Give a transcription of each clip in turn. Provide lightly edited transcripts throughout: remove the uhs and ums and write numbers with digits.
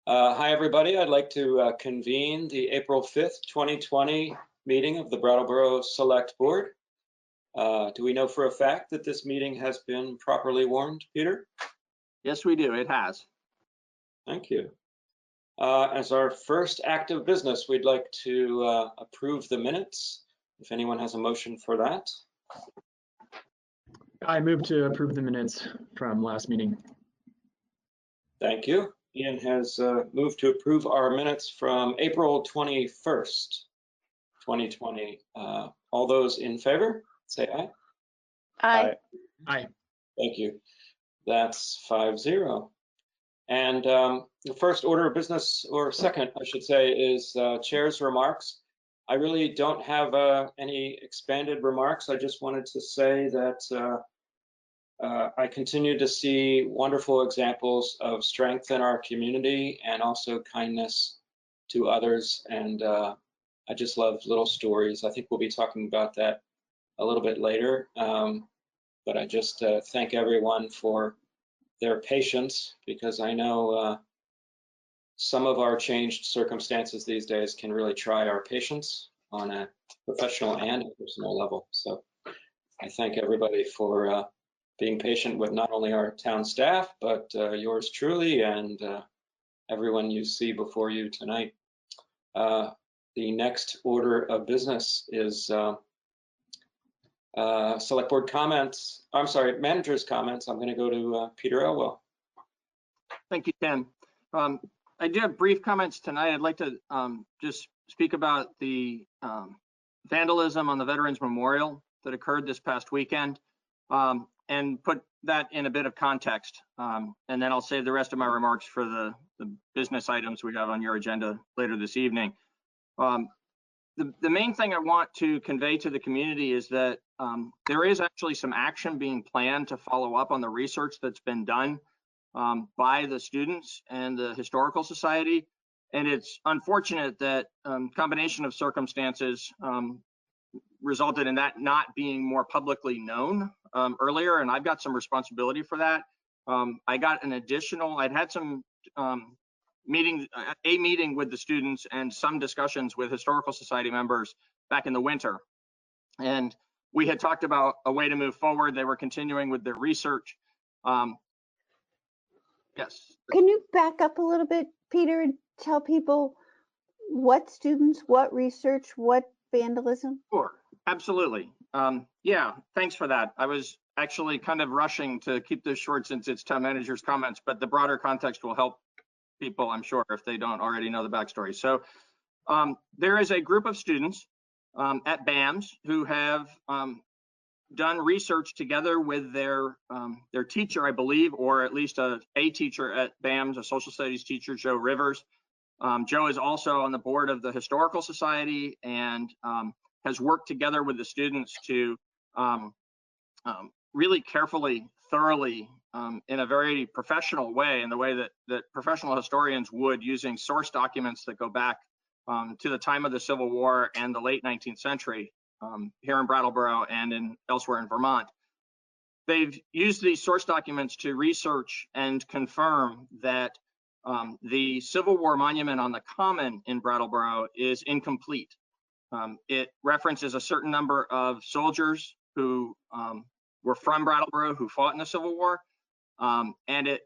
Hi, everybody. I'd like to convene the April 5th, 2020 meeting of the Brattleboro Select Board. Do we know for a fact that this meeting has been properly warned, Peter? Yes, we do. It has. Thank you. As our first act of business, we'd like to approve the minutes. If anyone has a motion for that. I move to approve the minutes from last meeting. Thank you. Ian has moved to approve our minutes from April 21st, 2020. All those in favor, say aye. Aye. Aye. Thank you. That's 5-0. And the first order of business, or second, I should say, is Chair's remarks. I really don't have any expanded remarks. I just wanted to say that I continue to see wonderful examples of strength in our community and also kindness to others. And I just love little stories. I think we'll be talking about that a little bit later. But I just thank everyone for their patience, because I know some of our changed circumstances these days can really try our patience on a professional and a personal level. So I thank everybody for being patient with not only our town staff, but yours truly and everyone you see before you tonight. The next order of business is select board comments. I'm sorry, manager's comments. I'm going to go to Peter Elwell. Thank you, Tim. I do have brief comments tonight. I'd like to just speak about the vandalism on the Veterans Memorial that occurred this past weekend and put that in a bit of context. And then I'll save the rest of my remarks for the business items we have on your agenda later this evening. The main thing I want to convey to the community is that there is actually some action being planned to follow up on the research that's been done by the students and the Historical Society. And it's unfortunate that combination of circumstances resulted in that not being more publicly known earlier, and I've got some responsibility for that. I got an additional, I'd had some a meeting with the students and some discussions with Historical Society members back in the winter. And we had talked about a way to move forward. They were continuing with their research. Yes. Can you back up a little bit, Peter, and tell people what students, what research, what vandalism? Sure, absolutely. Yeah, thanks for that. I was actually kind of rushing to keep this short since it's town manager's comments, but the broader context will help people, I'm sure, if they don't already know the backstory. So there is a group of students at BAMS who have done research together with their teacher, I believe, or at least a teacher at BAMS, a social studies teacher, Joe Rivers. Joe is also on the board of the Historical Society and has worked together with the students to really carefully, thoroughly, in a very professional way, in the way that professional historians would, using source documents that go back to the time of the Civil War and the late 19th century here in Brattleboro and elsewhere in Vermont. They've used these source documents to research and confirm that the Civil War monument on the Common in Brattleboro is incomplete. It references a certain number of soldiers who were from Brattleboro who fought in the Civil War, and it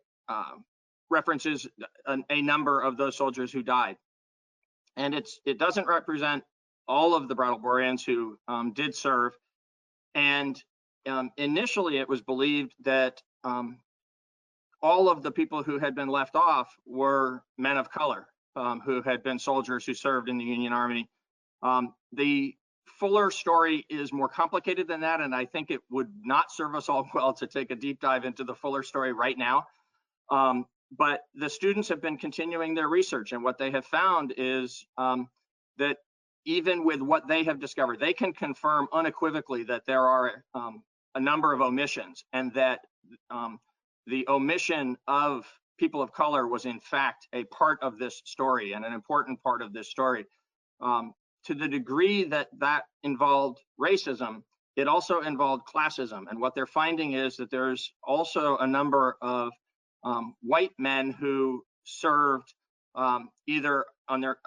references a number of those soldiers who died. And it doesn't represent all of the Brattleborians who did serve. And initially it was believed that all of the people who had been left off were men of color who had been soldiers who served in the Union Army. The fuller story is more complicated than that, and I think it would not serve us all well to take a deep dive into the fuller story right now. But the students have been continuing their research, and what they have found is that even with what they have discovered, they can confirm unequivocally that there are a number of omissions, and that the omission of people of color was in fact a part of this story and an important part of this story. To the degree that that involved racism, it also involved classism. And what they're finding is that there's also a number of white men who served either on their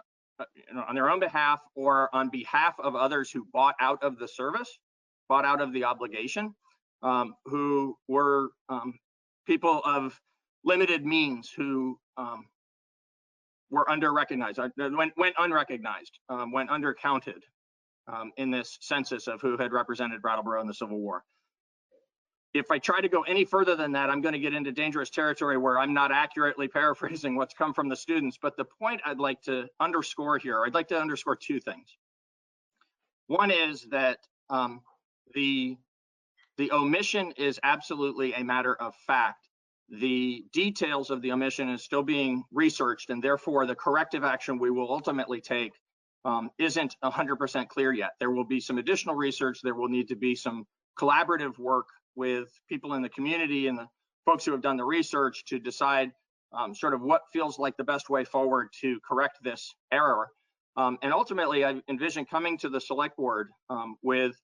on their own behalf or on behalf of others who bought out of the service, bought out of the obligation, who were people of limited means who were under-recognized, went unrecognized, went undercounted in this census of who had represented Brattleboro in the Civil War. If I try to go any further than that, I'm going to get into dangerous territory where I'm not accurately paraphrasing what's come from the students. But the point I'd like to underscore here, I'd like to underscore two things. One is that the omission is absolutely a matter of fact. The details of the omission is still being researched, and therefore the corrective action we will ultimately take isn't 100% clear yet. There will be some additional research. There will need to be some collaborative work with people in the community and the folks who have done the research to decide sort of what feels like the best way forward to correct this error. And ultimately, I envision coming to the select board with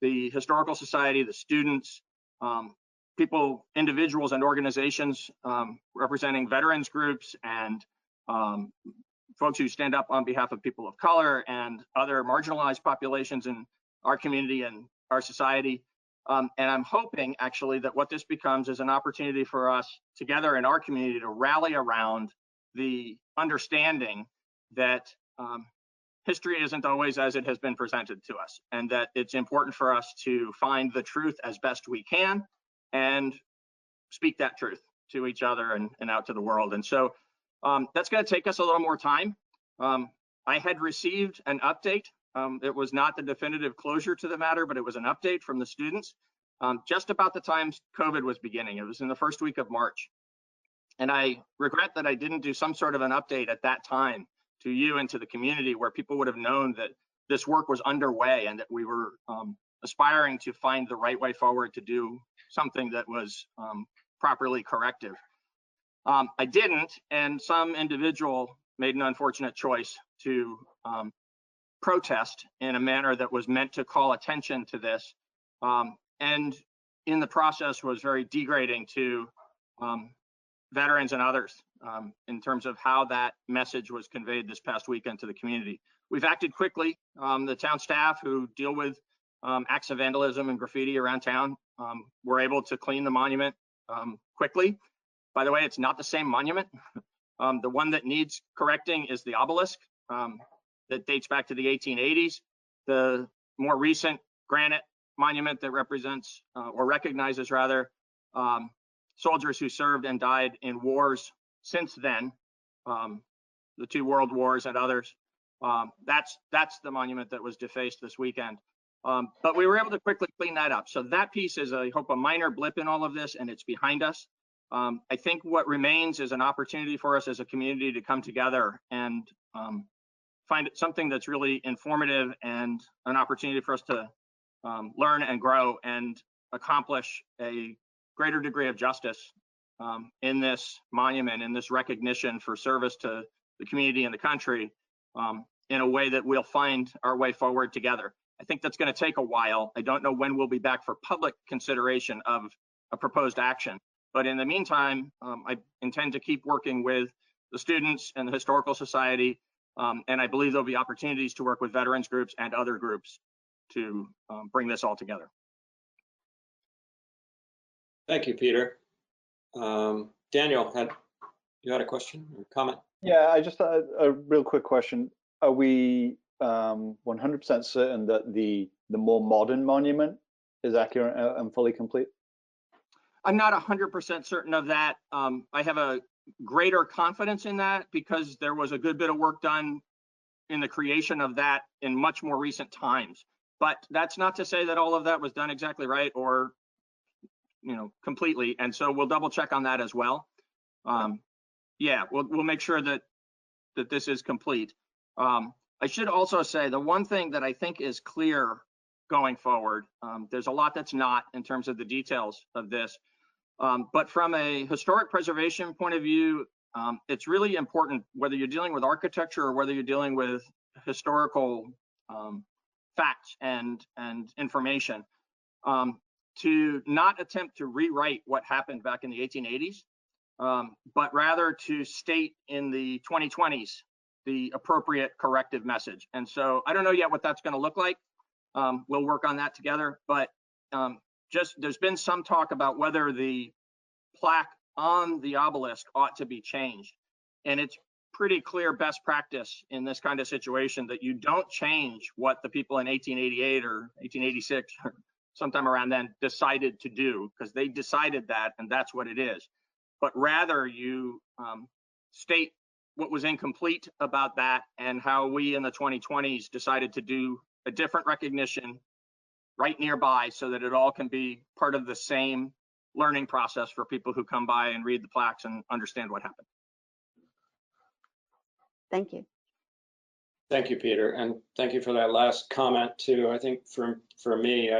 the Historical Society, the students, people, individuals and organizations representing veterans groups and folks who stand up on behalf of people of color and other marginalized populations in our community and our society. And I'm hoping actually that what this becomes is an opportunity for us together in our community to rally around the understanding that history isn't always as it has been presented to us, and that it's important for us to find the truth as best we can and speak that truth to each other and out to the world. And so that's going to take us a little more time. I had received an update. It was not the definitive closure to the matter, but it was an update from the students just about the time COVID was beginning. It was in the first week of March. And I regret that I didn't do some sort of an update at that time to you and to the community where people would have known that this work was underway and that we were aspiring to find the right way forward to do something that was properly corrective. I didn't, and some individual made an unfortunate choice to protest in a manner that was meant to call attention to this, and in the process was very degrading to veterans and others in terms of how that message was conveyed this past weekend to the community. We've acted quickly. The town staff who deal with acts of vandalism and graffiti around town were able to clean the monument quickly. By the way, it's not the same monument. The one that needs correcting is the obelisk that dates back to the 1880s. The more recent granite monument that represents or recognizes rather soldiers who served and died in wars since then, the two world wars and others. That's the monument that was defaced this weekend. But we were able to quickly clean that up. So that piece is, I hope, a minor blip in all of this, and it's behind us. I think what remains is an opportunity for us as a community to come together and find something that's really informative and an opportunity for us to learn and grow and accomplish a greater degree of justice in this monument, in this recognition for service to the community and the country in a way that we'll find our way forward together. I think that's going to take a while. I don't know when we'll be back for public consideration of a proposed action. But in the meantime, I intend to keep working with the students and the Historical Society, and I believe there'll be opportunities to work with veterans groups and other groups to bring this all together. Thank you, Peter. Daniel, you had a question or comment? Yeah, I just had a real quick question. Are we 100% certain that the more modern monument is accurate and fully complete? I'm not 100% certain of that. I have a greater confidence in that because there was a good bit of work done in the creation of that in much more recent times. But that's not to say that all of that was done exactly right or, completely. And so we'll double check on that as well. Yeah, we'll make sure that this is complete. I should also say the one thing that I think is clear going forward, there's a lot that's not in terms of the details of this, but from a historic preservation point of view, it's really important whether you're dealing with architecture or whether you're dealing with historical facts and information, to not attempt to rewrite what happened back in the 1880s. but rather to state in the 2020s the appropriate corrective message. And so I don't know yet what that's going to look like. We'll work on that together, but just there's been some talk about whether the plaque on the obelisk ought to be changed. And it's pretty clear best practice in this kind of situation that you don't change what the people in 1888 or 1886 or sometime around then decided to do, because they decided that and that's what it is. But rather you state what was incomplete about that and how we in the 2020s decided to do a different recognition right nearby so that it all can be part of the same learning process for people who come by and read the plaques and understand what happened. Thank you. Thank you, Peter, and thank you for that last comment too. I think for me,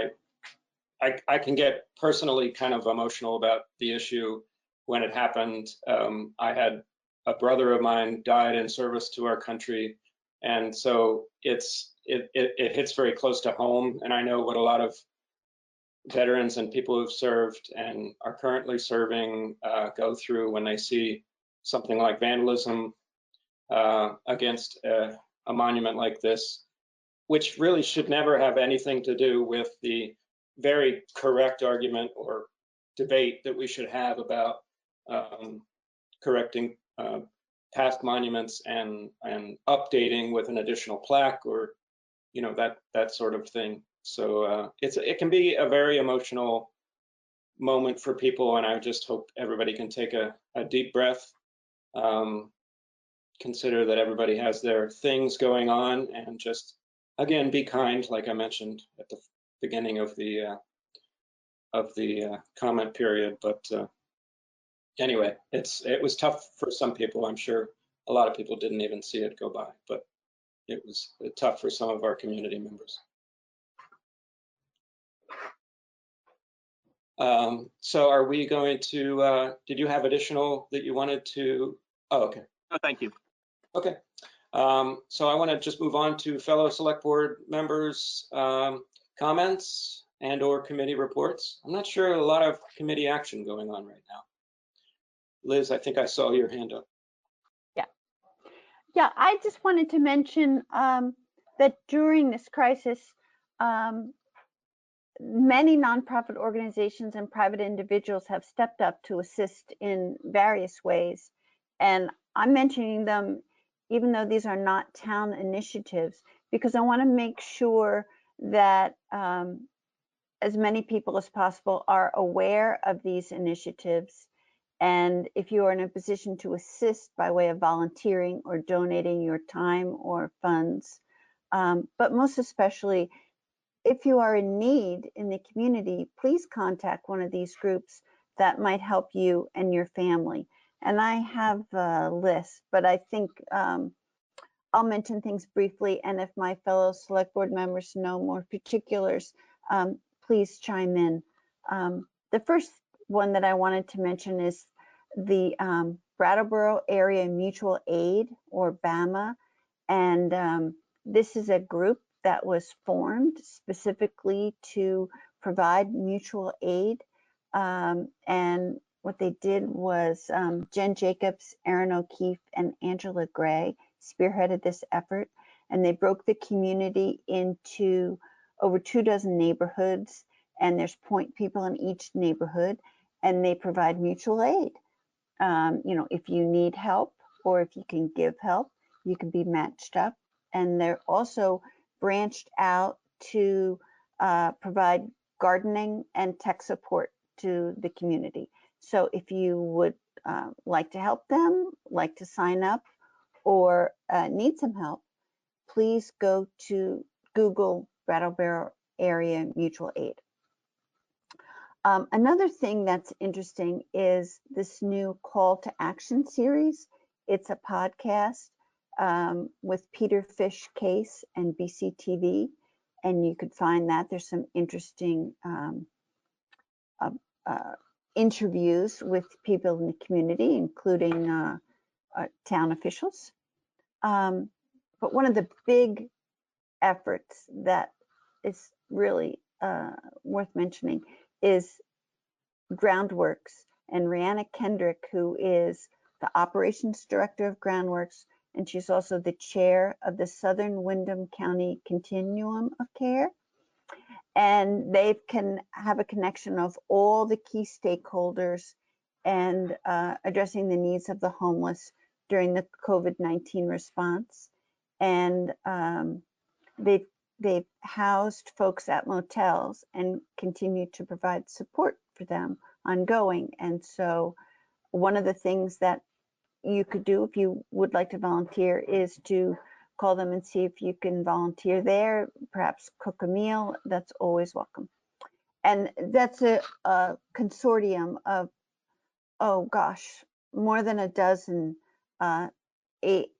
I can get personally kind of emotional about the issue when it happened. I had a brother of mine died in service to our country, and so it hits very close to home. And I know what a lot of veterans and people who've served and are currently serving go through when they see something like vandalism against a monument like this, which really should never have anything to do with the very correct argument or debate that we should have about correcting past monuments and updating with an additional plaque or that sort of thing. So it can be a very emotional moment for people, and I just hope everybody can take a deep breath, consider that everybody has their things going on, and just again be kind, like I mentioned at the beginning of the comment period. But anyway, it was tough for some people. I'm sure a lot of people didn't even see it go by, but it was tough for some of our community members. So are we going to, did you have additional that you wanted to? Oh, okay. Oh, thank you. Okay. So I want to just move on to fellow select board members' comments and or committee reports. I'm not sure a lot of committee action going on right now. Liz, I think I saw your hand up. Yeah, I just wanted to mention that during this crisis, many nonprofit organizations and private individuals have stepped up to assist in various ways. And I'm mentioning them even though these are not town initiatives, because I want to make sure that as many people as possible are aware of these initiatives. And if you are in a position to assist by way of volunteering or donating your time or funds, but most especially, if you are in need in the community, please contact one of these groups that might help you and your family. And I have a list, but I think I'll mention things briefly. And if my fellow select board members know more particulars, please chime in. The first one that I wanted to mention is the Brattleboro Area Mutual Aid, or BAMA. And this is a group that was formed specifically to provide mutual aid. And what they did was Jen Jacobs, Aaron O'Keefe, and Angela Gray spearheaded this effort. And they broke the community into over 24 neighborhoods. And there's point people in each neighborhood, and they provide mutual aid. If you need help or if you can give help, you can be matched up. And they're also branched out to provide gardening and tech support to the community. So if you would like to help them, like to sign up, or need some help, please go to Google Brattleboro Area Mutual Aid. Another thing that's interesting is this new call to action series. It's a podcast with Peter Fish Case and BCTV, and you could find that. There's some interesting interviews with people in the community, including town officials. But one of the big efforts that is really worth mentioning is Groundworks. and Rihanna Kendrick, who is the operations director of Groundworks, and she's also the chair of the Southern Windham County Continuum of Care. And they can have a connection of all the key stakeholders and addressing the needs of the homeless during the COVID-19 response. And they've housed folks at motels and continue to provide support for them ongoing. And so one of the things that you could do if you would like to volunteer is to call them and see if you can volunteer there, perhaps cook a meal. That's always welcome. And that's a consortium of, oh gosh, more than a dozen 8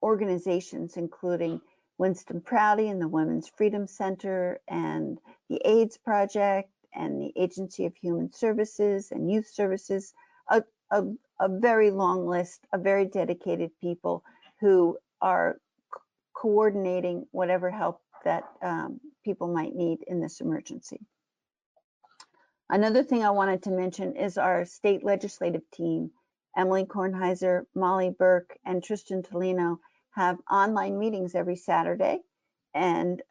organizations, including Winston Prouty and the Women's Freedom Center and the AIDS Project and the Agency of Human Services and Youth Services, a very long list of very dedicated people who are coordinating whatever help that people might need in this emergency. Another thing I wanted to mention is our state legislative team. Emily Kornheiser, Molly Burke, and Tristan Tolino have online meetings every Saturday. And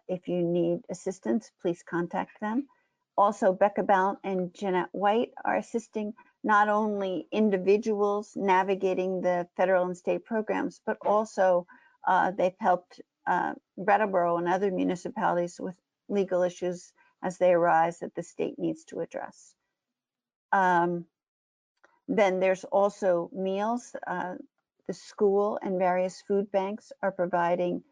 if you need assistance, please contact them. Also, Becca Blount and Jeanette White are assisting not only individuals navigating the federal and state programs, but also they've helped Brattleboro and other municipalities with legal issues as they arise that the state needs to address. Then there's also meals. The school and various food banks are providing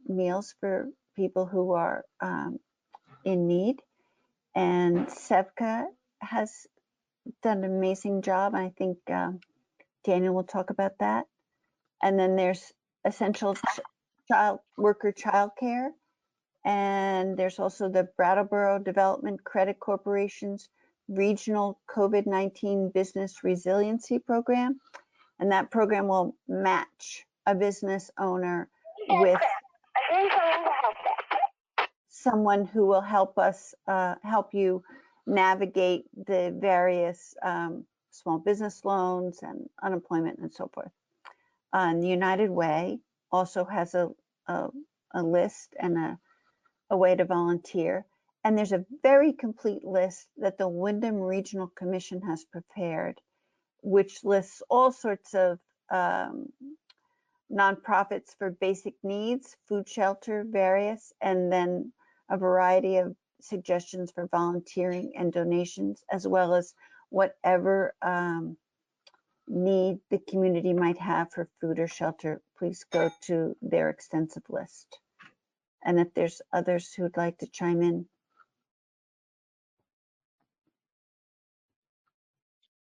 meals for people who are in need. And Sevka has done an amazing job. I think Daniel will talk about that. And then there's essential child worker childcare. And there's also the Brattleboro Development Credit Corporation's Regional COVID-19 Business Resiliency Program. And that program will match a business owner with someone who will help us, help you navigate the various small business loans and unemployment and so forth. And the United Way also has a list and a way to volunteer. And there's a very complete list that the Windham Regional Commission has prepared, which lists all sorts of nonprofits for basic needs, food, shelter, various, and then a variety of suggestions for volunteering and donations, as well as whatever need the community might have for food or shelter. Please go to their extensive list. And if there's others who'd like to chime in.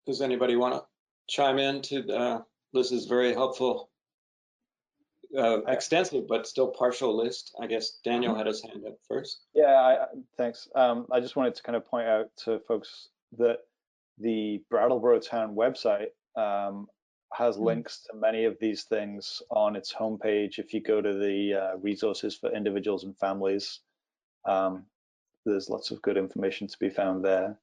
Does anybody want to chime in to Liz's very helpful, extensive but still partial list? I guess Daniel had his hand up first. Yeah, thanks. I just wanted to kind of point out to folks that the Brattleboro Town website has links to many of these things on its homepage. If you go to the resources for individuals and families, there's lots of good information to be found there.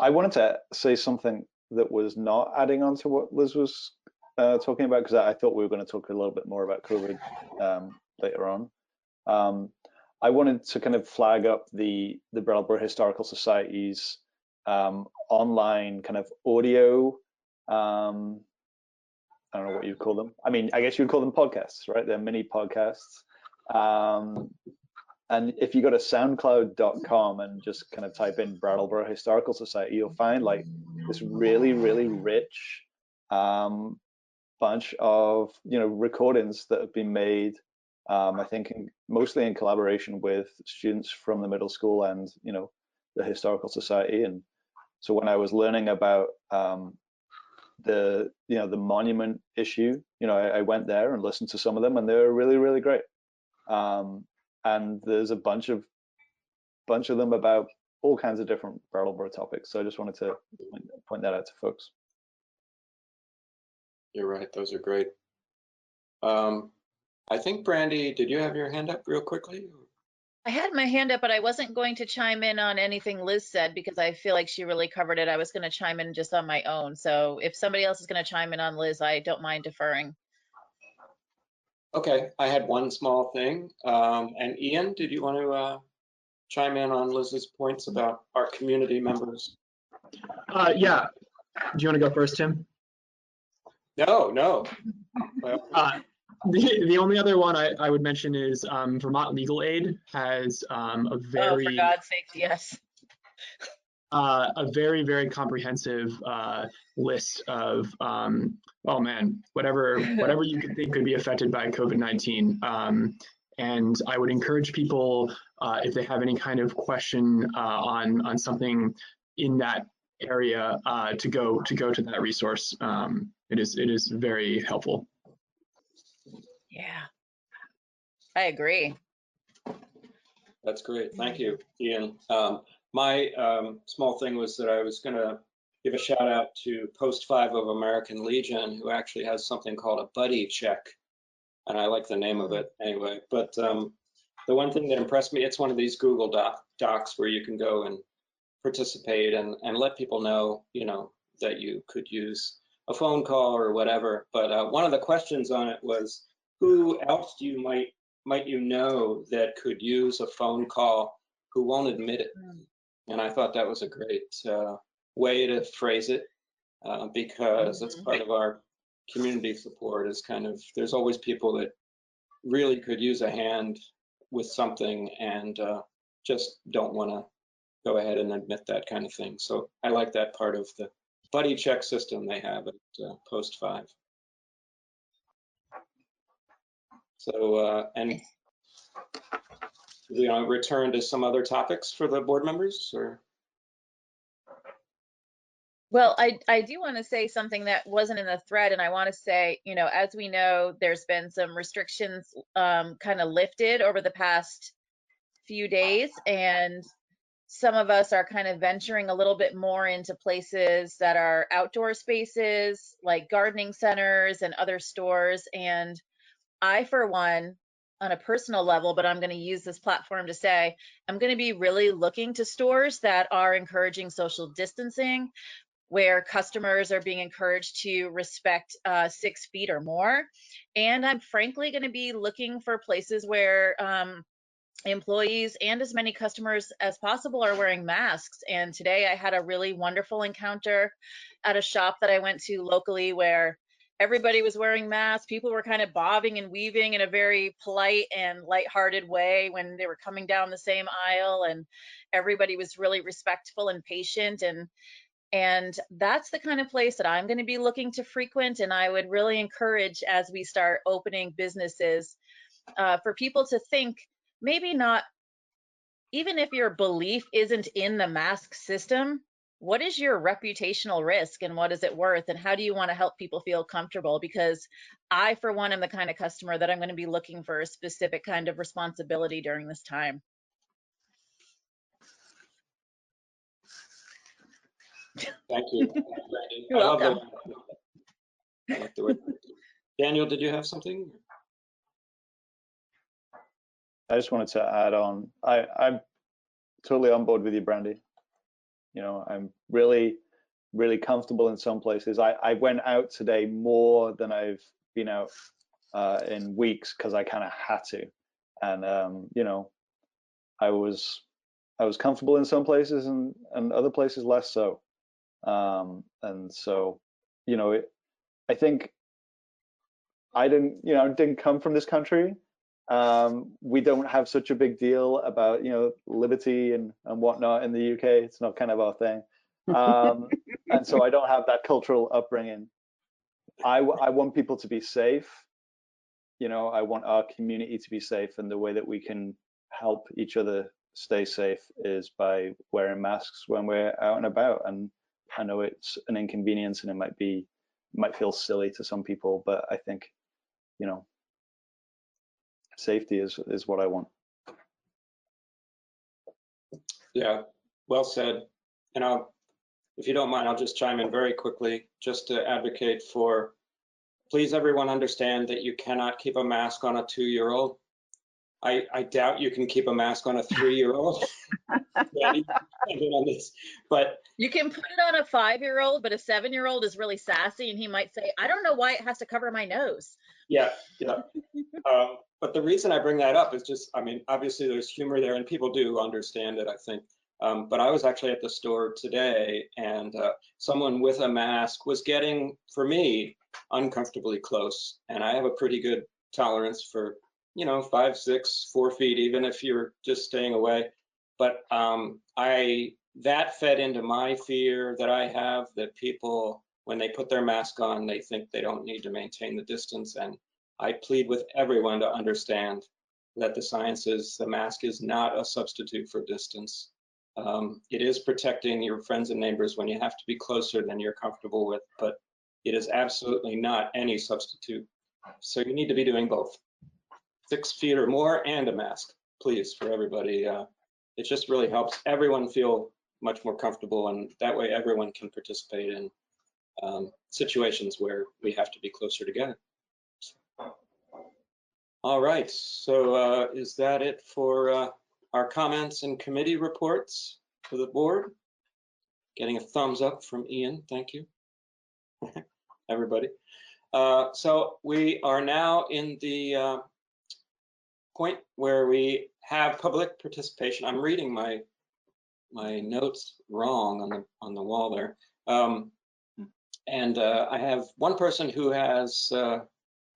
I wanted to say something that was not adding on to what Liz was talking about, because I thought we were going to talk a little bit more about COVID later on. I wanted to kind of flag up the Brattleboro Historical Society's online kind of audio, I don't know what you'd call them. I mean, I guess you'd call them podcasts, right? They're mini podcasts. And if you go to soundcloud.com and just kind of type in Brattleboro Historical Society, you'll find like this really, really rich bunch of, recordings that have been made, I think mostly in collaboration with students from the middle school and, the Historical Society. And so when I was learning about the monument issue, I went there and listened to some of them, and they were really, really great. And there's a bunch of them about all kinds of different Brattleboro topics. So I just wanted to point that out to folks. You're right, those are great. I think Brandy, did you have your hand up real quickly? I had my hand up, but I wasn't going to chime in on anything Liz said because I feel like she really covered it. I was going to chime in just on my own. So if somebody else is going to chime in on Liz, I don't mind deferring. Okay, I had one small thing. And Ian, did you want to chime in on Liz's points about our community members? Yeah. Do you want to go first, Tim? No. Well, The only other one I would mention is Vermont Legal Aid has Oh, for God's sake, yes. a very comprehensive list of oh man, whatever you could think could be affected by COVID-19. And I would encourage people if they have any kind of question on something in that area to go to that resource. It is very helpful. Yeah, I agree. that's great. Thank you, Ian. My small thing was that I was going to give a shout out to Post 5 of American Legion, who actually has something called a buddy check. And I like the name of it anyway. But the one thing that impressed me, it's one of these Google Docs where you can go and participate and let people know, that you could use a phone call or whatever. But one of the questions on it was, who else do you might you know that could use a phone call who won't admit it? And I thought that was a great way to phrase it because it's part of our community support is kind of, there's always people that really could use a hand with something and just don't want to go ahead and admit that kind of thing. So I like that part of the buddy check system they have at Post 5. So, and return to some other topics for the board members or? Well, I do want to say something that wasn't in the thread, and I want to say, as we know, there's been some restrictions kind of lifted over the past few days, and some of us are kind of venturing a little bit more into places that are outdoor spaces, like gardening centers and other stores. And I, for one, on a personal level, but I'm going to use this platform to say, I'm going to be really looking to stores that are encouraging social distancing, where customers are being encouraged to respect 6 feet or more. And I'm frankly going to be looking for places where employees and as many customers as possible are wearing masks. And today I had a really wonderful encounter at a shop that I went to locally where everybody was wearing masks. People were kind of bobbing and weaving in a very polite and lighthearted way when they were coming down the same aisle, and everybody was really respectful and patient. And that's the kind of place that I'm going to be looking to frequent. And I would really encourage, as we start opening businesses, for people to think, maybe not, even if your belief isn't in the mask system, what is your reputational risk and what is it worth? And how do you want to help people feel comfortable? Because I, for one, am the kind of customer that I'm going to be looking for a specific kind of responsibility during this time. Thank you. You're welcome. I like the word. Daniel, did you have something? I just wanted to add on. I'm totally on board with you, Brandy. I'm really comfortable in some places. I went out today more than I've been out in weeks because I kind of had to, and I was comfortable in some places and other places less so. And so, I think I didn't come from this country. We don't have such a big deal about, liberty and whatnot in the UK. It's not kind of our thing. And so I don't have that cultural upbringing. I want people to be safe. I want our community to be safe. And the way that we can help each other stay safe is by wearing masks when we're out and about. And I know it's an inconvenience and it might feel silly to some people, but I think, safety is what I want. Yeah, well said. And if you don't mind, I'll just chime in very quickly just to advocate for, please everyone understand that you cannot keep a mask on a 2-year-old. I doubt you can keep a mask on a 3-year-old. On this, but You can put it on a 5-year-old, but a 7-year-old is really sassy and he might say, I don't know why it has to cover my nose. yeah. But the reason I bring that up is just, I mean, obviously there's humor there and people do understand it, I think. But I was actually at the store today and someone with a mask was getting, for me, uncomfortably close. And I have a pretty good tolerance for, 5, 6, 4 feet, even if you're just staying away. But that fed into my fear that I have that people, when they put their mask on, they think they don't need to maintain the distance. And I plead with everyone to understand that the science is the mask is not a substitute for distance. It is protecting your friends and neighbors when you have to be closer than you're comfortable with, but it is absolutely not any substitute. So you need to be doing both. 6 feet or more and a mask, please, for everybody. It just really helps everyone feel much more comfortable, and that way everyone can participate in situations where we have to be closer together. All right, so is that it for our comments and committee reports for the board? Getting a thumbs up from Ian, thank you, everybody. So we are now in the point where we have public participation. I'm reading my notes wrong on the wall there. And I have one person who has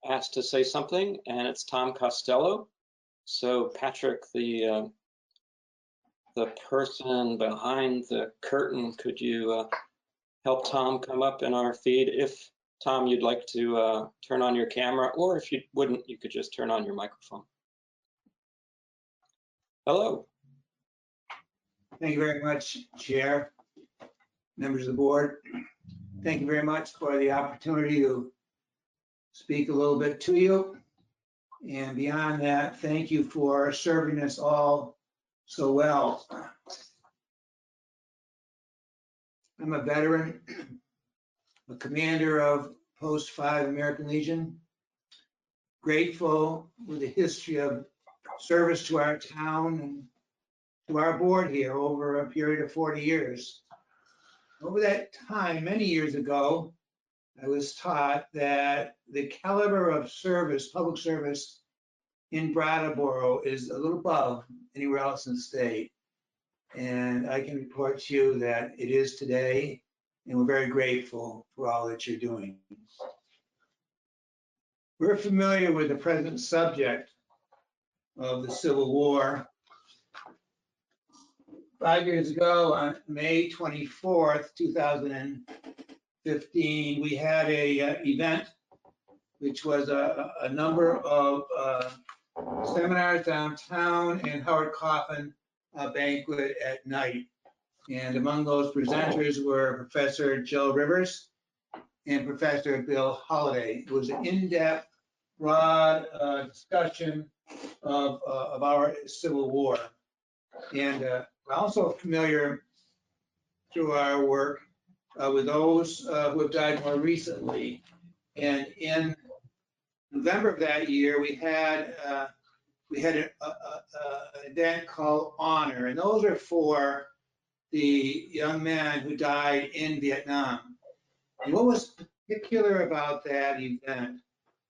asked to say something, and it's Tom Costello. So Patrick, the person behind the curtain, could you help Tom come up in our feed? If Tom, you'd like to turn on your camera, or if you wouldn't, you could just turn on your microphone. Hello. Thank you very much, Chair, members of the board. Thank you very much for the opportunity to speak a little bit to you. And beyond that, thank you for serving us all so well. I'm a veteran, a commander of Post 5 American Legion, grateful with a history of service to our town and to our board here over a period of 40 years. Over that time, many years ago, I was taught that the caliber of service, public service in Brattleboro is a little above anywhere else in the state. And I can report to you that it is today, and we're very grateful for all that you're doing. We're familiar with the present subject of the Civil War. 5 years ago, on May 24th, 2015, we had a event, which was a number of seminars downtown and Howard Coffin banquet at night. And among those presenters were Professor Joe Rivers and Professor Bill Holliday. It was an in-depth, broad discussion of our Civil War. And we're also familiar through our work with those who have died more recently. And in November of that year, we had an event called Honor, and those are for the young men who died in Vietnam. And what was particular about that event,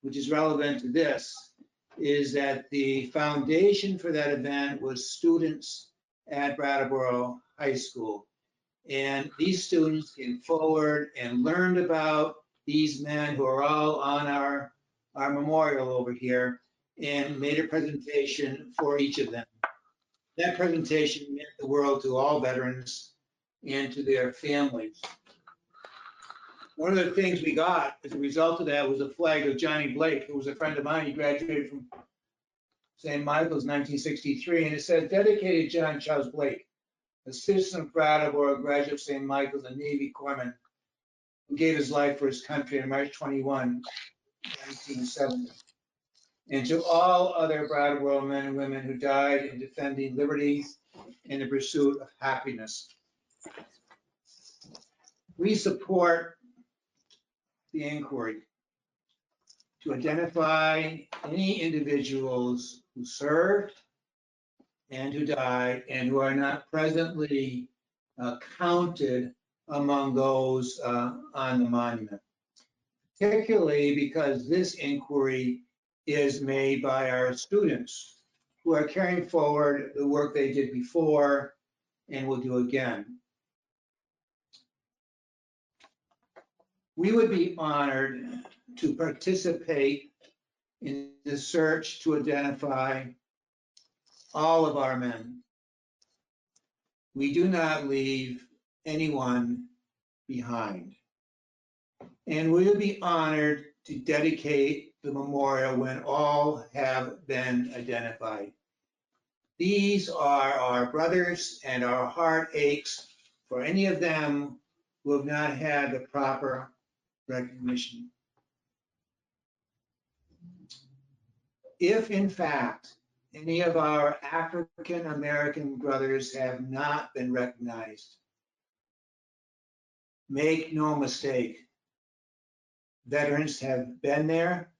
which is relevant to this, is that the foundation for that event was students at Brattleboro High School. And these students came forward and learned about these men who are all on our memorial over here and made a presentation for each of them. That presentation meant the world to all veterans and to their families. One of the things we got as a result of that was a flag of Johnny Blake, who was a friend of mine. He graduated from St. Michael's in 1963, and it said, dedicated John Charles Blake, a citizen of Brattleboro, graduate of St. Michael's, a Navy corpsman who gave his life for his country on March 21, 1970. And to all other Brattleboro men and women who died in defending liberty and the pursuit of happiness. We support the inquiry to identify any individuals who served and who died and who are not presently counted among those on the monument. Particularly because this inquiry is made by our students who are carrying forward the work they did before and will do again. We would be honored to participate in the search to identify all of our men. We do not leave anyone behind. And we will be honored to dedicate the memorial when all have been identified. These are our brothers, and our heart aches for any of them who have not had the proper recognition. If in fact any of our African American brothers have not been recognized, make no mistake, veterans have been there,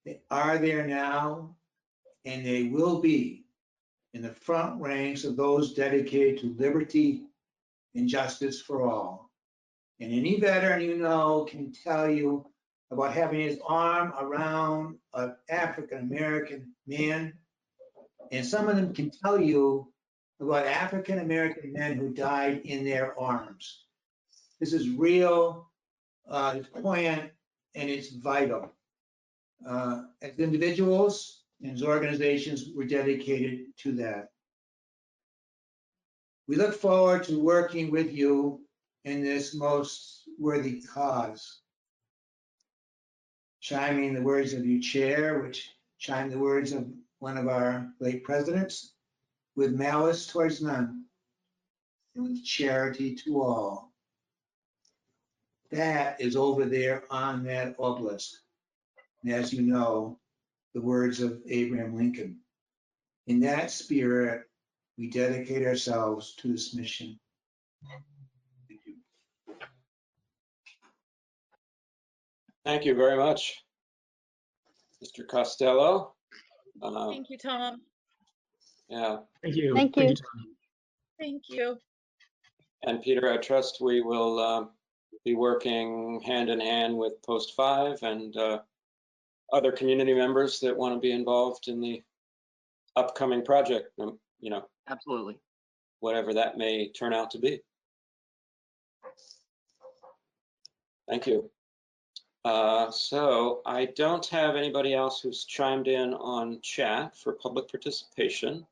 they are there now, and they will be in the front ranks of those dedicated to liberty and justice for all. And any veteran you know can tell you about having his arm around an African American man, and some of them can tell you about African American men who died in their arms. This is real, it's poignant, and it's vital. As individuals and as organizations, we're dedicated to that. We look forward to working with you in this most worthy cause. Chiming the words of your chair, which chime the words of one of our late presidents, with malice towards none, and with charity to all. That is over there on that obelisk. And as you know, the words of Abraham Lincoln. In that spirit, we dedicate ourselves to this mission. Thank you. Thank you very much, Mr. Costello. Thank you, Tom. Yeah, Thank you. Thank you. Tom. Thank you. and Peter, I trust we will be working hand in hand with Post 5 and other community members that want to be involved in the upcoming project, you know, Absolutely. whatever that may turn out to be. Thank you. So I don't have anybody else who's chimed in on chat for public participation.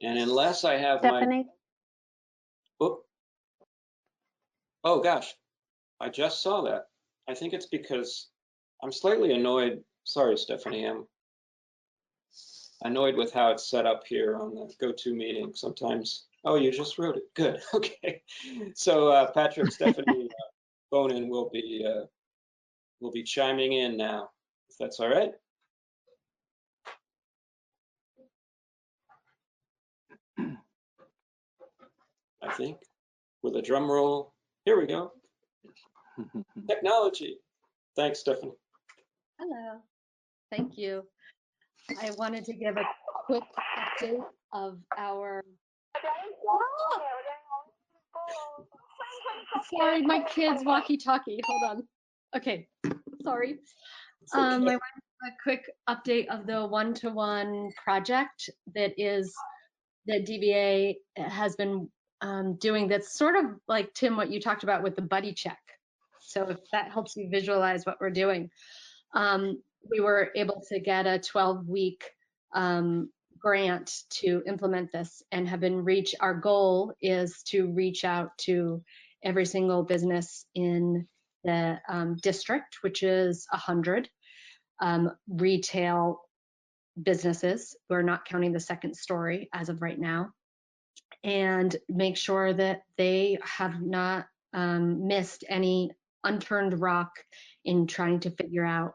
And unless I have Stephanie? Oh gosh, I just saw that. I think it's because I'm slightly annoyed. Sorry, Stephanie, I'm annoyed with how it's set up here on the GoToMeeting. Sometimes, oh, you just wrote it. Good. Okay. So Patrick, Stephanie Bonin will be chiming in now, if that's all right. I think with a drum roll. Here we go. Technology. Thanks, Stephanie. Hello. Thank you. I wanted to give a quick update of our. Sorry, my kids walkie-talkie. Hold on. Okay, sorry. It's okay. I wanted a quick update of the one-to-one project that DBA has been doing. That's sort of like, Tim, what you talked about with the buddy check. So if that helps you visualize what we're doing. We were able to get a 12-week grant to implement this and have been our goal is to reach out to every single business in the district, which is 100 retail businesses. We're not counting the second story as of right now, and make sure that they have not missed any unturned rock in trying to figure out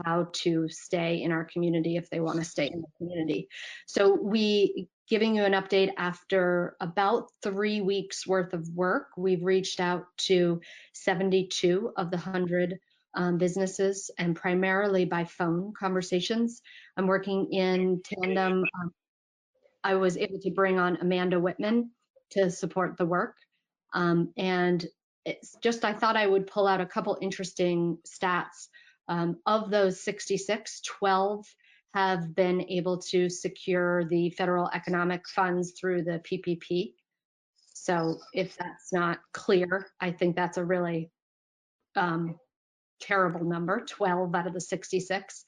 how to stay in our community if they want to stay in the community. So giving you an update, after about 3 weeks worth of work, we've reached out to 72 of the 100 businesses, and primarily by phone conversations. I'm working in tandem. I was able to bring on Amanda Whitman to support the work. And it's just, I thought I would pull out a couple interesting stats. Of those 66, 12 have been able to secure the federal economic funds through the PPP. So if that's not clear, I think that's a really terrible number. 12 out of the 66.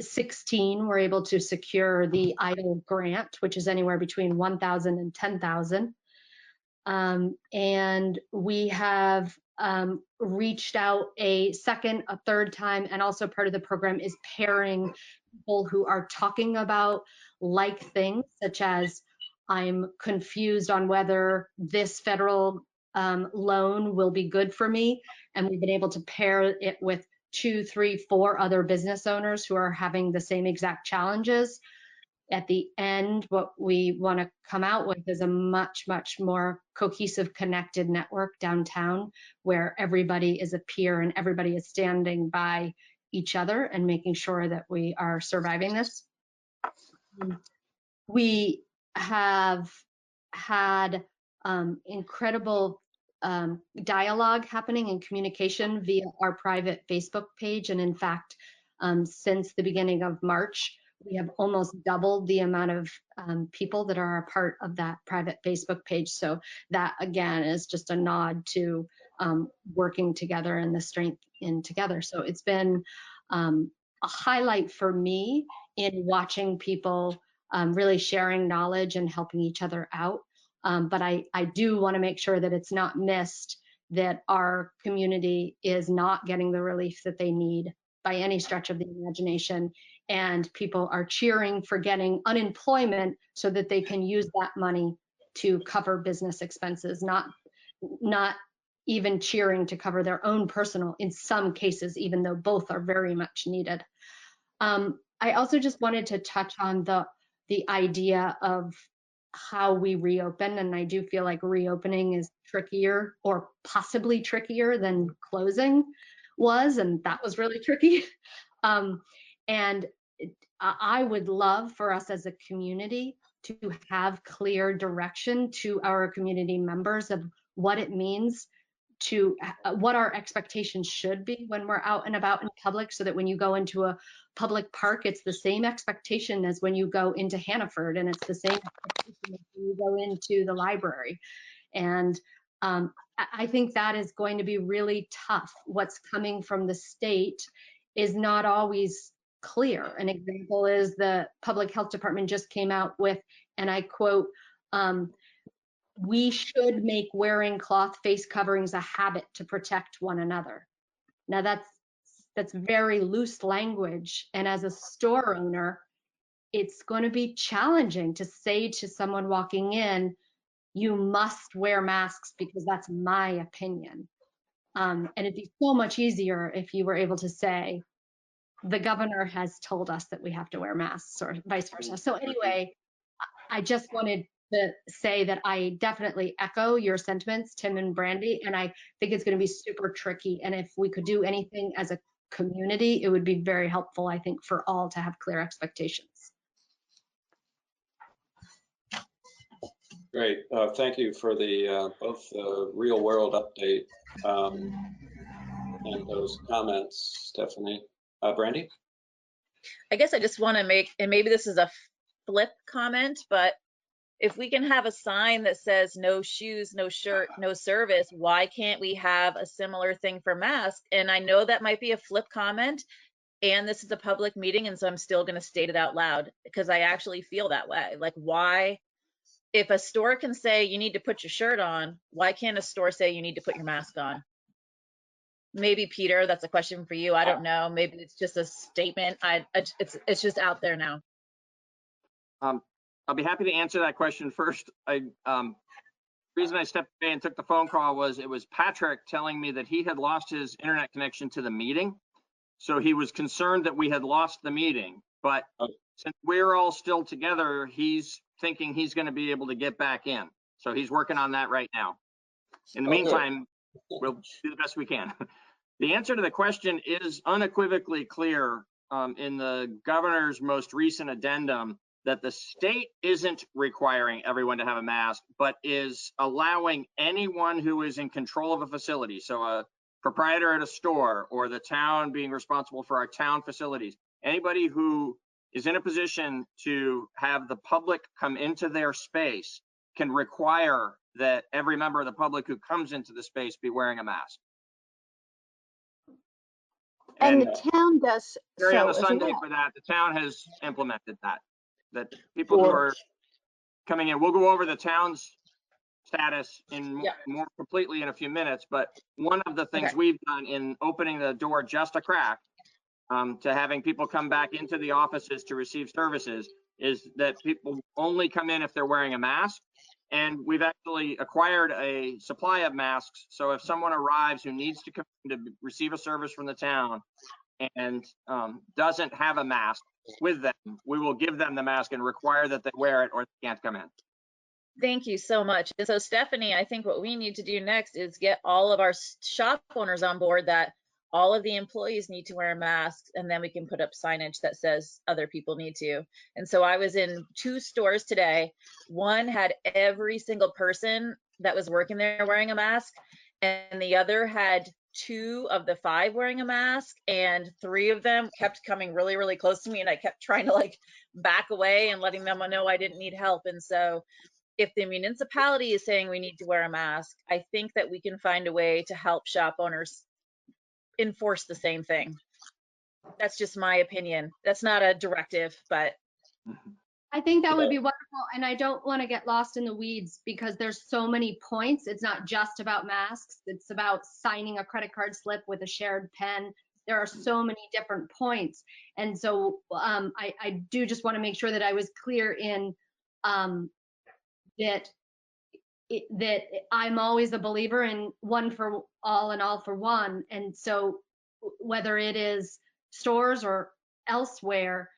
16 were able to secure the EIDL grant, which is anywhere between 1,000 and 10,000. And we have reached out a second, a third time, and also part of the program is pairing people who are talking about like things, such as I'm confused on whether this federal loan will be good for me. And we've been able to pair it with 2, 3, 4 other business owners who are having the same exact challenges. At the end, what we want to come out with is a much, much more cohesive, connected network downtown where everybody is a peer and everybody is standing by each other and making sure that we are surviving this. We have had incredible dialogue happening and communication via our private Facebook page. And in fact, since the beginning of March, we have almost doubled the amount of people that are a part of that private Facebook page. So that, again, is just a nod to working together and the strength in together. So it's been a highlight for me in watching people really sharing knowledge and helping each other out. But I do want to make sure that it's not missed that our community is not getting the relief that they need by any stretch of the imagination. And people are cheering for getting unemployment so that they can use that money to cover business expenses, not even cheering to cover their own personal, in some cases, even though both are very much needed. I also just wanted to touch on the idea of how we reopen, and I do feel like reopening is trickier or possibly trickier than closing was, and that was really tricky. And I would love for us as a community to have clear direction to our community members of what it means to what our expectations should be when we're out and about in public, so that when you go into a public park, it's the same expectation as when you go into Hannaford, and it's the same expectation as when you go into the library. And I think that is going to be really tough. What's coming from the state is not always clear. An example is the public health department just came out with, and I quote, "We should make wearing cloth face coverings a habit to protect one another." Now that's very loose language. And as a store owner, it's going to be challenging to say to someone walking in, you must wear masks because that's my opinion. And it'd be so much easier if you were able to say, the governor has told us that we have to wear masks, or vice versa. So anyway, I just wanted to say that I definitely echo your sentiments, Tim and Brandy, and I think it's going to be super tricky. And if we could do anything as a community, it would be very helpful, I think, for all to have clear expectations. Great. Thank you for the both the real world update and those comments, Stephanie. Brandy? I guess I just want to make, and maybe this is a flip comment, but if we can have a sign that says no shoes, no shirt, no service, why can't we have a similar thing for masks? And I know that might be a flip comment, and this is a public meeting, and so I'm still going to state it out loud because I actually feel that way. Like, why, if a store can say you need to put your shirt on, why can't a store say you need to put your mask on? Maybe Peter, that's a question for you. I don't know. Maybe it's just a statement. It's just out there now. I'll be happy to answer that question first. The reason I stepped away and took the phone call was it was Patrick telling me that he had lost his internet connection to the meeting. So he was concerned that we had lost the meeting. But since we're all still together, he's thinking he's going to be able to get back in. So he's working on that right now. In the meantime, we'll do the best we can. The answer to the question is unequivocally clear in the governor's most recent addendum that the state isn't requiring everyone to have a mask, but is allowing anyone who is in control of a facility, so a proprietor at a store or the town being responsible for our town facilities, anybody who is in a position to have the public come into their space can require that every member of the public who comes into the space be wearing a mask. And the town does Carry on so the as Sunday well. for that. The town has implemented that people who are coming in, we'll go over the town's status in more completely in a few minutes, but one of the things we've done in opening the door just a crack to having people come back into the offices to receive services is that people only come in if they're wearing a mask. And we've actually acquired a supply of masks. So if someone arrives who needs to come in to receive a service from the town and doesn't have a mask with them, we will give them the mask and require that they wear it or they can't come in. Thank you so much. And so Stephanie, I think what we need to do next is get all of our shop owners on board that all of the employees need to wear masks, and then we can put up signage that says other people need to. And so I was in 2 stores today. One had every single person that was working there wearing a mask, and the other had 2 of the 5 wearing a mask, and 3 of them kept coming really, really close to me, and I kept trying to like back away and letting them know I didn't need help. And so if the municipality is saying we need to wear a mask, I think that we can find a way to help shop owners enforce the same thing. That's just my opinion. That's not a directive, but I think that would be wonderful. And I don't want to get lost in the weeds because there's so many points. It's not just about masks. It's about signing a credit card slip with a shared pen. There are so many different points. And so I do just want to make sure that I was clear in that I'm always a believer in one for all and all for one. And so whether it is stores or elsewhere,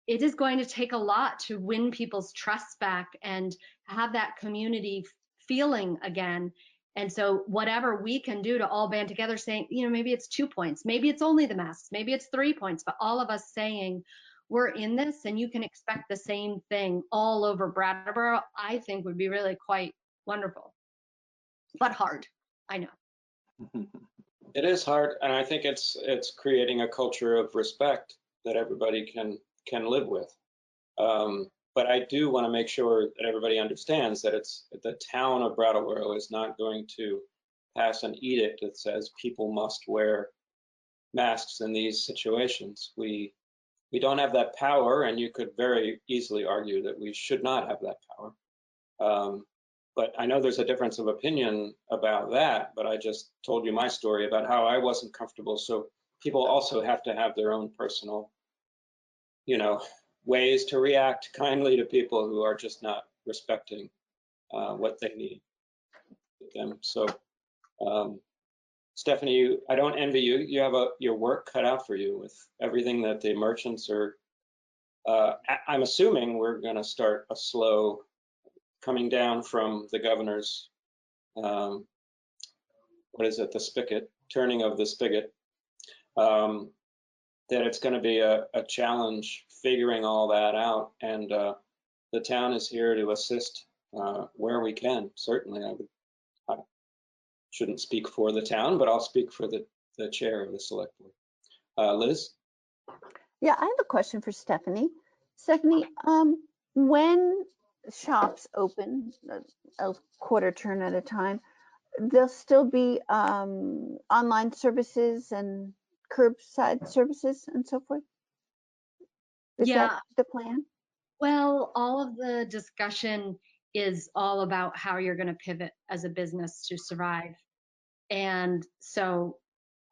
it is going to take a lot to win people's trust back and have that community feeling again. And so whatever we can do to all band together saying, you know, maybe it's 2 points, maybe it's only the masks, maybe it's 3 points, but all of us saying, we're in this and you can expect the same thing all over Brattleboro, I think would be really quite wonderful, but hard. I know. It is hard, and I think it's creating a culture of respect that everybody can live with. But I do want to make sure that everybody understands that the town of Brattleboro is not going to pass an edict that says people must wear masks in these situations. We don't have that power, and you could very easily argue that we should not have that power. But I know there's a difference of opinion about that, but I just told you my story about how I wasn't comfortable. So people also have to have their own personal, ways to react kindly to people who are just not respecting what they need with them. So Stephanie, I don't envy you. You have your work cut out for you with everything that the merchants are. I'm assuming we're going to start a slow coming down from the governor's, what is it, the spigot, turning of the spigot, that it's going to be a challenge figuring all that out. And the town is here to assist where we can. Certainly, I shouldn't speak for the town, but I'll speak for the chair of the select board. Liz? Yeah, I have a question for Stephanie. Stephanie, when shops open a quarter turn at a time, there'll still be online services and curbside services and so forth? Is that the plan? Well, all of the discussion is all about how you're going to pivot as a business to survive. And so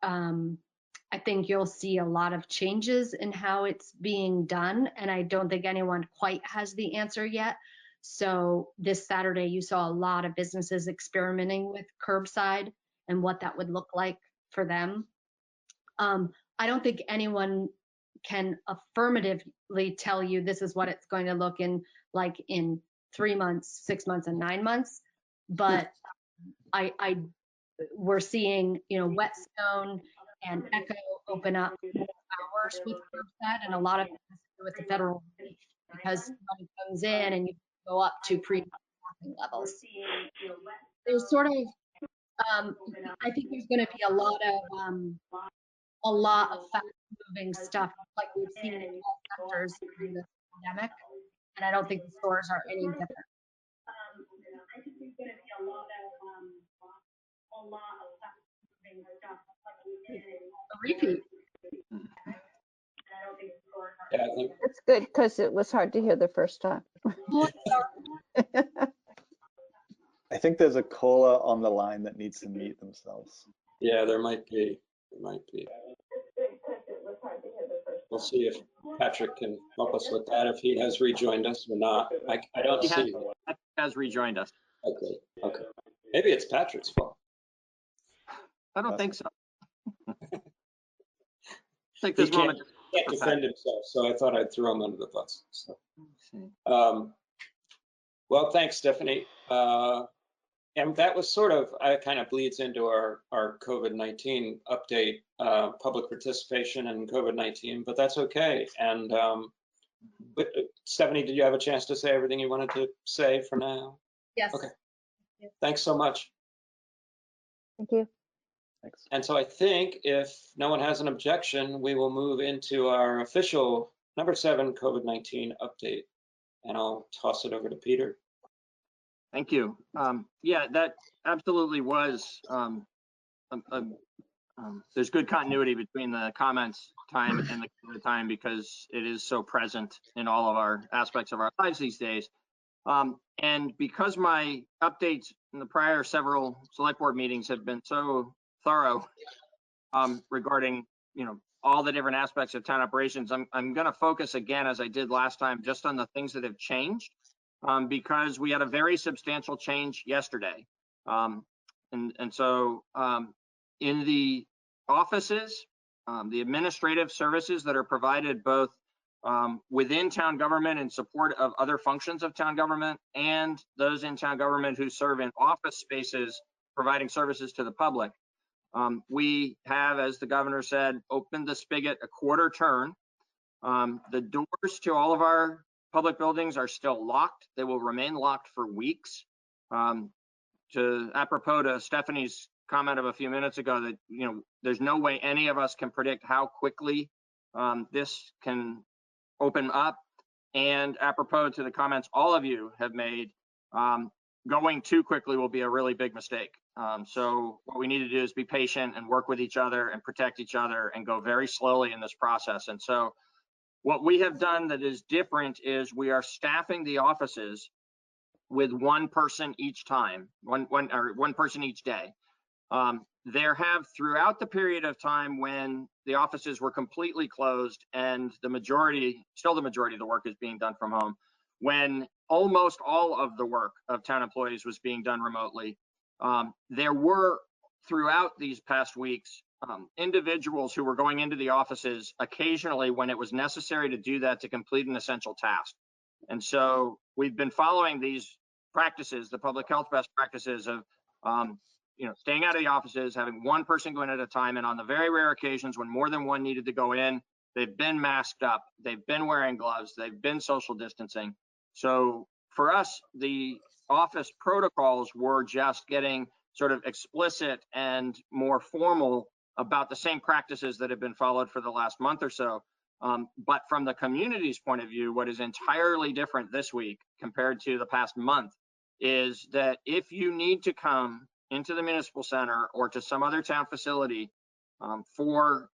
I think you'll see a lot of changes in how it's being done. And I don't think anyone quite has the answer yet. So this Saturday, you saw a lot of businesses experimenting with curbside and what that would look like for them. I don't think anyone can affirmatively tell you this is what it's going to look like in 3 months, 6 months, and 9 months. But I we're seeing, Whetstone and Echo open up more hours with curbside, and a lot of it has to do with the federal relief because money comes in and you go up to pre-staffing levels. There's sort of, I think there's going to be a lot of fast-moving stuff like we've seen in all sectors during this pandemic, and I don't think the stores are any different. I think there's going to be a lot of fast-moving stuff like we've seen in a repeat. Yeah, I think It's good because it was hard to hear the first time. I think there's a caller on the line that needs to mute themselves. yeah, there might be. We'll see if Patrick can help us with that, if he has rejoined us or not. I don't He see. has rejoined us. Okay. Maybe it's Patrick's fault. I don't think so. Take He this moment. can't defend himself, so I thought I'd throw him under the bus. So, well, thanks, Stephanie. And that was sort of, kind of bleeds into our COVID-19 update, public participation in COVID-19, but that's okay. And but Stephanie, did you have a chance to say everything you wanted to say for now? Yes. Okay. Thanks so much. Thank you. Thanks. And so I think if no one has an objection, we will move into our official number 7 COVID-19 update. And I'll toss it over to Peter. Thank you. Yeah, that absolutely was. There's good continuity between the comments time and the time because it is so present in all of our aspects of our lives these days. And because my updates in the prior several select board meetings have been so thorough regarding, all the different aspects of town operations, I'm going to focus again, as I did last time, just on the things that have changed. Because we had a very substantial change yesterday. And so in the offices, the administrative services that are provided both within town government in support of other functions of town government and those in town government who serve in office spaces providing services to the public. We have, as the governor said, opened the spigot a quarter turn. The doors to all of our public buildings are still locked. They will remain locked for weeks. Apropos to Stephanie's comment of a few minutes ago that, there's no way any of us can predict how quickly this can open up. And apropos to the comments all of you have made, going too quickly will be a really big mistake. So what we need to do is be patient and work with each other and protect each other and go very slowly in this process. And so what we have done that is different is we are staffing the offices with one person each time, one person each day. There have, throughout the period of time when the offices were completely closed and still the majority of the work is being done from home, when almost all of the work of town employees was being done remotely, there were, throughout these past weeks, individuals who were going into the offices occasionally when it was necessary to do that to complete an essential task. And so we've been following these practices, the public health best practices of, staying out of the offices, having one person go in at a time. And on the very rare occasions when more than one needed to go in, they've been masked up, they've been wearing gloves, they've been social distancing. So for us, the office protocols were just getting sort of explicit and more formal about the same practices that have been followed for the last month or so. But from the community's point of view, what is entirely different this week compared to the past month is that if you need to come into the municipal center or to some other town facility for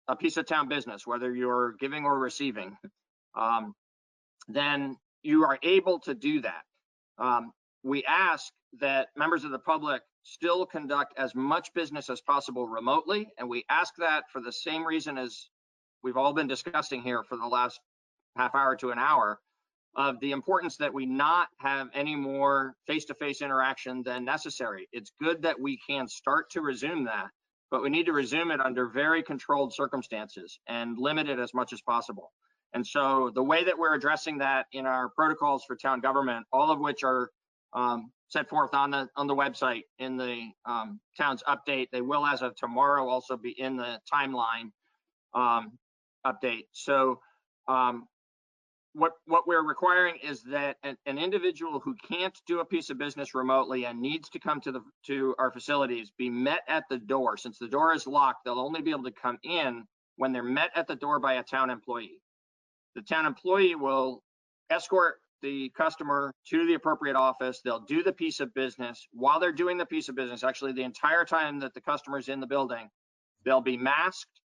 a piece of town business, whether you're giving or receiving, then you are able to do that. We ask that members of the public still conduct as much business as possible remotely, and we ask that for the same reason as we've all been discussing here for the last half hour to an hour, of the importance that we not have any more face-to-face interaction than necessary. It's good that we can start to resume that, but we need to resume it under very controlled circumstances and limit it as much as possible. And so the way that we're addressing that in our protocols for town government, all of which are set forth on the website in the town's update. They will, as of tomorrow, also be in the timeline update. So what we're requiring is that an individual who can't do a piece of business remotely and needs to come to our facilities be met at the door. Since the door is locked, they'll only be able to come in when they're met at the door by a town employee. The town employee will escort the customer to the appropriate office. They'll do the piece of business. While they're doing the piece of business, actually the entire time that the customer's in the building, they'll be masked.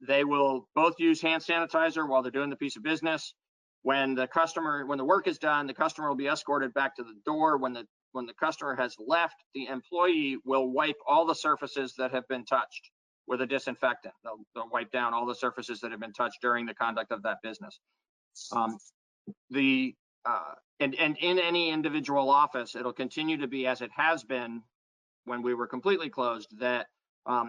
They will both use hand sanitizer while they're doing the piece of business. When the work is done, the customer will be escorted back to the door. When the customer has left, the employee will wipe all the surfaces that have been touched with a disinfectant. They'll wipe down all the surfaces that have been touched during the conduct of that business. And in any individual office, it'll continue to be as it has been when we were completely closed, that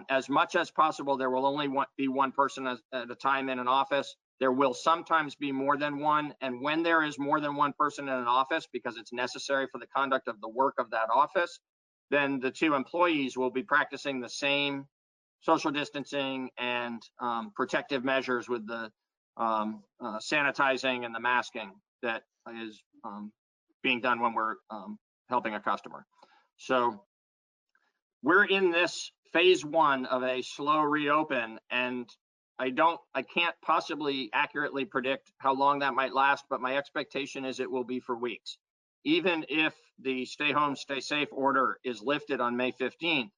as much as possible, there will only be one person at a time in an office. There will sometimes be more than one. And when there is more than one person in an office, because it's necessary for the conduct of the work of that office, then the two employees will be practicing the same social distancing and protective measures with the sanitizing and the masking that is being done when we're helping a customer. So we're in this phase one of a slow reopen, and I can't possibly accurately predict how long that might last, but my expectation is it will be for weeks. Even if the stay home, stay safe order is lifted on May 15th,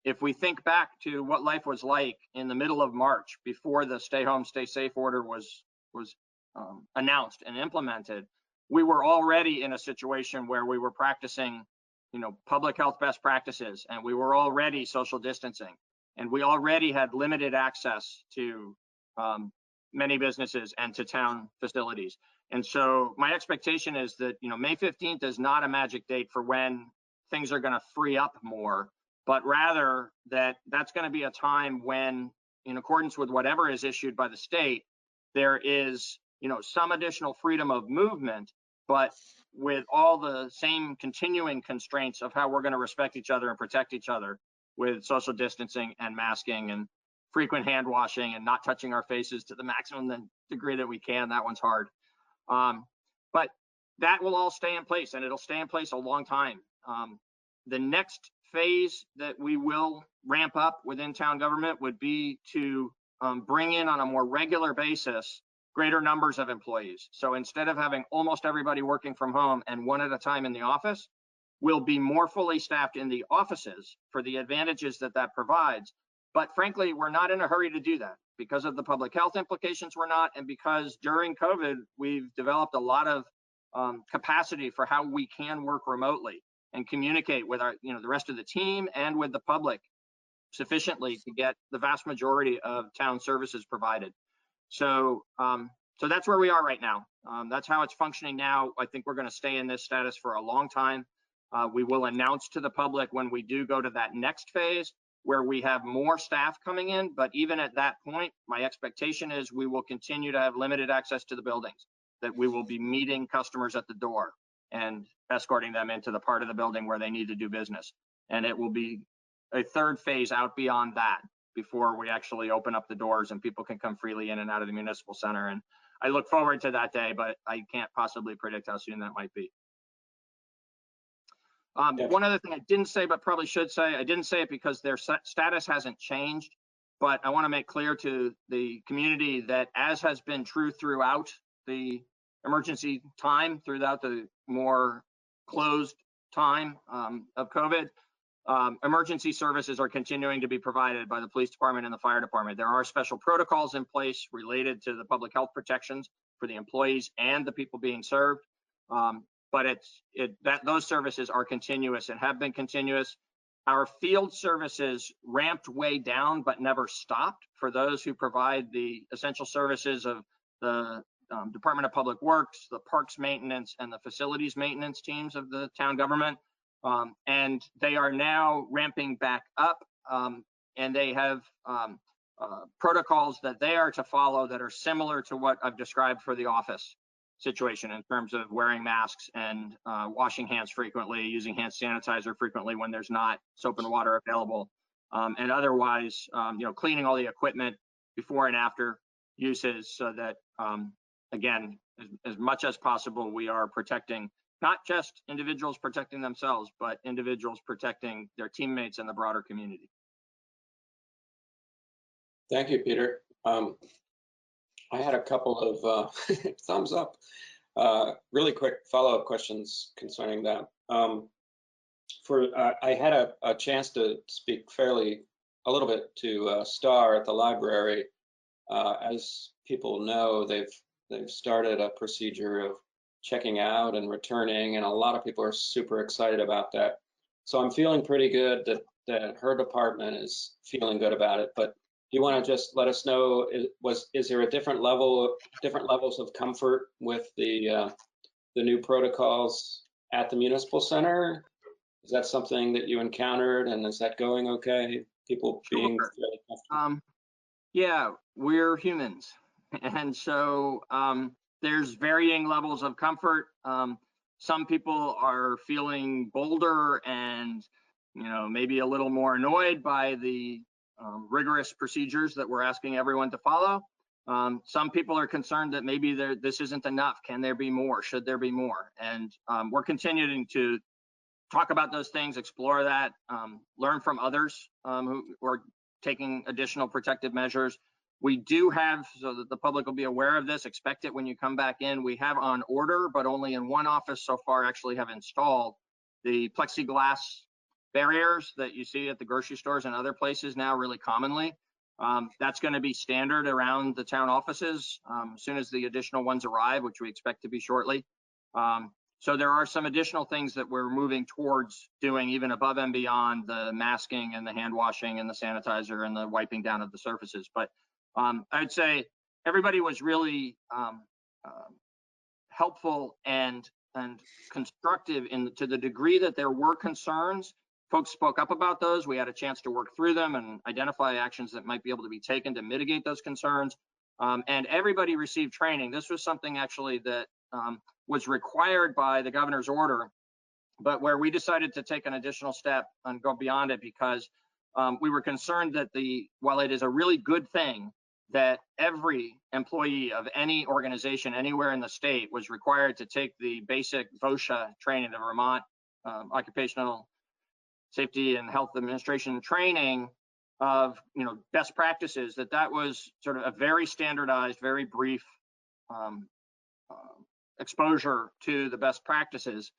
if we think back to what life was like in the middle of March before the stay home, stay safe order was announced and implemented, we were already in a situation where we were practicing, public health best practices, and we were already social distancing, and we already had limited access to many businesses and to town facilities. And so my expectation is that, May 15th is not a magic date for when things are going to free up more, but rather that's going to be a time when, in accordance with whatever is issued by the state, there is, some additional freedom of movement, but with all the same continuing constraints of how we're going to respect each other and protect each other with social distancing and masking and frequent hand washing and not touching our faces to the maximum degree that we can. That one's hard. But that will all stay in place, and it'll stay in place a long time. The next phase that we will ramp up within town government would be to bring in on a more regular basis greater numbers of employees. So instead of having almost everybody working from home and one at a time in the office, we'll be more fully staffed in the offices for the advantages that provides. But frankly, we're not in a hurry to do that because of the public health implications. We're not, and because during COVID, we've developed a lot of capacity for how we can work remotely and communicate with our, the rest of the team and with the public sufficiently to get the vast majority of town services provided. So that's where we are right now. That's how it's functioning now. I think we're going to stay in this status for a long time. We will announce to the public when we do go to that next phase where we have more staff coming in. But even at that point, my expectation is we will continue to have limited access to the buildings, that we will be meeting customers at the door and escorting them into the part of the building where they need to do business. And it will be a third phase out beyond that before we actually open up the doors and people can come freely in and out of the municipal center. And I look forward to that day, but I can't possibly predict how soon that might be. One other thing I didn't say, but probably should say, I didn't say it because their status hasn't changed, but I want to make clear to the community that, as has been true throughout the emergency time, throughout the more closed time of COVID, emergency services are continuing to be provided by the police department and the fire department. There are special protocols in place related to the public health protections for the employees and the people being served. But those services are continuous and have been continuous. Our field services ramped way down, but never stopped for those who provide the essential services of the Department of Public Works, the parks maintenance, and the facilities maintenance teams of the town government. And they are now ramping back up, and they have protocols that they are to follow that are similar to what I've described for the office. situation in terms of wearing masks and washing hands frequently, using hand sanitizer frequently when there's not soap and water available, and otherwise, cleaning all the equipment before and after uses so that, again, as much as possible, we are protecting not just individuals protecting themselves, but individuals protecting their teammates and the broader community. Thank you, Peter. I had a couple of thumbs up, really quick follow-up questions concerning that. I had a chance to speak a little bit to Star at the library. As people know, they've started a procedure of checking out and returning, and a lot of people are super excited about that. So I'm feeling pretty good that her department is feeling good about it. But do you want to just let us know, is there a different levels of comfort with the new protocols at the municipal center? Is that something that you encountered, and is that going okay? People being fairly comfortable? Yeah, we're humans, and so there's varying levels of comfort. Some people are feeling bolder and maybe a little more annoyed by the rigorous procedures that we're asking everyone to follow. Some people are concerned that maybe this isn't enough. Can there be more? Should there be more? And we're continuing to talk about those things, explore that, learn from others who are taking additional protective measures. We do have, so that the public will be aware of this, expect it when you come back in, we have on order, but only in one office so far actually have installed the plexiglass barriers that you see at the grocery stores and other places now really commonly. That's going to be standard around the town offices as soon as the additional ones arrive, which we expect to be shortly. So there are some additional things that we're moving towards doing even above and beyond the masking and the hand washing and the sanitizer and the wiping down of the surfaces. But I'd say everybody was really helpful and constructive to the degree that there were concerns. Folks spoke up about those. We had a chance to work through them and identify actions that might be able to be taken to mitigate those concerns. And everybody received training. This was something actually that was required by the governor's order, but where we decided to take an additional step and go beyond it because we were concerned that while it is a really good thing that every employee of any organization anywhere in the state was required to take the basic VOSHA training, the Vermont Occupational Safety and Health Administration training of best practices, that was sort of a very standardized, very brief exposure to the best practices.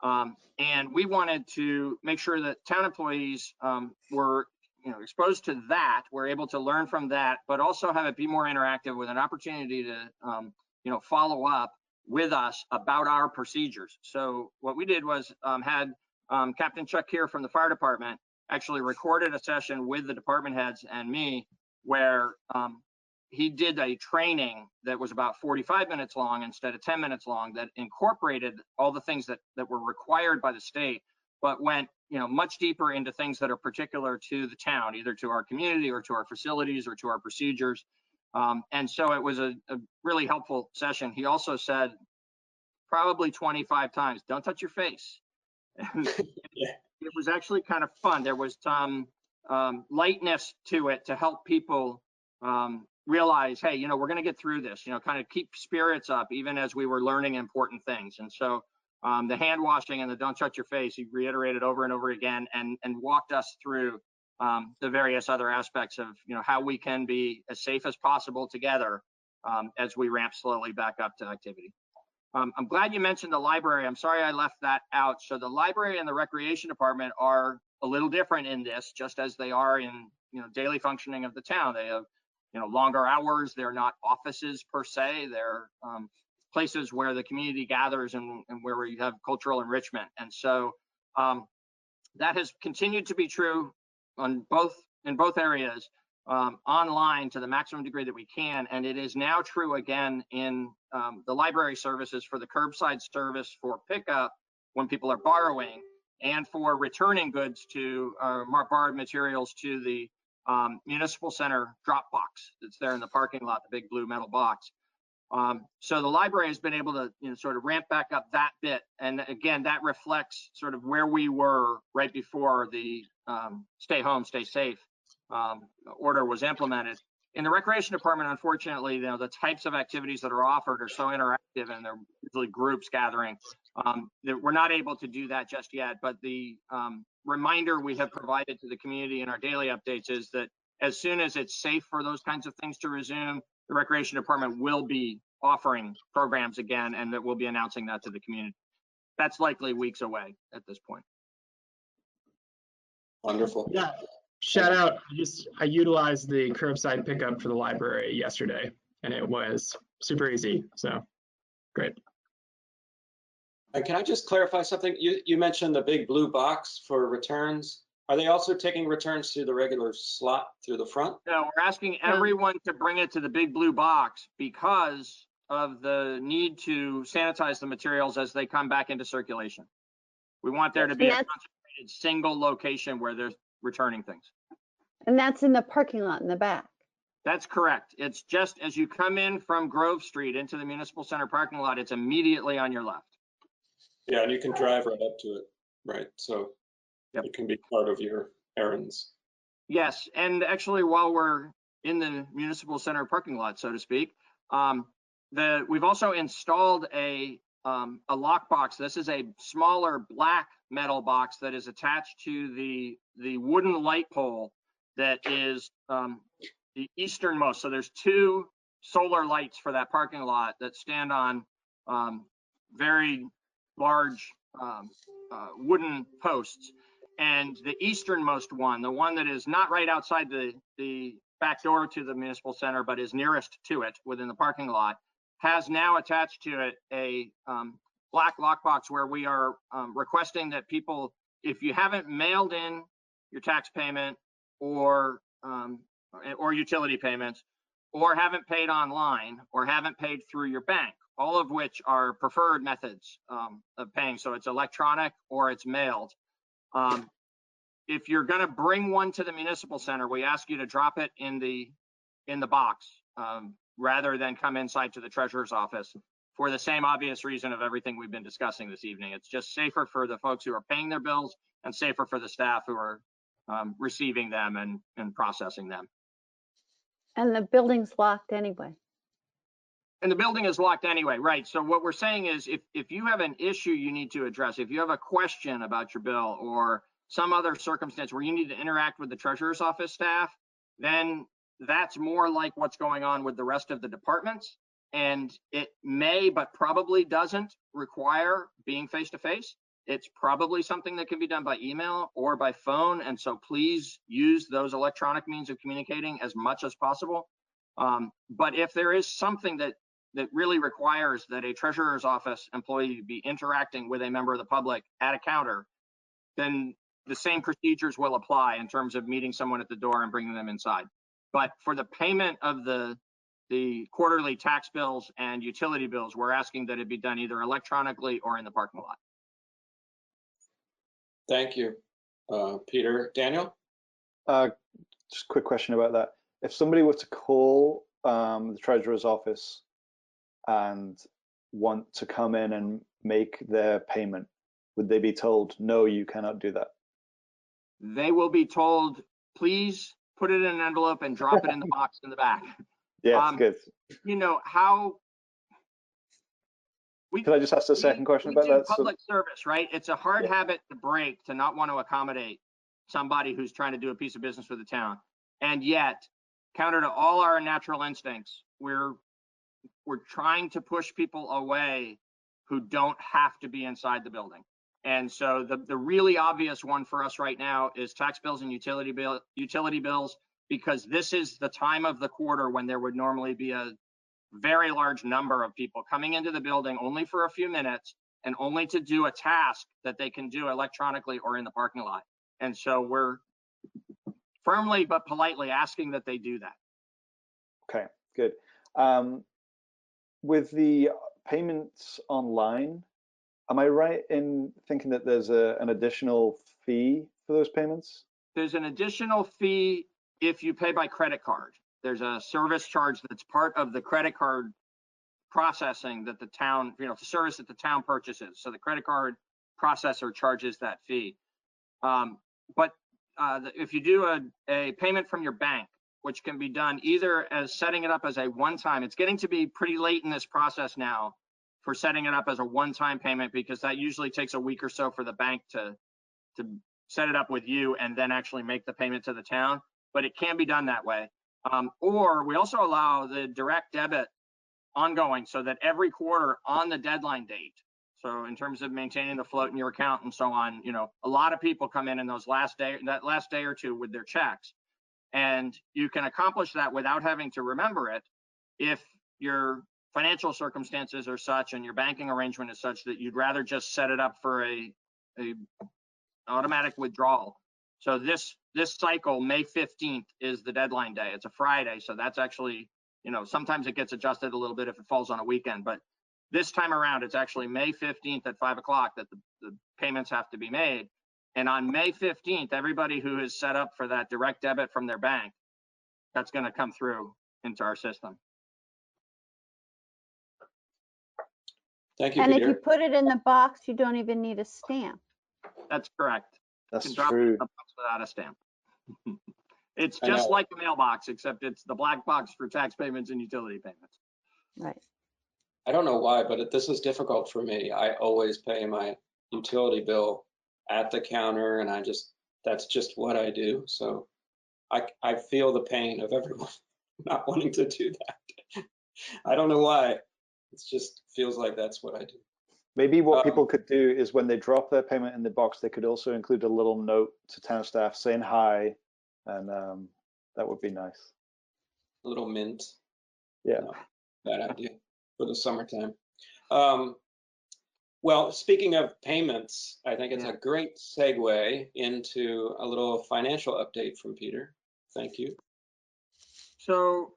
And we wanted to make sure that town employees were exposed to that, were able to learn from that, but also have it be more interactive with an opportunity to follow up with us about our procedures. So what we did was had Captain Chuck here from the fire department actually recorded a session with the department heads and me where he did a training that was about 45 minutes long instead of 10 minutes long that incorporated all the things that were required by the state, but went much deeper into things that are particular to the town, either to our community or to our facilities or to our procedures. And so it was a really helpful session. He also said probably 25 times, don't touch your face. And it was actually kind of fun. There was some lightness to it to help people realize, hey, we're going to get through this, kind of keep spirits up even as we were learning important things. And so the hand washing and the don't touch your face, he reiterated over and over again and walked us through the various other aspects of how we can be as safe as possible together as we ramp slowly back up to activity. I'm glad you mentioned the library. I'm sorry I left that out. So the library and the recreation department are a little different in this, just as they are in daily functioning of the town. They have longer hours. They're not offices per se. They're places where the community gathers and where we have cultural enrichment. And so that has continued to be true in both areas, online to the maximum degree that we can. And it is now true again in the library services for the curbside service for pickup when people are borrowing and for returning goods to borrowed materials to the municipal center drop box that's there in the parking lot, the big blue metal box. So the library has been able to, sort of ramp back up that bit. And again, that reflects sort of where we were right before the stay home, stay safe order was implemented. In the recreation department, unfortunately, the types of activities that are offered are so interactive, and they're usually groups gathering, that we're not able to do that just yet. But the reminder we have provided to the community in our daily updates is that as soon as it's safe for those kinds of things to resume, the recreation department will be offering programs again, and that we'll be announcing that to the community. That's likely weeks away at this point. Wonderful. Yeah. Shout out. I utilized the curbside pickup for the library yesterday, and it was super easy. So great. And can I just clarify something? You mentioned the big blue box for returns. Are they also taking returns through the regular slot through the front? No, we're asking everyone to bring it to the big blue box because of the need to sanitize the materials as they come back into circulation. We want there to be a concentrated single location where they're returning things. And that's in the parking lot in the back. That's correct. It's just as you come in from Grove Street into the Municipal Center parking lot, it's immediately on your left. Yeah, and you can drive right up to it, right? So it can be part of your errands. Yes, and actually while we're in the Municipal Center parking lot, so to speak, we've also installed a lockbox. This is a smaller black metal box that is attached to the wooden light pole that is the easternmost. So there's two solar lights for that parking lot that stand on very large wooden posts. And the easternmost one, the one that is not right outside the back door to the Municipal Center, but is nearest to it within the parking lot, has now attached to it a black lockbox where we are requesting that people, if you haven't mailed in your tax payment or utility payments, or haven't paid online, or haven't paid through your bank, all of which are preferred methods of paying. So it's electronic or it's mailed. If you're going to bring one to the Municipal Center, we ask you to drop it in the box rather than come inside to the treasurer's office, for the same obvious reason of everything we've been discussing this evening. It's just safer for the folks who are paying their bills and safer for the staff who are receiving them and processing them. And the building's locked anyway. And the building is locked anyway, right? So what we're saying is if you have an issue you need to address, if you have a question about your bill or some other circumstance where you need to interact with the treasurer's office staff, then that's more like what's going on with the rest of the departments. And it may, but probably doesn't require being face-to-face. It's probably something that can be done by email or by phone. And so please use those electronic means of communicating as much as possible. But if there is something that really requires that a treasurer's office employee be interacting with a member of the public at a counter, then the same procedures will apply in terms of meeting someone at the door and bringing them inside. But for the payment of the quarterly tax bills and utility bills, we're asking that it be done either electronically or in the parking lot. Thank you, Peter. Daniel? Just a quick question about that. If somebody were to call the treasurer's office and want to come in and make their payment, would they be told, no, you cannot do that? They will be told, please put it in an envelope and drop it in the box in the back. Yeah, good. You know, how... Can I just ask a second question about that? Public service, right? It's a hard habit to break, to not want to accommodate somebody who's trying to do a piece of business for the town. And yet, counter to all our natural instincts, we're trying to push people away who don't have to be inside the building. And so the really obvious one for us right now is tax bills and utility bills, because this is the time of the quarter when there would normally be a very large number of people coming into the building only for a few minutes and only to do a task that they can do electronically or in the parking lot. And so we're firmly but politely asking that they do that. Okay, good. With the payments online, am I right in thinking that there's an additional fee for those payments? There's an additional fee if you pay by credit card. There's a service charge that's part of the credit card processing that the town, the service that the town purchases. So the credit card processor charges that fee. But if you do a payment from your bank, which can be done either as setting it up as a one-time, it's getting to be pretty late in this process now for setting it up as a one-time payment, because that usually takes a week or so for the bank to set it up with you and then actually make the payment to the town. But it can be done that way. Or we also allow the direct debit ongoing, so that every quarter on the deadline date. So in terms of maintaining the float in your account and so on, a lot of people come in that last day or two with their checks. And you can accomplish that without having to remember it if your financial circumstances are such and your banking arrangement is such that you'd rather just set it up for a automatic withdrawal. So this cycle, May 15th, is the deadline day. It's a Friday, so that's actually, sometimes it gets adjusted a little bit if it falls on a weekend, but this time around, it's actually May 15th at 5 o'clock that the payments have to be made. And on May 15th, everybody who is set up for that direct debit from their bank, that's going to come through into our system. Thank you, And Peter. if you put it in the box, you don't even need a stamp. That's correct. That's you can drop it in true. the box without a stamp. It's just like the mailbox, except it's the black box for tax payments and utility payments. Right. I don't know why, but this is difficult for me. I always pay my utility bill at the counter, and that's just what I do. So I feel the pain of everyone not wanting to do that. I don't know why. It just feels like that's what I do. Maybe what people could do is when they drop their payment in the box, they could also include a little note to town staff saying hi, and that would be nice. A little mint. Yeah. No, bad idea for the summertime. Well, speaking of payments, I think it's a great segue into a little financial update from Peter. Thank you. So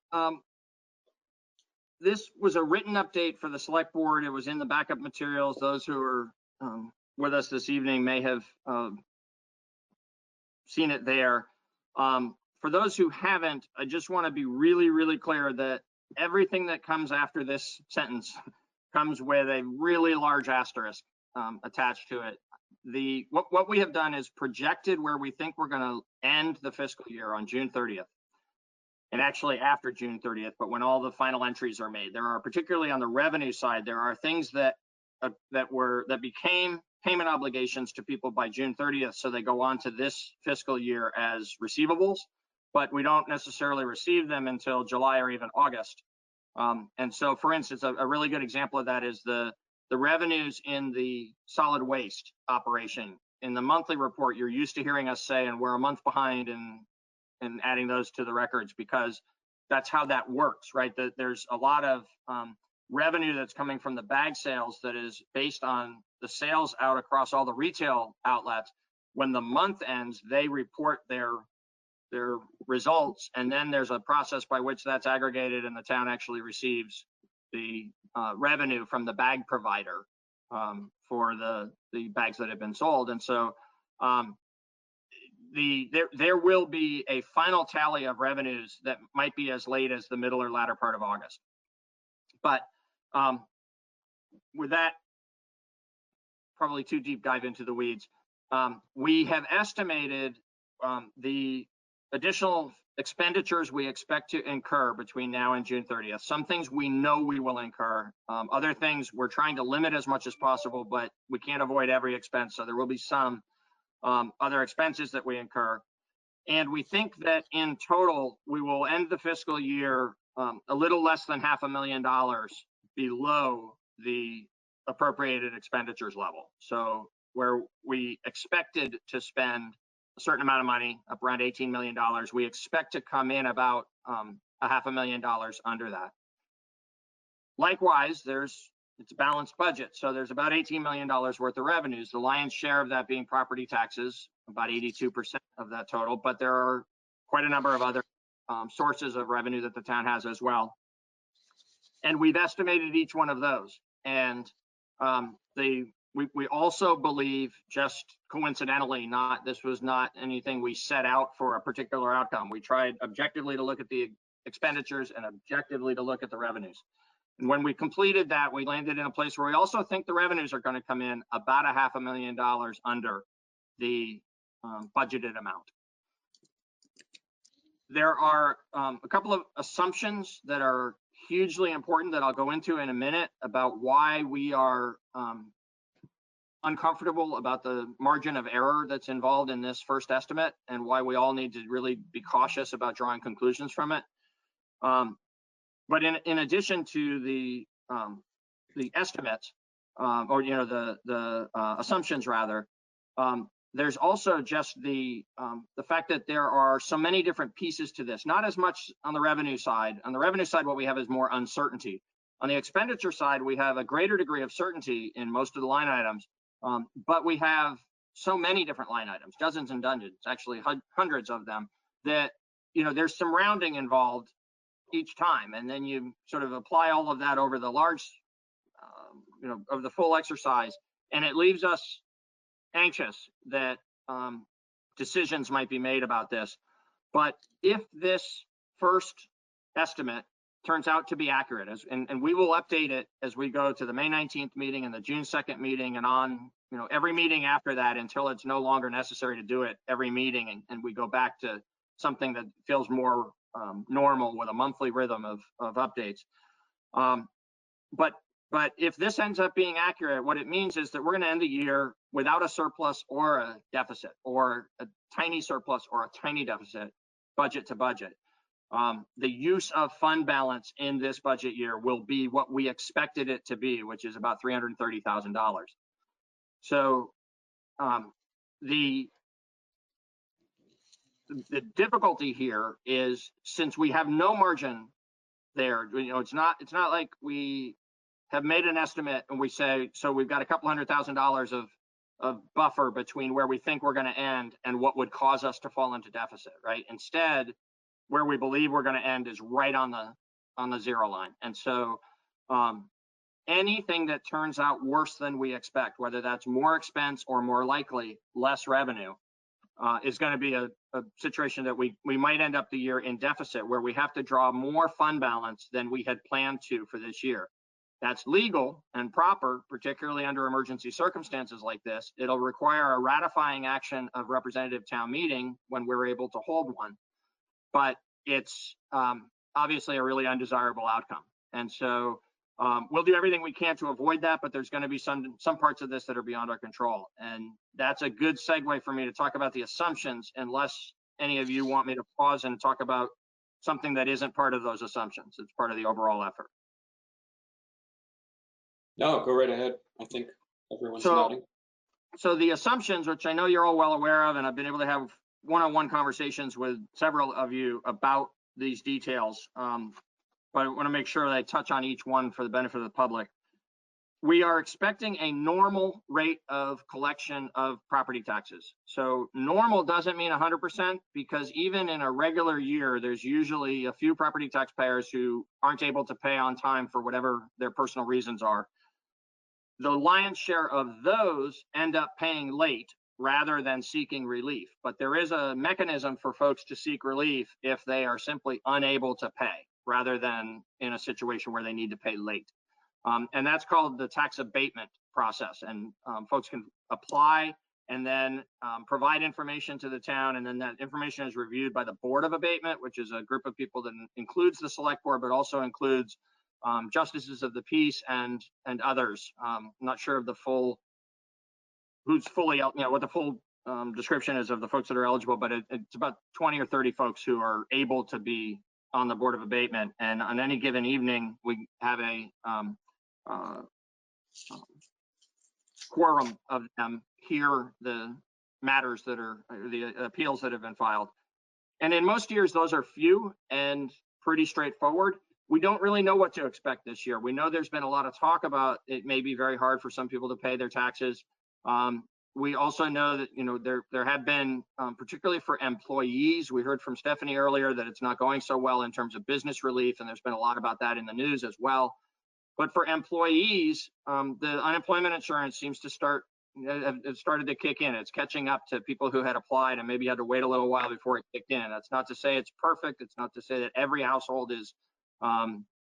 this was a written update for the select board. It was in the backup materials. Those who are with us this evening may have seen it there. For those who haven't, I just want to be really, really clear that everything that comes after this sentence comes with a really large asterisk attached to it. What we have done is projected where we think we're going to end the fiscal year on June 30th. And actually after June 30th, but when all the final entries are made. There are, particularly on the revenue side, there are things that became payment obligations to people by June 30th, so they go on to this fiscal year as receivables, but we don't necessarily receive them until July or even August. And so, for instance, a really good example of that is the revenues in the solid waste operation. In the monthly report, you're used to hearing us say, and we're a month behind and adding those to the records, because that's how that works, right? There's a lot of revenue that's coming from the bag sales that is based on the sales out across all the retail outlets. When the month ends, they report their results, and then there's a process by which that's aggregated and the town actually receives the revenue from the bag provider for the bags that have been sold. And so there will be a final tally of revenues that might be as late as the middle or latter part of August. But with that, probably too deep dive into the weeds, we have estimated the additional expenditures we expect to incur between now and June 30th. Some things we know we will incur. Other things we're trying to limit as much as possible, but we can't avoid every expense. So there will be some other expenses that we incur. And we think that in total, we will end the fiscal year a little less than $500,000 below the appropriated expenditures level. So where we expected to spend a certain amount of money, up around $18 million, we expect to come in about $500,000 under that. Likewise, it's a balanced budget. So there's about $18 million worth of revenues, the lion's share of that being property taxes, about 82% of that total, but there are quite a number of other sources of revenue that the town has as well. And we've estimated each one of those. And we also believe, just coincidentally, this was not anything we set out for a particular outcome. We tried objectively to look at the expenditures and objectively to look at the revenues. And when we completed that, we landed in a place where we also think the revenues are going to come in about $500,000 under the budgeted amount. There are a couple of assumptions that are hugely important that I'll go into in a minute about why we are uncomfortable about the margin of error that's involved in this first estimate, and why we all need to really be cautious about drawing conclusions from it. But in addition to the estimates, or the assumptions rather, there's also just the fact that there are so many different pieces to this. Not as much on the revenue side. On the revenue side, what we have is more uncertainty. On the expenditure side, we have a greater degree of certainty in most of the line items, but we have so many different line items, dozens and dozens, actually hundreds of them, that there's some rounding involved each time, and then you sort of apply all of that over the large, of the full exercise, and it leaves us anxious that decisions might be made about this. But if this first estimate turns out to be accurate, and we will update it as we go to the May 19th meeting and the June 2nd meeting, and on every meeting after that until it's no longer necessary to do it every meeting, and we go back to something that feels more normal with a monthly rhythm of updates. But if this ends up being accurate, what it means is that we're going to end the year without a surplus or a deficit, or a tiny surplus or a tiny deficit, budget to budget. The use of fund balance in this budget year will be what we expected it to be, which is about $330,000. So the difficulty here is, since we have no margin there, it's not like we have made an estimate and we say, so we've got a couple $100,000 of buffer between where we think we're going to end and what would cause us to fall into deficit, right? Instead, where we believe we're going to end is right on the zero line. And so anything that turns out worse than we expect, whether that's more expense or more likely less revenue, is going to be a situation that we might end up the year in deficit, where we have to draw more fund balance than we had planned to for this year. That's legal and proper, particularly under emergency circumstances like this. It'll require a ratifying action of representative town meeting when we're able to hold one, but it's obviously a really undesirable outcome. And so we'll do everything we can to avoid that, but there's going to be some parts of this that are beyond our control. And that's a good segue for me to talk about the assumptions, unless any of you want me to pause and talk about something that isn't part of those assumptions. It's part of the overall effort. No, go right ahead. I think everyone's nodding. So the assumptions, which I know you're all well aware of, and I've been able to have one-on-one conversations with several of you about these details, but I want to make sure that I touch on each one for the benefit of the public. We are expecting a normal rate of collection of property taxes. So normal doesn't mean 100%, because even in a regular year, there's usually a few property taxpayers who aren't able to pay on time for whatever their personal reasons are. The lion's share of those end up paying late rather than seeking relief. But there is a mechanism for folks to seek relief if they are simply unable to pay, rather than in a situation where they need to pay late. And that's called the tax abatement process. And folks can apply and then provide information to the town, and then that information is reviewed by the Board of Abatement, which is a group of people that includes the select board, but also includes justices of the peace and others. I'm not sure of the full, who's fully, what the full description is of the folks that are eligible, but it's about 20 or 30 folks who are able to be on the Board of Abatement. And on any given evening, we have a quorum of them hear the matters that are, the appeals that have been filed. And in most years, those are few and pretty straightforward. We don't really know what to expect this year. We know there's been a lot of talk about it may be very hard for some people to pay their taxes. We also know that there have been, particularly for employees, we heard from Stephanie earlier that it's not going so well in terms of business relief, and there's been a lot about that in the news as well. But for employees, the unemployment insurance seems to it started to kick in. It's catching up to people who had applied and maybe had to wait a little while before it kicked in. That's not to say it's perfect. It's not to say that every household is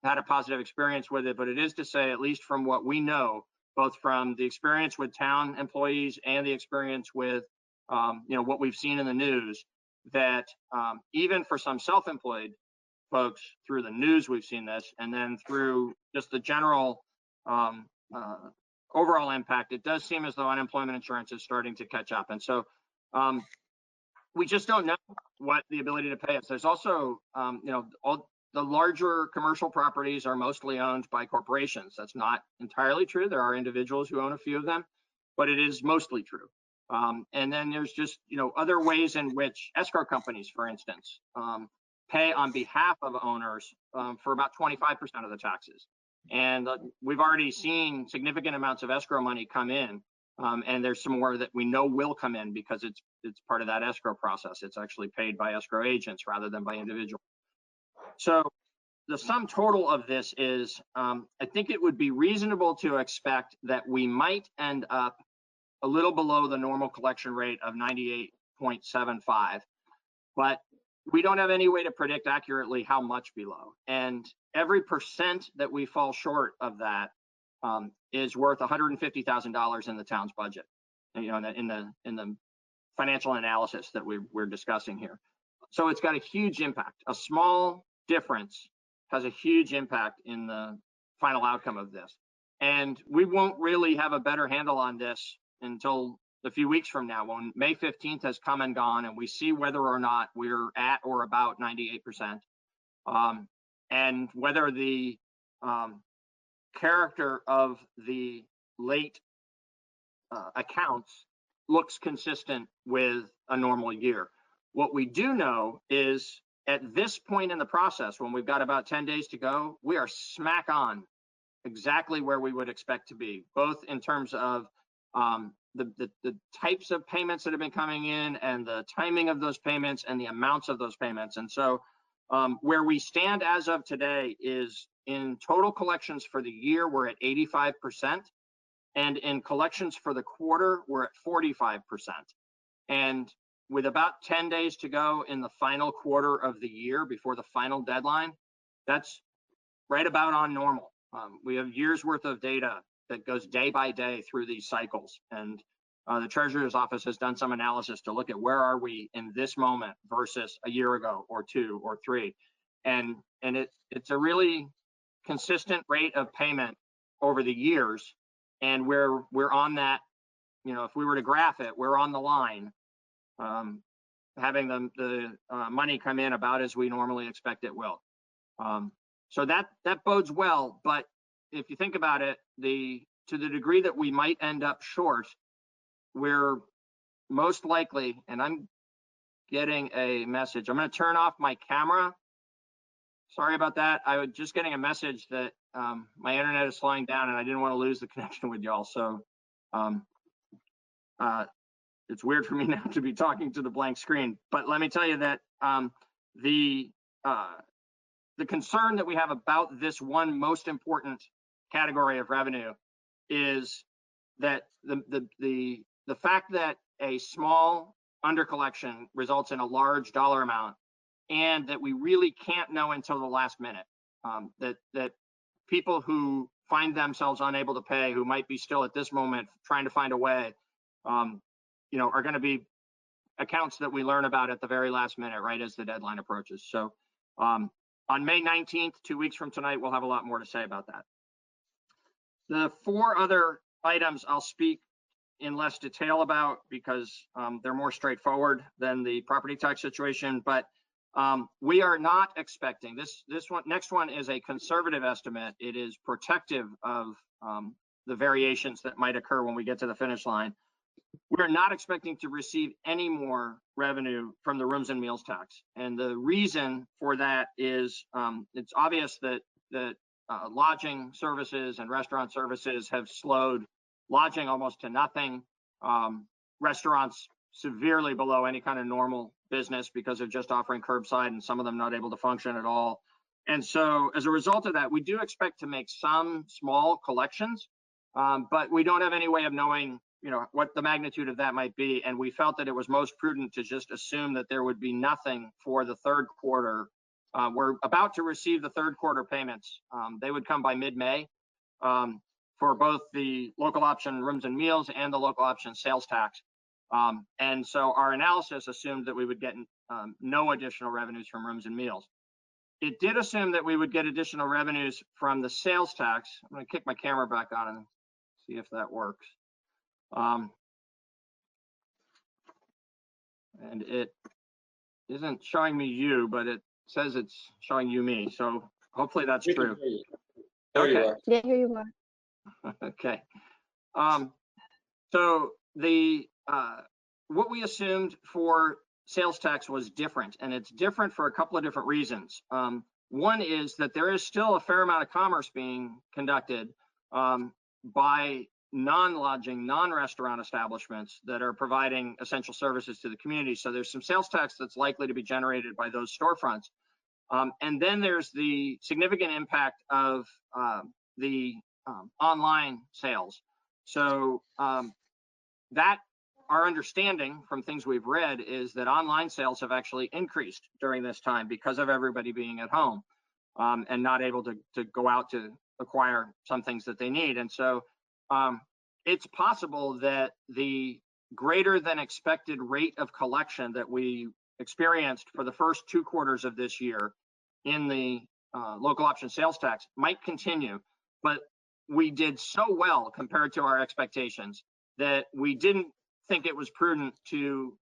had a positive experience with it, but it is to say, at least from what we know, both from the experience with town employees and the experience with, what we've seen in the news, that even for some self-employed folks, through the news we've seen this, and then through just the general overall impact, it does seem as though unemployment insurance is starting to catch up. And so we just don't know what the ability to pay is. There's also, all the larger commercial properties are mostly owned by corporations. That's not entirely true. There are individuals who own a few of them, but it is mostly true. And then there's just, other ways in which escrow companies, for instance, pay on behalf of owners for about 25% of the taxes. And we've already seen significant amounts of escrow money come in. And there's some more that we know will come in because it's part of that escrow process. It's actually paid by escrow agents rather than by individuals. So the sum total of this is, I think it would be reasonable to expect that we might end up a little below the normal collection rate of 98.75, but we don't have any way to predict accurately how much below. And every percent that we fall short of that is worth $150,000 in the town's budget, in the financial analysis that we're discussing here. So it's got a huge impact. A small difference has a huge impact in the final outcome of this. And we won't really have a better handle on this until a few weeks from now, when May 15th has come and gone and we see whether or not we're at or about 98%, and whether the character of the late accounts looks consistent with a normal year. What we do know is, at this point in the process, when we've got about 10 days to go, we are smack on exactly where we would expect to be, both in terms of the types of payments that have been coming in and the timing of those payments and the amounts of those payments. And so where we stand as of today is, in total collections for the year, we're at 85%. And in collections for the quarter, we're at 45%. And with about 10 days to go in the final quarter of the year before the final deadline, that's right about on normal. We have years worth of data that goes day by day through these cycles. And the Treasurer's Office has done some analysis to look at where are we in this moment versus a year ago or two or three. And it's a really consistent rate of payment over the years. And we're on that, if we were to graph it, we're on the line, having the money come in about as we normally expect it will. So that bodes well. But if you think about it, to the degree that we might end up short, we're most likely, and I'm getting a message. I'm going to turn off my camera. Sorry about that. I was just getting a message that my internet is slowing down and I didn't want to lose the connection with y'all. So it's weird for me now to be talking to the blank screen. But let me tell you that the concern that we have about this one most important category of revenue is that the fact that a small undercollection results in a large dollar amount, and that we really can't know until the last minute, that people who find themselves unable to pay, who might be still at this moment trying to find a way, are going to be accounts that we learn about at the very last minute, right as the deadline approaches. So on May 19th, 2 weeks from tonight, we'll have a lot more to say about that. The four other items I'll speak in less detail about because they're more straightforward than the property tax situation, but we are not expecting this one. Next one is a conservative estimate. It is protective of the variations that might occur when we get to the finish line. We're not expecting to receive any more revenue from the rooms and meals tax. And the reason for that is it's obvious that lodging services and restaurant services have slowed, lodging almost to nothing, restaurants severely below any kind of normal business because of just offering curbside, and some of them not able to function at all. And so as a result of that, we do expect to make some small collections, but we don't have any way of knowing what the magnitude of that might be. And we felt that it was most prudent to just assume that there would be nothing for the third quarter we're about to receive the third quarter payments. They would come by mid-May for both the local option rooms and meals and the local option sales tax. And so our analysis assumed that we would get no additional revenues from rooms and meals. It did assume that we would get additional revenues from the sales tax. I'm going to kick my camera back on and see if that works. And it isn't showing me you, but it says it's showing you me. So hopefully that's true. There you Okay. are. Yeah, here you are. Okay. So the what we assumed for sales tax was different, and it's different for a couple of different reasons. One is that there is still a fair amount of commerce being conducted by non-lodging, non-restaurant establishments that are providing essential services to the community. So there's some sales tax that's likely to be generated by those storefronts. And then there's the significant impact of the online sales. So that our understanding from things we've read is that online sales have actually increased during this time because of everybody being at home and not able to go out to acquire some things that they need. And so it's possible that the greater than expected rate of collection that we experienced for the first 2 quarters of this year in the local option sales tax might continue, but we did so well compared to our expectations that we didn't think it was prudent to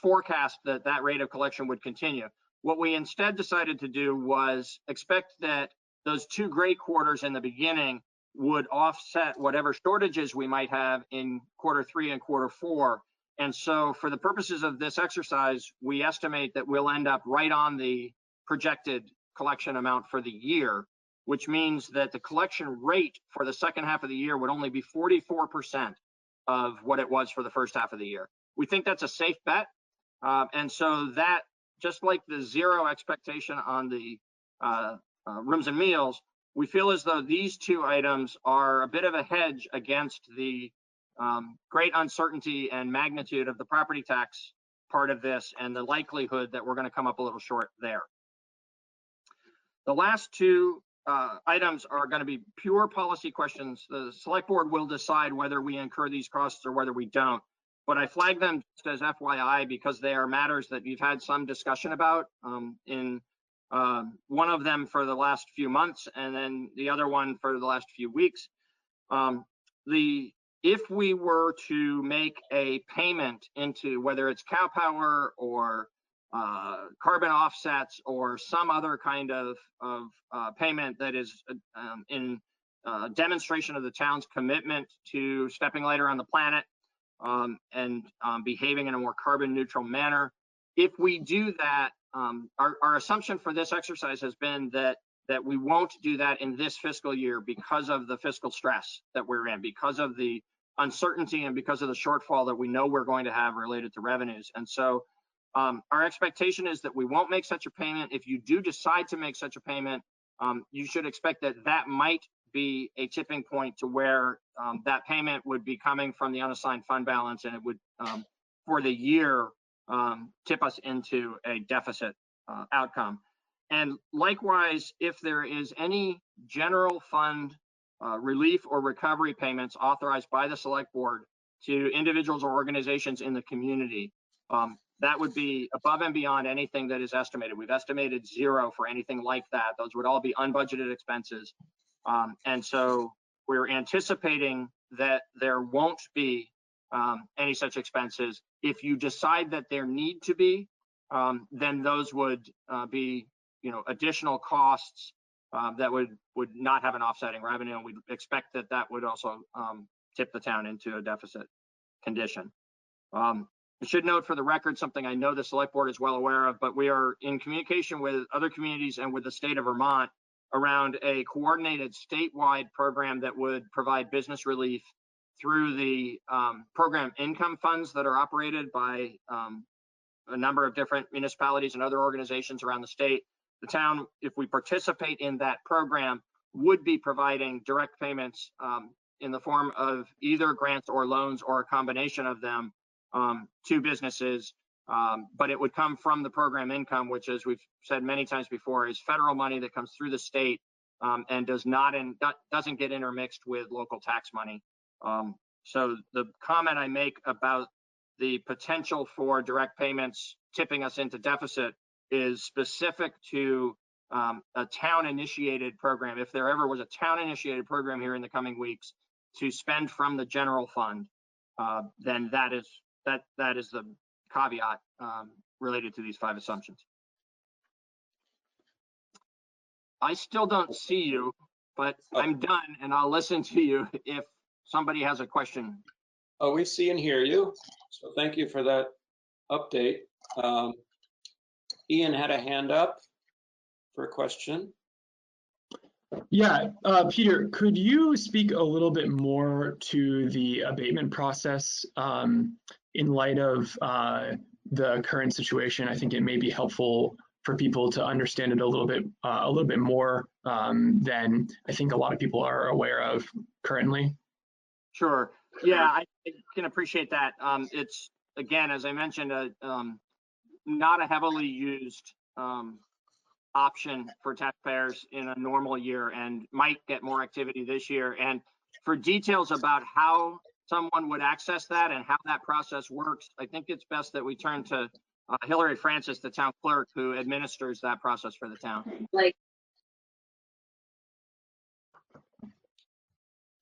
forecast that that rate of collection would continue. What we instead decided to do was expect that those 2 great quarters in the beginning would offset whatever shortages we might have in Q3 and Q4. And so for the purposes of this exercise, we estimate that we'll end up right on the projected collection amount for the year, which means that the collection rate for the second half of the year would only be 44% of what it was for the first half of the year. We think that's a safe bet. And so that, just like the zero expectation on the rooms and meals, we feel as though these 2 items are a bit of a hedge against the great uncertainty and magnitude of the property tax part of this and the likelihood that we're going to come up a little short there. The last 2 items are going to be pure policy questions. The select board will decide whether we incur these costs or whether we don't. But I flag them just as FYI because they are matters that you've had some discussion about in one of them for the last few months and then the other one for the last few weeks. If we were to make a payment into whether it's cow power or carbon offsets or some other kind of payment that is in demonstration of the town's commitment to stepping lighter on the planet and behaving in a more carbon neutral manner. If we do that, our assumption for this exercise has been that we won't do that in this fiscal year because of the fiscal stress that we're in, because of the uncertainty and because of the shortfall that we know we're going to have related to revenues. And so our expectation is that we won't make such a payment. If you do decide to make such a payment, you should expect that that might be a tipping point to where that payment would be coming from the unassigned fund balance, and it would, for the year, tip us into a deficit outcome. And likewise, if there is any general fund relief or recovery payments authorized by the select board to individuals or organizations in the community, that would be above and beyond anything that is estimated. We've estimated 0 for anything like that. Those would all be unbudgeted expenses. And so we're anticipating that there won't be any such expenses. If you decide that there need to be, then those would be, additional costs that would not have an offsetting revenue. And we expect that that would also tip the town into a deficit condition. I should note for the record something I know the select board is well aware of, but we are in communication with other communities and with the state of Vermont around a coordinated statewide program that would provide business relief through the program income funds that are operated by a number of different municipalities and other organizations around the state. The town, if we participate in that program, would be providing direct payments in the form of either grants or loans or a combination of them to businesses but it would come from the program income, which, as we've said many times before, is federal money that comes through the state and doesn't get intermixed with local tax money. So the comment I make about the potential for direct payments tipping us into deficit is specific to a town-initiated program. If there ever was a town-initiated program here in the coming weeks to spend from the general fund, then that is the caveat related to these 5 assumptions. I still don't see you, but I'm done, and I'll listen to you if somebody has a question. Oh, we see and hear you. So thank you for that update. Ian had a hand up for a question. Yeah, Peter, could you speak a little bit more to the abatement process in light of the current situation? I think it may be helpful for people to understand it a little bit more than I think a lot of people are aware of currently. Sure. Yeah, I can appreciate that. It's, again, as I mentioned, not a heavily used option for taxpayers in a normal year, and might get more activity this year. And for details about how someone would access that and how that process works, I think it's best that we turn to Hillary Francis, the town clerk, who administers that process for the town.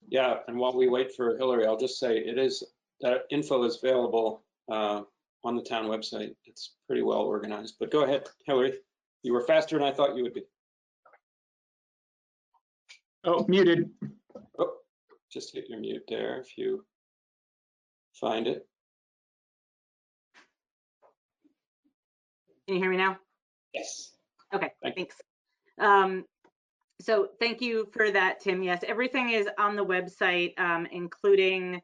Yeah, and while we wait for Hillary, I'll just say that info is available on the town website. It's pretty well organized, but go ahead, Hillary. You were faster than I thought you would be. Oh, muted. Oh, just hit your mute there if you find it. Can you hear me now? Yes. Okay, Thank you. thanks. So thank you for that, Tim. Yes, everything is on the website, including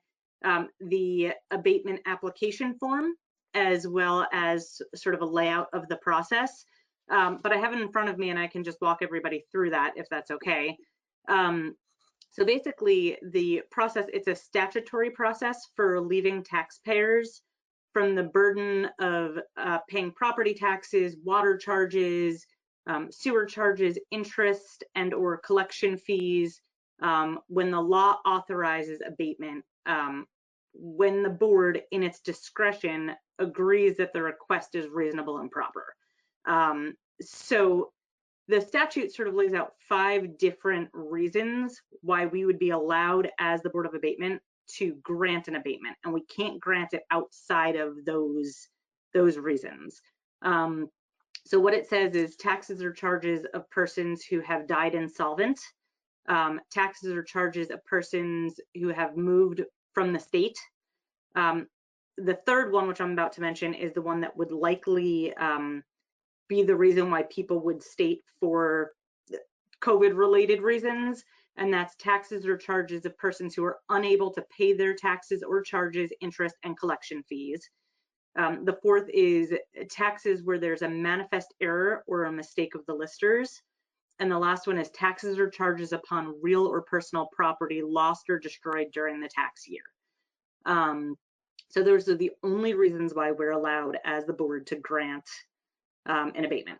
the abatement application form, as well as sort of a layout of the process. But I have it in front of me and I can just walk everybody through that if that's okay. So basically the process, it's a statutory process for relieving taxpayers from the burden of paying property taxes, water charges, sewer charges, interest and or collection fees when the law authorizes abatement, when the board in its discretion agrees that the request is reasonable and proper. So the statute sort of lays out 5 different reasons why we would be allowed as the Board of Abatement to grant an abatement, and we can't grant it outside of those reasons. So what it says is taxes or charges of persons who have died insolvent, taxes or charges of persons who have moved from the state. The third one, which I'm about to mention, is the one that would likely be the reason why people would state for COVID related reasons, and that's taxes or charges of persons who are unable to pay their taxes or charges, interest and collection fees. The fourth is taxes where there's a manifest error or a mistake of the listers. And the last one is taxes or charges upon real or personal property lost or destroyed during the tax year. So those are the only reasons why we're allowed as the board to grant an abatement.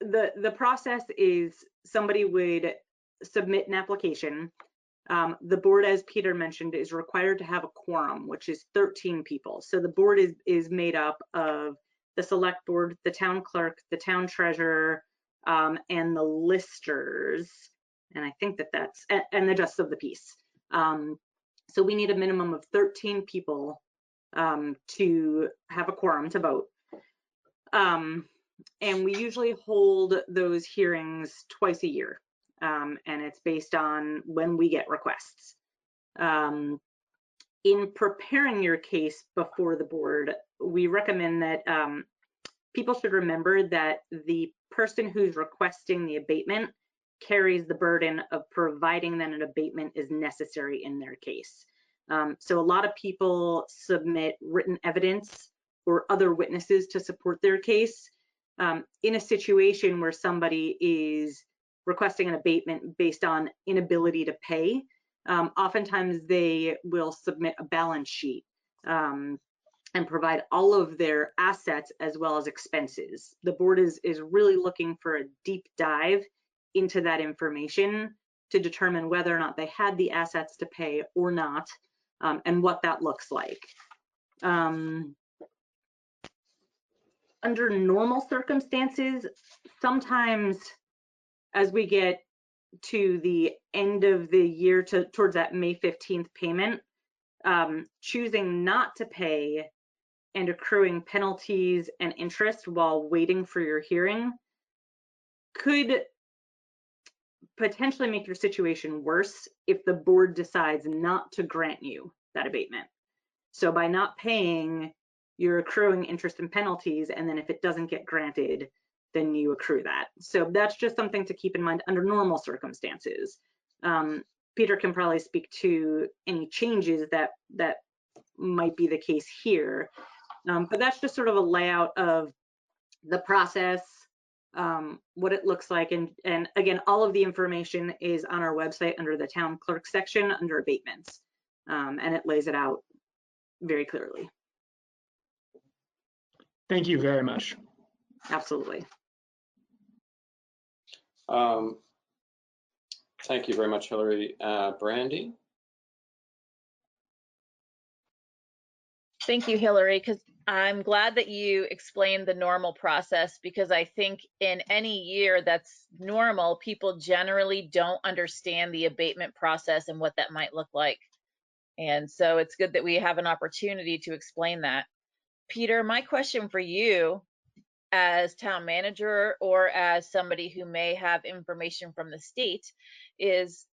The process is somebody would submit an application. The board, as Peter mentioned, is required to have a quorum, which is 13 people. So the board is made up of the select board, the town clerk, the town treasurer, and the listers. And I think that's, and the justice of the peace. So we need a minimum of 13 people to have a quorum to vote. And we usually hold those hearings twice a year. And it's based on when we get requests. In preparing your case before the board, we recommend that people should remember that the person who's requesting the abatement carries the burden of providing that an abatement is necessary in their case. So a lot of people submit written evidence or other witnesses to support their case. In a situation where somebody is requesting an abatement based on inability to pay, oftentimes they will submit a balance sheet and provide all of their assets as well as expenses. The board is really looking for a deep dive into that information to determine whether or not they had the assets to pay or not, and what that looks like. Under normal circumstances, sometimes as we get to the end of the year, towards that May 15th payment, choosing not to pay and accruing penalties and interest while waiting for your hearing could potentially make your situation worse if the board decides not to grant you that abatement. So by not paying, you're accruing interest and penalties, and then if it doesn't get granted, then you accrue that. So that's just something to keep in mind under normal circumstances. Peter can probably speak to any changes that might be the case here. But that's just sort of a layout of the process, what it looks like. And again, all of the information is on our website under the town clerk section under abatements. And it lays it out very clearly. Thank you very much. Absolutely. Thank you very much, Hillary. Brandy? Thank you, Hillary, because I'm glad that you explained the normal process, because I think in any year that's normal, people generally don't understand the abatement process and what that might look like. And so it's good that we have an opportunity to explain that. Peter, my question for you as town manager or as somebody who may have information from the state is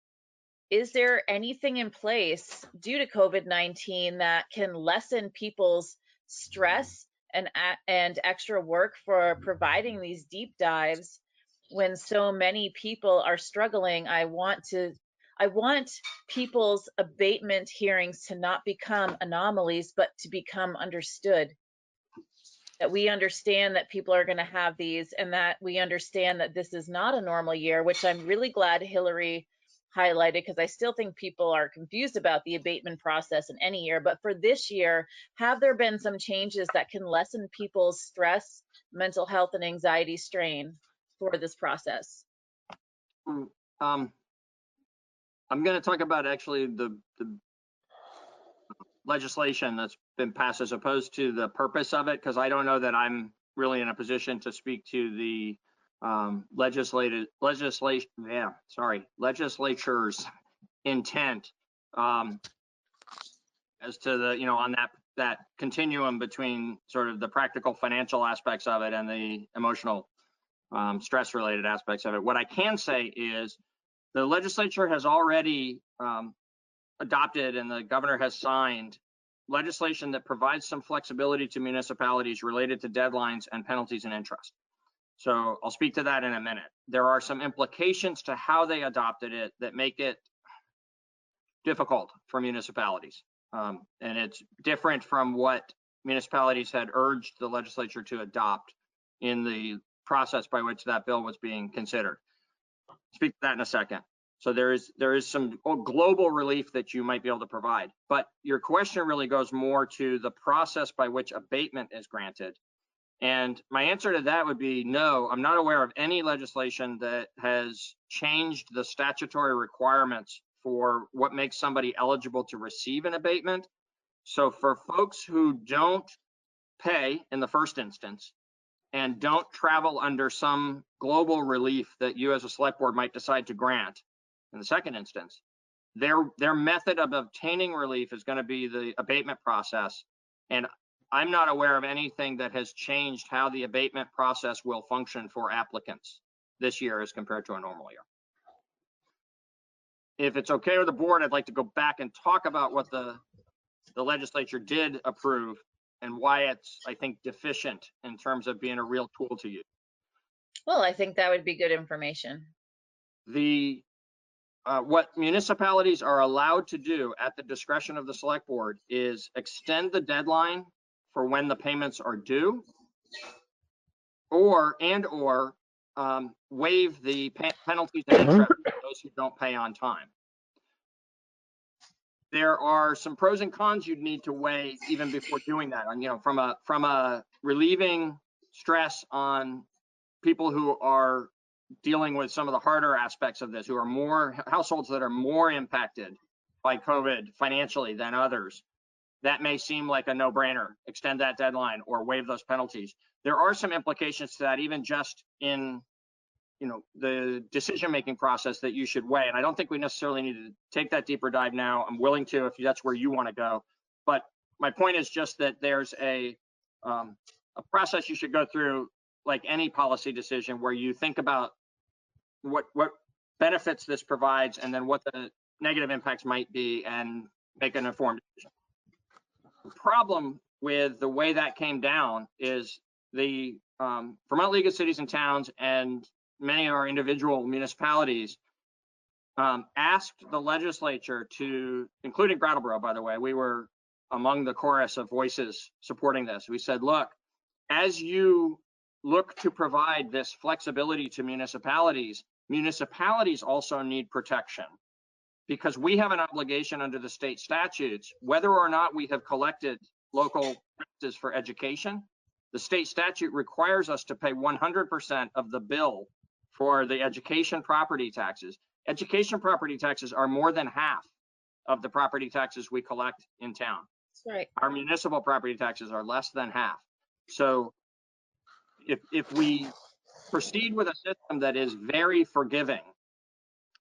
there anything in place due to COVID-19 that can lessen people's stress and extra work for providing these deep dives when so many people are struggling? I want people's abatement hearings to not become anomalies, but to become understood. That we understand that people are going to have these, and that we understand that this is not a normal year, which I'm really glad Hillary highlighted, because I still think people are confused about the abatement process in any year. But for this year, have there been some changes that can lessen people's stress, mental health, and anxiety strain for this process? I'm going to talk about actually the legislation that's been passed as opposed to the purpose of it, because I don't know that I'm really in a position to speak to the legislature's intent as to the, on that continuum between sort of the practical financial aspects of it and the emotional stress related aspects of it. What I can say is the legislature has already adopted, and the governor has signed legislation that provides some flexibility to municipalities related to deadlines and penalties and interest. So I'll speak to that in a minute. There are some implications to how they adopted it that make it difficult for municipalities. And it's different from what municipalities had urged the legislature to adopt in the process by which that bill was being considered. I'll speak to that in a second. So there is some global relief that you might be able to provide. But your question really goes more to the process by which abatement is granted. And my answer to that would be no, I'm not aware of any legislation that has changed the statutory requirements for what makes somebody eligible to receive an abatement. So for folks who don't pay in the first instance and don't travel under some global relief that you as a select board might decide to grant in the second instance, their method of obtaining relief is going to be the abatement process. And I'm not aware of anything that has changed how the abatement process will function for applicants this year as compared to a normal year. If it's okay with the board, I'd like to go back and talk about what the legislature did approve and why it's, I think, deficient in terms of being a real tool to use. Well, I think that would be good information. What municipalities are allowed to do at the discretion of the select board is extend the deadline for when the payments are due, or waive the penalties and interest for those who don't pay on time. there are some pros and cons you'd need to weigh even before doing that. And, you know, from a relieving stress on people who are dealing with some of the harder aspects of this, who are more households that are more impacted by COVID financially than others, that may seem like a no-brainer. Extend that deadline or waive those penalties. There are some implications to that, even just in, you know, the decision-making process that you should weigh. And I don't think we necessarily need to take that deeper dive now. I'm willing to if that's where you want to go. But my point is just that there's a process you should go through, like any policy decision, where you think about what benefits this provides and then what the negative impacts might be and make an informed decision. The problem with the way that came down is the Vermont League of Cities and Towns and many of our individual municipalities asked the legislature to, including Brattleboro, by the way, we were among the chorus of voices supporting this. We said, look, as you look to provide this flexibility to municipalities, municipalities also need protection, because we have an obligation under the state statutes, whether or not we have collected local taxes for education. The state statute requires us to pay 100% of the bill for the education property taxes. Education property taxes are more than half of the property taxes we collect in town. That's right. Our municipal property taxes are less than half. So if we proceed with a system that is very forgiving,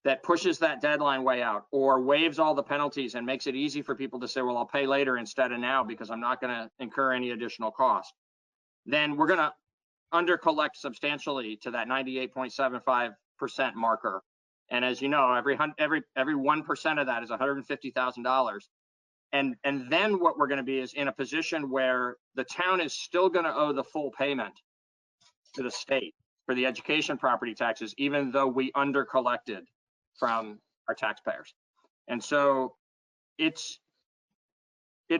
that pushes that deadline way out, or waives all the penalties and makes it easy for people to say, well, I'll pay later instead of now because I'm not going to incur any additional cost, then we're going to under-collect substantially to that 98.75% marker. And as you know, every 1% of that is $150,000. And then what we're going to be is in a position where the town is still going to owe the full payment to the state for the education property taxes, even though we under-collected from our taxpayers. And so it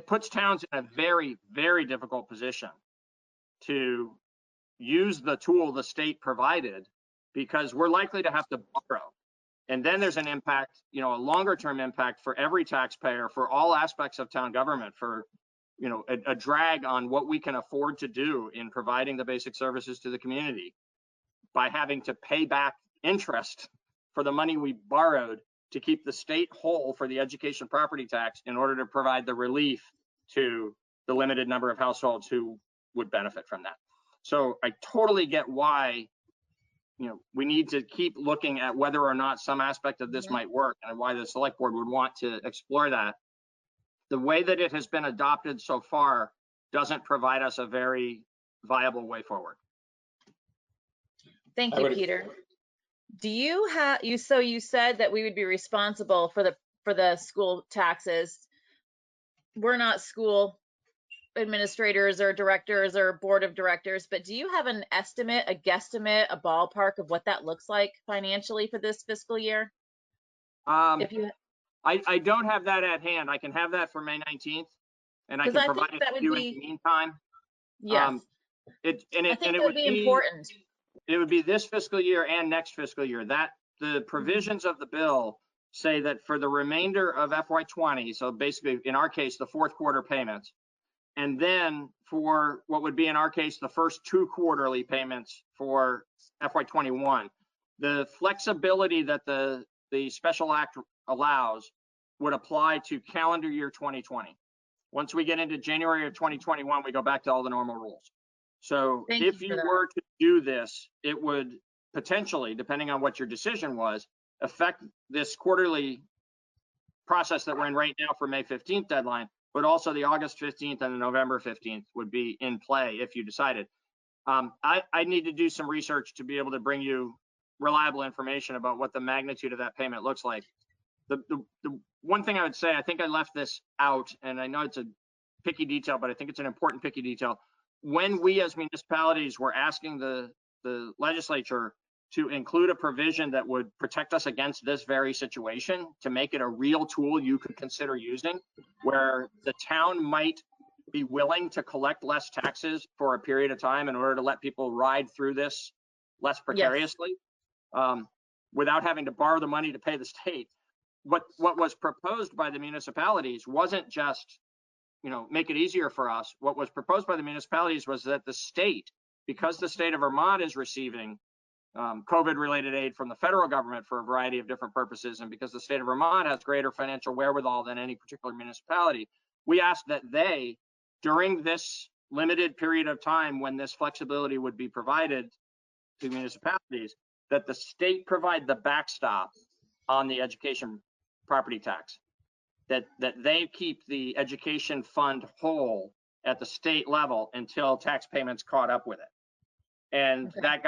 puts towns in a very, very difficult position to use the tool the state provided, because we're likely to have to borrow. And then there's an impact, you know, a longer term impact for every taxpayer, for all aspects of town government, for, you know, a drag on what we can afford to do in providing the basic services to the community by having to pay back interest for the money we borrowed to keep the state whole for the education property tax in order to provide the relief to the limited number of households who would benefit from that. So I totally get why, you know, we need to keep looking at whether or not some aspect of this might work, and why the select board would want to explore that. The way that it has been adopted so far doesn't provide us a very viable way forward. Thank you, Peter. Do you have, so you said that we would be responsible for the school taxes. We're not school administrators or directors or board of directors, but do you have an estimate, a guesstimate, a ballpark of what that looks like financially for this fiscal year? I don't have that at hand. I can have that for May 19th, and I can provide it to you in the meantime. Yes. I think it would be important. It would be this fiscal year and next fiscal year. That the provisions of the bill say that for the remainder of FY20, so basically in our case, the fourth quarter payments, and then for what would be in our case, the first 2 quarterly payments for FY21, the flexibility that the special act allows would apply to calendar year 2020. Once we get into January of 2021, we go back to all the normal rules. So if you were to do this, it would potentially, depending on what your decision was, affect this quarterly process that we're in right now for May 15th deadline, but also the August 15th and the November 15th would be in play if you decided. I need to do some research to be able to bring you reliable information about what the magnitude of that payment looks like. The one thing I would say, I think I left this out, and I know it's a picky detail, but I think it's an important picky detail. When we as municipalities were asking the legislature to include a provision that would protect us against this very situation, to make it a real tool you could consider using, where the town might be willing to collect less taxes for a period of time in order to let people ride through this less precariously, without having to borrow the money to pay the state. what was proposed by the municipalities wasn't just, make it easier for us. What was proposed by the municipalities was that the state, because the state of Vermont is receiving COVID-related aid from the federal government for a variety of different purposes, and because the state of Vermont has greater financial wherewithal than any particular municipality, we asked that they, during this limited period of time when this flexibility would be provided to municipalities, that the state provide the backstop on the education property tax, that they keep the education fund whole at the state level until tax payments caught up with it. And Okay.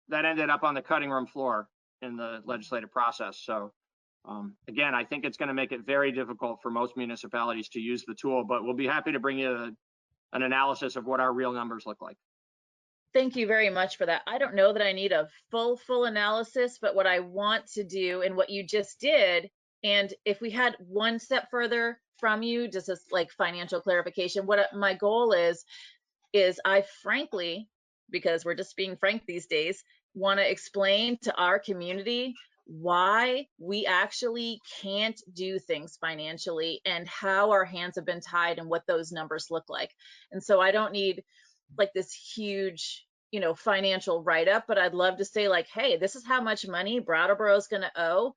that ended up on the cutting room floor in the legislative process. So again, I think it's going to make it very difficult for most municipalities to use the tool, but we'll be happy to bring you an analysis of what our real numbers look like. Thank you very much for that. I don't know that I need a full analysis, but what I want to do and what you just did, and if we had one step further from you, just as like financial clarification, what my goal is I frankly, because we're just being frank these days, want to explain to our community why we actually can't do things financially and how our hands have been tied and what those numbers look like. And so I don't need like this huge, financial write-up, but I'd love to say like, hey, this is how much money Brattleboro is going to owe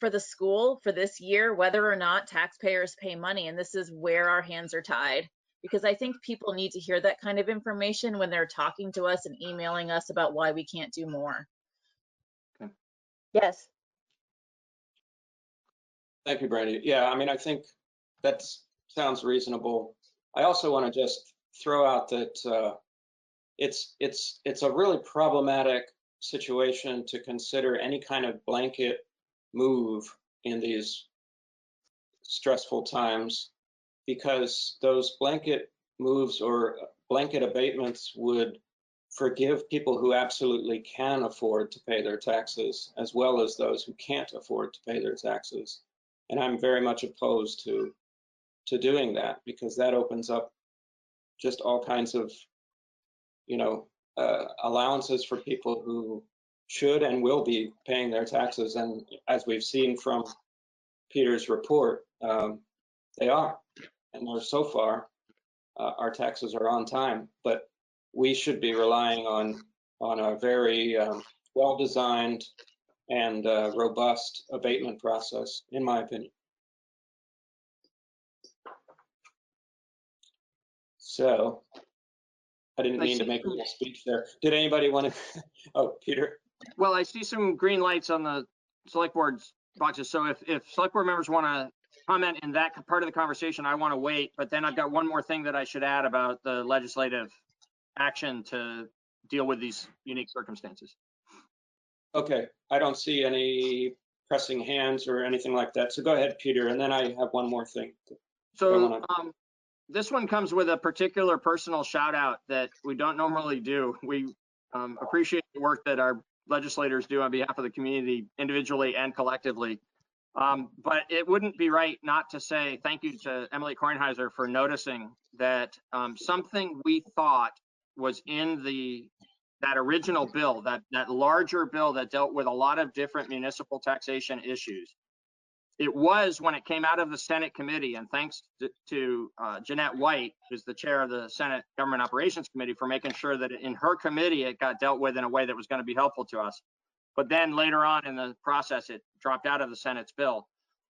for the school for this year, whether or not taxpayers pay money. And this is where our hands are tied. Because I think people need to hear that kind of information when they're talking to us and emailing us about why we can't do more. Okay. Yes. Thank you, Brandy. Yeah, I mean, I think that sounds reasonable. I also want to just throw out that it's a really problematic situation to consider any kind of blanket move in these stressful times, because those blanket moves or blanket abatements would forgive people who absolutely can afford to pay their taxes, as well as those who can't afford to pay their taxes. And I'm very much opposed to doing that, because that opens up just all kinds of, allowances for people who should and will be paying their taxes. And as we've seen from Peter's report, they are. And so far, our taxes are on time. But we should be relying on a very well-designed and robust abatement process, in my opinion. So I didn't mean to make a little speech there. Did anybody want to? Oh, Peter. Well, I see some green lights on the select board's boxes. So if select board members want to comment in that part of the conversation, I want to wait. But then I've got one more thing that I should add about the legislative action to deal with these unique circumstances. Okay, I don't see any pressing hands or anything like that. So go ahead, Peter, and then I have one more thing. So this one comes with a particular personal shout out that we don't normally do. We appreciate the work that our legislators do on behalf of the community individually and collectively. But it wouldn't be right not to say thank you to Emily Kornheiser for noticing that something we thought was in that original bill, that larger bill that dealt with a lot of different municipal taxation issues. It was, when it came out of the Senate committee, and thanks to Jeanette White, who's the chair of the Senate Government Operations Committee, for making sure that in her committee it got dealt with in a way that was going to be helpful to us. But then later on in the process, it dropped out of the Senate's bill.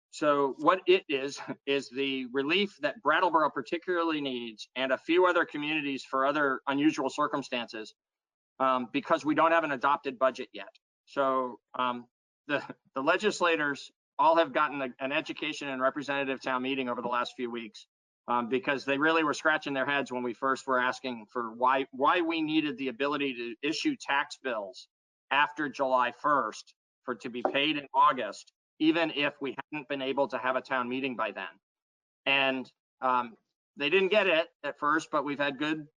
So what it is the relief that Brattleboro particularly needs, and a few other communities for other unusual circumstances, because we don't have an adopted budget yet. So the legislators all have gotten an education and representative town meeting over the last few weeks, because they really were scratching their heads when we first were asking for why we needed the ability to issue tax bills after July 1st to be paid in August, even if we hadn't been able to have a town meeting by then. And they didn't get it at first, but we've had good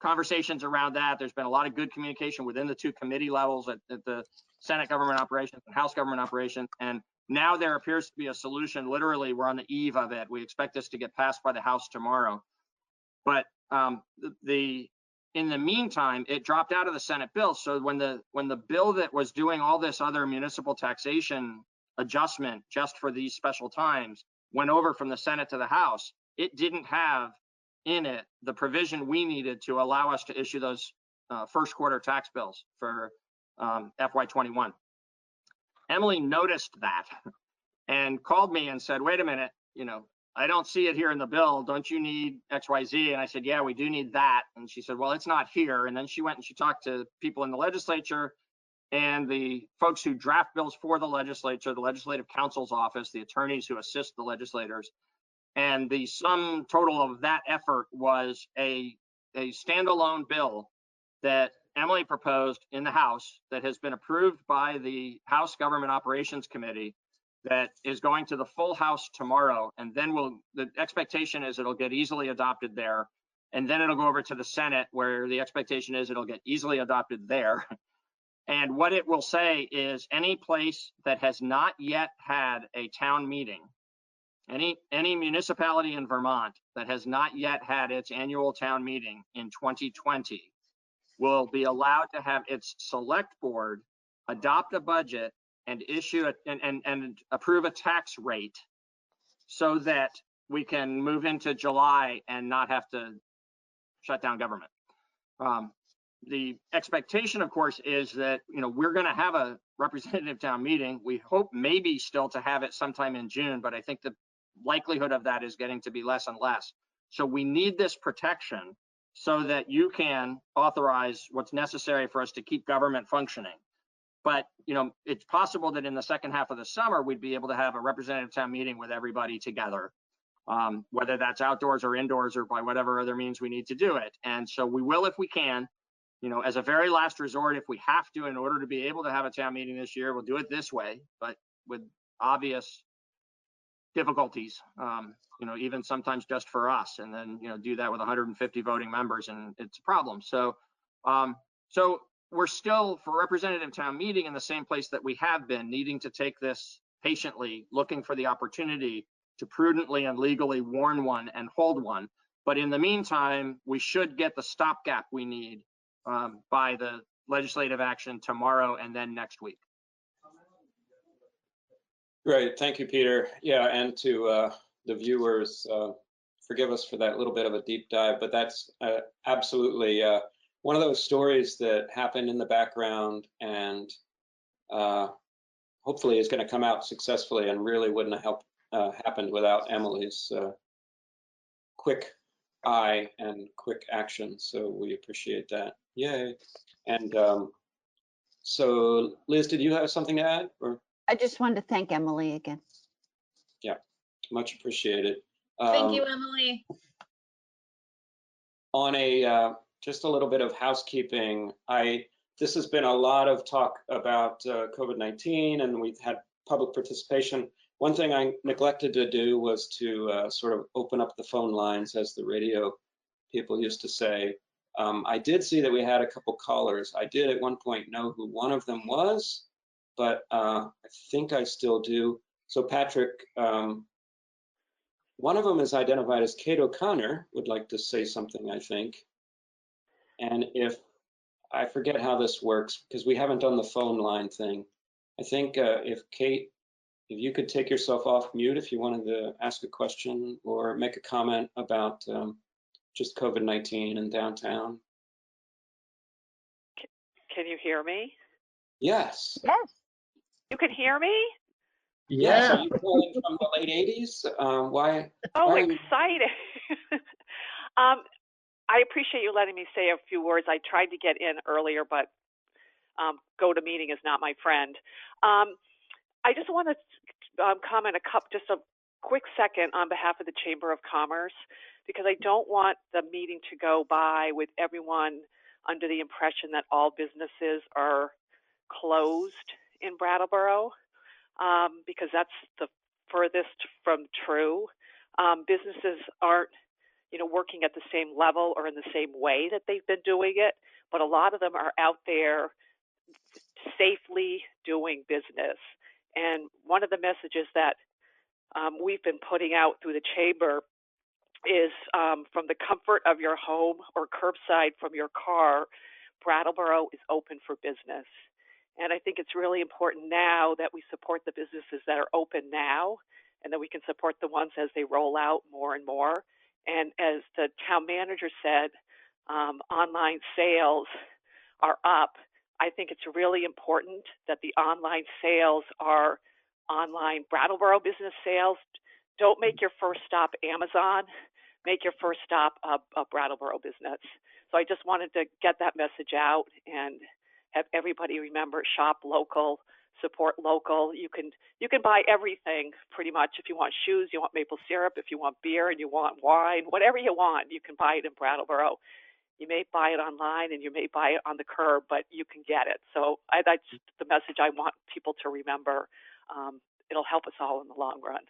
conversations around that. There's been a lot of good communication within the two committee levels at the Senate Government Operations and House Government Operations. And now there appears to be a solution. Literally, we're on the eve of it. We expect this to get passed by the House tomorrow. But in the meantime, it dropped out of the Senate bill. So when the bill that was doing all this other municipal taxation adjustment just for these special times went over from the Senate to the House, it didn't have in it the provision we needed to allow us to issue those first quarter tax bills for FY21. Emily noticed that and called me and said, wait a minute, I don't see it here in the bill. Don't you need XYZ? And I said, yeah, we do need that. And she said, well, it's not here. And then she went and she talked to people in the legislature and the folks who draft bills for the legislature, the legislative counsel's office, the attorneys who assist the legislators. And the sum total of that effort was a standalone bill that Emily proposed in the House that has been approved by the House Government Operations Committee that is going to the full House tomorrow. And then the expectation is it'll get easily adopted there. And then it'll go over to the Senate where the expectation is it'll get easily adopted there. And what it will say is any place that has not yet had a town meeting, any municipality in Vermont that has not yet had its annual town meeting in 2020 will be allowed to have its select board adopt a budget and issue and approve a tax rate so that we can move into July and not have to shut down government. The expectation, of course, is that we're going to have a representative town meeting. We hope maybe still to have it sometime in June, but I think the likelihood of that is getting to be less and less. So we need this protection so that you can authorize what's necessary for us to keep government functioning. But it's possible that in the second half of the summer, we'd be able to have a representative town meeting with everybody together, whether that's outdoors or indoors or by whatever other means we need to do it. And so we will if we can, as a very last resort, if we have to, in order to be able to have a town meeting this year, we'll do it this way, but with obvious difficulties, even sometimes just for us, and then, do that with 150 voting members, and it's a problem. So we're still, for representative town meeting, in the same place that we have been, needing to take this patiently, looking for the opportunity to prudently and legally warn one and hold one. But in the meantime, we should get the stopgap we need by the legislative action tomorrow and then next week. Great, thank you, Peter. Yeah, and to the viewers, forgive us for that little bit of a deep dive, but that's absolutely one of those stories that happened in the background and hopefully is going to come out successfully and really wouldn't have happened without Emily's quick eye and quick action. So we appreciate that. Yay. And so Liz, did you have something to add? Or? I just wanted to thank Emily again. Yeah, much appreciated. Thank you, Emily. On a just a little bit of housekeeping, this has been a lot of talk about COVID-19, and we've had public participation. One thing I neglected to do was to sort of open up the phone lines, as the radio people used to say. I did see that we had a couple callers. I did at one point know who one of them was, but I think I still do. So Patrick, one of them is identified as Kate O'Connor, would like to say something, I think. And if, I forget how this works because we haven't done the phone line thing. I think if Kate, if you could take yourself off mute if you wanted to ask a question or make a comment about just COVID-19 in downtown. Can you hear me? Yes. Yes. You can hear me? Yes. Yeah. Are you calling from the late 80s? Why? Oh, why exciting. I appreciate you letting me say a few words. I tried to get in earlier, but GoToMeeting is not my friend. I just want to comment just a quick second on behalf of the Chamber of Commerce, because I don't want the meeting to go by with everyone under the impression that all businesses are closed in Brattleboro, because that's the furthest from true. Businesses aren't, working at the same level or in the same way that they've been doing it, but a lot of them are out there safely doing business. And one of the messages that we've been putting out through the chamber is from the comfort of your home or curbside from your car, Brattleboro is open for business. And I think it's really important now that we support the businesses that are open now, and that we can support the ones as they roll out more and more. And as the town manager said, online sales are up. I think it's really important that the online sales are online Brattleboro business sales. Don't make your first stop Amazon. Make your first stop a Brattleboro business. So I just wanted to get that message out and have everybody remember, shop local, support local. You can buy everything pretty much. If you want shoes, you want maple syrup, if you want beer and you want wine, whatever you want, you can buy it in Brattleboro. You may buy it online and you may buy it on the curb, but you can get it. So that's the message I want people to remember. It'll help us all in the long run.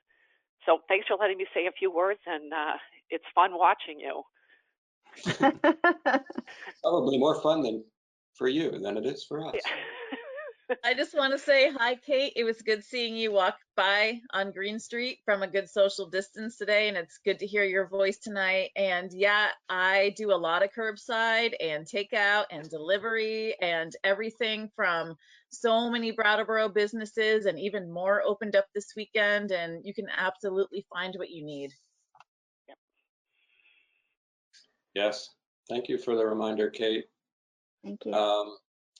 So thanks for letting me say a few words, and it's fun watching you. Probably more fun than for you than it is for us. Yeah. I just want to say hi, Kate. It was good seeing you walk by on Green Street from a good social distance today, and it's good to hear your voice tonight. And yeah, I do a lot of curbside and takeout and delivery and everything from so many Brattleboro businesses, and even more opened up this weekend, and you can absolutely find what you need. Yes, thank you for the reminder, Kate. Thank you.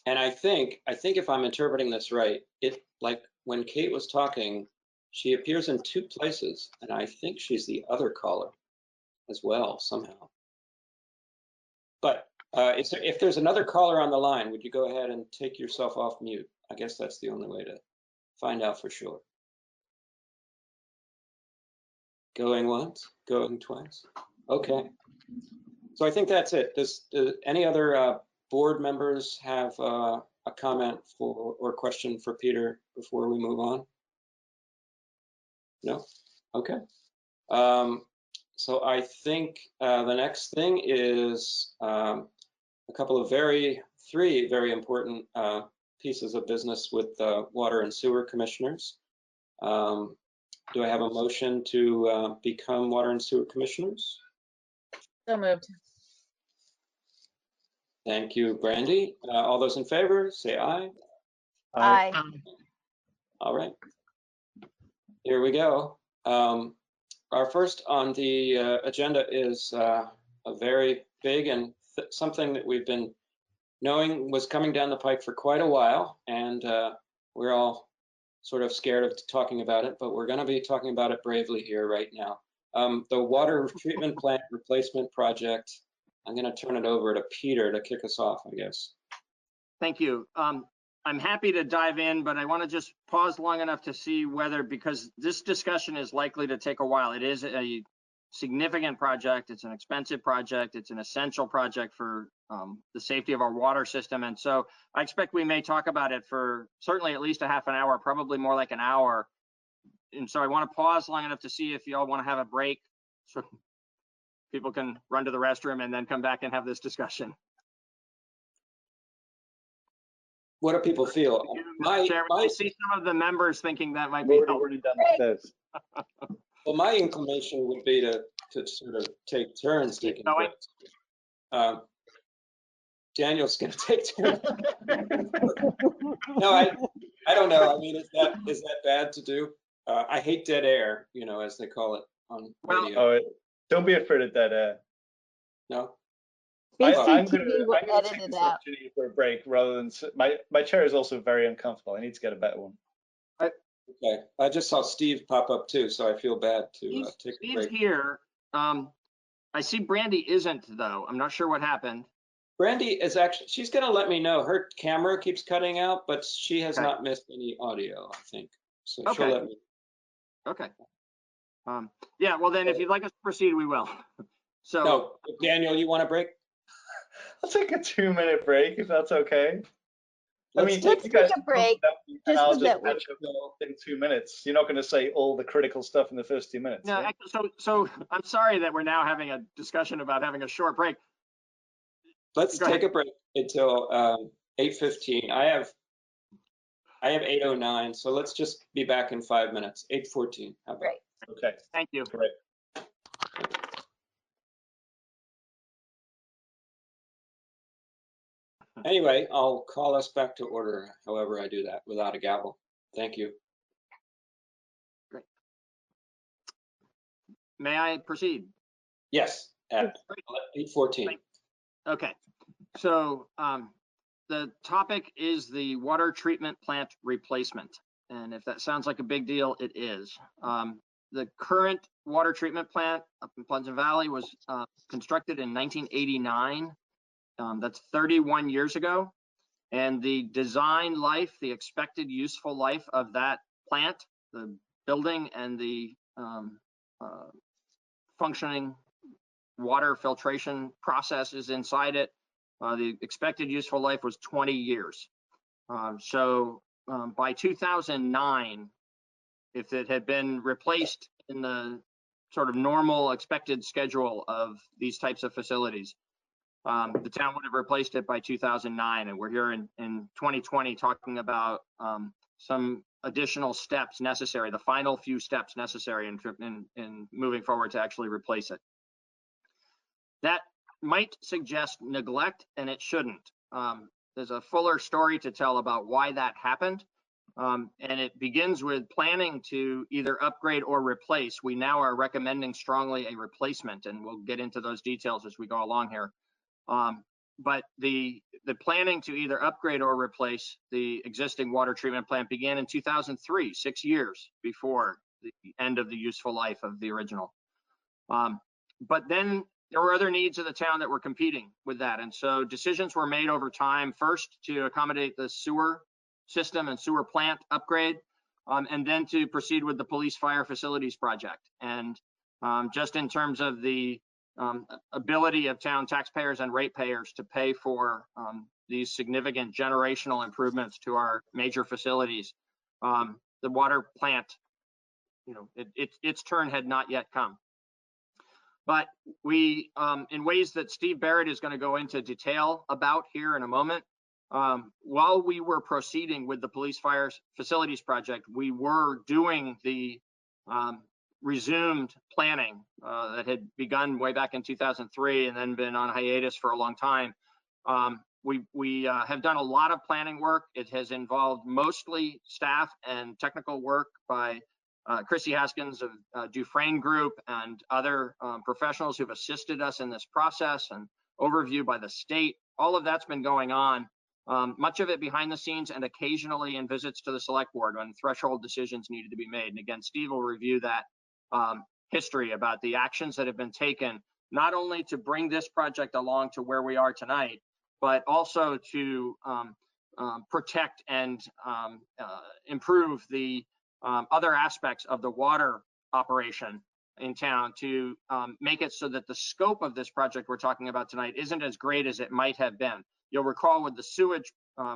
And I think if I'm interpreting this right, it, like when Kate was talking, she appears in two places, and I think she's the other caller as well somehow. But if there's another caller on the line, would you go ahead and take yourself off mute? I guess that's the only way to find out for sure. Going once, going twice. Okay. So I think that's it. Does any other board members have a comment for or question for Peter before we move on? No? Okay. So I think the next thing is a couple of three very important pieces of business with the water and sewer commissioners. Do I have a motion to become water and sewer commissioners? So moved. Thank you, Brandy. All those in favor, say aye. Aye. All right. Here we go. Our first on the agenda is a very big and something that we've been knowing was coming down the pike for quite a while, and we're all sort of scared of talking about it, but we're going to be talking about it bravely here right now. The water treatment plant replacement project. I'm going to turn it over to Peter to kick us off, I guess. Thank you. I'm happy to dive in, but I want to just pause long enough to see whether, because this discussion is likely to take a while. It is a significant project. It's an expensive project. It's an essential project for the safety of our water system. And so I expect we may talk about it for certainly at least a half an hour, probably more like an hour. And so I want to pause long enough to see if y'all want to have a break so people can run to the restroom and then come back and have this discussion. What do people feel? I see some of the members thinking that might be helpful. Well, my inclination would be to sort of take turns taking breaks. Daniel's going to take turns. No, I don't know. I mean, is that bad to do? I hate dead air, you know, as they call it on radio. Don't be afraid of dead air. No. I'm BCTV going to will take edit this it out. opportunity for a break rather than my chair is also very uncomfortable. I need to get a better one. Okay. I just saw Steve pop up too, so I feel bad to take a break. Steve's here. I see Brandy isn't though. I'm not sure what happened. Brandy is actually, she's going to let me know. Her camera keeps cutting out, but she has not missed any audio, I think. So she'll let me. Okay. Yeah, well then, if you'd like us to proceed, we will. So. No, Daniel, you want a break? I'll take a 2-minute break if that's okay. Let's take a break. And I'll just catch up in 2 minutes. You're not going to say all the critical stuff in the first 2 minutes. No, yeah? so I'm sorry that we're now having a discussion about having a short break. Let's take a break until 8:15. I have 8:09, so let's just be back in 5 minutes. 8:14. How about? Right. Okay. Thank you. Great. Anyway, I'll call us back to order, however I do that, without a gavel. Thank you. Great. May I proceed? Yes, at 8:14. Okay, so the topic is the water treatment plant replacement. And if that sounds like a big deal, it is. The current water treatment plant up in Pleasant Valley was constructed in 1989. That's 31 years ago. And the design life, the expected useful life of that plant, the building and the functioning water filtration processes inside it, the expected useful life was 20 years. By 2009, if it had been replaced in the sort of normal expected schedule of these types of facilities, the town would have replaced it by 2009. And we're here in 2020 talking about some additional steps necessary, the final few steps necessary in moving forward to actually replace it. That might suggest neglect, and it shouldn't. There's a fuller story to tell about why that happened. And it begins with planning to either upgrade or replace. We now are recommending strongly a replacement, and we'll get into those details as we go along here. But the planning to either upgrade or replace the existing water treatment plant began in 2003, 6 years before the end of the useful life of the original. But then there were other needs of the town that were competing with that. And so decisions were made over time, first to accommodate the sewer system and sewer plant upgrade, and then to proceed with the police fire facilities project. And just in terms of the ability of town taxpayers and ratepayers to pay for these significant generational improvements to our major facilities, the water plant, its turn had not yet come. But we, in ways that Steve Barrett is going to go into detail about here in a moment, while we were proceeding with the police fire facilities project, we were doing the resumed planning that had begun way back in 2003 and then been on hiatus for a long time. We have done a lot of planning work. It has involved mostly staff and technical work by Chrissy Haskins of Dufresne Group and other professionals who've assisted us in this process, and overview by the state. All of that's been going on, much of it behind the scenes and occasionally in visits to the select board when threshold decisions needed to be made. And again, Steve will review that history about the actions that have been taken, not only to bring this project along to where we are tonight, but also to protect and improve the other aspects of the water operation in town, to make it so that the scope of this project we're talking about tonight isn't as great as it might have been. You'll recall with the sewage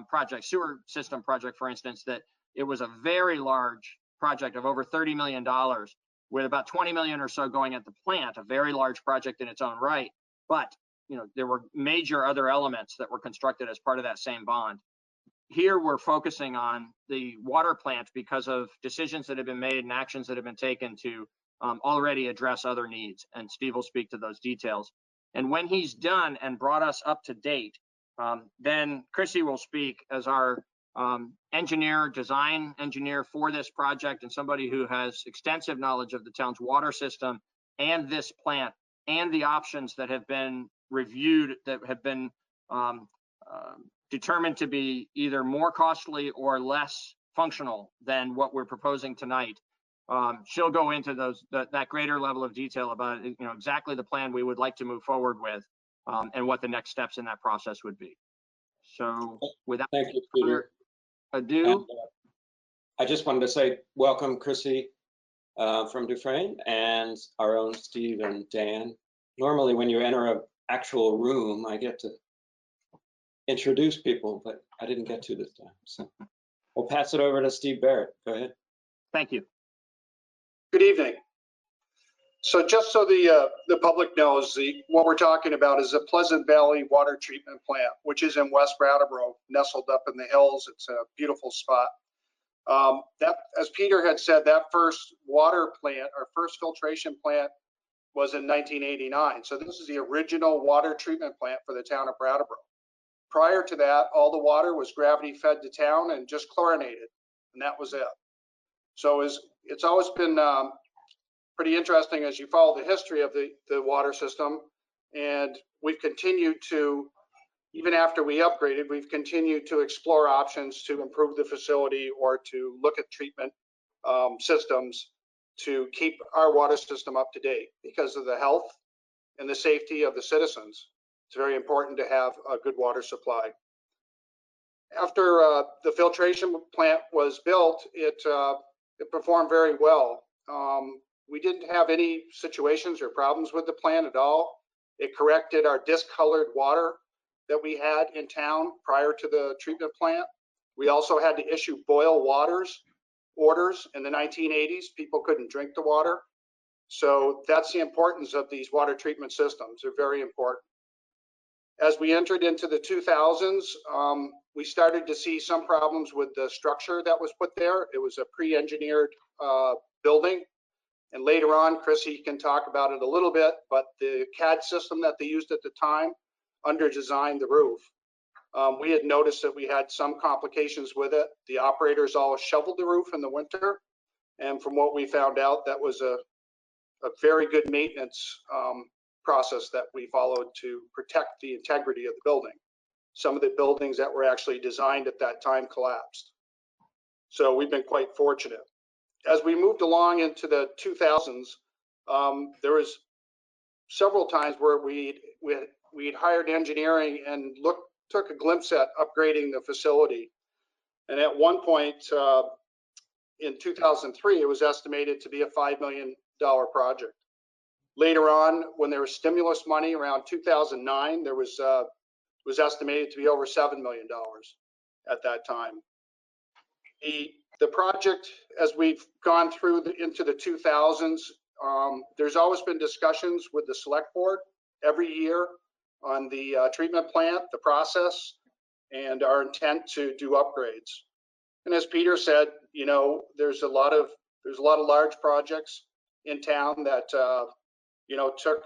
project, sewer system project, for instance, that it was a very large project of over $30 million, with about 20 million or so going at the plant, a very large project in its own right. But there were major other elements that were constructed as part of that same bond. Here we're focusing on the water plant because of decisions that have been made and actions that have been taken to already address other needs. And Steve will speak to those details. And when he's done and brought us up to date, then Chrissy will speak as our design engineer for this project, and somebody who has extensive knowledge of the town's water system and this plant and the options that have been reviewed, that have been determined to be either more costly or less functional than what we're proposing tonight. She'll go into that greater level of detail about exactly the plan we would like to move forward with, and what the next steps in that process would be. So without further ado, And, I just wanted to say welcome, Chrissy from Dufresne, and our own Steve and Dan. Normally when you enter an actual room, I get to introduce people, but I didn't get to this time. So we'll pass it over to Steve Barrett. Go ahead. thank you. Good evening. So just so the public knows, what we're talking about is the Pleasant Valley Water Treatment Plant, which is in West Brattleboro, nestled up in the hills. It's a beautiful spot. That, as Peter had said, that first water plant, our first filtration plant, was in 1989. So this is the original water treatment plant for the town of Brattleboro. prior to that, all the water was gravity fed to town and just chlorinated, and that was it. So it's always been pretty interesting as you follow the history of the water system, and we've continued to, even after we upgraded, we've continued to explore options to improve the facility or to look at treatment systems to keep our water system up to date because of the health and the safety of the citizens. It's very important to have a good water supply. After the filtration plant was built, it performed very well. We didn't have any situations or problems with the plant at all. It corrected our discolored water that we had in town prior to the treatment plant. We also had to issue boil waters orders in the 1980s. People couldn't drink the water. So that's the importance of these water treatment systems. They're very important. As we entered into the 2000s, we started to see some problems with the structure that was put there. It was a pre-engineered building. And later on, Chrissy can talk about it a little bit, but the CAD system that they used at the time under-designed the roof. We had noticed that we had some complications with it. The operators all shoveled the roof in the winter. And from what we found out, that was a very good maintenance process that we followed to protect the integrity of the building. Some of the buildings that were actually designed at that time collapsed. So we've been quite fortunate. As we moved along into the 2000s, there was several times where we'd hired engineering and took a glimpse at upgrading the facility. And at one point in 2003, it was estimated to be a $5 million project. Later on, when there was stimulus money around 2009, there was estimated to be over $7 million at that time. The project, as we've gone through into the 2000s, there's always been discussions with the select board every year on the treatment plant, the process, and our intent to do upgrades. And as Peter said, you know, there's a lot of large projects in town that you know, took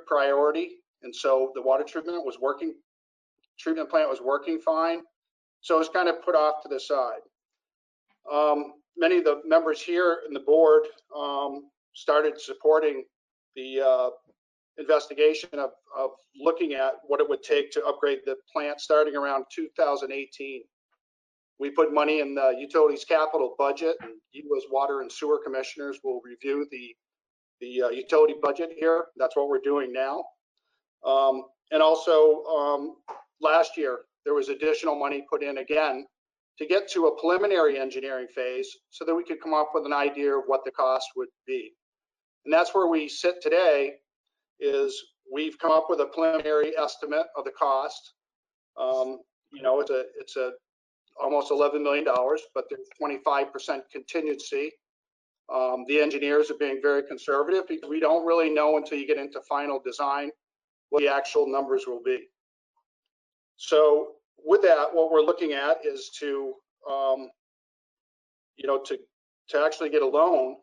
priority, and so the water treatment plant was working fine. So it was kind of put off to the side. Many of the members here in the board started supporting the investigation of looking at what it would take to upgrade the plant starting around 2018. We put money in the utilities capital budget, and you as water and sewer commissioners will review the utility budget here. That's what we're doing now. And also last year, there was additional money put in again to get to a preliminary engineering phase so that we could come up with an idea of what the cost would be. And that's where we sit today, is we've come up with a preliminary estimate of the cost. You know, it's almost $11 million, but there's 25% contingency. The engineers are being very conservative because we don't really know until you get into final design what the actual numbers will be. So with that, what we're looking at is to, you know, to actually get a loan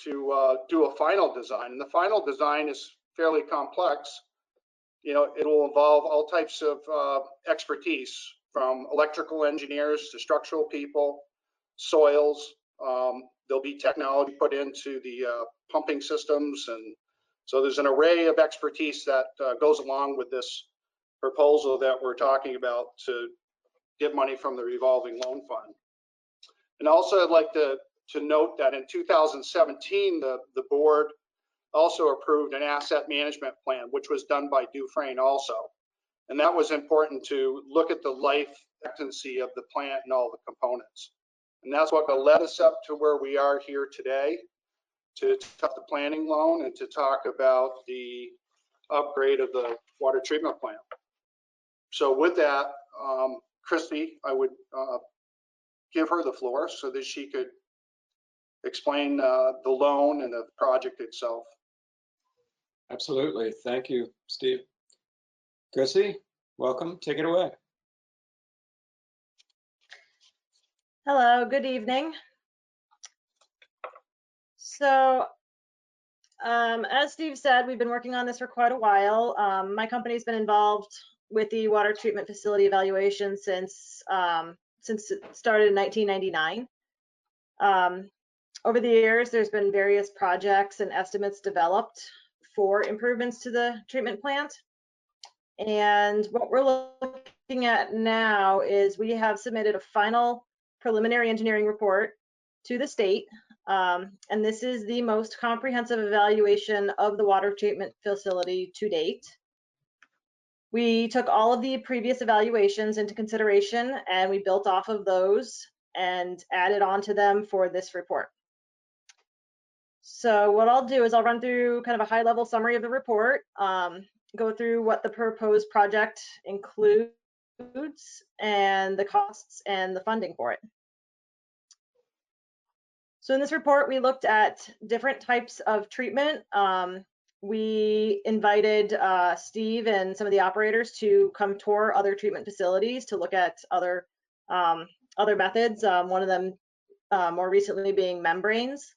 to do a final design. And the final design is fairly complex. You know, it will involve all types of expertise, from electrical engineers to structural people, soils. There'll be technology put into the pumping systems. And so there's an array of expertise that goes along with this proposal that we're talking about to get money from the revolving loan fund. And also I'd like to note that in 2017, the board also approved an asset management plan, which was done by Dufresne also. And that was important to look at the life expectancy of the plant and all the components. And that's what led us up to where we are here today, to talk the planning loan and to talk about the upgrade of the water treatment plant. So with that, Christy, I would give her the floor so that she could explain the loan and the project itself. Absolutely. Thank you, Steve. Chrissy, welcome. Take it away. Hello, good evening. So as Steve said, we've been working on this for quite a while. My company's been involved with the water treatment facility evaluation since it started in 1999. Over the years, there's been various projects and estimates developed for improvements to the treatment plant. And what we're looking at now is we have submitted a final preliminary engineering report to the state. And this is the most comprehensive evaluation of the water treatment facility to date. We took all of the previous evaluations into consideration, and we built off of those and added on to them for this report. So what I'll do is I'll run through kind of a high-level summary of the report, go through what the proposed project includes, and the costs and the funding for it. So in this report, we looked at different types of treatment. We invited Steve and some of the operators to come tour other treatment facilities to look at other methods. One of them more recently being membranes.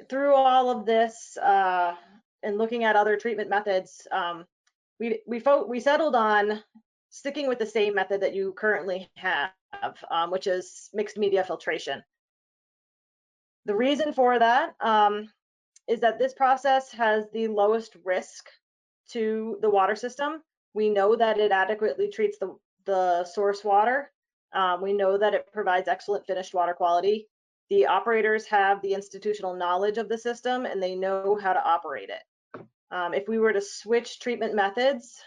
Through all of this and looking at other treatment methods, we settled on sticking with the same method that you currently have, which is mixed media filtration. The reason for that is that this process has the lowest risk to the water system. We know that it adequately treats the source water. We know that it provides excellent finished water quality. The operators have the institutional knowledge of the system and they know how to operate it. If we were to switch treatment methods,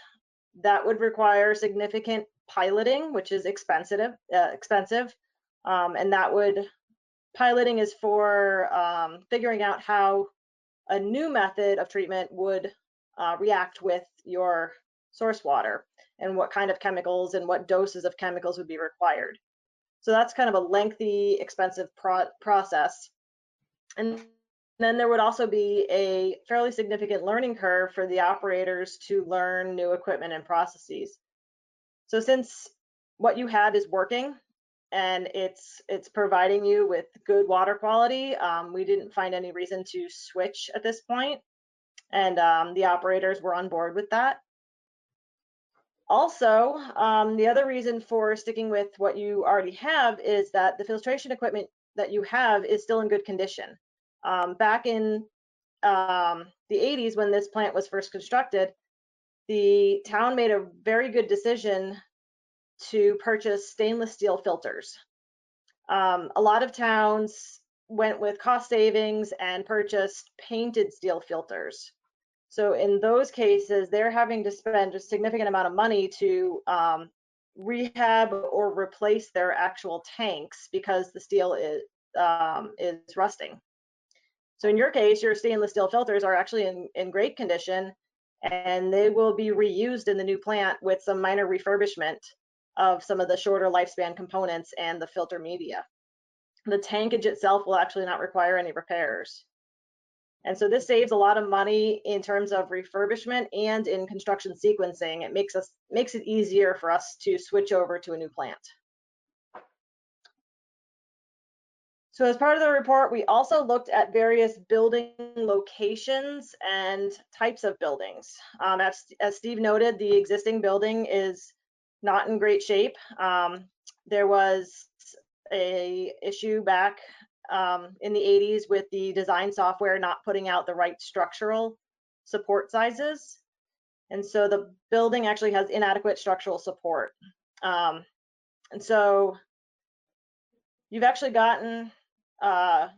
that would require significant piloting, which is expensive. And piloting is for figuring out how a new method of treatment would react with your source water and what kind of chemicals and what doses of chemicals would be required. So that's kind of a lengthy, expensive process. And then there would also be a fairly significant learning curve for the operators to learn new equipment and processes. So since what you have is working and it's providing you with good water quality, we didn't find any reason to switch at this point, and the operators were on board with that. Also, the other reason for sticking with what you already have is that the filtration equipment that you have is still in good condition. Back in the 80s, when this plant was first constructed, the town made a very good decision to purchase stainless steel filters. A lot of towns went with cost savings and purchased painted steel filters. So in those cases, they're having to spend a significant amount of money to rehab or replace their actual tanks because the steel is rusting. So in your case, your stainless steel filters are actually in great condition, and they will be reused in the new plant with some minor refurbishment of some of the shorter lifespan components and the filter media. The tankage itself will actually not require any repairs. And so this saves a lot of money in terms of refurbishment and in construction sequencing. It makes it easier for us to switch over to a new plant. So as part of the report, we also looked at various building locations and types of buildings. As Steve noted, the existing building is not in great shape. There was an issue back in the 80s with the design software not putting out the right structural support sizes. And so the building actually has inadequate structural support. And so you've actually gotten a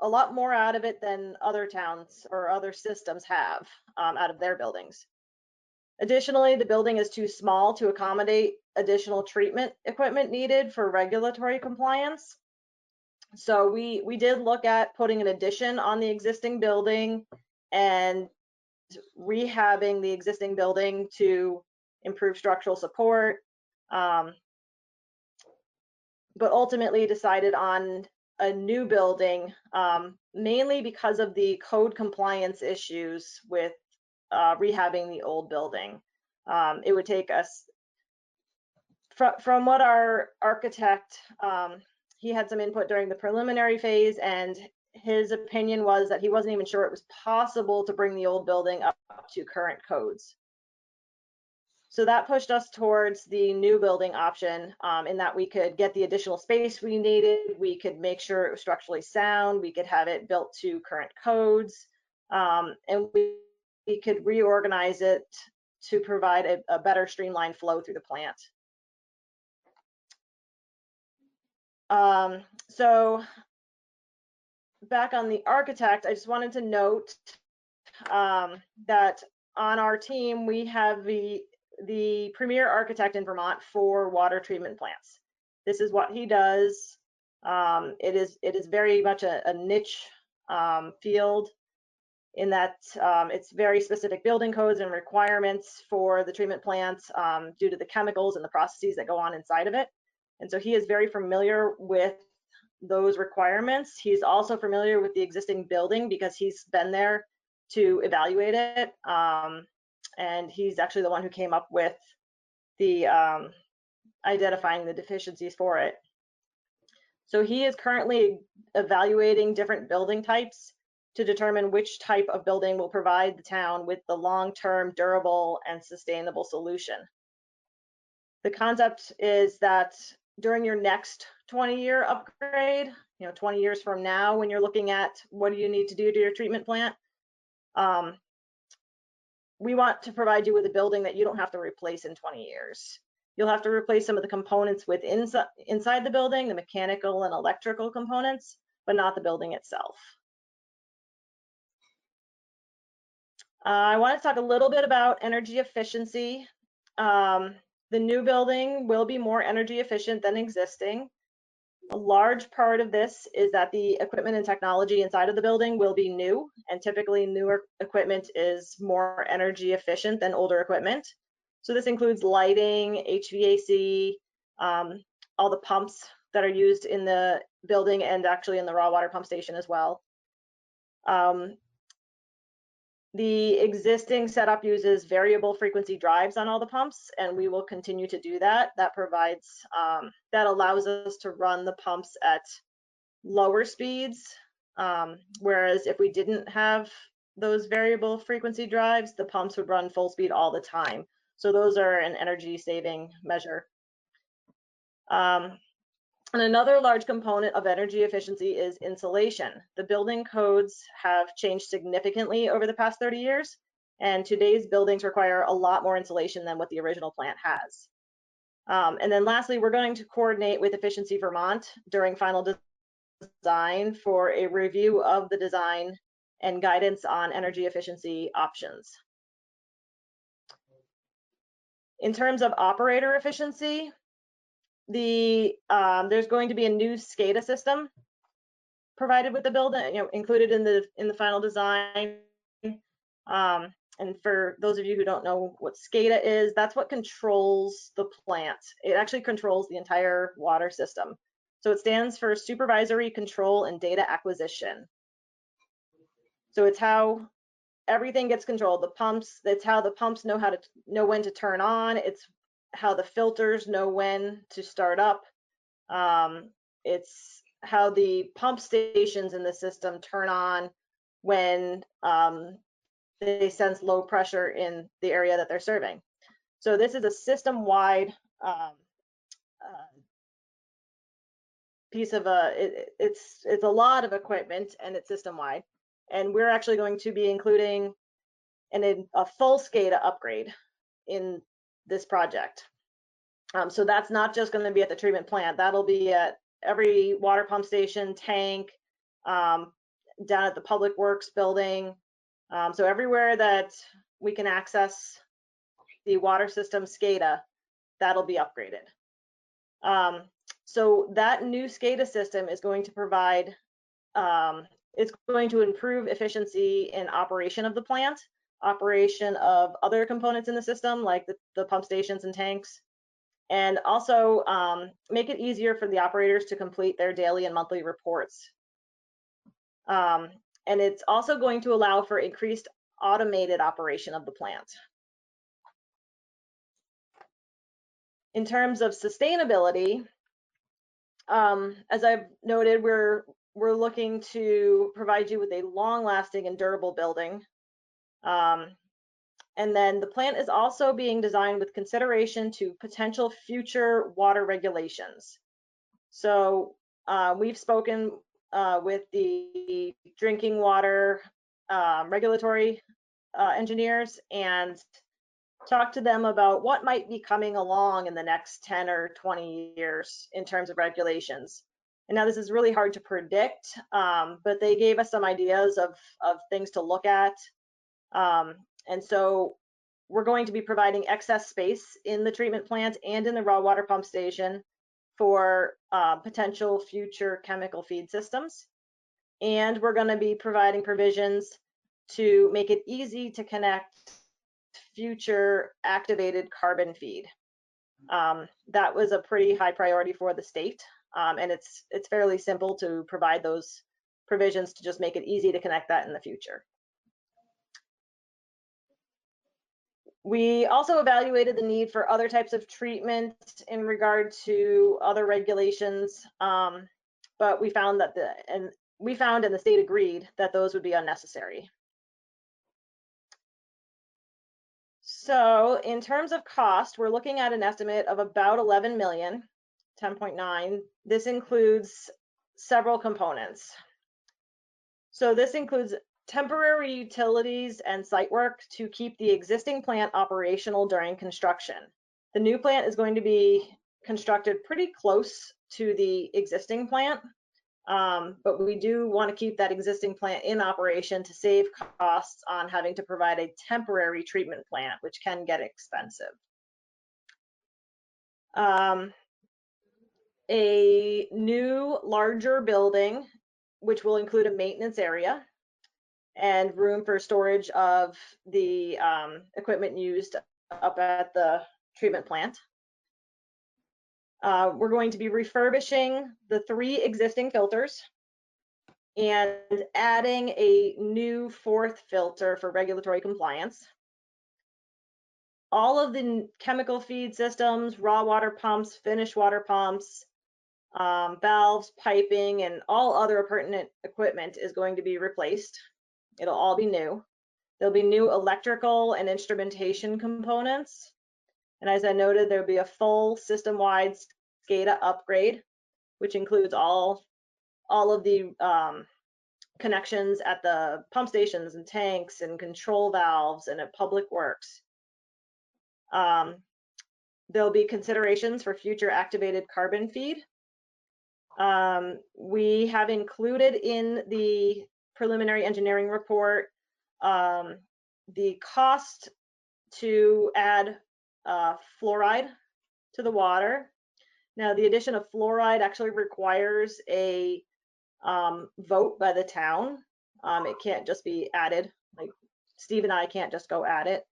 lot more out of it than other towns or other systems have out of their buildings. Additionally, the building is too small to accommodate additional treatment equipment needed for regulatory compliance. So we did look at putting an addition on the existing building and rehabbing the existing building to improve structural support, but ultimately decided on a new building, mainly because of the code compliance issues with rehabbing the old building. It would take us, from what our architect, he had some input during the preliminary phase, and his opinion was that he wasn't even sure it was possible to bring the old building up to current codes. So that pushed us towards the new building option, in that we could get the additional space we needed, we could make sure it was structurally sound, we could have it built to current codes, and we could reorganize it to provide a better streamlined flow through the plant. So back on the architect, I just wanted to note that on our team, we have the premier architect in Vermont for water treatment plants. This is what he does. It is very much a niche field in that it's very specific building codes and requirements for the treatment plants due to the chemicals and the processes that go on inside of it. And so he is very familiar with those requirements. He's also familiar with the existing building because he's been there to evaluate it. And he's actually the one who came up with the identifying the deficiencies for it. So he is currently evaluating different building types to determine which type of building will provide the town with the long-term, durable, and sustainable solution. The concept is that during your next 20-year upgrade, 20 years from now, when you're looking at what do you need to do to your treatment plant, we want to provide you with a building that you don't have to replace in 20 years. You'll have to replace some of the components within inside the building, the mechanical and electrical components, but not the building itself. I want to talk a little bit about energy efficiency. The new building will be more energy efficient than existing. A large part of this is that the equipment and technology inside of the building will be new, and typically newer equipment is more energy efficient than older equipment. So this includes lighting, HVAC, all the pumps that are used in the building and actually in the raw water pump station as well. The existing setup uses variable frequency drives on all the pumps, and we will continue to do that. That provides, that allows us to run the pumps at lower speeds, whereas if we didn't have those variable frequency drives, the pumps would run full speed all the time. So those are an energy saving measure. And another large component of energy efficiency is insulation. The building codes have changed significantly over the past 30 years, and today's buildings require a lot more insulation than what the original plant has. And then lastly, we're going to coordinate with Efficiency Vermont during final design for a review of the design and guidance on energy efficiency options. In terms of operator efficiency, there's going to be a new SCADA system provided with the building, included in the final design. And for those of you who don't know what SCADA is, that's what controls the plant. It actually controls the entire water system. So it stands for Supervisory Control and Data Acquisition. So it's how everything gets controlled. The pumps, that's how the pumps know when to turn on. It's how the filters know when to start up. It's how the pump stations in the system turn on when they sense low pressure in the area that they're serving. So this is a system-wide piece of it's a lot of equipment, and it's system-wide. And we're actually going to be including a full SCADA upgrade in this project. So that's not just going to be at the treatment plant. That'll be at every water pump station, tank, down at the Public Works building. So everywhere that we can access the water system SCADA, that'll be upgraded. So that new SCADA system is going to provide, it's going to improve efficiency in operation of the plant, operation of other components in the system, like the pump stations and tanks, and also make it easier for the operators to complete their daily and monthly reports. And it's also going to allow for increased automated operation of the plant. In terms of sustainability, as I've noted, we're we're looking to provide you with a long-lasting and durable building. And then the plant is also being designed with consideration to potential future water regulations. So we've spoken with the drinking water regulatory engineers and talked to them about what might be coming along in the next 10 or 20 years in terms of regulations. And now this is really hard to predict, but they gave us some ideas of things to look at. And so we're going to be providing excess space in the treatment plant and in the raw water pump station for potential future chemical feed systems. And we're going to be providing provisions to make it easy to connect future activated carbon feed. That was a pretty high priority for the state, and it's fairly simple to provide those provisions to just make it easy to connect that in the future. We also evaluated the need for other types of treatment in regard to other regulations, but we found that and the state agreed that those would be unnecessary. So in terms of cost, we're looking at an estimate of about 11 million, 10.9. This includes several components. So this includes temporary utilities and site work to keep the existing plant operational during construction. The new plant is going to be constructed pretty close to the existing plant, but we do want to keep that existing plant in operation to save costs on having to provide a temporary treatment plant, which can get expensive. A new, larger building, which will include a maintenance area and room for storage of the equipment used up at the treatment plant. We're going to be refurbishing the 3 existing filters and adding a new 4th filter for regulatory compliance. All of the chemical feed systems, raw water pumps, finished water pumps, valves, piping, and all other pertinent equipment is going to be replaced. It'll all be new. There'll be new electrical and instrumentation components. And as I noted, there'll be a full system-wide SCADA upgrade, which includes all of the connections at the pump stations and tanks and control valves and at public works. There'll be considerations for future activated carbon feed. We have included in the preliminary engineering report the cost to add fluoride to the water. Now, the addition of fluoride actually requires a vote by the town. It can't just be added. Like Steve and I can't just go add it.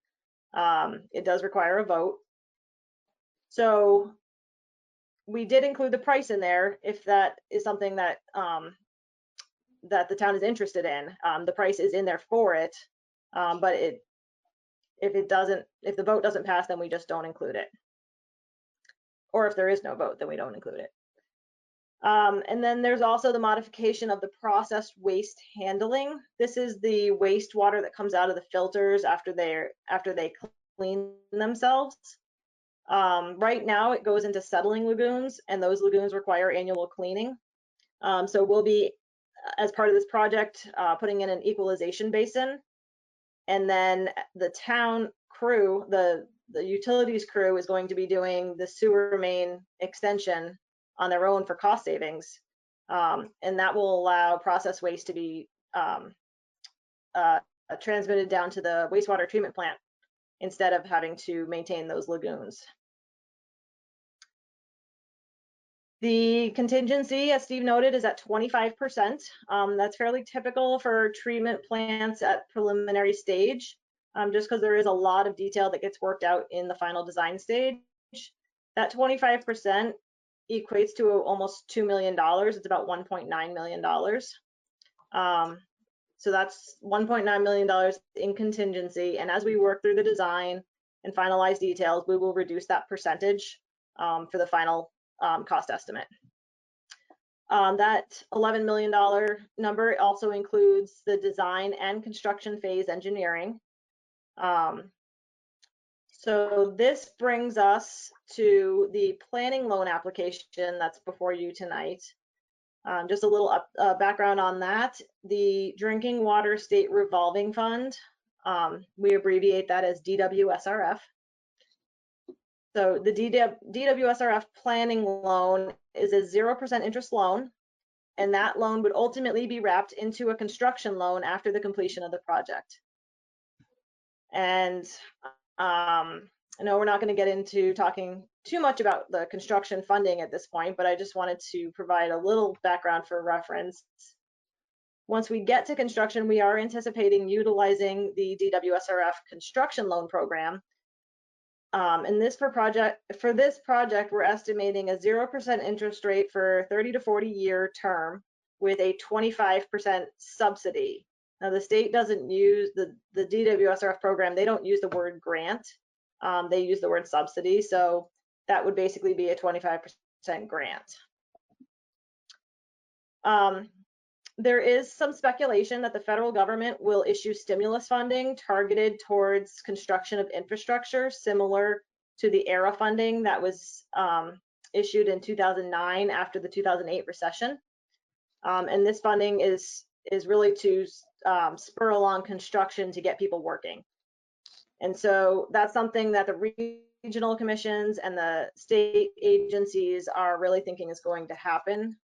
It does require a vote. So we did include the price in there if that is something that that the town is interested in. The price is in there for it, but if the vote doesn't pass, then we just don't include it. Or if there is no vote, then we don't include it. And then there's also the modification of the processed waste handling. This is the wastewater that comes out of the filters after they clean themselves. Right now it goes into settling lagoons, and those lagoons require annual cleaning. So we'll be, as part of this project, putting in an equalization basin, and then the town crew, the utilities crew, is going to be doing the sewer main extension on their own for cost savings, and that will allow processed waste to be transmitted down to the wastewater treatment plant instead of having to maintain those lagoons. The contingency, as Steve noted, is at 25%. That's fairly typical for treatment plants at preliminary stage, just because there is a lot of detail that gets worked out in the final design stage. That 25% equates to almost $2 million. It's about $1.9 million. So that's $1.9 million in contingency. And as we work through the design and finalize details, we will reduce that percentage for the final cost estimate. That $11 million number also includes the design and construction phase engineering. So this brings us to the planning loan application that's before you tonight. Just a little background on that. The Drinking Water State Revolving Fund, we abbreviate that as DWSRF. So the DWSRF planning loan is a 0% interest loan, and that loan would ultimately be wrapped into a construction loan after the completion of the project. And I know we're not going to get into talking too much about the construction funding at this point, but I just wanted to provide a little background for reference. Once we get to construction, we are anticipating utilizing the DWSRF construction loan program. And for this project, we're estimating a 0% interest rate for 30 to 40 year term with a 25% subsidy. Now the state doesn't use the DWSRF program. They don't use the word grant. They use the word subsidy. So that would basically be a 25% grant. There is some speculation that the federal government will issue stimulus funding targeted towards construction of infrastructure, similar to the ERA funding that was issued in 2009 after the 2008 recession. And this funding is really to spur along construction to get people working. And so that's something that the regional commissions and the state agencies are really thinking is going to happen.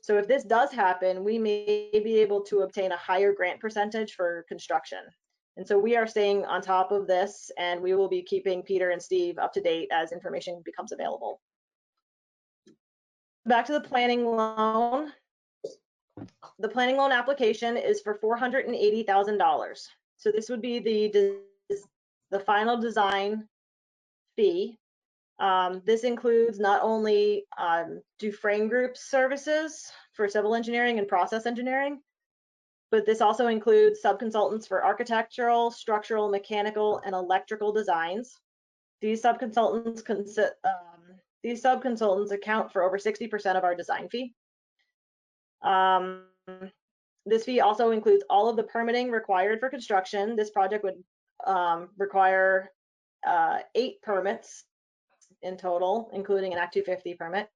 So if this does happen, we may be able to obtain a higher grant percentage for construction. And so we are staying on top of this, and we will be keeping Peter and Steve up to date as information becomes available. Back to the planning loan. The planning loan application is for $480,000. So this would be the final design fee. This includes not only Dufresne Group services for civil engineering and process engineering, but this also includes subconsultants for architectural, structural, mechanical, and electrical designs. These subconsultants account for over 60% of our design fee. This fee also includes all of the permitting required for construction. This project would require 8 permits in total, including an Act 250 permit.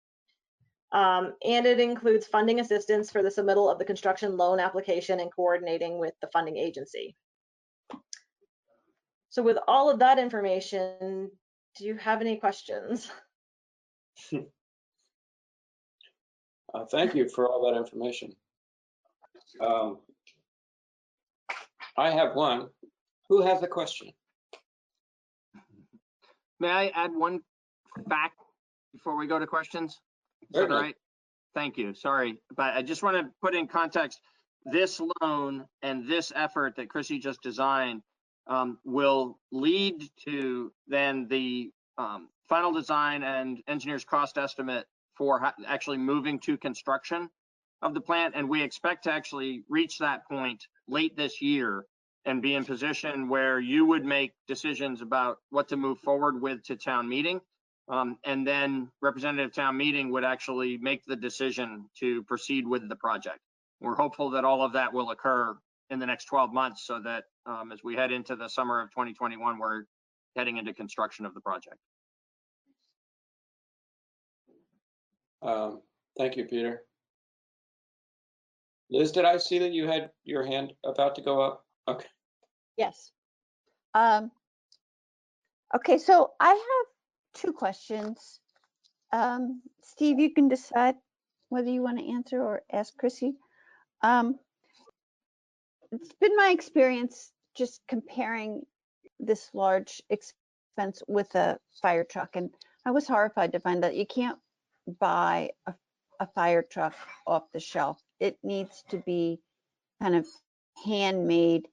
And it includes funding assistance for the submittal of the construction loan application and coordinating with the funding agency. So with all of that information, do you have any questions? Thank you for all that information. I have one. Who has a question? May I add one fact before we go to questions? Is that all right? Thank you. Sorry, but I just want to put in context, this loan and this effort that Chrissy just designed will lead to then the final design and engineer's cost estimate for actually moving to construction of the plant. And we expect to actually reach that point late this year and be in position where you would make decisions about what to move forward with to town meeting. And then representative town meeting would actually make the decision to proceed with the project. We're hopeful that all of that will occur in the next 12 months so that as we head into the summer of 2021, we're heading into construction of the project. Thank you, Peter. Liz, did I see that you had your hand about to go up? Okay. Yes. Okay, so I have 2 questions. Steve, you can decide whether you want to answer or ask Chrissy. It's been my experience just comparing this large expense with a fire truck, and I was horrified to find that you can't buy a fire truck off the shelf. It needs to be kind of handmade,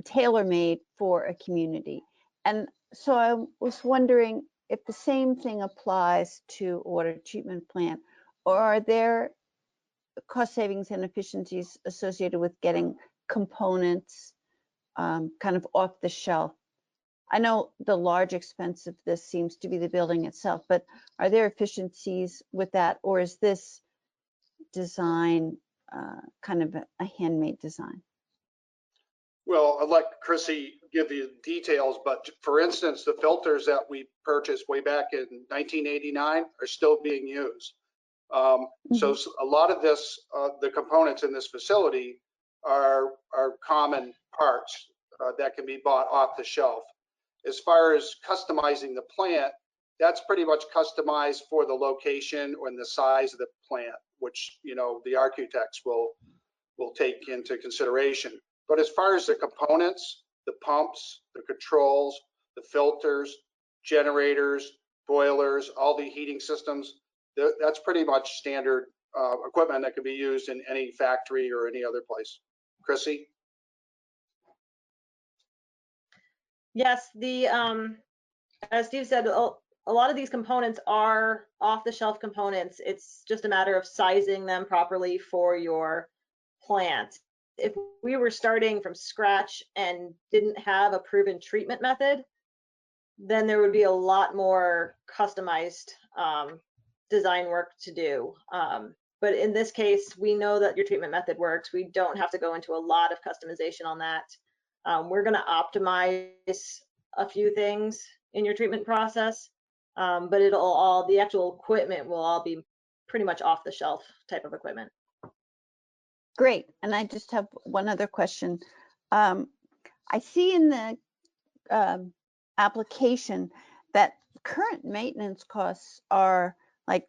tailor-made for a community. And so I was wondering if the same thing applies to water treatment plant, or are there cost savings and efficiencies associated with getting components kind of off the shelf I know the large expense of this seems to be the building itself, but are there efficiencies with that, or is this design kind of a handmade design? Well, I'd let Chrissy give you details, but for instance, the filters that we purchased way back in 1989 are still being used. So a lot of this, the components in this facility are common parts that can be bought off the shelf. As far as customizing the plant, that's pretty much customized for the location and the size of the plant, which, you know, the architects will take into consideration. But as far as the components, the pumps, the controls, the filters, generators, boilers, all the heating systems, that's pretty much standard equipment that can be used in any factory or any other place. Chrissy? Yes, as Steve said, a lot of these components are off-the-shelf components. It's just a matter of sizing them properly for your plant. If we were starting from scratch and didn't have a proven treatment method, then there would be a lot more customized design work to do. But in this case, we know that your treatment method works. We don't have to go into a lot of customization on that. We're going to optimize a few things in your treatment process, but the actual equipment will all be pretty much off the shelf type of equipment. Great. And I just have one other question. I see in the application that current maintenance costs are like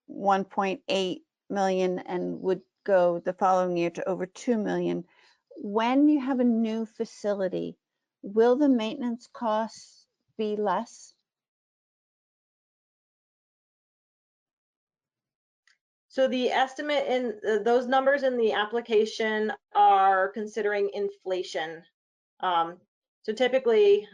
1.8 million and would go the following year to over 2 million. When you have a new facility, will the maintenance costs be less? So the estimate in those numbers in the application are considering inflation. So typically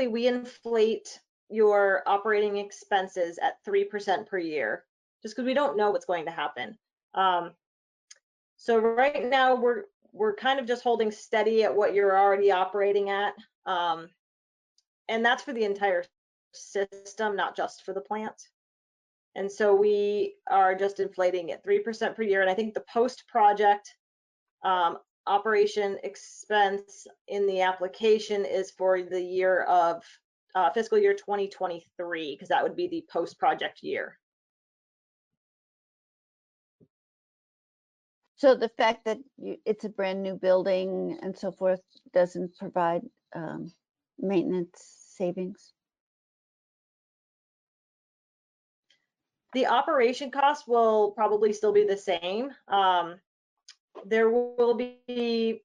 we inflate your operating expenses at 3% per year, just because we don't know what's going to happen. So right now we're kind of just holding steady at what you're already operating at, and that's for the entire system, not just for the plant. And so we are just inflating at 3% per year. And I think the post-project operation expense in the application is for the year of fiscal year 2023, because that would be the post-project year. So the fact that it's a brand new building and so forth doesn't provide maintenance savings? The operation cost will probably still be the same. There will be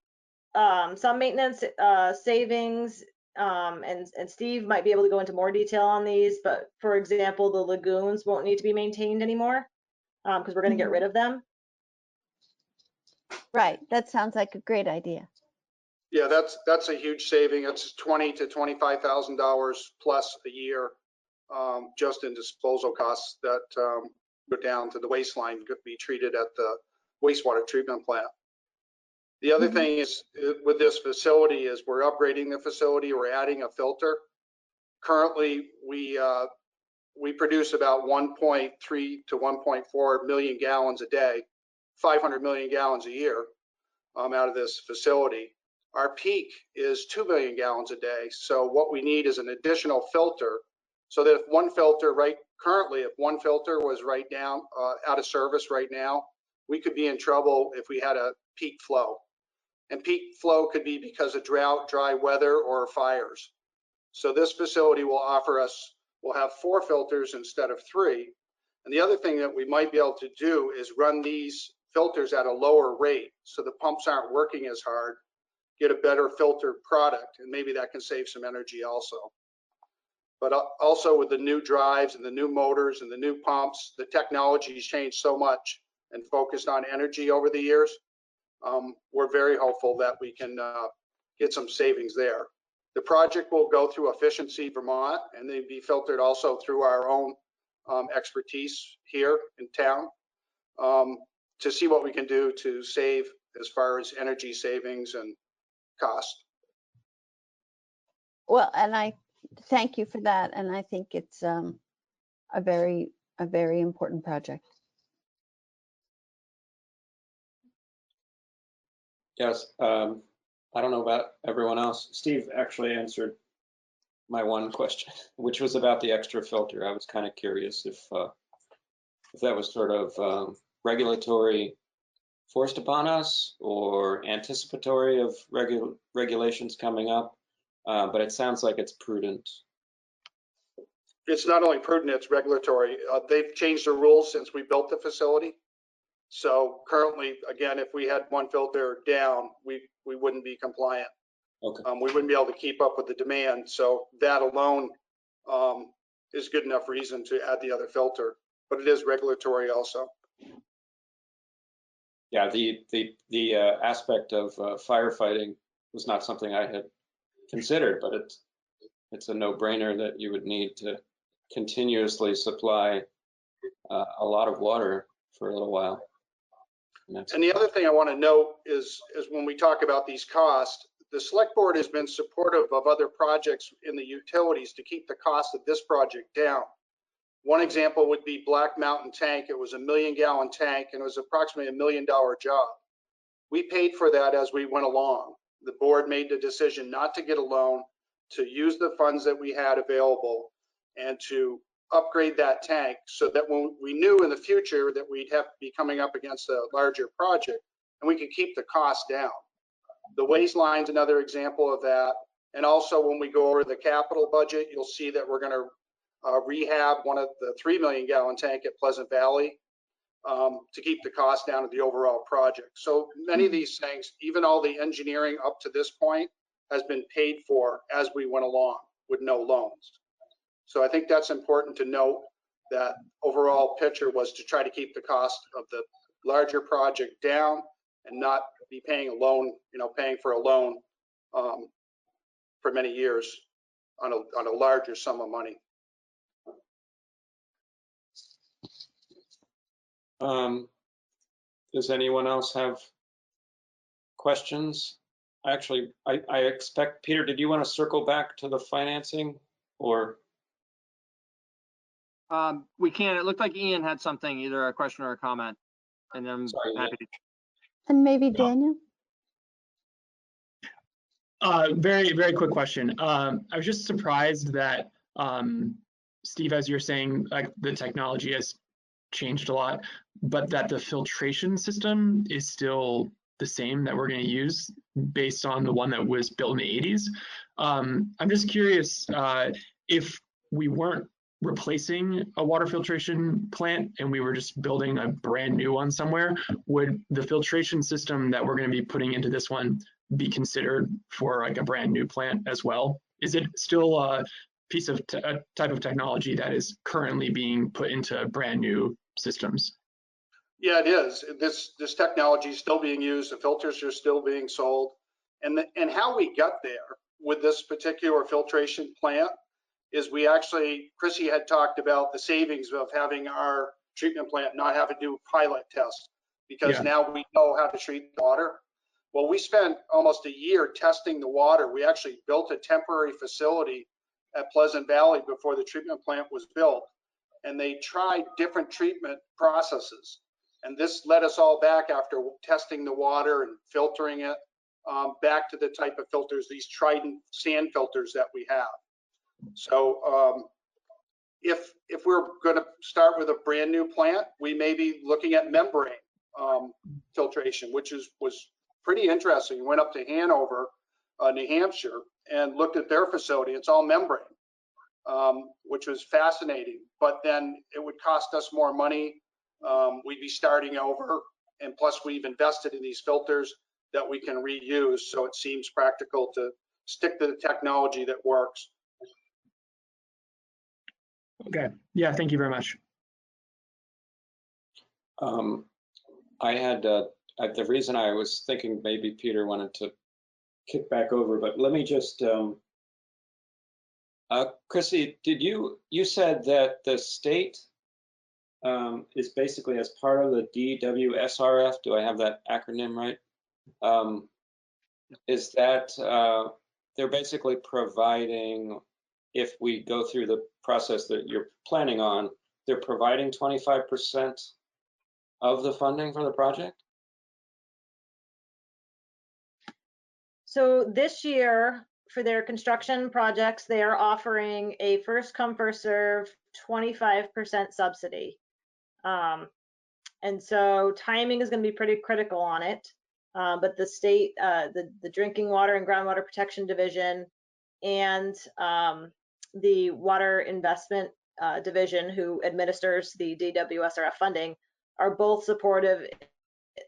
some maintenance savings, and Steve might be able to go into more detail on these, but for example, the lagoons won't need to be maintained anymore because we're going to get rid of them. Right, that sounds like a great idea. Yeah, that's a huge saving. It's $20,000 to $25,000 plus a year just in disposal costs that go down to the wasteline, could be treated at the wastewater treatment plant. The other thing is with this facility is we're upgrading the facility. We're adding a filter. Currently, we produce about 1.3 to 1.4 million gallons a day, 500 million gallons a year out of this facility. Our peak is 2 million gallons a day. So what we need is an additional filter, so that if one filter if one filter was right down out of service right now, we could be in trouble if we had a peak flow. And peak flow could be because of drought, dry weather, or fires. So this facility will we'll have 4 filters instead of 3. And the other thing that we might be able to do is run these filters at a lower rate, so the pumps aren't working as hard, get a better filtered product, and maybe that can save some energy also. But also with the new drives and the new motors and the new pumps, the technology's changed so much and focused on energy over the years. We're very hopeful that we can get some savings there. The project will go through Efficiency Vermont, and they'd be filtered also through our own expertise here in town to see what we can do to save as far as energy savings and cost. Well, and I thank you for that. And I think it's a very important project. Yes, I don't know about everyone else. Steve actually answered my one question, which was about the extra filter. I was kind of curious if that was sort of regulatory forced upon us or anticipatory of regulations coming up, but it sounds like it's prudent. It's not only prudent, it's regulatory. They've changed the rules since we built the facility. So currently, again, if we had one filter down, we wouldn't be compliant. Okay. We wouldn't be able to keep up with the demand. So that alone is good enough reason to add the other filter, but it is regulatory also. Yeah, the aspect of firefighting was not something I had considered, but it's a no-brainer that you would need to continuously supply a lot of water for a little while. And the other thing I want to note is when we talk about these costs, the select board has been supportive of other projects in the utilities to keep the cost of this project down. One example would be Black Mountain Tank. It was a 1 million gallon tank and it was approximately $1 million job. We paid for that as we went along. The board made the decision not to get a loan, to use the funds that we had available and to upgrade that tank so that when we knew in the future that we'd have to be coming up against a larger project and we could keep the cost down. The waste line's another example of that. And also when we go over the capital budget, you'll see that we're going to rehab one of the 3 million gallon tank at Pleasant Valley to keep the cost down of the overall project. So many of these things, even all the engineering up to this point, has been paid for as we went along with no loans. So I think that's important to note, that overall picture was to try to keep the cost of the larger project down and not be paying a loan, paying for a loan for many years on a larger sum of money. Does anyone else have questions? Actually, I expect, Peter, did you want to circle back to the financing or? We can. It looked like Ian had something, either a question or a comment, and I'm happy to. And maybe Daniel? Very, very quick question. I was just surprised that, Steve, as you're saying, like the technology has changed a lot, but that the filtration system is still the same that we're going to use based on the one that was built in the 80s. I'm just curious if we weren't replacing a water filtration plant and we were just building a brand new one somewhere, would the filtration system that we're going to be putting into this one be considered for like a brand new plant as well? Is it still a piece of a type of technology that is currently being put into brand new systems? Yeah, it is. This technology is still being used. The filters are still being sold. And how we got there with this particular filtration plant is we actually, Chrissy had talked about the savings of having our treatment plant not have to do pilot tests, because now we know how to treat the water. Well, we spent almost a year testing the water. We actually built a temporary facility at Pleasant Valley before the treatment plant was built. And they tried different treatment processes. And this led us all back, after testing the water and filtering it, back to the type of filters, these Trident sand filters that we have. So if we're going to start with a brand new plant, we may be looking at membrane filtration, which was pretty interesting. We went up to Hanover, New Hampshire, and looked at their facility. It's all membrane, which was fascinating. But then it would cost us more money. We'd be starting over, and plus we've invested in these filters that we can reuse. So it seems practical to stick to the technology that works. Okay. Yeah. Thank you very much. I had the reason I was thinking maybe Peter wanted to kick back over, but let me just, Chrissy, you said that the state is basically as part of the DWSRF. Do I have that acronym right? Is that they're basically providing, if we go through the process that you're planning on, they're providing 25% of the funding for the project? So this year, for their construction projects, they are offering a first come, first serve 25% subsidy. And so timing is going to be pretty critical on it. But the state, the Drinking Water and Groundwater Protection Division and the Water Investment Division, who administers the DWSRF funding, are both supportive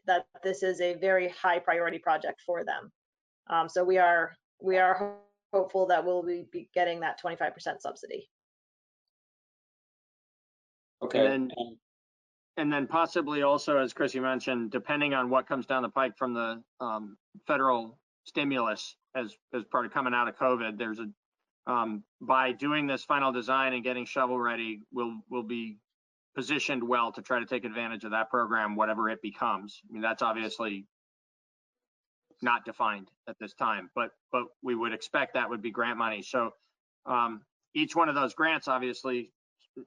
that this is a very high priority project for them. So we are hopeful that we'll be getting that 25% subsidy. Okay. And then possibly also, as Chrissy mentioned, depending on what comes down the pike from the federal stimulus as part of coming out of COVID, there's by doing this final design and getting shovel ready, we'll be positioned well to try to take advantage of that program, whatever it becomes. I mean, that's obviously not defined at this time, but we would expect that would be grant money. So each one of those grants obviously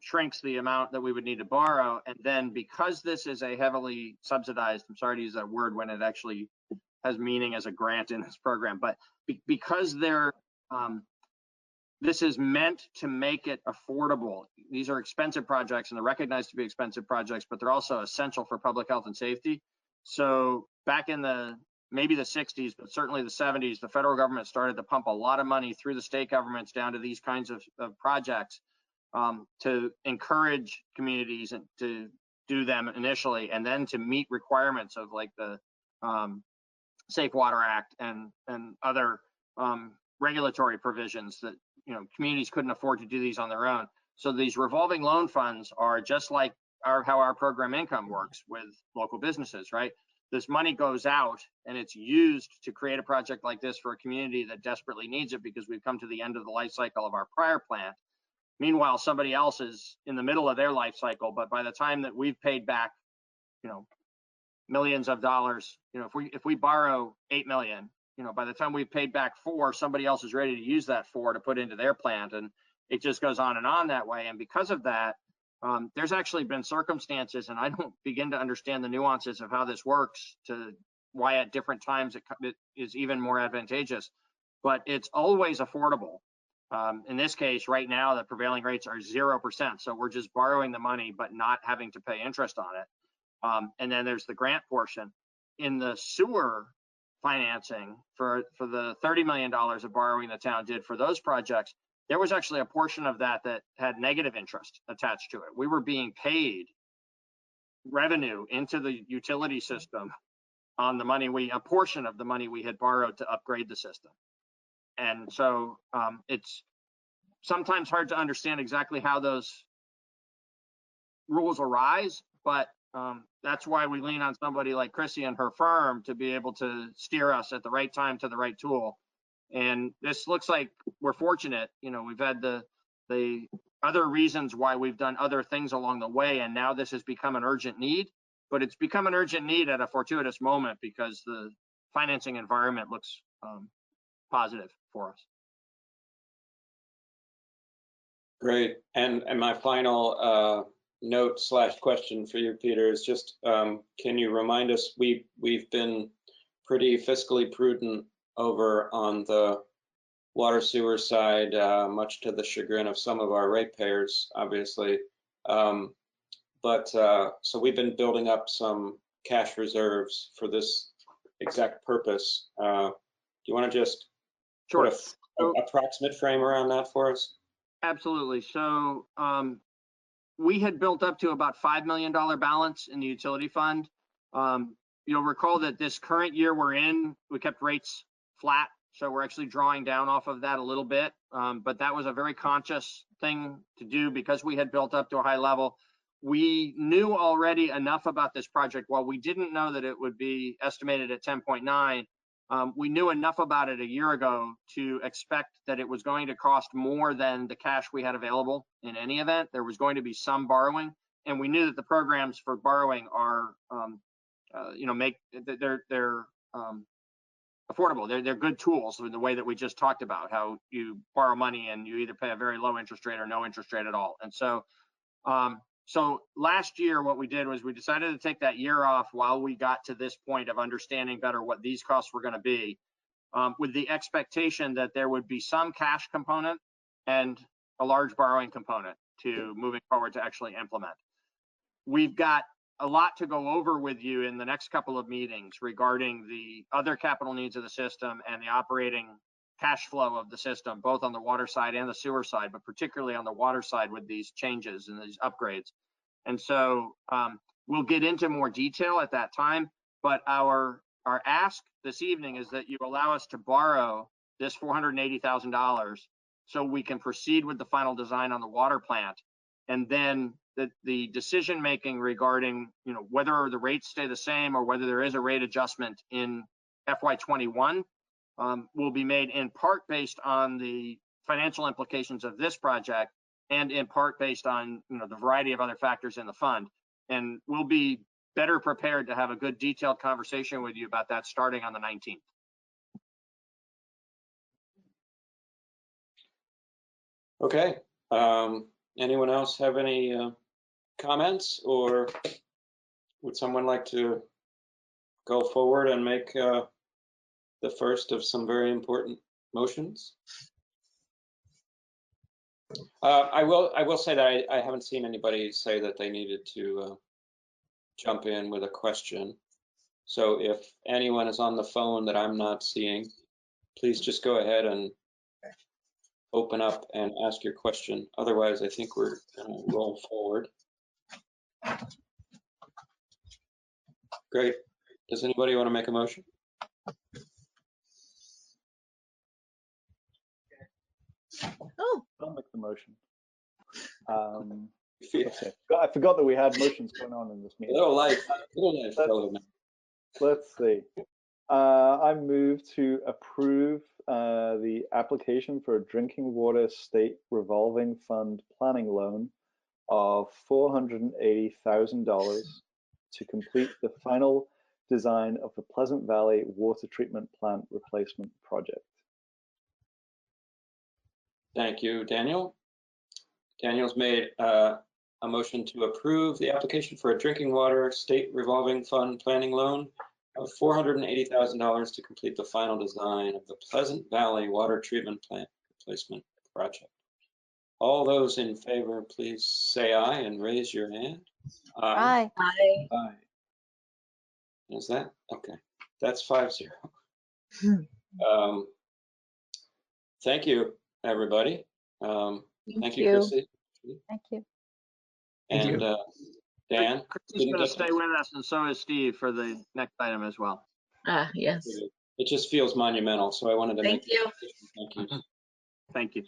shrinks the amount that we would need to borrow. And then because this is a heavily subsidized, I'm sorry to use that word when it actually has meaning as a grant in this program, but because this is meant to make it affordable. These are expensive projects and they're recognized to be expensive projects, but they're also essential for public health and safety. So back in maybe the 60s, but certainly the 70s, the federal government started to pump a lot of money through the state governments down to these kinds of projects to encourage communities and to do them initially, and then to meet requirements of like the Safe Water Act and other regulatory provisions that communities couldn't afford to do these on their own. So these revolving loan funds are just like how our program income works with local businesses, right? This money goes out and it's used to create a project like this for a community that desperately needs it because we've come to the end of the life cycle of our prior plant. Meanwhile, somebody else is in the middle of their life cycle, but by the time that we've paid back, millions of dollars, if we borrow 8 million, by the time we've paid back 4, somebody else is ready to use that 4 to put into their plant, and it just goes on that way. And because of that, there's actually been circumstances, and I don't begin to understand the nuances of how this works to why at different times it is even more advantageous, but it's always affordable. In this case, right now, the prevailing rates are 0%. So we're just borrowing the money, but not having to pay interest on it. And then there's the grant portion. In the sewer financing for the $30 million of borrowing the town did for those projects, there was actually a portion of that had negative interest attached to it. We were being paid revenue into the utility system on the money a portion of the money we had borrowed to upgrade the system. And so it's sometimes hard to understand exactly how those rules arise, but that's why we lean on somebody like Chrissy and her firm to be able to steer us at the right time to the right tool. And this looks like we're fortunate. We've had the other reasons why we've done other things along the way, and now this has become an urgent need, but it's become an urgent need at a fortuitous moment because the financing environment looks positive for us. Great. And my final note/question for you, Peter, is just can you remind us, we've been pretty fiscally prudent over on the water sewer side, much to the chagrin of some of our ratepayers, obviously. So we've been building up some cash reserves for this exact purpose. Do you want to just Sure. put an approximate frame around that for us? Absolutely. So we had built up to about $5 million balance in the utility fund. You'll recall that this current year we're in, we kept rates flat. So we're actually drawing down off of that a little bit. But that was a very conscious thing to do because we had built up to a high level. We knew already enough about this project. While we didn't know that it would be estimated at 10.9, we knew enough about it a year ago to expect that it was going to cost more than the cash we had available in any event. There was going to be some borrowing, and we knew that the programs for borrowing are, they're affordable. They're good tools in the way that we just talked about, how you borrow money and you either pay a very low interest rate or no interest rate at all. And so, so last year, what we did was we decided to take that year off while we got to this point of understanding better what these costs were going to be, with the expectation that there would be some cash component and a large borrowing component to moving forward to actually implement. We've got a lot to go over with you in the next couple of meetings regarding the other capital needs of the system and the operating cash flow of the system, both on the water side and the sewer side, but particularly on the water side with these changes and these upgrades. And so we'll get into more detail at that time, but our ask this evening is that you allow us to borrow this $480,000 so we can proceed with the final design on the water plant. And then the decision making regarding, you know, whether the rates stay the same or whether there is a rate adjustment in FY21 will be made in part based on the financial implications of this project and in part based on, you know, the variety of other factors in the fund. And we'll be better prepared to have a good detailed conversation with you about that starting on the 19th. Okay. Anyone else have any comments, or would someone like to go forward and make the first of some very important motions? I will say that I haven't seen anybody say that they needed to jump in with a question. So if anyone is on the phone that I'm not seeing, please just go ahead and open up and ask your question. Otherwise, I think we're going to roll forward. Great. Does anybody want to make a motion? Oh, I'll make the motion. I forgot that we had motions going on in this meeting. Little life. Let's see. I move to approve the application for a drinking water state revolving fund planning loan of $480,000 to complete the final design of the Pleasant Valley water treatment plant replacement project. Thank you, Daniel. Daniel's made a motion to approve the application for a drinking water state revolving fund planning loan of $480,000 to complete the final design of the Pleasant Valley water treatment plant replacement project. All those in favor, please say aye and raise your hand. Aye. Aye. Aye. Is that? Okay. That's 5-0. Thank you, everybody. Thank you, Chrissy. Thank you. And Dan. Chrissy's going to stay with us, and so is Steve for the next item as well. Yes. It just feels monumental, so I wanted to Thank make you. Thank you. Thank you.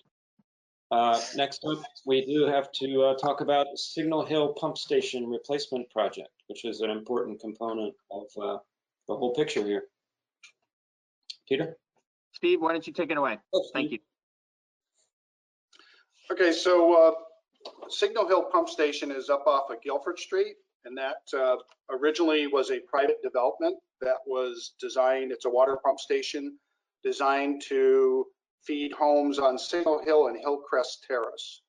Next up, we do have to talk about Signal Hill Pump Station Replacement Project, which is an important component of the whole picture here. Peter? Steve, why don't you take it away? Thank you. Okay, so Signal Hill Pump Station is up off of Guilford Street, and that originally was a private development that was designed, it's a water pump station designed to feed homes on Signal Hill and Hillcrest Terrace.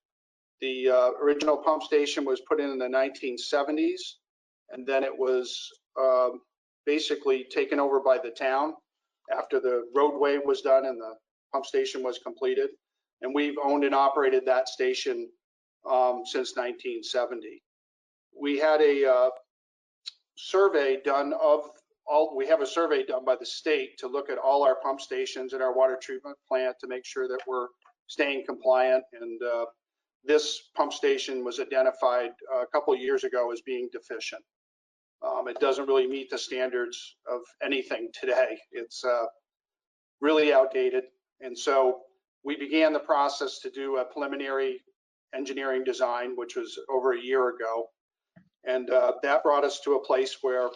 The original pump station was put in the 1970s, and then it was basically taken over by the town after the roadway was done and the pump station was completed. And we've owned and operated that station since 1970. We had a survey done of all, we have a survey done by the state to look at all our pump stations and our water treatment plant to make sure that we're staying compliant. And this pump station was identified a couple of years ago as being deficient. It doesn't really meet the standards of anything today. It's really outdated. And so we began the process to do a preliminary engineering design, which was over a year ago. And that brought us to a place where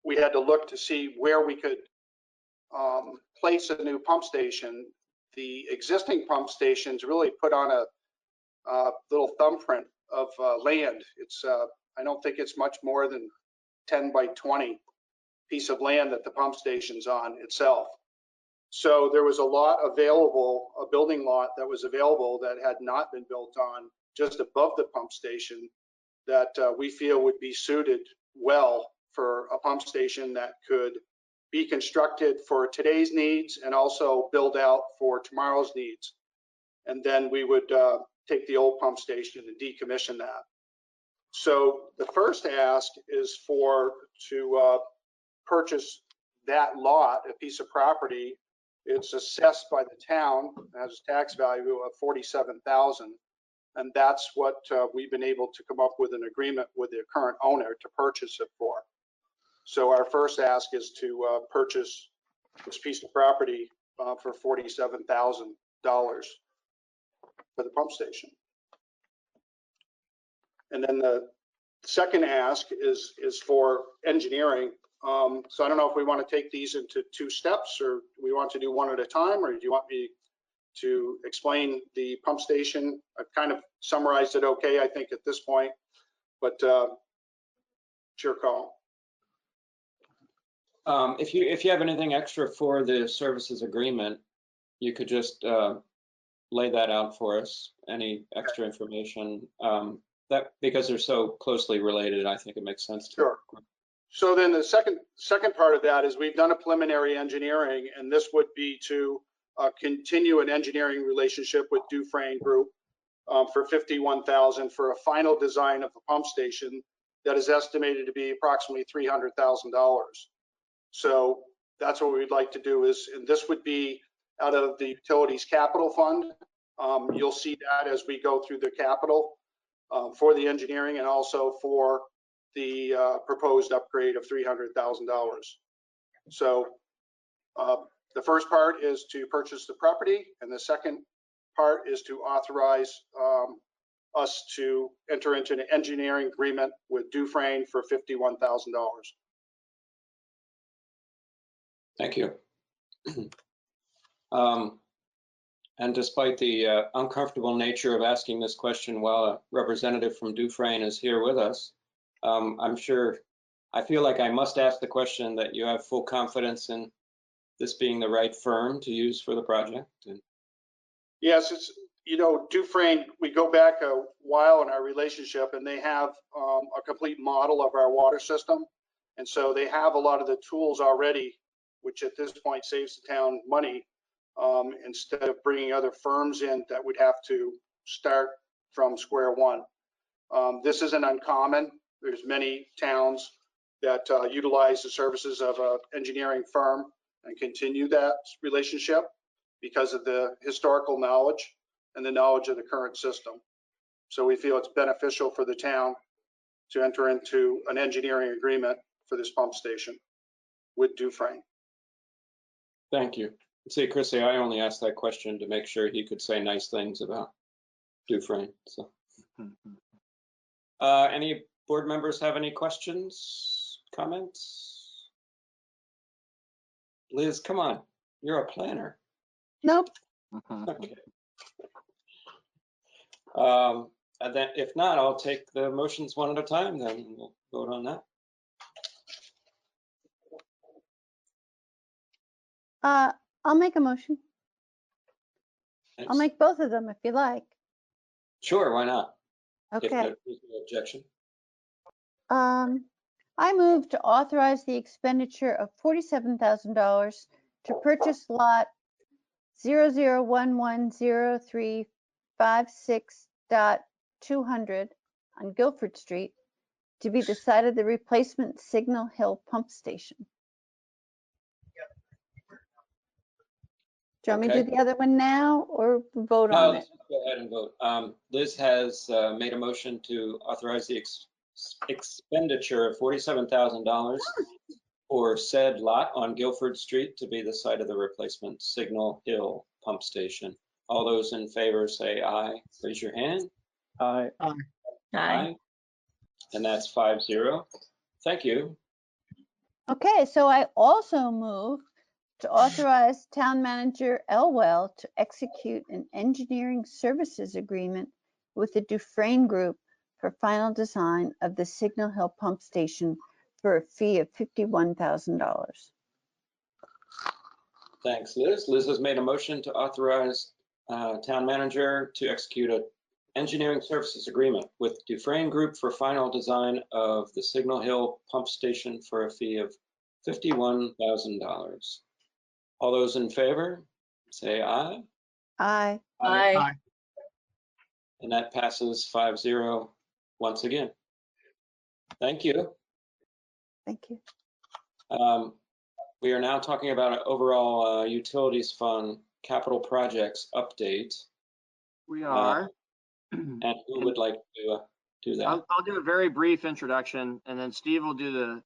we had to look to see where we could place a new pump station. The existing pump stations really put on a little thumbprint of land. It's I don't think it's much more than 10 by 20 piece of land that the pump station's on itself. So there was a lot available, a building lot that was available that had not been built on just above the pump station that we feel would be suited well for a pump station that could be constructed for today's needs and also build out for tomorrow's needs. And then we would take the old pump station and decommission that. So the first ask is to purchase that lot, a piece of property. It's assessed by the town, has a tax value of $47,000, and that's what we've been able to come up with an agreement with the current owner to purchase it for. So our first ask is to purchase this piece of property for $47,000 for the pump station. And then the second ask is for engineering. So I don't know if we want to take these into two steps, or we want to do one at a time, or do you want me to explain the pump station? I've kind of summarized it okay, I think, at this point, but it's your call. If you have anything extra for the services agreement, you could just lay that out for us. Any extra information that, because they're so closely related, I think it makes sense to. Sure. So then the second part of that is we've done a preliminary engineering, and this would be to continue an engineering relationship with Dufresne Group for $51,000 for a final design of the pump station that is estimated to be approximately $300,000. So that's what we'd like to do is, and this would be out of the utilities capital fund. You'll see that as we go through the capital for the engineering and also for the proposed upgrade of $300,000. So the first part is to purchase the property, and the second part is to authorize us to enter into an engineering agreement with Dufresne for $51,000. Thank you. And despite the uncomfortable nature of asking this question while a representative from Dufresne is here with us, I'm sure, I feel like I must ask the question that you have full confidence in this being the right firm to use for the project. Yes, it's, you know, Dufresne, we go back a while in our relationship, and they have a complete model of our water system. And so they have a lot of the tools already, which at this point saves the town money, instead of bringing other firms in that would have to start from square one. This isn't uncommon. There's many towns that utilize the services of an engineering firm and continue that relationship because of the historical knowledge and the knowledge of the current system. So we feel it's beneficial for the town to enter into an engineering agreement for this pump station with Dufresne. Thank you. See, Chrissy, I only asked that question to make sure he could say nice things about Dufresne. So, any board members have any questions, comments? Liz, come on, you're a planner. Nope. Okay. And then if not, I'll take the motions one at a time, then we'll vote on that. I'll make a motion. Thanks. I'll make both of them if you like. Sure, why not? If Okay. there's no objection. I move to authorize the expenditure of $47,000 to purchase lot 00110356.200 on Guilford Street to be the site of the replacement Signal Hill pump station. Do you want me to do the other one now or vote on it? Let's go ahead and vote. Liz has made a motion to authorize the expenditure of $47,000 for said lot on Guilford Street to be the site of the replacement Signal Hill pump station. All those in favor say aye. Raise your hand. Aye. Aye. And that's 5-0. Thank you. Okay, so I also move to authorize Town Manager Elwell to execute an engineering services agreement with the Dufresne Group for final design of the Signal Hill pump station for a fee of $51,000. Thanks, Liz. Liz has made a motion to authorize town manager to execute an engineering services agreement with Dufresne Group for final design of the Signal Hill pump station for a fee of $51,000. All those in favor, say aye. Aye. Aye. And that passes 5-0 once again. Thank you. Thank you. We are now talking about an overall utilities fund capital projects update. We are. And who would like to do that? I'll do a very brief introduction, and then Steve will do the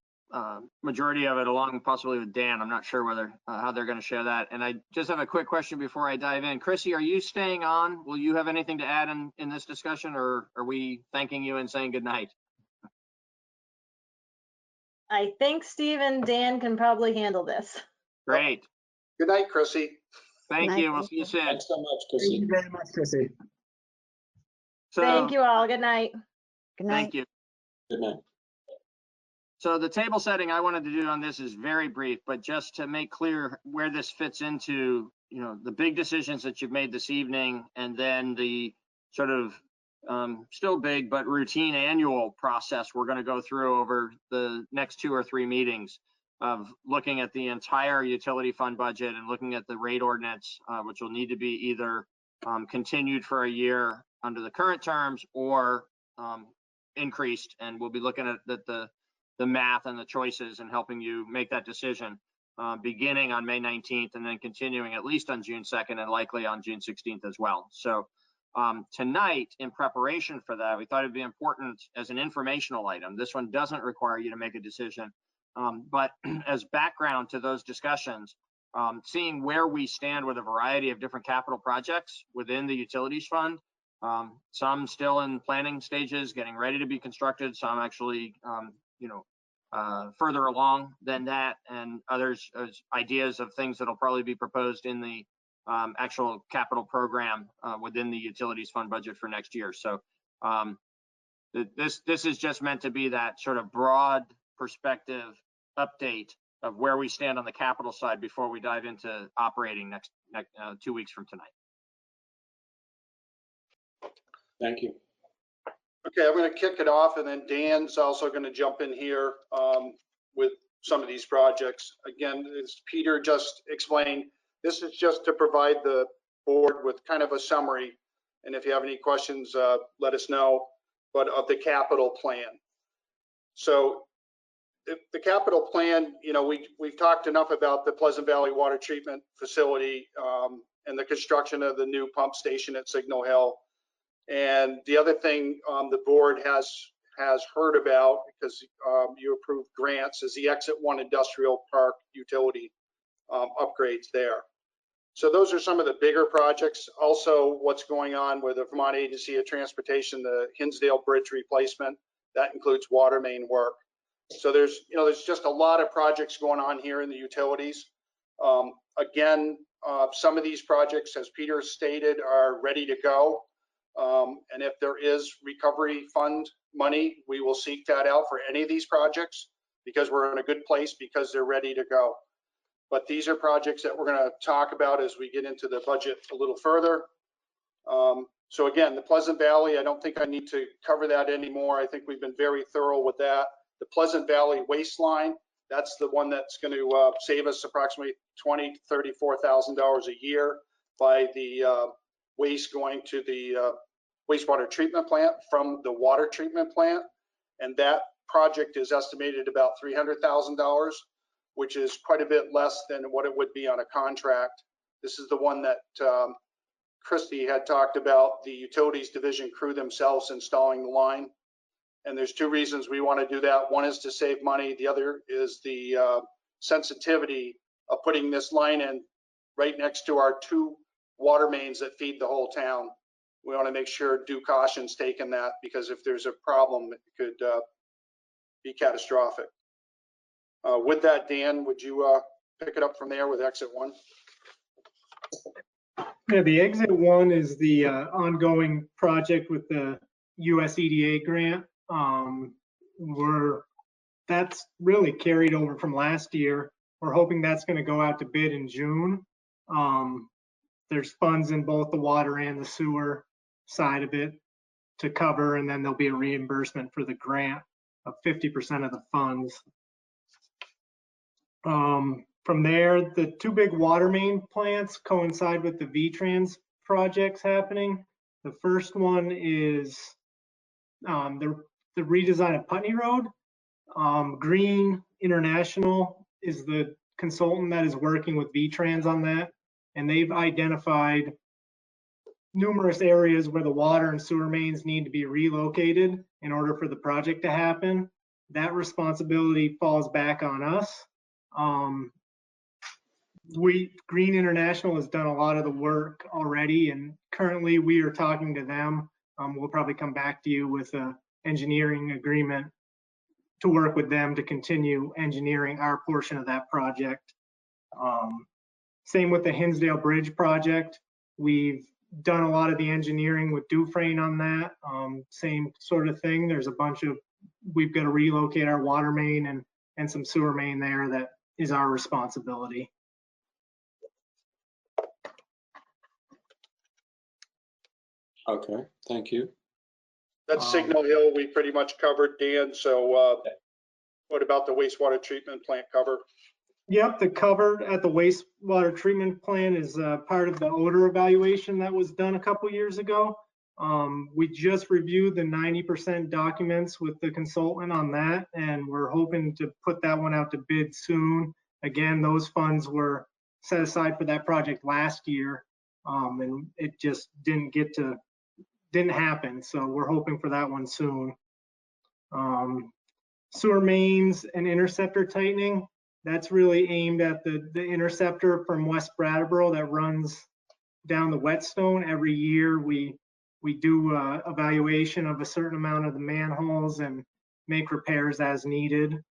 majority of it, along possibly with Dan. I'm not sure whether how they're going to share that. And I just have a quick question before I dive in. Chrissy, are you staying on? Will you have anything to add in this discussion, or are we thanking you and saying good night? I think Steve and Dan can probably handle this. Great. Good night, Chrissy. Thank Good you. night, We'll see you soon. Thanks so much, Thank Chrissy. you very much, Chrissy. So, Thank you all. Good night. Good night. thank you. Good night. So the table setting I wanted to do on this is very brief, but just to make clear where this fits into, you know, the big decisions that you've made this evening, and then the sort of still big but routine annual process we're going to go through over the next 2 or 3 meetings of looking at the entire utility fund budget and looking at the rate ordinance, which will need to be either continued for a year under the current terms or increased, and we'll be looking at the math and the choices and helping you make that decision beginning on May 19th and then continuing at least on June 2nd and likely on June 16th as well. So tonight, in preparation for that, we thought it'd be important as an informational item. This one doesn't require you to make a decision, but as background to those discussions, seeing where we stand with a variety of different capital projects within the utilities fund, some still in planning stages, getting ready to be constructed, some actually further along than that, and others as ideas of things that'll probably be proposed in the actual capital program within the utilities fund budget for next year. So this is just meant to be that sort of broad perspective update of where we stand on the capital side before we dive into operating next 2 weeks from tonight. Thank you. Okay, I'm going to kick it off, and then Dan's also going to jump in here with some of these projects. Again, as Peter just explained, this is just to provide the board with kind of a summary. And if you have any questions, let us know, but of the capital plan. So the capital plan, you know, we've talked enough about the Pleasant Valley Water Treatment Facility and the construction of the new pump station at Signal Hill. And the other thing the board has heard about, because you approved grants, is the Exit 1 Industrial Park utility upgrades there. So those are some of the bigger projects. Also, what's going on with the Vermont Agency of Transportation, the Hinsdale Bridge replacement, that includes water main work. So there's just a lot of projects going on here in the utilities. Again, some of these projects, as Peter stated, are ready to go. And if there is recovery fund money, we will seek that out for any of these projects because we're in a good place because they're ready to go. But these are projects that we're going to talk about as we get into the budget a little further. So again, the Pleasant Valley, I don't think I need to cover that anymore. I think we've been very thorough with that. The Pleasant Valley waste line, that's the one that's going to save us approximately $20,000 to $34,000 a year by the waste going to the wastewater treatment plant from the water treatment plant. And that project is estimated about $300,000, which is quite a bit less than what it would be on a contract. This is the one that Christy had talked about, the utilities division crew themselves installing the line. And there's 2 reasons we want to do that. One is to save money. The other is the sensitivity of putting this line in right next to our 2 water mains that feed the whole town. We want to make sure due caution's taken that, because if there's a problem, it could be catastrophic. With that, Dan, would you pick it up from there with Exit 1? Yeah, the Exit 1 is the ongoing project with the US EDA grant. We're that's really carried over from last year. We're hoping that's going to go out to bid in June. There's funds in both the water and the sewer side of it to cover, and then there'll be a reimbursement for the grant of 50% of the funds. From there, the two big water main plants coincide with the VTrans projects happening. The first one is the redesign of Putney Road. Green International is the consultant that is working with VTrans on that, and they've identified numerous areas where the water and sewer mains need to be relocated in order for the project to happen. That responsibility falls back on us. Green International has done a lot of the work already, and currently we are talking to them. We'll probably come back to you with an engineering agreement to work with them to continue engineering our portion of that project. Same with the Hinsdale Bridge project. We've done a lot of the engineering with Dufresne on that. Same sort of thing. There's a bunch of, we've got to relocate our water main and some sewer main there that is our responsibility. Okay, thank you. That's Signal Hill we pretty much covered, Dan. So what about the wastewater treatment plant cover? Yep, the cover at the wastewater treatment plant is part of the odor evaluation that was done a couple years ago. We just reviewed the 90% documents with the consultant on that, and we're hoping to put that one out to bid soon. Again, those funds were set aside for that project last year, and it just didn't happen. So we're hoping for that one soon. Sewer mains and interceptor tightening. That's really aimed at the interceptor from West Brattleboro that runs down the whetstone. Every year we do evaluation of a certain amount of the manholes and make repairs as needed.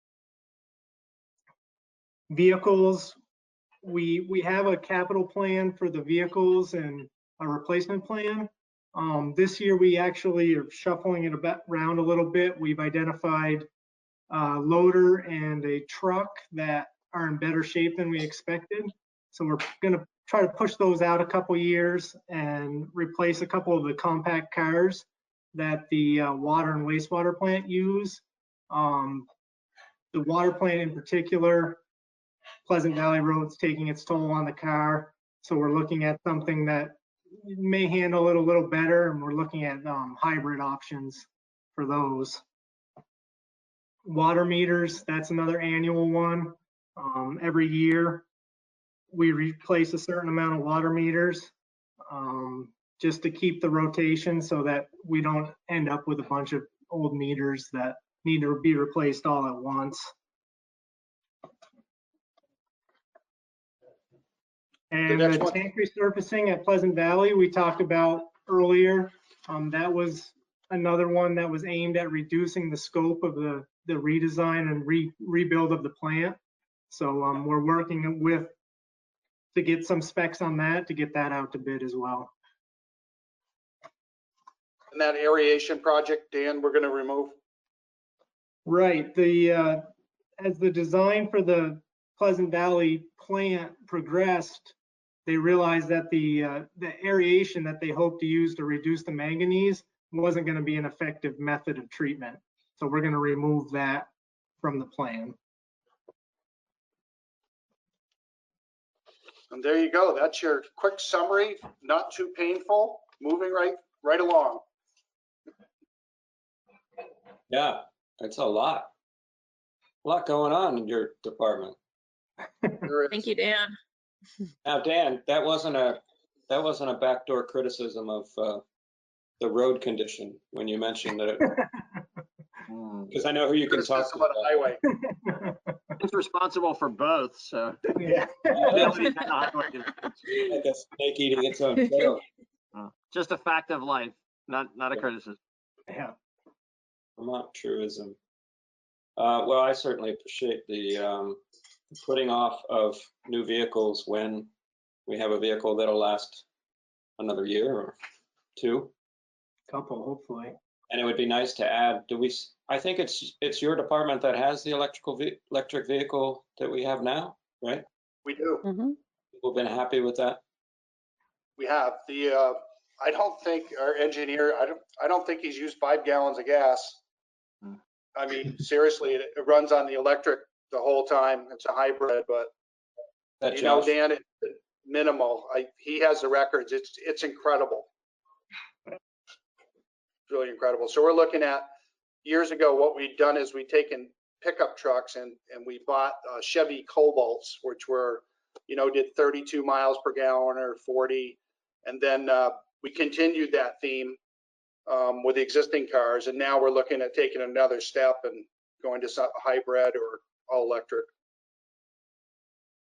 Vehicles, we have a capital plan for the vehicles and a replacement plan. This year we actually are shuffling it around a little bit. We've identified a loader and a truck that are in better shape than we expected. So we're going to try to push those out a couple years and replace a couple of the compact cars that the water and wastewater plant use. The water plant in particular, Pleasant Valley Road's taking its toll on the car. So we're looking at something that may handle it a little better, and we're looking at hybrid options for those. Water meters, that's another annual one. Every year we replace a certain amount of water meters just to keep the rotation so that we don't end up with a bunch of old meters that need to be replaced all at once. And the tank resurfacing at Pleasant Valley we talked about earlier. That was another one that was aimed at reducing the scope of the redesign and rebuild of the plant. So we're working to get some specs on that to get that out to bid as well. And that aeration project, Dan, we're going to remove? Right. As the design for the Pleasant Valley plant progressed, they realized that the aeration that they hoped to use to reduce the manganese wasn't going to be an effective method of treatment. So we're going to remove that from the plan. And there you go. That's your quick summary, not too painful, moving right along. Yeah, it's a lot going on in your department. Thank you, Dan. Now, Dan, that wasn't a backdoor criticism of the road condition when you mentioned that, because I know who you can talk to. About a highway. It's responsible for both, so. Yeah. Like a snake eating its own tail. Just a fact of life, not a criticism. Yeah. Vermont truism. Well, I certainly appreciate the putting off of new vehicles when we have a vehicle that'll last another year or two. Couple, hopefully. And it would be nice to add, I think it's your department that has the electric vehicle that we have now, right? We do. People have been happy with that. We have I don't think our engineer, I don't think he's used 5 gallons of gas. I mean, seriously, it runs on the electric the whole time. It's a hybrid, but That you know, Josh? Dan, it's minimal. He has the records. It's incredible. It's really incredible. So we're looking at, years ago, what we'd done is we'd taken pickup trucks and we bought Chevy Cobalts, which were, you know, did 32 miles per gallon or 40. And then we continued that theme with the existing cars. And now we're looking at taking another step and going to some hybrid or all electric.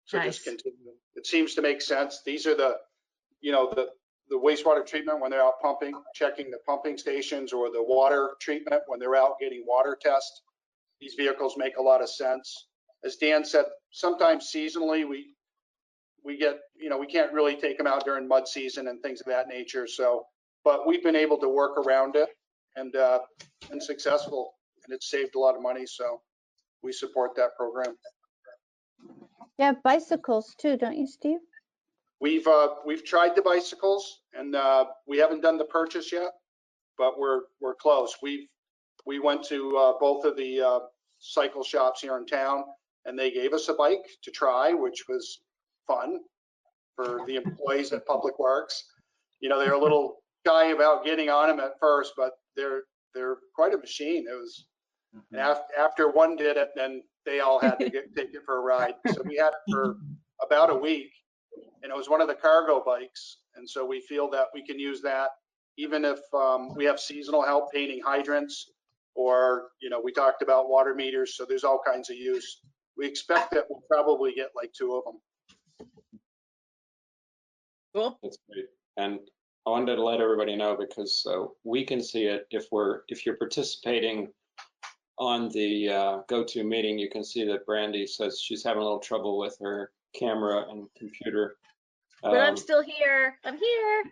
So just continue. It seems to make sense. These are the, you know, the wastewater treatment when they're out pumping, checking the pumping stations, or the water treatment when they're out getting water tests. These vehicles make a lot of sense. As Dan said, sometimes seasonally we get, you know, we can't really take them out during mud season and things of that nature. So, but we've been able to work around it and been successful, and it's saved a lot of money. So we support that program. You have bicycles too, don't you, Steve? We've tried the bicycles, and we haven't done the purchase yet, but we're close. We went to both of the cycle shops here in town, and they gave us a bike to try, which was fun for the employees at Public Works. You know, they were a little shy about getting on them at first, but they're quite a machine. It was after one did it, then they all had to take it for a ride. So we had it for about a week. And it was one of the cargo bikes. And so we feel that we can use that even if we have seasonal help painting hydrants, or, you know, we talked about water meters. So there's all kinds of use. We expect that we'll probably get like 2 of them. Cool. That's great. And I wanted to let everybody know, because we can see it if you're participating on the go-to meeting. You can see that Brandy says she's having a little trouble with her camera and computer. But I'm still here. I'm here.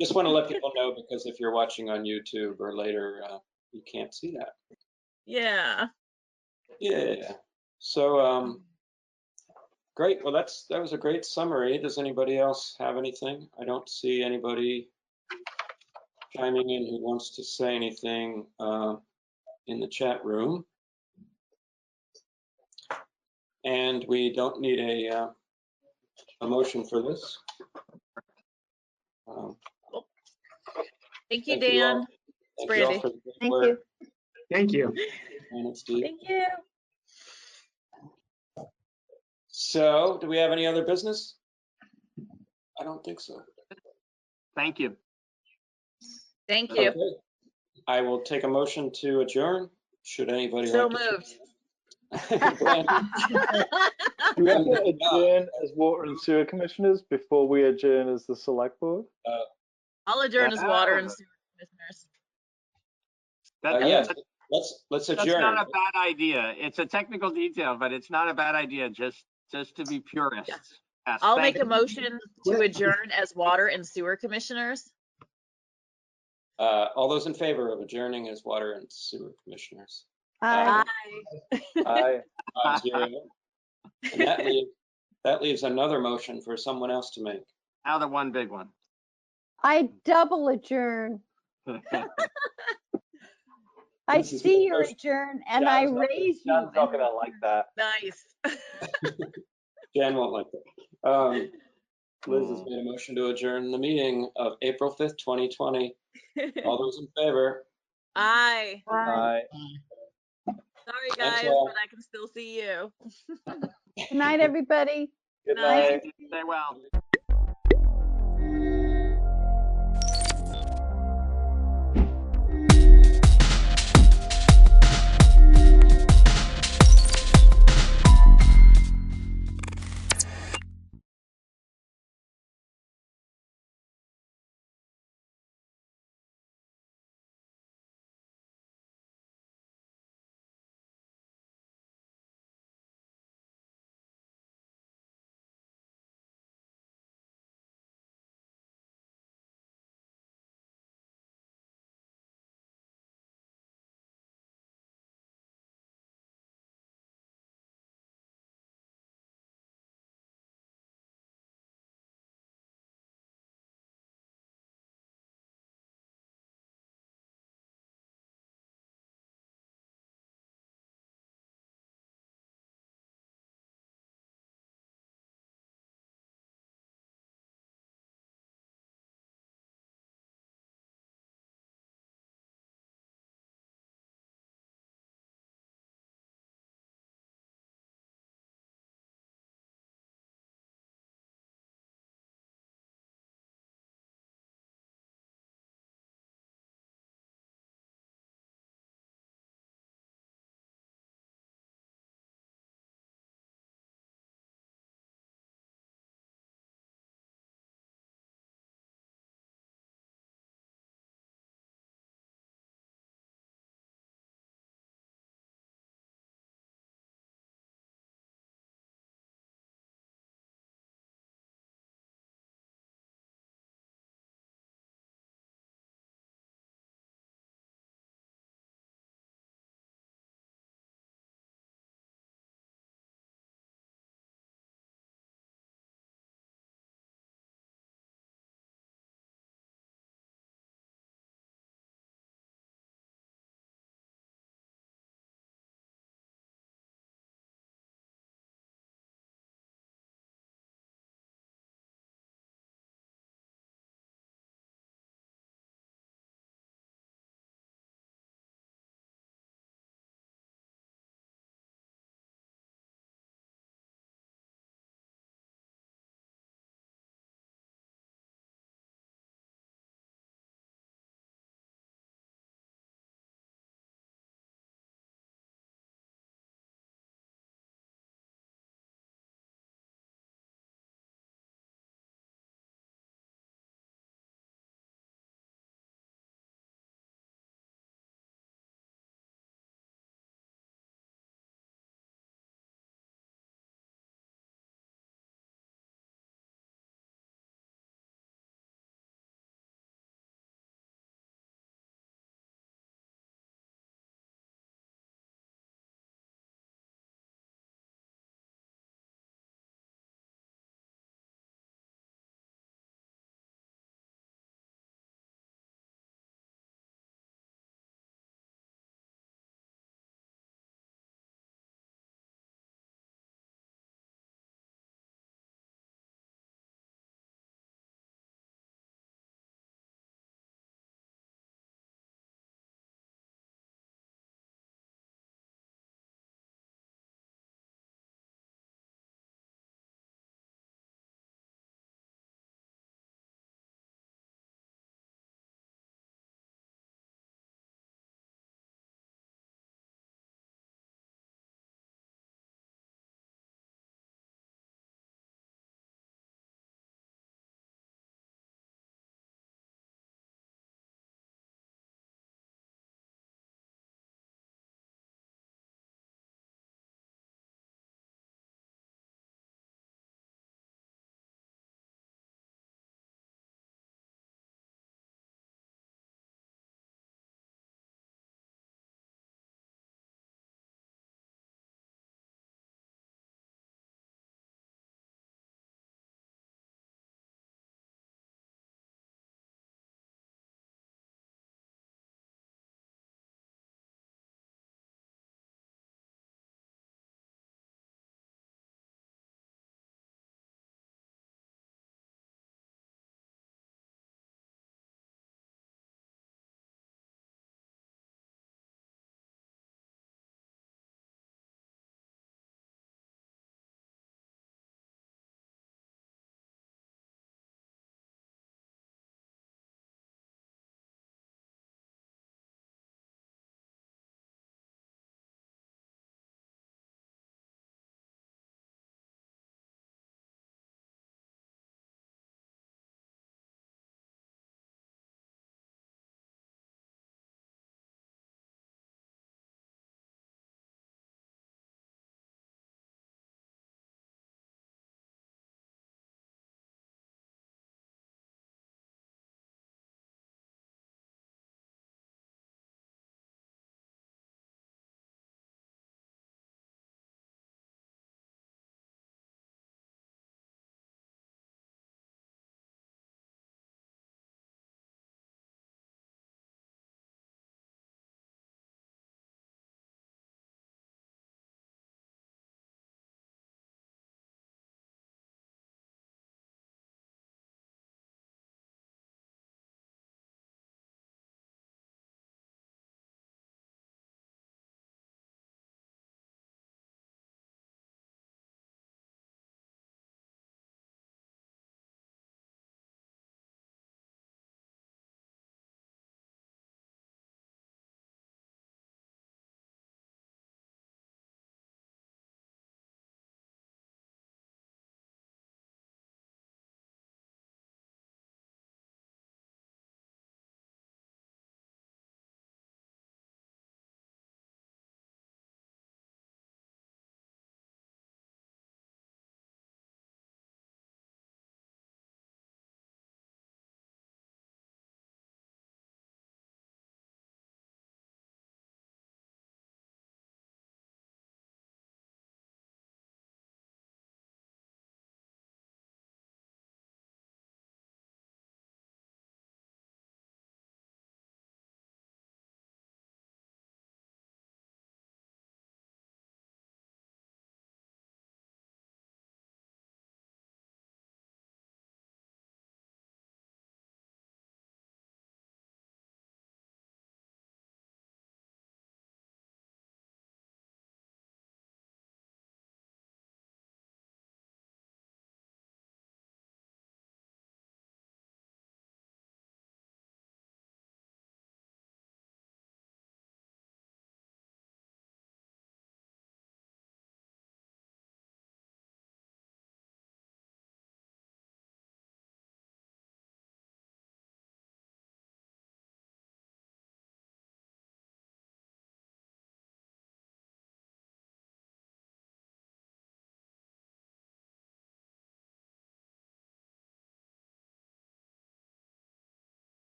Just want to let people know, because if you're watching on YouTube or later, you can't see that. Yeah. Yeah. So great. Well, that was a great summary. Does anybody else have anything? I don't see anybody chiming in who wants to say anything in the chat room. And we don't need a motion for this. Thank you, Dan. Thank Brandy. you all for the good Thank work. you. Thank you. And Steve. Thank you. So, do we have any other business? I don't think so. Thank you. Thank you. Okay. I will take a motion to adjourn. Should anybody So like to? moved. Do we have to adjourn as water and sewer commissioners before we adjourn as the select board? I'll adjourn as water and sewer commissioners. Yes, let's That's adjourn. not a bad idea. It's a technical detail, but it's not a bad idea, just to be purists. Yeah. Yes, I'll thank make a you. motion to adjourn as water and sewer commissioners. All those in favor of adjourning as water and sewer commissioners? Aye. Aye. 5-0. And that leaves another motion for someone else to make. Now the one big one. I double adjourn. I see your adjourn and I raise you. John's not gonna like that. Nice. Jan won't like that. Liz has made a motion to adjourn the meeting of April 5th, 2020. All those in favor? Aye. Aye. Sorry, Thanks, guys, all. but I can still see you. Good night, everybody. Good Night. night. Stay well.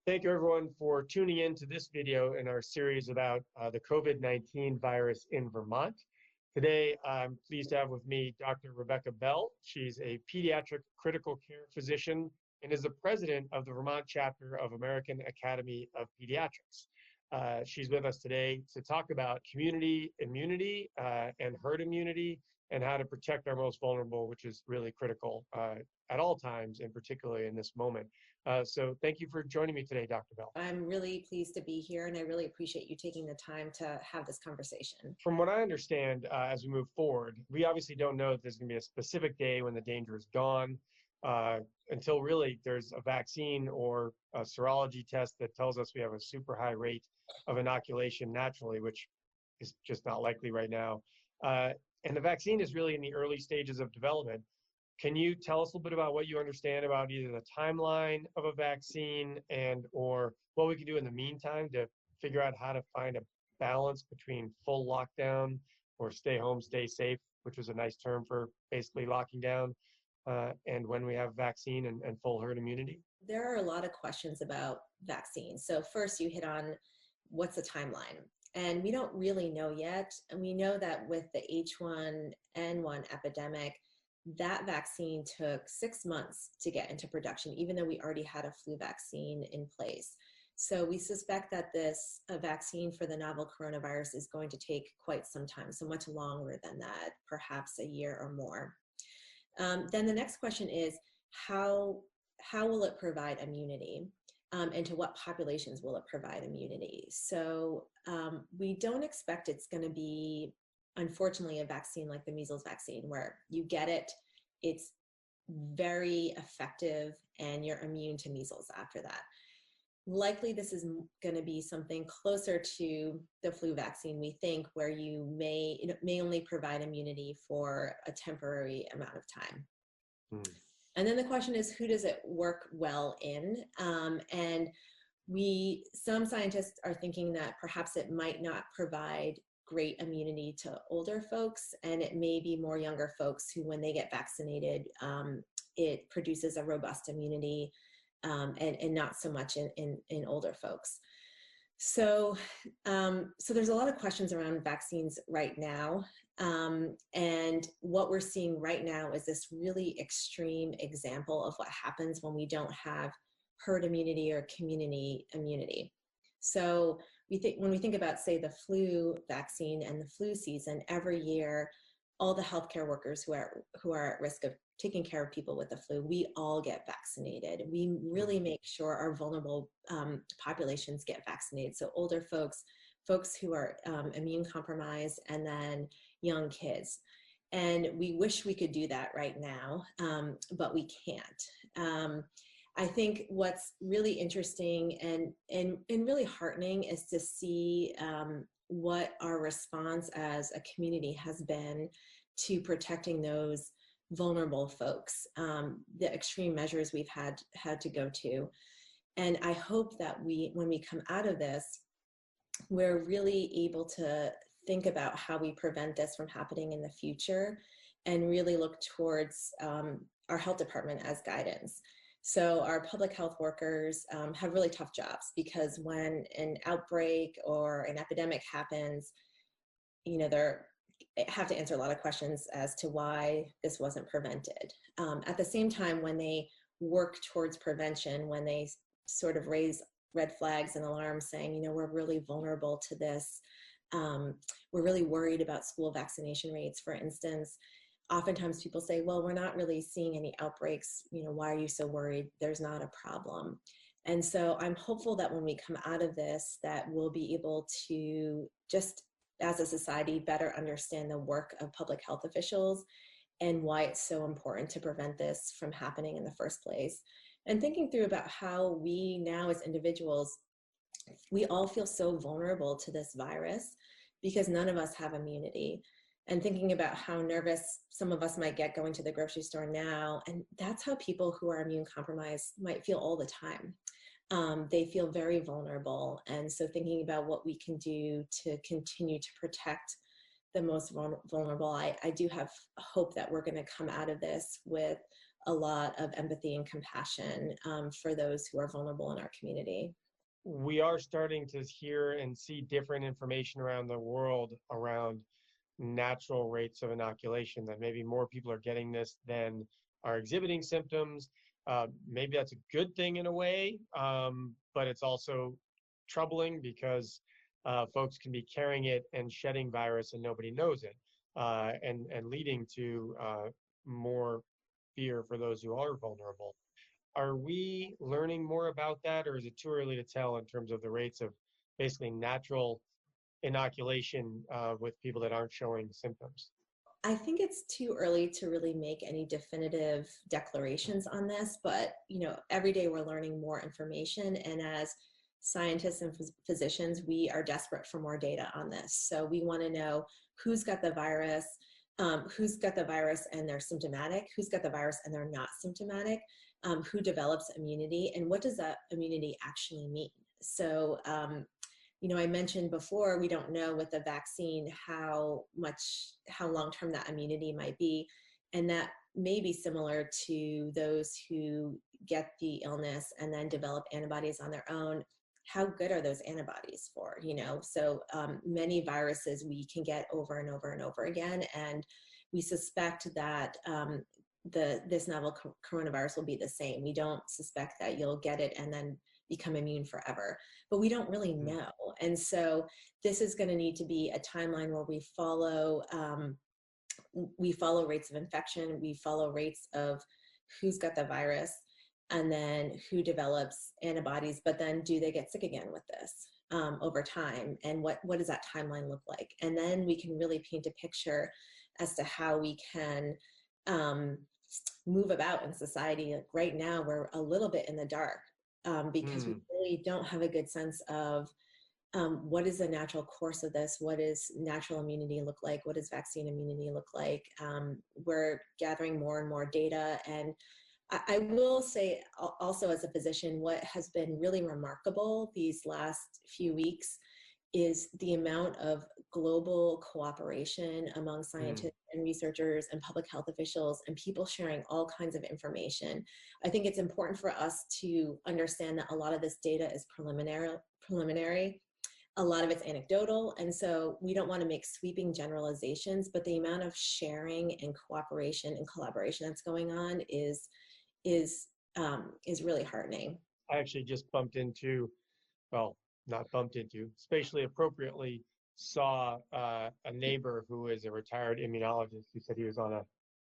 Thank you everyone for tuning in to this video in our series about the COVID-19 virus in Vermont. Today, I'm pleased to have with me Dr. Rebecca Bell. She's a pediatric critical care physician and is the president of the Vermont chapter of American Academy of Pediatrics. She's with us today to talk about community immunity and herd immunity and how to protect our most vulnerable, which is really critical at all times, and particularly in this moment. So thank you for joining me today, Dr. Bell. I'm really pleased to be here, and I really appreciate you taking the time to have this conversation. From what I understand, as we move forward, we obviously don't know if there's going to be a specific day when the danger is gone until really there's a vaccine or a serology test that tells us we have a super high rate of inoculation naturally, which is just not likely right now. And the vaccine is really in the early stages of development. Can you tell us a little bit about what you understand about either the timeline of a vaccine and or what we can do in the meantime to figure out how to find a balance between full lockdown or stay home, stay safe, which was a nice term for basically locking down, and when we have vaccine and full herd immunity? There are a lot of questions about vaccines. So first you hit on what's the timeline? And we don't really know yet. And we know that with the H1N1 epidemic, that vaccine took 6 months to get into production, even though we already had a flu vaccine in place. So we suspect that this vaccine for the novel coronavirus is going to take quite some time, so much longer than that, perhaps a year or more. Then the next question is, how will it provide immunity? And to what populations will it provide immunity? So we don't expect it's going to be, unfortunately, a vaccine like the measles vaccine, where you get it, it's very effective, and you're immune to measles after that. Likely, this is going to be something closer to the flu vaccine, we think, where it may only provide immunity for a temporary amount of time. And then the question is, who does it work well in? And some scientists are thinking that perhaps it might not provide great immunity to older folks, and it may be more younger folks who, when they get vaccinated, it produces a robust immunity, and not so much in older folks. So there's a lot of questions around vaccines right now. And what we're seeing right now is this really extreme example of what happens when we don't have herd immunity or community immunity. So when we think about, say, the flu vaccine and the flu season, every year, all the healthcare workers who are at risk of taking care of people with the flu, we all get vaccinated. We really make sure our vulnerable populations get vaccinated. So older folks who are immune compromised, and then young kids. And we wish we could do that right now, but we can't. I think what's really interesting and really heartening is to see what our response as a community has been to protecting those vulnerable folks, the extreme measures we've had to go to. And I hope that when we come out of this, we're really able to think about how we prevent this from happening in the future, and really look towards our health department as guidance. So our public health workers have really tough jobs, because when an outbreak or an epidemic happens, they have to answer a lot of questions as to why this wasn't prevented. At the same time, when they work towards prevention, when they sort of raise red flags and alarms saying, we're really vulnerable to this, we're really worried about school vaccination rates, for instance. Oftentimes people say, well, we're not really seeing any outbreaks. Why are you so worried? There's not a problem. And so I'm hopeful that when we come out of this, that we'll be able to, just as a society, better understand the work of public health officials and why it's so important to prevent this from happening in the first place. And thinking through about how we now as individuals, we all feel so vulnerable to this virus because none of us have immunity. And thinking about how nervous some of us might get going to the grocery store now. And that's how people who are immune compromised might feel all the time. They feel very vulnerable. And so thinking about what we can do to continue to protect the most vulnerable, I do have hope that we're going to come out of this with a lot of empathy and compassion for those who are vulnerable in our community. We are starting to hear and see different information around the world around natural rates of inoculation, that maybe more people are getting this than are exhibiting symptoms. Maybe that's a good thing in a way, but it's also troubling because folks can be carrying it and shedding virus and nobody knows it, and leading to more fear for those who are vulnerable. Are we learning more about that, or is it too early to tell in terms of the rates of basically natural inoculation with people that aren't showing symptoms? I think it's too early to really make any definitive declarations on this, but every day we're learning more information, and as scientists and physicians, we are desperate for more data on this. So we want to know who's got the virus and they're symptomatic, who's got the virus and they're not symptomatic, who develops immunity, and what does that immunity actually mean? So I mentioned before, we don't know with the vaccine how long-term that immunity might be. And that may be similar to those who get the illness and then develop antibodies on their own. How good are those antibodies for, So many viruses we can get over and over and over again. And we suspect that this novel coronavirus will be the same. We don't suspect that you'll get it and then become immune forever, but we don't really know. And so this is going to need to be a timeline where we follow rates of infection, we follow rates of who's got the virus, and then who develops antibodies, but then do they get sick again with this over time? And what does that timeline look like? And then we can really paint a picture as to how we can move about in society. Like right now, we're a little bit in the dark because we really don't have a good sense of what is the natural course of this? What does natural immunity look like? What does vaccine immunity look like? We're gathering more and more data. And I will say also as a physician, what has been really remarkable these last few weeks is the amount of global cooperation among scientists and researchers and public health officials and people sharing all kinds of information. I think it's important for us to understand that a lot of this data is preliminary. A lot of it's anecdotal, and so we don't want to make sweeping generalizations, but the amount of sharing and cooperation and collaboration that's going on is really heartening. I actually just spatially appropriately saw a neighbor who is a retired immunologist who said he was on a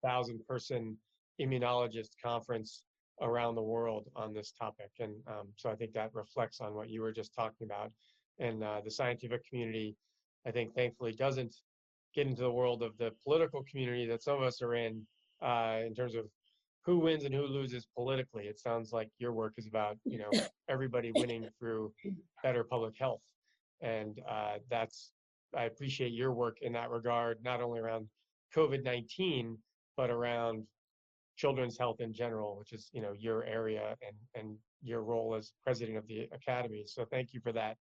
1,000-person immunologist conference around the world on this topic. And so I think that reflects on what you were just talking about. And the scientific community, I think, thankfully doesn't get into the world of the political community that some of us are in terms of who wins and who loses politically. It sounds like your work is about, everybody winning through better public health. And I appreciate your work in that regard, not only around COVID-19, but around children's health in general, which is, your area and your role as president of the Academy. So thank you for that.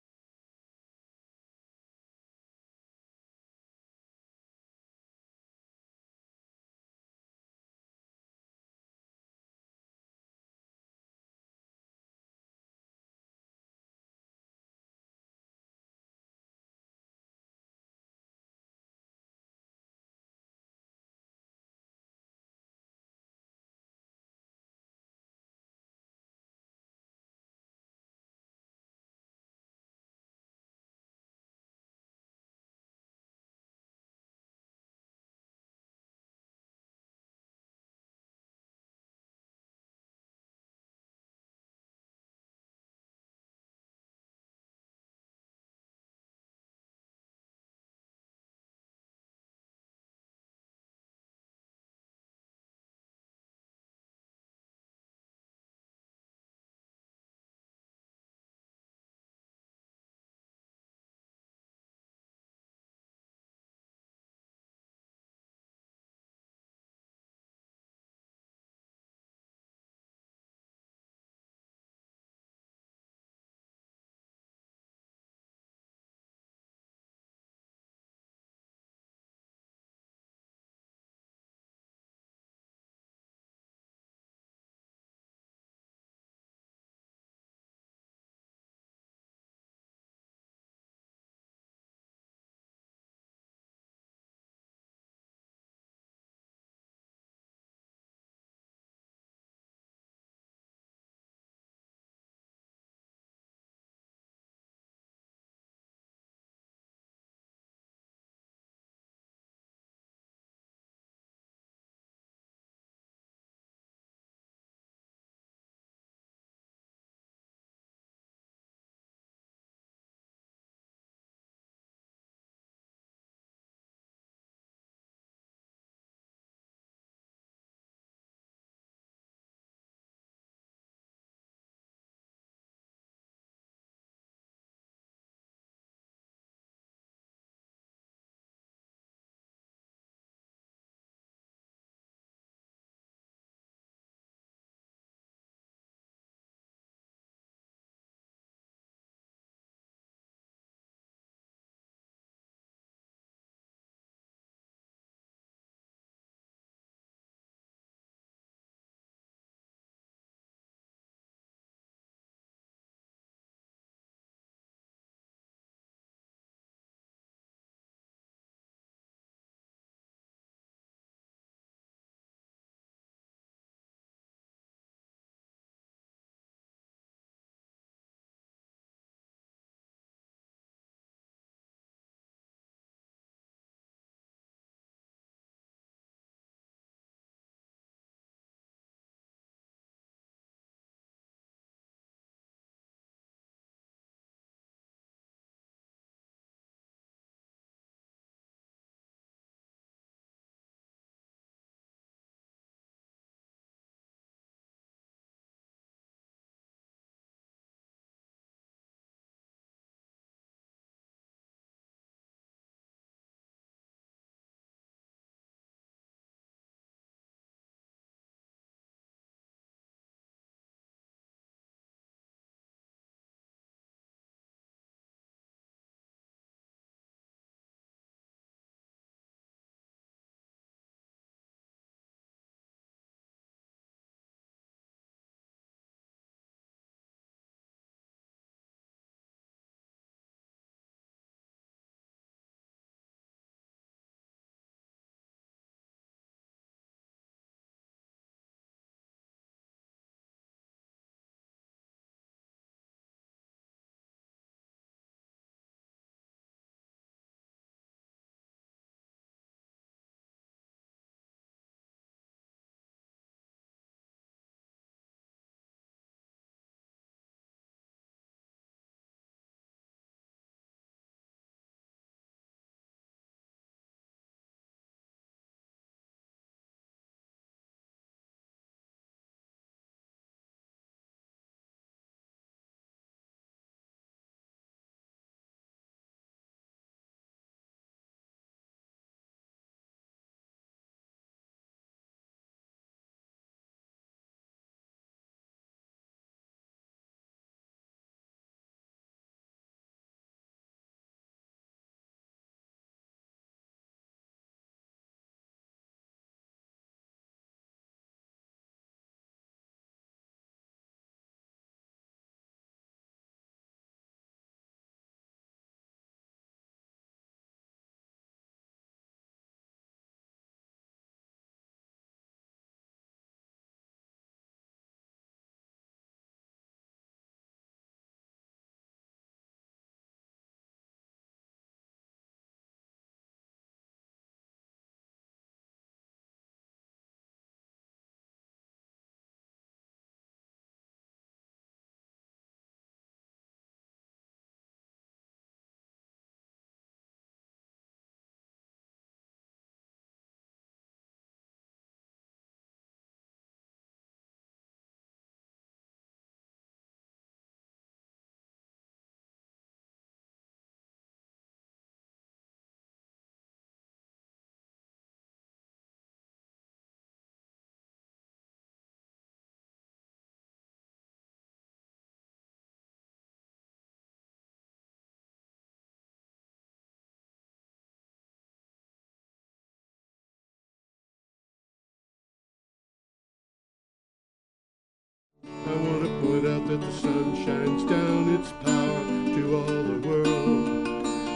that the sun shines down its power to all the world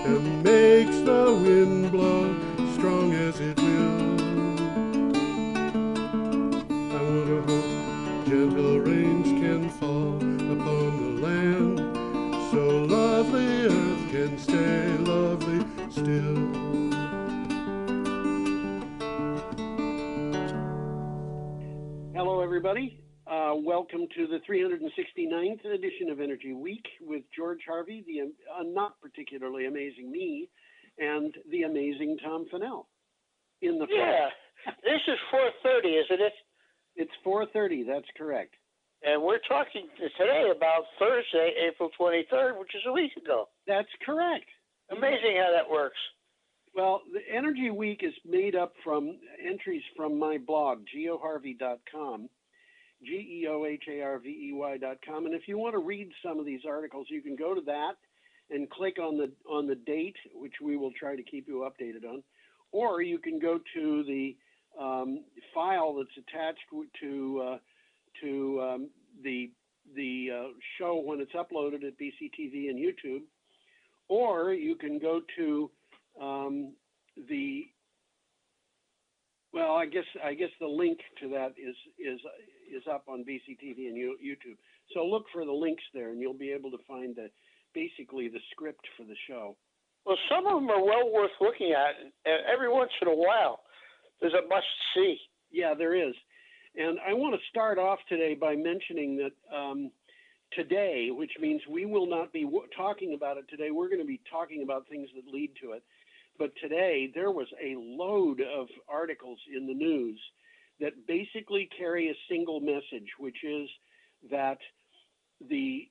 and makes the wind blow strong as it will. I want to hope gentle rains can fall upon the land, so lovely earth can stay lovely still. Hello, everybody. Welcome to the 369th edition of Energy Week with George Harvey, the not particularly amazing me, and the amazing Tom Fennell. In the Yeah, this is 4:30, isn't it? It's 4:30. That's correct. And we're talking today about Thursday, April 23rd, which is a week ago. That's correct. Amazing how that works. Well, the Energy Week is made up from entries from my blog, geoharvey.com, geoharvey.com. And if you want to read some of these articles, you can go to that and click on the date, which we will try to keep you updated on, or you can go to the file that's attached to the show when it's uploaded at BCTV and YouTube, or you can go to I guess the link to that is up on BCTV and YouTube. So look for the links there, and you'll be able to find basically the script for the show. Well, some of them are well worth looking at, and every once in a while, there's a must see. Yeah, there is. And I want to start off today by mentioning that today, which means we will not be talking about it today, we're going to be talking about things that lead to it. But today, there was a load of articles in the news that basically carry a single message, which is that the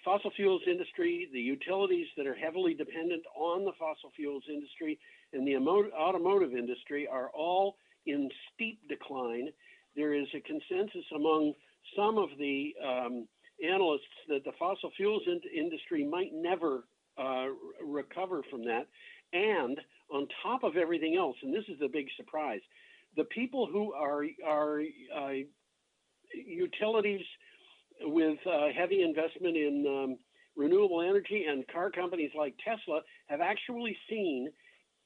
fossil fuels industry, the utilities that are heavily dependent on the fossil fuels industry, and the automotive industry are all in steep decline. There is a consensus among some of the analysts that the fossil fuels industry might never recover from that. And on top of everything else, and this is the big surprise, the people who are utilities with heavy investment in renewable energy and car companies like Tesla have actually seen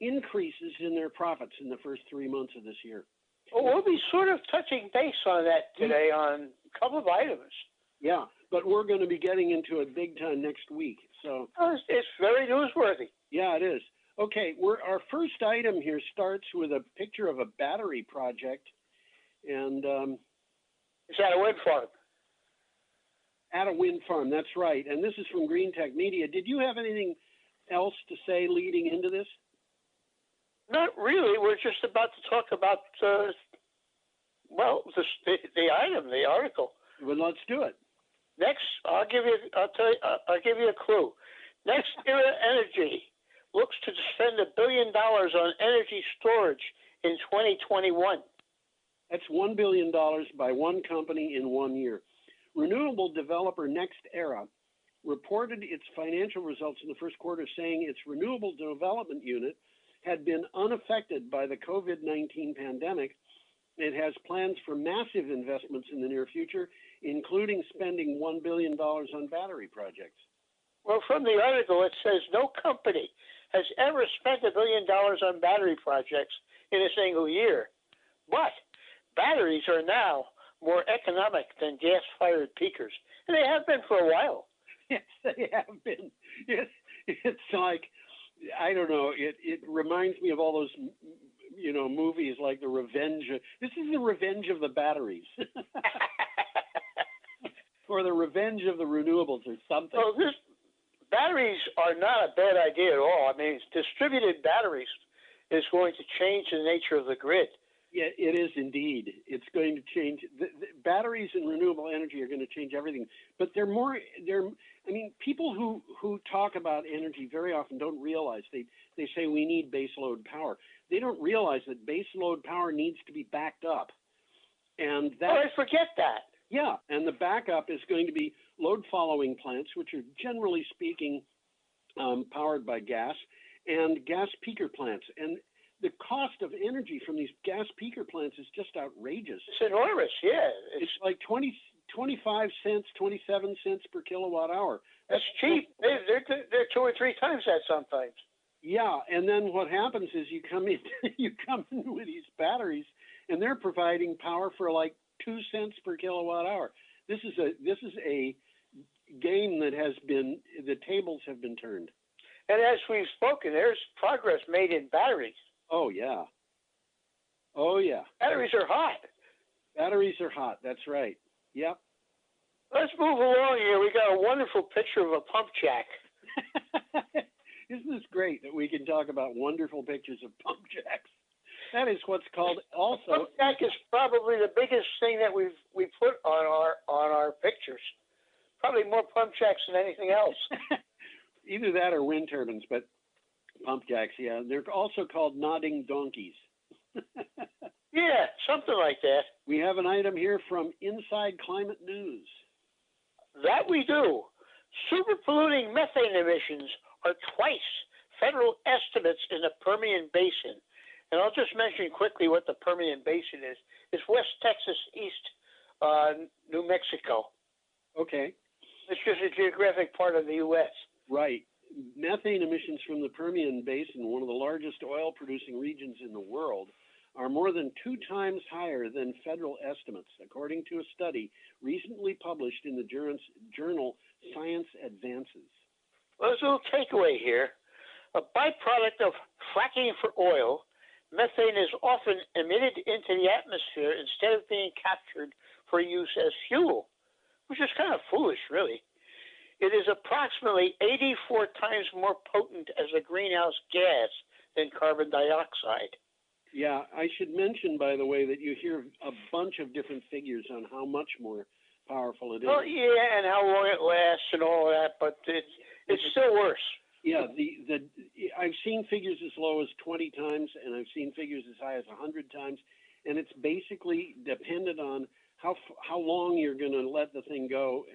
increases in their profits in the first 3 months of this year. Well, we'll be sort of touching base on that today on a couple of items. Yeah, but we're going to be getting into it big time next week. So it's very newsworthy. Yeah, it is. Okay, our first item here starts with a picture of a battery project, and it's at a wind farm. At a wind farm, that's right. And this is from Green Tech Media. Did you have anything else to say leading into this? Not really. We're just about to talk about the item, the article. Well, let's do it. Next, I'll give you a clue. Next Era Energy looks to spend $1 billion on energy storage in 2021. That's $1 billion by one company in 1 year. Renewable developer Next Era reported its financial results in the first quarter, saying its renewable development unit had been unaffected by the COVID-19 pandemic. It has plans for massive investments in the near future, including spending $1 billion on battery projects. Well, from the article, it says no company has ever spent $1 billion on battery projects in a single year. But batteries are now more economic than gas-fired peakers, and they have been for a while. Yes, they have been. It's like, I don't know, it reminds me of all those, movies like The Revenge. This is the revenge of the batteries. Or the revenge of the renewables or something. Well, batteries are not a bad idea at all. I mean, distributed batteries is going to change the nature of the grid. Yeah, it is indeed. It's going to change. The batteries and renewable energy are going to change everything. But people who talk about energy very often don't realize, they say we need baseload power. They don't realize that baseload power needs to be backed up. And I forget that. Yeah, and the backup is going to be load following plants, which are generally speaking powered by gas, and gas peaker plants. And the cost of energy from these gas peaker plants is just outrageous. It's enormous, yeah. It's like 20 25 cents, 27 cents per kilowatt hour. That's cheap. They're 2 or 3 times that sometimes. Yeah, and then what happens is you come in with these batteries, and they're providing power for like 2 cents per kilowatt hour. This is a game that the tables have been turned. And as we've spoken, there's progress made in batteries. Oh yeah. Oh yeah. Batteries are hot. Batteries are hot. That's right. Yep. Let's move along here. We got a wonderful picture of a pump jack. Isn't this great that we can talk about wonderful pictures of pump jacks? That is what's called also. Pump jack is probably the biggest thing that we put on our pictures. Probably more pump jacks than anything else. Either that or wind turbines, but pump jacks, yeah. They're also called nodding donkeys. Yeah, something like that. We have an item here from Inside Climate News. That we do. Super polluting methane emissions are twice federal estimates in the Permian Basin. And I'll just mention quickly what the Permian Basin is. It's West Texas, East New Mexico. Okay. It's just a geographic part of the U.S. Right. Methane emissions from the Permian Basin, one of the largest oil-producing regions in the world, are more than 2 times higher than federal estimates, according to a study recently published in the journal Science Advances. Well, there's a little takeaway here. A byproduct of fracking for oil, methane is often emitted into the atmosphere instead of being captured for use as fuel, which is kind of foolish, really. It is approximately 84 times more potent as a greenhouse gas than carbon dioxide. Yeah, I should mention, by the way, that you hear a bunch of different figures on how much more powerful it is. Oh, yeah, and how long it lasts and all of that, but it's still worse. Yeah, I've seen figures as low as 20 times, and I've seen figures as high as 100 times, and it's basically dependent on how long you're going to let the thing go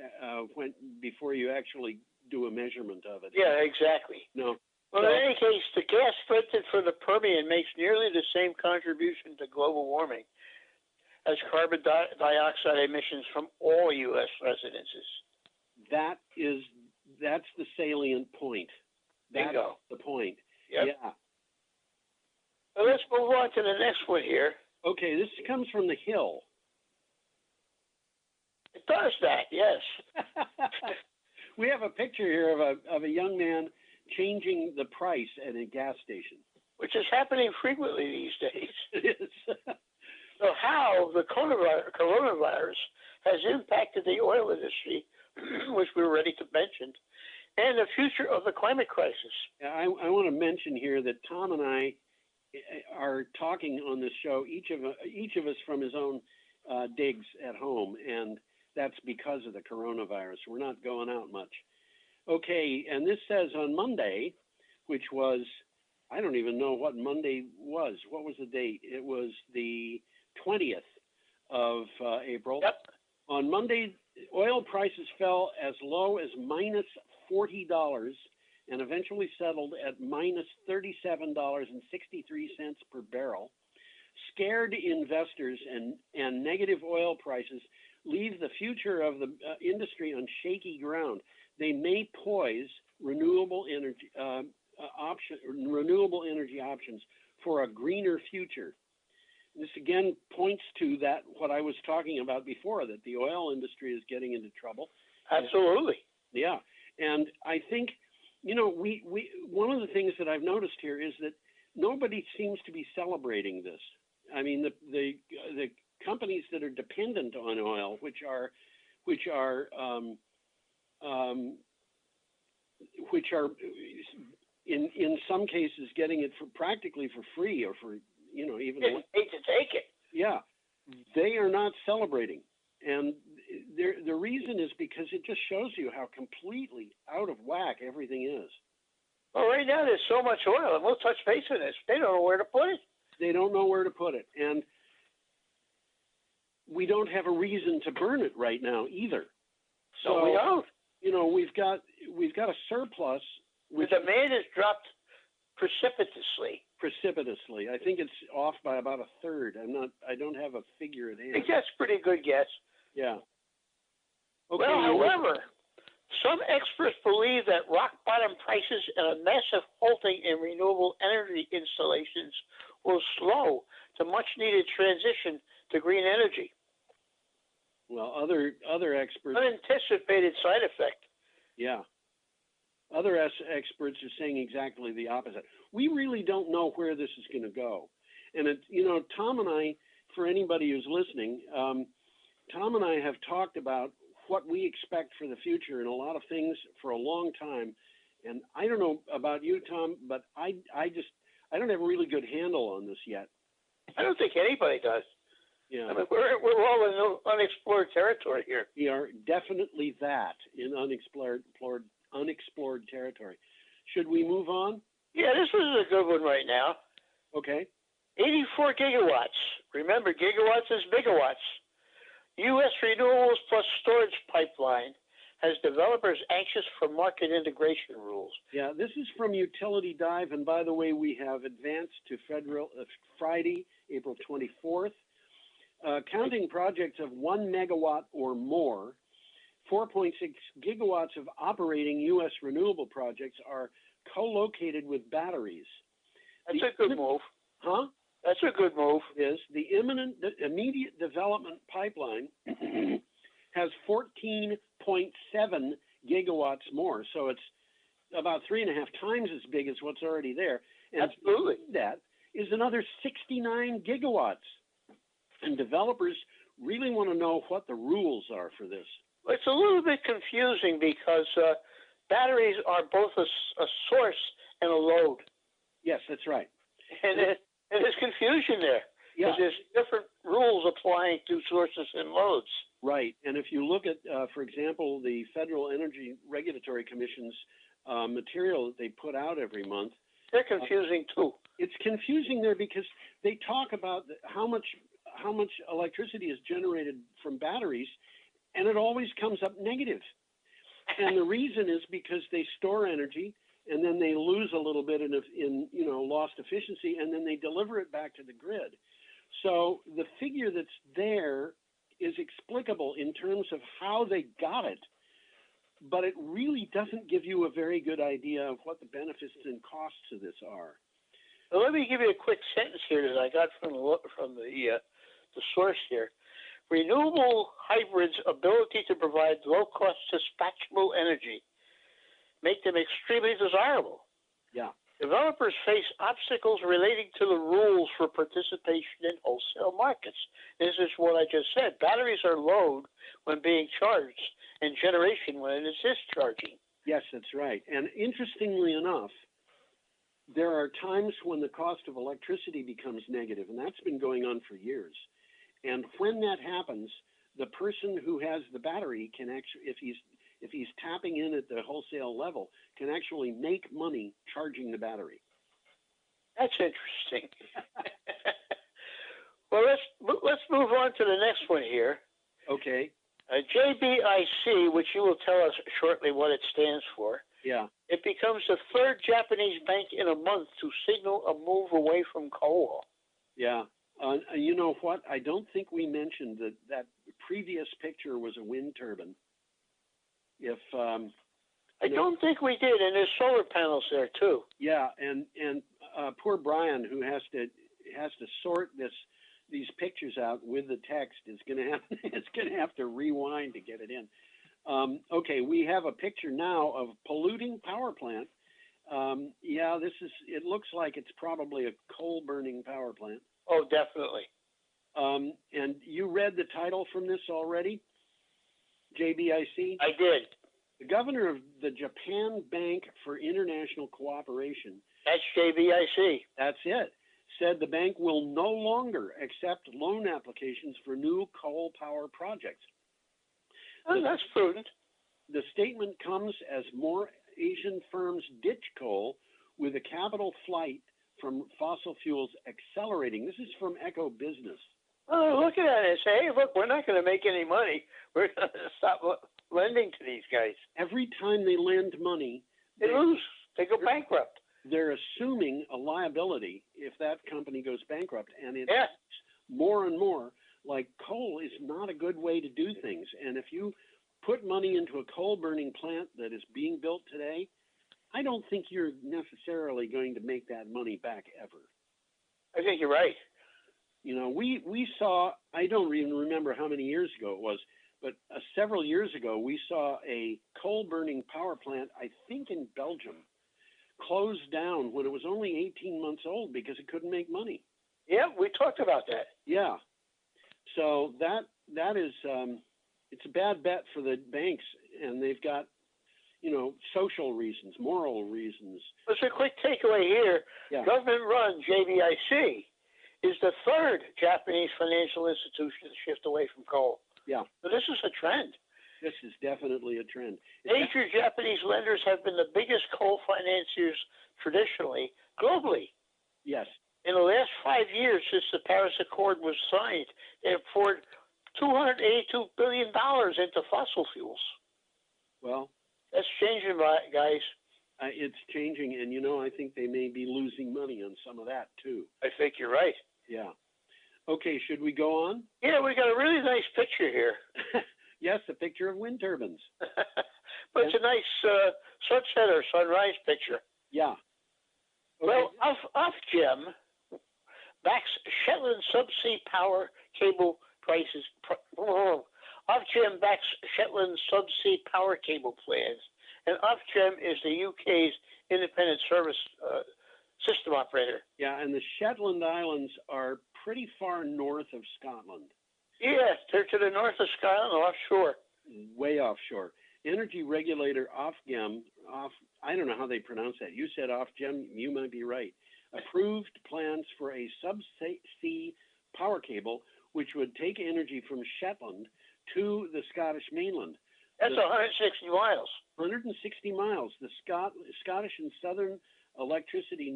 before you actually do a measurement of it. Yeah, exactly. No. Well, in any case, the gas vented from the Permian makes nearly the same contribution to global warming as carbon dioxide emissions from all U.S. residences. That's the salient point. That's Bingo. the point. Yep. Yeah. Well, let's move on to the next one here. Okay, this comes from the Hill. It does that, yes. We have a picture here of a young man changing the price at a gas station. Which is happening frequently these days. It is. So how the coronavirus has impacted the oil industry, which we were ready to mention, and the future of the climate crisis. I want to mention here that Tom and I are talking on this show, each of us from his own digs at home, and that's because of the coronavirus. We're not going out much. Okay, and this says on Monday, which was, I don't even know what Monday was. What was the date? It was the 20th of April. Yep. On Monday, oil prices fell as low as minus $40 and eventually settled at minus $37.63 per barrel. Scared investors and negative oil prices leave the future of the industry on shaky ground. They may poise renewable energy options for a greener future. This again points to that what I was talking about before, that the oil industry is getting into trouble. Absolutely. Yeah, and I think we one of the things that I've noticed here is that nobody seems to be celebrating this. I mean, the companies that are dependent on oil, which are in some cases getting it practically for free, or for even hate to take it. Yeah, they are not celebrating, and the reason is because it just shows you how completely out of whack everything is. Well, right now there's so much oil, and we'll touch base on this. They don't know where to put it. They don't know where to put it, and we don't have a reason to burn it right now either. So we don't. We've got a surplus. The demand has dropped precipitously. I think it's off by about a third. I don't have a figure at hand. I think that's a pretty good guess. Yeah. Okay. Well, however, some experts believe that rock bottom prices and a massive halting in renewable energy installations will slow the much needed transition to green energy. Well, other experts. Unanticipated side effect. Yeah. Other experts are saying exactly the opposite. We really don't know where this is going to go. And, Tom and I, for anybody who's listening, Tom and I have talked about what we expect for the future and a lot of things for a long time. And I don't know about you, Tom, but I don't have a really good handle on this yet. I don't think anybody does. Yeah. I mean, we're all in unexplored territory here. We are definitely that, in unexplored territory. Should we move on? Yeah, this was a good one right now. Okay. 84 gigawatts. Remember, gigawatts is megawatts. U.S. renewables plus storage pipeline has developers anxious for market integration rules. Yeah, this is from Utility Dive, and by the way, we have advanced to Friday, April 24th. Counting projects of 1 megawatt or more, 4.6 gigawatts of operating U.S. renewable projects are co-located with batteries. That's a good move. Huh? That's a good move. Is the immediate development pipeline has 14.7 gigawatts more, so it's about 3.5 times as big as what's already there. And absolutely, that is another 69 gigawatts. And developers really want to know what the rules are for this. It's a little bit confusing because batteries are both a source and a load. Yes, that's right. And there's confusion there. Yeah. Because there's different rules applying to sources and loads. Right. And if you look at, for example, the Federal Energy Regulatory Commission's material that they put out every month. They're confusing too. It's confusing there because they talk about how much electricity is generated from batteries, and it always comes up negative. And the reason is because they store energy, and then they lose a little bit in lost efficiency, and then they deliver it back to the grid. So the figure that's there is explicable in terms of how they got it, but it really doesn't give you a very good idea of what the benefits and costs of this are. Well, let me give you a quick sentence here that I got from the source here. Renewable hybrids' ability to provide low-cost dispatchable energy make them extremely desirable. Yeah. Developers face obstacles relating to the rules for participation in wholesale markets. This is what I just said. Batteries are load when being charged and generation when it is discharging. Yes, that's right. And interestingly enough, there are times when the cost of electricity becomes negative, and that's been going on for years. And when that happens, the person who has the battery can actually, if he's tapping in at the wholesale level, can actually make money charging the battery. That's interesting. Well, let's move on to the next one here. Okay. JBIC, which you will tell us shortly what it stands for. Yeah. It becomes the third Japanese bank in a month to signal a move away from coal. Yeah. You know what? I don't think we mentioned that previous picture was a wind turbine. I don't think we did, and there's solar panels there too. Yeah, and poor Brian, who has to sort these pictures out with the text, is gonna have to rewind to get it in. Okay, we have a picture now of polluting power plant. Yeah, it looks like it's probably a coal burning power plant. Oh, definitely. And you read the title from this already? JBIC? I did. The governor of the Japan Bank for International Cooperation. That's JBIC. That's it. Said the bank will no longer accept loan applications for new coal power projects. Oh, that's prudent. The statement comes as more Asian firms ditch coal with a capital flight from fossil fuels accelerating. This is from Echo Business. Oh, look at that and say, hey, look, we're not going to make any money. We're going to stop lending to these guys. Every time they lend money, they lose. They go bankrupt. They're assuming a liability if that company goes bankrupt. And it's more and more like coal is not a good way to do things. And if you put money into a coal burning plant that is being built today, I don't think you're necessarily going to make that money back ever. I think you're right. You know, we saw, I don't even remember how many years ago it was, but several years ago, we saw a coal burning power plant, I think in Belgium, close down when it was only 18 months old because it couldn't make money. Yeah, we talked about that. Yeah. So that is, it's a bad bet for the banks, and they've got, you know, social reasons, moral reasons. There's a quick takeaway here. Yeah. Government-run JBIC is the third Japanese financial institution to shift away from coal. Yeah. So this is a trend. This is definitely a trend. Major Japanese lenders have been the biggest coal financiers traditionally, globally. Yes. In the last 5 years since the Paris Accord was signed, they have poured $282 billion into fossil fuels. Well, that's changing, guys. It's changing, and you know, I think they may be losing money on some of that too. I think you're right. Yeah. Okay, should we go on? Yeah, we got a really nice picture here. Yes, a picture of wind turbines. But it's a nice sunset or sunrise picture. Yeah. Okay. Well, Ofgem backs Shetland subsea power cable prices. Ofgem backs Shetland subsea power cable plans, and Ofgem is the UK's independent service system operator. Yeah, and the Shetland Islands are pretty far north of Scotland. Yes, they're to the north of Scotland, offshore. Way offshore. Energy regulator Ofgem, I don't know how they pronounce that. You said Ofgem, you might be right. Approved plans for a subsea power cable which would take energy from Shetland to the Scottish mainland. That's 160 miles. 160 miles. The Scottish and Southern Electricity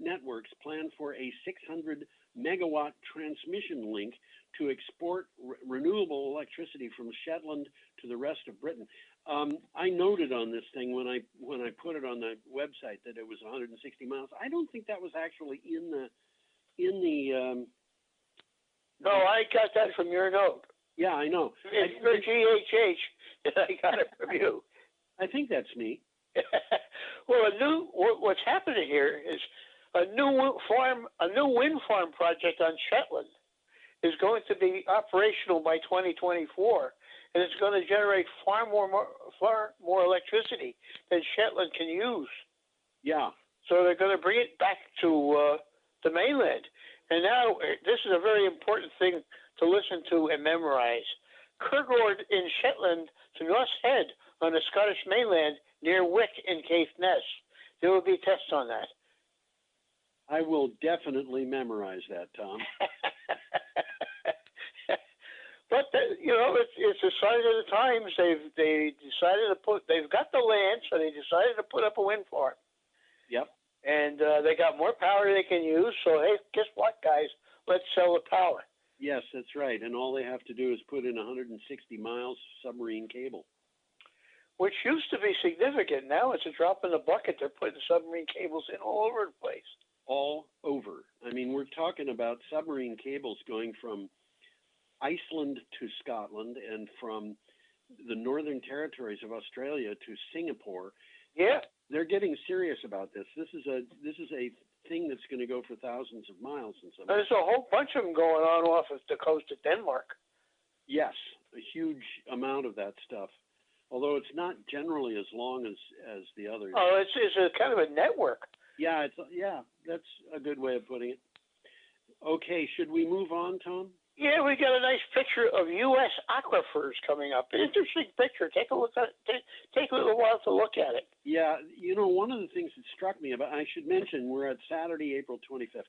Networks plan for a 600 megawatt transmission link to export renewable electricity from Shetland to the rest of Britain. I noted on this thing when I put it on the website that it was 160 miles. I don't think that was actually in the. No, I got that from your note. Yeah, I know. It's for GHH, and I got it from you. I think that's me. Well, what's happening here is a new wind farm project on Shetland is going to be operational by 2024, and it's going to generate far more electricity than Shetland can use. Yeah. So they're going to bring it back to the mainland. And now this is a very important thing to listen to and memorize. Kirgord in Shetland to North Head on the Scottish mainland near Wick in Caithness. There will be tests on that. I will definitely memorize that, Tom. But you know, it's a sign of the times. They've got the land, so they decided to put up a wind farm. Yep. And they got more power they can use. So hey, guess what, guys? Let's sell the power. Yes, that's right. And all they have to do is put in 160 miles submarine cable. Which used to be significant. Now it's a drop in the bucket. They're putting submarine cables in all over the place. All over. I mean, we're talking about submarine cables going from Iceland to Scotland and from the Northern Territories of Australia to Singapore. Yeah. They're getting serious about this. This is a thing that's going to go for thousands of miles in some. There's a whole bunch of them going on off of the coast of Denmark. Yes, a huge amount of that stuff. Although it's not generally as long as the others. Oh, it's a kind of a network. Yeah, that's a good way of putting it. Okay, should we move on, Tom? Yeah, we got a nice picture of U.S. aquifers coming up. An interesting picture. Take a look at it. Take a little while to look at it. Yeah, you know, one of the things that struck me about, I should mention, we're at Saturday, April 25th.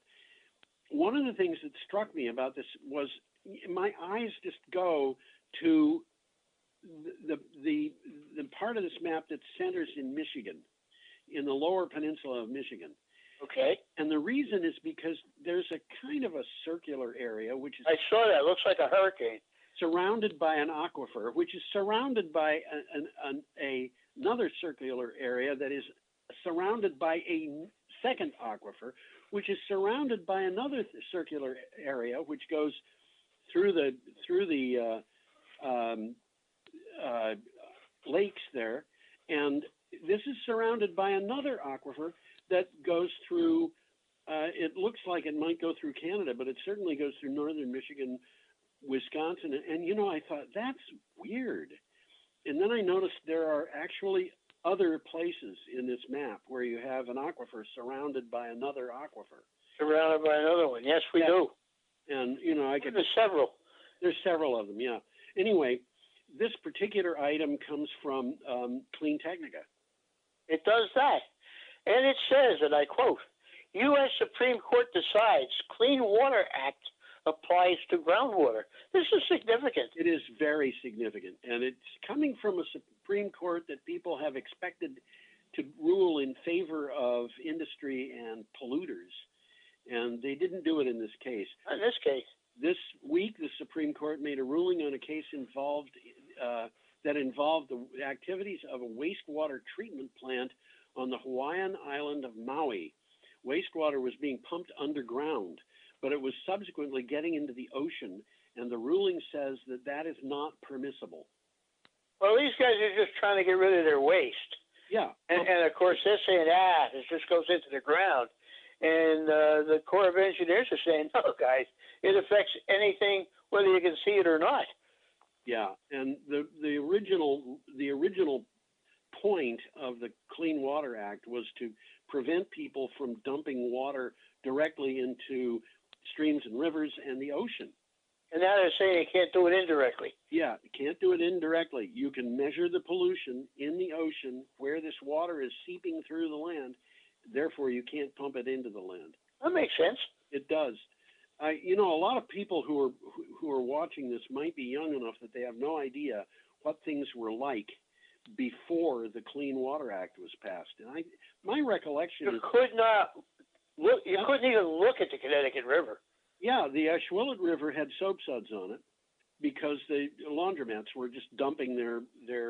One of the things that struck me about this was my eyes just go to the part of this map that centers in Michigan, in the lower peninsula of Michigan. Okay. And the reason is because there's a kind of a circular area, which is... I saw that. It looks like a hurricane. Surrounded by an aquifer, which is surrounded by another circular area that is surrounded by a second aquifer, which is surrounded by another circular area, which goes through the lakes there, and this is surrounded by another aquifer that goes through, it looks like it might go through Canada, but it certainly goes through northern Michigan, Wisconsin. And you know, I thought, that's weird. And then I noticed there are actually other places in this map where you have an aquifer surrounded by another aquifer. Surrounded by another one. Yes, we do. And, you know, There's several. There's several of them, yeah. Anyway, this particular item comes from Clean Technica. It does that. And it says, and I quote, U.S. Supreme Court decides Clean Water Act applies to groundwater. This is significant. It is very significant. And it's coming from a Supreme Court that people have expected to rule in favor of industry and polluters. And they didn't do it in this case. In this case. This week, the Supreme Court made a ruling on a case that involved the activities of a wastewater treatment plant on the Hawaiian island of Maui. Wastewater was being pumped underground, but it was subsequently getting into the ocean, and the ruling says that that is not permissible. Well, these guys are just trying to get rid of their waste. Yeah. And of course, they're saying, it just goes into the ground. And the Corps of Engineers are saying, no, guys, it affects anything, whether you can see it or not. Yeah, and the original point of the Clean Water Act was to prevent people from dumping water directly into streams and rivers and the ocean. And now they're saying you can't do it indirectly. Yeah, you can't do it indirectly. You can measure the pollution in the ocean where this water is seeping through the land. Therefore, you can't pump it into the land. That makes sense. It does. You know, a lot of people who are watching this might be young enough that they have no idea what things were like before the Clean Water Act was passed. And my recollection you couldn't even look at the Connecticut River. Yeah, the Ashwillet River had soap suds on it because the laundromats were just dumping their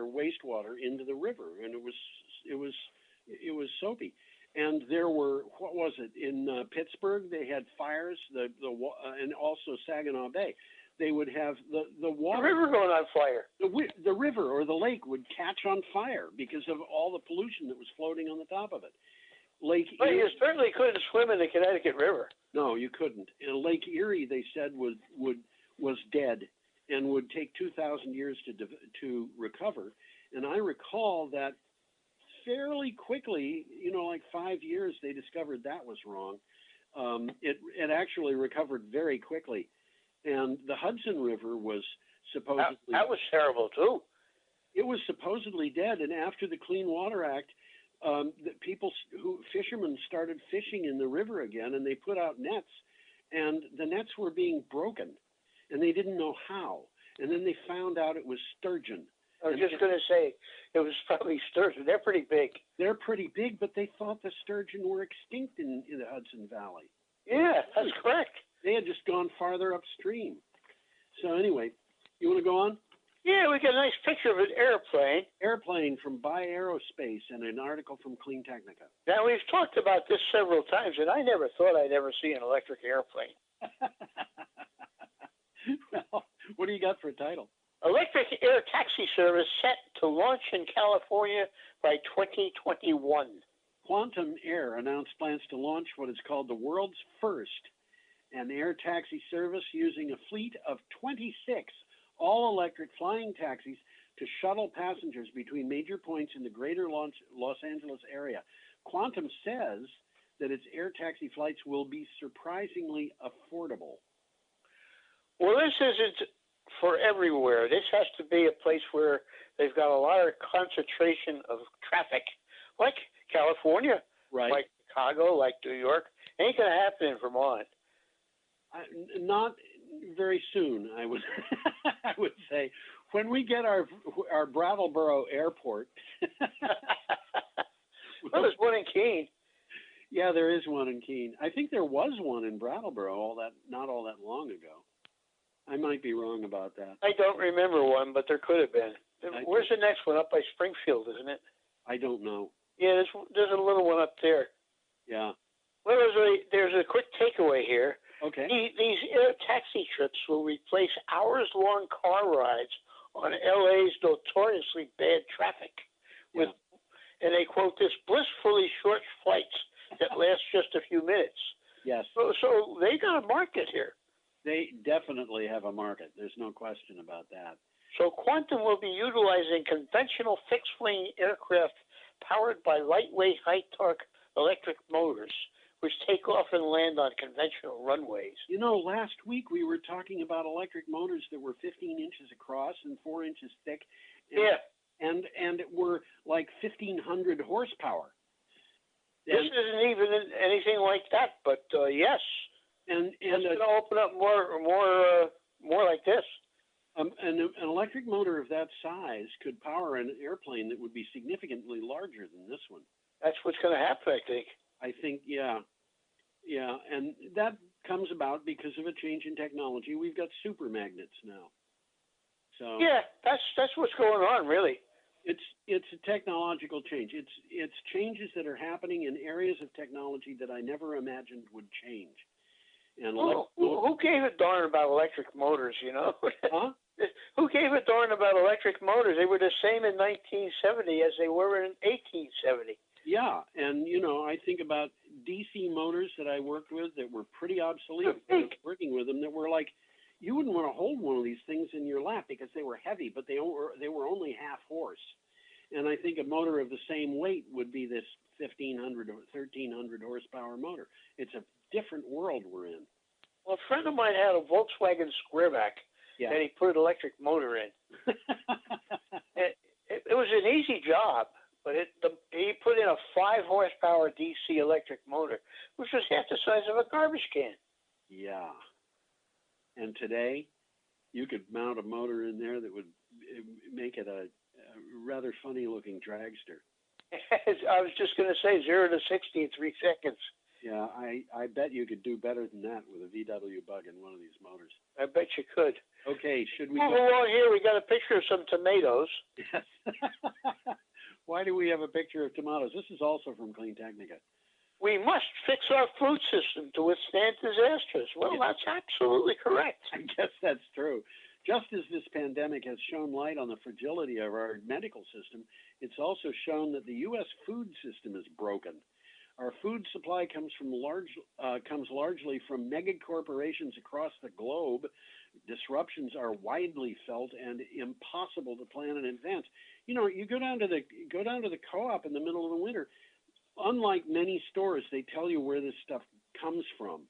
wastewater into the river, and it was soapy. And there were, what was it, in Pittsburgh, they had fires, and also Saginaw Bay. They would have the water. The river going on fire. The river or the lake would catch on fire because of all the pollution that was floating on the top of it. But you certainly couldn't swim in the Connecticut River. No, you couldn't. And Lake Erie, they said, was dead and would take 2,000 years to recover. And I recall that fairly quickly, you know, like 5 years, they discovered that was wrong. It actually recovered very quickly. And the Hudson River was supposedly... That was terrible, too. It was supposedly dead. And after the Clean Water Act, fishermen started fishing in the river again, and they put out nets, and the nets were being broken, and they didn't know how. And then they found out it was sturgeon. I was just going to say, it was probably sturgeon. They're pretty big. They're pretty big, but they thought the sturgeon were extinct in the Hudson Valley. Yeah, that's correct. They had just gone farther upstream. So anyway, you want to go on? Yeah, we got a nice picture of an airplane. Airplane from Bi Aerospace and an article from Clean Technica. Now, we've talked about this several times, and I never thought I'd ever see an electric airplane. Well, what do you got for a title? Electric air taxi service set to launch in California by 2021. Quantum Air announced plans to launch what is called the world's first, an air taxi service using a fleet of 26 all-electric flying taxis to shuttle passengers between major points in the greater Los Angeles area. Quantum says that its air taxi flights will be surprisingly affordable. Well, this isn't for everywhere. This has to be a place where they've got a lot of concentration of traffic, like California, right? Like Chicago, like New York. Ain't going to happen in Vermont. Not very soon, I would I would say. When we get our Brattleboro Airport. Well, there's one in Keene. Yeah, there is one in Keene. I think there was one in Brattleboro not all that long ago. I might be wrong about that. I don't remember one, but there could have been. Where's the next one? Up by Springfield, isn't it? I don't know. Yeah, there's a little one up there. Yeah. Well, there's a quick takeaway here. Okay. These air taxi trips will replace hours-long car rides on LA's notoriously bad traffic. With, and they quote this blissfully short flights that last just a few minutes. Yes. So they got a market here. They definitely have a market. There's no question about that. So Quantum will be utilizing conventional fixed-wing aircraft powered by lightweight, high-torque electric motors, which take off and land on conventional runways. You know, last week we were talking about electric motors that were 15 inches across and 4 inches thick. And, and were like 1,500 horsepower. This isn't even anything like that, but yes. And it's going to open up more like this. An electric motor of that size could power an airplane that would be significantly larger than this one. That's what's going to happen, I think. I think, yeah, and that comes about because of a change in technology. We've got super magnets now. So yeah, that's what's going on, really. It's a technological change. It's changes that are happening in areas of technology that I never imagined would change. And who gave a darn about electric motors, you know? Huh? Who gave a darn about electric motors? They were the same in 1970 as they were in 1870. Yeah, and you know, I think about DC motors that I worked with that were pretty obsolete. Working with them, that were like, you wouldn't want to hold one of these things in your lap because they were heavy, but they were only half horse. And I think a motor of the same weight would be this 1,500 or 1,300 horsepower motor. It's a different world we're in. Well, a friend of mine had a Volkswagen Squareback, and he put an electric motor in. It was an easy job, but he put in a 5 horsepower DC electric motor, which was half the size of a garbage can. Yeah. And today, you could mount a motor in there that would make it a rather funny-looking dragster. I was just going to say 0 to 60 in 3 seconds. Yeah, I bet you could do better than that with a VW Bug in one of these motors. I bet you could. Okay, should we move along here? We got a picture of some tomatoes. Yes. Why do we have a picture of tomatoes? This is also from Clean Technica. We must fix our food system to withstand disasters. Well, that's absolutely correct. I guess that's true. Just as this pandemic has shown light on the fragility of our medical system, it's also shown that the U.S. food system is broken. Our food supply comes largely from mega corporations across the globe. Disruptions are widely felt and impossible to plan in advance. You know, you go down to the co-op in the middle of the winter. Unlike many stores, they tell you where this stuff comes from.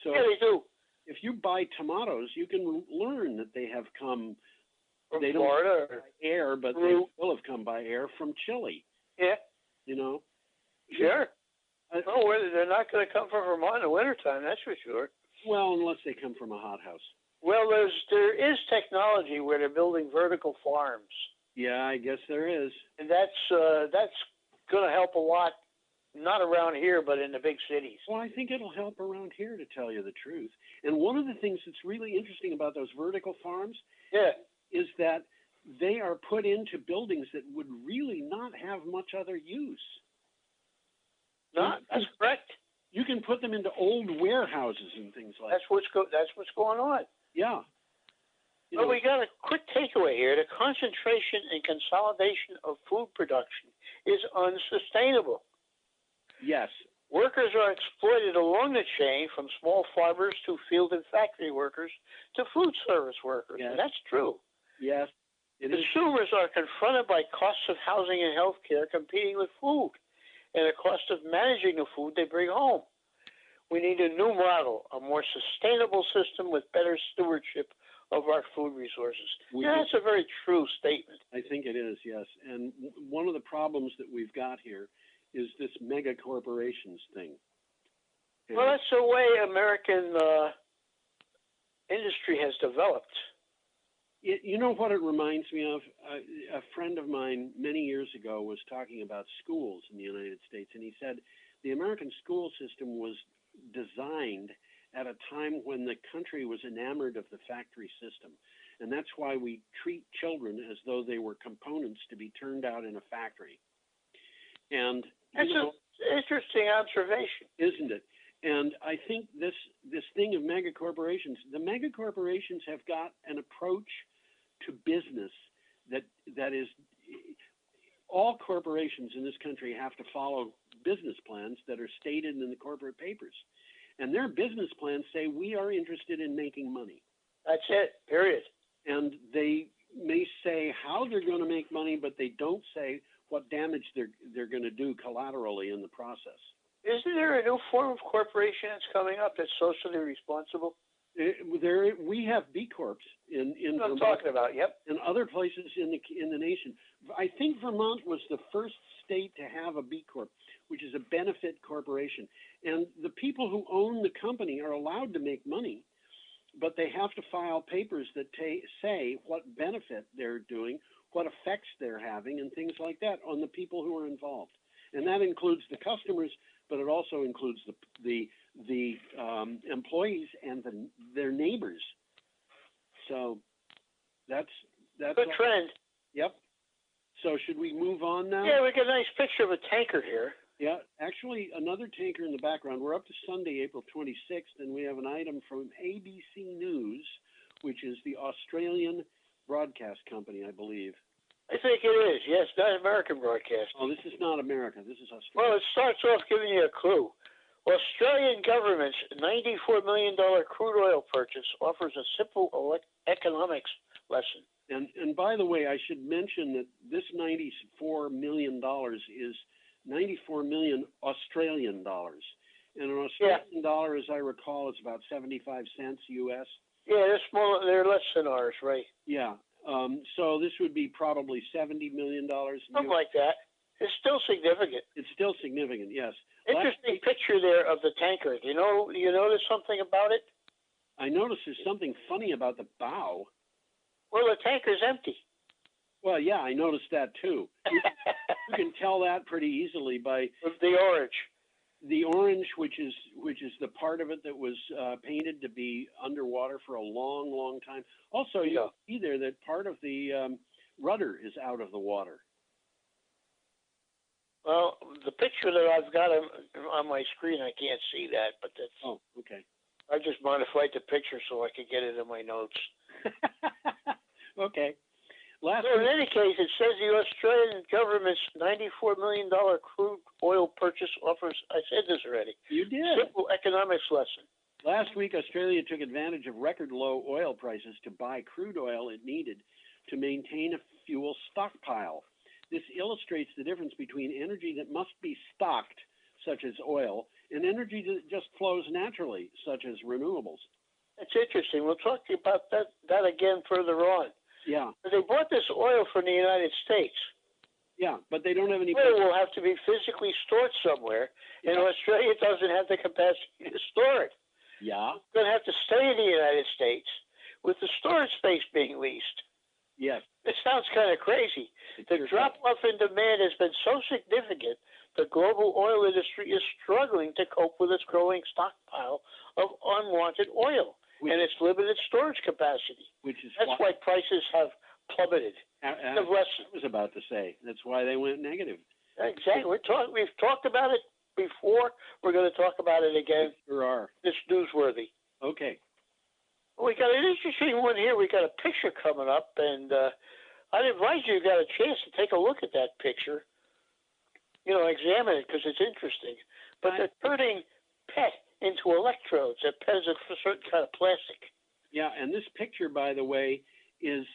So yeah, they do. If you buy tomatoes, you can learn that they have come from Florida by air, but they still have come by air from Chile. Yeah. You know? Sure. They're not going to come from Vermont in the wintertime, that's for sure. Well, unless they come from a hothouse. Well, there is technology where they're building vertical farms. Yeah, I guess there is. And that's going to help a lot. Not around here, but in the big cities. Well, I think it'll help around here, to tell you the truth. And one of the things that's really interesting about those vertical farms is that they are put into buildings that would really not have much other use. That's correct. You can put them into old warehouses and things like that. That's what's going on. Yeah. But we got a quick takeaway here. The concentration and consolidation of food production is unsustainable. Yes. Workers are exploited along the chain, from small farmers to field and factory workers to food service workers. Yes. And that's true. Yes. Consumers are confronted by costs of housing and health care competing with food and the cost of managing the food they bring home. We need a new model, a more sustainable system with better stewardship of our food resources. That's a very true statement. I think it is, yes. And one of the problems that we've got here is this mega corporations thing. Well, that's the way American industry has developed. You know what it reminds me of? A friend of mine many years ago was talking about schools in the United States, and he said the American school system was designed at a time when the country was enamored of the factory system. And that's why we treat children as though they were components to be turned out in a factory. And that's an interesting observation, isn't it? And I think this thing of mega corporations, the mega corporations have got an approach to business that is, all corporations in this country have to follow business plans that are stated in the corporate papers. And their business plans say, we are interested in making money. That's it, period. And they may say how they're going to make money, but they don't say what damage they're going to do collaterally in the process. Isn't there a new form of corporation that's coming up that's socially responsible? We have B Corps in what I'm Vermont talking about. Yep. and other places in the nation. I think Vermont was the first state to have a B Corp, which is a benefit corporation. And the people who own the company are allowed to make money, but they have to file papers that say what benefit they're doing, what effects they're having, and things like that on the people who are involved. And that includes the customers, but it also includes the employees and their neighbors. So that's good trend. Yep. So should we move on now? Yeah, we got a nice picture of a tanker here. Yeah, actually another tanker in the background. We're up to Sunday, April 26th, and we have an item from ABC News, which is the Australian broadcast company, I believe. I think it is. Yes, not American broadcast. Oh, this is not America. This is Australia. Well, it starts off giving you a clue. Australian government's $94 million crude oil purchase offers a simple economics lesson. And by the way, I should mention that this $94 million is 94 million Australian dollars. And an Australian dollar, as I recall, is about 75 cents US. Yeah, they're smaller. They're less than ours, right? Yeah. So this would be probably $70 million. Something like that. It's still significant. It's still significant, yes. Interesting picture there of the tanker. You notice something about it? I noticed there's something funny about the bow. Well, the tanker's empty. Well, yeah, I noticed that too. You can tell that pretty easily by the orange. The orange, which is the part of it that was painted to be underwater for a long, long time. Also, you see there that part of the rudder is out of the water. Well, the picture that I've got on my screen, I can't see that, but that's. Oh, okay. I just modified the picture so I could get it in my notes. Okay. So in any case, it says the Australian government's $94 million crude oil purchase offers, I said this already. You did. Simple economics lesson. Last week, Australia took advantage of record low oil prices to buy crude oil it needed to maintain a fuel stockpile. This illustrates the difference between energy that must be stocked, such as oil, and energy that just flows naturally, such as renewables. It's interesting. We'll talk about that again further on. Yeah. They bought this oil from the United States. Yeah, but they don't have any. Oil will have to be physically stored somewhere, and Australia doesn't have the capacity to store it. Yeah. It's going to have to stay in the United States with the storage space being leased. Yes. It sounds kind of crazy. The drop-off in demand has been so significant, the global oil industry is struggling to cope with its growing stockpile of unwanted oil and its limited storage capacity. That's why prices have plummeted. I was about to say that's why they went negative. Exactly. We've talked about it before. We're going to talk about it again. There are. It's newsworthy. Okay. We got an interesting one here. We got a picture coming up, and I'd advise you got a chance to take a look at that picture. Examine it because it's interesting. But they're turning PET into electrodes. That PET is a certain kind of plastic. Yeah, and this picture, by the way, is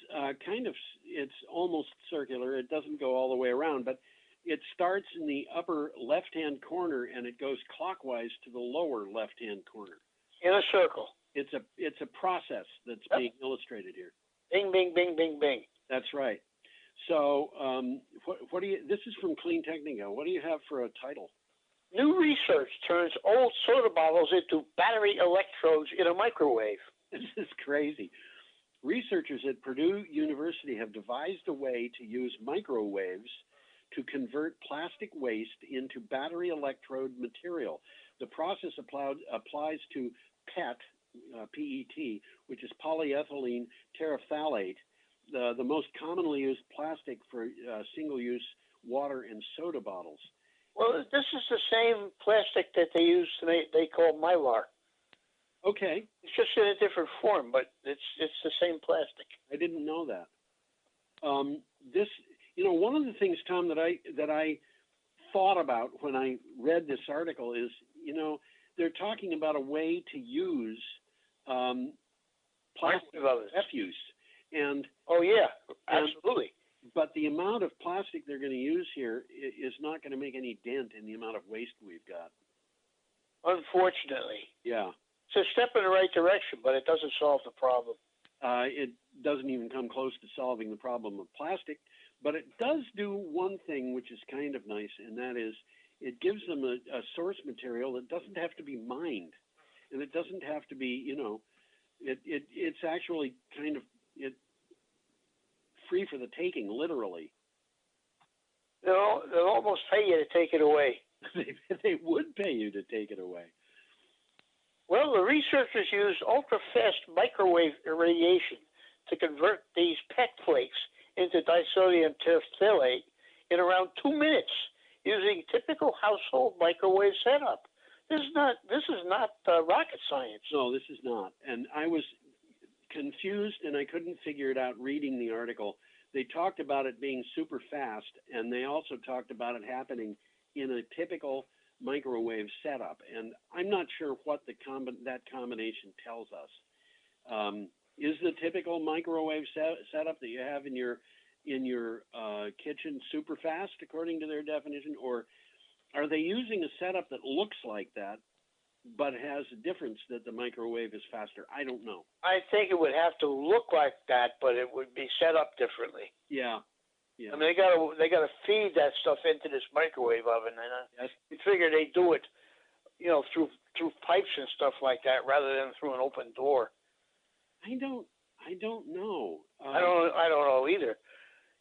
it's almost circular. It doesn't go all the way around, but it starts in the upper left-hand corner and it goes clockwise to the lower left-hand corner. In a circle. It's a process that's being illustrated here. Bing, bing, bing, bing, bing. That's right. So, what do you? This is from Clean Technica. What do you have for a title? New research turns old soda bottles into battery electrodes in a microwave. This is crazy. Researchers at Purdue University have devised a way to use microwaves to convert plastic waste into battery electrode material. The process applies to PET, PET, which is polyethylene terephthalate, the most commonly used plastic for single-use water and soda bottles. Well, this is the same plastic that they use to make, they call Mylar. Okay. It's just in a different form, but it's the same plastic. I didn't know that. this, one of the things, Tom, that I thought about when I read this article is, they're talking about a way to use plastic refuse, and oh yeah, absolutely. But the amount of plastic they're going to use here is not going to make any dent in the amount of waste we've got. Unfortunately. Yeah. It's a step in the right direction, but it doesn't solve the problem. It doesn't even come close to solving the problem of plastic, but it does do one thing which is kind of nice, and that is it gives them a source material that doesn't have to be mined, and it doesn't have to be, it's actually kind of free for the taking, literally. They'll almost pay you to take it away. They would pay you to take it away. Well, the researchers used ultra-fast microwave irradiation to convert these PET flakes into disodium terephthalate in around 2 minutes using typical household microwave setup. This is not rocket science. No, this is not. And I was confused and I couldn't figure it out reading the article. They talked about it being super fast, and they also talked about it happening in a typical microwave setup. And I'm not sure what that combination tells us. Is the typical microwave setup that you have in your kitchen super fast according to their definition, or are they using a setup that looks like that but has a difference that the microwave is faster? I don't know. I think it would have to look like that, but it would be set up differently. Yeah. Yeah. I mean, they gotta feed that stuff into this microwave oven, and you figure they do it, through pipes and stuff like that, rather than through an open door. I don't know. I don't know either.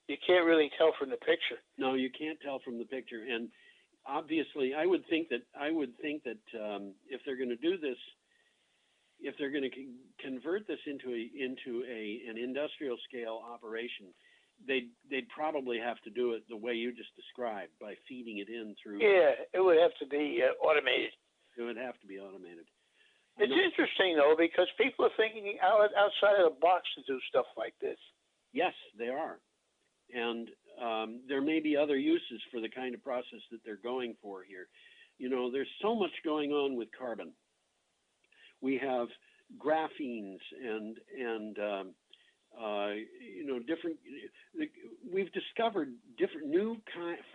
You can't really tell from the picture. No, you can't tell from the picture, and obviously, I would think that if they're going to do this, if they're going to convert this into an industrial scale operation, they'd probably have to do it the way you just described, by feeding it in through. Yeah, it would have to be automated. It would have to be automated. It's interesting though, because people are thinking outside of the box to do stuff like this. Yes, they are, and there may be other uses for the kind of process that they're going for here. There's so much going on with carbon. We have graphenes and different. We've discovered different new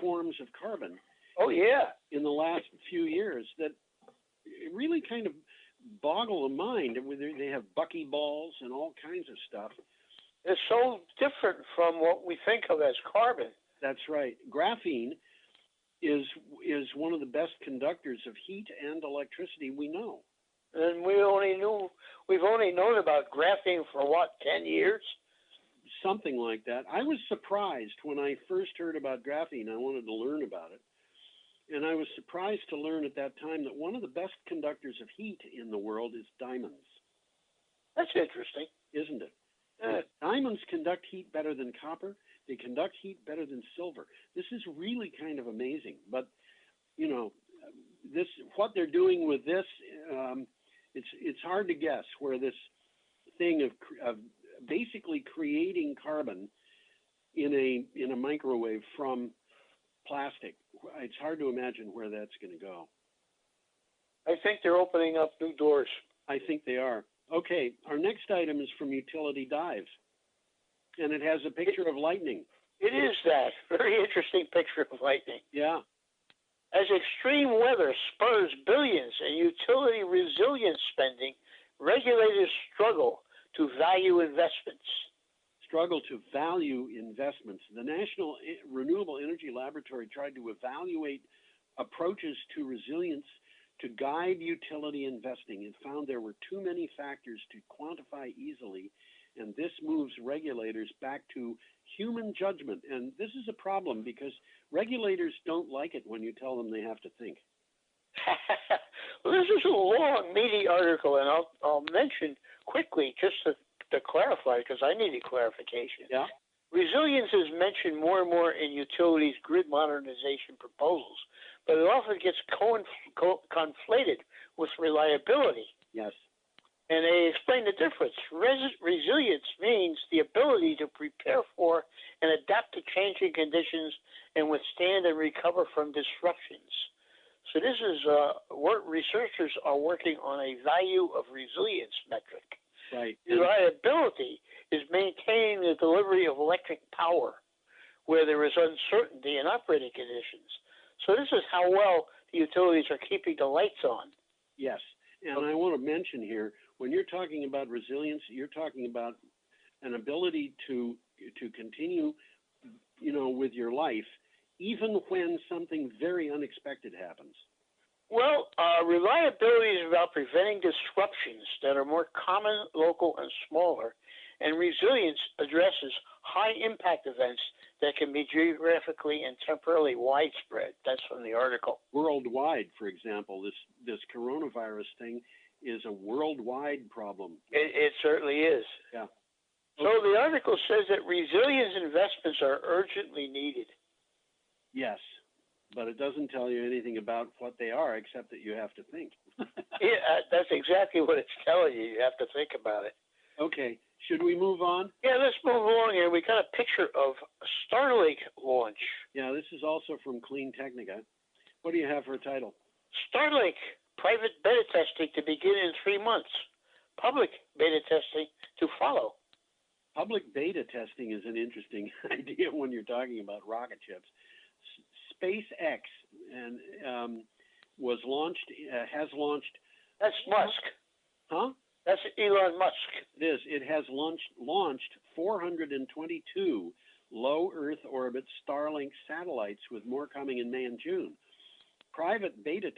forms of carbon. Oh yeah. In the last few years, that really kind of boggle the mind. They have buckyballs and all kinds of stuff. It's so different from what we think of as carbon. That's right. Graphene is one of the best conductors of heat and electricity we know. And we've only known about graphene for what, 10 years? Something like that. I was surprised when I first heard about graphene. I wanted to learn about it. And I was surprised to learn at that time that one of the best conductors of heat in the world is diamonds. That's interesting. Isn't it? Diamonds conduct heat better than copper. They conduct heat better than silver. This is really kind of amazing. But, what they're doing with this, it's hard to guess where this thing of basically creating carbon in a microwave from plastic. It's hard to imagine where that's going to go. I think they're opening up new doors. I think they are. Okay, our next item is from Utility Dive, and it has a picture of lightning. It is that. Very interesting picture of lightning. Yeah. As extreme weather spurs billions in utility resilience spending, regulators struggle to value investments. The National Renewable Energy Laboratory tried to evaluate approaches to resilience to guide utility investing and found there were too many factors to quantify easily, and this moves regulators back to human judgment. And this is a problem because regulators don't like it when you tell them they have to think. Well, this is a long, meaty article, and I'll mention quickly just to clarify, because I needed clarification. Yeah. Resilience is mentioned more and more in utilities' grid modernization proposals, but it often gets conflated with reliability. Yes. And they explain the difference. Resilience means the ability to prepare for and adapt to changing conditions and withstand and recover from disruptions. So this is what researchers are working on a value of resilience metric. Right. Reliability is maintaining the delivery of electric power where there is uncertainty in operating conditions. So this is how well the utilities are keeping the lights on. Yes, and I want to mention here, when you're talking about resilience, you're talking about an ability to continue, with your life, even when something very unexpected happens. Well, reliability is about preventing disruptions that are more common, local, and smaller, and resilience addresses high-impact events that can be geographically and temporally widespread. That's from the article. Worldwide, for example, this coronavirus thing is a worldwide problem. It certainly is. Yeah. So the article says that resilience investments are urgently needed. Yes, but it doesn't tell you anything about what they are, except that you have to think. Yeah, that's exactly what it's telling you. You have to think about it. Okay, should we move on? Yeah, let's move along here. We got a picture of a Starlink launch. Yeah, this is also from Clean Technica. What do you have for a title? Starlink, private beta testing to begin in 3 months. Public beta testing to follow. Public beta testing is an interesting idea when you're talking about rocket ships. SpaceX was launched, has launched. That's Musk. Huh? That's Elon Musk. It is. It has launched 422 low Earth orbit Starlink satellites, with more coming in May and June. Private beta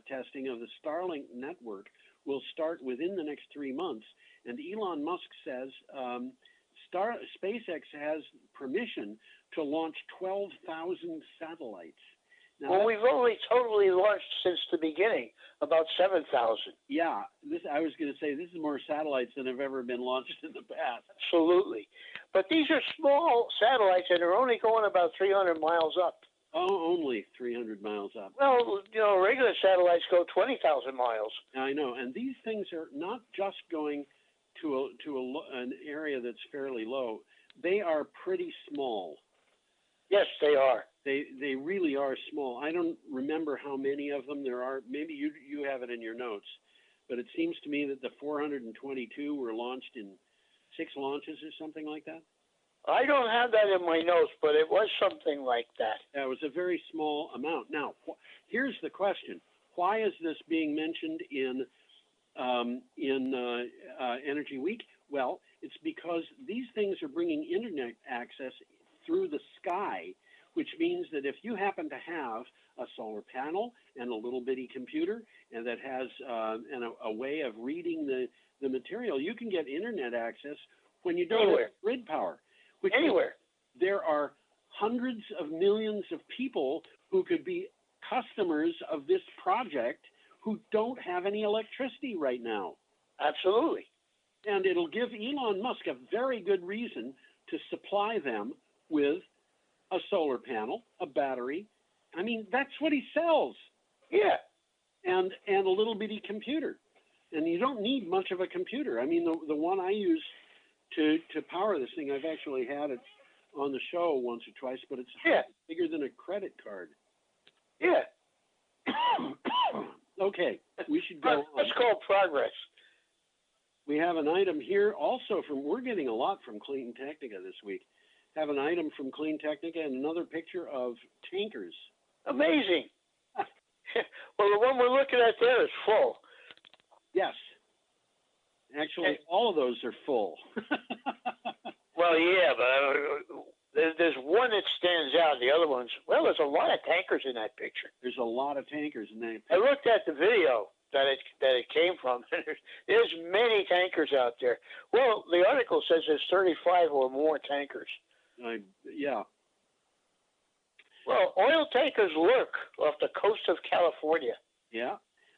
testing of the Starlink network will start within the next 3 months, and Elon Musk says SpaceX has permission to launch 12,000 satellites. Now, well, we've only totally launched since the beginning, about 7,000. Yeah, I was going to say this is more satellites than have ever been launched in the past. Absolutely. But these are small satellites that are only going about 300 miles up. Oh, only 300 miles up. Well, regular satellites go 20,000 miles. I know, and these things are not just going to an area that's fairly low. They are pretty small. Yes, they are. They really are small. I don't remember how many of them there are. Maybe you have it in your notes, but it seems to me that the 422 were launched in 6 launches or something like that. I don't have that in my notes, but it was something like that. That was a very small amount. Now, here's the question: why is this being mentioned in Energy Week? Well, it's because these things are bringing internet access through the sky, which means that if you happen to have a solar panel and a little bitty computer and that has a way of reading the material, you can get internet access when you don't have grid power. Anywhere. There are hundreds of millions of people who could be customers of this project who don't have any electricity right now. Absolutely. And it'll give Elon Musk a very good reason to supply them with a solar panel, a battery. I mean, that's what he sells. Yeah. And a little bitty computer. And you don't need much of a computer. I mean, the one I use to power this thing, I've actually had it on the show once or twice, but it's bigger than a credit card. Yeah. Okay, we should go on. That's called progress. We have an item here also we're getting a lot from Clean Technica this week. Have an item from Clean Technica and another picture of tankers. Amazing. Well, the one we're looking at there is full. Yes. Actually, all of those are full. Well, yeah, but there's one that stands out. The other ones, well, there's a lot of tankers in that picture. There's a lot of tankers in that picture. I looked at the video that it came from. There's many tankers out there. Well, the article says there's 35 or more tankers. Yeah. Well, oil tankers lurk off the coast of California. Yeah.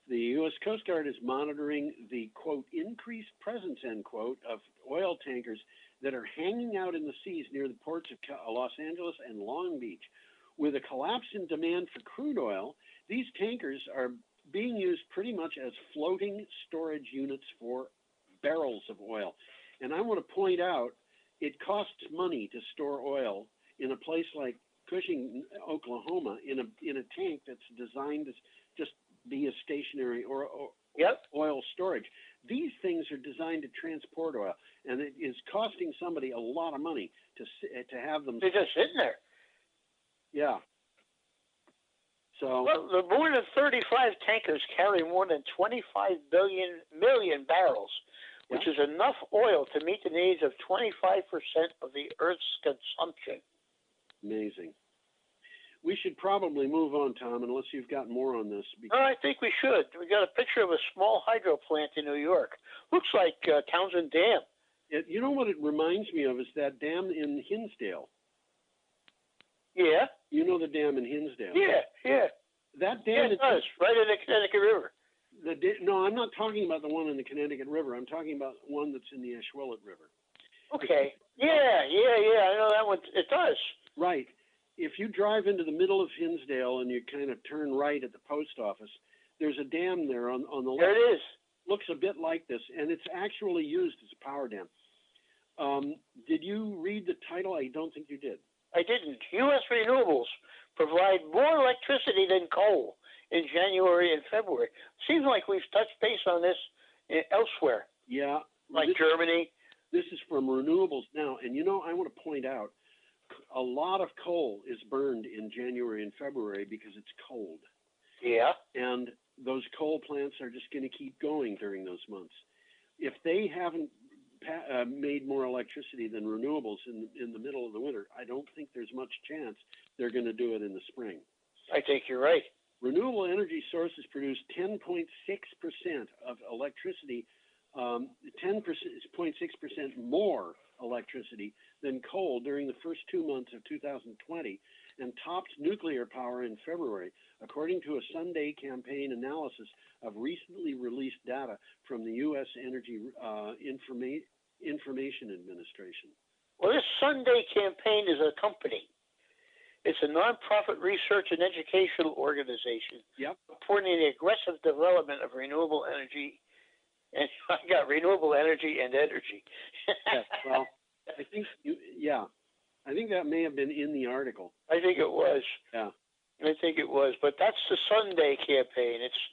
The U.S. Coast Guard is monitoring the, quote, increased presence, end quote, of oil tankers that are hanging out in the seas near the ports of Los Angeles and Long Beach. With a collapse in demand for crude oil, these tankers are being used pretty much as floating storage units for barrels of oil. And I want to point out, it costs money to store oil, in a place like Cushing, Oklahoma, in a tank that's designed to just be a stationary or oil storage. These things are designed to transport oil, and it is costing somebody a lot of money to have them. They're just sitting there. Yeah. So. Well, the more than 35 tankers carry more than 25 million barrels, which is enough oil to meet the needs of 25% of the Earth's consumption. Amazing. We should probably move on, Tom, unless you've got more on this. No, I think we should. We got a picture of a small hydro plant in New York. Looks like Townsend Dam. You know what it reminds me of is that dam in Hinsdale. Yeah. You know the dam in Hinsdale? Yeah. That dam. It does, right in the Connecticut River. No, I'm not talking about the one in the Connecticut River. I'm talking about one that's in the Ashwillet River. Okay. Yeah. I know that one. It does. Right. If you drive into the middle of Hinsdale and you kind of turn right at the post office, there's a dam there on the left. There it is. Looks a bit like this, and it's actually used as a power dam. Did you read the title? I don't think you did. I didn't. U.S. renewables provide more electricity than coal in January and February. Seems like we've touched base on this elsewhere. Yeah. Like Germany. This is from Renewables Now. And, I want to point out, a lot of coal is burned in January and February because it's cold. Yeah. And those coal plants are just going to keep going during those months. If they haven't made more electricity than renewables in the middle of the winter, I don't think there's much chance they're going to do it in the spring. I think you're right. Renewable energy sources produce 10.6% of electricity, 10.6% more electricity than coal during the first 2 months of 2020, and topped nuclear power in February, according to a Sunday Campaign analysis of recently released data from the U.S. Energy Information Administration. Well, this Sunday Campaign is a company. It's a nonprofit research and educational organization. Yep. Supporting the aggressive development of renewable energy. And I got renewable energy and energy. Yes, well, I think that may have been in the article. I think it was. Yeah. I think it was. But that's the Sunday Campaign. It's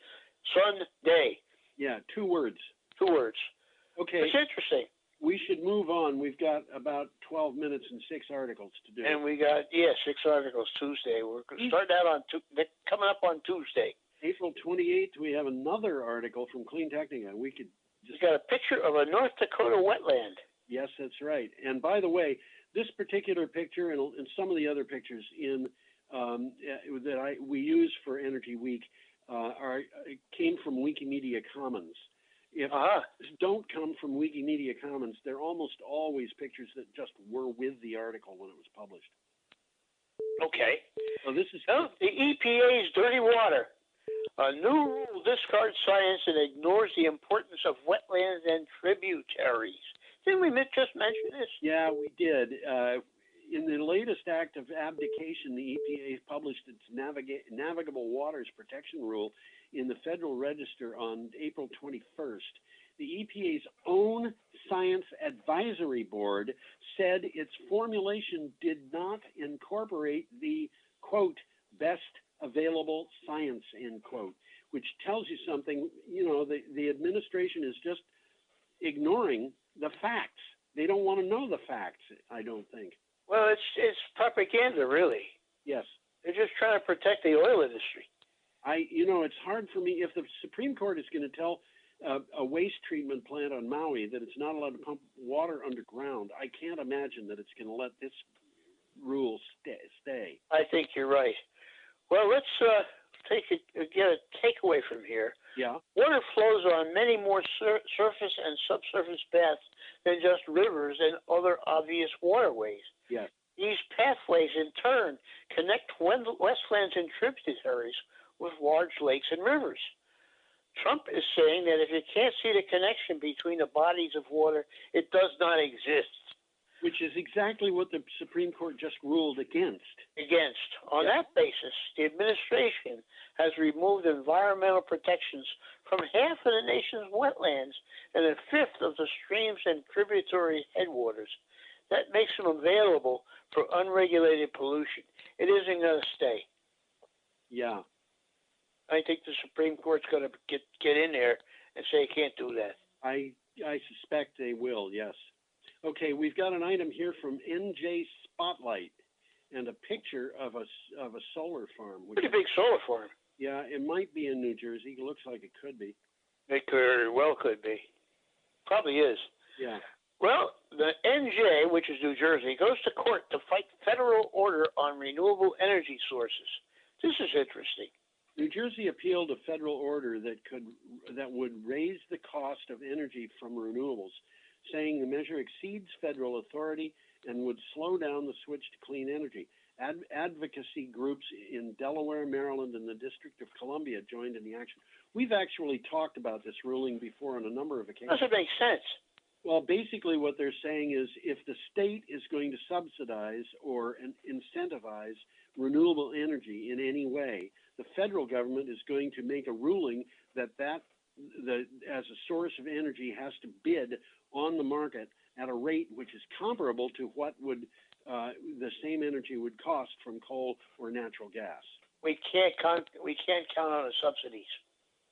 Sunday. Yeah, 2 words. 2 words. Okay. It's interesting. We should move on. We've got about 12 minutes and 6 articles to do. And we got, 6 articles Tuesday. We're starting out coming up on Tuesday. April 28th, we have another article from Clean Technica. We could just got a picture of a North Dakota wetland. Yes, that's right. And by the way, this particular picture and some of the other pictures we use for Energy Week came from Wikimedia Commons. If don't come from Wikimedia Commons, they're almost always pictures that just were with the article when it was published. Okay. So this is the EPA's dirty water. A new rule discards science and ignores the importance of wetlands and tributaries. Didn't we just mention this? Yeah, we did. In the latest act of abdication, the EPA published its Navigable Waters Protection Rule in the Federal Register on April 21st. The EPA's own Science Advisory Board said its formulation did not incorporate the, quote, best available science, end quote, which tells you something. The administration is just ignoring the facts. They don't want to know the facts, I don't think. Well, it's propaganda, really. Yes. They're just trying to protect the oil industry. It's hard for me, if the Supreme Court is going to tell a waste treatment plant on Maui that it's not allowed to pump water underground, I can't imagine that it's going to let this rule stay. I think you're right. Well, let's get a takeaway from here. Yeah. Water flows on many more surface and subsurface paths than just rivers and other obvious waterways. Yes. These pathways, in turn, connect wetlands and tributaries with large lakes and rivers. Trump is saying that if you can't see the connection between the bodies of water, it does not exist. Which is exactly what the Supreme Court just ruled against. On that basis, the administration has removed environmental protections from half of the nation's wetlands and a fifth of the streams and tributary headwaters. that makes them available for unregulated pollution. It isn't going to stay. Yeah. I think the Supreme Court's going to get in there and say you can't do that. I suspect they will, yes. Okay, we've got an item here from NJ Spotlight and a picture of a solar farm. Pretty big solar farm. Yeah, it might be in New Jersey. It looks like it could be. It very well could be. Probably is. Yeah. Well, the NJ, which is New Jersey, goes to court to fight federal order on renewable energy sources. This is interesting. New Jersey appealed a federal order that would raise the cost of energy from renewables, saying the measure exceeds federal authority and would slow down the switch to clean energy. Advocacy groups in Delaware, Maryland, and the District of Columbia joined in the action. We've actually talked about this ruling before on a number of occasions. Doesn't make sense. Well, basically what they're saying is if the state is going to subsidize or incentivize renewable energy in any way, the federal government is going to make a ruling that as a source of energy has to bid on the market at a rate which is comparable to what would the same energy would cost from coal or natural gas. We can't count on the subsidies.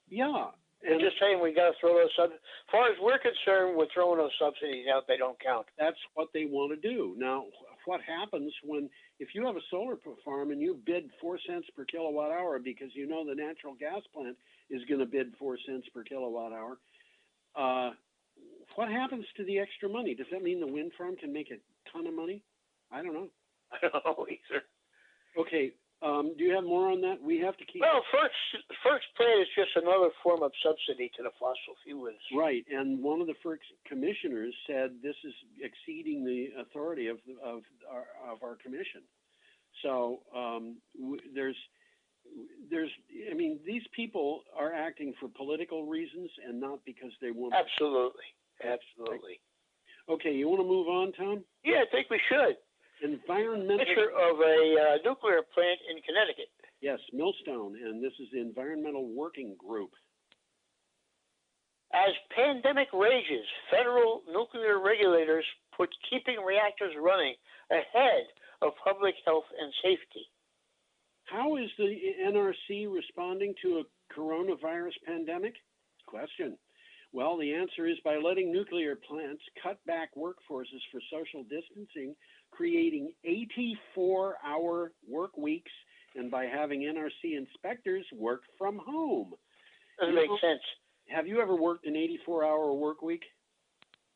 Yeah. And just saying we got to throw those subsidies. As far as we're concerned, we're throwing those subsidies out. They don't count. That's what they want to do. Now, what happens if you have a solar farm and you bid 4 cents per kilowatt hour because you know the natural gas plant is going to bid 4 cents per kilowatt hour, what happens to the extra money? Does that mean the wind farm can make a ton of money? I don't know. I don't know either. Okay. Do you have more on that? We have to keep. Well, FERC's plan is just another form of subsidy to the fossil fuel industry. Right, and one of the FERC commissioners said this is exceeding the authority of our commission. So I mean, these people are acting for political reasons and not because they want. Absolutely. Okay, you want to move on, Tom? Yeah, I think we should. Environmental. Picture of a nuclear plant in Connecticut. Yes, Millstone, and this is the Environmental Working Group. As pandemic rages, federal nuclear regulators put keeping reactors running ahead of public health and safety. How is the NRC responding to a coronavirus pandemic? Question. Well, the answer is by letting nuclear plants cut back workforces for social distancing, creating 84-hour work weeks, and by having NRC inspectors work from home. Doesn't make sense. Have you ever worked an 84-hour work week?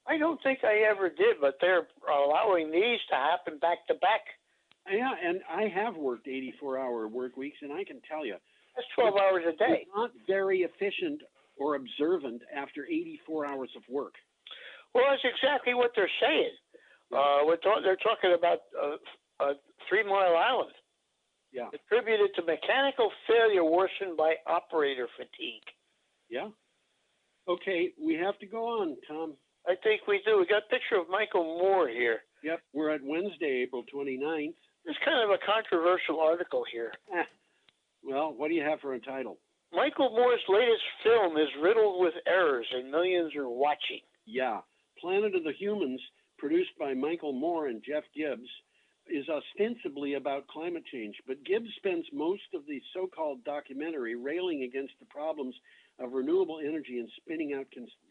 I don't think I ever did, but they're allowing these to happen back to back. Yeah, and I have worked 84-hour work weeks, and I can tell you. That's 12 hours a day. It's not very efficient or observant after 84 hours of work. Well, that's exactly what they're saying. They're talking about 3 Mile Island. Yeah. Attributed to mechanical failure worsened by operator fatigue. Yeah. Okay, we have to go on, Tom. I think we do. We got a picture of Michael Moore here. Yep, we're at Wednesday, April 29th. It's kind of a controversial article here. Well, what do you have for a title? Michael Moore's latest film is riddled with errors and millions are watching. Yeah. Planet of the Humans, produced by Michael Moore and Jeff Gibbs, is ostensibly about climate change, but Gibbs spends most of the so-called documentary railing against the problems of renewable energy and spinning out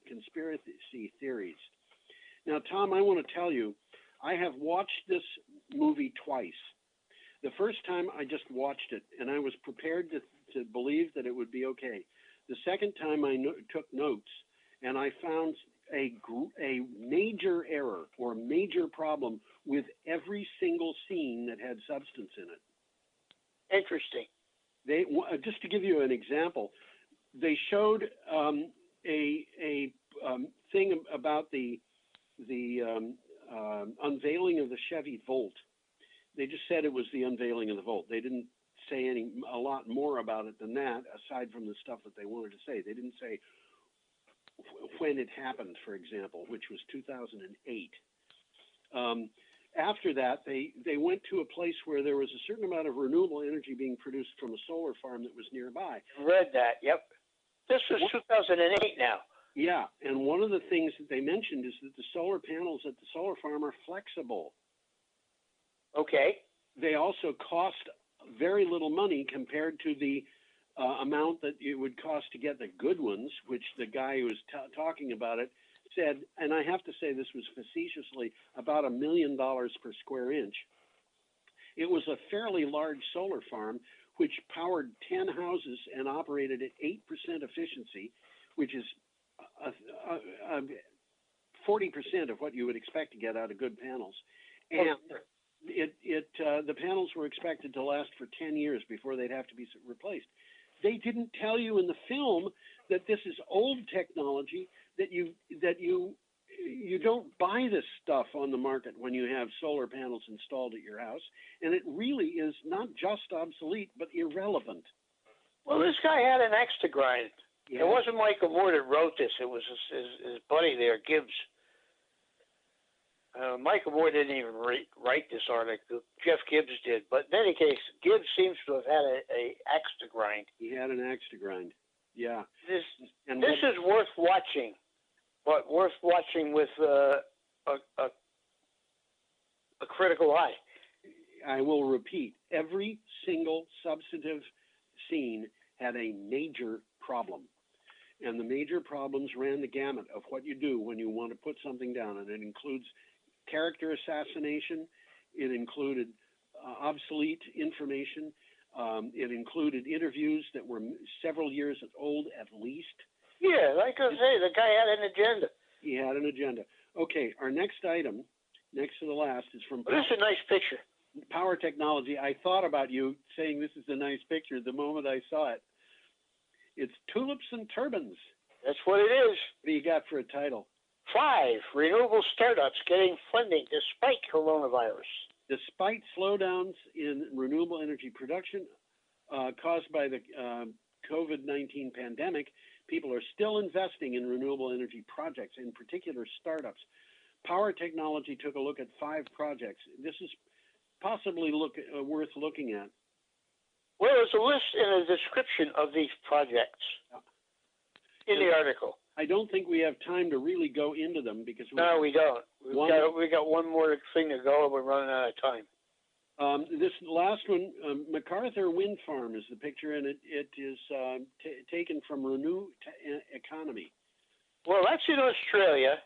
conspiracy theories. Now, Tom, I want to tell you, I have watched this movie twice. The first time I just watched it, and I was prepared to believe that it would be okay. The second time I took notes, and I found a major error or major problem with every single scene that had substance in it. Interesting. Just to give you an example, they showed a thing about the unveiling of the Chevy Volt. They just said it was the unveiling of the Volt. They didn't say a lot more about it than that, aside from the stuff that they wanted to say. They didn't say when it happened, for example, which was 2008. After that, they went to a place where there was a certain amount of renewable energy being produced from a solar farm that was nearby. Read that, yep. This was 2008 now. Yeah, and one of the things that they mentioned is that the solar panels at the solar farm are flexible. Okay. They also cost very little money compared to the amount that it would cost to get the good ones, which the guy who was talking about it said, and I have to say this was facetiously, about $1 million per square inch. It was a fairly large solar farm which powered 10 houses and operated at 8% efficiency, which is 40% of what you would expect to get out of good panels. And the panels were expected to last for 10 years before they'd have to be replaced. They didn't tell you in the film that this is old technology, that you don't buy this stuff on the market when you have solar panels installed at your house, and it really is not just obsolete but irrelevant. Well, this guy had an axe to grind. Yeah. It wasn't Michael Moore that wrote this. It was his buddy there, Gibbs. Michael Moore didn't even write this article. Jeff Gibbs did. But in any case, Gibbs seems to have had a axe to grind. He had an axe to grind. Yeah. This is worth watching, but worth watching with a critical eye. I will repeat, every single substantive scene had a major problem. And the major problems ran the gamut of what you do when you want to put something down. And it includes character assassination. It included obsolete information. It included interviews that were several years old at least. Yeah, like I say, the guy had an agenda. He had an agenda. Okay, our next item, next to the last, is from This is a nice picture. Power Technology. I thought about you saying this is a nice picture the moment I saw it. It's Tulips and Turbines. That's what it is. What do you got for a title? 5 renewable startups getting funding despite coronavirus. Despite slowdowns in renewable energy production caused by the COVID-19 pandemic, people are still investing in renewable energy projects, in particular startups. Power Technology took a look at 5 projects. This is possibly worth looking at. Well, there's a list and a description of these projects in the article. I don't think we have time to really go into them because we don't. We got one more thing to go, and we're running out of time. This last one, MacArthur Wind Farm is the picture, and it is taken from Renew Economy. Well, that's in Australia.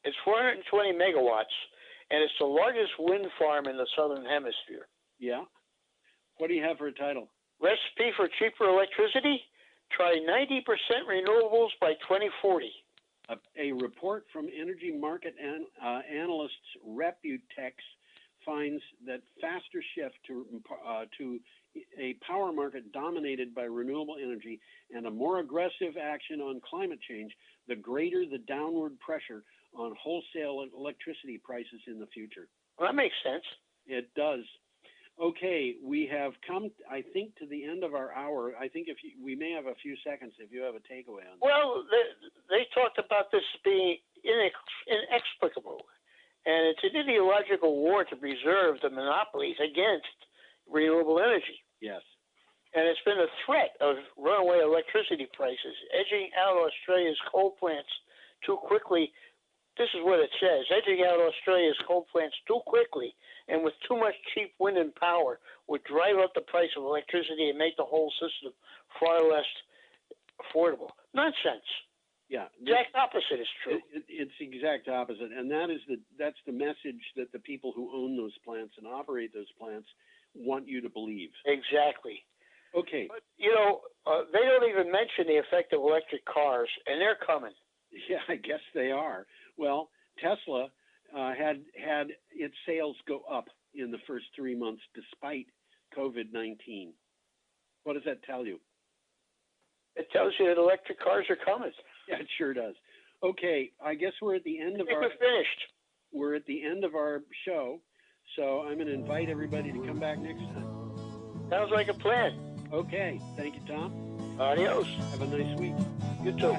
It's 420 megawatts, and it's the largest wind farm in the Southern Hemisphere. Yeah. What do you have for a title? Recipe for cheaper electricity? Try 90% renewables by 2040. A report from energy market analysts Reputex finds that faster shift to a power market dominated by renewable energy and a more aggressive action on climate change, the greater the downward pressure on wholesale electricity prices in the future. Well, that makes sense. It does. Okay, we have come, I think, to the end of our hour. I think we may have a few seconds if you have a takeaway on that. Well, they talked about this being inexplicable, and it's an ideological war to preserve the monopolies against renewable energy. Yes. And it's been a threat of runaway electricity prices, edging out Australia's coal plants too quickly. This is what it says: edging out Australia's coal plants too quickly and with too much cheap wind and power would drive up the price of electricity and make the whole system far less affordable. Nonsense. Yeah. Exact opposite is true. It's the exact opposite. And that's the message that the people who own those plants and operate those plants want you to believe. Exactly. Okay. But, they don't even mention the effect of electric cars, and they're coming. Yeah, I guess they are. Well, Tesla had its sales go up in the first 3 months despite COVID-19. What does that tell you? It tells you that electric cars are coming. Yeah, it sure does. Okay, I guess we're at the end of we're finished. We're at the end of our show, so I'm going to invite everybody to come back next time. Sounds like a plan. Okay, thank you, Tom. Adios. Have a nice week. You too.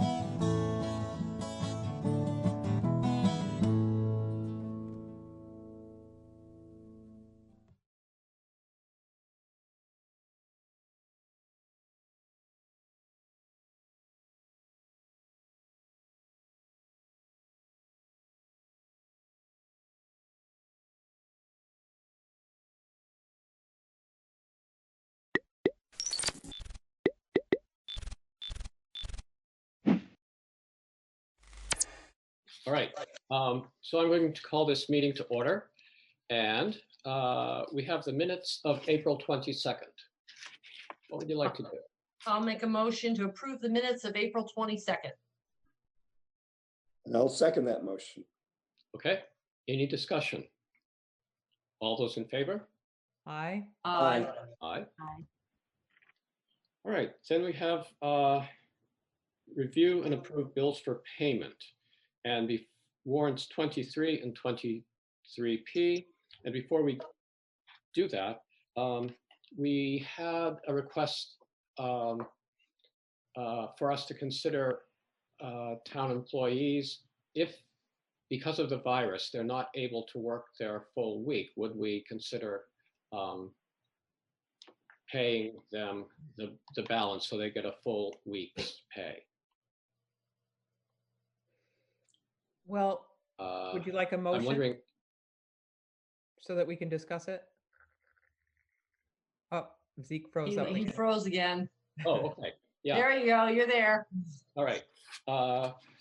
All right. So I'm going to call this meeting to order, and we have the minutes of April 22nd. What would you like to do? I'll make a motion to approve the minutes of April 22nd. And I'll second that motion. Okay. Any discussion? All those in favor? Aye. Aye. Aye. All right. Then we have review and approve bills for payment, and the warrants 23 and 23P. And before we do that, we had a request for us to consider town employees, if because of the virus they're not able to work their full week, would we consider paying them the balance so they get a full week's pay? Well, would you like a motion? I'm wondering. So that we can discuss it? Oh, Zeke froze up. He froze again. Oh, okay. Yeah. There you go. You're there. All right.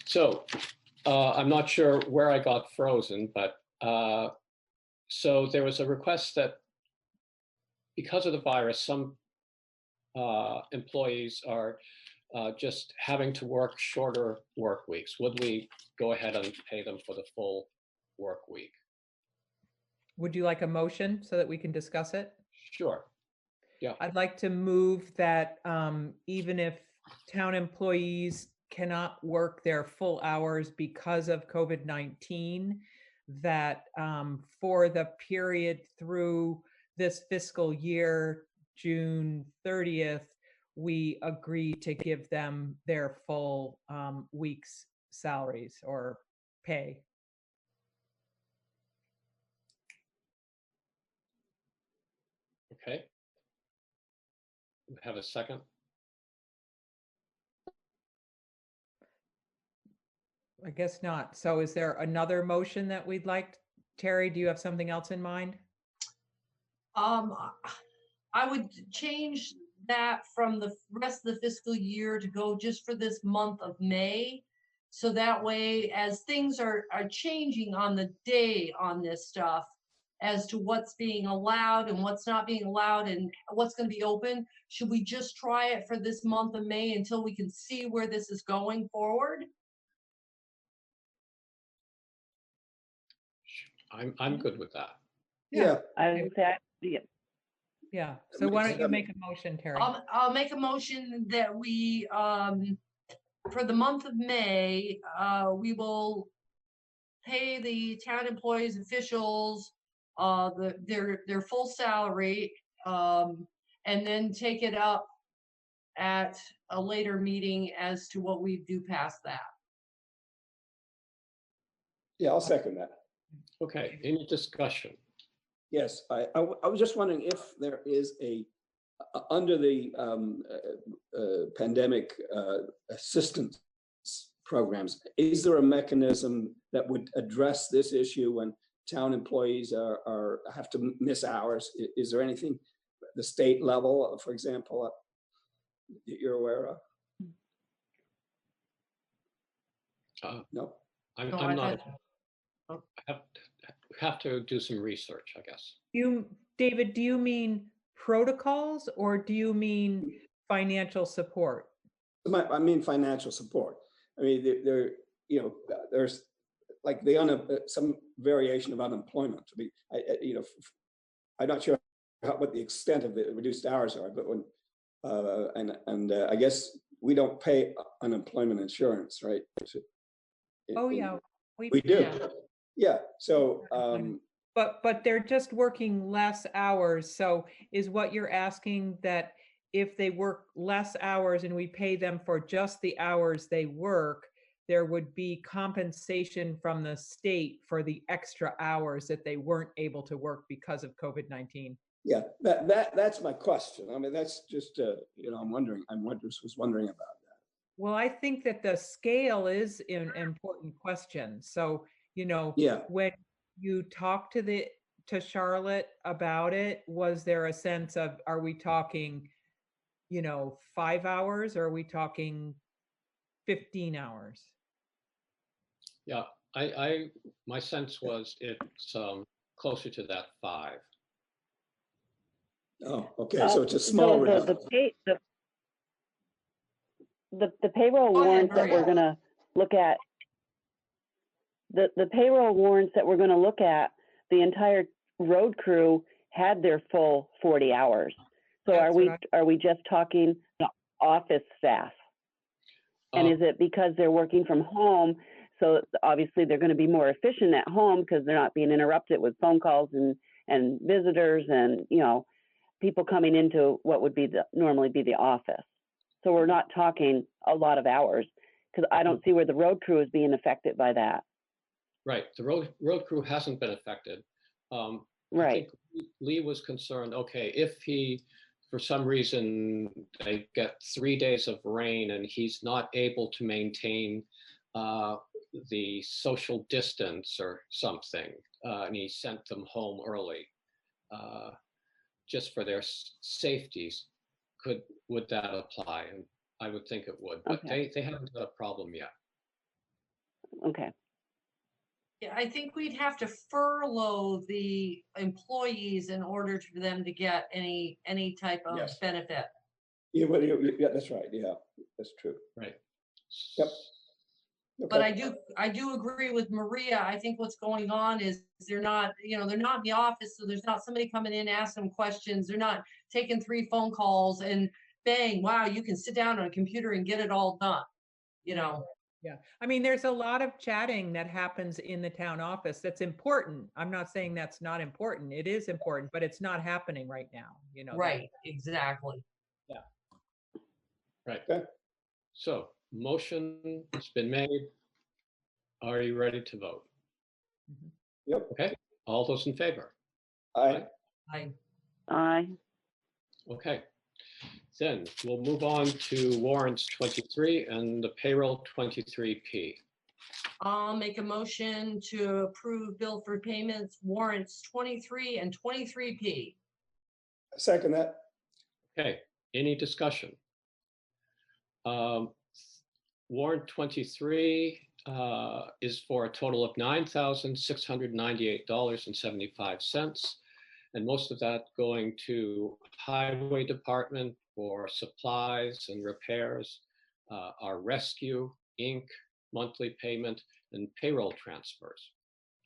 So I'm not sure where I got frozen, but so there was a request that because of the virus, some employees are just having to work shorter work weeks. Would we go ahead and pay them for the full work week? Would you like a motion so that we can discuss it? Sure. Yeah. I'd like to move that even if town employees cannot work their full hours because of COVID-19, that for the period through this fiscal year, June 30th, we agree to give them their full week's salaries or pay. Okay. Have a second. I guess not. So is there another motion that we'd like? Terry, do you have something else in mind? I would change that from the rest of the fiscal year to go just for this month of May. So that way, as things are changing on the day on this stuff, as to what's being allowed and what's not being allowed and what's going to be open, should we just try it for this month of May until we can see where this is going forward? I'm good with that. Yeah. Yeah. So why don't you make a motion, Terry? I'll make a motion that we, for the month of May, we will pay the town employees, officials, their full salary, and then take it up at a later meeting as to what we do past that. Yeah, I'll second that. Okay, any discussion? Yes, I was just wondering if there is under the pandemic assistance programs, is there a mechanism that would address this issue when town employees have to miss hours? Is there anything at the state level, for example, that you're aware of? No. I'm not. I have to do some research, I guess. David, do you mean protocols or do you mean financial support? I mean financial support. I mean, there's like some variation of unemployment. I mean, I'm not sure what the extent of the reduced hours are, but when I guess we don't pay unemployment insurance, right? Yeah, we do. Yeah. So. But they're just working less hours. So is what you're asking that if they work less hours and we pay them for just the hours they work, there would be compensation from the state for the extra hours that they weren't able to work because of COVID-19? Yeah, that's my question. I mean, that's just was wondering about that. Well, I think that the scale is an important question. So, when you talk to Charlotte about it, was there a sense of, are we talking, 5 hours or are we talking 15 hours? Yeah, My sense was it's closer to that 5. Oh, okay. So it's a small reduction. The payroll warrants that we're going to look at, the payroll warrants that we're going to look at, the entire road crew had their full 40 hours. So are we just talking the office staff? And is it because they're working from home? So obviously they're going to be more efficient at home because they're not being interrupted with phone calls and visitors and, you know, people coming into what would be normally be the office. So we're not talking a lot of hours because I don't see where the road crew is being affected by that. Right. The road crew hasn't been affected. Right. I think Lee was concerned, okay, if for some reason they get 3 days of rain and he's not able to maintain the social distance or something, and he sent them home early, just for their safeties, would that apply? And I would think it would, but they haven't had a problem yet. Okay. Yeah, I think we'd have to furlough the employees in order for them to get any type of benefit. Yeah, well, yeah, that's right. Yeah, that's true. Right. Yep. But I do agree with Maria. I think what's going on is they're not in the office, so there's not somebody coming in, asking them questions. They're not taking 3 phone calls and bang, wow, you can sit down on a computer and get it all done, you know. Yeah, I mean, there's a lot of chatting that happens in the town office that's important. I'm not saying that's not important. It is important, but it's not happening right now, you know. Right, exactly. Yeah. Right. So motion has been made. Are you ready to vote? Yep. Okay. All those in favor? Aye. Aye. Aye. Okay. Then we'll move on to warrants 23 and the payroll 23P. I'll make a motion to approve bill for payments warrants 23 and 23P. Second that. Okay. Any discussion? Warrant 23 is for a total of $9,698.75, and most of that going to Highway Department for supplies and repairs, our Rescue Inc. monthly payment, and payroll transfers.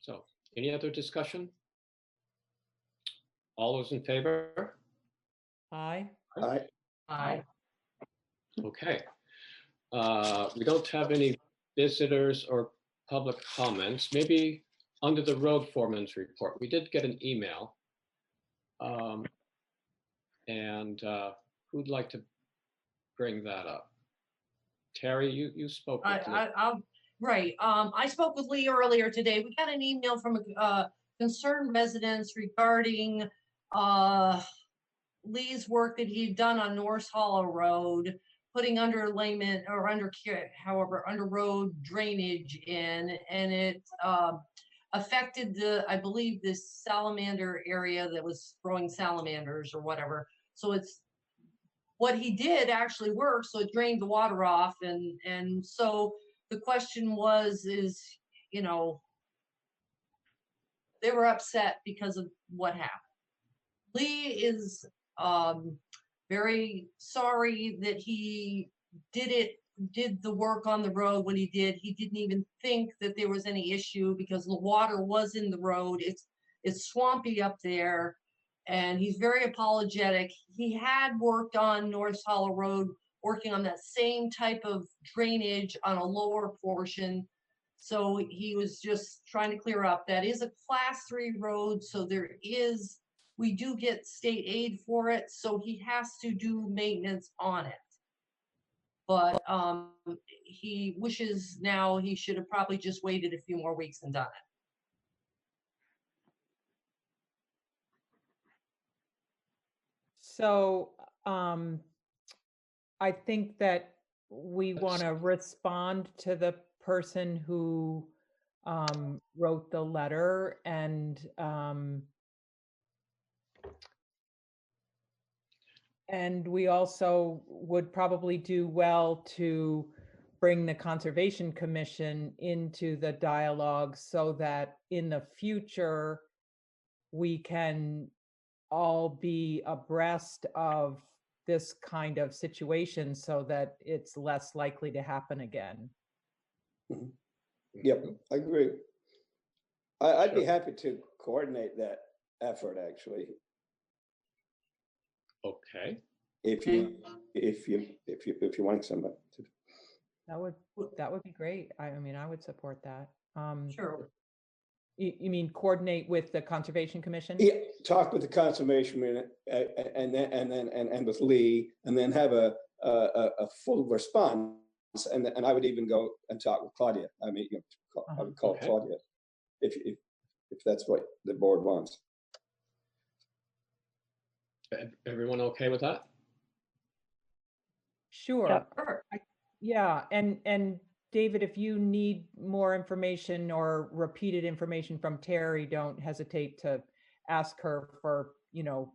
So, any other discussion? All those in favor? Aye. Aye. Aye. Okay. We don't have any visitors or public comments. Maybe under the road foreman's report, we did get an email. And who'd like to bring that up? Terry, you spoke with Lee. Right. I spoke with Lee earlier today. We got an email from concerned residents regarding Lee's work that he'd done on North Hollow Road, putting underlayment or under road drainage in, and it affected I believe this salamander area that was growing salamanders or whatever. So what he did actually worked, so it drained the water off, and so the question is, you know, they were upset because of what happened. Lee is very sorry that he did the work on the road when he did. He didn't even think that there was any issue because the water was in the road. It's swampy up there, and he's very apologetic. He had worked on North Hollow Road, working on that same type of drainage on a lower portion. So he was just trying to clear up. That is a class 3 road, so we do get state aid for it, so he has to do maintenance on it. But he wishes now he should have probably just waited a few more weeks and done it. So I think that we want to respond to the person who wrote the letter, and we also would probably do well to bring the Conservation Commission into the dialogue so that in the future we can all be abreast of this kind of situation so that it's less likely to happen again. Yep, I agree. I'd be happy to coordinate that effort, actually. Okay. If you want somebody to. That would be great. I mean, I would support that. Sure. You mean coordinate with the Conservation Commission? Yeah, talk with the Conservation and with Lee, and then have a full response. And I would even go and talk with Claudia. I mean, I would call Claudia if that's what the board wants. Everyone okay with that? Sure. Yeah, and David, if you need more information or repeated information from Terry, don't hesitate to ask her for,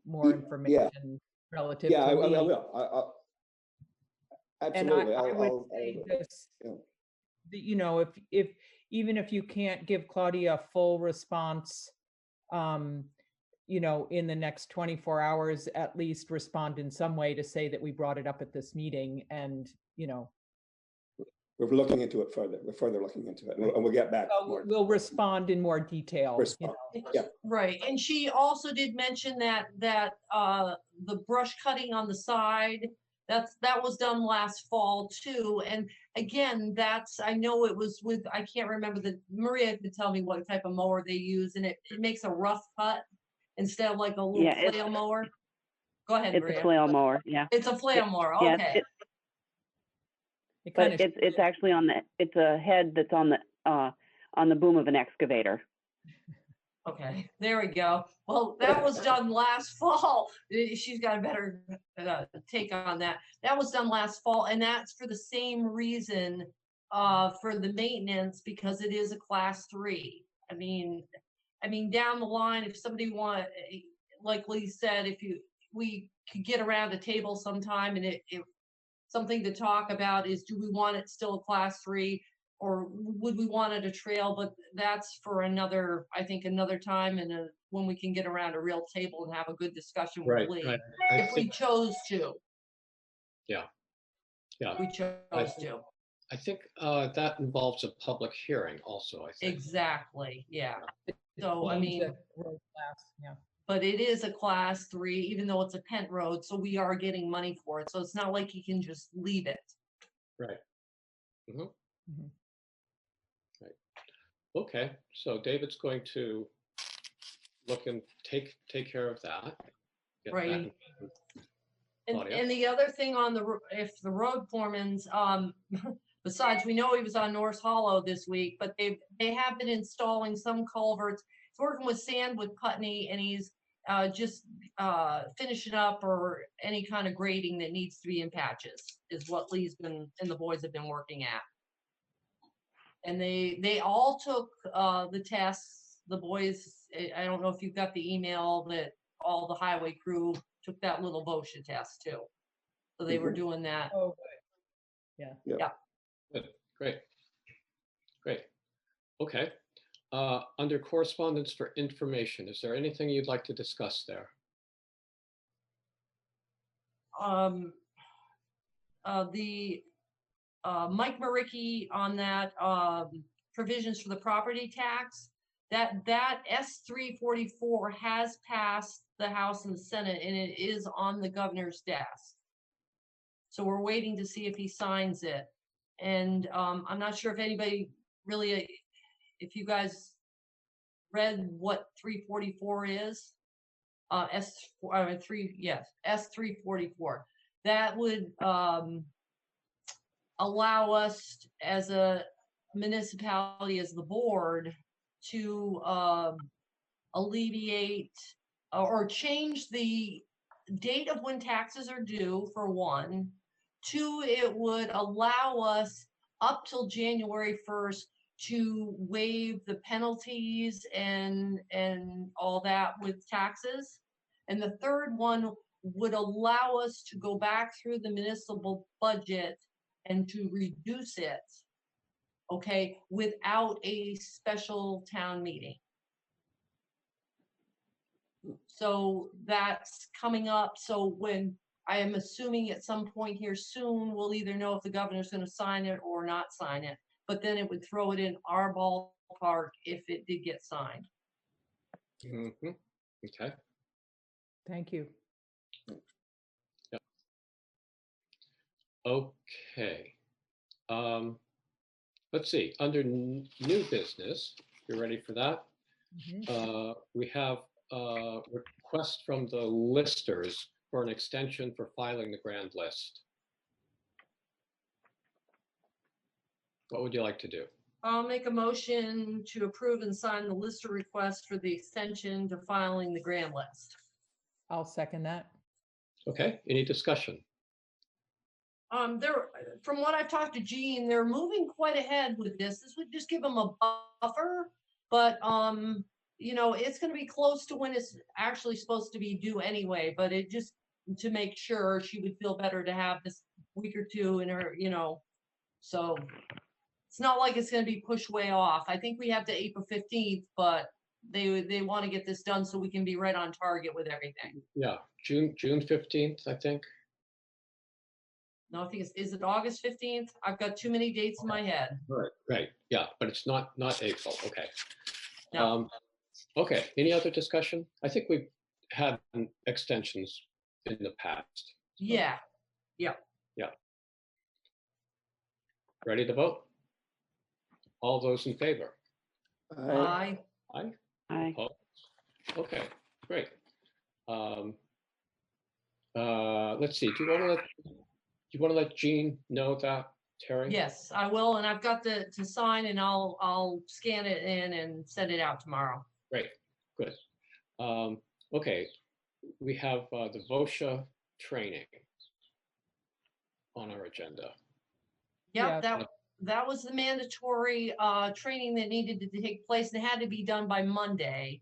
more information relative to I Lee. will. Absolutely. And I would say this, if even if you can't give Claudia a full response, in the next 24 hours, at least respond in some way to say that we brought it up at this meeting and, we're looking into it further. We're further looking into it, and we'll get back. We'll respond in more detail. Yeah. Right, and she also did mention that the brush cutting on the side, that was done last fall too. And again, I know it was with, I can't remember, Maria could tell me what type of mower they use, and it makes a rough cut instead of like a little flail mower. Go ahead, Maria. It's a flail mower. Yeah. It's a flail mower. Yes, Okay. But it's actually it's a head that's on the boom of an excavator. Okay, there we go. Well, that was done last fall. She's got a better take on that. That was done last fall, and that's for the same reason, for the maintenance, because it is a class 3. I mean, down the line, if somebody like Lee said, we could get around a table sometime, and it something to talk about is, do we want it still a class 3, or would we want it a trail? But that's for another time, and when we can get around a real table and have a good discussion with Lee, if we chose to. Yeah. We chose to. I think that involves a public hearing also, I think. Exactly, yeah. So, I mean, road class, yeah. But it is a class 3, even though it's a pent road, so we are getting money for it. So it's not like you can just leave it. Right. Right. Okay, so David's going to look and take care of that. Right. And the other thing if the road foreman's, besides, we know he was on North Hollow this week, but they have been installing some culverts. He's working with Sandwood Putney, and he's just finishing up or any kind of grading that needs to be in patches is what Lee's and the boys have been working at. And they all took the tests. The boys, I don't know if you've got the email that all the highway crew took that little VOSHA test too. So they were doing that. Oh, good. Yeah. Good. Great. Okay. Under correspondence for information, is there anything you'd like to discuss there? The Mike Maricki on that provisions for the property tax, that S344 has passed the House and the Senate, and it is on the governor's desk. So we're waiting to see if he signs it. And I'm not sure if anybody really, if you guys read what 344 is, S344. That would allow us as a municipality, as the board, to alleviate or change the date of when taxes are due, for one. 2, it would allow us up till January 1st to waive the penalties and all that with taxes. And the third one would allow us to go back through the municipal budget and to reduce it, okay, without a special town meeting. So that's coming up. So when I am assuming at some point here soon, we'll either know if the governor's going to sign it or not sign it. But then it would throw it in our ballpark if it did get signed. Mm-hmm. Okay. Thank you. Yep. Okay. Let's see. Under new business, you ready for that? We have a request from the listers for an extension for filing the grand list. What would you like to do? I'll make a motion to approve and sign the lister request for the extension to filing the grand list. I'll second that. Okay, any discussion? From what I've talked to Gene, they're moving quite ahead with this. This would just give them a buffer, but you know, it's going to be close to when it's actually supposed to be due anyway. But it just to make sure she would feel better to have this week or two in her, you know. So it's not like it's going to be pushed way off. I think we have to April 15th, but they want to get this done so we can be right on target with everything. Yeah, June 15th, I think. No, I think is it August 15th? I've got too many dates in my head. Right. Yeah, but it's not April. Okay. No. Okay. Any other discussion? I think we've had extensions in the past. Yeah. Yeah. Yeah. Ready to vote? All those in favor? Aye. Aye. Aye. Okay. Great. Let's see. Do you want to let Jean know that, Terry? Yes, I will, and I've got to sign, and I'll scan it in and send it out tomorrow. Great, good. Okay, we have the VOSHA training on our agenda. Yep, that was the mandatory training that needed to take place. It had to be done by Monday,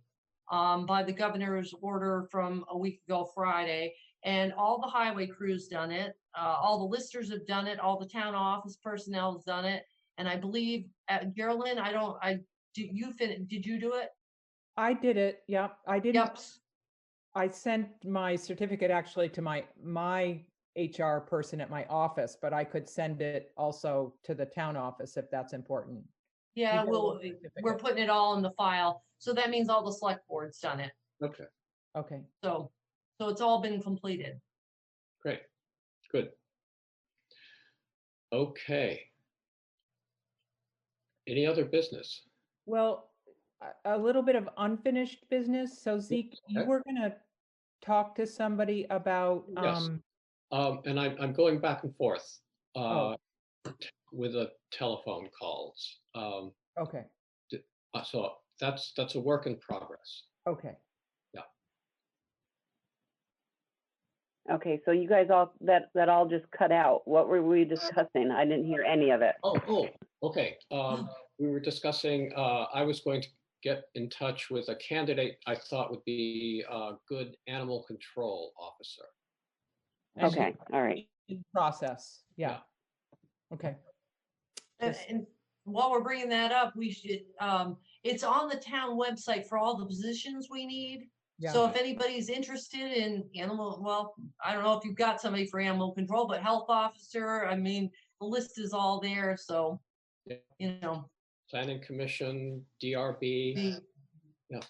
by the governor's order from a week ago Friday. And all the highway crews done it. All the listers have done it. All the town office personnel has done it. And I believe, Geraldine, did you do it? I did it. Yep. I didn't. Yep. I sent my certificate actually to my HR person at my office, but I could send it also to the town office if that's important. Yeah, we're putting it all in the file. So that means all the select board's done it. Okay. Okay. So it's all been completed. Great. Good. Okay. Any other business? Well, a little bit of unfinished business. So Zeke, you were going to talk to somebody about. Yes. And I'm going back and forth with the telephone calls. Okay. So that's a work in progress. Okay. Yeah. Okay, so you guys all that all just cut out. What were we discussing? I didn't hear any of it. Oh, okay. We were discussing. I was going to get in touch with a candidate I thought would be a good animal control officer. Okay, all right. In process, yeah. Okay. And while we're bringing that up, we should. It's on the town website for all the positions we need. Yeah. So if anybody's interested in animal, well, I don't know if you've got somebody for animal control, but health officer, I mean, the list is all there. So, you know. Planning Commission, DRB. Yeah.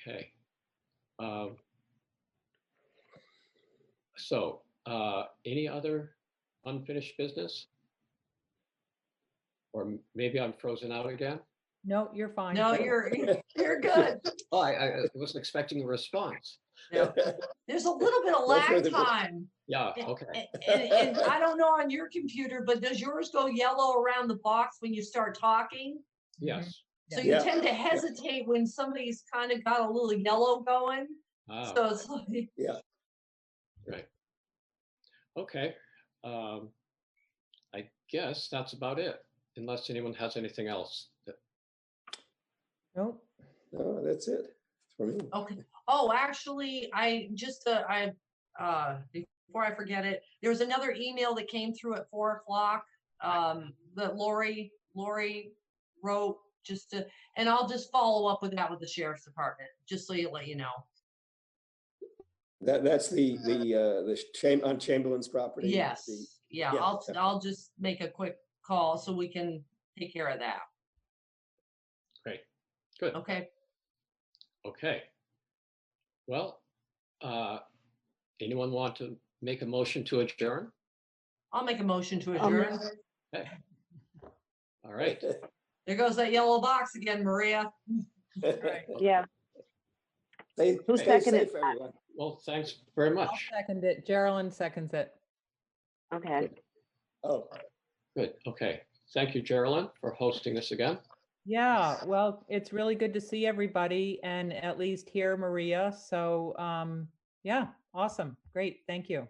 Okay. So, any other unfinished business? Or maybe I'm frozen out again? No, you're fine. No, you're good. Oh, I wasn't expecting a response. Yeah. There's a little bit of lag time. Yeah, okay. And I don't know on your computer, but does yours go yellow around the box when you start talking? Yes. So you tend to hesitate when somebody's kind of got a little yellow going. Oh. So it's like, yeah. Right. Okay. I guess that's about it, unless anyone has anything else. Nope. No, that's it. for me. Okay. Oh, actually, before I forget it, there was another email that came through at 4 o'clock that Lori wrote and I'll just follow up with that with the sheriff's department, just so you let you know. That's the on Chamberlain's property. Yes. Yeah. Yeah. I'll just make a quick call so we can take care of that. Great. Good. Okay. Okay. Well, anyone want to make a motion to adjourn? I'll make a motion to adjourn. Okay. All right. There goes that yellow box again, Maria. Right. Yeah. Who Stay seconded safe, that? everyone. Well, thanks very much. I'll second it. Geraldine seconds it. Okay. Good. Oh. Good. Okay. Thank you, Geraldine, for hosting this again. Yeah, well, it's really good to see everybody and at least hear Maria. So, yeah, awesome. Great. Thank you.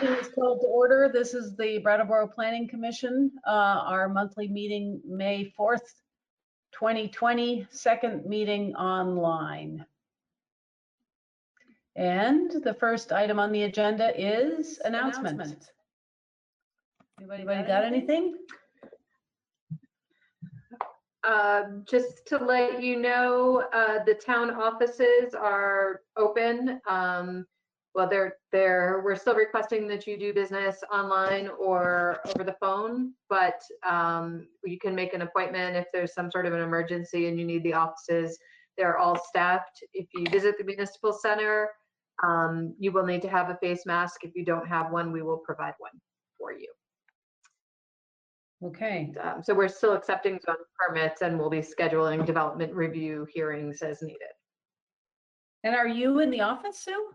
Meeting is called to order. This is the Brattleboro Planning Commission, our monthly meeting, May 4th, 2020, second meeting online. And the first item on the agenda is announcement. Anybody got anything? Just to let you know, the town offices are open. Well, we're still requesting that you do business online or over the phone, but you can make an appointment if there's some sort of an emergency and you need the offices. They're all staffed. If you visit the municipal center, you will need to have a face mask. If you don't have one, we will provide one for you. Okay. So we're still accepting zone permits and we'll be scheduling development review hearings as needed. And are you in the office, Sue?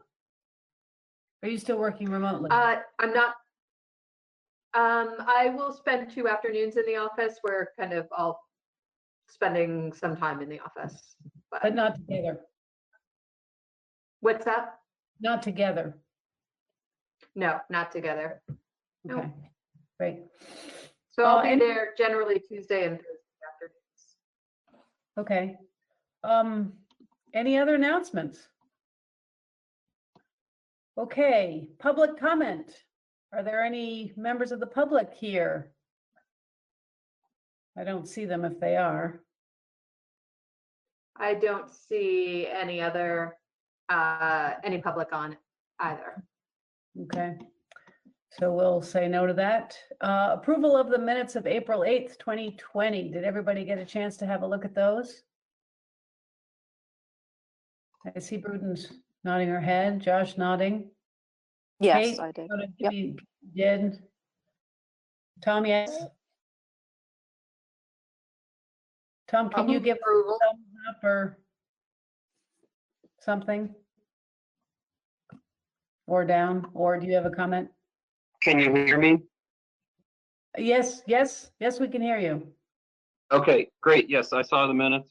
Are you still working remotely? I'm not. I will spend 2 afternoons in the office. We're kind of all spending some time in the office. But not together. What's that? Not together. No, not together. Okay, Nope. Great. So I'll be there generally Tuesday and Thursday afternoons. Okay. Any other announcements? Okay, public comment. Are there any members of the public here? I don't see them if they are. I don't see any other, any public on either. Okay, so we'll say no to that. Approval of the minutes of April 8th, 2020. Did everybody get a chance to have a look at those? I see Bruden's nodding her head, Josh nodding. Yes, Kate, I did. Yep. Did. Tom, yes? Tom, can you give a thumbs up or something? Or down, or do you have a comment? Can you hear me? Yes, yes, yes, we can hear you. Okay, great. Yes, I saw the minutes.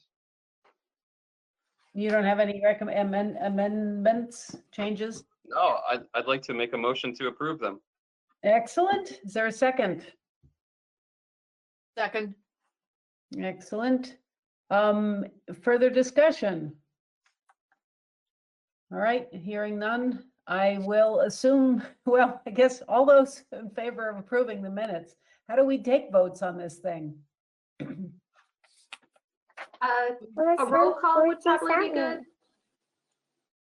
You don't have any amendments, changes? No, I'd like to make a motion to approve them. Excellent. Is there a second? Second. Excellent. Further discussion? All right, hearing none, I will assume, well, I guess all those in favor of approving the minutes. How do we take votes on this thing? A roll call would probably be good.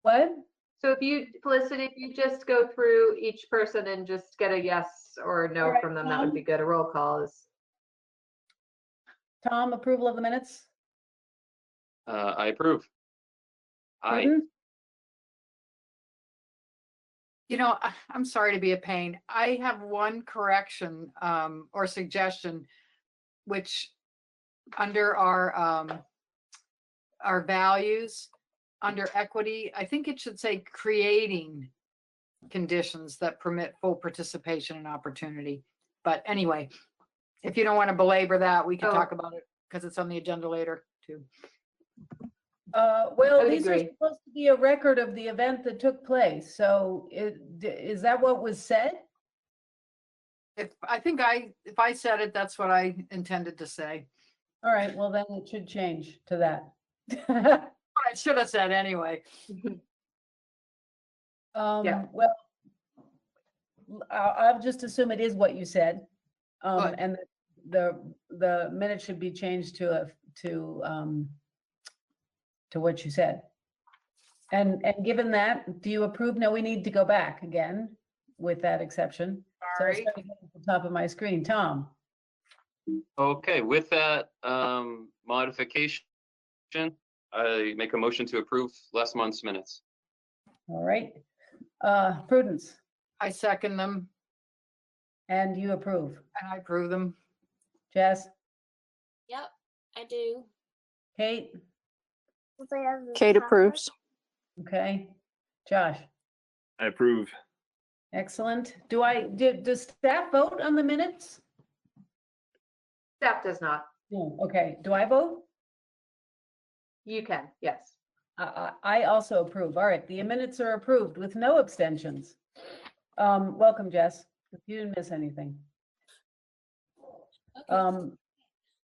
What? So if you, Felicity, if you just go through each person and just get a yes or no All right, from them, that would be good. A roll call is. Tom, approval of the minutes? I approve. Aye. Gordon? You know, I'm sorry to be a pain. I have one correction or suggestion, which under our values, under equity, I think it should say creating conditions that permit full participation and opportunity. But anyway, if you don't want to belabor that, we can talk about it because it's on the agenda later too. Well, these are supposed to be a record of the event that took place. So is that what was said? If I said it, that's what I intended to say. All right, well then it should change to that. I should have said anyway. Yeah. Well, I'll just assume it is what you said, and the minute should be changed to what you said. And given that, do you approve? No, we need to go back again with that exception. Sorry. So it's at the top of my screen. Tom. Okay, with that modification, I make a motion to approve last month's minutes. All right. Prudence. I second them. And you approve? And I approve them. Jess? Yep, I do. Kate? Kate approves. Okay. Josh? I approve. Excellent. Does staff vote on the minutes? Staff does not. No. Okay. Do I vote? You can, yes. I also approve. All right. The minutes are approved with no abstentions. Welcome, Jess. You didn't miss anything.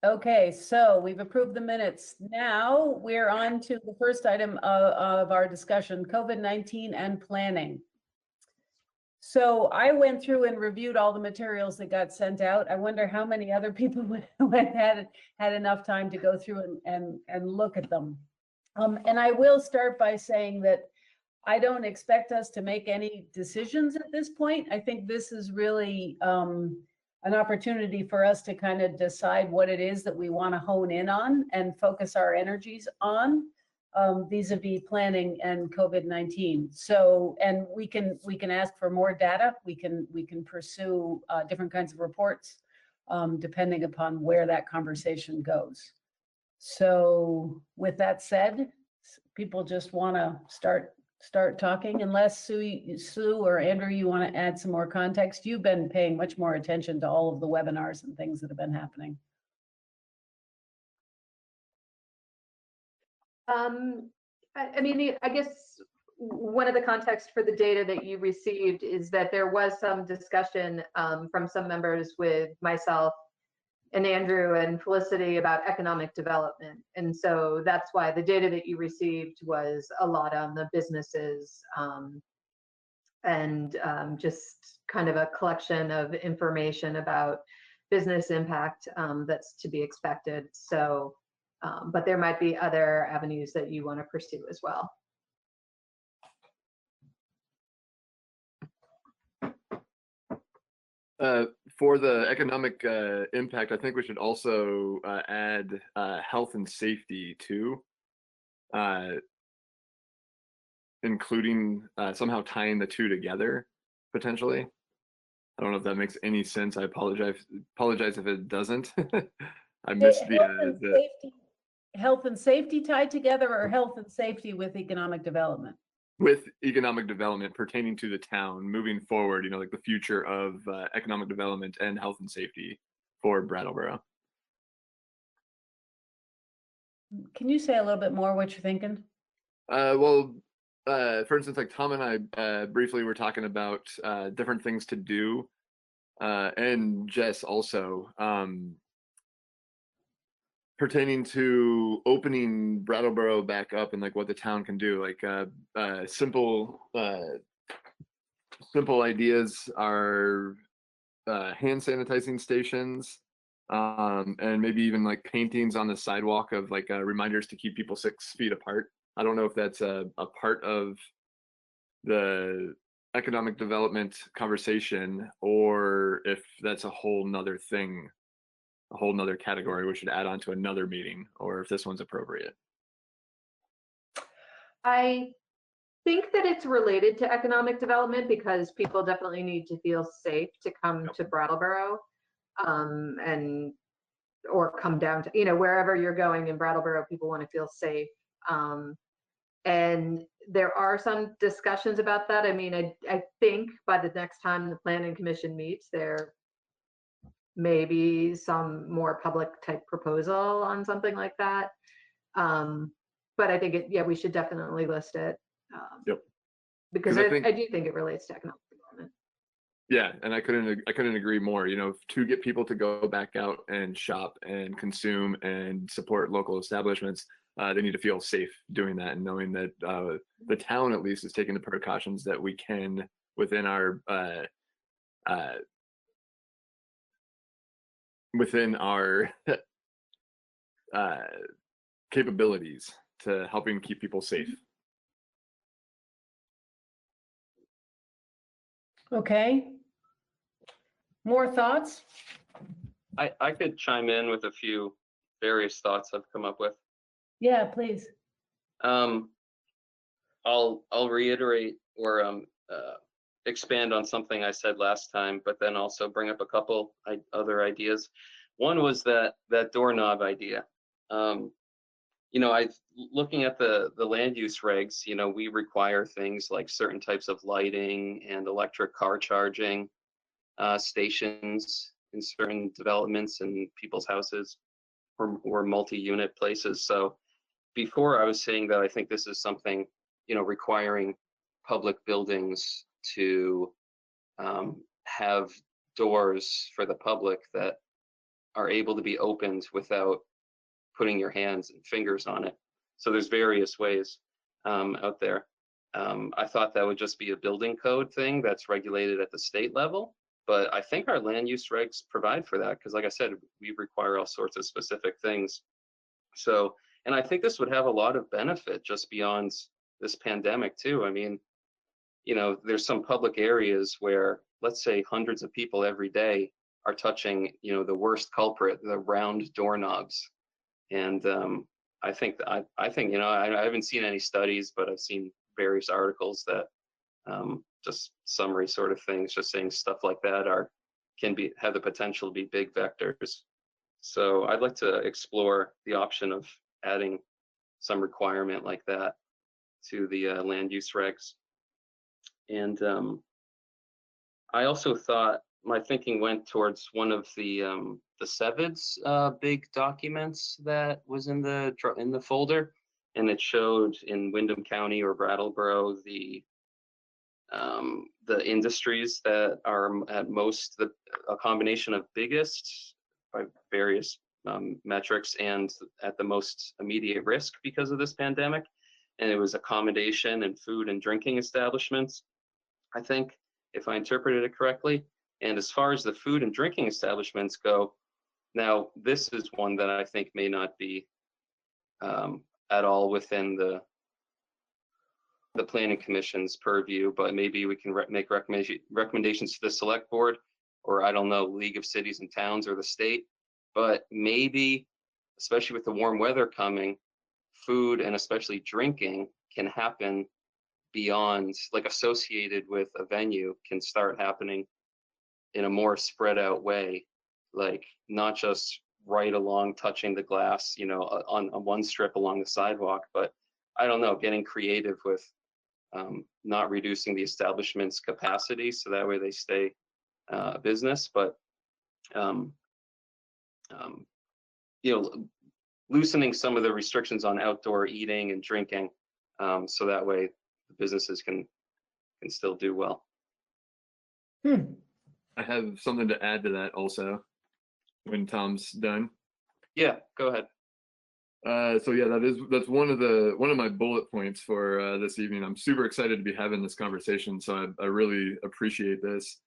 Okay, so we've approved the minutes. Now we're on to the first item of our discussion, COVID-19 and planning. So I went through and reviewed all the materials that got sent out. I wonder how many other people had enough time to go through and look at them. And I will start by saying that I don't expect us to make any decisions at this point. I think this is really an opportunity for us to kind of decide what it is that we want to hone in on and focus our energies on vis-a-vis planning and COVID-19. So, and we can ask for more data. We can pursue different kinds of reports depending upon where that conversation goes. So with that said, people just want to start talking, unless Sue or Andrew, you want to add some more context. You've been paying much more attention to all of the webinars and things that have been happening. I mean, I guess one of the context for the data that you received is that there was some discussion from some members with myself and Andrew and Felicity about economic development. And so that's why the data that you received was a lot on the businesses and just kind of a collection of information about business impact that's to be expected. So, but there might be other avenues that you want to pursue as well. For the economic impact, I think we should also add health and safety too, including somehow tying the two together potentially. I don't know if that makes any sense. I apologize if it doesn't. I missed health and safety tied together, or health and safety with economic development? With economic development pertaining to the town moving forward, you know, like the future of economic development and health and safety for Brattleboro. Can you say a little bit more what you're thinking? Well, for instance, like Tom and I briefly were talking about different things to do, and Jess also, pertaining to opening Brattleboro back up and like what the town can do. Like simple ideas are hand sanitizing stations, and maybe even like paintings on the sidewalk of like reminders to keep people 6 feet apart. I don't know if that's a part of the economic development conversation or if that's a whole nother thing, a whole nother category we should add on to another meeting, or if this one's appropriate. I think that it's related to economic development because people definitely need to feel safe to come to Brattleboro, and or come down to, you know, wherever you're going in Brattleboro, people want to feel safe. And there are some discussions about that. I mean, I think by the next time the Planning Commission meets, there may be some more public type proposal on something like that. But I think yeah, we should definitely list it. Yep. Because I do think it relates to economic development. Yeah, and I couldn't agree more. You know, to get people to go back out and shop and consume and support local establishments, they need to feel safe doing that and knowing that the town at least is taking the precautions that we can within our capabilities to helping keep people safe. Okay. More thoughts? I could chime in with a few various thoughts I've come up with. Yeah, please. I'll reiterate or expand on something I said last time, but then also bring up a couple other ideas. One was that doorknob idea. You know, looking at the land use regs, you know, we require things like certain types of lighting and electric car charging stations in certain developments and people's houses or multi-unit places. So before I was saying that I think this is something, you know, requiring public buildings to have doors for the public that are able to be opened without putting your hands and fingers on it. So there's various ways out there. I thought that would just be a building code thing that's regulated at the state level, but I think our land use regs provide for that because, like I said, we require all sorts of specific things. So, and I think this would have a lot of benefit just beyond this pandemic too. I mean, you know, there's some public areas where, let's say, hundreds of people every day are touching, you know, the worst culprit, the round doorknobs. And I think you know, I haven't seen any studies, but I've seen various articles that just summary sort of things, just saying stuff like that have the potential to be big vectors. So I'd like to explore the option of adding some requirement like that to the land use regs. And I also thought my thinking went towards one of the CEVID's big documents that was in the folder, and it showed in Windham County or Brattleboro the industries that are at most a combination of biggest by various metrics and at the most immediate risk because of this pandemic. And it was accommodation and food and drinking establishments, I think, if I interpreted it correctly. And as far as the food and drinking establishments go, now this is one that I think may not be at all within the Planning Commission's purview, but maybe we can make recommendations to the Select Board, or I don't know, League of Cities and Towns or the state. But maybe, especially with the warm weather coming, food and especially drinking can happen beyond, like associated with a venue, can start happening in a more spread out way, like not just right along touching the glass, you know, on one strip along the sidewalk, but I don't know, getting creative with not reducing the establishment's capacity so that way they stay a business, but you know, loosening some of the restrictions on outdoor eating and drinking, so that way the businesses can still do well. I have something to add to that also when Tom's done. Yeah, go ahead. So yeah, that's one of my bullet points for this evening. I'm super excited to be having this conversation, so I really appreciate this.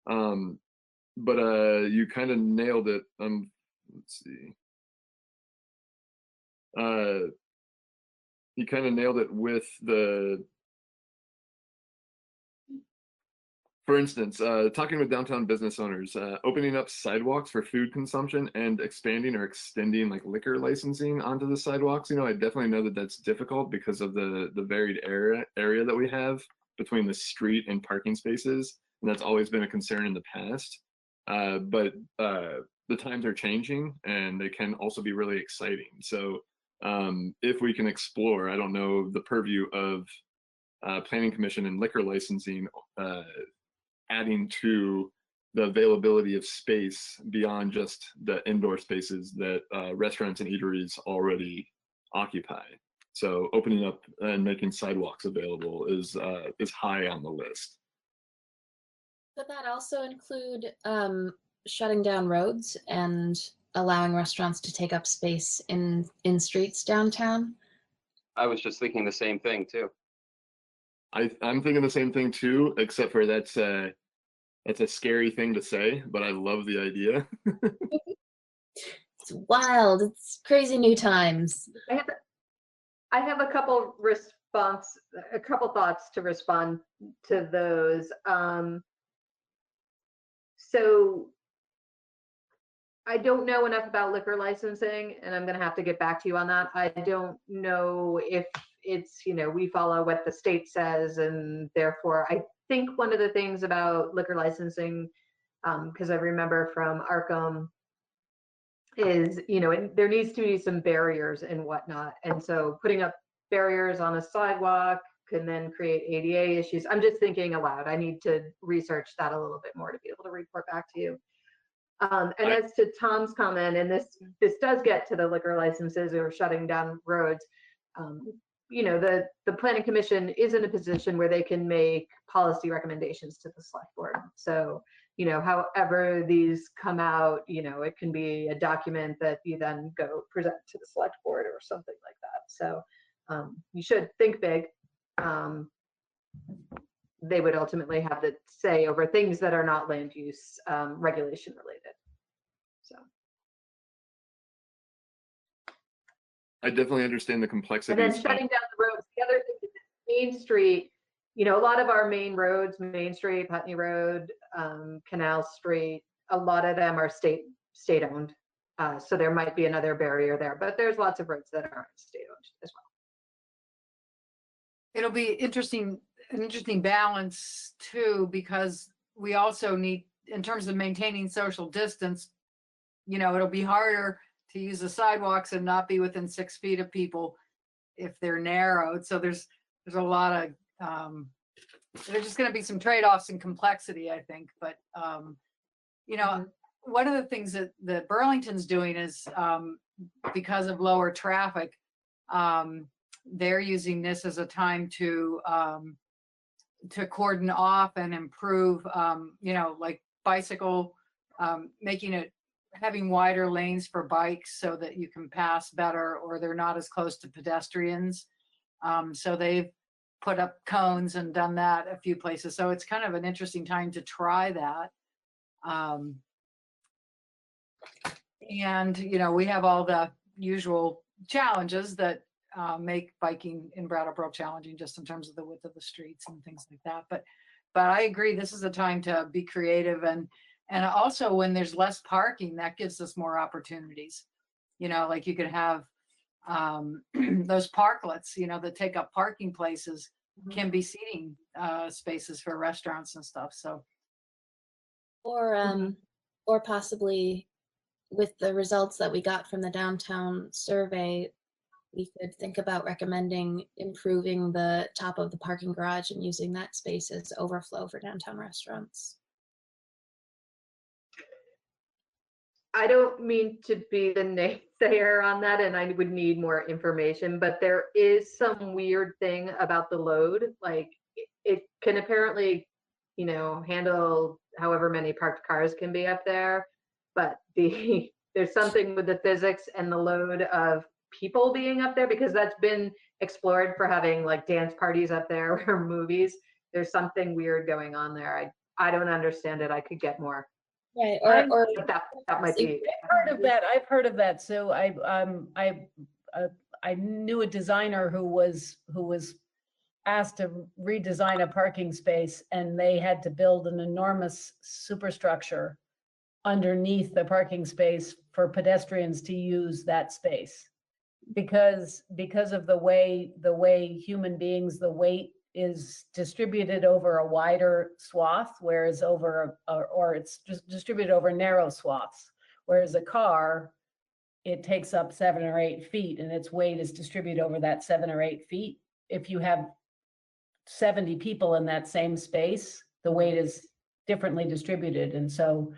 But you kind of nailed it. Let's see. You kind of nailed it with for instance, talking with downtown business owners, opening up sidewalks for food consumption and expanding or extending like liquor licensing onto the sidewalks. You know, I definitely know that that's difficult because of the varied area that we have between the street and parking spaces, and that's always been a concern in the past. But the times are changing, and they can also be really exciting. So if we can explore, I don't know, the purview of Planning Commission and liquor licensing, adding to the availability of space beyond just the indoor spaces that restaurants and eateries already occupy. So opening up and making sidewalks available is high on the list. Could that also include shutting down roads and allowing restaurants to take up space in streets downtown? I was just thinking the same thing too. I'm thinking the same thing too, except for that's a scary thing to say, but I love the idea. It's wild. It's crazy new times. I have a couple thoughts to respond to those. So I don't know enough about liquor licensing, and I'm going to have to get back to you on that. I don't know if it's, you know, we follow what the state says, and therefore I think one of the things about liquor licensing, because I remember from Arkham, is, you know, there needs to be some barriers and whatnot. And so putting up barriers on a sidewalk can then create ADA issues. I'm just thinking aloud. I need to research that a little bit more to be able to report back to you. And as to Tom's comment, and this does get to the liquor licenses or shutting down roads, you know, the planning commission is in a position where they can make policy recommendations to the select board. So, you know, however these come out, you know, it can be a document that you then go present to the select board or something like that. So you should think big. They would ultimately have the say over things that are not land use regulation related. So I definitely understand the and complexities. then shutting down the roads. The other thing is Main Street. You know, a lot of our main roads, Main Street, Putney Road, Canal Street, a lot of them are state owned. So there might be another barrier there, but there's lots of roads that aren't state owned as well. It'll be an interesting balance too, because we also need, in terms of maintaining social distance, you know, it'll be harder to use the sidewalks and not be within 6 feet of people if they're narrowed. So there's a lot of, there's just going to be some trade-offs and complexity, I think. But, you know, one of the things that Burlington's doing is because of lower traffic, they're using this as a time to cordon off and improve, you know, like bicycle, having wider lanes for bikes so that you can pass better, or they're not as close to pedestrians. So they've put up cones and done that a few places. So it's kind of an interesting time to try that. And, you know, we have all the usual challenges that make biking in Brattleboro challenging, just in terms of the width of the streets and things like that. But I agree, this is a time to be creative, and also when there's less parking, that gives us more opportunities. You know, like you could have those parklets, you know, that take up parking places can be seating spaces for restaurants and stuff. So, or possibly with the results that we got from the downtown survey, we could think about recommending improving the top of the parking garage and using that space as overflow for downtown restaurants. I don't mean to be the naysayer on that, and I would need more information, but there is some weird thing about the load. Like it can apparently, you know, handle however many parked cars can be up there, but there's something with the physics and the load of people being up there, because that's been explored for having like dance parties up there or movies. There's something weird going on there. I don't understand it. I could get more. Right, or that might be. I've heard of that. So I knew a designer who was asked to redesign a parking space, and they had to build an enormous superstructure underneath the parking space for pedestrians to use that space, because of the way human beings, the weight is distributed over a wider swath, whereas or it's just distributed over narrow swaths, whereas a car, it takes up 7 or 8 feet and its weight is distributed over that 7 or 8 feet. If you have 70 people in that same space, the weight is differently distributed. And so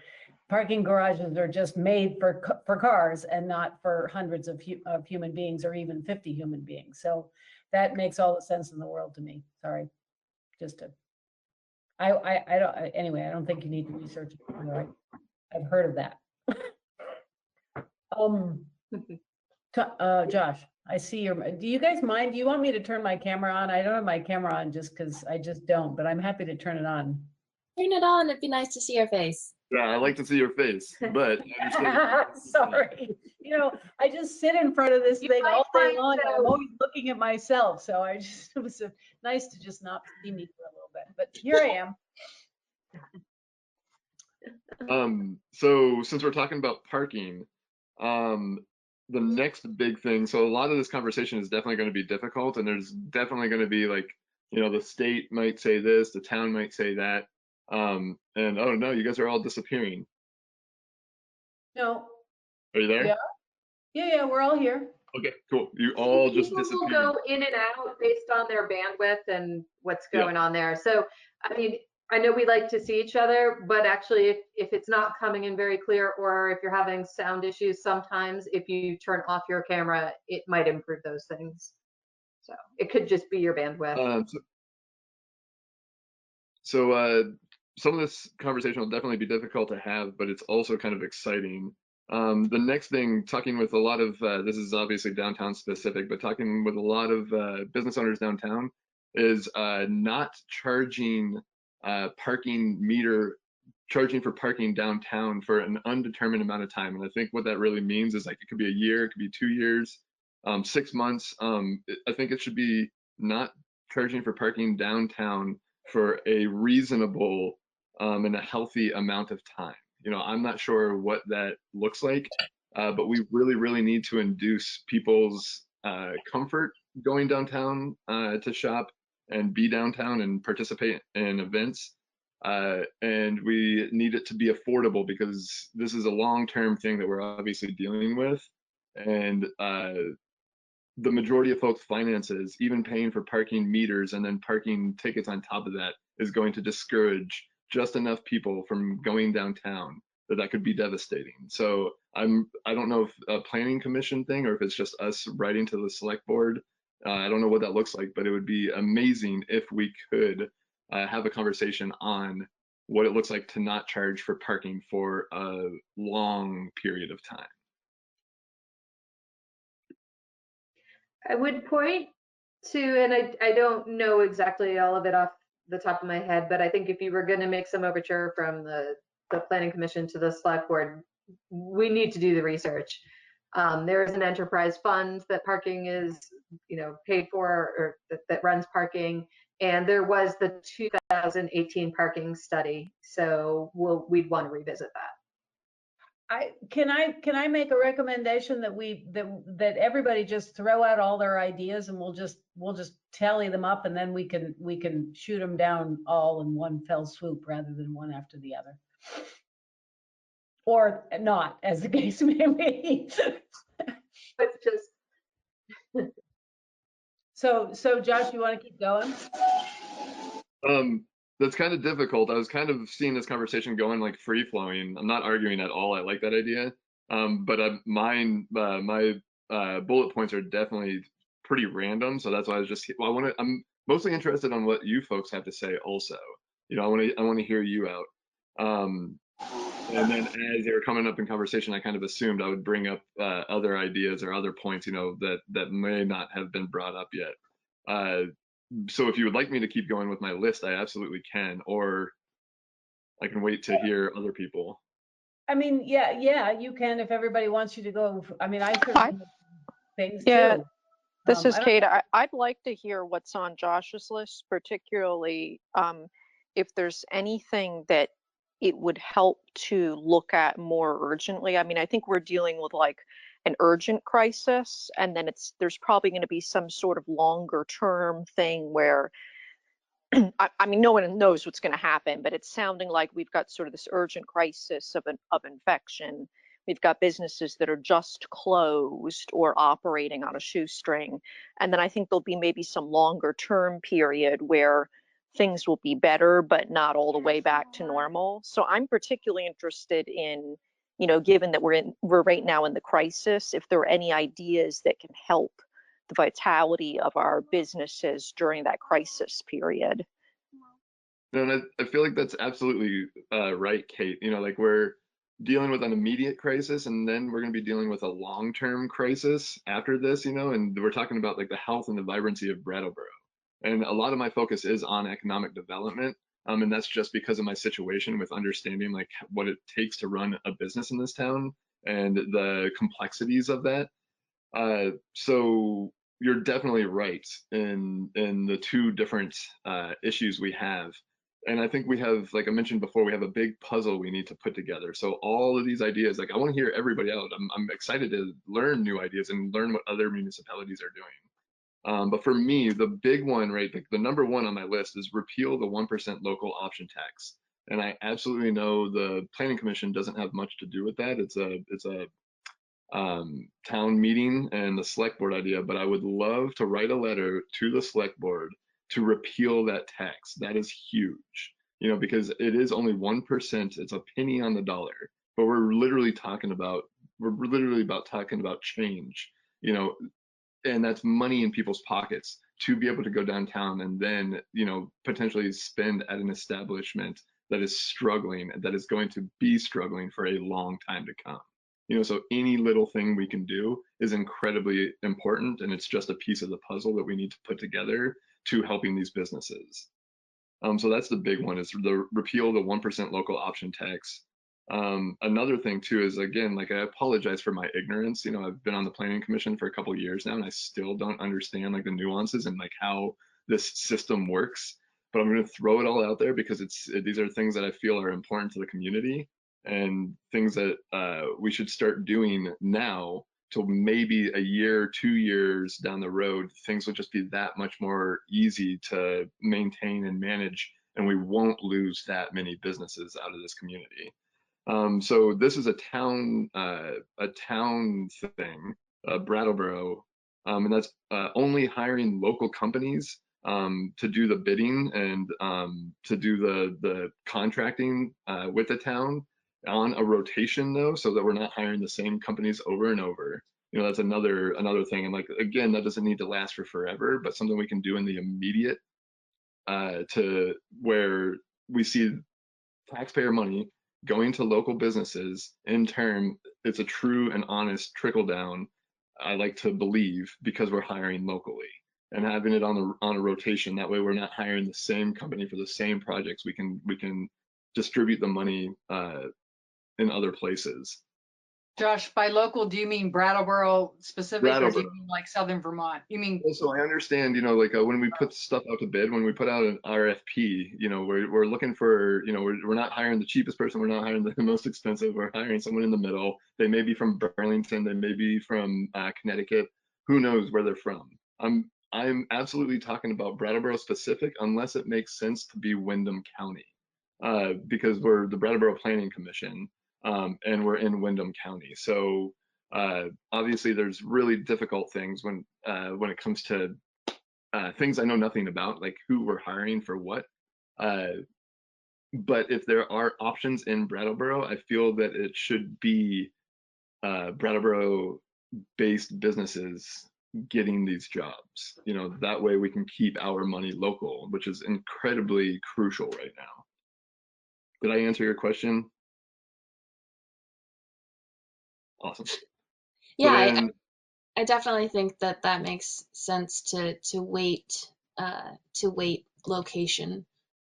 parking garages are just made for cars and not for hundreds of human beings, or even 50 human beings. So that makes all the sense in the world to me. Sorry, I don't, anyway, I don't think you need to research it. Right? I've heard of that. Josh, I see your, do you guys mind? Do you want me to turn my camera on? I don't have my camera on just because I just don't, but I'm happy to turn it on. Turn it on, it'd be nice to see your face. Yeah, I like to see your face, but sorry. You know, I just sit in front of this thing all day long, and I'm always looking at myself. So it was nice to just not see me for a little bit, but here I am. So since we're talking about parking, the next big thing, so a lot of this conversation is definitely going to be difficult, and there's definitely going to be like, you know, the state might say this, the town might say that. And oh no, you guys are all disappearing. No. Are you there? Yeah, we're all here. Okay, cool. You all just People disappeared. will go in and out based on their bandwidth and what's going on there. So, I mean, I know we like to see each other, but actually if it's not coming in very clear, or if you're having sound issues, sometimes if you turn off your camera, it might improve those things. So it could just be your bandwidth. Some of this conversation will definitely be difficult to have, but it's also kind of exciting. The next thing, talking with a lot of, this is obviously downtown specific, but talking with a lot of business owners downtown is not charging charging for parking downtown for an undetermined amount of time. And I think what that really means is like, it could be a year, it could be 2 years, 6 months. I think it should be not charging for parking downtown for a reasonable and a healthy amount of time. You know, I'm not sure what that looks like, but we really need to induce people's comfort going downtown to shop and be downtown and participate in events. And we need it to be affordable because this is a long-term thing that we're obviously dealing with. And the majority of folks' finances, even paying for parking meters and then parking tickets on top of that, is going to discourage just enough people from going downtown that could be devastating. So I don't know if a planning commission thing or if it's just us writing to the select board. I don't know what that looks like, but it would be amazing if we could have a conversation on what it looks like to not charge for parking for a long period of time. I would point to, and I don't know exactly all of it off the top of my head, but I think if you were going to make some overture from the planning commission to the select board, we need to do the research. There is an enterprise fund that parking is, you know, paid for, or that runs parking, and there was the 2018 parking study. So we'd want to revisit that. Can I make a recommendation that that everybody just throw out all their ideas, and we'll just tally them up, and then we can shoot them down all in one fell swoop rather than one after the other, or not, as the case may be. It's just so Josh, you want to keep going? That's kind of difficult. I was kind of seeing this conversation going like free flowing. I'm not arguing at all. I like that idea. But my bullet points are definitely pretty random. So that's why I was just, I'm mostly interested on what you folks have to say also. You know, I want to hear you out. And then as they were coming up in conversation, I kind of assumed I would bring up other ideas or other points, you know, that may not have been brought up yet. So if you would like me to keep going with my list, I absolutely can, or I can wait to hear other people. I mean, yeah, you can if everybody wants you to go. I mean, I certainly have things too. This is Kate. I'd like to hear what's on Josh's list, particularly if there's anything that it would help to look at more urgently. I mean, I think we're dealing with like an urgent crisis, and then there's probably going to be some sort of longer term thing where I mean, no one knows what's going to happen, but it's sounding like we've got sort of this urgent crisis of infection. We've got businesses that are just closed or operating on a shoestring. And then I think there'll be maybe some longer term period where things will be better, but not all the way back to normal. So I'm particularly interested in, you know, given that we're right now in the crisis, if there are any ideas that can help the vitality of our businesses during that crisis period. And I feel like that's absolutely right, Kate. You know, like we're dealing with an immediate crisis, and then we're going to be dealing with a long-term crisis after this, you know, and we're talking about like the health and the vibrancy of Brattleboro. And a lot of my focus is on economic development. And that's just because of my situation with understanding like what it takes to run a business in this town and the complexities of that. So you're definitely right in the two different issues we have. And I think we have, like I mentioned before, we have a big puzzle we need to put together. So all of these ideas, like I want to hear everybody out. I'm excited to learn new ideas and learn what other municipalities are doing. But for me, the big one, right, the number one on my list is repeal the 1% local option tax. And I absolutely know the Planning Commission doesn't have much to do with that. It's a town meeting and the select board idea, but I would love to write a letter to the select board to repeal that tax. That is huge, you know, because it is only 1%. It's a penny on the dollar, but we're literally talking about change. You know, and that's money in people's pockets to be able to go downtown and then, you know, potentially spend at an establishment that is struggling, that is going to be struggling for a long time to come. You know, so any little thing we can do is incredibly important, and it's just a piece of the puzzle that we need to put together to helping these businesses. So that's the big one, is the repeal of the 1% local option tax. Another thing too is, again, like, I apologize for my ignorance. You know, I've been on the planning commission for a couple of years now, and I still don't understand like the nuances and like how this system works. But I'm going to throw it all out there because these are things that I feel are important to the community, and things that we should start doing now, to maybe a year, 2 years down the road, things will just be that much more easy to maintain and manage, and we won't lose that many businesses out of this community. So this is a town thing, Brattleboro, and that's only hiring local companies to do the bidding and to do the contracting with the town on a rotation, though, so that we're not hiring the same companies over and over. You know, that's another thing. And like, again, that doesn't need to last for forever, but something we can do in the immediate to where we see taxpayer money going to local businesses. In turn, it's a true and honest trickle down, I like to believe, because we're hiring locally and having it on a rotation. That way we're not hiring the same company for the same projects. We can distribute the money in other places. Josh, by local, do you mean Brattleboro specific, or do Brattleboro. you mean like Southern Vermont? You mean? Also, I understand, you know, like when we put stuff out to bid, when we put out an RFP, you know, we're looking for, you know, we're not hiring the cheapest person, we're not hiring the most expensive, we're hiring someone in the middle. They may be from Burlington, they may be from Connecticut, who knows where they're from. I'm absolutely talking about Brattleboro specific, unless it makes sense to be Windham County, because we're the Brattleboro Planning Commission, and we're in Windham County. So obviously there's really difficult things when it comes to things I know nothing about, like who we're hiring for what. But if there are options in Brattleboro, I feel that it should be Brattleboro-based businesses getting these jobs. You know, that way we can keep our money local, which is incredibly crucial right now. Did I answer your question? Awesome. Yeah, So I definitely think that that makes sense to weight location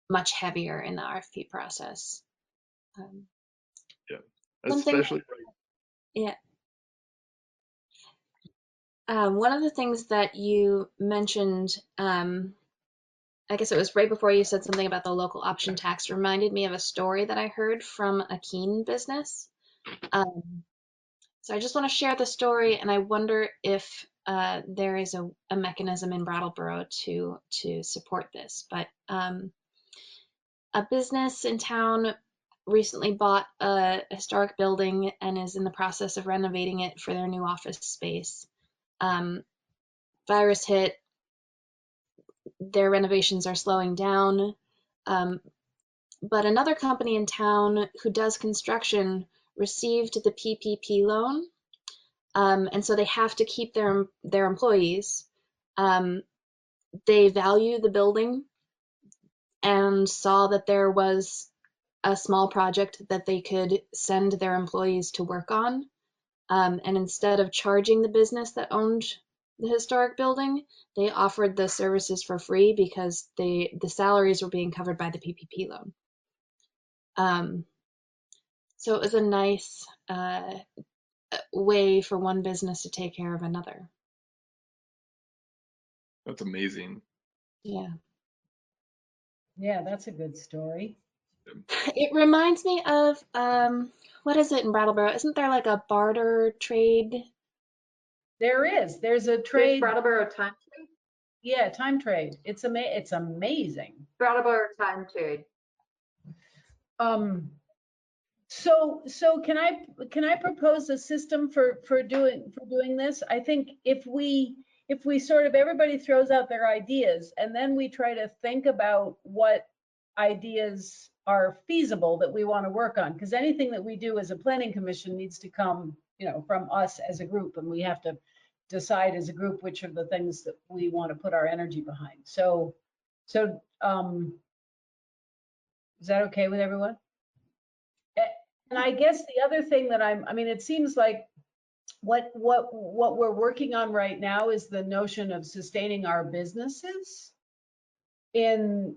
much heavier in the RFP process. Yeah, Something, especially yeah. One of the things that you mentioned, I guess it was right before you said something about the local option tax, reminded me of a story that I heard from a Keene business. So I just want to share the story, and I wonder if there is a mechanism in Brattleboro to support this. But a business in town recently bought a historic building and is in the process of renovating it for their new office space. Virus hit, their renovations are slowing down. But another company in town who does construction received the PPP loan. And so they have to keep their employees. They value the building and saw that there was a small project that they could send their employees to work on. And instead of charging the business that owned the historic building, they offered the services for free because the salaries were being covered by the PPP loan. So it was a nice way for one business to take care of another. that's amazing. Yeah. Yeah, that's a good story. It reminds me of what is it in Brattleboro? Isn't there like a barter trade? There is. There's a trade. Brattleboro time trade. Yeah, time trade. It's amazing. Brattleboro time trade. So can I propose a system for doing this? I think if we sort of, everybody throws out their ideas and then we try to think about what ideas are feasible that we want to work on, because anything that we do as a planning commission needs to come, you know, from us as a group, and we have to decide as a group which are the things that we want to put our energy behind. So is that okay with everyone? And I guess the other thing that I mean, it seems like what we're working on right now is the notion of sustaining our businesses in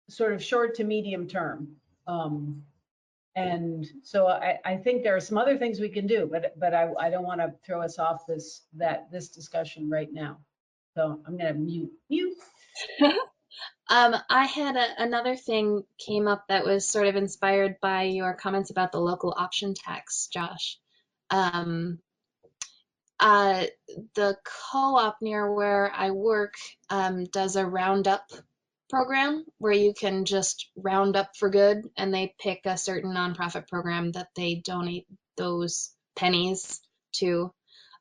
sort of short to medium term. And so I think there are some other things we can do, but I don't want to throw us off this discussion right now. So I'm going to mute. I had another thing came up that was sort of inspired by your comments about the local option tax, Josh. The co-op near where I work does a roundup program where you can just round up for good, and they pick a certain nonprofit program that they donate those pennies to.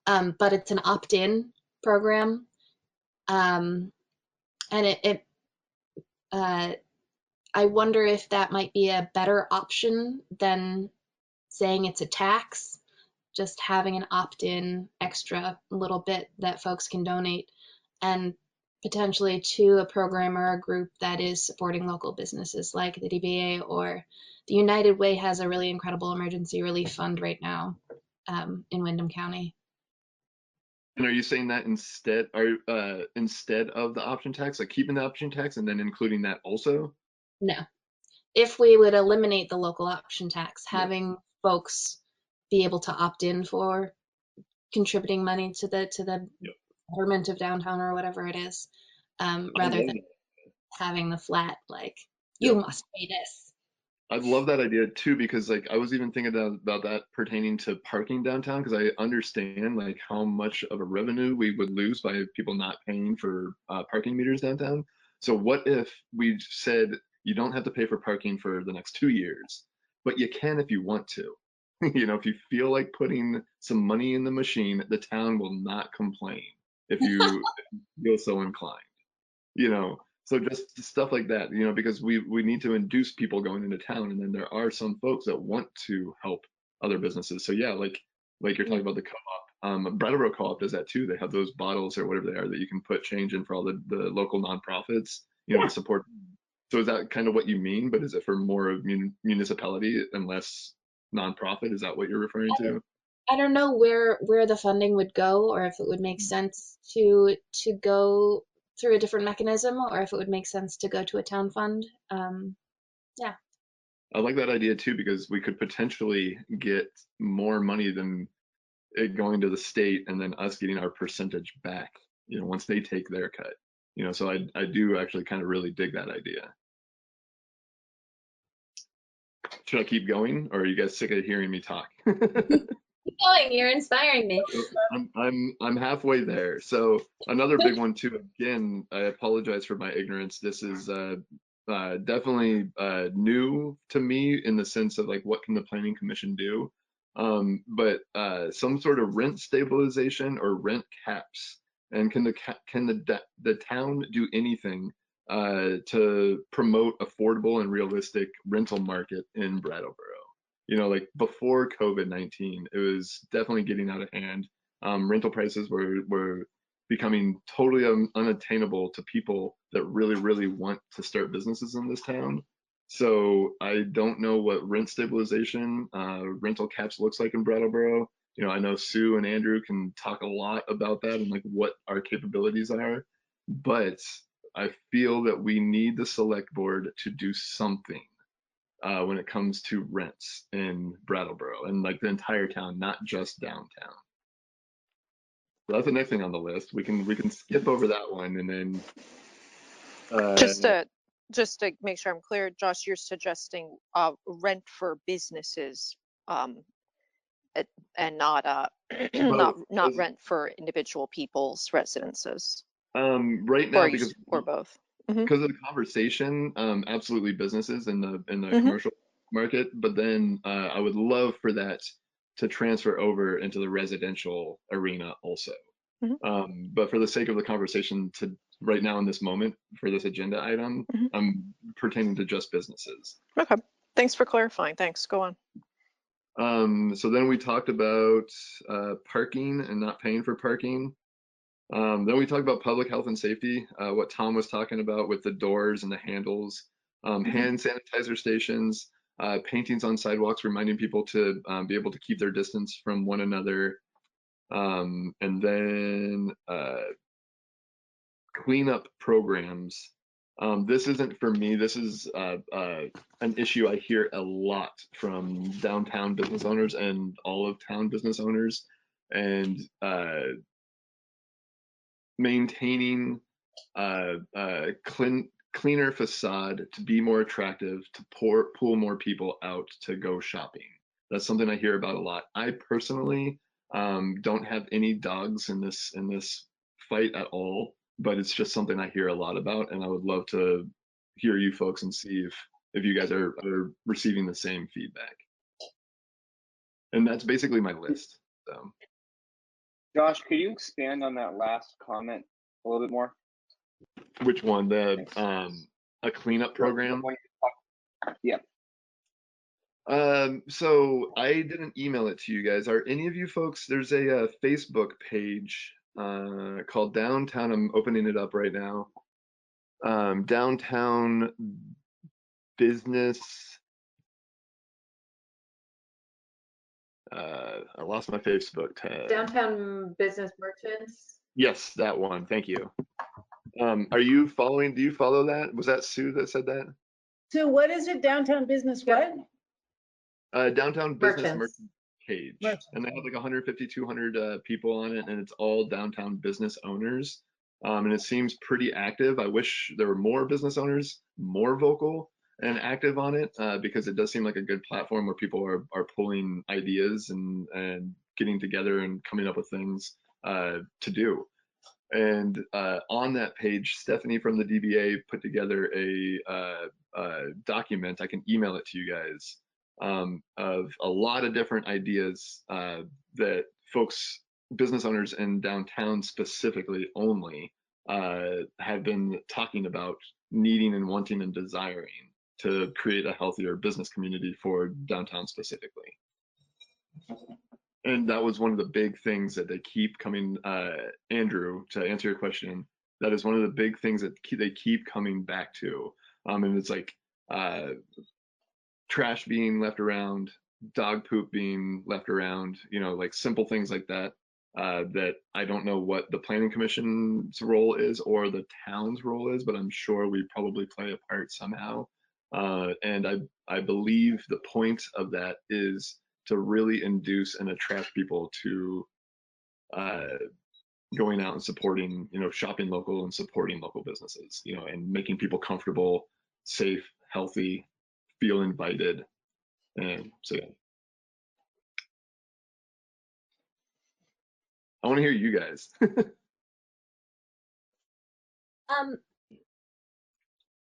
But it's an opt-in program, and I wonder if that might be a better option than saying it's a tax, just having an opt-in extra little bit that folks can donate, and potentially to a program or a group that is supporting local businesses like the DBA, or the United Way has a really incredible emergency relief fund right now in Windham County. And are you saying that instead of the option tax, like keeping the option tax and then including that also? No. If we would eliminate the local option tax, having folks be able to opt in for contributing money to the government of downtown or whatever it is, rather than having the flat, like, you must pay this. I love that idea too, because like I was even thinking about that pertaining to parking downtown, because I understand like how much of a revenue we would lose by people not paying for parking meters downtown. So what if we said you don't have to pay for parking for the next 2 years, but you can if you want to. You know, if you feel like putting some money in the machine, the town will not complain if you feel so inclined. You know, so just stuff like that, you know, because we need to induce people going into town, and then there are some folks that want to help other businesses. So yeah, like you're talking about the co-op, Brattleboro Co-op does that too. They have those bottles or whatever they are that you can put change in for all the local nonprofits, you know, to support. So is that kind of what you mean? But is it for more of municipality and less nonprofit? Is that what you're referring to? I don't know where the funding would go, or if it would make sense to go through a different mechanism, or if it would make sense to go to a town fund. Yeah. I like that idea too, because we could potentially get more money than it going to the state and then us getting our percentage back, you know, once they take their cut. You know, so I do actually kind of really dig that idea. Should I keep going, or are you guys sick of hearing me talk? Keep going, you're inspiring me. I'm halfway there. So another big one too, again, I apologize for my ignorance. This is definitely new to me in the sense of like, what can the Planning Commission do? But some sort of rent stabilization or rent caps. And can the town do anything to promote affordable and realistic rental market in Brattleboro? You know, like before COVID-19, it was definitely getting out of hand. Rental prices were becoming totally unattainable to people that really, really want to start businesses in this town. So I don't know what rent stabilization, rental caps looks like in Brattleboro. You know, I know Sue and Andrew can talk a lot about that and like what our capabilities are, but I feel that we need the select board to do something when it comes to rents in Brattleboro and like the entire town, not just downtown. So that's the next thing on the list. We can skip over that one, and then just to make sure I'm clear, Josh, you're suggesting rent for businesses, and not not rent for individual people's residences. Right now, because both. Because of the conversation, absolutely businesses in the commercial market, but then I would love for that to transfer over into the residential arena also. But for the sake of the conversation to right now in this moment for this agenda item, I'm pertaining to just businesses. Okay, thanks for clarifying. Thanks, go on. So then we talked about parking and not paying for parking. Then we talked about public health and safety, what Tom was talking about with the doors and the handles, hand sanitizer stations, paintings on sidewalks, reminding people to be able to keep their distance from one another. And then cleanup programs. This isn't for me. This is an issue I hear a lot from downtown business owners and all of town business owners, and maintaining cleaner facade to be more attractive, to pull more people out to go shopping. That's something I hear about a lot. I personally don't have any dogs in this fight at all, but it's just something I hear a lot about, and I would love to hear you folks and see if you guys are receiving the same feedback. And that's basically my list. So. Josh, could you expand on that last comment a little bit more? Which one? The a cleanup program? Yeah. So I didn't email it to you guys. Are any of you folks? There's a Facebook page called Downtown. I'm opening it up right now. Downtown Business. I lost my Facebook tab. Downtown Business Merchants. Yes, that one. Thank you. Are you following? Do you follow that? Was that Sue that said that? So what is it? Downtown business what? Downtown Business Merchants. Merchant page. Merchants. And they have like 150, 200 people on it, and it's all downtown business owners. And it seems pretty active. I wish there were more business owners, more vocal and active on it, because it does seem like a good platform where people are pulling ideas and getting together and coming up with things to do. And on that page, Stephanie from the DBA put together a document. I can email it to you guys, of a lot of different ideas that folks, business owners in downtown specifically only, have been talking about needing and wanting and desiring to create a healthier business community for downtown specifically. And that was one of the big things that they keep coming, Andrew, to answer your question, that is one of the big things that they keep coming back to. And it's like trash being left around, dog poop being left around, like simple things like that, that I don't know what the planning commission's role is or the town's role is, but I'm sure we probably play a part somehow. And I believe the point of that is to really induce and attract people to going out and supporting, shopping local and supporting local businesses, and making people comfortable, safe, healthy, feel invited. And so, yeah. I want to hear you guys.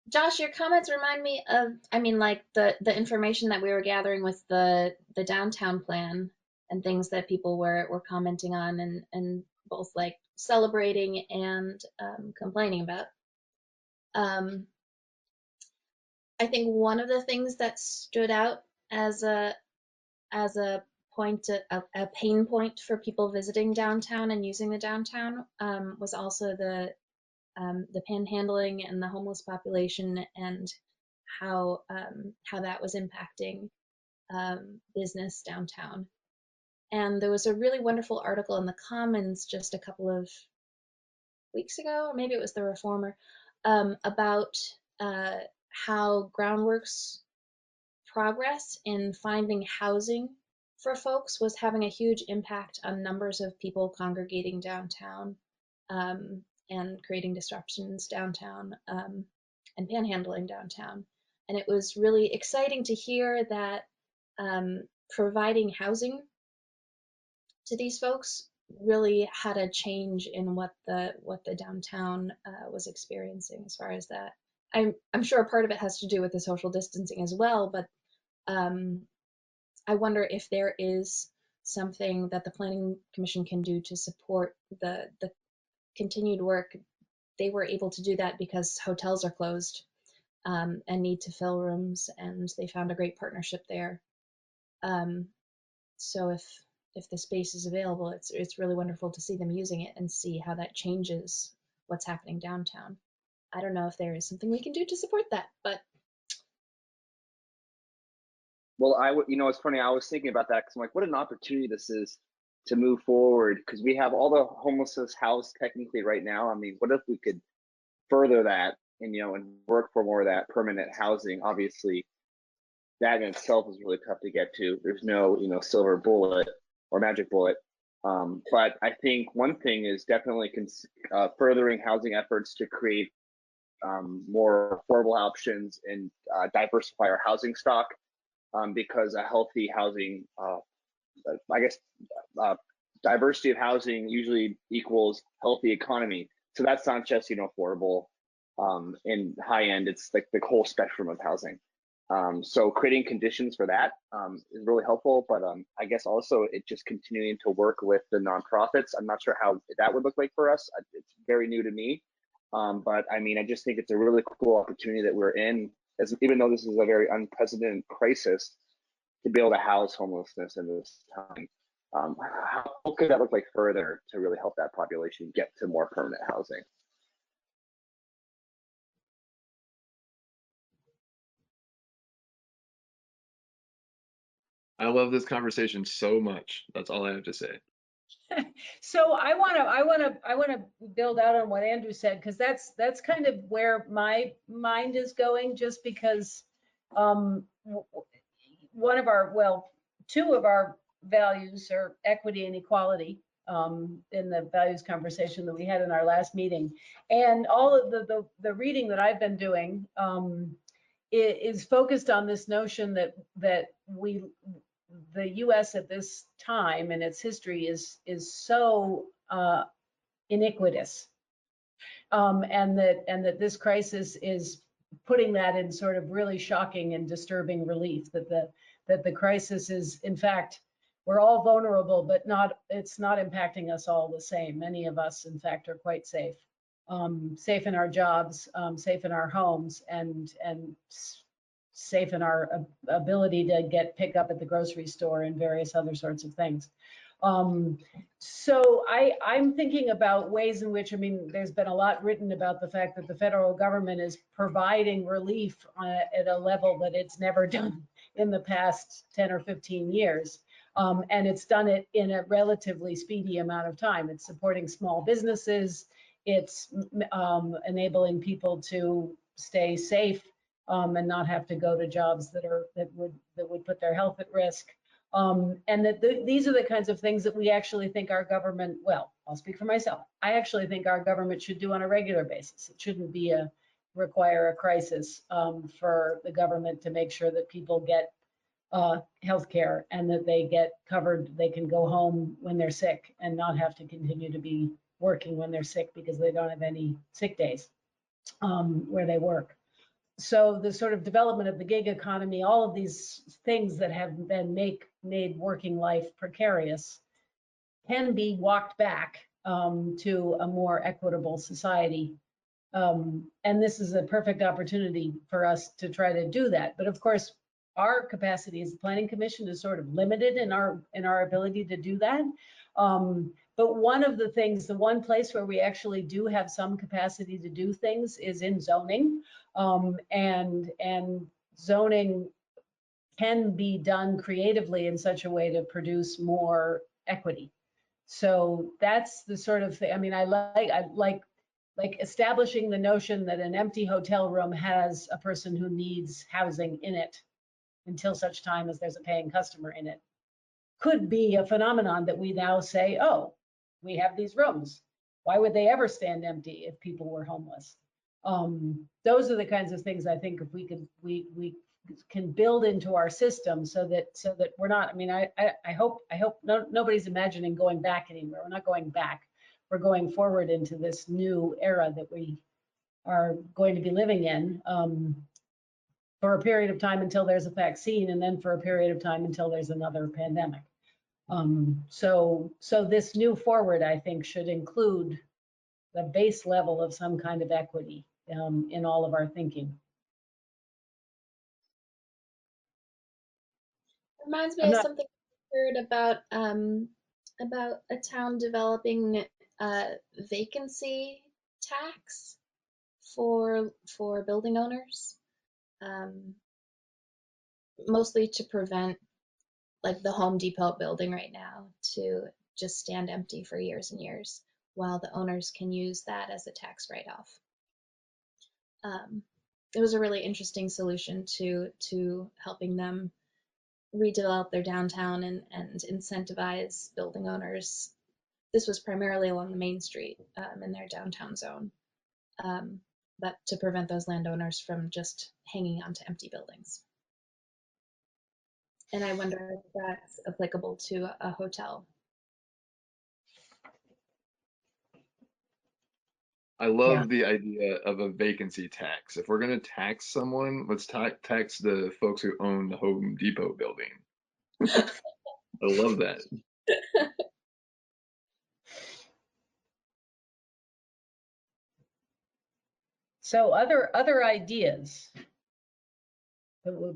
Josh, your comments remind me of, like the information that we were gathering with the downtown plan and things that people were commenting on and both like celebrating and complaining about. I think one of the things that stood out as a point, a pain point for people visiting downtown and using the downtown, was also the panhandling and the homeless population and how that was impacting business downtown. And there was a really wonderful article in the Commons just a couple of weeks ago, or maybe it was the Reformer, about how Groundworks progress in finding housing for folks was having a huge impact on numbers of people congregating downtown, and creating disruptions downtown, and panhandling downtown. And it was really exciting to hear that providing housing to these folks really had a change in what the downtown was experiencing as far as that. I'm sure part of it has to do with the social distancing as well, but I wonder if there is something that the Planning Commission can do to support the continued work. They were able to do that because hotels are closed and need to fill rooms, and they found a great partnership there. So if the space is available, it's really wonderful to see them using it and see how that changes what's happening downtown. I don't know if there is something we can do to support that, but Well, it's funny. I was thinking about that because I'm like, what an opportunity this is to move forward, because we have all the homelessness housed technically right now. I mean, what if we could further that and and work for more of that permanent housing? Obviously, that in itself is really tough to get to. There's no silver bullet or magic bullet. But I think one thing is definitely furthering housing efforts to create more affordable options and diversify our housing stock, because a healthy housing, I guess, diversity of housing usually equals healthy economy. So that's not just affordable and high end. It's like the whole spectrum of housing. So creating conditions for that is really helpful. But I guess also it just continuing to work with the nonprofits. I'm not sure how that would look like for us. It's very new to me. But I mean, I just think it's a really cool opportunity that we're in, even though this is a very unprecedented crisis, to be able to house homelessness in this time. How could that look like further to really help that population get to more permanent housing? I love this conversation so much. That's all I have to say. So I want to build out on what Andrew said, because that's kind of where my mind is going, just because two of our values are equity and equality, in the values conversation that we had in our last meeting. And all of the reading that I've been doing is focused on this notion that the US at this time in its history is so iniquitous, and that this crisis is putting that in sort of really shocking and disturbing relief, that the crisis is, in fact, we're all vulnerable, but it's not impacting us all the same. Many of us, in fact, are quite safe, safe in our jobs, safe in our homes, and safe in our ability to pick up at the grocery store and various other sorts of things. So I'm thinking about ways in which, I mean, there's been a lot written about the fact that the federal government is providing relief at a level that it's never done in the past 10 or 15 years. And it's done it in a relatively speedy amount of time. It's supporting small businesses. It's enabling people to stay safe and not have to go to jobs that would put their health at risk. And that these are the kinds of things that we actually think our government, well, I'll speak for myself. I actually think our government should do on a regular basis. It shouldn't be require a crisis for the government to make sure that people get health care and that they get covered. They can go home when they're sick and not have to continue to be working when they're sick because they don't have any sick days where they work. So the sort of development of the gig economy, all of these things that have been made working life precarious, can be walked back to a more equitable society. And this is a perfect opportunity for us to try to do that. But of course, our capacity as the Planning Commission is sort of limited in our ability to do that. But one of the things, the one place where we actually do have some capacity to do things is in zoning. And zoning can be done creatively in such a way to produce more equity. So that's the sort of thing. I mean, I like establishing the notion that an empty hotel room has a person who needs housing in it until such time as there's a paying customer in it could be a phenomenon that we now say, oh, we have these rooms. Why would they ever stand empty if people were homeless? Those are the kinds of things I think if we can build into our system so that we're not, I mean, I hope nobody's imagining going back anywhere. We're not going back. We're going forward into this new era that we are going to be living in for a period of time until there's a vaccine, and then for a period of time until there's another pandemic. So this new forward, I think, should include the base level of some kind of equity in all of our thinking. Reminds me of something heard about a town developing a vacancy tax for building owners, mostly to prevent like the Home Depot building right now to just stand empty for years and years while the owners can use that as a tax write-off. It was a really interesting solution to helping them redevelop their downtown and incentivize building owners. This was primarily along the main street in their downtown zone, but to prevent those landowners from just hanging on to empty buildings. And I wonder if that's applicable to a hotel. I love the idea of a vacancy tax. If we're going to tax someone, let's tax the folks who own the Home Depot building. I love that. So other ideas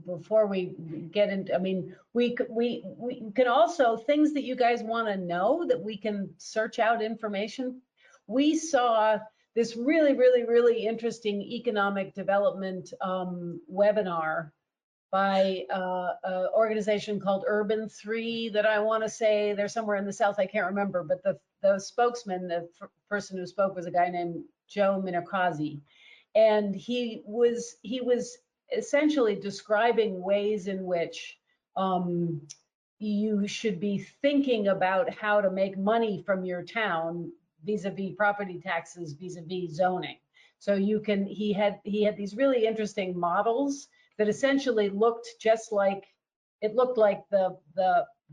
before we get into, I mean, we can also, things that you guys want to know that we can search out information. We saw this really interesting economic development webinar by an organization called Urban 3 that I want to say they're somewhere in the South. I can't remember, but the spokesman, the person who spoke was a guy named Joe Minakazi. And he was essentially describing ways in which you should be thinking about how to make money from your town vis-a-vis property taxes, vis-a-vis zoning. So he had these really interesting models that essentially looked just like, it looked like the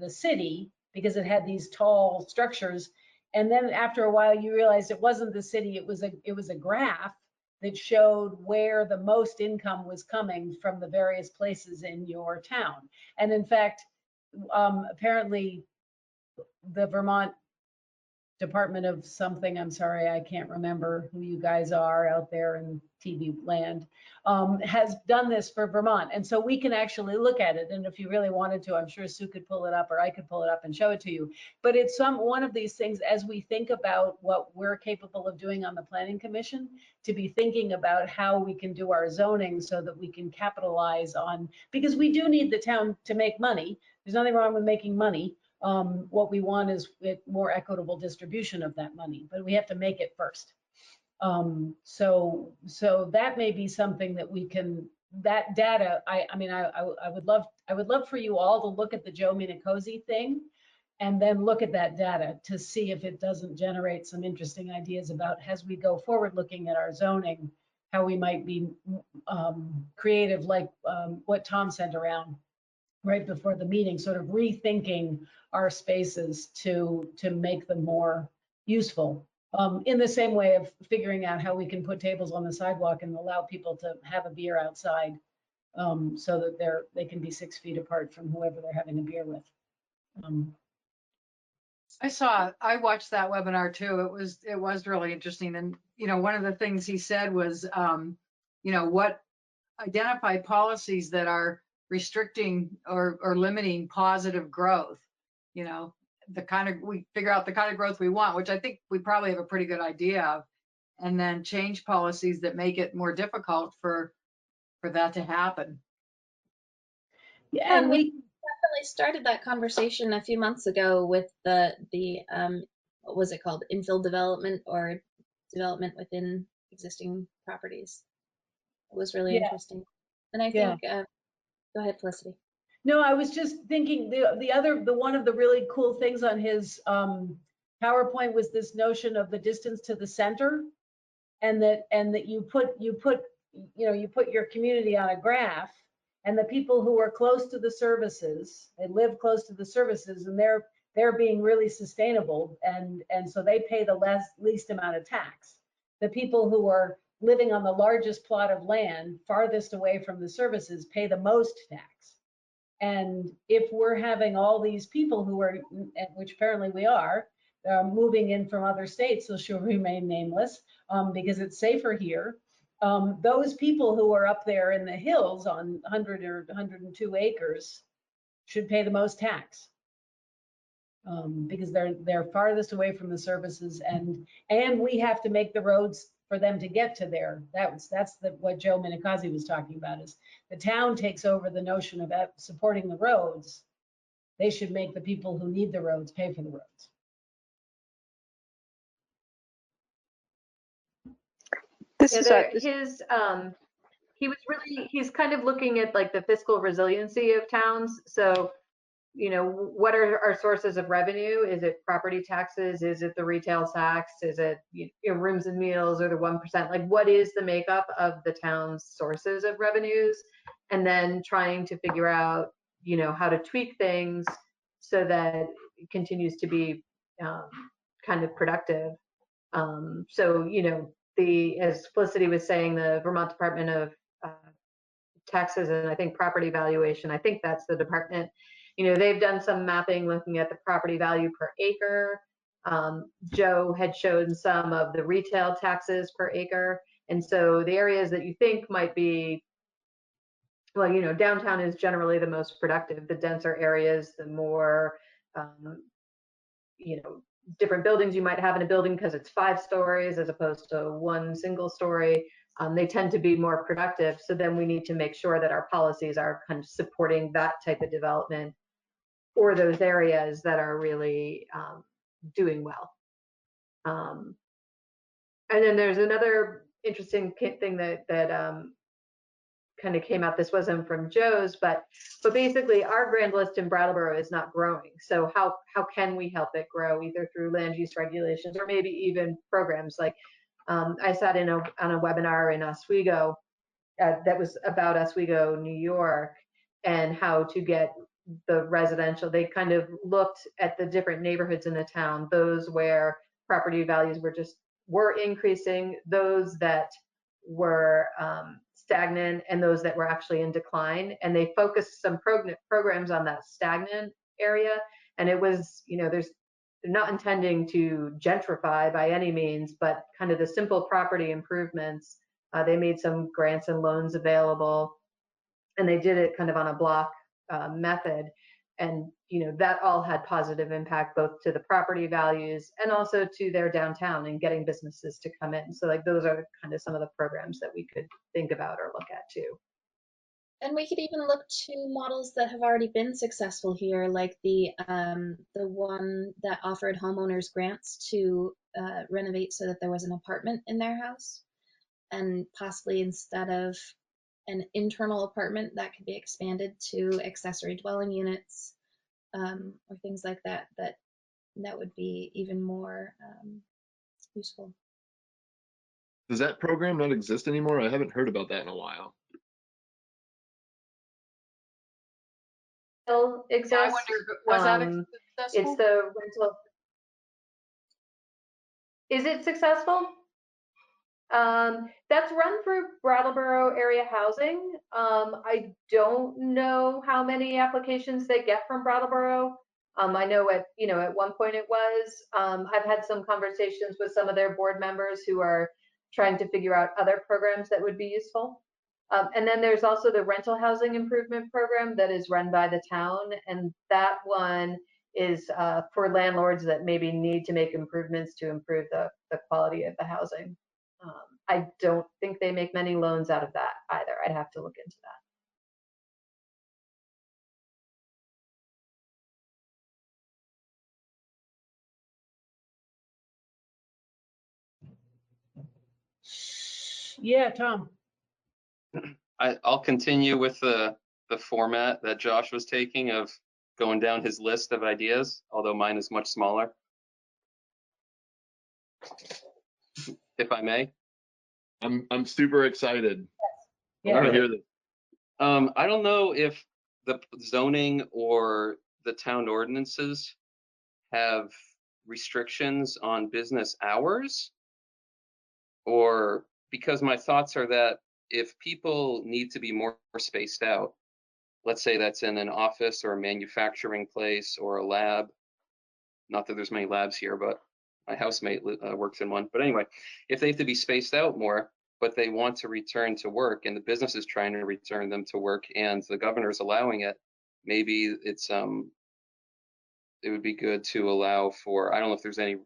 city, because it had these tall structures. And then after a while you realized it wasn't the city, it was a graph that showed where the most income was coming from the various places in your town. And in fact, apparently the Vermont Department of something, I'm sorry, I can't remember who you guys are out there in TV land, has done this for Vermont. And so we can actually look at it. And if you really wanted to, I'm sure Sue could pull it up or I could pull it up and show it to you. But it's one of these things as we think about what we're capable of doing on the Planning Commission, to be thinking about how we can do our zoning so that we can capitalize on, because we do need the town to make money. There's nothing wrong with making money. What we want is more equitable distribution of that money, but we have to make it first. So that may be something that we can, that data, I would love for you all to look at the Joe Minakazi thing and then look at that data to see if it doesn't generate some interesting ideas about, as we go forward looking at our zoning, how we might be creative, like what Tom sent around right before the meeting, sort of rethinking our spaces to make them more useful. In the same way of figuring out how we can put tables on the sidewalk and allow people to have a beer outside, so that they can be 6 feet apart from whoever they're having a beer with. I watched that webinar too. It was really interesting. And, one of the things he said was, identify policies that are restricting or limiting positive growth. We figure out the kind of growth we want, which I think we probably have a pretty good idea of, and then change policies that make it more difficult for that to happen. Yeah, and we definitely started that conversation a few months ago with the what was it called? Infill development or development within existing properties. It was really interesting. And I think, go ahead, Felicity. No, I was just thinking the one of the really cool things on his PowerPoint was this notion of the distance to the center, and that you put your community on a graph, and the people who are close to the services, they live close to the services, and they're being really sustainable, and so they pay the least amount of tax. The people who are living on the largest plot of land farthest away from the services pay the most tax. And if we're having all these people who are, which apparently we are, moving in from other states, so she'll remain nameless because it's safer here. Those people who are up there in the hills on 100 or 102 acres should pay the most tax. because they're farthest away from the services, and we have to make the roads for them to get to there. That's what Joe Minikazi was talking about, is the town takes over the notion of supporting the roads. They should make the people who need the roads pay for the roads. He's kind of looking at like the fiscal resiliency of towns. So, you know, what are our sources of revenue? Is it property taxes? Is it the retail tax? Is it, you know, rooms and meals, or the 1%? Like, what is the makeup of the town's sources of revenues? And then trying to figure out, you know, how to tweak things so that it continues to be kind of productive. So, you know, as Felicity was saying, the Vermont Department of Taxes and I think property valuation, I think that's the department, you know, they've done some mapping looking at the property value per acre. Joe had shown some of the retail taxes per acre. And so the areas that you think might be, well, you know, downtown is generally the most productive. The denser areas, the more, you know, different buildings you might have in a building because it's 5 stories as opposed to 1 single story. They tend to be more productive. So then we need to make sure that our policies are kind of supporting that type of development or those areas that are really doing well. And then there's another interesting thing that kind of came out. This wasn't from Joe's, but basically our grand list in Brattleboro is not growing. So how can we help it grow, either through land use regulations or maybe even programs like I sat in on a webinar in Oswego that was about Oswego, New York, and how to get the residential. They kind of looked at the different neighborhoods in the town, those where property values were increasing, those that were stagnant, and those that were actually in decline. And they focused some programs on that stagnant area. And it was, you know, they're not intending to gentrify by any means, but kind of the simple property improvements. They made some grants and loans available, and they did it kind of on a block method. And, you know, that all had positive impact both to the property values and also to their downtown and getting businesses to come in. So like those are kind of some of the programs that we could think about or look at too. And we could even look to models that have already been successful here, like the one that offered homeowners grants to renovate so that there was an apartment in their house, and possibly instead of an internal apartment, that could be expanded to accessory dwelling units or things like that. That would be even more useful. Does that program not exist anymore? I haven't heard about that in a while. Still exists. I wonder, was that successful? It's the rental. Is it successful? That's run through Brattleboro Area Housing. I don't know how many applications they get from Brattleboro. I know at one point it was. I've had some conversations with some of their board members who are trying to figure out other programs that would be useful. And then there's also the rental housing improvement program that is run by the town, and that one is for landlords that maybe need to make improvements to improve the quality of the housing. I don't think they make many loans out of that either. I'd have to look into that. Yeah, Tom. I'll continue with the format that Josh was taking of going down his list of ideas, although mine is much smaller. If I may. I'm super excited. Yeah. I hear this. I don't know if the zoning or the town ordinances have restrictions on business hours, or because my thoughts are that if people need to be more spaced out, let's say that's in an office or a manufacturing place or a lab, not that there's many labs here, but my housemate works in one. But anyway, if they have to be spaced out more, but they want to return to work and the business is trying to return them to work and the governor's allowing it, maybe it's it would be good to allow for, I don't know if there's any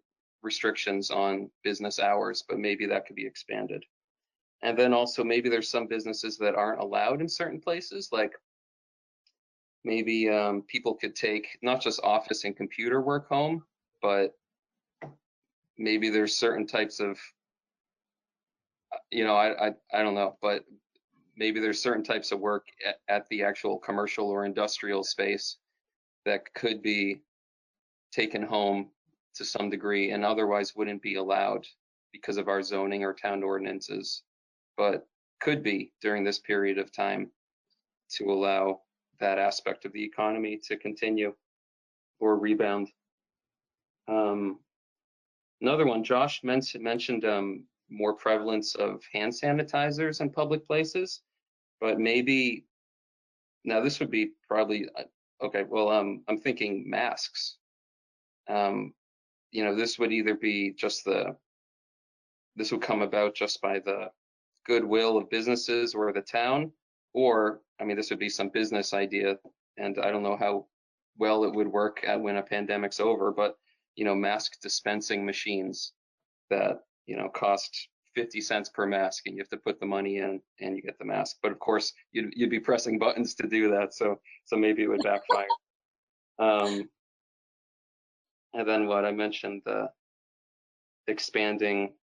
restrictions on business hours, but maybe that could be expanded. And then also maybe there's some businesses that aren't allowed in certain places, like maybe people could take not just office and computer work home, but maybe there's certain types of, I don't know, but maybe there's certain types of work at the actual commercial or industrial space that could be taken home to some degree and otherwise wouldn't be allowed because of our zoning or town ordinances, but could be during this period of time to allow that aspect of the economy to continue or rebound. Another one, Josh mentioned more prevalence of hand sanitizers in public places, but maybe, now this would be probably, okay, well, I'm thinking masks. This would either be just this would come about just by the goodwill of businesses or the town, or, I mean, this would be some business idea, and I don't know how well it would work when a pandemic's over, but, mask dispensing machines that, cost 50 cents per mask, and you have to put the money in and you get the mask. But of course, you'd be pressing buttons to do that, so maybe it would backfire. And then what I mentioned, the expanding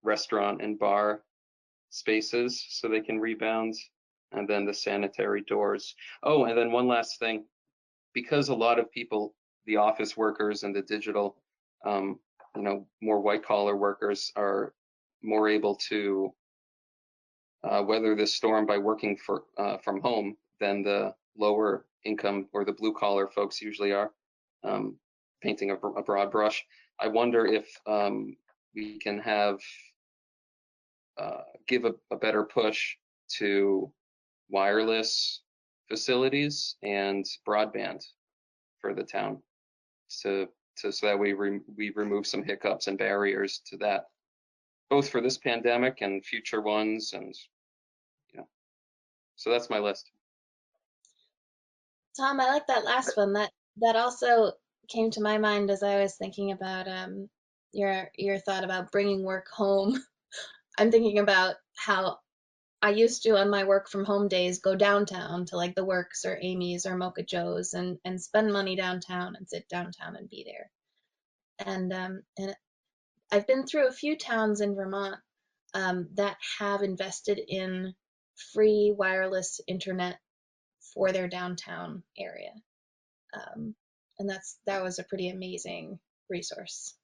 restaurant and bar spaces so they can rebound, and then the sanitary doors. Oh, and then one last thing, because a lot of people, the office workers and the digital, more white collar workers are more able to weather this storm by working from home than the lower income or the blue collar folks usually are, painting a broad brush. I wonder if we can give a better push to wireless facilities and broadband for the town, so that we remove some hiccups and barriers to that, both for this pandemic and future ones. And so that's my list. Tom, I like that last one. That also came to my mind as I was thinking about your thought about bringing work home. I'm thinking about how I used to, on my work from home days, go downtown to like the Works or Amy's or Mocha Joe's and spend money downtown and sit downtown and be there. And I've been through a few towns in Vermont that have invested in free wireless internet for their downtown area. And that was a pretty amazing resource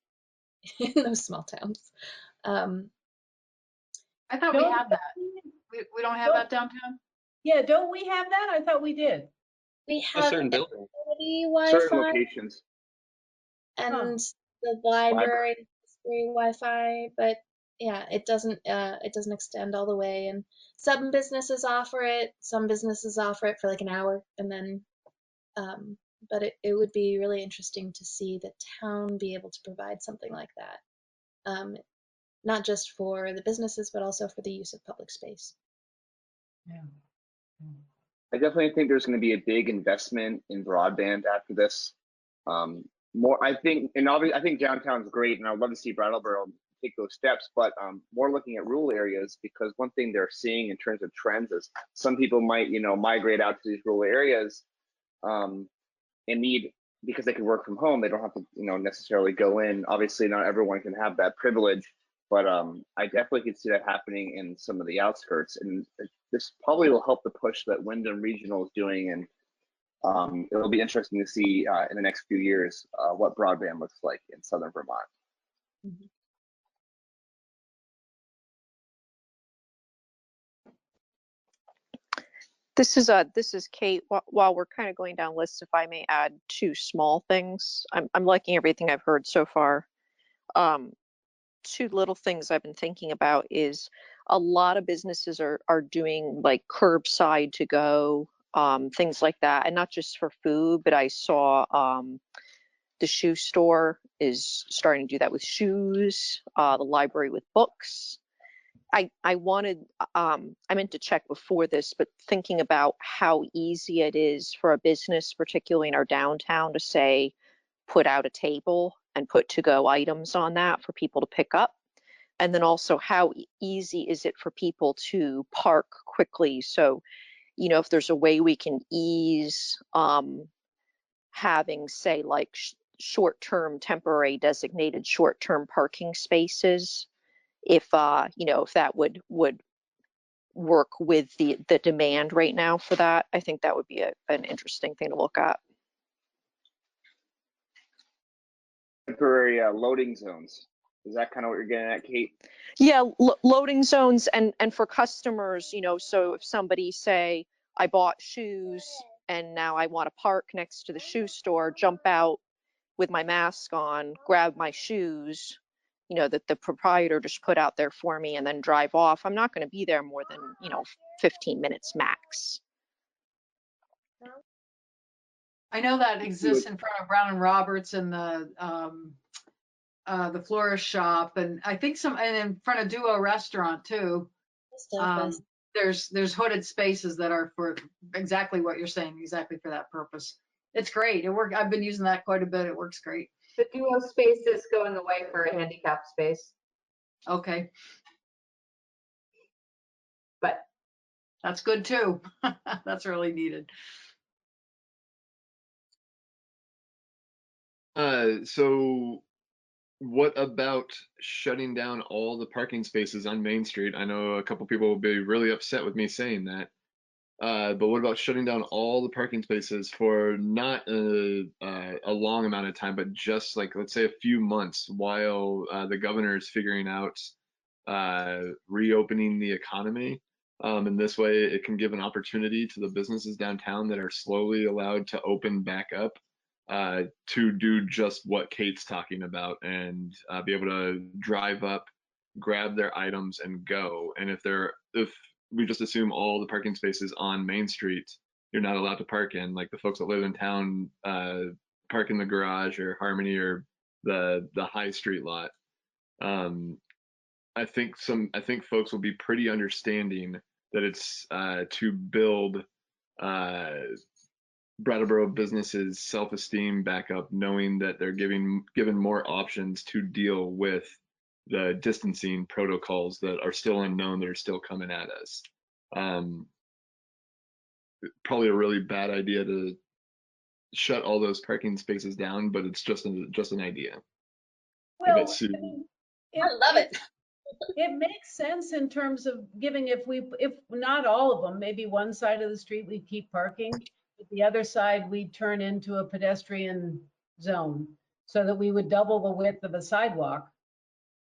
in those small towns. I thought we had that. We don't have that downtown? Yeah, don't we have that? I thought we did. We A have certain building. Certain Wi-Fi locations. and the library has free Wi-Fi, but yeah, it doesn't extend all the way. And some businesses offer it for like an hour, and then but it would be really interesting to see the town be able to provide something like that, not just for the businesses, but also for the use of public space. Yeah. I definitely think there's going to be a big investment in broadband after this. I think downtown's great, and I'd love to see Brattleboro take those steps. But more looking at rural areas, because one thing they're seeing in terms of trends is some people might, migrate out to these rural areas, and need, because they can work from home, they don't have to, necessarily go in. Obviously, not everyone can have that privilege, but I definitely could see that happening in some of the outskirts, and this probably will help the push that Wyndham Regional is doing, and it'll be interesting to see in the next few years what broadband looks like in southern Vermont. Mm-hmm. This is Kate. While we're kind of going down lists, if I may add two small things. I'm liking everything I've heard so far. Two little things I've been thinking about is a lot of businesses are doing like curbside to go, things like that, and not just for food, but I saw the shoe store is starting to do that with shoes, the library with books. I meant to check before this, but thinking about how easy it is for a business, particularly in our downtown, to say, put out a table and put to-go items on that for people to pick up. And then also, how easy is it for people to park quickly? So, you know, if there's a way we can ease having, say, like short-term temporary designated short-term parking spaces, if you know, if that would work with the demand right now for that, I think that would be an interesting thing to look at. Temporary loading zones. Is that kind of what you're getting at, Kate? Yeah, loading zones, and for customers, you know, so if somebody, say, I bought shoes and now I want to park next to the shoe store, jump out with my mask on, grab my shoes, you know, that the proprietor just put out there for me, and then drive off. I'm not going to be there more than, you know, 15 minutes max. I know that exists in front of Brown and Roberts and the florist shop, and I think and in front of Duo Restaurant too. There's hooded spaces that are for exactly what you're saying, exactly for that purpose. It's great. I've been using that quite a bit. It works great. The Duo space is going away for a handicap space. Okay. But that's good too. That's really needed. So what about shutting down all the parking spaces on Main Street? I know a couple people will be really upset with me saying that. But what about shutting down all the parking spaces for not a long amount of time, but just like, let's say, a few months while the governor is figuring out reopening the economy? And this way it can give an opportunity to the businesses downtown that are slowly allowed to open back up to do just what Kate's talking about, and be able to drive up, grab their items, and go. And if we just assume all the parking spaces on Main Street you're not allowed to park in, like the folks that live in town park in the garage or Harmony or the High Street lot. I think folks will be pretty understanding that it's to build Brattleboro businesses' self-esteem back up, knowing that they're given more options to deal with the distancing protocols that are still unknown, that are still coming at us. Probably a really bad idea to shut all those parking spaces down, but it's just an idea. Well, I love it. It makes sense in terms of giving, if not all of them, maybe one side of the street we keep parking, but the other side we turn into a pedestrian zone, so that we would double the width of a sidewalk,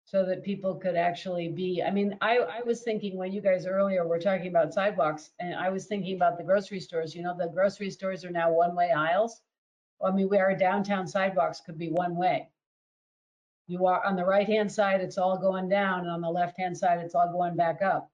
so that people could actually be, I mean, I was thinking when you guys earlier were talking about sidewalks, and I was thinking about the grocery stores. You know, the grocery stores are now one-way aisles. I mean, our downtown sidewalks could be one way. You are on the right-hand side, it's all going down, and on the left-hand side, it's all going back up.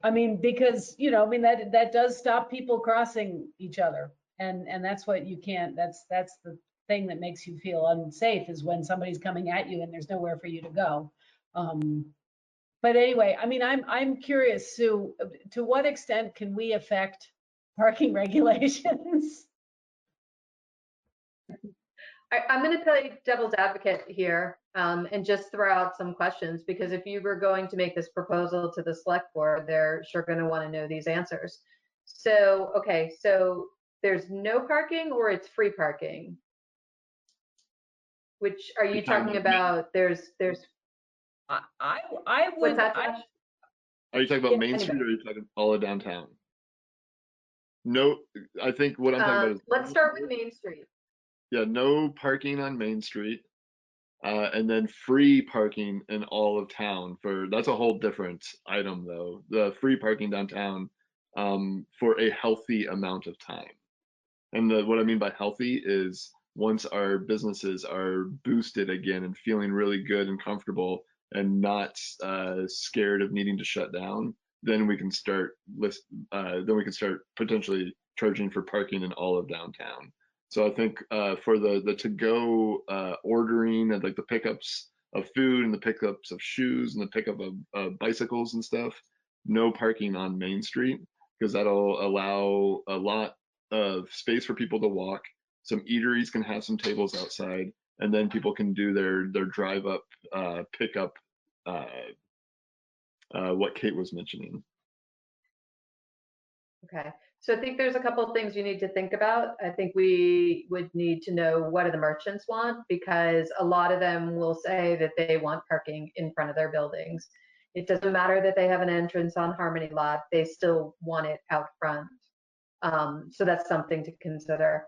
I mean, because, you know, I mean, that does stop people crossing each other. And that's what you can't, that's the thing that makes you feel unsafe, is when somebody's coming at you and there's nowhere for you to go. But anyway, I mean, I'm curious, Sue, to what extent can we affect parking regulations? I'm going to play devil's advocate here and just throw out some questions, because if you were going to make this proposal to the select board, they're sure going to want to know these answers. So, okay, so there's no parking, or it's free parking? Which are you talking about? There's. I would. What's that, Josh? Are you talking about Main Street, or are you talking all of downtown? No, I think what I'm talking about is. Let's start with Main Street. Yeah, no parking on Main Street, and then free parking in all of town. That's a whole different item, though. The free parking downtown for a healthy amount of time. And what I mean by healthy is once our businesses are boosted again and feeling really good and comfortable and not scared of needing to shut down, then we can start potentially charging for parking in all of downtown. So I think for the to-go ordering and like the pickups of food and the pickups of shoes and the pickup of bicycles and stuff, no parking on Main Street, because that'll allow a lot of space for people to walk, some eateries can have some tables outside, and then people can do their drive up pickup. What Kate was mentioning. Okay, so I think there's a couple of things you need to think about. I think we would need to know what do the merchants want, because a lot of them will say that they want parking in front of their buildings. It doesn't matter that they have an entrance on Harmony Lot, they still want it out front. So that's something to consider.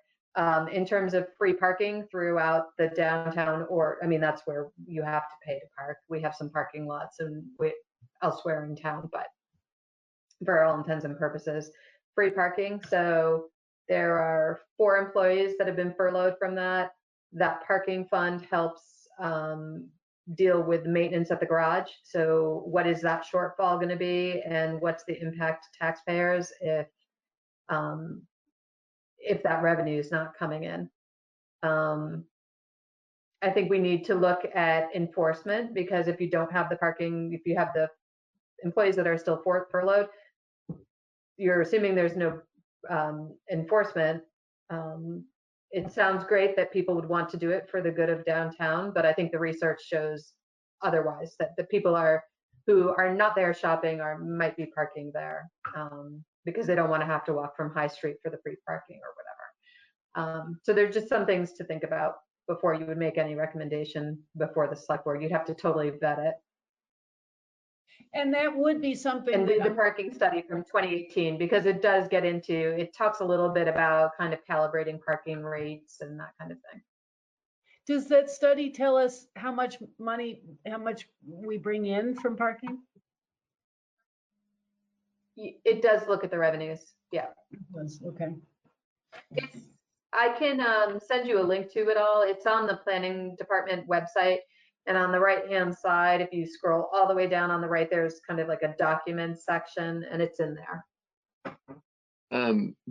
In terms of free parking throughout the downtown, or, I mean, that's where you have to pay to park. We have some parking lots and elsewhere in town, but for all intents and purposes, free parking. So there are 4 employees that have been furloughed from that. That parking fund helps deal with maintenance at the garage. So what is that shortfall going to be, and what's the impact to taxpayers if that revenue is not coming in? I think we need to look at enforcement, because if you don't have the parking, if you have the employees that are still furloughed, you're assuming there's no enforcement. It sounds great that people would want to do it for the good of downtown, but I think the research shows otherwise, that the people who are not there shopping might be parking there because they don't want to have to walk from High Street for the free parking or whatever. So there's just some things to think about before you would make any recommendation before the select board. You'd have to totally vet it. And that would be something. And read the parking study from 2018, because it does get into, it talks a little bit about kind of calibrating parking rates and that kind of thing. Does that study tell us how much money, how much we bring in from parking? It does look at the revenues. Yeah. It does. Okay. I can send you a link to it all. It's on the planning department website. And on the right-hand side, if you scroll all the way down on the right, there's kind of like a document section, and it's in there.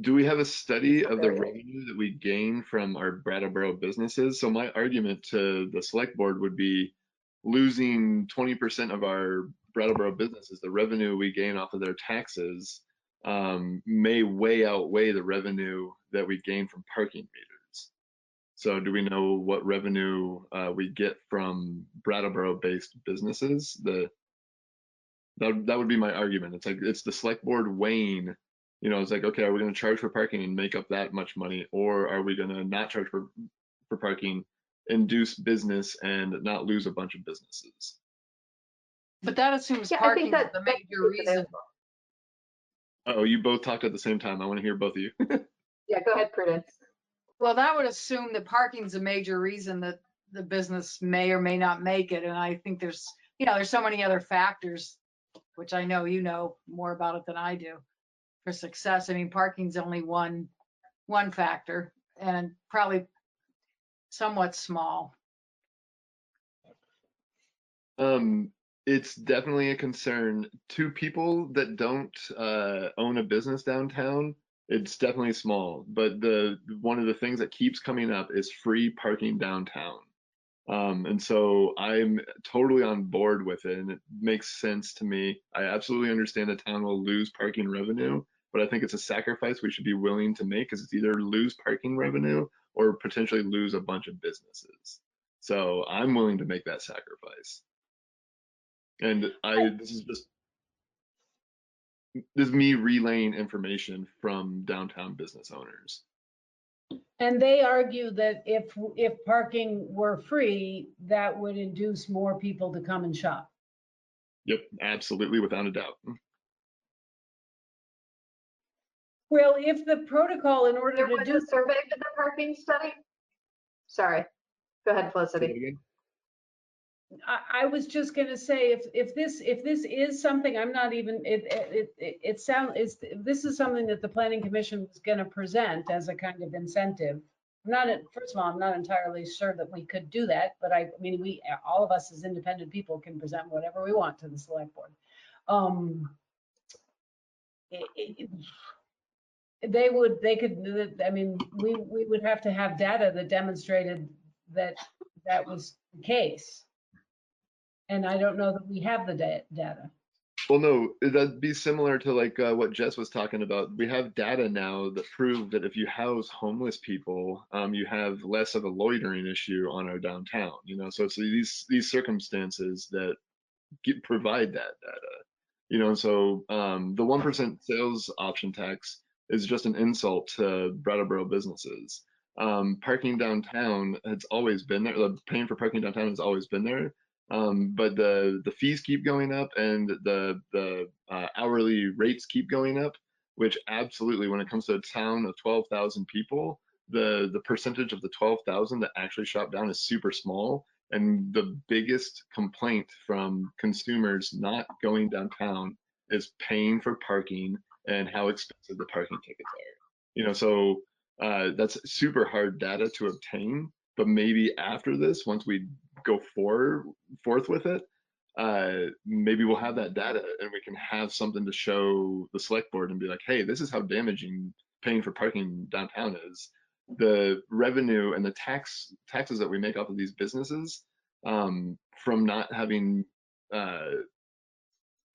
Do we have a study of the revenue that we gain from our Brattleboro businesses? So my argument to the select board would be losing 20% of our Brattleboro businesses, the revenue we gain off of their taxes, may outweigh the revenue that we gain from parking meters. So do we know what revenue we get from Brattleboro-based businesses? That would be my argument. It's like, it's the select board weighing, you know, it's like, okay, are we going to charge for parking and make up that much money, or are we going to not charge for parking, induce business, and not lose a bunch of businesses? But that assumes parking is the major reason. Oh, you both talked at the same time. I want to hear both of you. Yeah, go ahead, Prudence. Well, that would assume that parking's a major reason that the business may or may not make it. And I think there's so many other factors, which I know you know more about it than I do, for success. I mean, parking's only one factor, and probably somewhat small. It's definitely a concern to people that don't own a business downtown. It's definitely small, but one of the things that keeps coming up is free parking downtown. And so I'm totally on board with it, and it makes sense to me. I absolutely understand the town will lose parking revenue, but I think it's a sacrifice we should be willing to make, because it's either lose parking revenue or potentially lose a bunch of businesses. So I'm willing to make that sacrifice. And this is me relaying information from downtown business owners. And they argue that if parking were free, that would induce more people to come and shop. Yep, absolutely, without a doubt. Well, if the protocol, in order to do a survey for the parking study. Sorry, go ahead, Felicity. I was just going to say, if this is something, I'm not even, this is something that the Planning Commission was going to present as a kind of incentive. First of all, I'm not entirely sure that we could do that, but I mean, all of us as independent people can present whatever we want to the select board. I mean, we would have to have data that demonstrated that was the case. And I don't know that we have the data. Well, no, that'd be similar to like what Jess was talking about. We have data now that prove that if you house homeless people, you have less of a loitering issue on our downtown. You know, so these circumstances that provide that data. You know, so the 1% sales option tax is just an insult to Brattleboro businesses. Parking downtown has always been there. Paying for parking downtown has always been there. But the fees keep going up and the hourly rates keep going up, which absolutely, when it comes to a town of 12,000 people, the percentage of the 12,000 that actually shop down is super small. And the biggest complaint from consumers not going downtown is paying for parking and how expensive the parking tickets are. You know, so that's super hard data to obtain. But maybe after this, once we go forth with it, maybe we'll have that data and we can have something to show the select board and be like, hey, this is how damaging paying for parking downtown is. The revenue and the taxes that we make off of these businesses from not having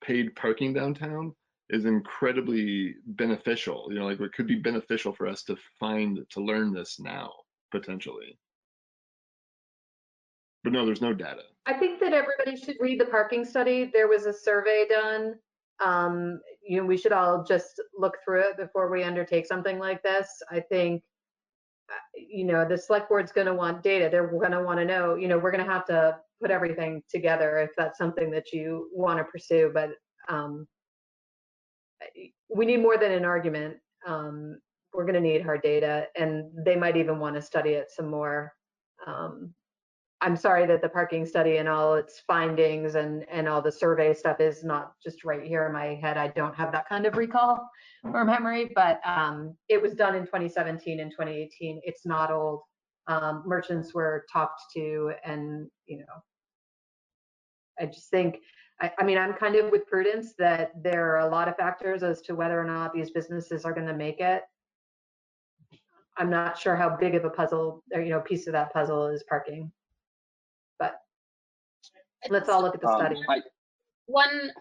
paid parking downtown is incredibly beneficial. You know, like it could be beneficial for us to learn this now potentially. But no, there's no data. I think that everybody should read the parking study. There was a survey done. We should all just look through it before we undertake something like this. I think, the select board's going to want data. They're going to want to know, we're going to have to put everything together if that's something that you want to pursue. But we need more than an argument. We're going to need hard data, and they might even want to study it some more. I'm sorry that the parking study and all its findings and all the survey stuff is not just right here in my head. I don't have that kind of recall or memory, but it was done in 2017 and 2018. It's not old. Merchants were talked to, and I just think, I'm kind of with Prudence that there are a lot of factors as to whether or not these businesses are going to make it. I'm not sure how big of a puzzle, or piece of that puzzle is parking. But let's all look at the study.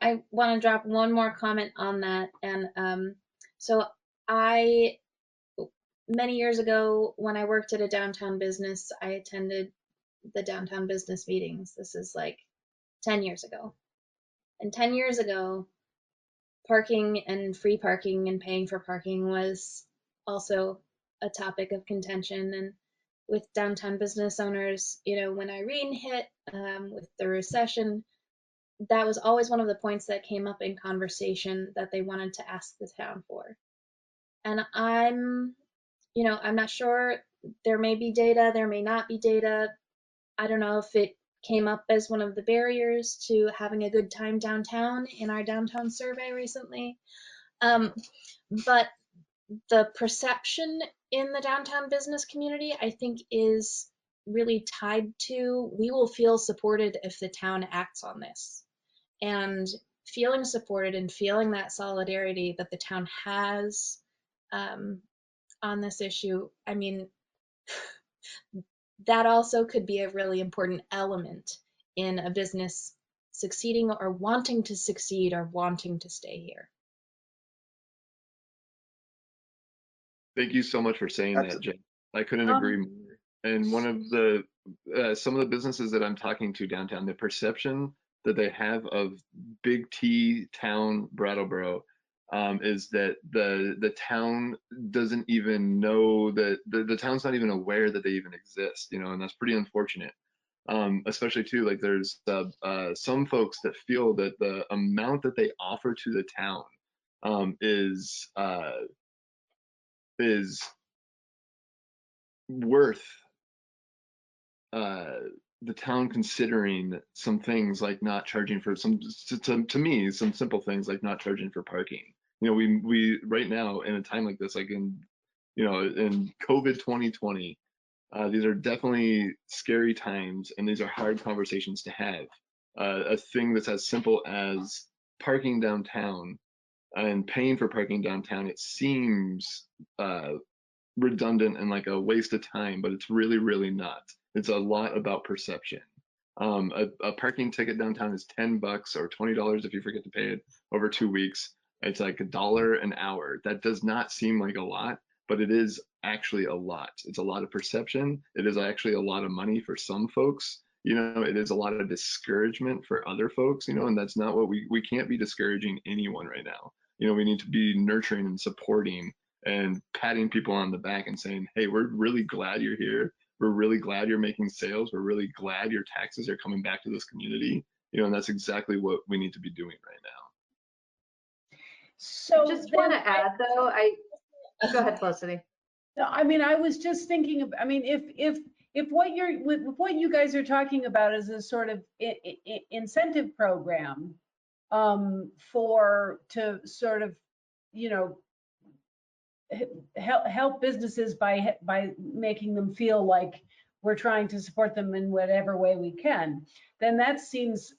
I want to drop one more comment on that. And so many years ago, when I worked at a downtown business, I attended the downtown business meetings. This is like 10 years ago. And 10 years ago, parking and free parking and paying for parking was also a topic of contention. And with downtown business owners, when Irene hit with the recession, that was always one of the points that came up in conversation that they wanted to ask the town for. And I'm not sure. There may be data, there may not be data. I don't know if it came up as one of the barriers to having a good time downtown in our downtown survey recently. But the perception in the downtown business community, I think, is really tied to, we will feel supported if the town acts on this. And feeling supported and feeling that solidarity that the town has on this issue, that also could be a really important element in a business succeeding or wanting to succeed or wanting to stay here. Thank you so much for saying that, Jen. I couldn't agree more. And one of the some of the businesses that I'm talking to downtown, the perception that they have of Big T town Brattleboro is that the town doesn't even know that the town's not even aware that they even exist, and that's pretty unfortunate. Especially too, like there's some folks that feel that the amount that they offer to the town is worth the town considering some things like not charging for to me, some simple things like not charging for parking. We right now in a time like this, like in COVID 2020, these are definitely scary times, and these are hard conversations to have. A thing that's as simple as parking downtown and paying for parking downtown, it seems redundant and like a waste of time, but it's really, really not. It's a lot about perception. A parking ticket downtown is $10 or $20 if you forget to pay it over 2 weeks. It's like $1 an hour. That does not seem like a lot, but it is actually a lot. It's a lot of perception. It is actually a lot of money for some folks. You know, it is a lot of discouragement for other folks, you know, and that's not what we can't be discouraging anyone right now. You know, we need to be nurturing and supporting and patting people on the back and saying, hey, we're really glad you're here. We're really glad you're making sales. We're really glad your taxes are coming back to this community. You know, and that's exactly what we need to be doing right now. So I just want to add though, go ahead, Felicity. No, I mean, I was just thinking of, I mean, if what what you guys are talking about is a sort of incentive program to sort of, you know, help businesses by making them feel like we're trying to support them in whatever way we can, then that seems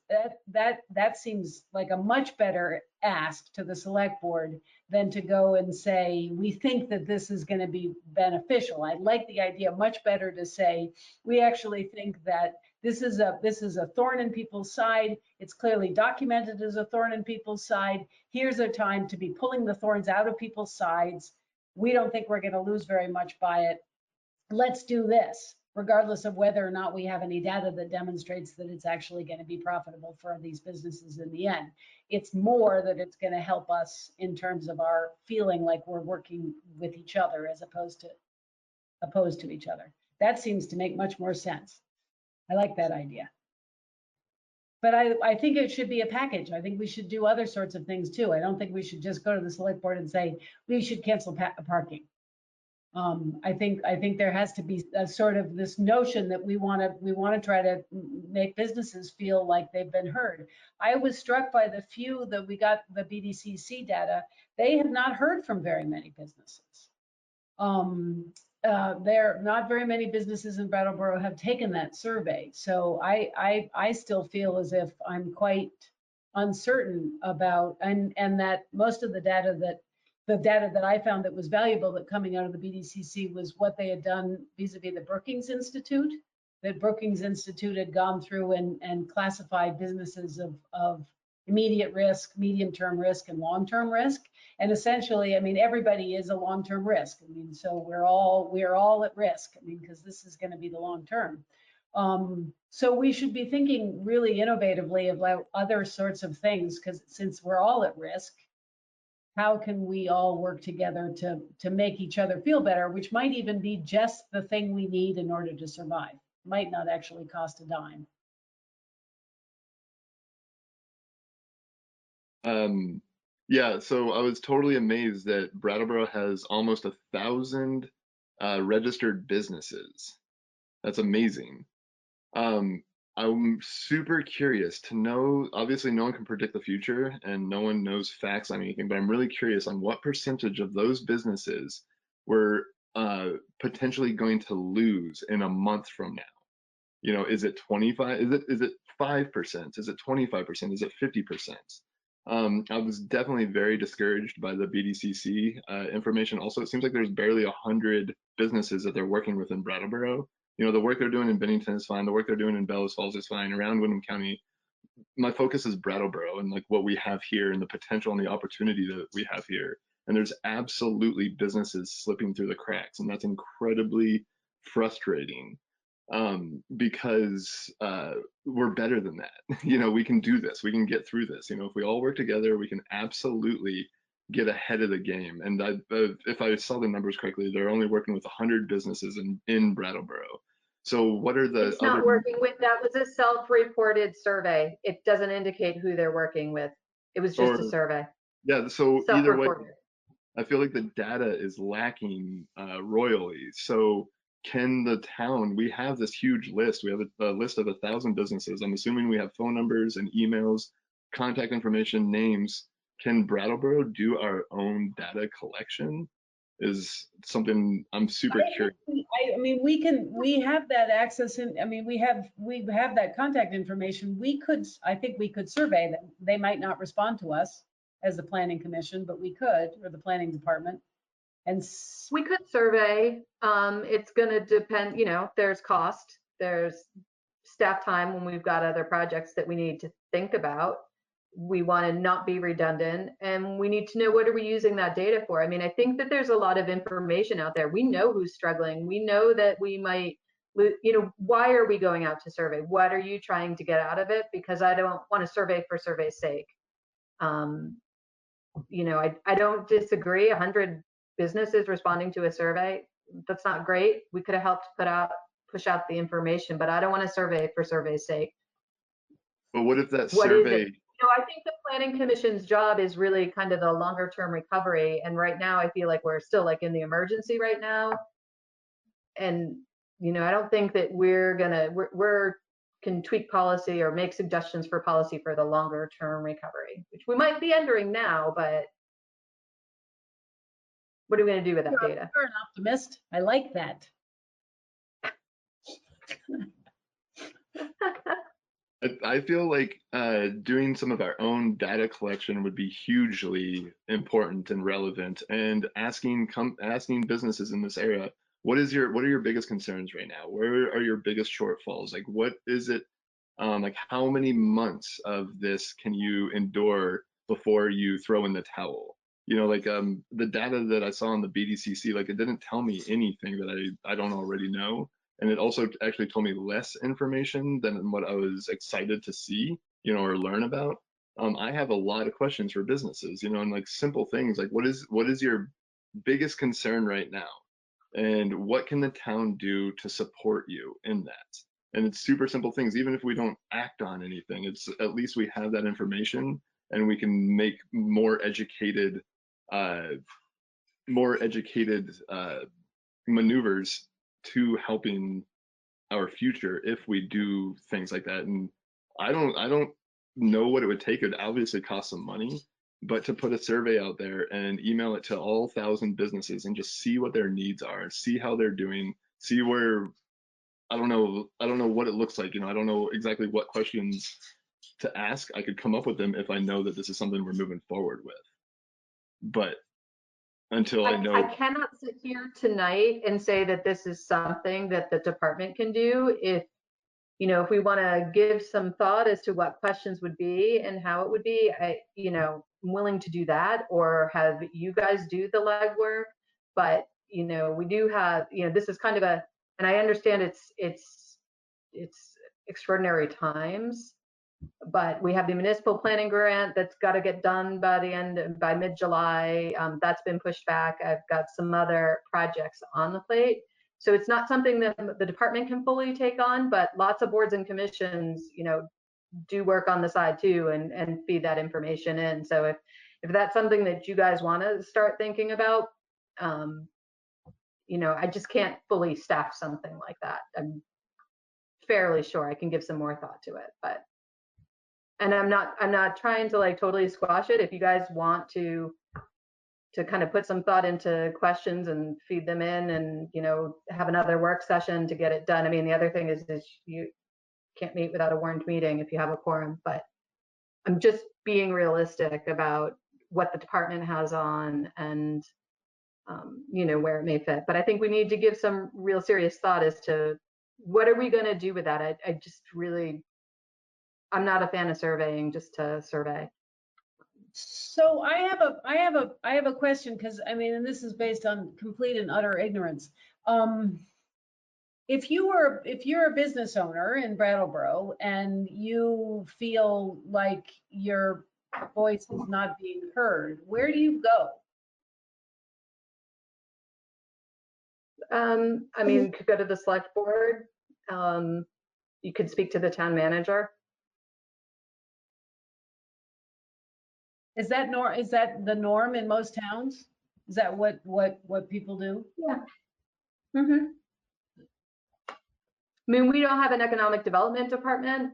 like a much better ask to the select board than to go and say, we think that this is going to be beneficial. I like the idea much better to say, we actually think that this is a thorn in people's side. It's clearly documented as a thorn in people's side. Here's a time to be pulling the thorns out of people's sides. We don't think we're going to lose very much by it. Let's do this, regardless of whether or not we have any data that demonstrates that it's actually going to be profitable for these businesses in the end. It's more that it's going to help us in terms of our feeling like we're working with each other as opposed to each other. That seems to make much more sense. I like that idea. But I think it should be a package. I think we should do other sorts of things too. I don't think we should just go to the select board and say, we should cancel parking. I think there has to be a sort of this notion that we want to try to make businesses feel like they've been heard. I was struck by the few that we got the BDCC data. They have not heard from very many businesses. There not very many businesses in Brattleboro have taken that survey. So I still feel as if I'm quite uncertain about, and that most of the data that I found that was valuable that coming out of the BDCC was what they had done vis-a-vis the Brookings Institute. That Brookings Institute had gone through and classified businesses of immediate risk, medium-term risk, and long-term risk. And essentially, I mean, everybody is a long-term risk. I mean, so we're all at risk. I mean, because this is going to be the long term. So we should be thinking really innovatively about other sorts of things, because since we're all at risk, how can we all work together to make each other feel better, which might even be just the thing we need in order to survive. Might not actually cost a dime. Yeah, so I was totally amazed that Brattleboro has almost 1,000 registered businesses. That's amazing. I'm super curious to know, obviously no one can predict the future and no one knows facts on anything, but I'm really curious on what percentage of those businesses we're potentially going to lose in a month from now. You know, is it 25? Is it 5%? Is it 25%? Is it 50%? I was definitely very discouraged by the BDCC information. Also, it seems like there's barely 100 businesses that they're working with in Brattleboro. You know, the work they're doing in Bennington is fine. The work they're doing in Bellows Falls is fine. Around Windham County, my focus is Brattleboro and like what we have here and the potential and the opportunity that we have here. And there's absolutely businesses slipping through the cracks, and that's incredibly frustrating. Because we're better than that. You know, we can do this. We can get through this. You know, if we all work together, we can absolutely get ahead of the game. And if I saw the numbers correctly, they're only working with 100 businesses in Brattleboro. So what are the It's not working with, that was a self-reported survey. It doesn't indicate who they're working with. It was just a survey. Yeah, so either way, Self-reported. I feel like the data is lacking royally. So can the town, we have this huge list. We have a list of 1,000 businesses. I'm assuming we have phone numbers and emails, contact information, names. Can Brattleboro do our own data collection? Is something I'm super curious. I mean, we have that access, and I mean, we have that contact information. I think we could survey them. They might not respond to us as the planning commission, but we could, or the planning department. And we could survey. It's going to depend, you know, there's cost, there's staff time when we've got other projects that we need to think about. We want to not be redundant, and we need to know what are we using that data for. I mean, I think that there's a lot of information out there. We know who's struggling. We know that we might, you know, why are we going out to survey? What are you trying to get out of it? Because I don't want to survey for survey's sake. You know, I don't disagree. 100 businesses responding to a survey, that's not great. We could have helped push out the information, but I don't want to survey for survey's sake. But what if that What is survey? it? You know, I think the planning commission's job is really kind of the longer term recovery. And right now I feel like we're still like in the emergency right now. And, you know, I don't think that we're can tweak policy or make suggestions for policy for the longer term recovery, which we might be entering now, but what are we going to do with that data? You're an optimist. I like that. I feel like doing some of our own data collection would be hugely important and relevant, and asking businesses in this area, what are your biggest concerns right now? Where are your biggest shortfalls? Like, what is it? Like, how many months of this can you endure before you throw in the towel? You know, like the data that I saw in the BDCC, like it didn't tell me anything that I don't already know. And it also actually told me less information than what I was excited to see, you know, or learn about. I have a lot of questions for businesses, you know, and like simple things like what is your biggest concern right now? And what can the town do to support you in that? And it's super simple things. Even if we don't act on anything, it's at least we have that information and we can make more educated maneuvers to helping our future if we do things like that. And I don't know what it would take. It would obviously cost some money, but to put a survey out there and email it to all 1,000 businesses and just see what their needs are, see how they're doing, see where I don't know what it looks like. You know, I don't know exactly what questions to ask. I could come up with them if I know that this is something we're moving forward with. But until I know, I cannot sit here tonight and say that this is something that the department can do. If, you know, if we want to give some thought as to what questions would be and how it would be, you know, I'm willing to do that, or have you guys do the legwork. But, you know, we do have, you know, this is kind of and I understand it's extraordinary times, but we have the municipal planning grant that's got to get done by mid-July. That's been pushed back. I've got some other projects on the plate. So it's not something that the department can fully take on, but lots of boards and commissions, you know, do work on the side too and feed that information in. So if that's something that you guys want to start thinking about, you know, I just can't fully staff something like that. I'm fairly sure I can give some more thought to it, but. And I'm not trying to like totally squash it. If you guys want to kind of put some thought into questions and feed them in, and, you know, have another work session to get it done. I mean, the other thing is you can't meet without a warned meeting if you have a quorum, but I'm just being realistic about what the department has on and, you know, where it may fit. But I think we need to give some real serious thought as to what are we going to do with that. I just really, I'm not a fan of surveying just to survey. So I have a question, because I mean, and this is based on complete and utter ignorance. If you're a business owner in Brattleboro and you feel like your voice is not being heard, where do you go? I mean, you could go to the select board. You could speak to the town manager. Is that the norm in most towns? Is that what people do? Yeah. Mm-hmm. I mean, we don't have an economic development department.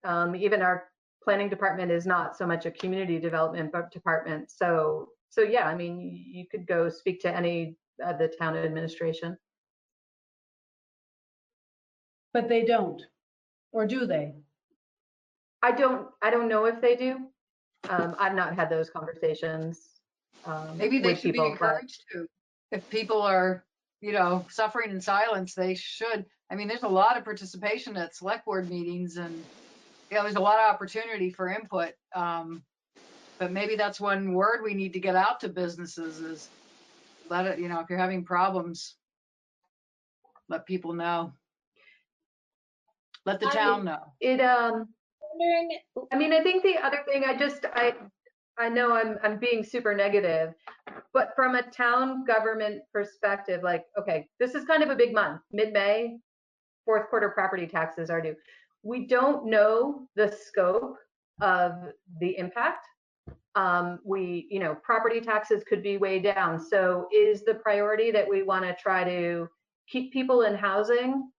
Even our planning department is not so much a community development department. So yeah, I mean, you could go speak to any of the town administration. But they don't, or do they? I don't know if they do. I've not had those conversations. Maybe they with should be people, but encouraged to. If people are, suffering in silence. They should. I mean, there's a lot of participation at select board meetings, and there's a lot of opportunity for input. But maybe that's one word we need to get out to businesses is let it, if you're having problems, let people know. Let the town know. I mean, I think the other thing I know I'm being super negative, but from a town government perspective, like, okay, this is kind of a big month, mid-May, fourth quarter property taxes are due. We don't know the scope of the impact. Property taxes could be way down. So is the priority that we want to try to keep people in housing?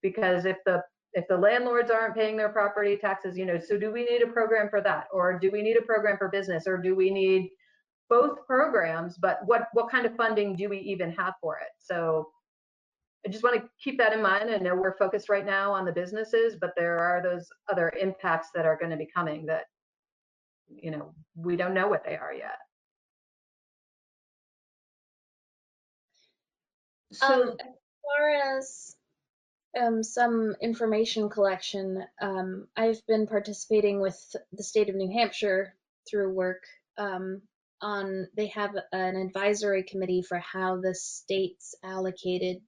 Because if the landlords aren't paying their property taxes, so do we need a program for that? Or do we need a program for business? Or do we need both programs? But what kind of funding do we even have for it? So I just want to keep that in mind. I know we're focused right now on the businesses, but there are those other impacts that are going to be coming that, we don't know what they are yet. So as far as some information collection, I've been participating with the state of New Hampshire through work they have an advisory committee for how the state's allocated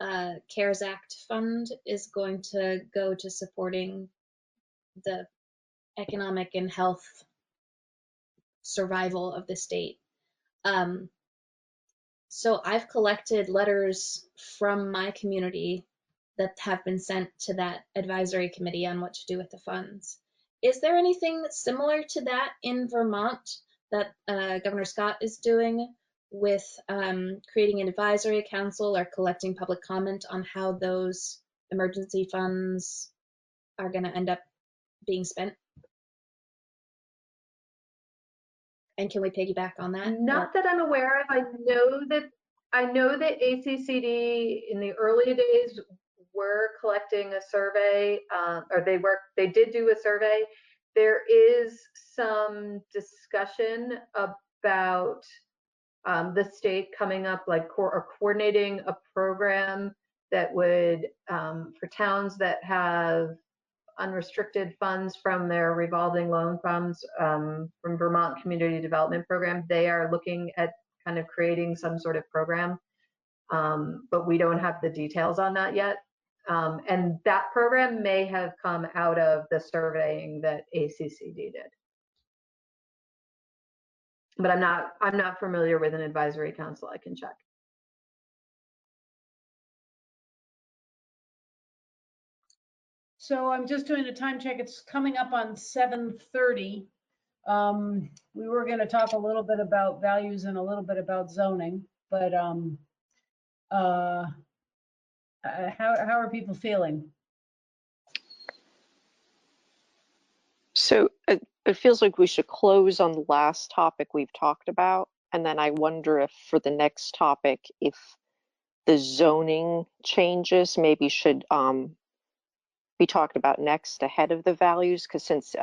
CARES Act fund is going to go to supporting the economic and health survival of the state. So I've collected letters from my community that have been sent to that advisory committee on what to do with the funds. Is there anything similar to that in Vermont that Governor Scott is doing with creating an advisory council or collecting public comment on how those emergency funds are going to end up being spent? And can we piggyback on that? Not that I'm aware of. I know that ACCD in the early days were collecting a survey, or they did do a survey. There is some discussion about the state coming up or coordinating a program that would for towns that have unrestricted funds from their revolving loan funds from Vermont Community Development Program. They are looking at kind of creating some sort of program, but we don't have the details on that yet. And that program may have come out of the surveying that ACCD did. But I'm not familiar with an advisory council. I can check. So I'm just doing a time check. It's coming up on 7:30. We were going to talk a little bit about values and a little bit about zoning, but how are people feeling? So it feels like we should close on the last topic we've talked about. And then I wonder if for the next topic, if the zoning changes maybe should be talked about next ahead of the values. Because since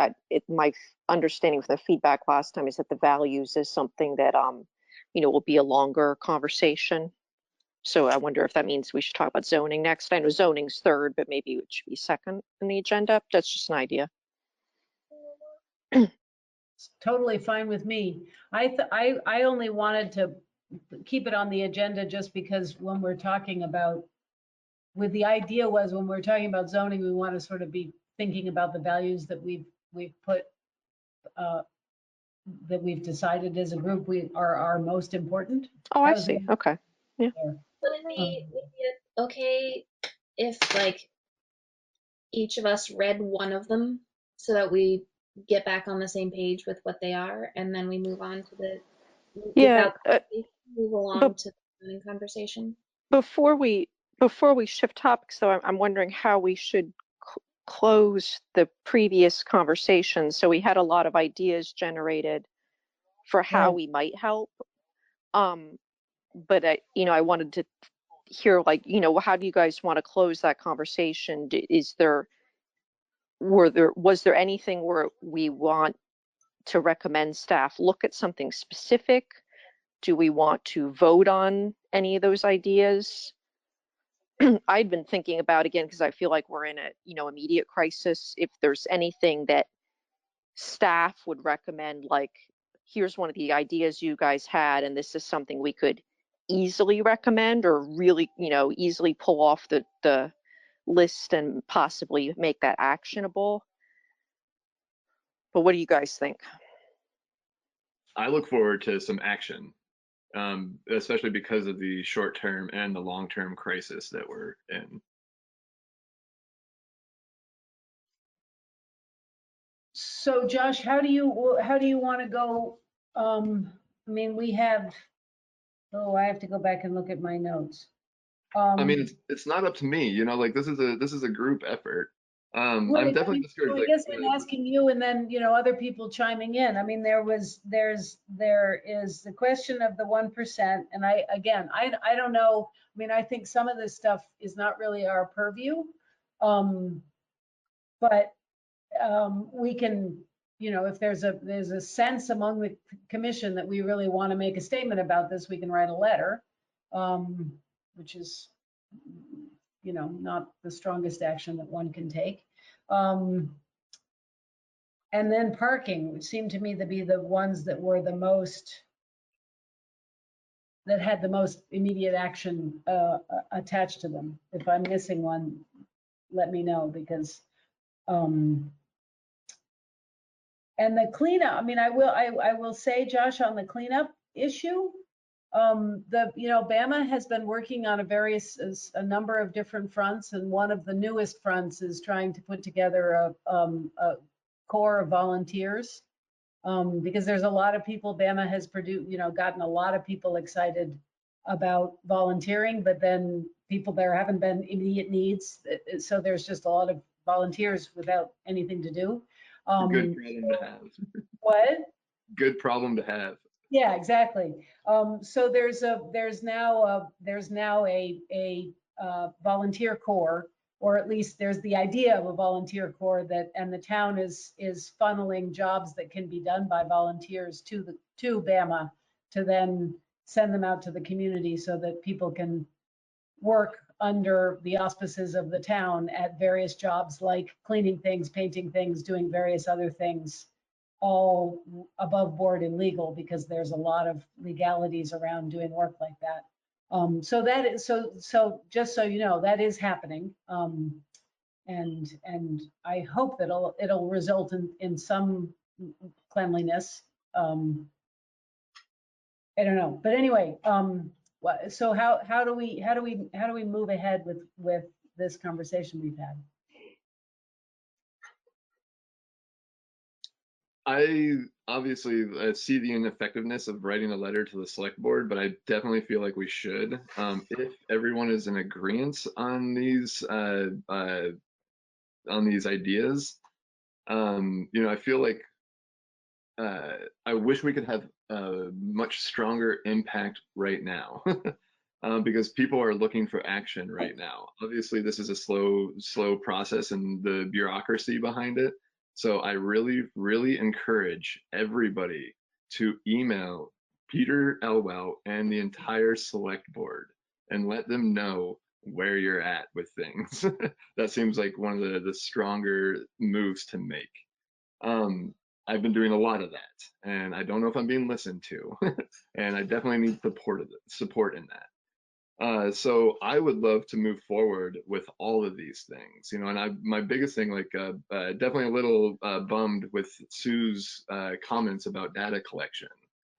my understanding from the feedback last time is that the values is something that, will be a longer conversation. So I wonder if that means we should talk about zoning next. I know zoning's third, but maybe it should be second in the agenda. That's just an idea. It's totally fine with me. I only wanted to keep it on the agenda just because when we're talking about, the idea was when we're talking about zoning, we want to sort of be thinking about the values that we've put, that we've decided as a group are most important. Oh, I see. Okay. Yeah. Would it be okay if each of us read one of them so that we get back on the same page with what they are, and then we move on to move along to the conversation? Before we shift topics, though, I'm wondering how we should close the previous conversation. So we had a lot of ideas generated for how we might help. But I wanted to hear, how do you guys want to close that conversation? Was there anything where we want to recommend staff look at something specific Do we want to vote on any of those ideas? I'd been thinking about, again, because I feel like we're in a, immediate crisis, if there's anything that staff would recommend, like, here's one of the ideas you guys had, and this is something we could easily recommend or really, easily pull off the list and possibly make that actionable. But what do you guys think? I look forward to some action, especially because of the short-term and the long-term crisis that we're in. So Josh, how do you want to go? I mean, we have, I have to go back and look at my notes. I mean, it's not up to me, like this is a group effort. I'm Right, definitely discouraged. so I Like, guess I'm asking you, and then, other people chiming in. I mean, there is the question of the 1%, and I don't know. I mean, I think some of this stuff is not really our purview, but we can, if there's a sense among the commission that we really want to make a statement about this, we can write a letter, which is, not the strongest action that one can take. And then parking, which seemed to me to be the ones that were that had the most immediate action attached to them. If I'm missing one, let me know, because and the cleanup, I mean, I will say, Josh, on the cleanup issue, Bama has been working on a number of different fronts, and one of the newest fronts is trying to put together a core of volunteers, because there's a lot of people. Bama has gotten a lot of people excited about volunteering, but then there haven't been immediate needs, so there's just a lot of volunteers without anything to do. Good problem to have. What? Good problem to have. Yeah, exactly. So there's now a volunteer corps, or at least there's the idea of a volunteer corps and the town is funneling jobs that can be done by volunteers to Bama to then send them out to the community so that people can work under the auspices of the town at various jobs, like cleaning things, painting things, doing various other things, all above board and legal, because there's a lot of legalities around doing work like that. So that is, so just so you know, that is happening. And I hope that it'll result in some cleanliness. I don't know, but anyway, so how do we move ahead with this conversation we've had? I obviously see the ineffectiveness of writing a letter to the select board, but I definitely feel like we should. If everyone is in agreement on these ideas, I feel like I wish we could have a much stronger impact right now. Because people are looking for action right now. Obviously, this is a slow process and the bureaucracy behind it. So I really, really encourage everybody to email Peter Elwell and the entire select board and let them know where you're at with things. That seems like one of the stronger moves to make. I've been doing a lot of that, and I don't know if I'm being listened to, and I definitely need support in that. So I would love to move forward with all of these things, and my biggest thing, like definitely a little bummed with Sue's comments about data collection.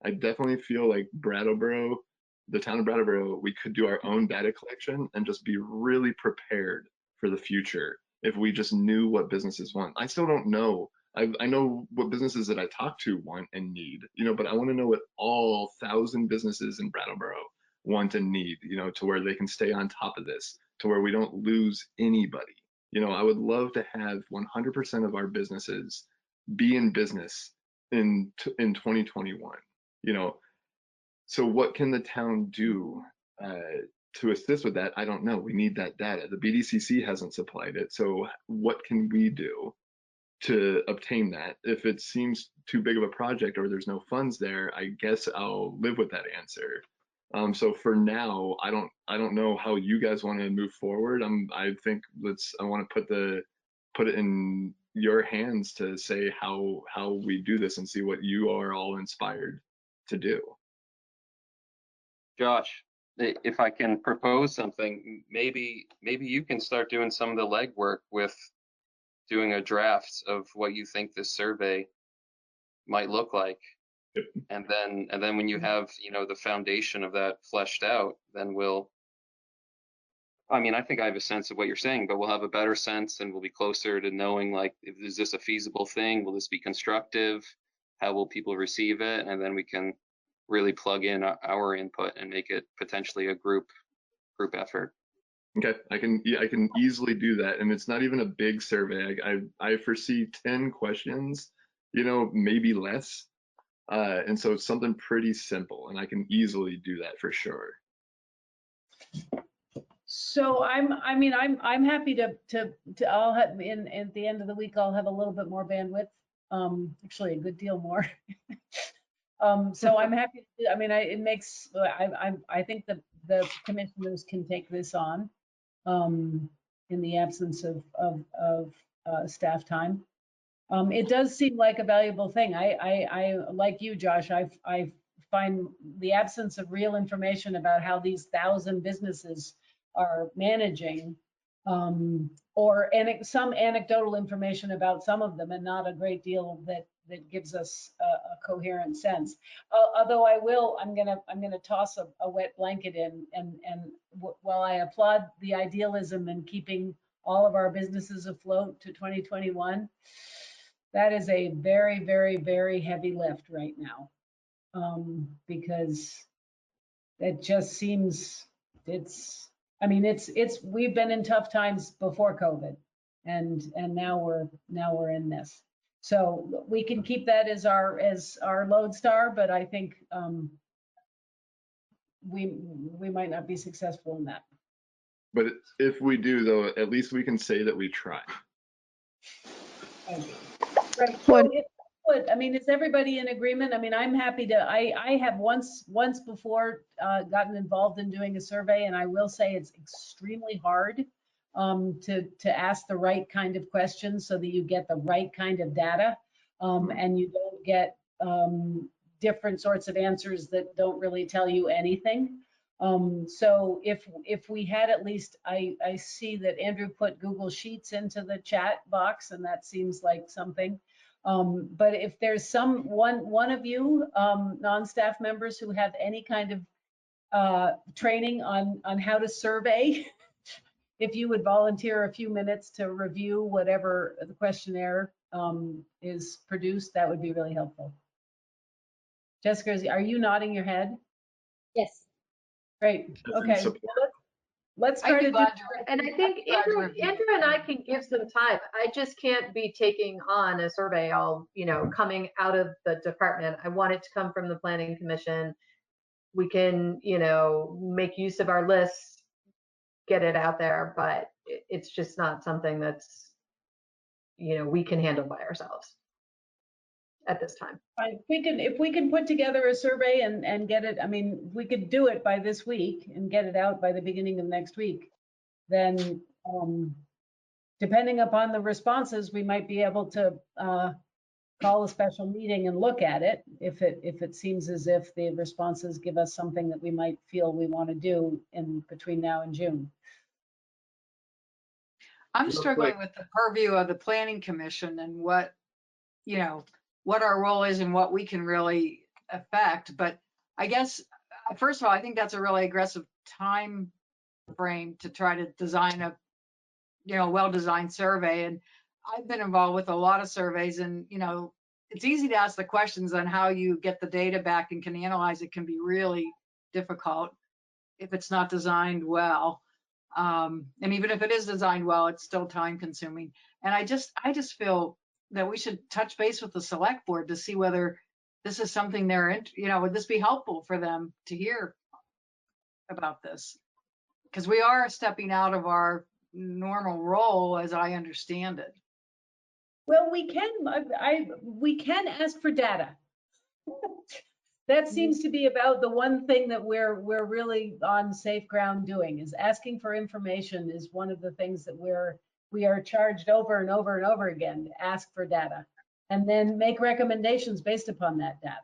I definitely feel like the town of Brattleboro, we could do our own data collection and just be really prepared for the future if we just knew what businesses want. I still don't know. I know what businesses that I talk to want and need, but I want to know what all 1,000 businesses in Brattleboro want and need, to where they can stay on top of this, to where we don't lose anybody. I would love to have 100% of our businesses be in business in 2021. So what can the town do to assist with that? I don't know. We need that data. The BDCC hasn't supplied it. So what can we do? to obtain that. If it seems too big of a project or there's no funds there, I guess I'll live with that answer. So for now, I don't know how you guys want to move forward. I think I want to put it in your hands to say how we do this and see what you are all inspired to do. Josh, if I can propose something, maybe you can start doing some of the legwork with doing a draft of what you think this survey might look like. And then when you have, the foundation of that fleshed out, then I think I have a sense of what you're saying, but we'll have a better sense and we'll be closer to knowing, like, is this a feasible thing? Will this be constructive? How will people receive it? And then we can really plug in our input and make it potentially a group effort. Okay, I can easily do that, and it's not even a big survey. I foresee 10 questions, maybe less, and so it's something pretty simple, and I can easily do that for sure. So I'm happy to I'll have at the end of the week, I'll have a little bit more bandwidth, actually a good deal more. So I'm happy to do, I think the commissioners can take this on, in the absence of staff time. It does seem like a valuable thing. I like you, Josh, I find the absence of real information about how these 1,000 businesses are managing, or some anecdotal information about some of them, and not a great deal that gives us a coherent sense. Although I'm gonna toss a wet blanket in, and while I applaud the idealism in keeping all of our businesses afloat to 2021, that is a very, very, very heavy lift right now, because it just seems we've been in tough times before COVID, and now we're in this. So we can keep that as our lodestar, but I think we might not be successful in that. But if we do, though, at least we can say that we tried. Right. So is everybody in agreement? I'm happy to, I have once before gotten involved in doing a survey, and I will say it's extremely hard to ask the right kind of questions so that you get the right kind of data, and you don't get different sorts of answers that don't really tell you anything. So if we had at least, I see that Andrew put Google Sheets into the chat box, and that seems like something. But if there's one of you non-staff members who have any kind of training on how to survey, if you would volunteer a few minutes to review whatever the questionnaire is produced, that would be really helpful. Jessica, are you nodding your head? Yes. Great. Okay. Let's try to do. And I think Andrew and I can give some time. I just can't be taking on a survey all, coming out of the department. I want it to come from the Planning Commission. We can, make use of our lists, get it out there, but it's just not something that's, we can handle by ourselves at this time. If we can put together a survey and get it, we could do it by this week and get it out by the beginning of next week, then depending upon the responses, we might be able to call a special meeting and look at it if it seems as if the responses give us something that we might feel we want to do in between now and June. I'm struggling with the purview of the Planning Commission and what our role is and what we can really affect. But I guess, first of all, I think that's a really aggressive time frame to try to design a, well-designed survey. And I've been involved with a lot of surveys, and, it's easy to ask the questions on how you get the data back and can analyze it can be really difficult if it's not designed well. And even if it is designed well, it's still time consuming. And I just feel that we should touch base with the select board to see whether this is something would this be helpful for them to hear about this? Because we are stepping out of our normal role, as I understand it. Well, we can ask for data. That seems to be about the one thing that we're really on safe ground doing, is asking for information is one of the things that we are charged over and over and over again to ask for data and then make recommendations based upon that data.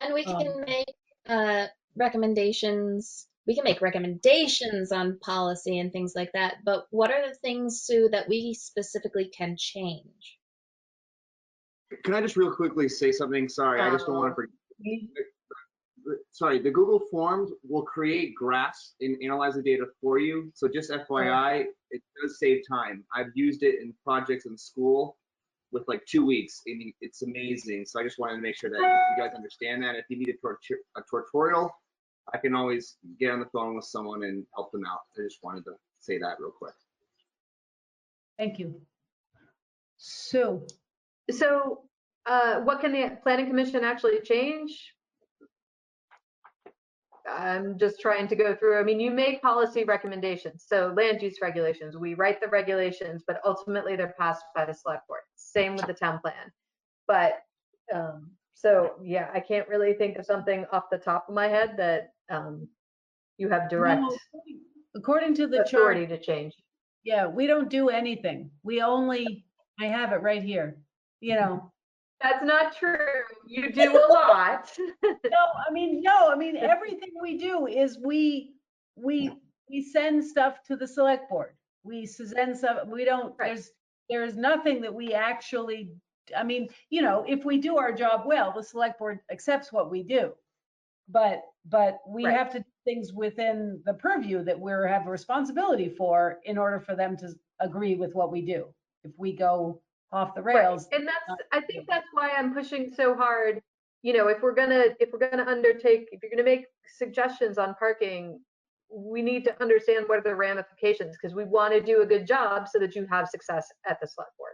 And we can make recommendations. We can make recommendations on policy and things like that. But what are the things, Sue, that we specifically can change? Can I just real quickly say something? Sorry, I just don't want to forget. Sorry, the Google Forms will create graphs and analyze the data for you. So just FYI, it does save time. I've used it in projects in school with like 2 weeks, and it's amazing. So I just wanted to make sure that you guys understand that. If you need a tutorial, I can always get on the phone with someone and help them out. I just wanted to say that real quick. Thank you. Sue. So what can the Planning Commission actually change? I'm just trying to go through. I mean, you make policy recommendations. So land use regulations, we write the regulations, but ultimately they're passed by the select board. Same with the town plan. But so yeah, I can't really think of something off the top of my head that you have direct according to the authority chart to change. Yeah, we don't do anything. We only, I have it right here, you know. That's not true. You do a lot. No, I mean, everything we do is we send stuff to the select board. We send stuff, we don't, there's nothing that we actually, I mean, you know, if we do our job well, the select board accepts what we do. But we have to do things within the purview that we have a responsibility for in order for them to agree with what we do. If we go off the rails. And I think that's why I'm pushing so hard. You know, if we're gonna undertake, if you're gonna make suggestions on parking, we need to understand what are the ramifications, because we want to do a good job so that you have success at the select board.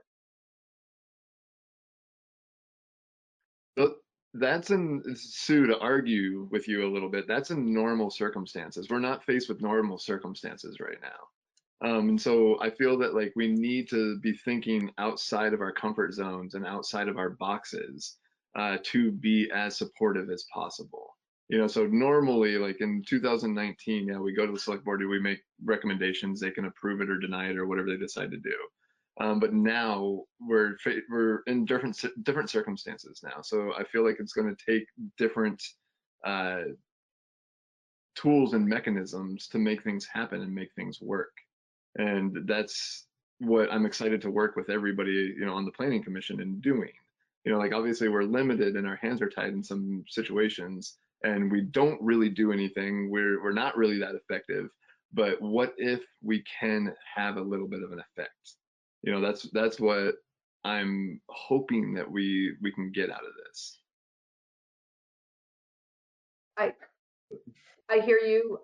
But that's Sue, to argue with you a little bit, that's in normal circumstances. We're not faced with normal circumstances right now. And so I feel that like we need to be thinking outside of our comfort zones and outside of our boxes to be as supportive as possible. You know, so normally like in 2019, yeah, we go to the select board, we make recommendations, they can approve it or deny it or whatever they decide to do. But now we're in different circumstances now. So I feel like it's going to take different tools and mechanisms to make things happen and make things work. And that's what I'm excited to work with everybody, you know, on the Planning Commission in doing. You know, like obviously we're limited and our hands are tied in some situations and we don't really do anything. We're not really that effective. But what if we can have a little bit of an effect? You know, that's what I'm hoping that we can get out of this. I hear you.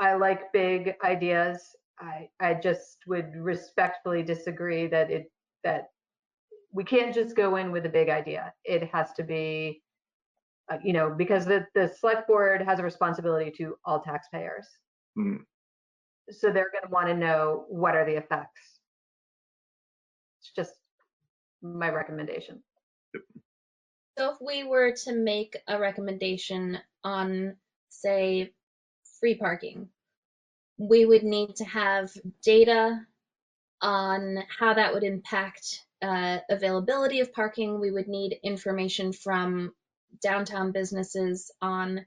I like big ideas. I just would respectfully disagree that we can't just go in with a big idea. It has to be, you know, because the select board has a responsibility to all taxpayers. Mm. So they're going to want to know what are the effects. It's just my recommendation. So if we were to make a recommendation on, say, free parking, we would need to have data on how that would impact availability of parking. We would need information from downtown businesses on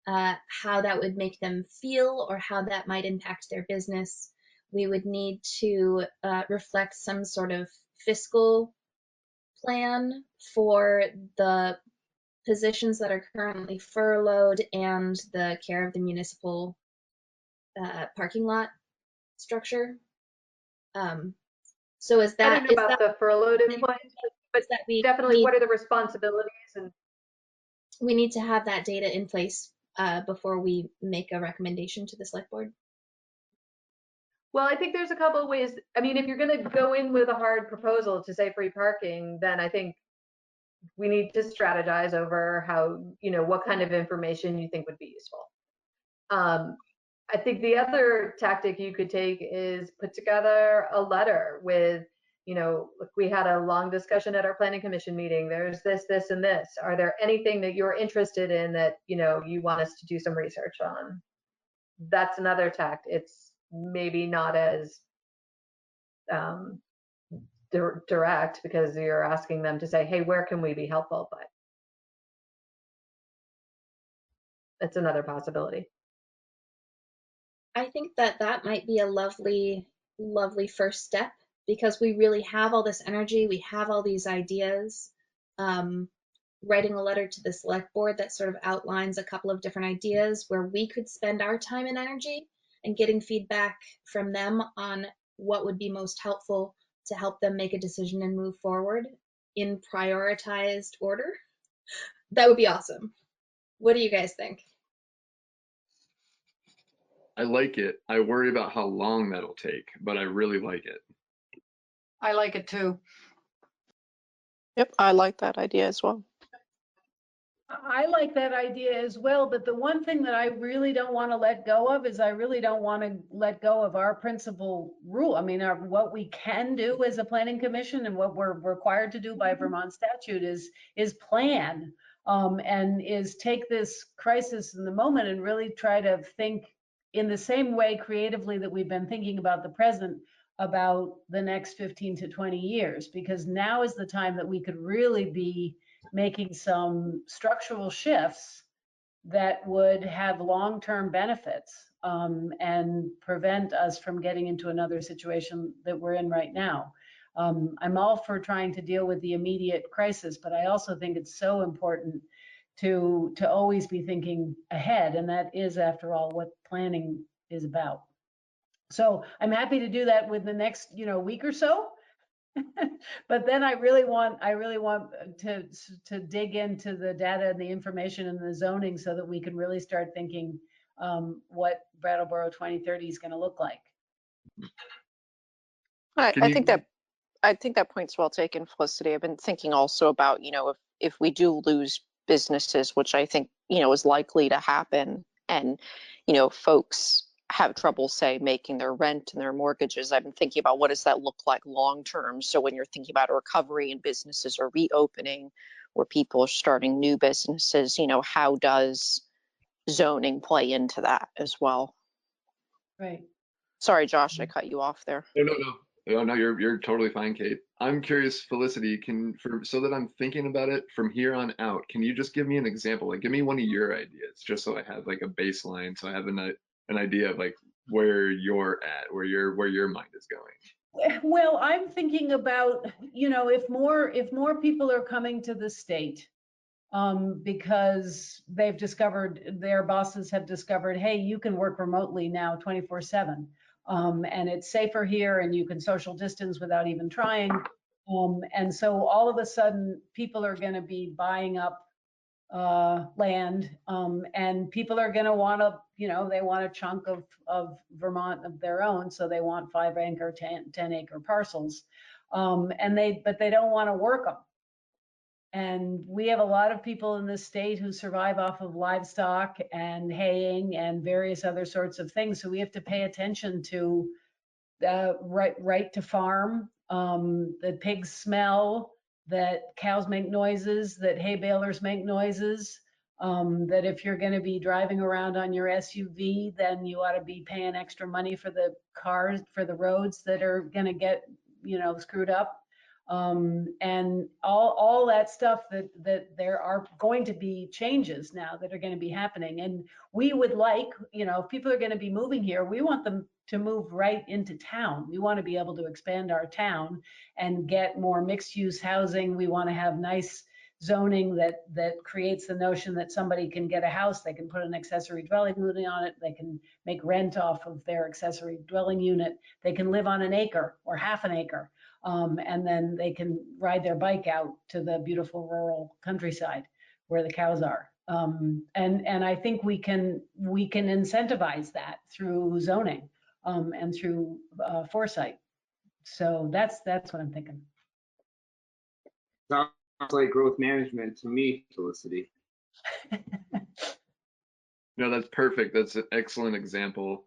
how that would make them feel or how that might impact their business. We would need to reflect some sort of fiscal plan for the positions that are currently furloughed and the care of the municipal parking lot structure. So is that, I don't know about the furloughed employees, but that we definitely what are the responsibilities, and we need to have that data in place before we make a recommendation to the select board? Well, I think there's a couple of ways. I mean, if you're going to go in with a hard proposal to say free parking, then I think we need to strategize over how, you know, what kind of information you think would be useful. I think the other tactic you could take is put together a letter with, you know, look, we had a long discussion at our planning commission meeting. There's this, this, and this. Are there anything that you're interested in that, you know, you want us to do some research on? That's another tact. It's maybe not as direct because you're asking them to say, hey, where can we be helpful? But it's another possibility. I think that that might be a lovely, lovely first step because we really have all this energy, we have all these ideas. Writing a letter to the select board that sort of outlines a couple of different ideas where we could spend our time and energy and getting feedback from them on what would be most helpful to help them make a decision and move forward in prioritized order. That would be awesome. What do you guys think? I like it. I worry about how long that'll take, but I really like it. I like it too. Yep, I like that idea as well. I like that idea as well, but the one thing that I really don't want to let go of is I really don't want to let go of our principal rule. I mean, what we can do as a planning commission and what we're required to do by Vermont statute is plan and is take this crisis in the moment and really try to think in the same way creatively that we've been thinking about the present, about the next 15 to 20 years, because now is the time that we could really be making some structural shifts that would have long-term benefits and prevent us from getting into another situation that we're in right now. I'm all for trying to deal with the immediate crisis, but I also think it's so important to always be thinking ahead, and that is, after all, what planning is about. So I'm happy to do that with the next, week or so. But then I really want to dig into the data and the information and the zoning so that we can really start thinking what Brattleboro 2030 is going to look like. I think that point's well taken, Felicity. I've been thinking also about, if we do lose businesses, which I think, is likely to happen, and, folks have trouble, say, making their rent and their mortgages. I've been thinking about what does that look like long term. So when you're thinking about a recovery and businesses are reopening or people are starting new businesses, how does zoning play into that as well? Right. Sorry, Josh, I cut you off there. No, you're totally fine, Kate. I'm curious, Felicity, so that I'm thinking about it from here on out, can you just give me an example? Like, give me one of your ideas, just so I have like a baseline, so I have an idea of like where you're at, where your mind is going. Well, I'm thinking about, if more people are coming to the state because they've discovered, their bosses have discovered, hey, you can work remotely now 24/7. And it's safer here and you can social distance without even trying. And so all of a sudden people are going to be buying up land and people are going to want to, they want a chunk of Vermont of their own. So they want 5-acre, 10-acre parcels. But they don't want to work them. And we have a lot of people in this state who survive off of livestock and haying and various other sorts of things. So we have to pay attention to right to farm, that pigs smell, that cows make noises, that hay balers make noises, that if you're going to be driving around on your SUV, then you ought to be paying extra money for the cars, for the roads that are going to get, screwed up. And all that stuff that there are going to be changes now that are going to be happening. And we would like, if people are going to be moving here, we want them to move right into town. We want to be able to expand our town and get more mixed use housing. We want to have nice zoning that creates the notion that somebody can get a house, they can put an accessory dwelling unit on it, they can make rent off of their accessory dwelling unit, they can live on an acre or half an acre. And then they can ride their bike out to the beautiful rural countryside where the cows are. And I think we can incentivize that through zoning and through foresight. So that's what I'm thinking. Sounds like growth management to me, Felicity. No, that's perfect. That's an excellent example.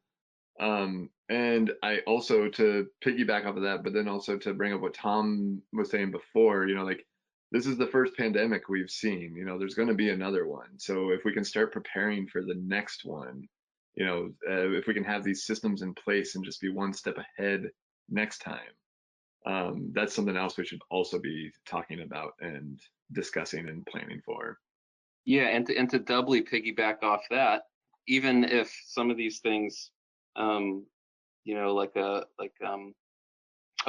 And I also, to piggyback off of that, but then also to bring up what Tom was saying before, like this is the first pandemic we've seen, there's going to be another one. So if we can start preparing for the next one, if we can have these systems in place and just be one step ahead next time, that's something else we should also be talking about and discussing and planning for. Yeah, and to doubly piggyback off that, even if some of these things, like a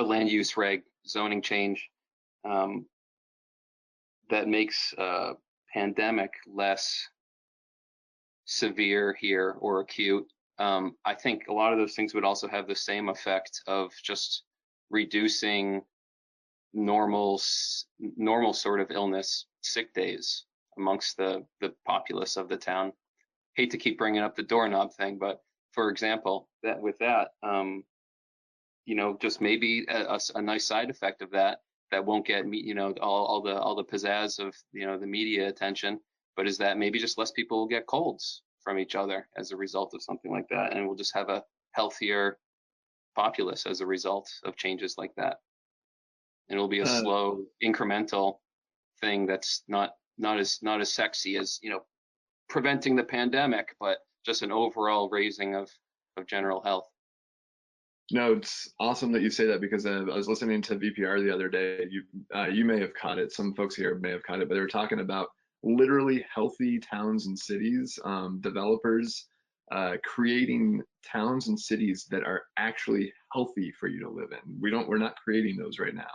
land use reg zoning change that makes pandemic less severe here or acute, I think a lot of those things would also have the same effect of just reducing normal sort of illness, sick days amongst the populace of the town. Hate to keep bringing up the doorknob thing, but for example, just maybe a nice side effect of that won't get all the pizzazz of the media attention, but is that maybe just less people will get colds from each other as a result of something like that, and we'll just have a healthier populace as a result of changes like that. And it'll be a slow, incremental thing that's not as sexy as preventing the pandemic, but just an overall raising of general health. No, it's awesome that you say that, because I was listening to VPR the other day. You may have caught it. Some folks here may have caught it, but they were talking about literally healthy towns and cities, developers creating towns and cities that are actually healthy for you to live in. We're not creating those right now.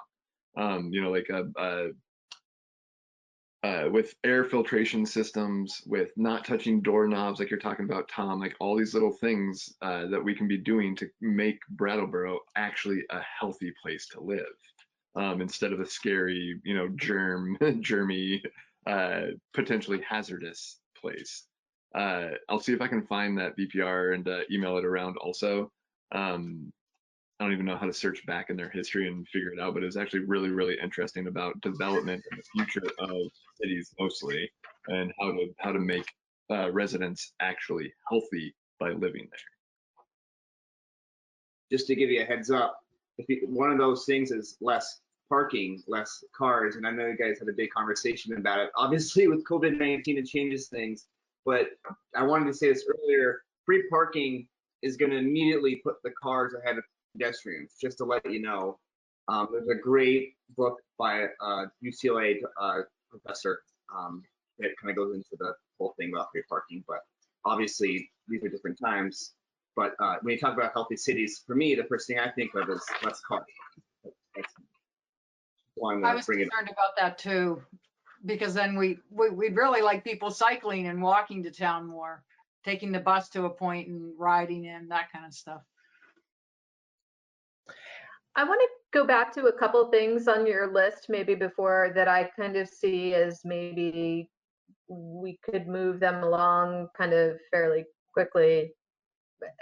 With air filtration systems, with not touching doorknobs, like you're talking about, Tom, like all these little things that we can be doing to make Brattleboro actually a healthy place to live, instead of a scary, germy, potentially hazardous place. I'll see if I can find that VPR and email it around also. I don't even know how to search back in their history and figure it out, but it was actually really, really interesting about development and the future of cities mostly, and how to make residents actually healthy by living there. Just to give you a heads up, one of those things is less parking, less cars, and I know you guys had a big conversation about it. Obviously, with COVID-19, it changes things, but I wanted to say this earlier: free parking is going to immediately put the cars ahead of pedestrians. Just to let you know, there's a great book by a UCLA professor that kind of goes into the whole thing about free parking. But obviously, these are different times. But when you talk about healthy cities, for me, the first thing I think of is less cars. I was concerned about that too, because then we'd really like people cycling and walking to town more, taking the bus to a point and riding in, that kind of stuff. I want to go back to a couple of things on your list maybe before that I kind of see as maybe we could move them along kind of fairly quickly,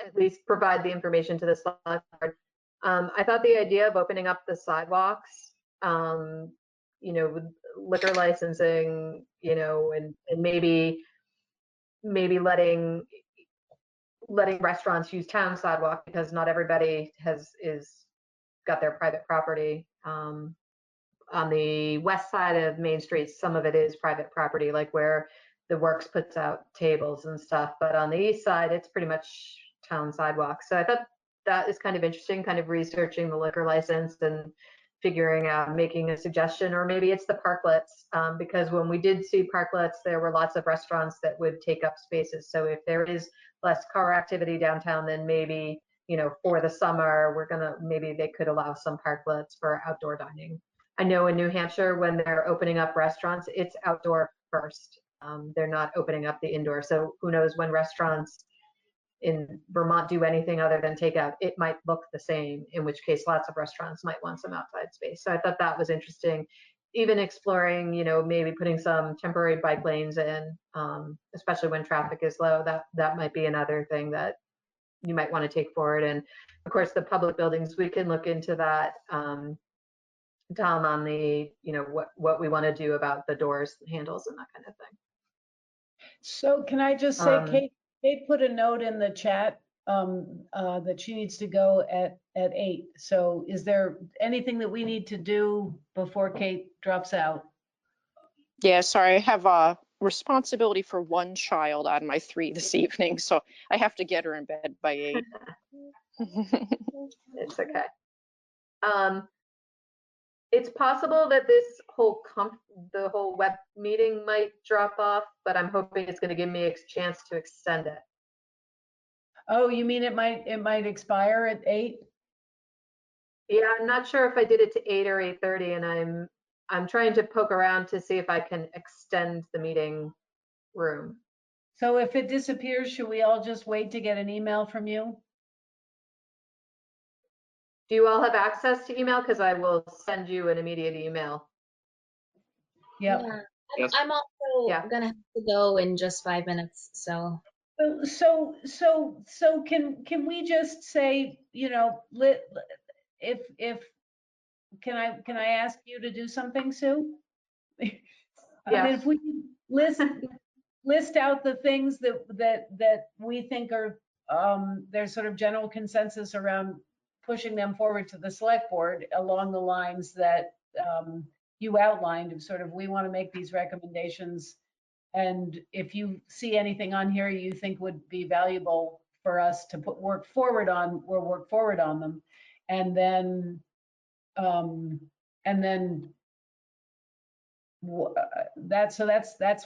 at least provide the information to the select board. I thought the idea of opening up the sidewalks, with liquor licensing, and maybe letting restaurants use town sidewalk, because not everybody is got their private property. On the west side of Main Street, some of it is private property, like where the Works puts out tables and stuff. But on the east side, it's pretty much town sidewalks. So I thought that is kind of interesting, kind of researching the liquor license and figuring out, making a suggestion, or maybe it's the parklets, because when we did see parklets, there were lots of restaurants that would take up spaces. So if there is less car activity downtown, then maybe, for the summer, maybe they could allow some parklets for outdoor dining. I know in New Hampshire, when they're opening up restaurants, it's outdoor first. They're not opening up the indoor. So who knows, when restaurants in Vermont do anything other than takeout, it might look the same, in which case lots of restaurants might want some outside space. So I thought that was interesting. Even exploring, maybe putting some temporary bike lanes in, especially when traffic is low. That might be another thing that you might want to take forward. And of course, the public buildings, we can look into that, Tom, on the, what we want to do about the doors, handles, and that kind of thing. So can I just say, Kate put a note in the chat that she needs to go at 8. So is there anything that we need to do before Kate drops out? Yeah, sorry, I have a responsibility for one child on my 3 this evening, so I have to get her in bed by 8. It's okay. It's possible that this the whole web meeting might drop off, but I'm hoping it's going to give me a chance to extend it. Oh, you mean it might expire at 8? Yeah, I'm not sure if I did it to 8 or 8:30, and I'm trying to poke around to see if I can extend the meeting room. So if it disappears, should we all just wait to get an email from you? Do you all have access to email? Because I will send you an immediate email. Yep. Yeah. Yes. I'm also Yeah. gonna have to go in just 5 minutes, so. So can we just say, you know, if can I ask you to do something, Sue? I mean, Yes. if we list out the things that we think are there's sort of general consensus around pushing them forward to the select board along the lines that you outlined of sort of, we want to make these recommendations. And if you see anything on here you think would be valuable for us to work forward on, we'll work forward on them. And then that's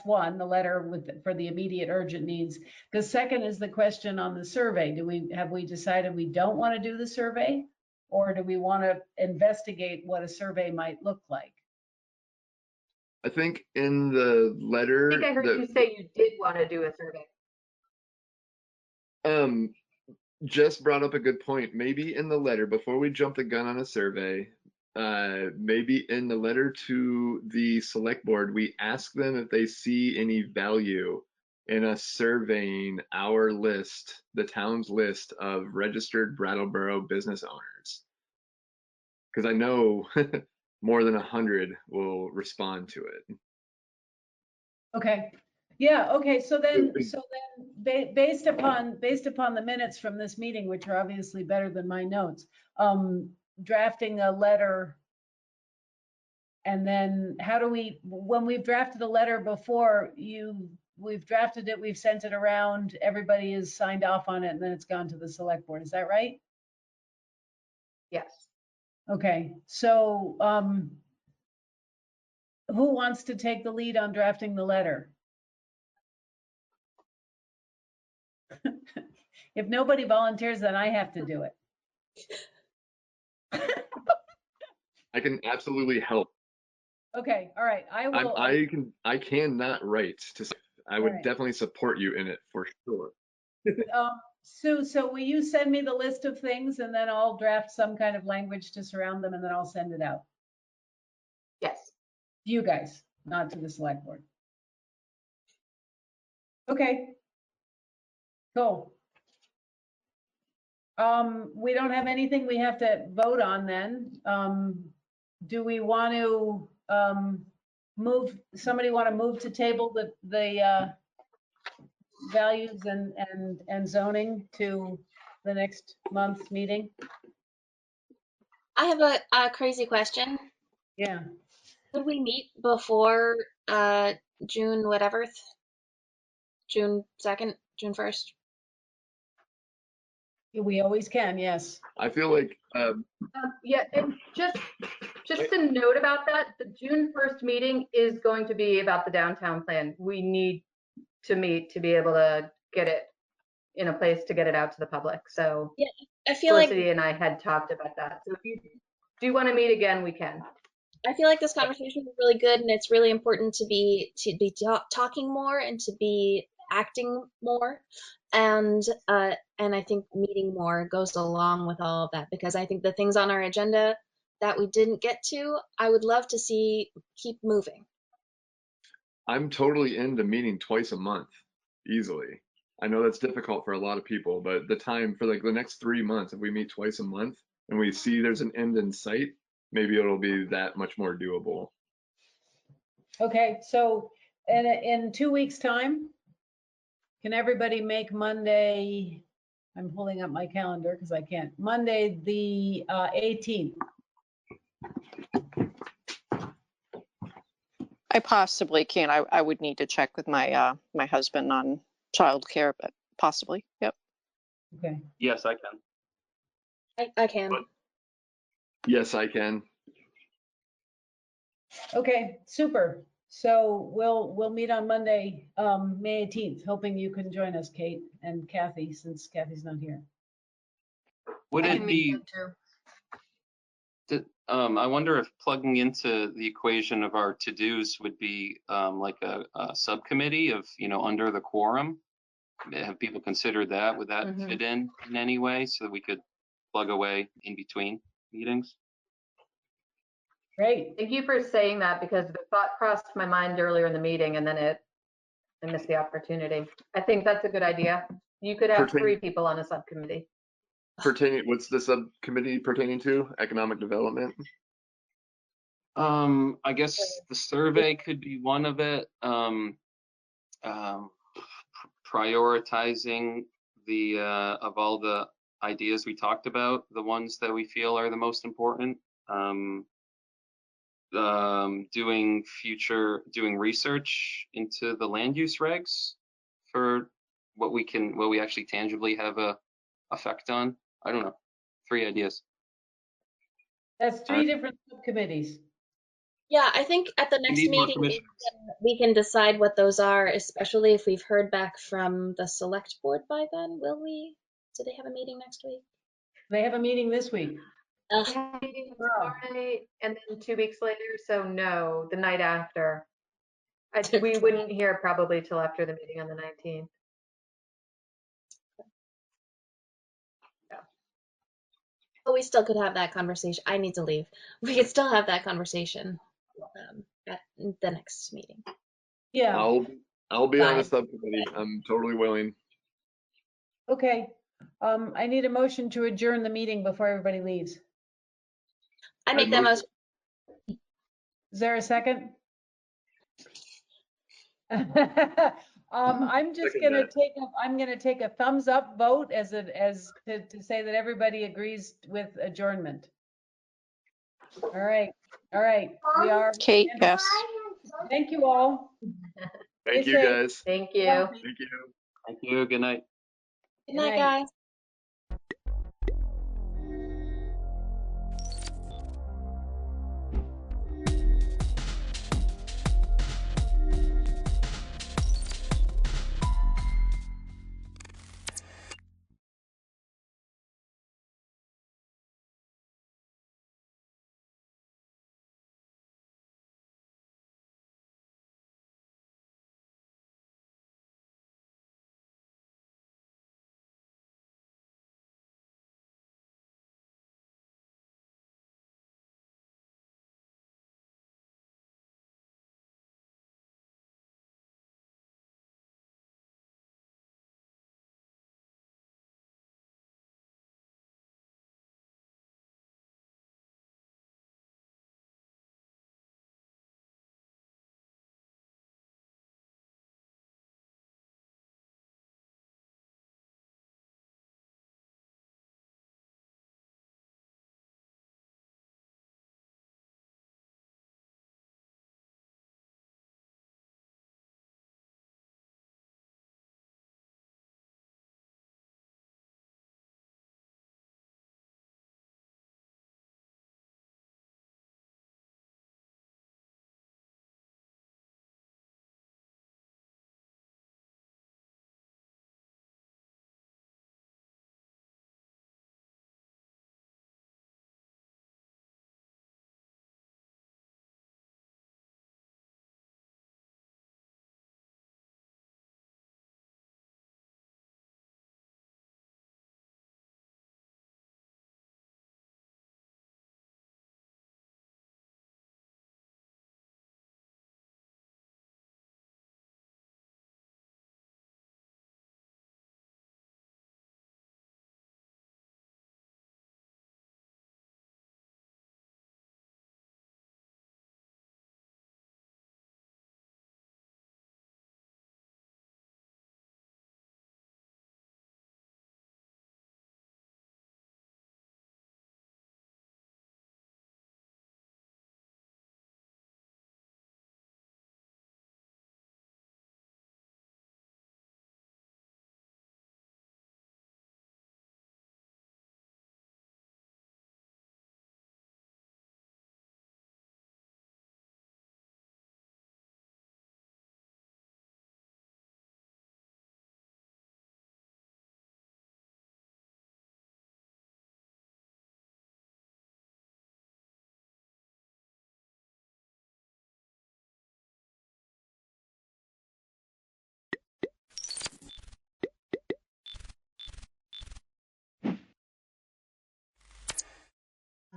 one, the letter for the immediate urgent needs. The second is the question on the survey. Have we decided we don't want to do the survey, or do we want to investigate what a survey might look like? I think in the letter, I think I heard you say you did want to do a survey. Just brought up a good point. Maybe in the letter, before we jump the gun on a survey, maybe in the letter to the select board, we ask them if they see any value in us surveying our list, the town's list of registered Brattleboro business owners. Because I know more than 100 will respond to it. Okay. Yeah. Okay. So then based upon the minutes from this meeting, which are obviously better than my notes, drafting a letter. And then how do when we've drafted a letter before, we've drafted it, we've sent it around, everybody is signed off on it, and then it's gone to the select board. Is that right? Yes. Okay. So who wants to take the lead on drafting the letter? If nobody volunteers, then I have to do it. I can absolutely help. Okay, all right. I will. I cannot write to. I would right. definitely support you in it for sure. Sue, so will you send me the list of things, and then I'll draft some kind of language to surround them, and then I'll send it out? Yes. You guys, not to the select board. Okay. Cool. We don't have anything we have to vote on then. Do we want to somebody want to move to table the values and zoning to the next month's meeting? I have a crazy question. Yeah. Could we meet before June whatever? June 2nd, June 1st? We always can, yes. I feel like yeah, and just a note about that, the June 1st meeting is going to be about the downtown plan. We need to meet to be able to get it in a place to get it out to the public. So yeah, I feel Felicity like and I had talked about that. So if you do want to meet again, we can. I feel like this conversation is really good, and it's really important to be talking more and to be acting more, and I think meeting more goes along with all of that, because I think the things on our agenda that we didn't get to, I would love to see keep moving. I'm totally into meeting twice a month, easily. I know that's difficult for a lot of people, but the time for like the next 3 months, if we meet twice a month and we see there's an end in sight, maybe it'll be that much more doable. Okay, so in 2 weeks' time, can everybody make Monday I'm holding up my calendar because I can't. Monday, the 18th. I possibly can. I would need to check with my my husband on childcare, but possibly. Yep. Okay. Yes, I can. I can. Yes, I can. Okay, super. So we'll meet on Monday, May 18th, hoping you can join us, Kate and Kathy, since Kathy's not here. Would I it can meet be? them too. I wonder if plugging into the equation of our to-dos would be like a subcommittee of, under the quorum. Have people considered that? Would that Mhm. fit in any way so that we could plug away in between meetings? Great. Thank you for saying that because the thought crossed my mind earlier in the meeting and then I missed the opportunity. I think that's a good idea. You could have 3 people on a subcommittee. What's the subcommittee pertaining to? Economic development? I guess the survey could be one of it. Prioritizing the of all the ideas we talked about, the ones that we feel are the most important. Doing research into the land use regs for what we actually tangibly have a effect on. I don't know. 3 ideas. That's 3 different subcommittees. Yeah, I think at the We next need more meeting commissioners. we can decide what those are, especially if we've heard back from the select board by then. Will we? Do they have a meeting next week? They have a meeting this week. We have a meeting tomorrow night and then 2 weeks later, so no, the night after. We wouldn't hear probably till after the meeting on the 19th. But we still could have that conversation. I need to leave. We could still have that conversation at the next meeting. Yeah. I'll be on a Live. subcommittee. I'm totally willing. Okay. I need a motion to adjourn the meeting before everybody leaves. I make that motion. Is there a second? I'm just Second gonna that. I'm gonna take a thumbs up vote as to say that everybody agrees with adjournment. All right. We are. Kate, yes. Thank you all. Thank Stay you, safe. guys. Thank you. Thank you. Thank you. Good night. Good night, guys.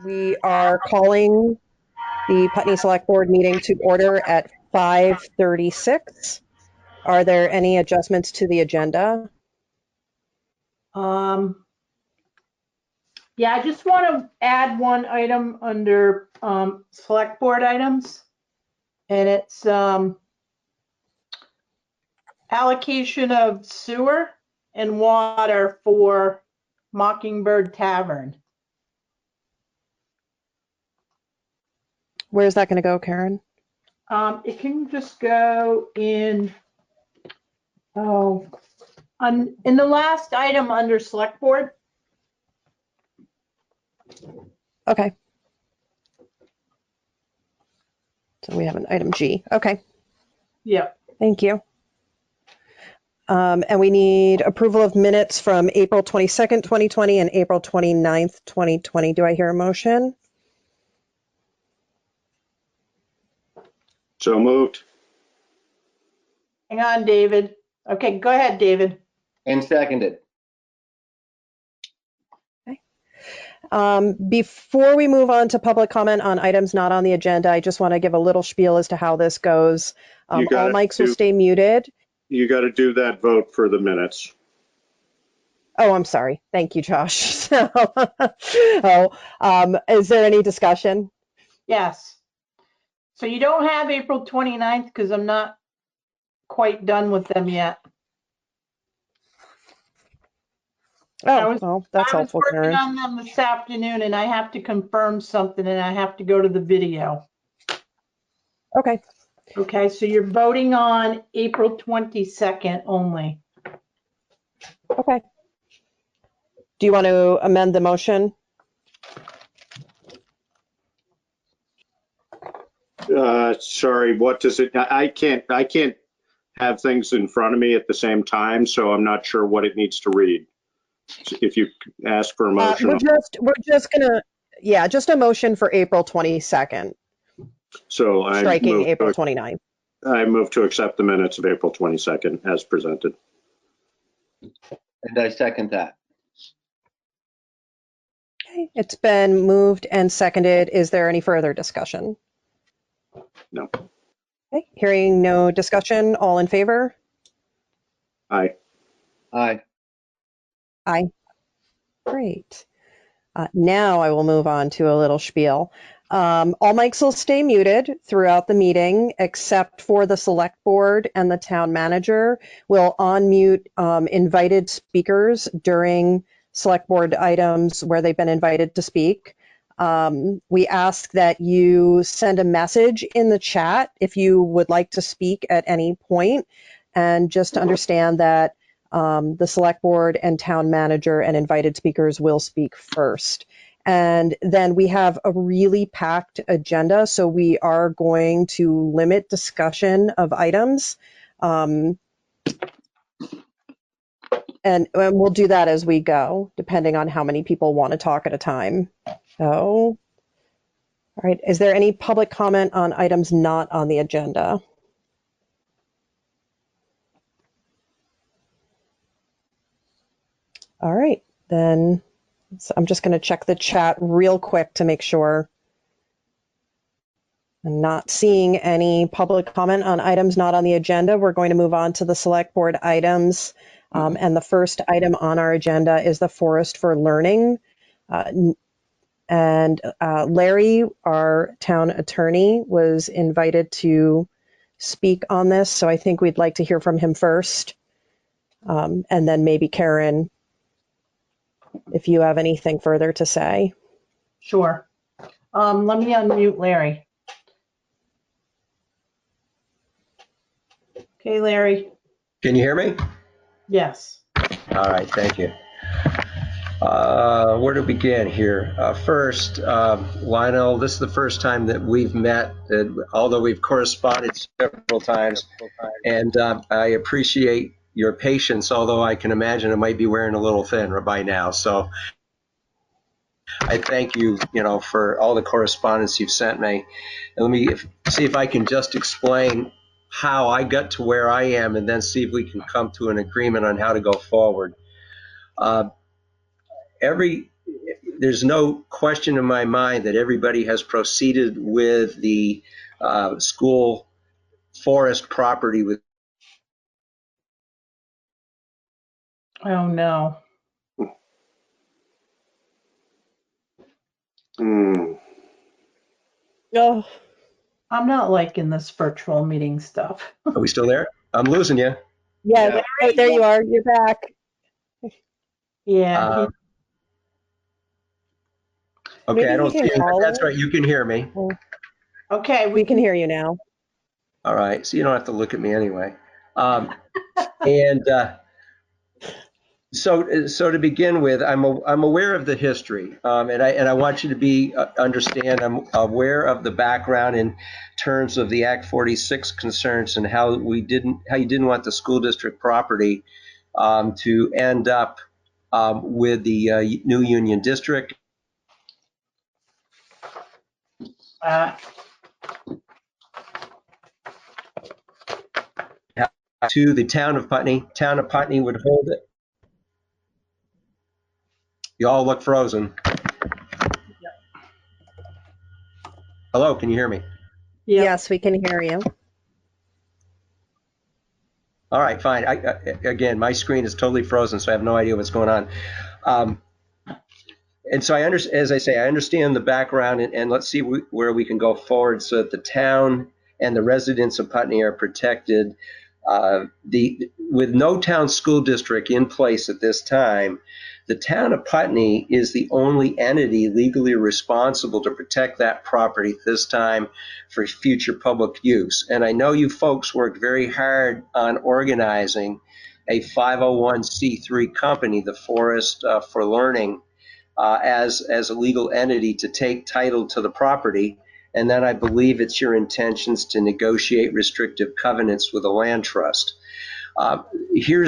We are calling the Putney Select Board meeting to order at 5:36. Are there any adjustments to the agenda? Yeah, I just want to add one item under select board items. And it's allocation of sewer and water for Mockingbird Tavern. Where's that going to go, Karen? It can just go in, in the last item under select board. Okay. So we have an item G. Okay. Yeah. Thank you. And we need approval of minutes from April 22nd, 2020 and April 29th, 2020. Do I hear a motion? So moved. Hang on, David. Okay, go ahead, David. And seconded. Before we move on to public comment on items not on the agenda, I just want to give a little spiel as to how this goes. All mics will stay muted. You got to do that vote for the minutes. Oh, I'm sorry. Thank you, Josh. Is there any discussion? Yes. So you don't have April 29th because I'm not quite done with them yet. Oh, well, that's helpful, Karen. I was working on them this afternoon and I have to confirm something and I have to go to the video. Okay. Okay, so you're voting on April 22nd only. Okay. Do you want to amend the motion? Sorry, what does it, I can't have things in front of me at the same time, so I'm not sure what it needs to read. If you ask for a motion. We're just gonna, yeah, just a motion for April 22nd. So I striking April 29th. I move to accept the minutes of April 22nd as presented. And I second that. Okay, it's been moved and seconded. Is there any further discussion? No. Okay, hearing no discussion, all in favor? Aye. Aye. Aye. Great. Now I will move on to a little spiel. All mics will stay muted throughout the meeting, except for the select board and the town manager. Will unmute invited speakers during select board items where they've been invited to speak. We ask that you send a message in the chat if you would like to speak at any point, and just to understand that the select board and town manager and invited speakers will speak first. And then we have a really packed agenda, so we are going to limit discussion of items. And we'll do that as we go, depending on how many people want to talk at a time. So, all right, is there any public comment on items not on the agenda? All right, then so I'm just going to check the chat real quick to make sure. I'm not seeing any public comment on items not on the agenda. We're going to move on to the select board items. And the first item on our agenda is the Forest for Learning. And Larry, our town attorney, was invited to speak on this. So I think we'd like to hear from him first. And then maybe Karen, if you have anything further to say. Sure. Let me unmute Larry. Okay, Larry. Can you hear me? Yes. All right, thank you. Where to begin here? First, Lionel, this is the first time that we've met, although we've corresponded several times, and I appreciate your patience, although I can imagine it might be wearing a little thin by now. So I thank you, for all the correspondence you've sent me. And let me see if I can just explain how I got to where I am, and then see if we can come to an agreement on how to go forward. There's there's no question in my mind that everybody has proceeded with the school forest property with. Oh, no. Oh, I'm not liking this virtual meeting stuff. Are we still there? I'm losing you. yeah. Oh, there you are. You're back. Yeah. Okay, Maybe I he don't can see it. call That's in. right. You can hear me. Okay, We can hear you now. All right. So you don't have to look at me anyway. And so to begin with, I'm aware of the history, and I want you to be understand. I'm aware of the background in terms of the Act 46 concerns and how you didn't want the school district property to end up with the new Union District. To the town of Putney. Town of Putney would hold it. You all look frozen. Hello, can you hear me? Yes, we can hear you. All right, fine. Again, my screen is totally frozen, so I have no idea what's going on. And so as I say, I understand the background, and let's see where we can go forward so that the town and the residents of Putney are protected. With no town school district in place at this time, the town of Putney is the only entity legally responsible to protect that property at this time for future public use. And I know you folks worked very hard on organizing a 501c3 company, the Forest for Learning, as a legal entity to take title to the property. And then I believe it's your intentions to negotiate restrictive covenants with the land trust. Here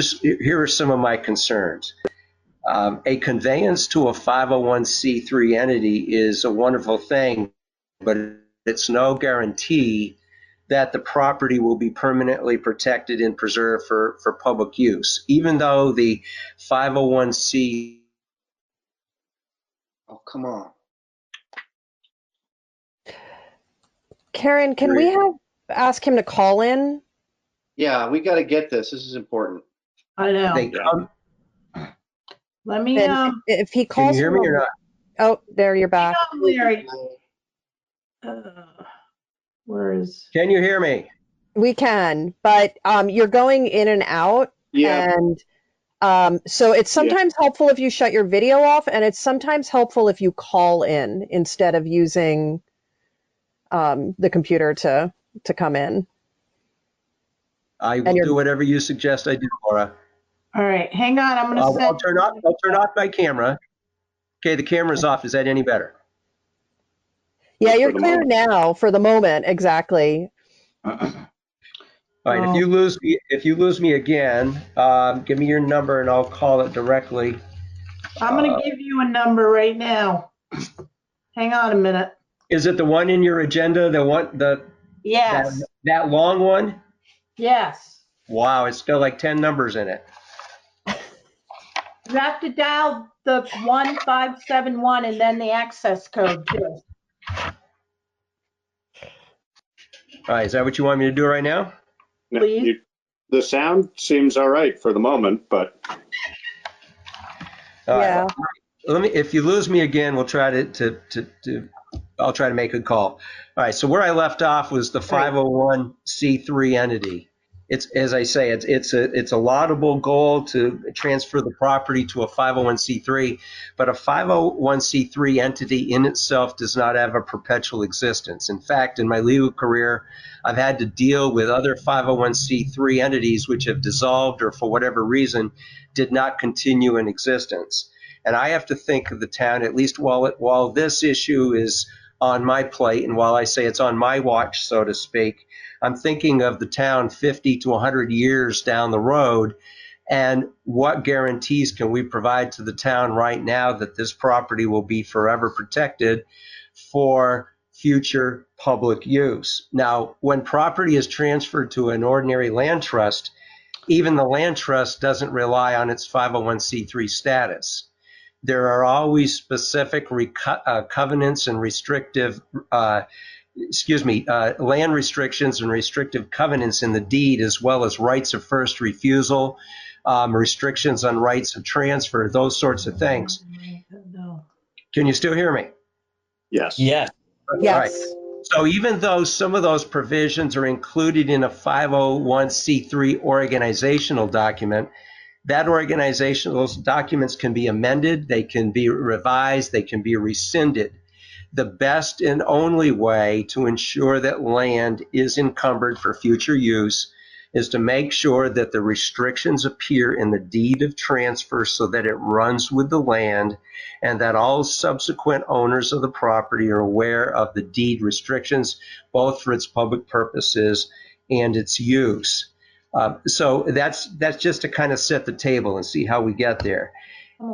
are some of my concerns. A conveyance to a 501c3 entity is a wonderful thing, but it's no guarantee that the property will be permanently protected and preserved for public use. Even though the 501c. Oh, come on. Karen, can we ask him to call in? Yeah, we got to get this. This is important. I know. They come. Let me, if he Can you calls hear me or not? Oh, there you're back. Larry. Where is? Can you hear me? We can, but you're going in and out. Yeah. And so it's sometimes helpful if you shut your video off, and it's sometimes helpful if you call in instead of using the computer to come in. I will do whatever you suggest I do, Laura. All right, hang on. I'm going to I'll turn off my camera. Okay, the camera's off. Is that any better? Yeah, you're clear now for the moment. Exactly. All right. If you lose me again, give me your number and I'll call it directly. I'm going to give you a number right now. Hang on a minute. Is it the one in your agenda? Yes. That long one? Yes. Wow, it's got like 10 numbers in it. You have to dial the 1571 and then the access code too. All right, is that what you want me to do right now? Please. The sound seems all right for the moment, but. All right. If you lose me again, we'll try I'll try to make a call. All right. So where I left off was the 501c3 entity. It's, as I say, it's a laudable goal to transfer the property to a 501c3, but a 501c3 entity in itself does not have a perpetual existence. In fact, in my legal career, I've had to deal with other 501c3 entities which have dissolved or for whatever reason did not continue in existence. And I have to think of the town, at least while this issue is on my plate, and while I say it's on my watch, so to speak, I'm thinking of the town 50 to 100 years down the road, and what guarantees can we provide to the town right now that this property will be forever protected for future public use. Now, when property is transferred to an ordinary land trust, even the land trust doesn't rely on its 501c3 status. there are always specific covenants and restrictive, land restrictions and restrictive covenants in the deed, as well as rights of first refusal, restrictions on rights of transfer, those sorts of things. Can you still hear me? Yes. Yeah. Right. So even though some of those provisions are included in a 501c3 organizational document, that organization, those documents can be amended, they can be revised, they can be rescinded. The best and only way to ensure that land is encumbered for future use is to make sure that the restrictions appear in the deed of transfer so that it runs with the land, and that all subsequent owners of the property are aware of the deed restrictions, both for its public purposes and its use. So that's just to kind of set the table and see how we get there.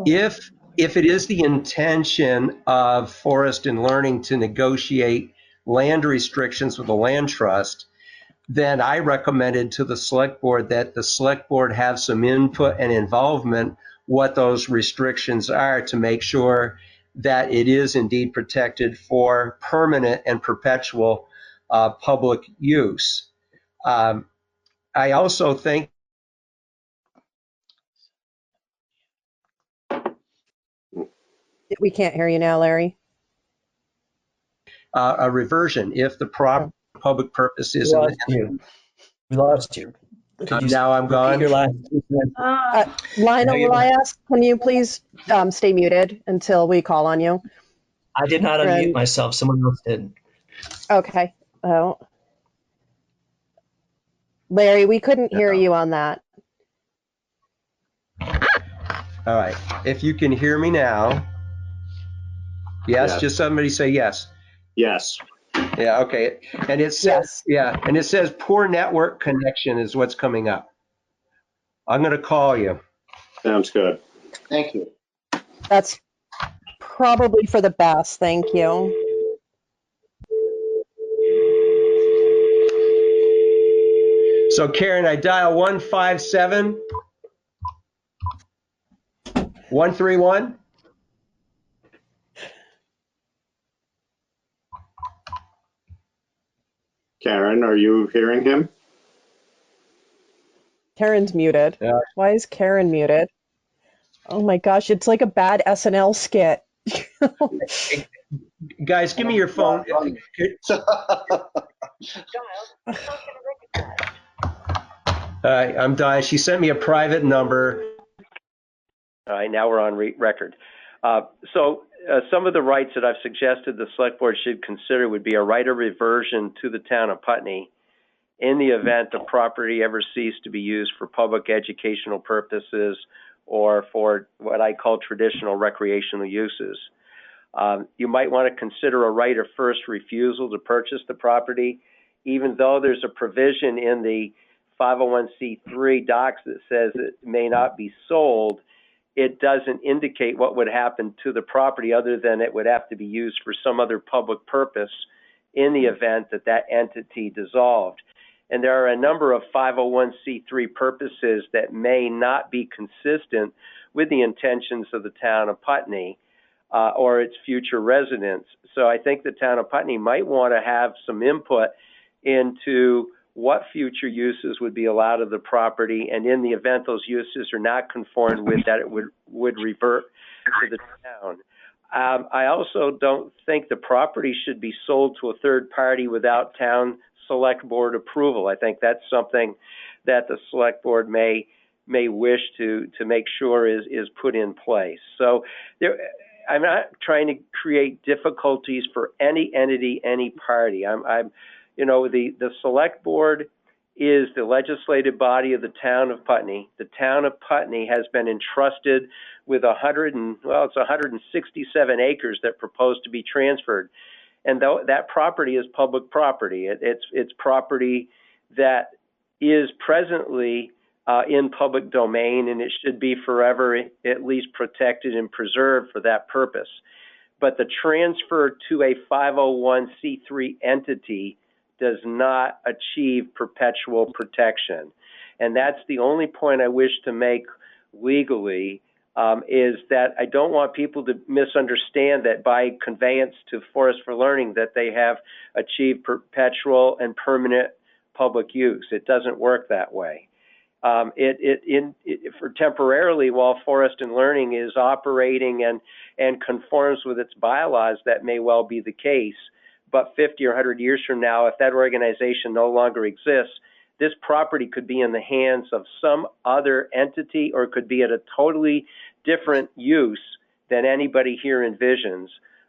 If it is the intention of Forest and Learning to negotiate land restrictions with the land trust, then I recommended to the select board that the select board have some input and involvement what those restrictions are to make sure that it is indeed protected for permanent and perpetual public use. I also think We can't hear you now, Larry. a reversion if the public purpose is. We lost you. Now I'm gone. Your last Lionel, will I ask, can you please stay muted until we call on you? I did not unmute myself. Someone else did. Okay. Oh. Larry, we couldn't hear you on that. All right. If you can hear me now. Yes, just somebody say yes. Yes. Yeah, okay. And it says, and it says poor network connection is what's coming up. I'm going to call you. Sounds good. Thank you. That's probably for the best. Thank you. So Karen, I dial 157 131. Karen, are you hearing him? Karen's muted. Yeah. Why is Karen muted? Oh my gosh, it's like a bad SNL skit. Guys, give me your phone. I'm dying. She sent me a private number. All right, now we're on record. So some of the rights that I've suggested the select board should consider would be a right of reversion to the town of Putney in the event the property ever ceased to be used for public educational purposes or for what I call traditional recreational uses. You might want to consider a right of first refusal to purchase the property, even though there's a provision in the 501c3 docs that says it may not be sold. It doesn't indicate what would happen to the property other than it would have to be used for some other public purpose in the event that that entity dissolved. And there are a number of 501c3 purposes that may not be consistent with the intentions of the town of Putney or its future residents. So I think the town of Putney might want to have some input into what future uses would be allowed of the property, and in the event those uses are not conformed with, that it would revert to the town. I also don't think the property should be sold to a third party without town select board approval. I think that's something that the select board may wish to make sure is put in place. So I'm not trying to create difficulties for any entity, any party. The select board is the legislative body of the town of Putney. The town of Putney has been entrusted with 167 acres that propose to be transferred. And that property is public property. It's property that is presently in public domain, and it should be forever at least protected and preserved for that purpose. But the transfer to a 501c3 entity does not achieve perpetual protection. And that's the only point I wish to make legally. is that I don't want people to misunderstand that by conveyance to Forest for Learning that they have achieved perpetual and permanent public use. It doesn't work that way. For temporarily, while Forest and Learning is operating and conforms with its bylaws, that may well be the case. But 50 or 100 years from now, if that organization no longer exists, this property could be in the hands of some other entity, or it could be at a totally different use than anybody here envisions,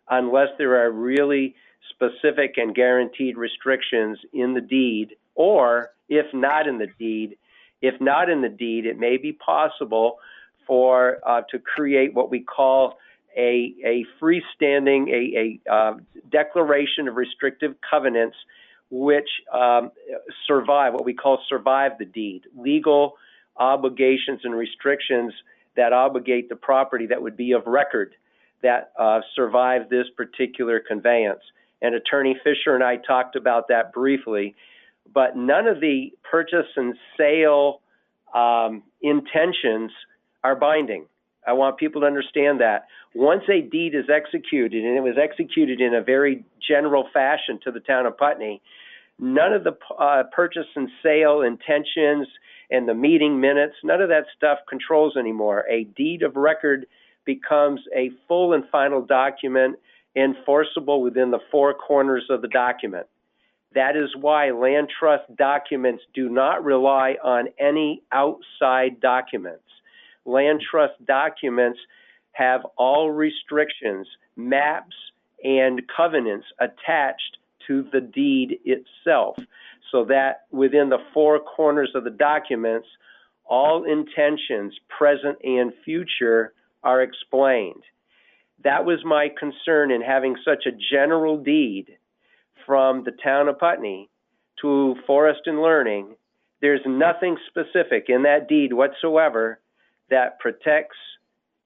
unless there are really specific and guaranteed restrictions in the deed, or if not in the deed, it may be possible for to create what we call a freestanding, a declaration of restrictive covenants, which survive the deed, legal obligations and restrictions that obligate the property that would be of record that survive this particular conveyance. And Attorney Fisher and I talked about that briefly, but none of the purchase and sale intentions are binding. I want people to understand that. Once a deed is executed, and it was executed in a very general fashion to the town of Putney, none of the purchase and sale intentions and the meeting minutes, none of that stuff controls anymore. A deed of record becomes a full and final document enforceable within the four corners of the document. That is why land trust documents do not rely on any outside documents. Land trust documents have all restrictions, maps, and covenants attached to the deed itself, so that within the four corners of the documents, all intentions, present and future, are explained. That was my concern in having such a general deed from the town of Putney to Forest and Learning. There's nothing specific in that deed whatsoever that protects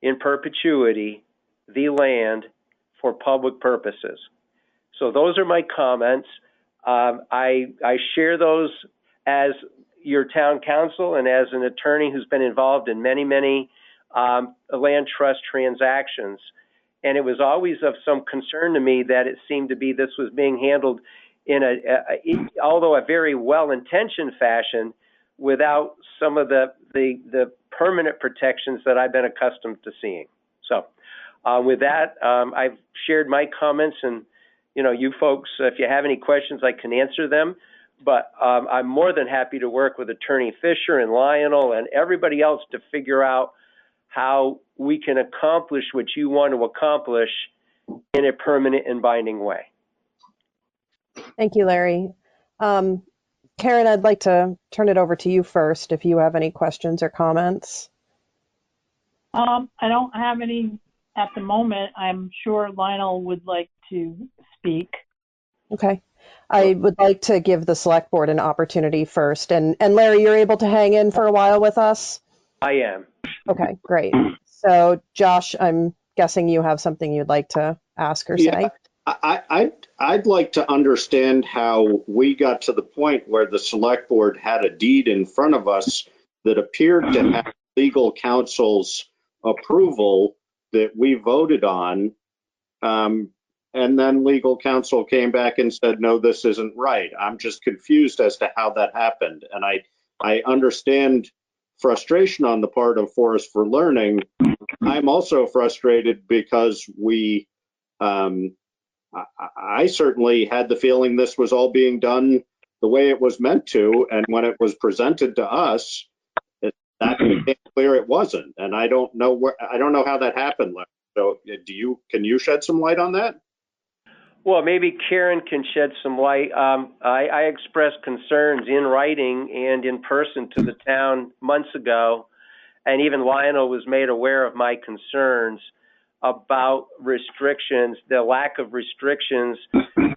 in perpetuity the land for public purposes. So those are my comments. I share those as your town council and as an attorney who's been involved in many, many land trust transactions. And it was always of some concern to me that it seemed to be this was being handled in although a very well-intentioned fashion, without some of the permanent protections that I've been accustomed to seeing. So with that, I've shared my comments, and you folks, if you have any questions, I can answer them. But I'm more than happy to work with Attorney Fisher and Lionel and everybody else to figure out how we can accomplish what you want to accomplish in a permanent and binding way. Thank you, Larry. Karen, I'd like to turn it over to you first if you have any questions or comments. I don't have any at the moment. I'm sure Lionel would like to speak. Okay. I would like to give the select board an opportunity first. And Larry, you're able to hang in for a while with us? I am. Okay, great. So Josh, I'm guessing you have something you'd like to ask or say? I'd like to understand how we got to the point where the select board had a deed in front of us that appeared to have legal counsel's approval that we voted on. And then legal counsel came back and said, no, this isn't right. I'm just confused as to how that happened. And I understand frustration on the part of Forest for Learning. I'm also frustrated because I certainly had the feeling this was all being done the way it was meant to. And when it was presented to us, that became clear it wasn't. And I don't know how that happened. So can you shed some light on that? Well, maybe Karen can shed some light. I expressed concerns in writing and in person to the town months ago, and even Lionel was made aware of my concerns about restrictions, the lack of restrictions,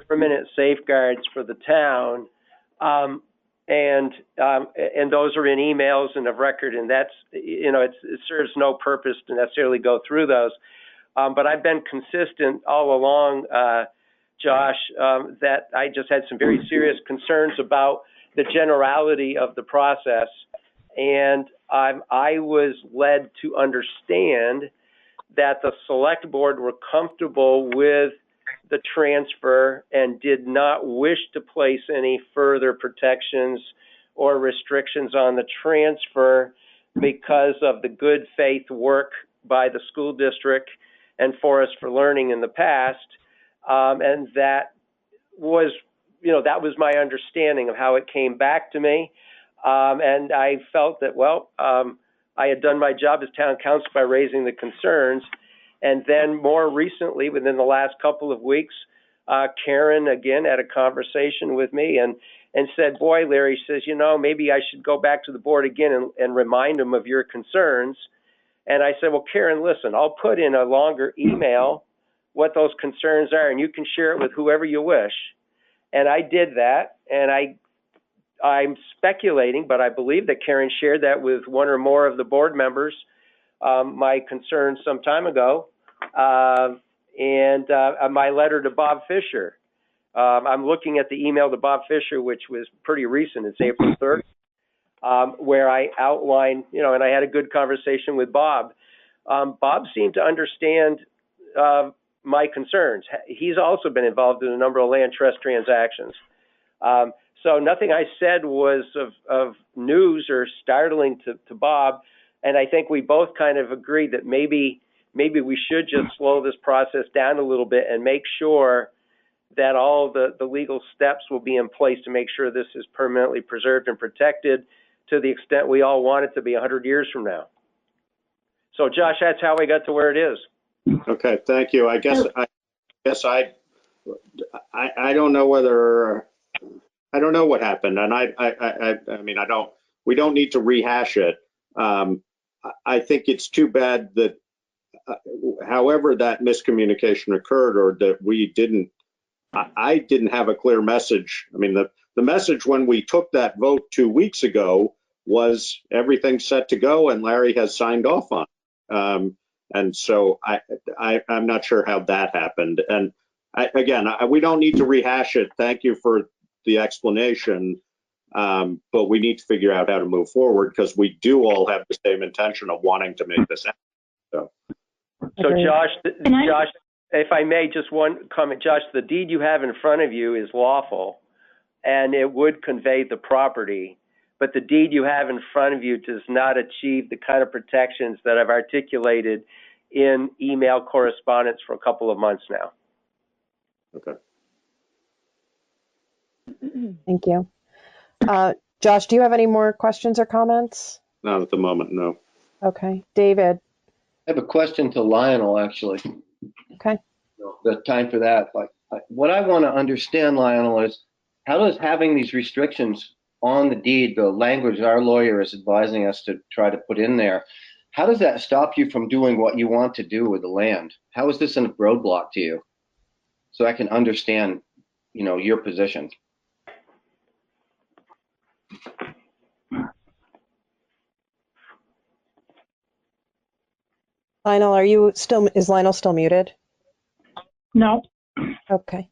permanent safeguards for the town, and those are in emails and of record, and that's it serves no purpose to necessarily go through those. But I've been consistent all along, Josh, that I just had some very serious concerns about the generality of the process And I was led to understand that the select board were comfortable with the transfer and did not wish to place any further protections or restrictions on the transfer because of the good faith work by the school district and Forest for Learning in the past. And that was, that was my understanding of how it came back to me. And I felt that, I had done my job as town council by raising the concerns. And then more recently, within the last couple of weeks, Karen again had a conversation with me and said, boy, Larry, says, maybe I should go back to the board again and remind them of your concerns. And I said, well, Karen, listen, I'll put in a longer email what those concerns are, and you can share it with whoever you wish. And I did that, and I'm speculating, but I believe that Karen shared that with one or more of the board members, my concerns some time ago, and my letter to Bob Fisher. I'm looking at the email to Bob Fisher, which was pretty recent. It's April 3rd, where I outlined, and I had a good conversation with Bob. Bob seemed to understand my concerns. He's also been involved in a number of land trust transactions. So nothing I said was of news or startling to Bob. And I think we both kind of agreed that maybe we should just slow this process down a little bit and make sure that all the legal steps will be in place to make sure this is permanently preserved and protected to the extent we all want it to be 100 years from now. So Josh, that's how we got to where it is. Okay, thank you. I guess I don't know whether, I don't know what happened, and I mean, we don't need to rehash it. I think it's too bad that however that miscommunication occurred, or that I didn't have a clear message. I mean, the message when we took that vote 2 weeks ago was everything's set to go and Larry has signed off on it. And so I'm not sure how that happened. And we don't need to rehash it. Thank you for the explanation. But we need to figure out how to move forward because we do all have the same intention of wanting to make this happen. So Josh, if I may, just one comment. Josh, the deed you have in front of you is lawful and it would convey the property, but the deed you have in front of you does not achieve the kind of protections that I've articulated in email correspondence for a couple of months now. Okay. Thank you. Josh, do you have any more questions or comments? Not at the moment, no. Okay. David. I have a question to Lionel, actually. Okay. The time for that. What I want to understand, Lionel, is how does having these restrictions on the deed, the language our lawyer is advising us to try to put in there, how does that stop you from doing what you want to do with the land? How is this a roadblock to you? So I can understand, your position. Lionel, is Lionel still muted? No. Okay.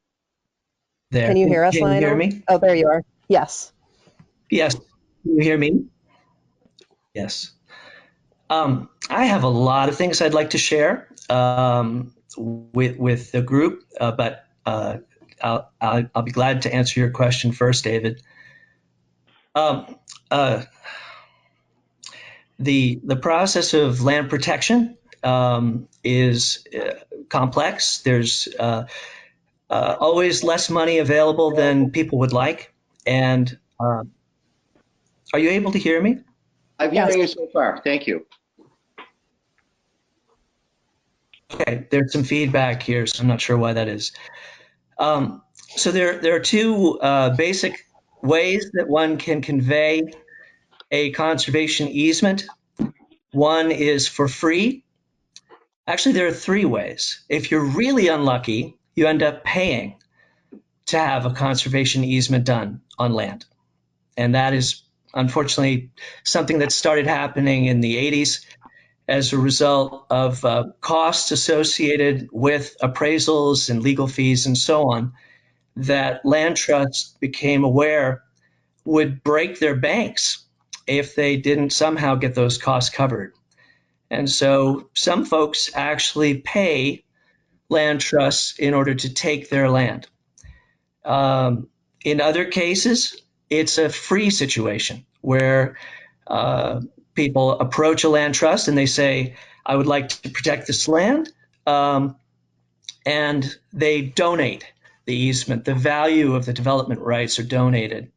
There. Can you hear us, Lionel? Can you hear me? Oh, there you are. Yes. Yes. Can you hear me? Yes. I have a lot of things I'd like to share with the group, but I'll be glad to answer your question first, David. The process of land protection is complex. There's always less money available than people would like. And are you able to hear me? I'm hearing you so far. Thank you. Okay, there's some feedback here, so I'm not sure why that is. So there are two basic ways that one can convey a conservation easement. One is for free. Actually, there are three ways. If you're really unlucky, you end up paying to have a conservation easement done on land. And that is unfortunately something that started happening in the 80s as a result of costs associated with appraisals and legal fees and so on that land trusts became aware would break their banks if they didn't somehow get those costs covered. And so some folks actually pay land trusts in order to take their land. In other cases, it's a free situation where people approach a land trust and they say, I would like to protect this land, and they donate the easement. The value of the development rights are donated.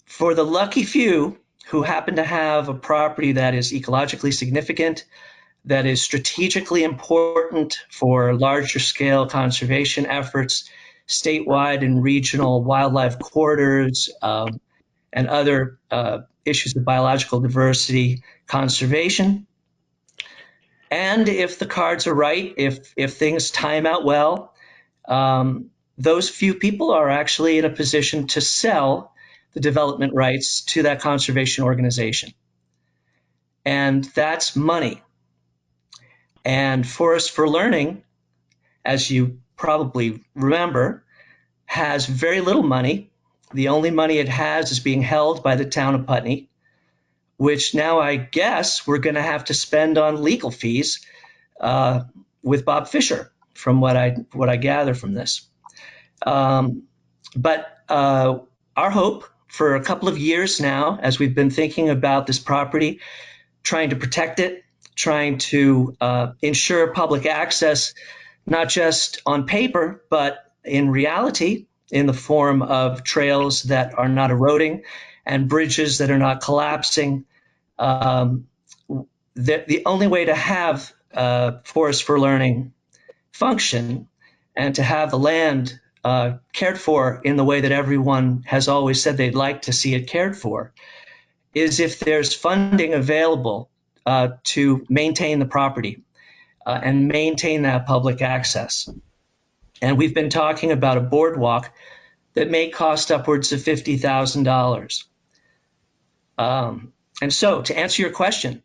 For the lucky few who happen to have a property that is ecologically significant, that is strategically important for larger scale conservation efforts, statewide and regional wildlife corridors, and other issues of biological diversity conservation. And if the cards are right, if things time out well, those few people are actually in a position to sell the development rights to that conservation organization. And that's money. And Forest for Learning, as you probably remember, has very little money. The only money it has is being held by the town of Putney, which now I guess we're going to have to spend on legal fees with Bob Fisher, from what I gather from this. But our hope for a couple of years now, as we've been thinking about this property, trying to protect it, trying to ensure public access, not just on paper, but in reality, in the form of trails that are not eroding and bridges that are not collapsing. The only way to have Forest for Learning function and to have the land cared for in the way that everyone has always said they'd like to see it cared for is if there's funding available to maintain the property and maintain that public access. And we've been talking about a boardwalk that may cost upwards of $50,000. And so, to answer your question,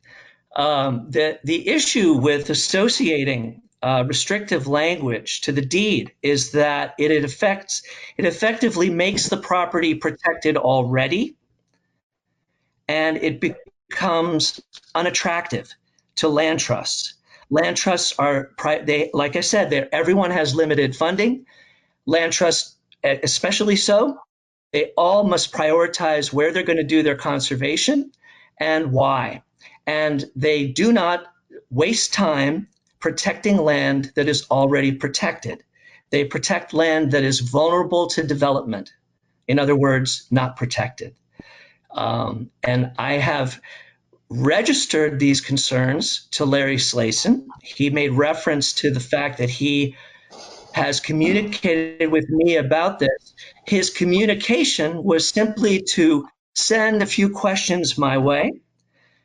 the issue with associating restrictive language to the deed is that it effectively makes the property protected already, and it becomes unattractive to land trusts. Land trusts are, like I said, everyone has limited funding. Land trusts, especially so, they all must prioritize where they're going to do their conservation and why. And they do not waste time protecting land that is already protected. They protect land that is vulnerable to development. In other words, not protected. And I have registered these concerns to Larry Slayson. He made reference to the fact that he has communicated with me about this. His communication was simply to send a few questions my way.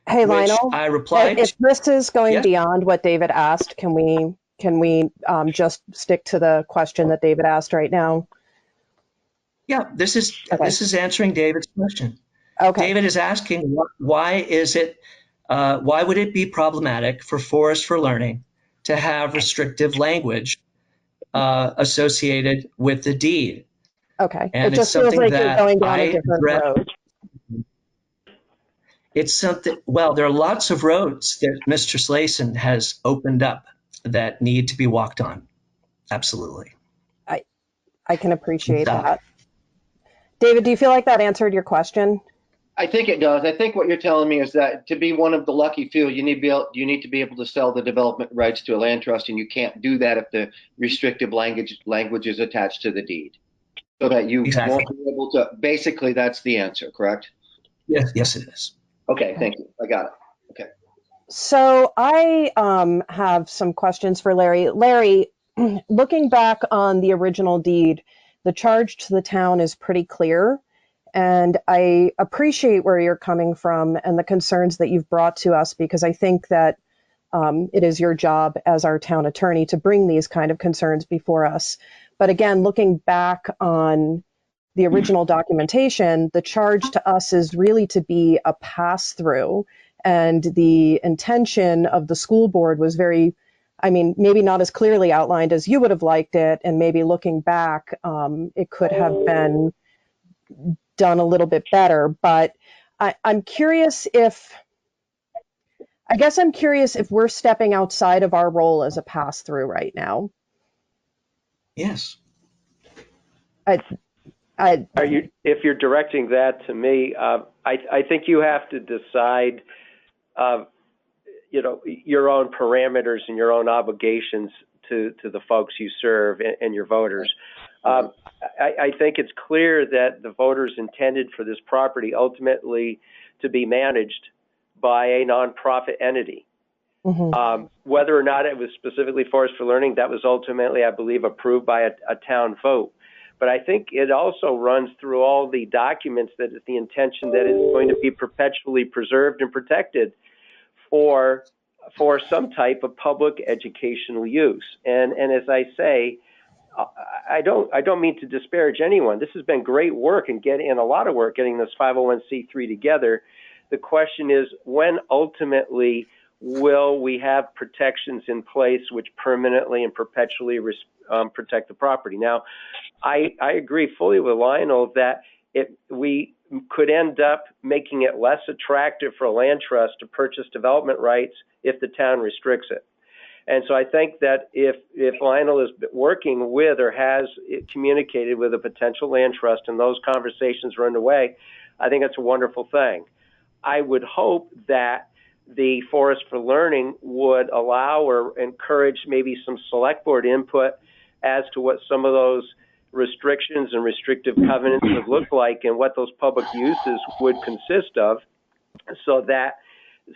Hey, which Lionel, I replied if this is going yes. beyond what David asked, can we just stick to the question that David asked right now? Yeah, this is answering David's question. Okay. David is asking why would it be problematic for Forest for Learning to have restrictive language associated with the deed? Okay. And it just feels like you're going down a different road. It's something, well, there are lots of roads that Mr. Slayson has opened up that need to be walked on. Absolutely. I can appreciate that. David, do you feel like that answered your question? I think it does. I think what you're telling me is that to be one of the lucky few, you need to be able to sell the development rights to a land trust, and you can't do that if the restrictive language is attached to the deed. So that you won't be able to. Basically, that's the answer, correct? Yes, it is. Okay, thank you. I got it. Okay. So I have some questions for Larry. Larry, looking back on the original deed, the charge to the town is pretty clear. And I appreciate where you're coming from and the concerns that you've brought to us, because I think that it is your job as our town attorney to bring these kind of concerns before us. But again, looking back on the original documentation, the charge to us is really to be a pass-through. And the intention of the school board was maybe not as clearly outlined as you would have liked it. And maybe looking back, it could have been done a little bit better. But I'm curious if, I guess I'm curious if we're stepping outside of our role as a pass-through right now. Yes. If you're directing that to me, I think you have to decide, your own parameters and your own obligations to the folks you serve and your voters. I think it's clear that the voters intended for this property ultimately to be managed by a nonprofit entity. Whether or not it was specifically Forest for Learning, that was ultimately, I believe, approved by a town vote. But I think it also runs through all the documents that it's the intention that it's going to be perpetually preserved and protected for some type of public educational use. And as I say, I don't mean to disparage anyone. This has been great work and a lot of work getting this 501c3 together. The question is, when ultimately will we have protections in place which permanently and perpetually protect the property? Now, I agree fully with Lionel that we could end up making it less attractive for a land trust to purchase development rights if the town restricts it. And so I think that if Lionel is working with or has communicated with a potential land trust and those conversations are underway, I think it's a wonderful thing. I would hope that the Forest for Learning would allow or encourage maybe some select board input as to what some of those restrictions and restrictive covenants would look like and what those public uses would consist of, so that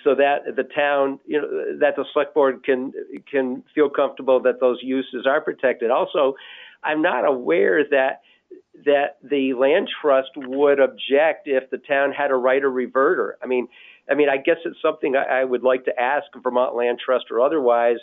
the town, that the select board can feel comfortable that those uses are protected. Also, I'm not aware that the land trust would object if the town had a right of reverter. I mean, I guess it's something I would like to ask Vermont Land Trust or otherwise.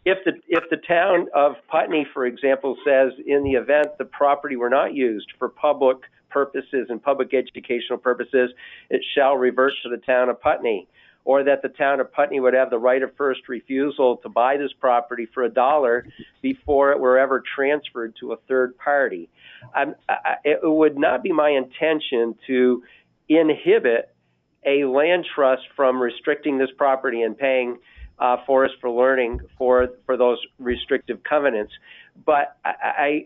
If the town of Putney, for example, says in the event the property were not used for public purposes and public educational purposes, it shall revert to the town of Putney, or that the town of Putney would have the right of first refusal to buy this property for $1 before it were ever transferred to a third party. It would not be my intention to inhibit a land trust from restricting this property and paying Forest for Learning for those restrictive covenants. But I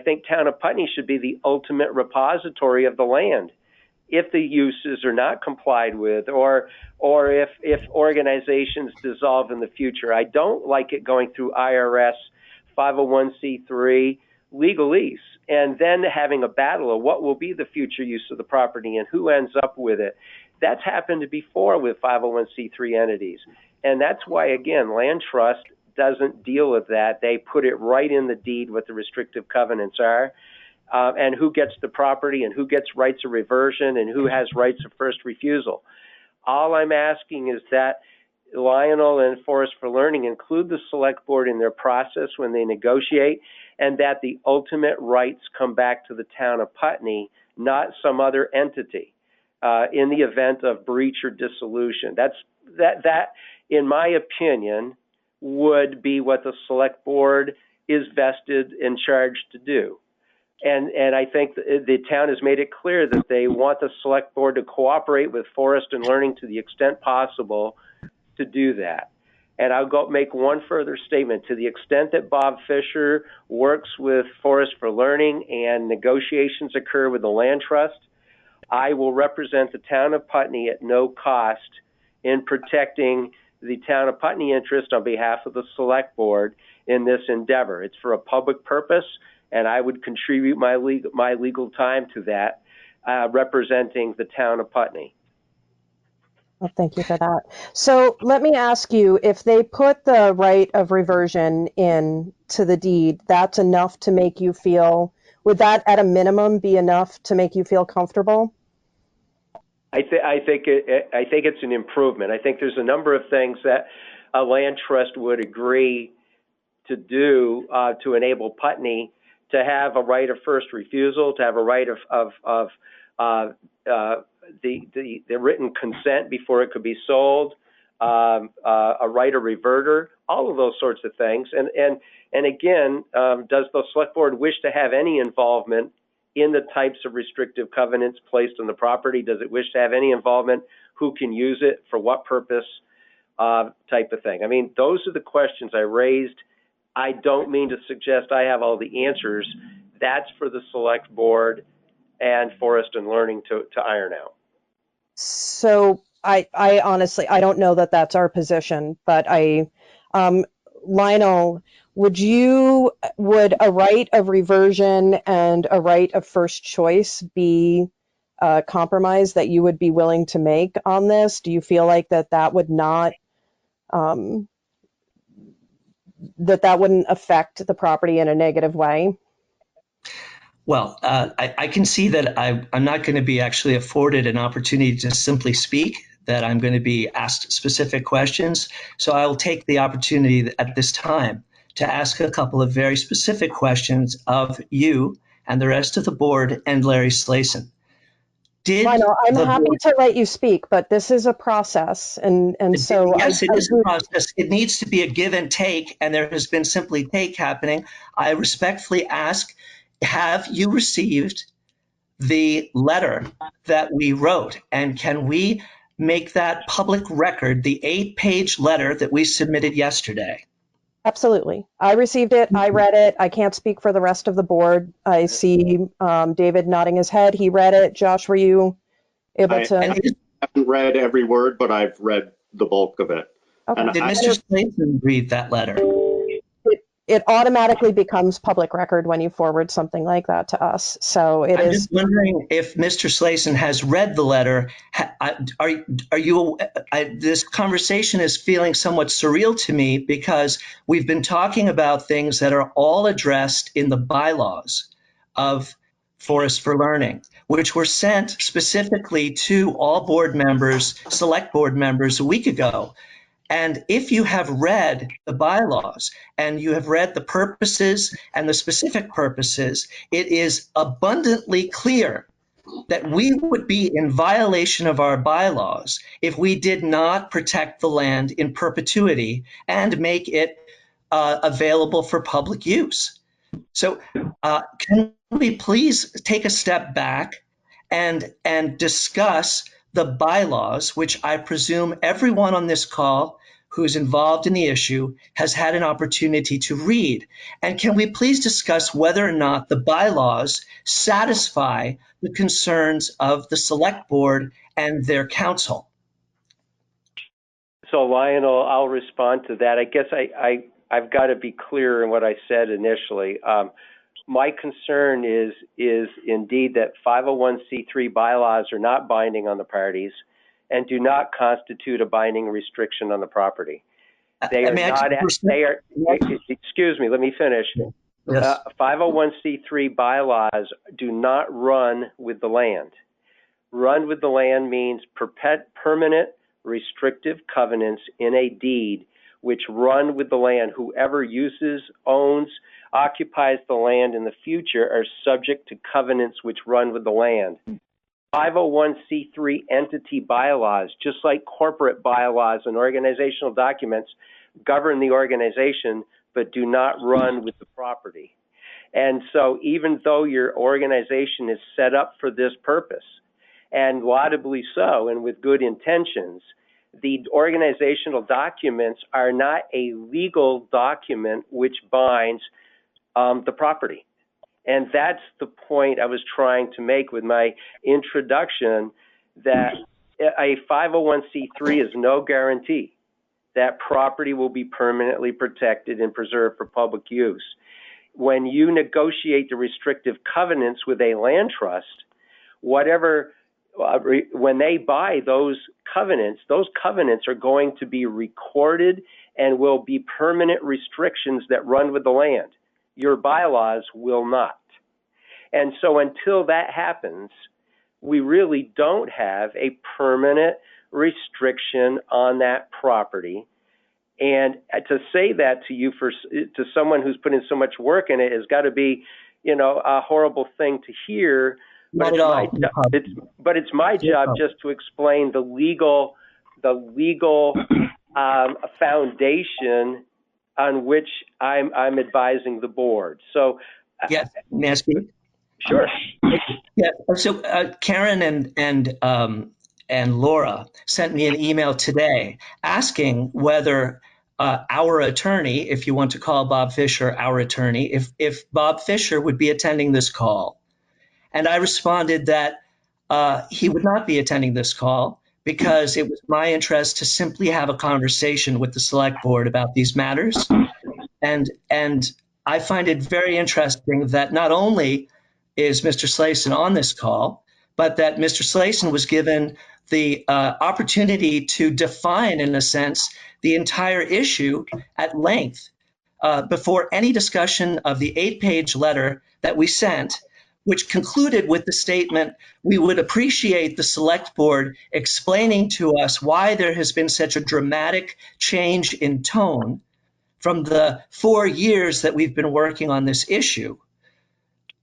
think town of Putney should be the ultimate repository of the land. If the uses are not complied with, or if organizations dissolve in the future, I don't like it going through IRS 501c3 legalese and then having a battle of what will be the future use of the property and who ends up with it. That's happened before with 501c3 entities. And that's why, again, land trust doesn't deal with that. They put it right in the deed what the restrictive covenants are, and who gets the property and who gets rights of reversion and who has rights of first refusal. All I'm asking is that Lionel and Forest for Learning include the select board in their process when they negotiate, and that the ultimate rights come back to the town of Putney, not some other entity, in the event of breach or dissolution. That, in my opinion, would be what the select board is vested and charged to do. And I think the town has made it clear that they want the select board to cooperate with Forest and Learning to the extent possible to do that. And I'll make one further statement. To the extent that Bob Fisher works with Forest for Learning and negotiations occur with the land trust, I will represent the town of Putney at no cost in protecting the town of Putney interest on behalf of the select board in this endeavor. It's for a public purpose, and I would contribute my legal time to that, representing the town of Putney. Well, thank you for that. So let me ask you, if they put the right of reversion in to the deed, that's enough to make you feel, would that at a minimum be enough to make you feel comfortable? I think it's an improvement. I think there's a number of things that a land trust would agree to do to enable Putney to have a right of first refusal, to have a right of the written consent before it could be sold, a right of reverter, all of those sorts of things. And again, does the select board wish to have any involvement in the types of restrictive covenants placed on the property? Does it wish to have any involvement? Who can use it? For what purpose? Type of thing. I mean, those are the questions I raised. I don't mean to suggest I have all the answers. That's for the select board and Forest and Learning to iron out. So I honestly, I don't know that that's our position, but Lionel, would a right of reversion and a right of first choice be a compromise that you would be willing to make on this? Do you feel like that would not, that wouldn't affect the property in a negative way? Well, I can see that I'm not going to be actually afforded an opportunity to simply speak, that I'm going to be asked specific questions. So I will take the opportunity at this time to ask a couple of very specific questions of you and the rest of the board and Larry Slayson. Lionel, I'm happy to let you speak, but this is a process, and so yes, it is a process. It needs to be a give and take, and there has been simply take happening. I respectfully ask, have you received the letter that we wrote, and can we make that public record, the 8-page letter that we submitted yesterday? Absolutely. I received it. I read it. I can't speak for the rest of the board. I see David nodding his head. He read it. Josh, were you able to? I haven't read every word, but I've read the bulk of it. Okay. Did Mr. Slayson read that letter? It automatically becomes public record when you forward something like that to us. So it I'm is. just wondering if Mr. Slayson has read the letter. Are you? This conversation is feeling somewhat surreal to me because we've been talking about things that are all addressed in the bylaws of Forest for Learning, which were sent specifically to all board members, select board members, a week ago. And if you have read the bylaws and you have read the purposes and the specific purposes, it is abundantly clear that we would be in violation of our bylaws if we did not protect the land in perpetuity and make it available for public use. So can we please take a step back and discuss the bylaws, which I presume everyone on this call who's involved in the issue has had an opportunity to read. And can we please discuss whether or not the bylaws satisfy the concerns of the select board and their council? So Lionel, I'll respond to that. I guess I've got to be clear in what I said initially. My concern is indeed that 501c3 bylaws are not binding on the parties and do not constitute a binding restriction on the property. They are not. They are. Excuse me. Let me finish. Yes. 501c3 bylaws do not run with the land. Run with the land means permanent restrictive covenants in a deed which run with the land. Whoever uses, owns, occupies the land in the future are subject to covenants which run with the land. 501c3 entity bylaws, just like corporate bylaws and organizational documents, govern the organization but do not run with the property. And so even though your organization is set up for this purpose, and laudably so, and with good intentions, the organizational documents are not a legal document which binds the property. And that's the point I was trying to make with my introduction, that a 501c3 is no guarantee that property will be permanently protected and preserved for public use. When you negotiate the restrictive covenants with a land trust, when they buy those covenants are going to be recorded and will be permanent restrictions that run with the land. Your bylaws will not. And so until that happens, we really don't have a permanent restriction on that property. And to say that to you, to someone who's put in so much work in it, has got to be, a horrible thing to hear. But it's my job just to explain the legal foundation on which I'm advising the board. So yes, may I speak? Sure. Yeah. So Karen and Laura sent me an email today asking whether our attorney, if you want to call Bob Fisher our attorney, if Bob Fisher would be attending this call. And I responded that he would not be attending this call because it was my interest to simply have a conversation with the select board about these matters. And I find it very interesting that not only is Mr. Slayson on this call, but that Mr. Slayson was given the opportunity to define, in a sense, the entire issue at length before any discussion of the 8-page letter that we sent, which concluded with the statement, we would appreciate the select board explaining to us why there has been such a dramatic change in tone from the 4 years that we've been working on this issue.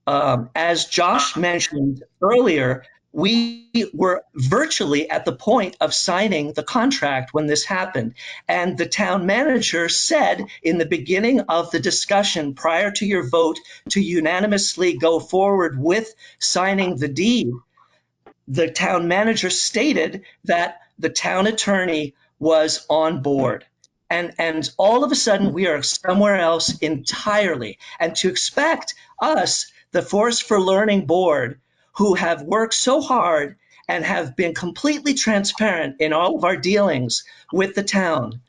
As Josh mentioned earlier, we were virtually at the point of signing the contract when this happened. And the town manager said in the beginning of the discussion prior to your vote to unanimously go forward with signing the deed, the town manager stated that the town attorney was on board. And all of a sudden, we are somewhere else entirely. And to expect us, the Forest for Learning Board, who have worked so hard and have been completely transparent in all of our dealings with the town,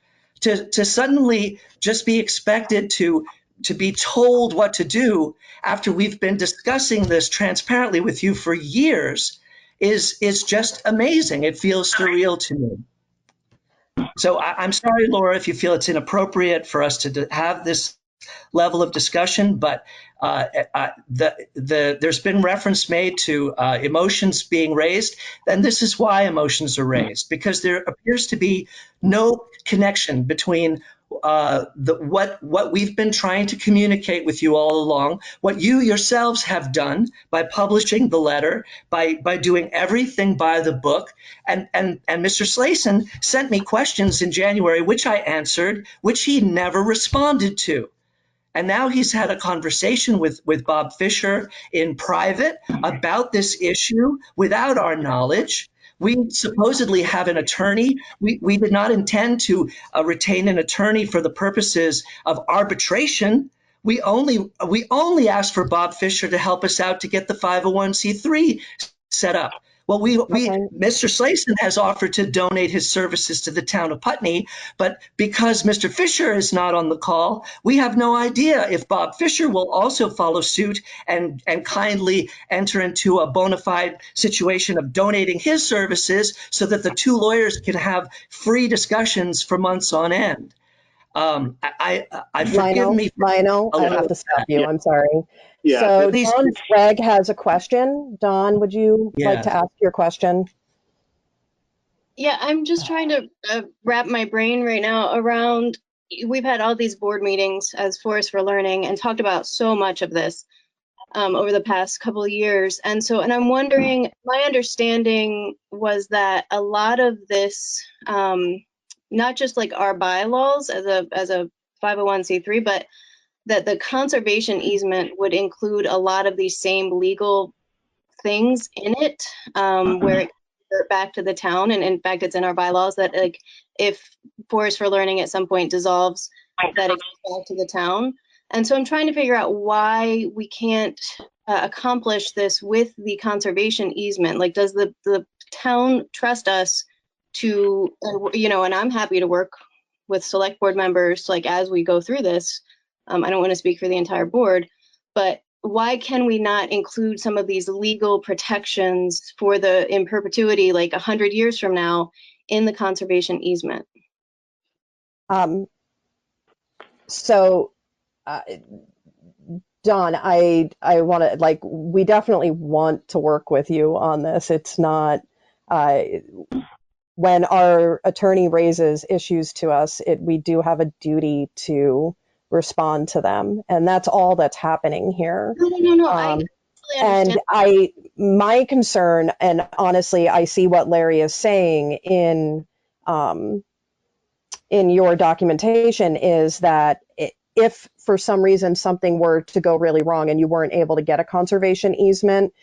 to suddenly just be expected to be told what to do after we've been discussing this transparently with you for years is just amazing. It feels surreal to me. So I'm sorry, Laura, if you feel it's inappropriate for us to have this level of discussion, but there's been reference made to emotions being raised, and this is why emotions are raised, because there appears to be no connection between what we've been trying to communicate with you all along, what you yourselves have done by publishing the letter, by doing everything by the book. And Mr. Slayson sent me questions in January, which I answered, which he never responded to. And now he's had a conversation with Bob Fisher in private about this issue without our knowledge. We supposedly have an attorney. We did not intend to retain an attorney for the purposes of arbitration. We only asked for Bob Fisher to help us out to get the 501c3 set up. Well, Mr. Slayson has offered to donate his services to the town of Putney, but because Mr. Fisher is not on the call, we have no idea if Bob Fisher will also follow suit and kindly enter into a bona fide situation of donating his services so that the two lawyers can have free discussions for months on end. Forgive me. Lionel, I have to stop you. I'm sorry. Yeah. So Don Swag has a question. Don, would you like to ask your question? Yeah, I'm just trying to wrap my brain right now around, we've had all these board meetings as Forest for Learning and talked about so much of this over the past couple of years. And I'm wondering, my understanding was that a lot of this, not just like our bylaws as a 501c3, but that the conservation easement would include a lot of these same legal things in it, where it goes back to the town. And in fact, it's in our bylaws that like if Forest for Learning at some point dissolves, that it goes back to the town. And so I'm trying to figure out why we can't accomplish this with the conservation easement. Like, does the town trust us to, and I'm happy to work with select board members, like as we go through this. I don't want to speak for the entire board, but why can we not include some of these legal protections for the in perpetuity, like 100 years from now, in the conservation easement? Don, I want to, like, we definitely want to work with you on this. It's not, when our attorney raises issues to us, we do have a duty to respond to them. And that's all that's happening here. No, I and my concern, and honestly, I see what Larry is saying in your documentation, is that if for some reason something were to go really wrong and you weren't able to get a conservation easement,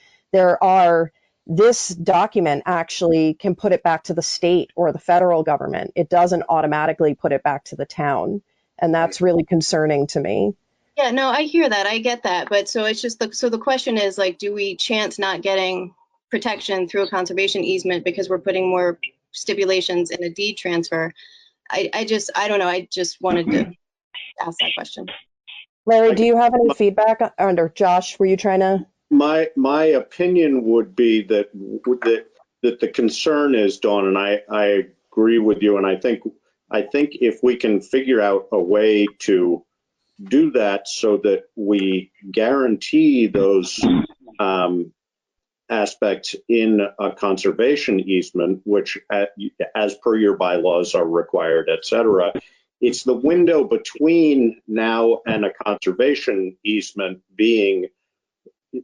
this document actually can put it back to the state or the federal government. It doesn't automatically put it back to the town. And that's really concerning to me. Yeah, no, I hear that. I get that. But so it's just so the question is like, do we chance not getting protection through a conservation easement because we're putting more stipulations in a deed transfer? I don't know. I just wanted to ask that question. Larry, do you have any feedback? Or Josh, were you trying to? My opinion would be that the concern is, Dawn, and I agree with you, and I think if we can figure out a way to do that so that we guarantee those aspects in a conservation easement, which as per your bylaws are required, et cetera, it's the window between now and a conservation easement being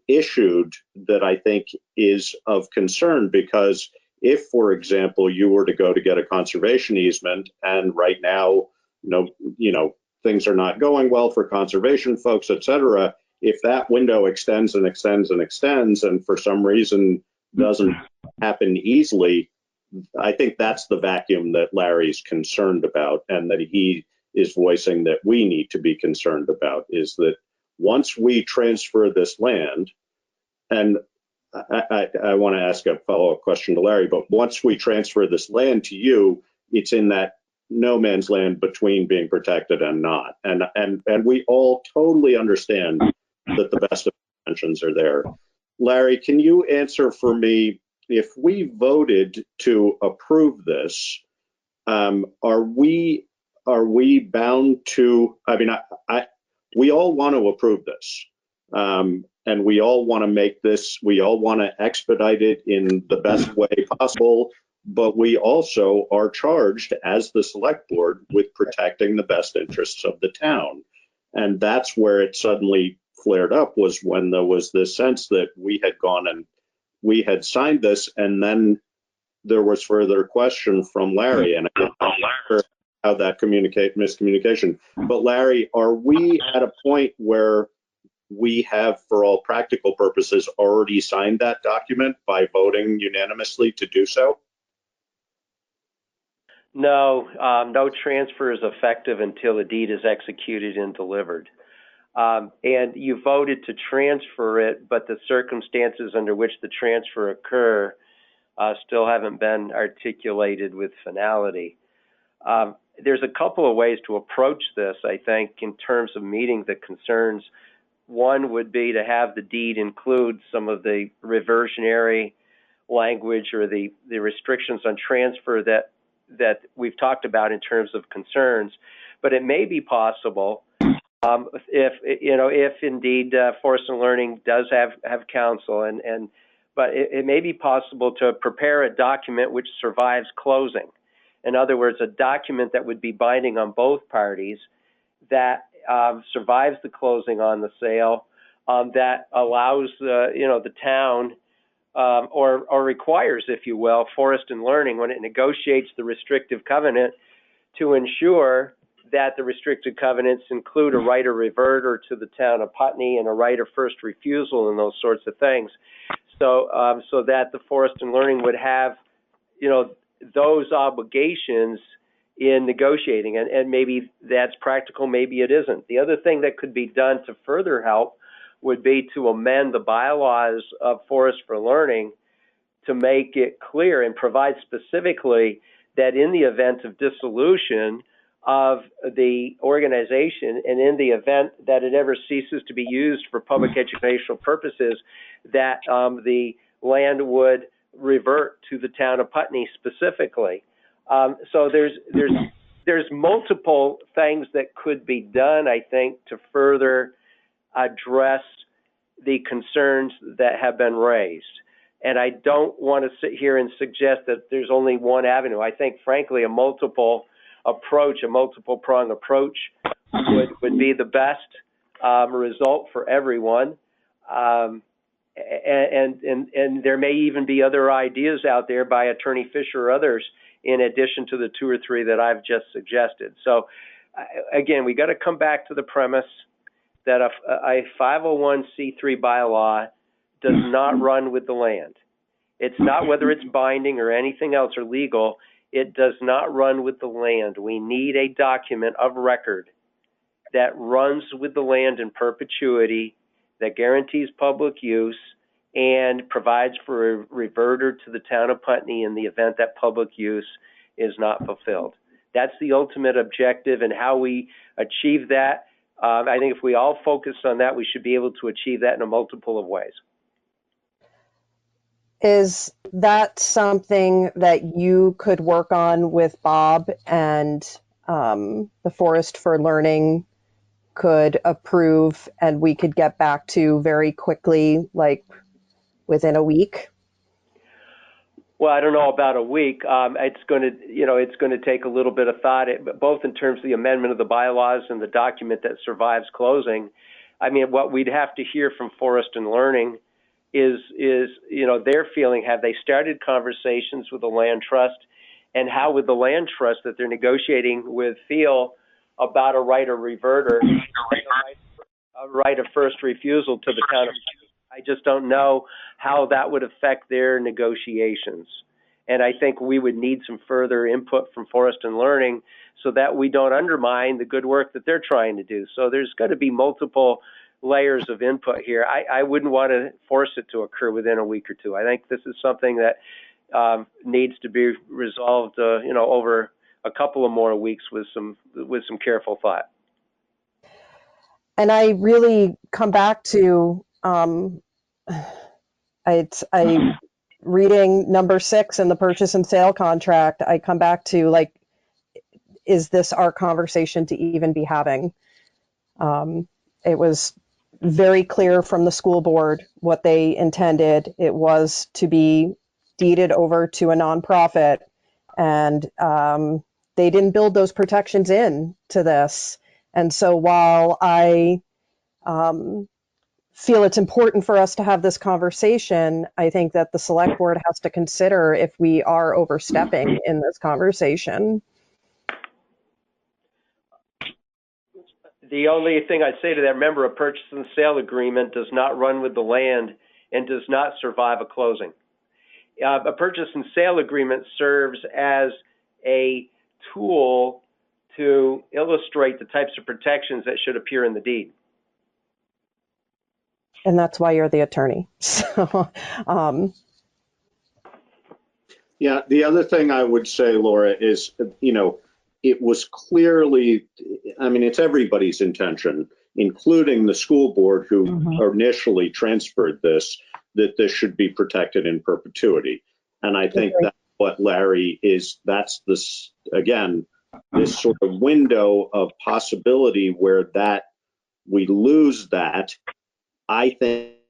issued that I think is of concern, because if, for example, you were to go to get a conservation easement and right now, things are not going well for conservation folks, et cetera, if that window extends and extends and extends and for some reason doesn't happen easily, I think that's the vacuum that Larry's concerned about and that he is voicing that we need to be concerned about, is that once we transfer this land, and I want to ask a follow-up question to Larry, but once we transfer this land to you, it's in that no man's land between being protected and not. And we all totally understand that the best of intentions are there. Larry, can you answer for me, if we voted to approve this, are we bound to, we all want to approve this. And we all want to make this, we all want to expedite it in the best way possible, but we also are charged as the select board with protecting the best interests of the town. And that's where it suddenly flared up, was when there was this sense that we had gone and we had signed this, and then there was further question from Larry, and I don't know how that miscommunication. But Larry, are we at a point where we have, for all practical purposes, already signed that document by voting unanimously to do so? No, no transfer is effective until the deed is executed and delivered. And you voted to transfer it, but the circumstances under which the transfer occur still haven't been articulated with finality. There's a couple of ways to approach this, I think, in terms of meeting the concerns. One would be to have the deed include some of the reversionary language or the restrictions on transfer that we've talked about in terms of concerns. But it may be possible, if indeed Forest and Learning does have counsel, but it may be possible to prepare a document which survives closing. In other words, a document that would be binding on both parties that survives the closing on the sale, that allows the town or requires, if you will, Forest and Learning, when it negotiates the restrictive covenant, to ensure that the restricted covenants include a right of reverter to the town of Putney and a right of first refusal and those sorts of things, so that the Forest and Learning would have, those obligations in negotiating, and maybe that's practical, maybe it isn't. The other thing that could be done to further help would be to amend the bylaws of Forest for Learning to make it clear and provide specifically that in the event of dissolution of the organization and in the event that it ever ceases to be used for public educational purposes, that the land would revert to the town of Putney specifically. So there's multiple things that could be done, I think, to further address the concerns that have been raised. And I don't want to sit here and suggest that there's only one avenue. I think, frankly, a multiple prong approach would be the best result for everyone. And there may even be other ideas out there by Attorney Fisher or others, in addition to the two or three that I've just suggested. So again, we got to come back to the premise that a 501c3 bylaw does not run with the land. It's not whether it's binding or anything else or legal. It does not run with the land. We need a document of record that runs with the land in perpetuity, that guarantees public use, and provides for a reverter to the town of Putney in the event that public use is not fulfilled. That's the ultimate objective, and how we achieve that. I think if we all focus on that, we should be able to achieve that in a multiple of ways. Is that something that you could work on with Bob, and the Forest for Learning could approve, and we could get back to very quickly, like within a week? Well, I don't know about a week. It's going to take a little bit of thought, both in terms of the amendment of the bylaws and the document that survives closing. I mean, what we'd have to hear from Forest and Learning is their feeling. Have they started conversations with the land trust, and how would the land trust that they're negotiating with feel about a right of reverter, a right of first refusal to the town of Putney? I just don't know how that would affect their negotiations. And I think we would need some further input from Forest and Learning so that we don't undermine the good work that they're trying to do. So there's going to be multiple layers of input here. I wouldn't want to force it to occur within a week or two. I think this is something that needs to be resolved, over a couple of more weeks with some careful thought. And I really come back to I reading number 6 in the purchase and sale contract. I come back to, like, is this our conversation to even be having? It was very clear from the school board what they intended. It was to be deeded over to a nonprofit, and they didn't build those protections in to this. And so while I feel it's important for us to have this conversation, I think that the select board has to consider if we are overstepping in this conversation. The only thing I'd say to that, remember, a purchase and sale agreement does not run with the land and does not survive a closing. A purchase and sale agreement serves as a tool to illustrate the types of protections that should appear in the deed. And that's why you're the attorney. So, Yeah, the other thing I would say, Laura, is, it was clearly, I mean, it's everybody's intention, including the school board who initially transferred this, that this should be protected in perpetuity. And I think that's what Larry is, that's this, again, this sort of window of possibility where that we lose that. I think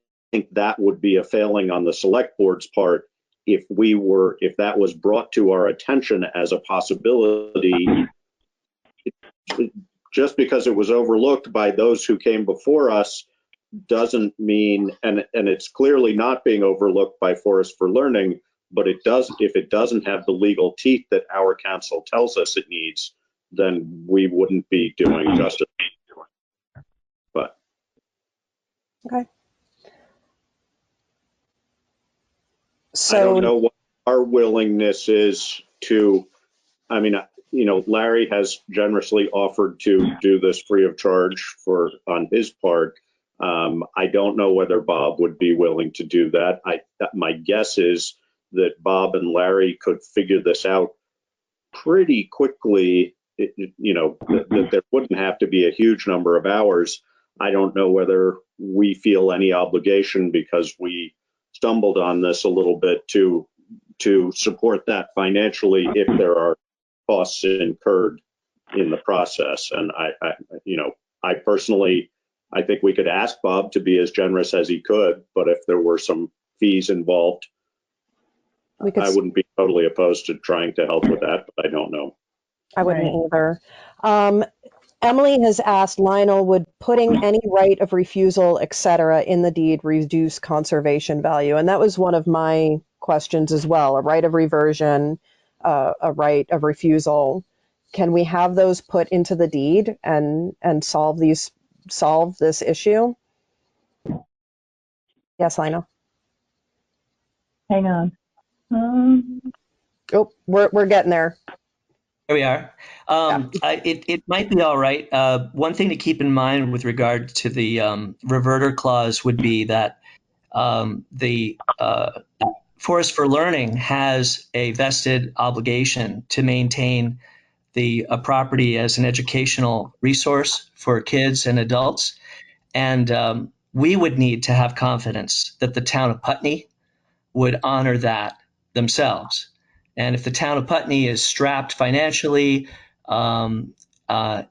that would be a failing on the select board's part if that was brought to our attention as a possibility. Just because it was overlooked by those who came before us doesn't mean, and it's clearly not being overlooked by Forest for Learning, but if it doesn't have the legal teeth that our council tells us it needs, then we wouldn't be doing justice. But okay. So, I don't know what our willingness is to, I mean, Larry has generously offered to do this free of charge on his part. I don't know whether Bob would be willing to do that. My guess is that Bob and Larry could figure this out pretty quickly, that there wouldn't have to be a huge number of hours. I don't know whether we feel any obligation, because we stumbled on this a little bit, to support that financially if there are costs incurred in the process. And I personally, I think we could ask Bob to be as generous as he could, but if there were some fees involved, I wouldn't be totally opposed to trying to help with that, but I don't know. I wouldn't either. Emily has asked Lionel, would putting any right of refusal, etc., in the deed reduce conservation value? And that was one of my questions as well. A right of reversion, a right of refusal. can we have those put into the deed and solve this issue? Yes, Lionel. Hang on. Oh, we're getting there. There we are. It might be all right. One thing to keep in mind with regard to the reverter clause would be that the Forest for Learning has a vested obligation to maintain the property as an educational resource for kids and adults. And we would need to have confidence that the town of Putney would honor that themselves. And if the town of Putney is strapped financially, and I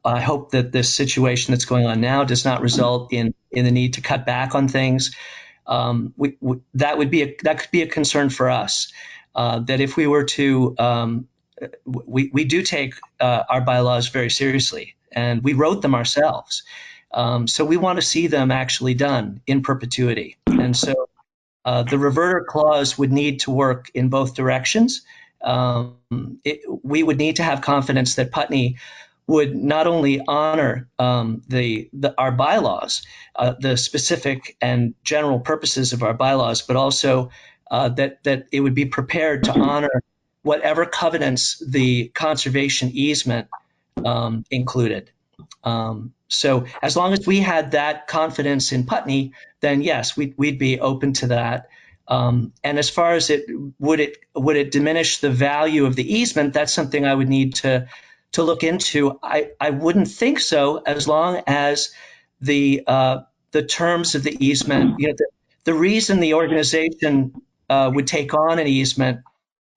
hope that this situation that's going on now does not result in the need to cut back on things. That could be a concern for us. That if we were to, we do take our bylaws very seriously, and we wrote them ourselves. So we want to see them actually done in perpetuity. And so the reverter clause would need to work in both directions. We would need to have confidence that Putney would not only honor our bylaws, the specific and general purposes of our bylaws, but also that it would be prepared to honor whatever covenants the conservation easement included. So as long as we had that confidence in Putney, then yes, we'd be open to that. And as far as would it diminish the value of the easement? That's something I would need to look into. I wouldn't think so, as long as the terms of the easement, the reason the organization would take on an easement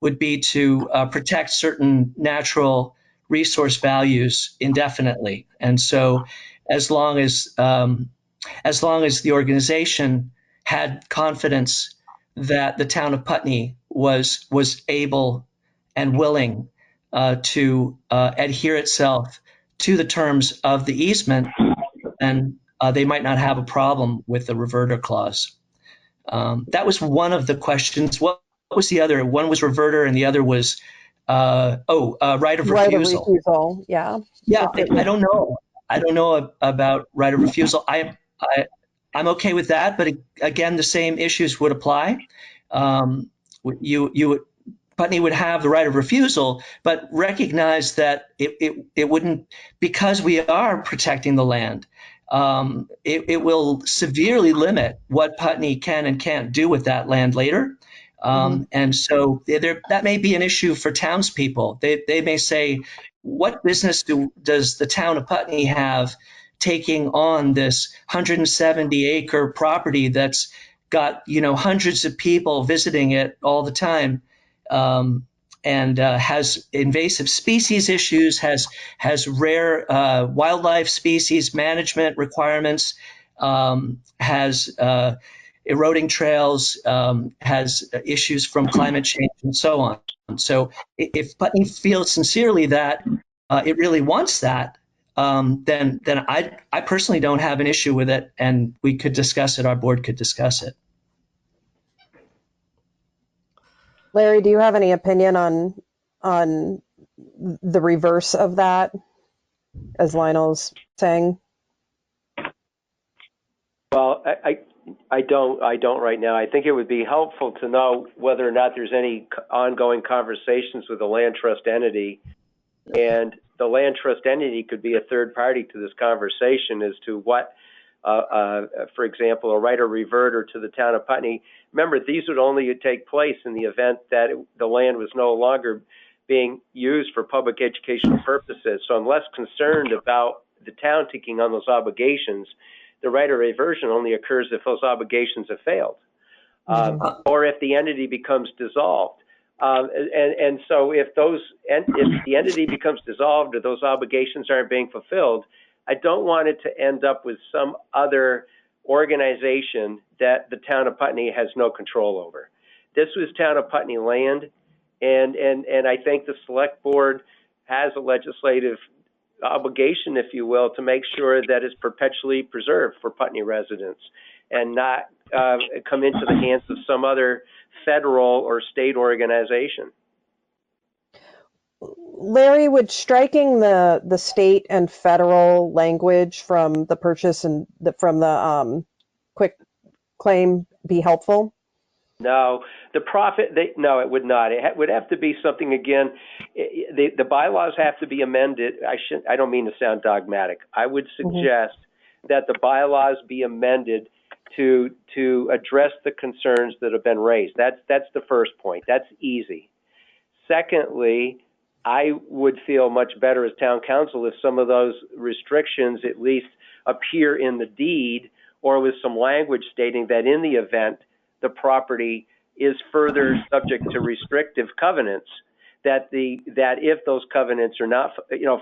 would be to protect certain natural resource values indefinitely. And so as long as the organization had confidence that the town of Putney was able and willing to adhere itself to the terms of the easement, and they might not have a problem with the reverter clause. That was one of the questions. What was the other? One was reverter, and the other was right of refusal. Right of refusal, yeah. Yeah, I don't know. I don't know about right of refusal. I'm okay with that, but again, the same issues would apply. Putney would have the right of refusal, but recognize that it wouldn't, because we are protecting the land. It will severely limit what Putney can and can't do with that land later. And so that may be an issue for townspeople. They may say, what business does the town of Putney have taking on this 170-acre property that's got hundreds of people visiting it all the time, and has invasive species issues, has rare wildlife species management requirements, has eroding trails, has issues from climate change, and so on. So if Putney feels sincerely that it really wants that, then I personally don't have an issue with it, and we could discuss it. Our board could discuss it. Larry, do you have any opinion on the reverse of that, as Lionel's saying? Well, I don't right now. I think it would be helpful to know whether or not there's any ongoing conversations with the land trust entity, and the land trust entity could be a third party to this conversation as to what, for example, a right of reverter to the town of Putney. Remember, these would only take place in the event that the land was no longer being used for public educational purposes. So I'm less concerned about the town taking on those obligations. The right of reversion only occurs if those obligations have failed, or if the entity becomes dissolved. And so if the entity becomes dissolved or those obligations aren't being fulfilled, I don't want it to end up with some other organization that the town of Putney has no control over. This was town of Putney land, and I think the select board has a legislative obligation, if you will, to make sure that it's perpetually preserved for Putney residents and not come into the hands of some other federal or state organization. Larry, would striking the state and federal language from the purchase and from the quick claim be helpful? No, no, it would not. Would have to be something again. The bylaws have to be amended. I don't mean to sound dogmatic. I would suggest that the bylaws be amended to address the concerns that have been raised. That's the first point. That's easy. Secondly, I would feel much better as town council if some of those restrictions at least appear in the deed, or with some language stating that in the event the property is further subject to restrictive covenants, that if those covenants are not,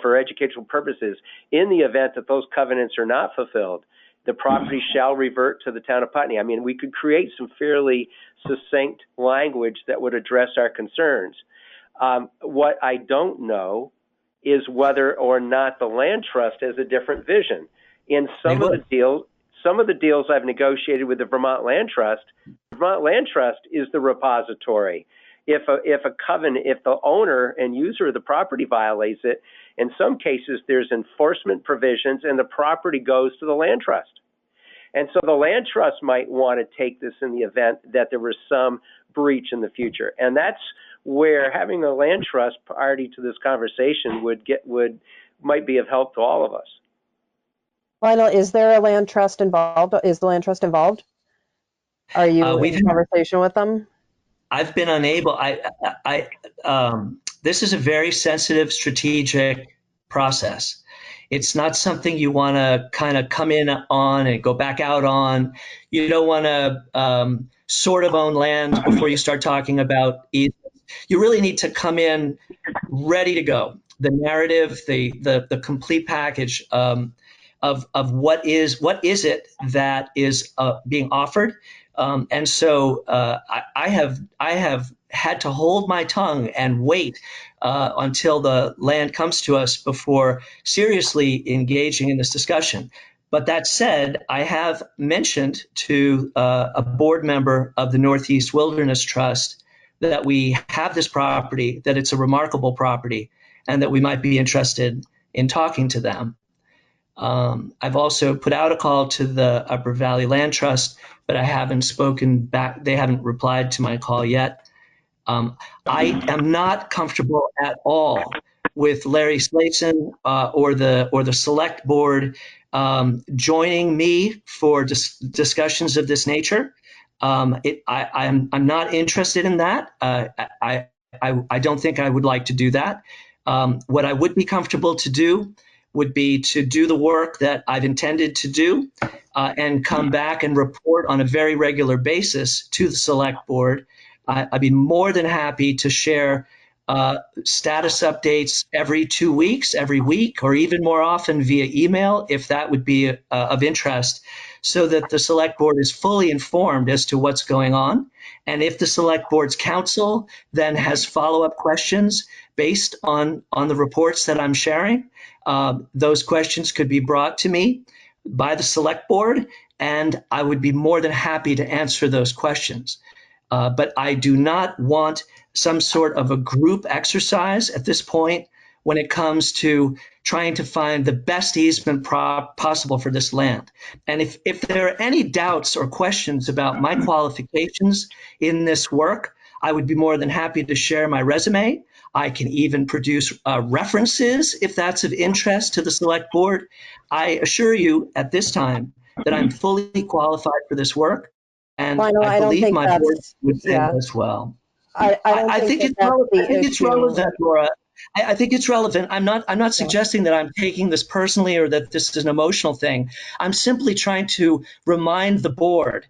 for educational purposes, in the event that those covenants are not fulfilled, the property shall revert to the town of Putney. I mean, we could create some fairly succinct language that would address our concerns. What I don't know is whether or not the land trust has a different vision. In some of the deals I've negotiated with the Vermont Land Trust is the repository. If the owner and user of the property violates it, in some cases there's enforcement provisions and the property goes to the land trust. And so the land trust might want to take this in the event that there was some breach in the future. And that's where having a land trust party to this conversation might be of help to all of us. Lionel, is there a land trust involved? Is the land trust involved? Are you in conversation with them? I've been unable. This is a very sensitive, strategic process. It's not something you want to kind of come in on and go back out on. You don't want to sort of own land before you start talking about it. You really need to come in ready to go. The narrative, the complete package of what is it that is being offered. And so I have had to hold my tongue and wait until the land comes to us before seriously engaging in this discussion. But that said, I have mentioned to a board member of the Northeast Wilderness Trust that we have this property, that it's a remarkable property, and that we might be interested in talking to them. I've also put out a call to the Upper Valley Land Trust, but I haven't spoken back. They haven't replied to my call yet. I am not comfortable at all with Larry Slayson or the select board joining me for discussions of this nature. I'm not interested in that. I don't think I would like to do that. What I would be comfortable to do would be to do the work that I've intended to do and come back and report on a very regular basis to the select board. I'd be more than happy to share status updates every 2 weeks, every week, or even more often via email, if that would be of interest, so that the select board is fully informed as to what's going on. And if the select board's council then has follow-up questions based on the reports that I'm sharing, those questions could be brought to me by the select board, and I would be more than happy to answer those questions. But I do not want some sort of a group exercise at this point when it comes to trying to find the best easement possible for this land. And if there are any doubts or questions about my qualifications in this work, I would be more than happy to share my resume. I can even produce references if that's of interest to the select board. I assure you at this time that I'm fully qualified for this work. And Lionel, I believe my board would say yeah. as well. I think it's relevant, Laura. I think it's relevant. I'm not suggesting that I'm taking this personally or that this is an emotional thing. I'm simply trying to remind the board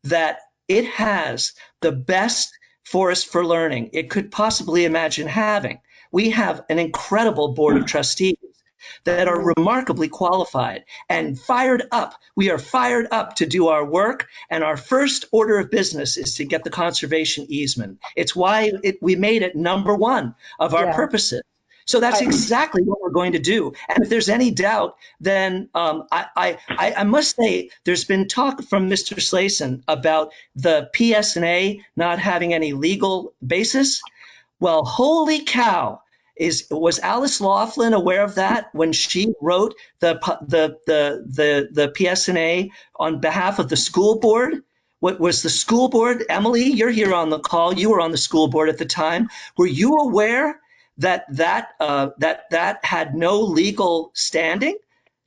that it has the best forest for learning it could possibly imagine having. We have an incredible board of trustees that are remarkably qualified and fired up. We are fired up to do our work, and our first order of business is to get the conservation easement. It's why we made it number one of our purposes. So that's exactly what we're going to do. And if there's any doubt, then I must say there's been talk from Mr. Slayson about the PSNA not having any legal basis. Well, holy cow. Was Alice Laughlin aware of that when she wrote the PSNA on behalf of the school board? What was the school board? Emily, you're here on the call. You were on the school board at the time. Were you aware that that had no legal standing?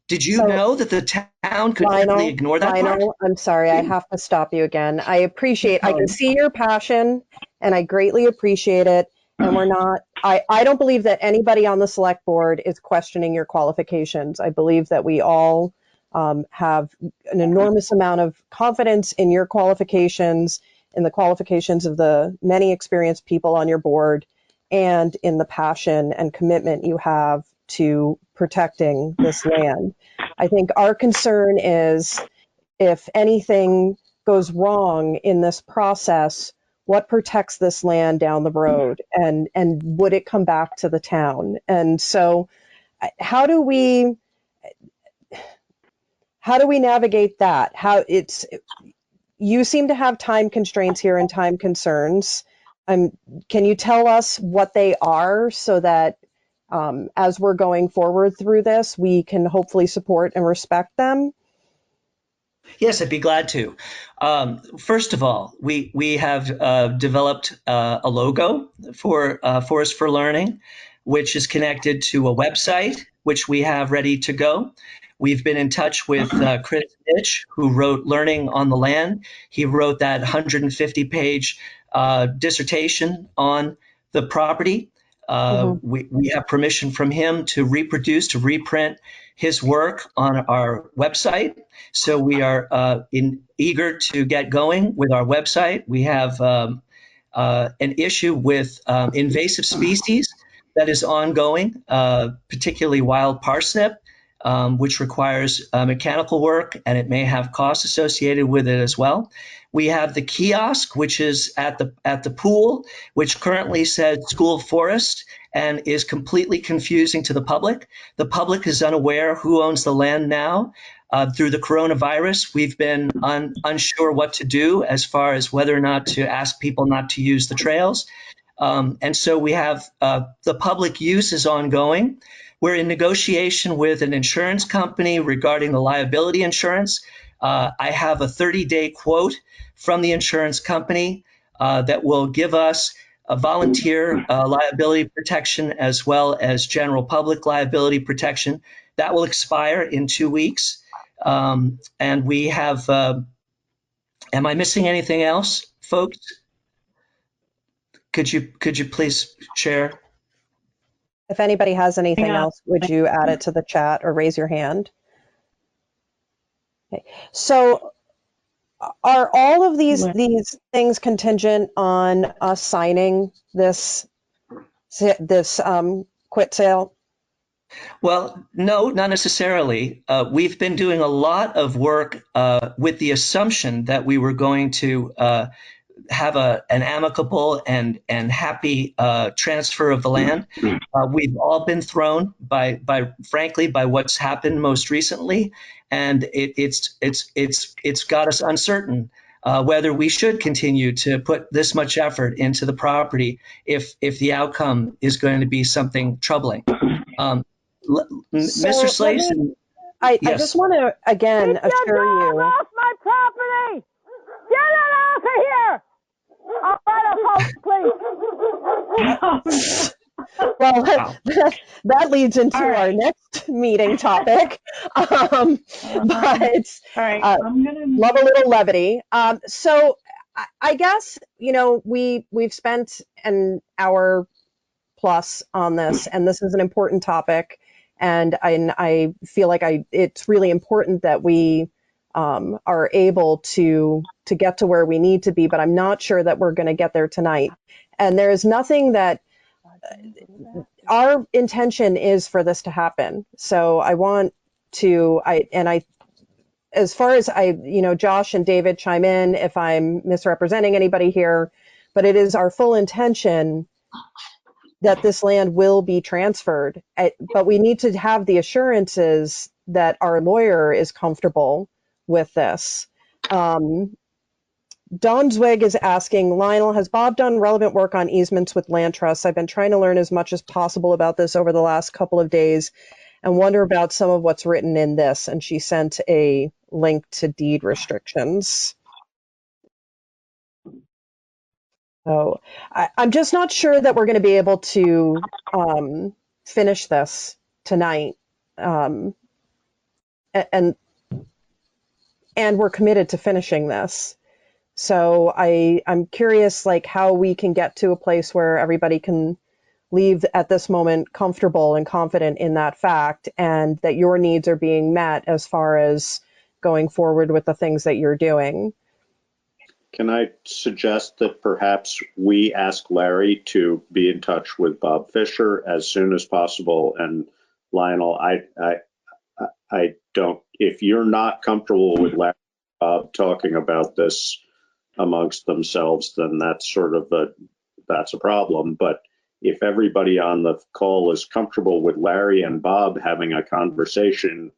Did you know that the town could simply ignore that part? Lionel, I'm sorry, I have to stop you again. I can see your passion and I greatly appreciate it. And I don't believe that anybody on the select board is questioning your qualifications. I believe that we all have an enormous amount of confidence in your qualifications, in the qualifications of the many experienced people on your board, and in the passion and commitment you have to protecting this land. I think our concern is if anything goes wrong in this process, what protects this land down the road, and would it come back to the town? And so how do we navigate that? You seem to have time constraints here and time concerns. Can you tell us what they are so that as we're going forward through this, we can hopefully support and respect them? Yes, I'd be glad to. First of all, we have developed a logo for Forest for Learning, which is connected to a website, which we have ready to go. We've been in touch with Chris Nitch, who wrote Learning on the Land. He wrote that 150-page dissertation on the property. We have permission from him to reprint his work on our website. So we are eager to get going with our website. We have an issue with invasive species that is ongoing, particularly wild parsnip, which requires mechanical work, and it may have costs associated with it as well. We have the kiosk, which is at the pool, which currently says school forest and is completely confusing to the public. The public is unaware who owns the land now. Through the coronavirus, we've been unsure what to do as far as whether or not to ask people not to use the trails. And so we have the public use is ongoing. We're in negotiation with an insurance company regarding the liability insurance. I have a 30-day quote from the insurance company that will give us a volunteer liability protection as well as general public liability protection. That will expire in 2 weeks. And we have, am I missing anything else, folks? Could you please share? If anybody has anything else, would you add it to the chat or raise your hand? Okay. So are all of these things contingent on us signing this quit sale? Well, no, not necessarily. We've been doing a lot of work with the assumption that we were going to have an amicable and happy transfer of the land. We've all been thrown frankly by what's happened most recently, and it's got us uncertain whether we should continue to put this much effort into the property if the outcome is going to be something troubling. Mr. Slayson, I just want to again assure you. Off my property! Get it off of here! I'll write a please. Well, that leads into our next meeting topic. But I'm gonna love a little levity. So I guess, we've spent an hour plus on this, and this is an important topic. And I feel like it's really important that we are able to get to where we need to be, but I'm not sure that we're going to get there tonight. And there is nothing that our intention is for this to happen. So I want to, as far as Josh and David chime in if I'm misrepresenting anybody here, but it is our full intention that this land will be transferred. But we need to have the assurances that our lawyer is comfortable with this. Don Zwig is asking, Lionel, has Bob done relevant work on easements with land trusts? I've been trying to learn as much as possible about this over the last couple of days and wonder about some of what's written in this. And she sent a link to deed restrictions. So I'm just not sure that we're going to be able to finish this tonight. And we're committed to finishing this. So I'm curious, like, how we can get to a place where everybody can leave at this moment comfortable and confident in that fact, and that your needs are being met as far as going forward with the things that you're doing. Can I suggest that perhaps we ask Larry to be in touch with Bob Fisher as soon as possible? And Lionel, I don't, if you're not comfortable with Larry and Bob talking about this amongst themselves, then that's that's a problem. But if everybody on the call is comfortable with Larry and Bob having a conversation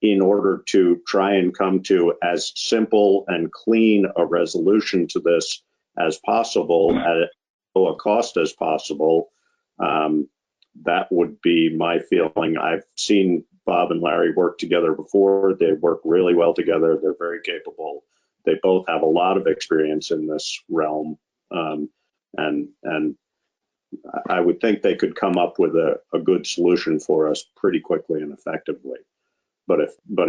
in order to try and come to as simple and clean a resolution to this as possible at as low a cost as possible, that would be my feeling. I've seen Bob and Larry work together before. They work really well together. They're very capable. They both have a lot of experience in this realm. And I would think they could come up with a good solution for us pretty quickly and effectively. But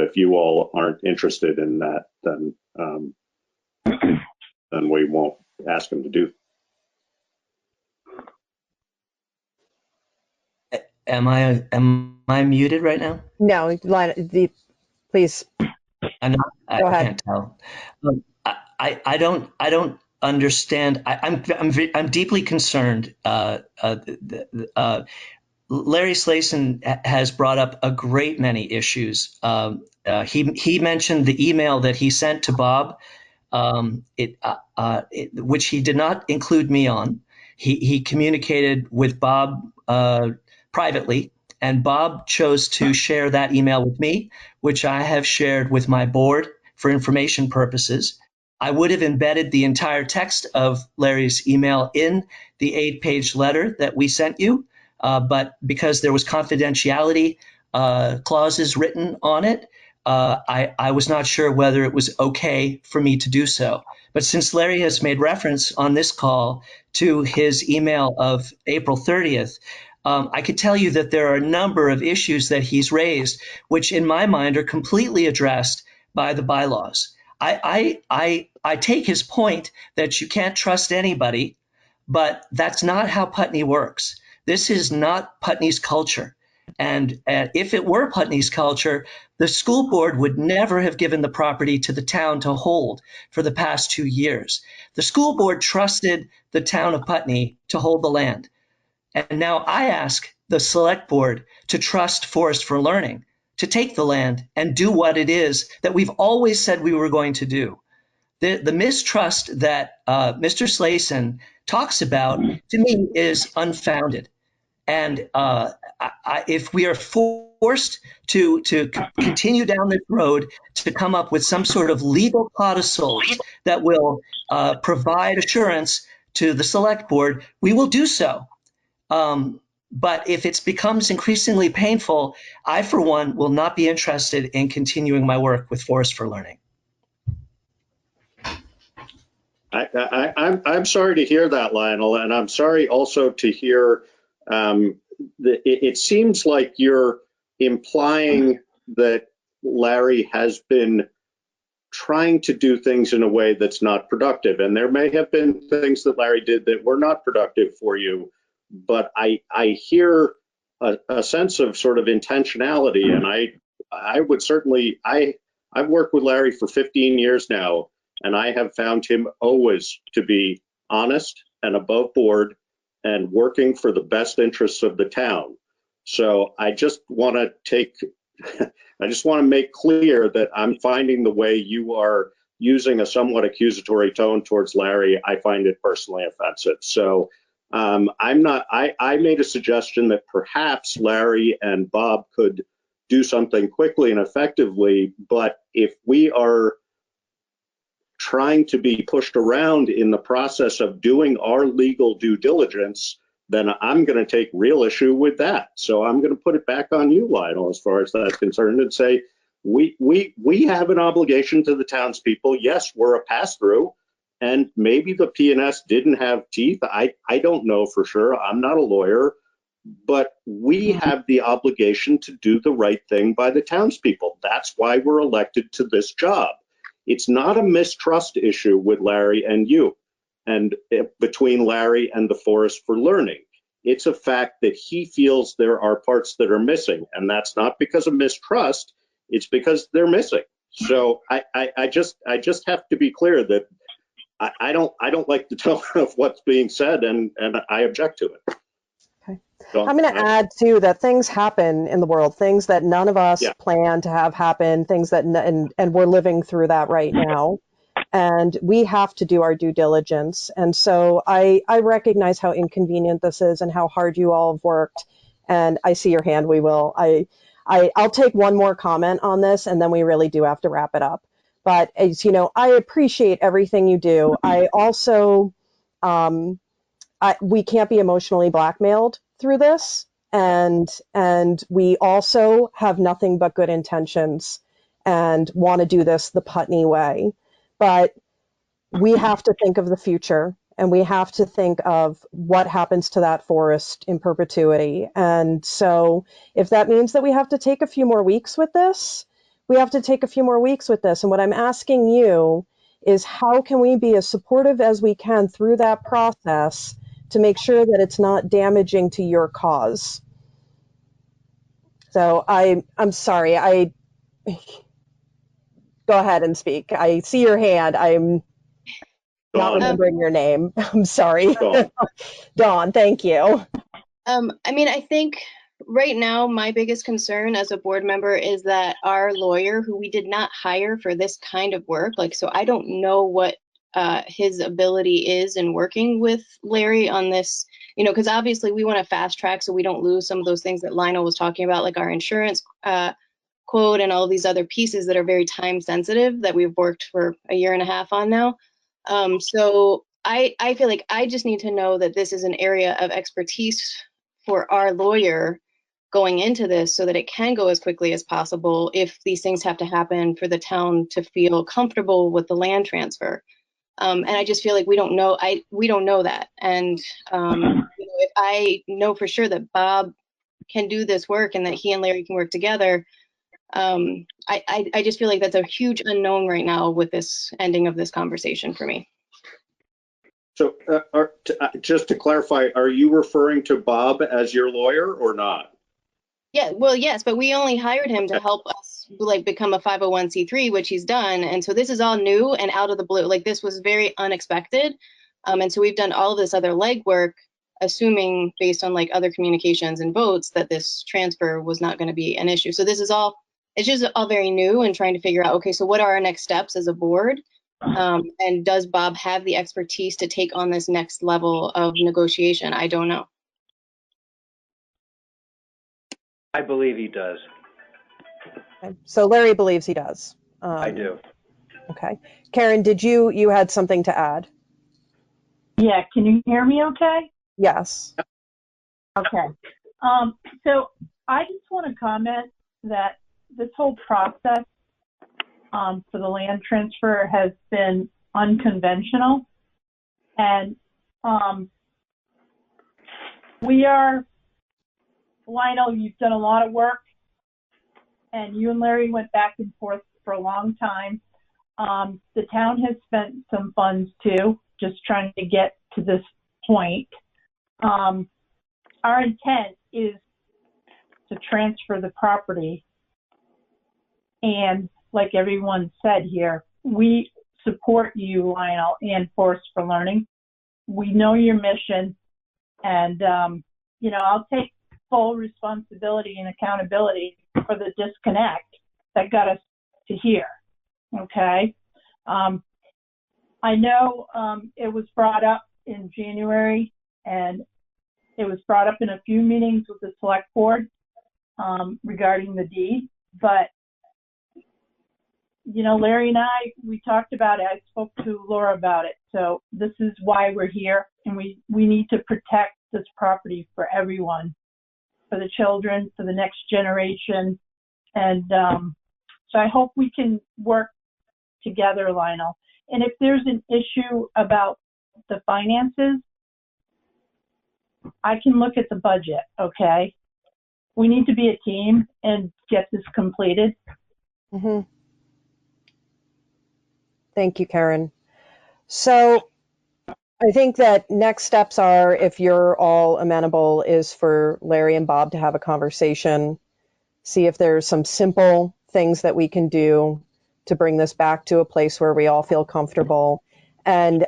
if you all aren't interested in that, then we won't ask them to do. Am I muted right now? No, please. I Go ahead. can't tell. I don't understand. I'm deeply concerned. Larry Slayson has brought up a great many issues. He mentioned the email that he sent to Bob, which he did not include me on. He communicated with Bob privately, and Bob chose to share that email with me, which I have shared with my board for information purposes. I would have embedded the entire text of Larry's email in the 8-page letter that we sent you, but because there was confidentiality clauses written on it, I was not sure whether it was okay for me to do so. But since Larry has made reference on this call to his email of April 30th, I could tell you that there are a number of issues that he's raised, which in my mind are completely addressed by the bylaws. I take his point that you can't trust anybody, but that's not how Putney works. This is not Putney's culture. And if it were Putney's culture, the school board would never have given the property to the town to hold for the past 2 years. The school board trusted the town of Putney to hold the land. And now I ask the select board to trust Forest for Learning to take the land and do what it is that we've always said we were going to do. The mistrust that Mr. Slayson talks about, to me, is unfounded. And if we are forced to continue down this road to come up with some sort of legal codicil that will provide assurance to the select board, we will do so. But if it becomes increasingly painful, I, for one, will not be interested in continuing my work with Forest for Learning. I'm sorry to hear that, Lionel, and I'm sorry also to hear it seems like you're implying that Larry has been trying to do things in a way that's not productive. And there may have been things that Larry did that were not productive for you, but I hear a sense of sort of intentionality. And I would certainly, I've worked with Larry for 15 years now, and I have found him always to be honest and above board and working for the best interests of the town. So I just want to make clear that I'm finding the way you are using a somewhat accusatory tone towards Larry, I find it personally offensive. So I made a suggestion that perhaps Larry and Bob could do something quickly and effectively, but if we are trying to be pushed around in the process of doing our legal due diligence, then I'm going to take real issue with that. So I'm going to put it back on you, Lionel, as far as that's concerned, and say, we have an obligation to the townspeople. Yes, we're a pass-through, and maybe the P&S didn't have teeth. I don't know for sure. I'm not a lawyer, but we have the obligation to do the right thing by the townspeople. That's why we're elected to this job. It's not a mistrust issue with Larry and you, and between Larry and the Forest for Learning. It's a fact that he feels there are parts that are missing, and that's not because of mistrust. It's because they're missing. So I just have to be clear that I don't like the tone of what's being said, and I object to it. Okay. So, I'm going to add too that things happen in the world, things that none of us Yeah. plan to have happen, things that and we're living through that right now. And we have to do our due diligence. And so I recognize how inconvenient this is and how hard you all have worked. And I see your hand. We will. I'll take one more comment on this, and then we really do have to wrap it up. But as you know, I appreciate everything you do. I also, we can't be emotionally blackmailed through this, and we also have nothing but good intentions and want to do this the Putney way. But we have to think of the future, and we have to think of what happens to that forest in perpetuity. And so if that means that we have to take a few more weeks with this, we have to take a few more weeks with this. And what I'm asking you is, how can we be as supportive as we can through that process to make sure that it's not damaging to your cause? So I'm sorry. Go ahead and speak. I see your hand. I'm not remembering your name. I'm sorry. Dawn, thank you. I mean, I think right now my biggest concern as a board member is that our lawyer, who we did not hire for this kind of work, like, so I don't know what his ability is in working with Larry on this, you know, because obviously we want to fast track so we don't lose some of those things that Lionel was talking about, like our insurance quote and all these other pieces that are very time sensitive that we've worked for a year and a half on now. So I feel like I just need to know that this is an area of expertise for our lawyer going into this so that it can go as quickly as possible if these things have to happen for the town to feel comfortable with the land transfer. And I just feel like we don't know that. And you know, if I know for sure that Bob can do this work and that he and Larry can work together, I just feel like that's a huge unknown right now with this ending of this conversation for me. So just to clarify, are you referring to Bob as your lawyer or not? Yeah, well, yes, but we only hired him to help us like become a 501c3, which he's done. And so this is all new and out of the blue. Like, this was very unexpected. And so we've done all this other legwork, assuming based on like other communications and votes that this transfer was not going to be an issue. So this is all, it's just all very new and trying to figure out, okay, so what are our next steps as a board? And does Bob have the expertise to take on this next level of negotiation? I don't know. I believe he does. Okay. So Larry believes he does. I do. Okay. Karen, did you had something to add? Yeah, can you hear me okay? Yes. Okay. So I just want to comment that this whole process for the land transfer has been unconventional. And we are, Lionel, you've done a lot of work, and you and Larry went back and forth for a long time. The town has spent some funds too, just trying to get to this point. Our intent is to transfer the property. And like everyone said here, we support you, Lionel, and Forest for Learning. We know your mission, and you know, I'll take full responsibility and accountability for the disconnect that got us to here. Okay. I know it was brought up in January, and it was brought up in a few meetings with the select board regarding the deed, but Larry and I, we talked about it. I spoke to Laura about it. So this is why we're here, and we need to protect this property for everyone, for the children, for the next generation. And so I hope we can work together, Lionel. And if there's an issue about the finances, I can look at the budget, okay? We need to be a team and get this completed. Mm-hmm. Thank you, Karen. So I think that next steps are, if you're all amenable, is for Larry and Bob to have a conversation, see if there's some simple things that we can do to bring this back to a place where we all feel comfortable. And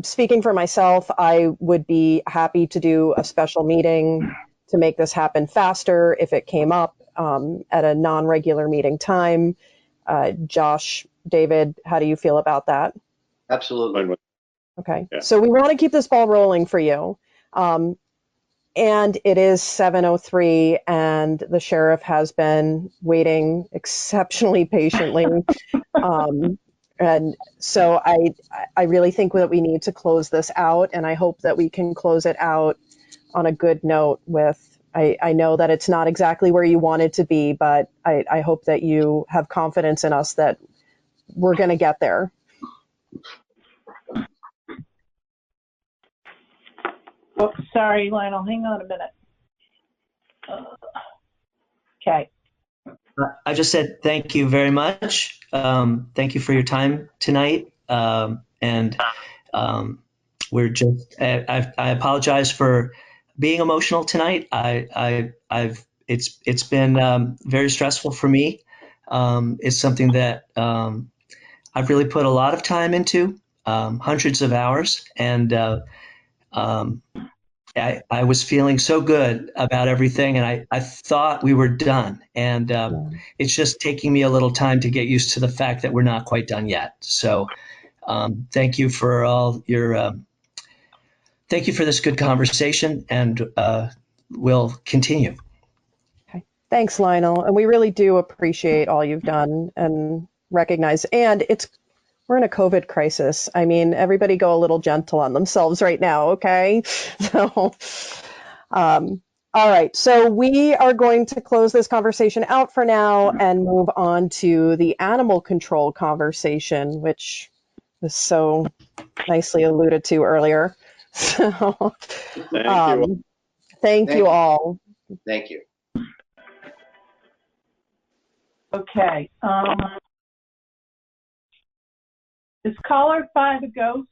speaking for myself, I would be happy to do a special meeting to make this happen faster if it came up at a non-regular meeting time. Josh, David, how do you feel about that? Absolutely. Okay, Yeah. so we want to keep this ball rolling for you. And it is 7:03, and the sheriff has been waiting exceptionally patiently. And so I really think that we need to close this out, and I hope that we can close it out on a good note with, I know that it's not exactly where you want it to be, but I hope that you have confidence in us that we're going to get there. Oh, sorry, Lionel, hang on a minute. Okay. I just said thank you very much. Thank you for your time tonight. We're just, I apologize for being emotional tonight. It's been very stressful for me. It's something that I've really put a lot of time into, hundreds of hours, and I was feeling so good about everything, and I thought we were done. And it's just taking me a little time to get used to the fact that we're not quite done yet. So thank you for all your, thank you for this good conversation, and we'll continue. Okay. Thanks, Lionel. And we really do appreciate all you've done and recognize. And we're in a COVID crisis. I mean, everybody go a little gentle on themselves right now, okay? So, all right. So we are going to close this conversation out for now and move on to the animal control conversation, which was so nicely alluded to earlier. So, thank you all. Thank you. Okay. Is caller 5 a ghost?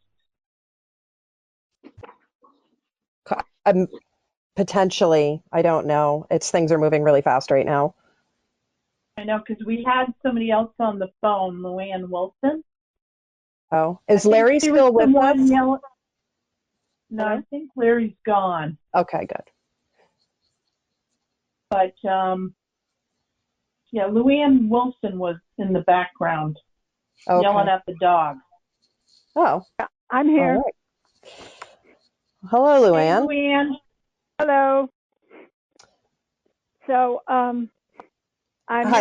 Potentially. I don't know. Things are moving really fast right now. I know, because we had somebody else on the phone, Luann Wilson. Oh, is Larry still with us? No, I think Larry's gone. Okay, good. But yeah, Luann Wilson was in the background yelling at the dog. Oh, I'm here. All right. Hello, Luann. Hey, Luann. Hello. So, Hi,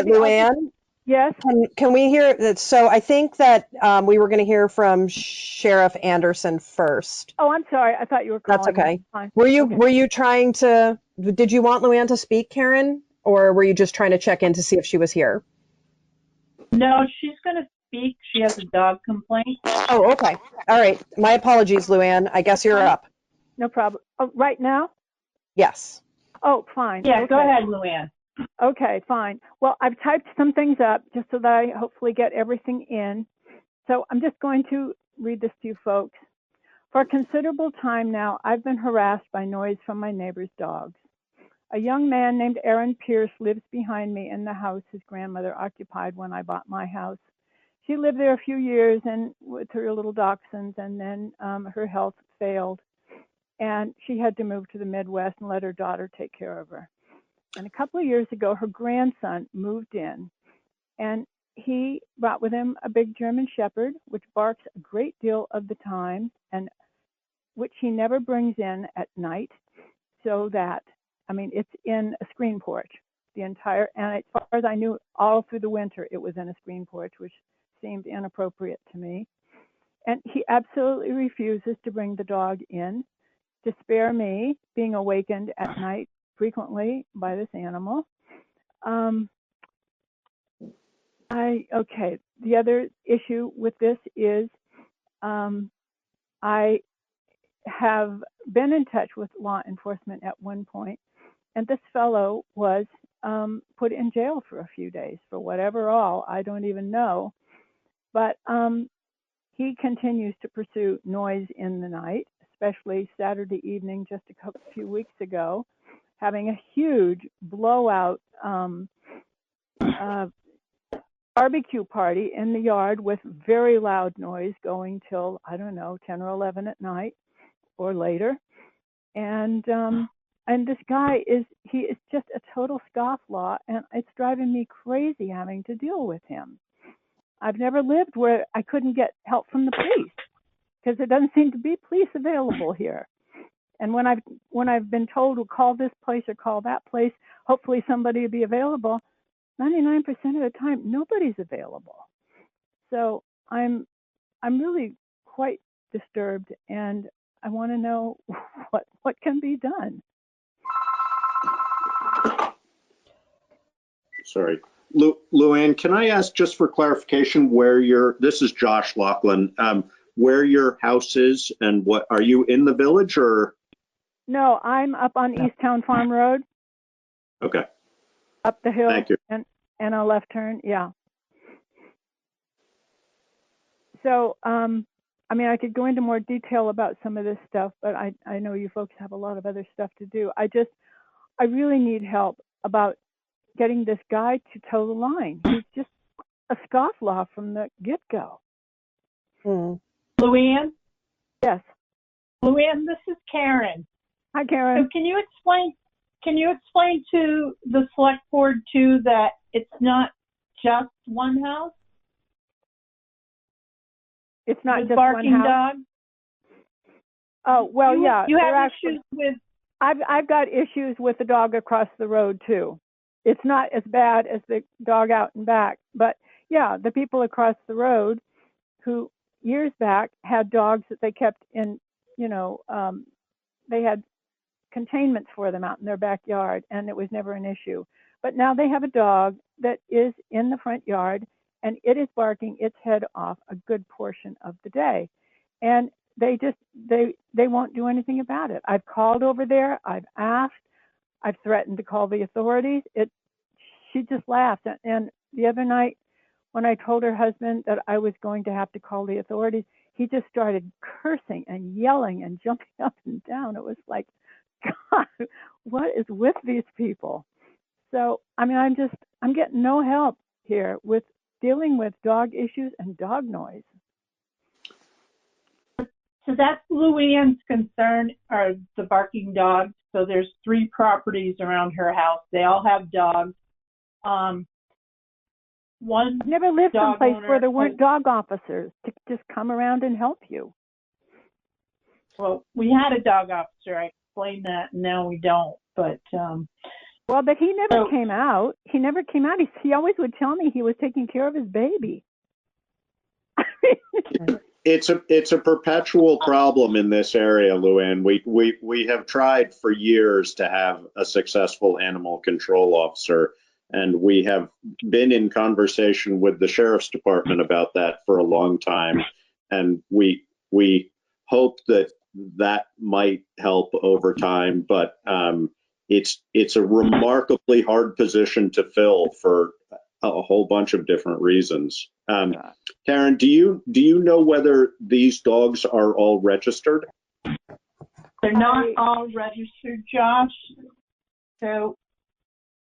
Luann. Yes. Can we hear that? So I think that we were going to hear from Sheriff Anderson first. Oh, I'm sorry. I thought you were calling. That's okay. Me. Fine. Were you Okay. trying to? Did you want Luann to speak, Karen, or were you just trying to check in to see if she was here? No, she's going to speak. She has a dog complaint. Oh, okay. All right. My apologies, Luann. I guess you're up. No problem. Oh, right now? Yes. Oh, fine. Yeah, okay. Go ahead, Luann. Okay, fine. Well, I've typed some things up just so that I hopefully get everything in. So I'm just going to read this to you folks. For a considerable time now, I've been harassed by noise from my neighbor's dogs. A young man named Aaron Pierce lives behind me in the house his grandmother occupied when I bought my house. She lived there a few years and with her little dachshunds, and then her health failed, and she had to move to the Midwest and let her daughter take care of her. And a couple of years ago, her grandson moved in, and he brought with him a big German Shepherd, which barks a great deal of the time, and which he never brings in at night, so that, I mean, it's in a screen porch. the entire, and as far as I knew, all through the winter, it was in a screen porch, which seemed inappropriate to me. And he absolutely refuses to bring the dog in to spare me being awakened at night frequently by this animal. Okay, the other issue with this is I have been in touch with law enforcement at one point, and this fellow was put in jail for a few days for whatever all, I don't even know. But he continues to pursue noise in the night, especially Saturday evening, just a few weeks ago, having a huge blowout barbecue party in the yard with very loud noise going till, I don't know, 10 or 11 at night or later. And this guy he is just a total scofflaw, and it's driving me crazy having to deal with him. I've never lived where I couldn't get help from the police because there doesn't seem to be police available here. And when I've been told to call this place or call that place, hopefully somebody will be available, 99% of the time nobody's available. So I'm really quite disturbed, and I want to know what can be done. Sorry. Luann, can I ask just for clarification this is Josh Laughlin, where your house is and what, are you in the village or? No, I'm up on East Town Farm Road. Okay. Up the hill. Thank you. And a left turn, yeah. So, I mean, I could go into more detail about some of this stuff, but I know you folks have a lot of other stuff to do. I really need help about getting this guy to toe the line. He's just a scofflaw from the get-go. Luann? Yes. Luann, this is Karen. Hi, Karen. So can you explain to the select board too that it's not just one house? It's not with just barking one house. dog? Oh, well, yeah. You have issues with. I've got issues with the dog across the road too. It's not as bad as the dog out and back, but yeah, the people across the road who years back had dogs that they kept in, they had containments for them out in their backyard, and it was never an issue. But now they have a dog that is in the front yard, and it is barking its head off a good portion of the day. And they won't do anything about it. I've called over there, I've asked, I've threatened to call the authorities. She just laughed. And the other night, when I told her husband that I was going to have to call the authorities, he just started cursing and yelling and jumping up and down. It was like, God, what is with these people? So, I mean, I'm getting no help here with dealing with dog issues and dog noise. So that's Luann's concern, are the barking dogs. So there's 3 properties around her house. They all have dogs. One I've never lived dog someplace owner where there weren't dog officers to just come around and help you. Well, we had a dog officer. I explained that, and now we don't. But well, but he never came out. He never came out. He always would tell me he was taking care of his baby. It's a perpetual problem in this area, Luann. We have tried for years to have a successful animal control officer, and we have been in conversation with the sheriff's department about that for a long time, and we hope that might help over time, but it's a remarkably hard position to fill for a whole bunch of different reasons. Karen, do you know whether these dogs are all registered? They're not all registered, Josh. So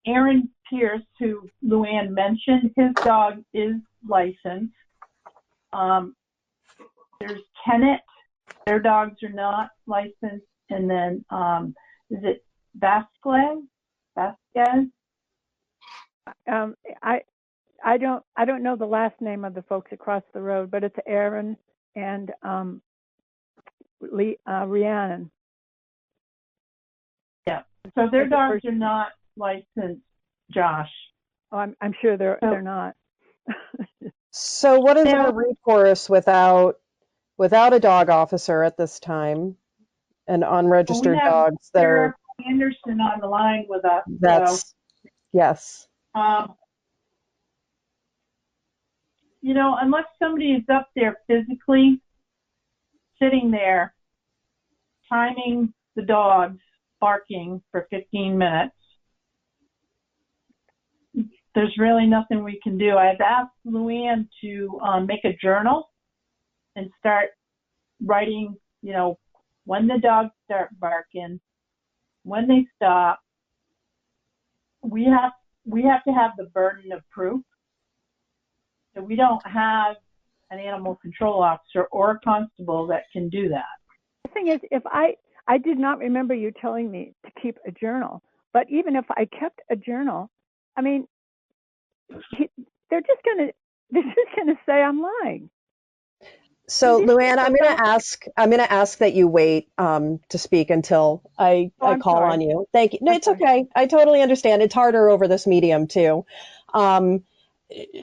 Aaron Pierce, who Luann mentioned, his dog is licensed. There's Kennett, their dogs are not licensed. And then is it Vasquez? I don't know the last name of the folks across the road, but it's Aaron and Rhiannon. Yeah. So their dogs are not licensed Josh. Oh, I'm sure they're not. So what is our recourse without a dog officer at this time and Well, we unregistered have dogs that are, Sheriff Anderson on the line with us, so, that's, yes. you know, unless somebody is up there physically sitting there timing the dogs barking for 15 minutes, there's really nothing we can do. I've asked Luann to make a journal and start writing, you know, when the dogs start barking, when they stop. We have to have the burden of proof. So we don't have an animal control officer or a constable that can do that. The thing is, if I did not remember you telling me to keep a journal, but even if I kept a journal, I mean, they're just gonna say I'm lying. So Luann, I'm gonna ask that you wait to speak until I call sorry. on you. Thank you. No, it's okay. I totally understand. It's harder over this medium too.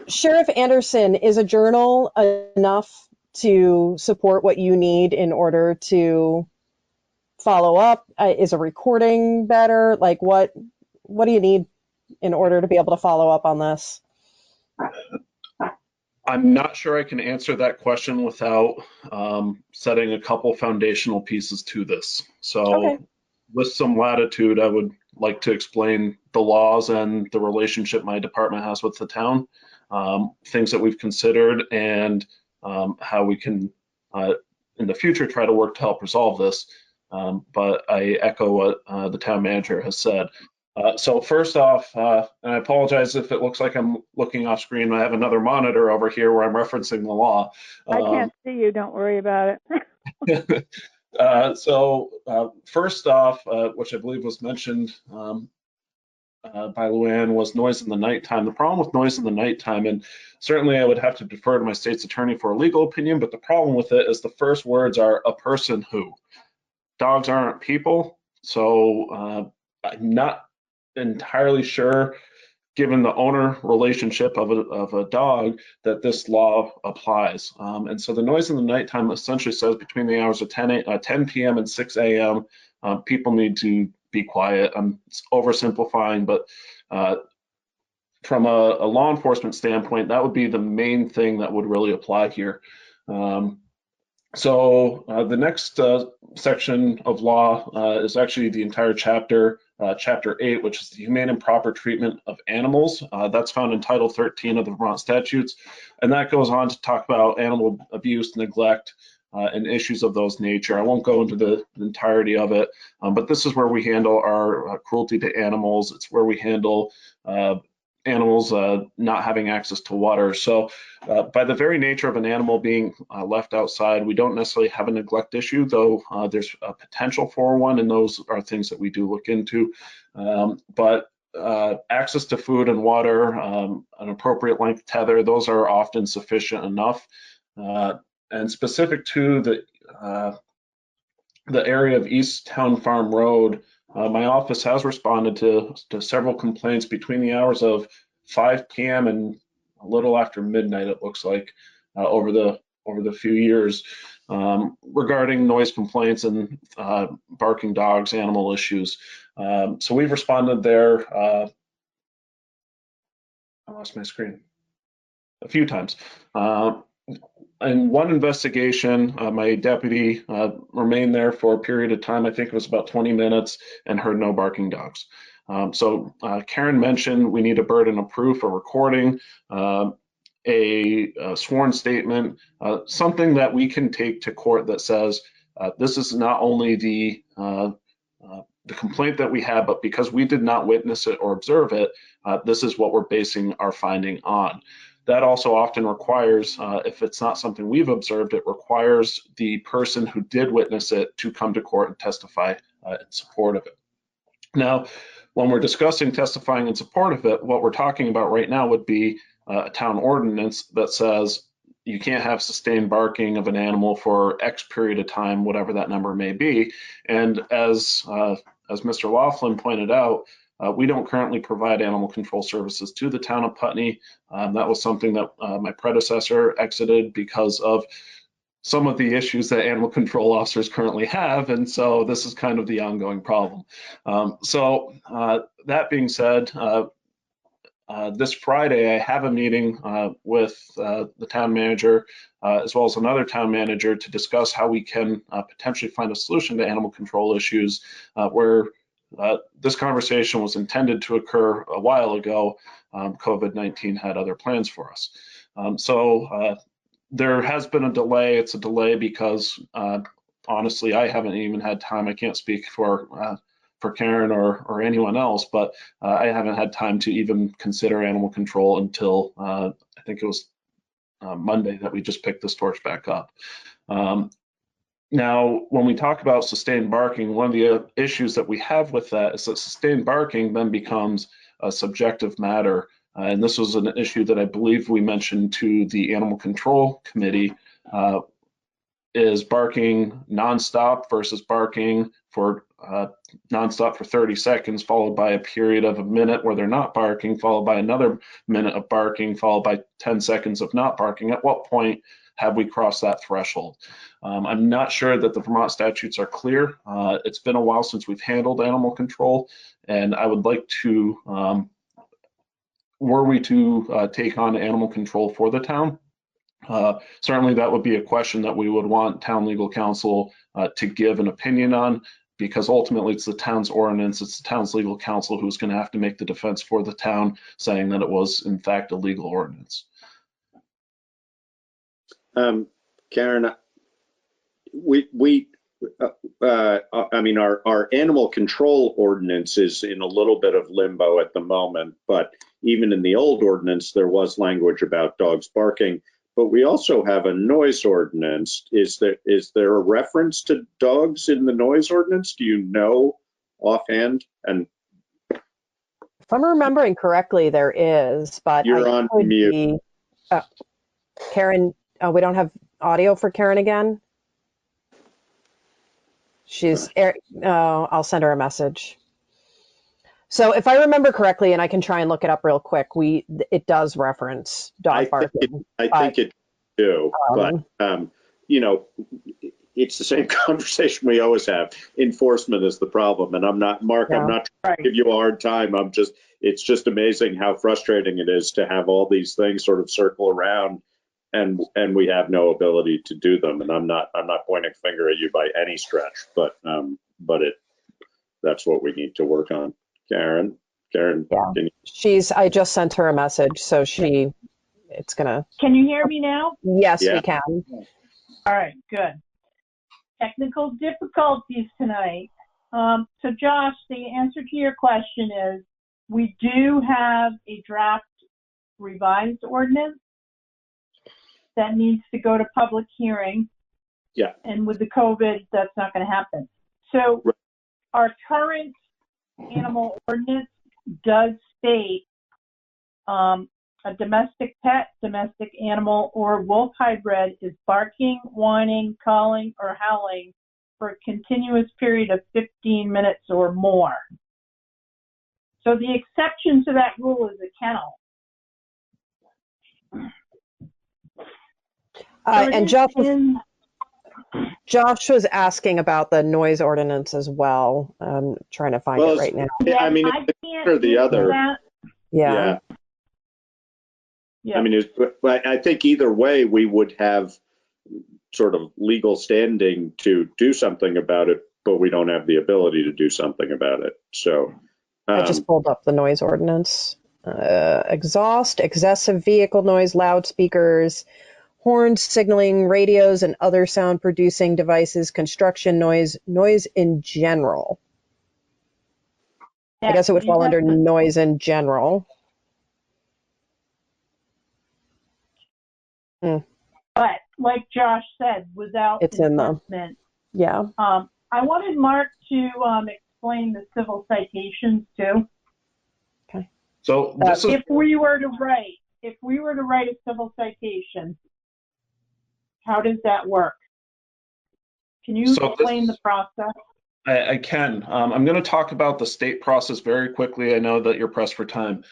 Sheriff Anderson, is a journal enough to support what you need in order to follow up? Is a recording better? Like what do you need in order to be able to follow up on this? I'm not sure I can answer that question without setting a couple foundational pieces to this. So with some latitude, I would like to explain the laws and the relationship my department has with the town, things that we've considered, and how we can, in the future, try to work to help resolve this. But I echo what the town manager has said. So first off, and I apologize if it looks like I'm looking off screen. I have another monitor over here where I'm referencing the law. I can't see you. Don't worry about it. First off, which I believe was mentioned by Luann, was noise in the nighttime. The problem with noise in the nighttime, and certainly I would have to defer to my state's attorney for a legal opinion, but the problem with it is the first words are a person who. Dogs aren't people, so I'm not entirely sure, given the owner relationship of a dog, that this law applies. And so the noise in the nighttime essentially says between the hours of 10 p.m. and 6 a.m., people need to be quiet. I'm oversimplifying, but from a law enforcement standpoint, that would be the main thing that would really apply here. So the next section of law is actually the entire chapter, Chapter 8, which is the humane and proper treatment of animals. That's found in Title 13 of the Vermont statutes. And that goes on to talk about animal abuse, neglect, and issues of those nature. I won't go into the entirety of it, but this is where we handle our cruelty to animals. It's where we handle animals not having access to water. So by the very nature of an animal being left outside, we don't necessarily have a neglect issue, though there's a potential for one, and those are things that we do look into. But access to food and water, an appropriate length tether, those are often sufficient enough. And specific to the area of East Town Farm Road, my office has responded to several complaints between the hours of 5 p.m. and a little after midnight, it looks like, over the few years, regarding noise complaints and barking dogs, animal issues. So we've responded there. I lost my screen a few times. In one investigation, my deputy remained there for a period of time, I think it was about 20 minutes, and heard no barking dogs. So Karen mentioned we need a burden of proof, a recording, a sworn statement, something that we can take to court that says this is not only the complaint that we have, but because we did not witness it or observe it, this is what we're basing our finding on. That also often requires, if it's not something we've observed, it requires the person who did witness it to come to court and testify in support of it. Now, when we're discussing testifying in support of it, what we're talking about right now would be a town ordinance that says you can't have sustained barking of an animal for X period of time, whatever that number may be. And as Mr. Laughlin pointed out, we don't currently provide animal control services to the town of Putney. That was something that my predecessor exited because of some of the issues that animal control officers currently have, and so this is kind of the ongoing problem. That being said, this Friday I have a meeting with the town manager as well as another town manager to discuss how we can potentially find a solution to animal control issues where this conversation was intended to occur a while ago. COVID-19 had other plans for us. There has been a delay. It's a delay because honestly, I haven't even had time. I can't speak for Karen or anyone else, but I haven't had time to even consider animal control until I think it was Monday that we just picked this torch back up. Now, when we talk about sustained barking, one of the issues that we have with that is that sustained barking then becomes a subjective matter. And this was an issue that I believe we mentioned to the Animal Control Committee, is barking nonstop versus barking for nonstop for 30 seconds, followed by a period of a minute where they're not barking, followed by another minute of barking, followed by 10 seconds of not barking. At what point have we crossed that threshold? I'm not sure that the Vermont statutes are clear. It's been a while since we've handled animal control, and I would like to, were we to take on animal control for the town, certainly that would be a question that we would want town legal counsel to give an opinion on, because ultimately it's the town's ordinance, it's the town's legal counsel who's going to have to make the defense for the town, saying that it was in fact a legal ordinance. Karen, I mean, our animal control ordinance is in a little bit of limbo at the moment, but even in the old ordinance, there was language about dogs barking. But we also have a noise ordinance. Is there a reference to dogs in the noise ordinance? Do you know offhand? And if I'm remembering correctly, there is, but you're I on could mute. be. Karen, we don't have audio for Karen again. I'll send her a message. So if I remember correctly, and I can try and look it up real quick, it does reference dog barking. I think it do, but you know, it's the same conversation we always have. Enforcement is the problem, and I'm not, Mark. Yeah. I'm not trying to give you a hard time. It's just amazing how frustrating it is to have all these things sort of circle around, and we have no ability to do them. And I'm not pointing a finger at you by any stretch, but that's what we need to work on. Karen, yeah. I just sent her a message, so it's gonna. Can you hear me now? Yes, we can. All right, good. Technical difficulties tonight. So Josh, the answer to your question is we do have a draft revised ordinance that needs to go to public hearing. Yeah. And with the COVID, that's not going to happen. So our current animal ordinance does state a domestic pet, domestic animal, or wolf hybrid is barking, whining, calling, or howling for a continuous period of 15 minutes or more. So the exception to that rule is a kennel. And Josh was asking about the noise ordinance as well. I'm trying to find it right now. I mean, or the other. Yeah. I mean, I think either way, we would have sort of legal standing to do something about it, but we don't have the ability to do something about it. So I just pulled up the noise ordinance. Exhaust, excessive vehicle noise, loudspeakers, horns, signaling, radios, and other sound-producing devices, construction noise, noise in general. I guess it would fall under noise in general. But like Josh said, without enforcement, yeah. I wanted Mark to explain the civil citations too. Okay. So if we were to write a civil citation, how does that work? Can you explain the process? I can. I'm going to talk about the state process very quickly. I know that you're pressed for time.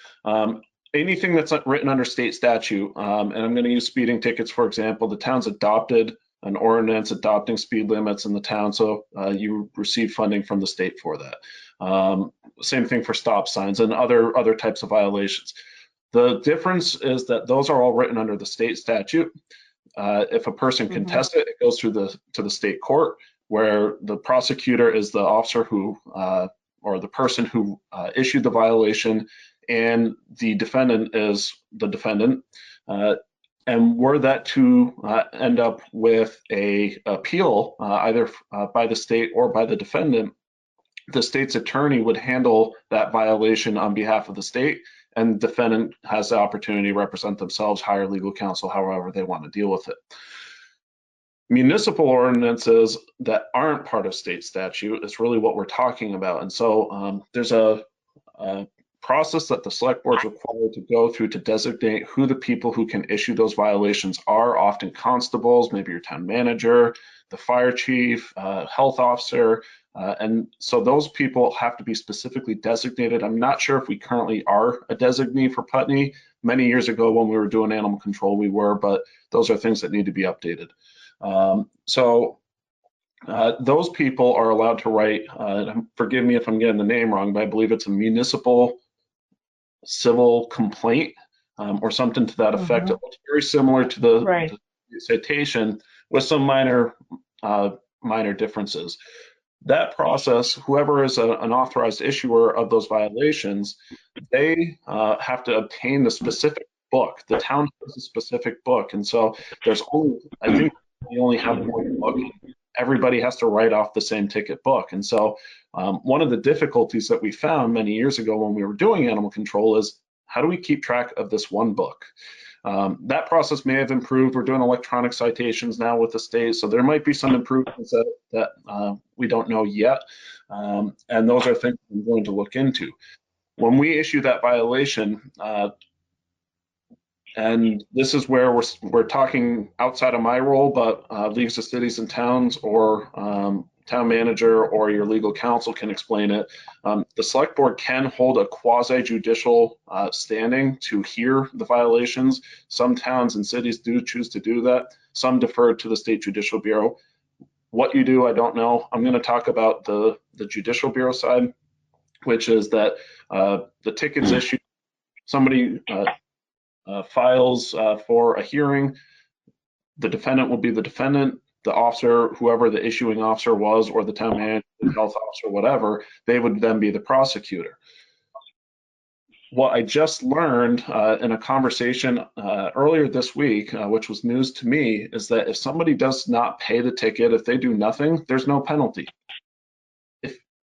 Anything that's written under state statute, and I'm going to use speeding tickets, for example, the town's adopted an ordinance adopting speed limits in the town, so you receive funding from the state for that. Same thing for stop signs and other types of violations. The difference is that those are all written under the state statute. If a person contests it, it goes through to the state court, where the prosecutor is the officer who, or the person who issued the violation, and the defendant is the defendant. And were that to end up with a appeal, either by the state or by the defendant, the state's attorney would handle that violation on behalf of the state, and the defendant has the opportunity to represent themselves, hire legal counsel, however they want to deal with it. Municipal ordinances that aren't part of state statute is really what we're talking about. And so there's a process that the select board's required to go through to designate who the people who can issue those violations are, often constables, maybe your town manager, the fire chief, health officer. And so those people have to be specifically designated. I'm not sure if we currently are a designee for Putney. Many years ago when we were doing animal control, we were, but those are things that need to be updated. Those people are allowed to write, forgive me if I'm getting the name wrong, but I believe it's a municipal civil complaint or something to that effect. It looks very similar to the citation with some minor differences. That process, whoever is an authorized issuer of those violations, they have to obtain the specific book. The town has a specific book, and so there's only, I think you only have one book. Everybody has to write off the same ticket book. And so one of the difficulties that we found many years ago when we were doing animal control is, how do we keep track of this one book? That process may have improved. We're doing electronic citations now with the state, so there might be some improvements that we don't know yet. And those are things I'm going to look into. When we issue that violation, and this is where we're talking outside of my role, but leagues of cities and towns or town manager or your legal counsel can explain it. The select board can hold a quasi-judicial standing to hear the violations. Some towns and cities do choose to do that. Some defer to the State Judicial Bureau. What you do, I don't know. I'm going to talk about the Judicial Bureau side, which is that the tickets issued, somebody files for a hearing, the defendant will be the defendant, the officer, whoever the issuing officer was, or the town manager, the health officer, whatever, they would then be the prosecutor. What I just learned in a conversation earlier this week, which was news to me, is that if somebody does not pay the ticket, if they do nothing, there's no penalty.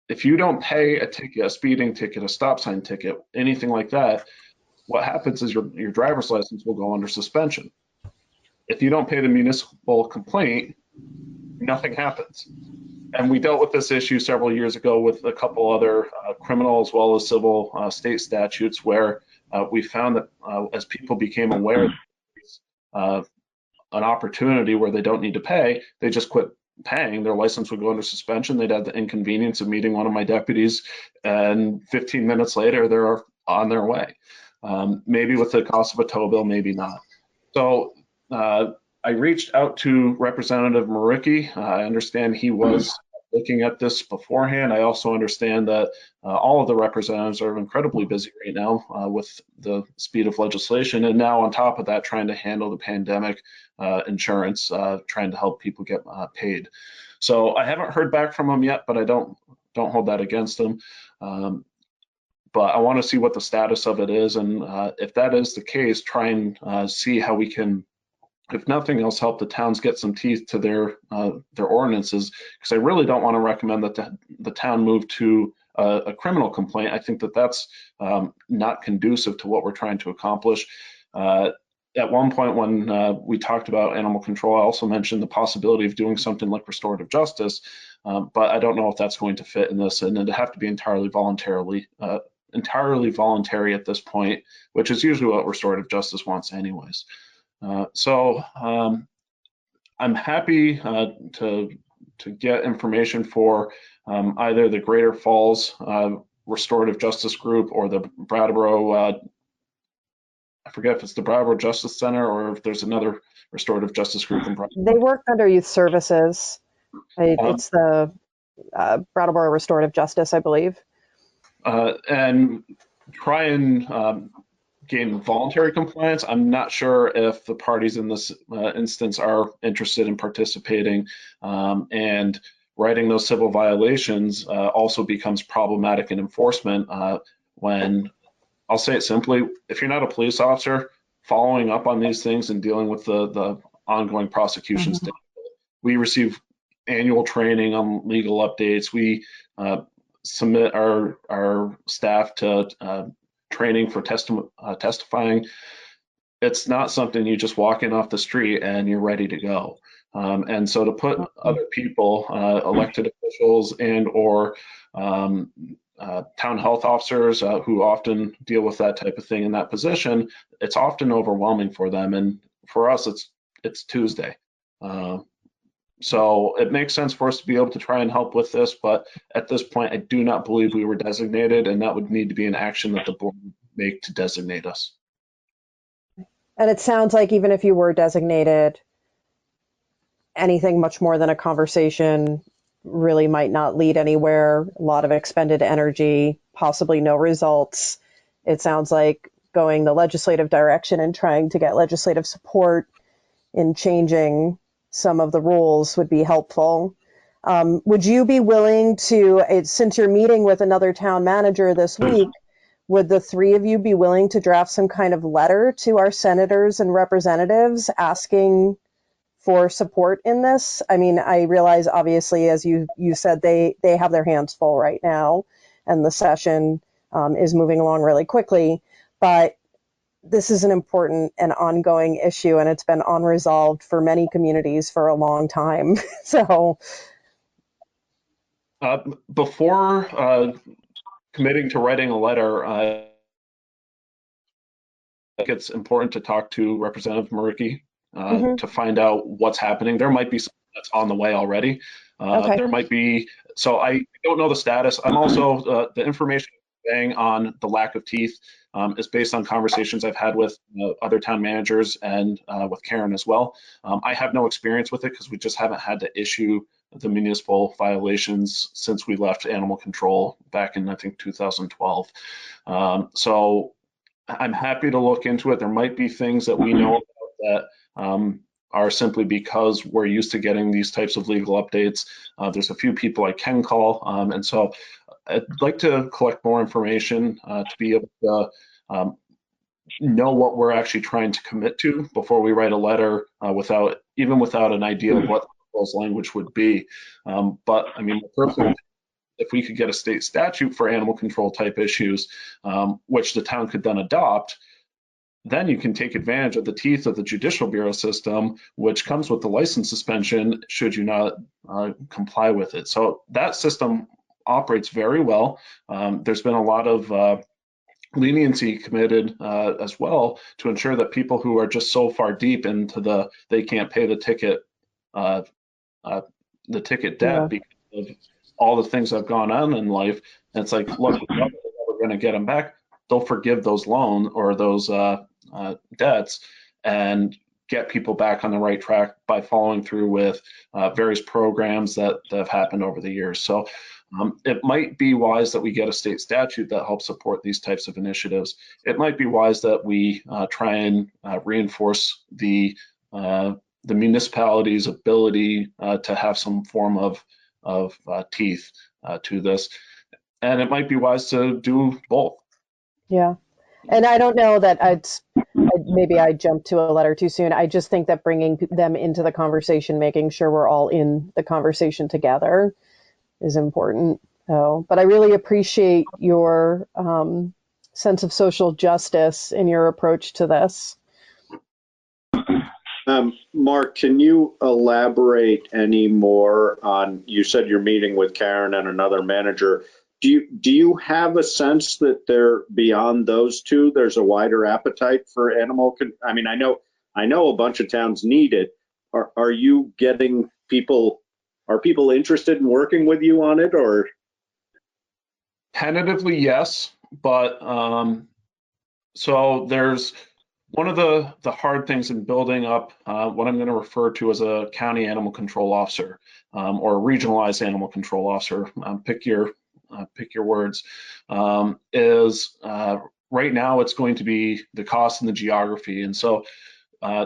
If you don't pay a ticket, a speeding ticket, a stop sign ticket, anything like that, what happens is your driver's license will go under suspension. If you don't pay the municipal complaint, nothing happens. And we dealt with this issue several years ago with a couple other criminal as well as civil state statutes, where we found that as people became aware of an opportunity where they don't need to pay, they just quit paying. Their license would go under suspension. They'd have the inconvenience of meeting one of my deputies, and 15 minutes later, they're on their way. Maybe with the cost of a tow bill, maybe not. So I reached out to Representative Maricki. I understand he was looking at this beforehand. I also understand that all of the representatives are incredibly busy right now with the speed of legislation, and now on top of that, trying to handle the pandemic insurance, trying to help people get paid. So I haven't heard back from him yet, but I don't hold that against him. But I want to see what the status of it is, and if that is the case, try and see how we can, if nothing else, help the towns get some teeth to their ordinances, because I really don't want to recommend that the town move to a criminal complaint. I think that that's not conducive to what we're trying to accomplish. At one point when we talked about animal control, I also mentioned the possibility of doing something like restorative justice, but I don't know if that's going to fit in this, and it'd have to be entirely voluntary at this point, which is usually what restorative justice wants anyways. So I'm happy to get information for either the Greater Falls Restorative Justice Group or the Brattleboro, I forget if it's the Brattleboro Justice Center or if there's another restorative justice group in Brattleboro. They work under youth services. It's the Brattleboro Restorative Justice, I believe. And try and gain voluntary compliance. I'm not sure if the parties in this instance are interested in participating, and writing those civil violations also becomes problematic in enforcement when, I'll say it simply, if you're not a police officer, following up on these things and dealing with the ongoing prosecutions. We receive annual training on legal updates. We submit our staff to training for testifying. It's not something you just walk in off the street and you're ready to go. And so to put other people, elected officials and or town health officers who often deal with that type of thing in that position, it's often overwhelming for them. And for us, it's Tuesday. So it makes sense for us to be able to try and help with this, but at this point, I do not believe we were designated, and that would need to be an action that the board would make to designate us. And it sounds like even if you were designated, anything much more than a conversation really might not lead anywhere. A lot of expended energy, possibly no results. It sounds like going the legislative direction and trying to get legislative support in changing some of the rules would be helpful. Would you be willing to, since you're meeting with another town manager this week, would the three of you be willing to draft some kind of letter to our senators and representatives asking for support in this? I mean, I realize obviously, as you said, they have their hands full right now and the session is moving along really quickly, but this is an important and ongoing issue, and it's been unresolved for many communities for a long time. So before committing to writing a letter, I think it's important to talk to Representative Maricki to find out what's happening. There might be something that's on the way already. There might be, so I don't know the status. I'm also, the information on the lack of teeth is based on conversations I've had with other town managers and with Karen as well. I have no experience with it because we just haven't had to issue the municipal violations since we left animal control back in, I think, 2012. So I'm happy to look into it. There might be things that we know about that are simply because we're used to getting these types of legal updates. There's a few people I can call, and so I'd like to collect more information to be able to know what we're actually trying to commit to before we write a letter without an idea of what the language would be. But I mean, personally, if we could get a state statute for animal control type issues, which the town could then adopt, then you can take advantage of the teeth of the Judicial Bureau system, which comes with the license suspension should you not comply with it. So that system operates very well. There's been a lot of leniency committed as well to ensure that people who are just so far deep into they can't pay the ticket debt because of all the things that have gone on in life. And it's like, look, we're going to get them back. They'll forgive those loans or those debts and get people back on the right track by following through with various programs that have happened over the years. So it might be wise that we get a state statute that helps support these types of initiatives. It might be wise that we try and reinforce the municipality's ability to have some form of teeth to this. And it might be wise to do both. Yeah. And I don't know that maybe I jumped to a letter too soon. I just think that bringing them into the conversation, making sure we're all in the conversation together is important. So, but I really appreciate your sense of social justice in your approach to this. Mark, can you elaborate any more on, you said you're meeting with Karen and another manager. Do you have a sense that they're beyond those two? There's a wider appetite for animal. I mean, I know a bunch of towns need it. Are you getting people? Are people interested in working with you on it, or? Tentatively, yes, but so there's one of the hard things in building up what I'm going to refer to as a county animal control officer or a regionalized animal control officer. Pick your words. Is right now it's going to be the cost and the geography, and so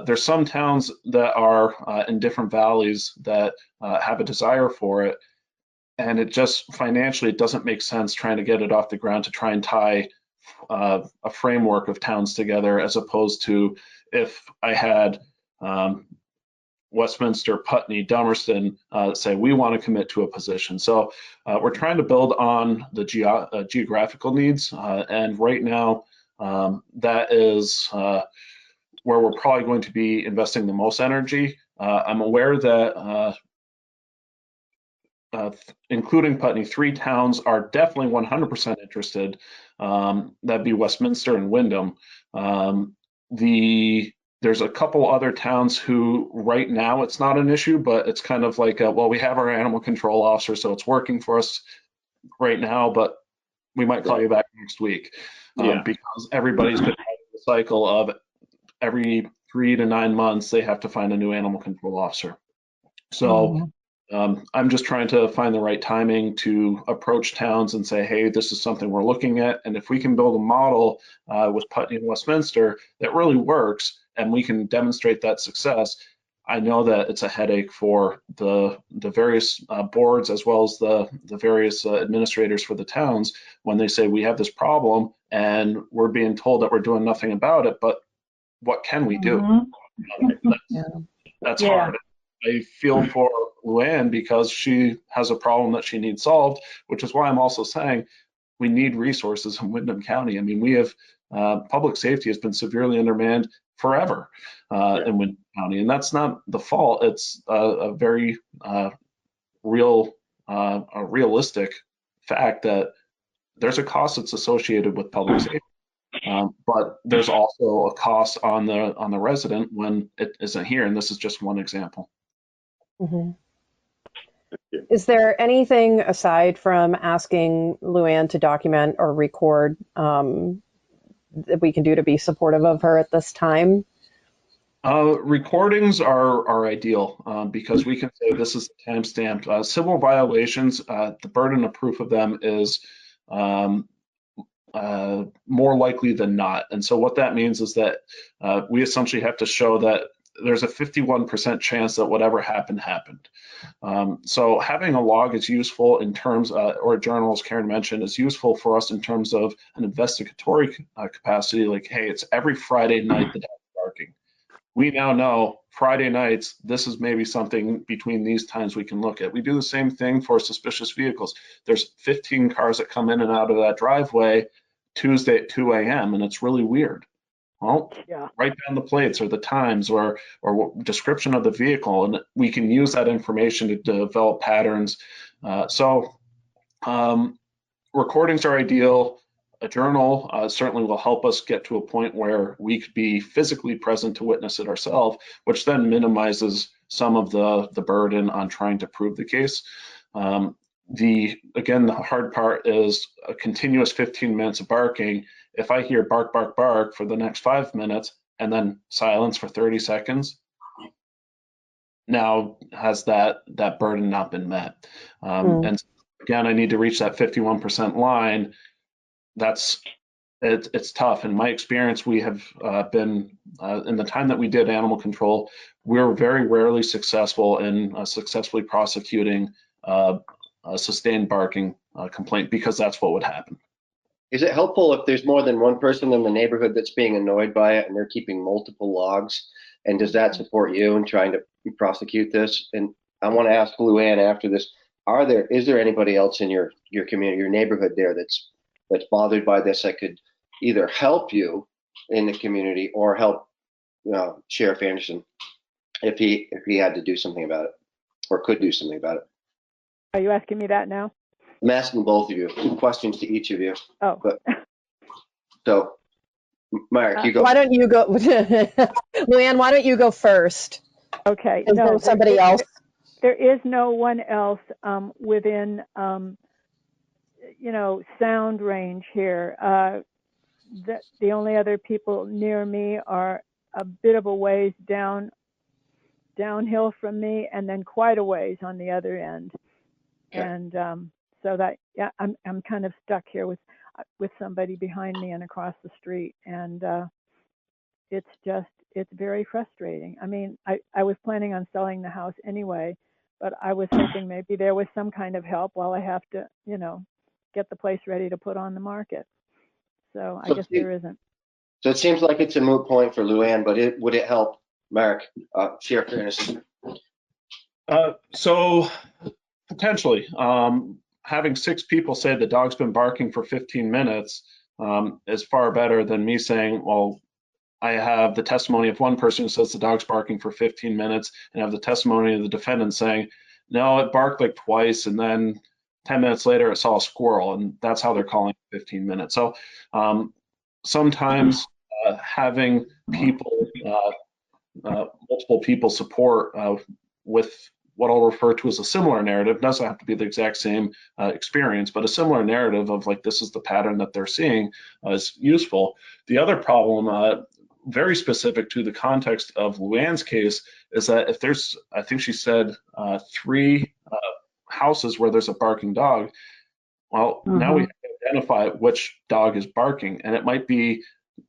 there's some towns that are in different valleys that have a desire for it. And it just financially, it doesn't make sense trying to get it off the ground to try and tie a framework of towns together, as opposed to if I had Westminster, Putney, Dummerston say we want to commit to a position. So we're trying to build on the geographical needs, and right now that is where we're probably going to be investing the most energy. I'm aware that including Putney, 3 towns are definitely 100% interested. That'd be Westminster and Windham. There's a couple other towns who right now it's not an issue, but it's kind of like, well, we have our animal control officer, so it's working for us right now, but we might call you back next week because everybody's been having the cycle of every 3 to 9 months, they have to find a new animal control officer. So I'm just trying to find the right timing to approach towns and say, hey, this is something we're looking at. And if we can build a model with Putney and Westminster that really works and we can demonstrate that success, I know that it's a headache for the various boards as well as the various administrators for the towns when they say we have this problem and we're being told that we're doing nothing about it, but what can we do? That's hard. I feel for Luann because she has a problem that she needs solved, which is why I'm also saying we need resources in Windham County. I mean, we have public safety has been severely undermanned forever in Windham County, and that's not the fault. It's a very realistic fact that there's a cost that's associated with public safety. But there's also a cost on the resident when it isn't here, and this is just one example. Mm-hmm. Is there anything aside from asking Luann to document or record that we can do to be supportive of her at this time? Recordings are ideal because we can say this is timestamped. Civil violations, the burden of proof of them is more likely than not. And so what that means is that we essentially have to show that there's a 51% chance that whatever happened. So having a log is useful in terms, or a journal, as Karen mentioned, is useful for us in terms of an investigatory capacity. Like, hey, it's every Friday night the dog's barking. We now know Friday nights, this is maybe something between these times we can look at. We do the same thing for suspicious vehicles. There's 15 cars that come in and out of that driveway Tuesday at 2 a.m. and it's really weird. Well, write down the plates or the times or description of the vehicle, and we can use that information to develop patterns. Recordings are ideal. A journal certainly will help us get to a point where we could be physically present to witness it ourselves, which then minimizes some of the burden on trying to prove the case. Again, the hard part is a continuous 15 minutes of barking. If I hear bark, bark, bark for the next 5 minutes and then silence for 30 seconds, now has that burden not been met? And again, I need to reach that 51% line. It's tough. In my experience, we have been, in the time that we did animal control, we're very rarely successful in successfully prosecuting a sustained barking complaint because that's what would happen. Is it helpful if there's more than one person in the neighborhood that's being annoyed by it and they're keeping multiple logs? And does that support you in trying to prosecute this? And I want to ask Luann after this, is there anybody else in your community, your neighborhood there that's bothered by this that could either help you in the community or help Sheriff Anderson if he had to do something about it or could do something about it? Are you asking me that now? I'm asking both of you, 2 questions to each of you. Oh. So, Mark, you go. Why don't you go, Luann, why don't you go first? Okay. No, somebody else. there is no one else within, sound range here. The only other people near me are a bit of a ways downhill from me, and then quite a ways on the other end. Okay. And so that, yeah, I'm kind of stuck here with somebody behind me and across the street, and it's very frustrating. I mean, I was planning on selling the house anyway, but I was hoping maybe there was some kind of help while I have to, get the place ready to put on the market. So I guess there isn't. So it seems like it's a moot point for Luann, but would it help, Mark, Sheriff Anderson? So potentially, having 6 people say the dog's been barking for 15 minutes is far better than me saying, well, I have the testimony of one person who says the dog's barking for 15 minutes and have the testimony of the defendant saying, no, it barked like twice, and then 10 minutes later it saw a squirrel, and that's how they're calling 15 minutes. So sometimes having people, multiple people support with what I'll refer to as a similar narrative, doesn't have to be the exact same experience, but a similar narrative of like, this is the pattern that they're seeing is useful. The other problem, very specific to the context of Luann's case, is that if there's, I think she said 3 houses where there's a barking dog, well, now we have to identify which dog is barking, and it might be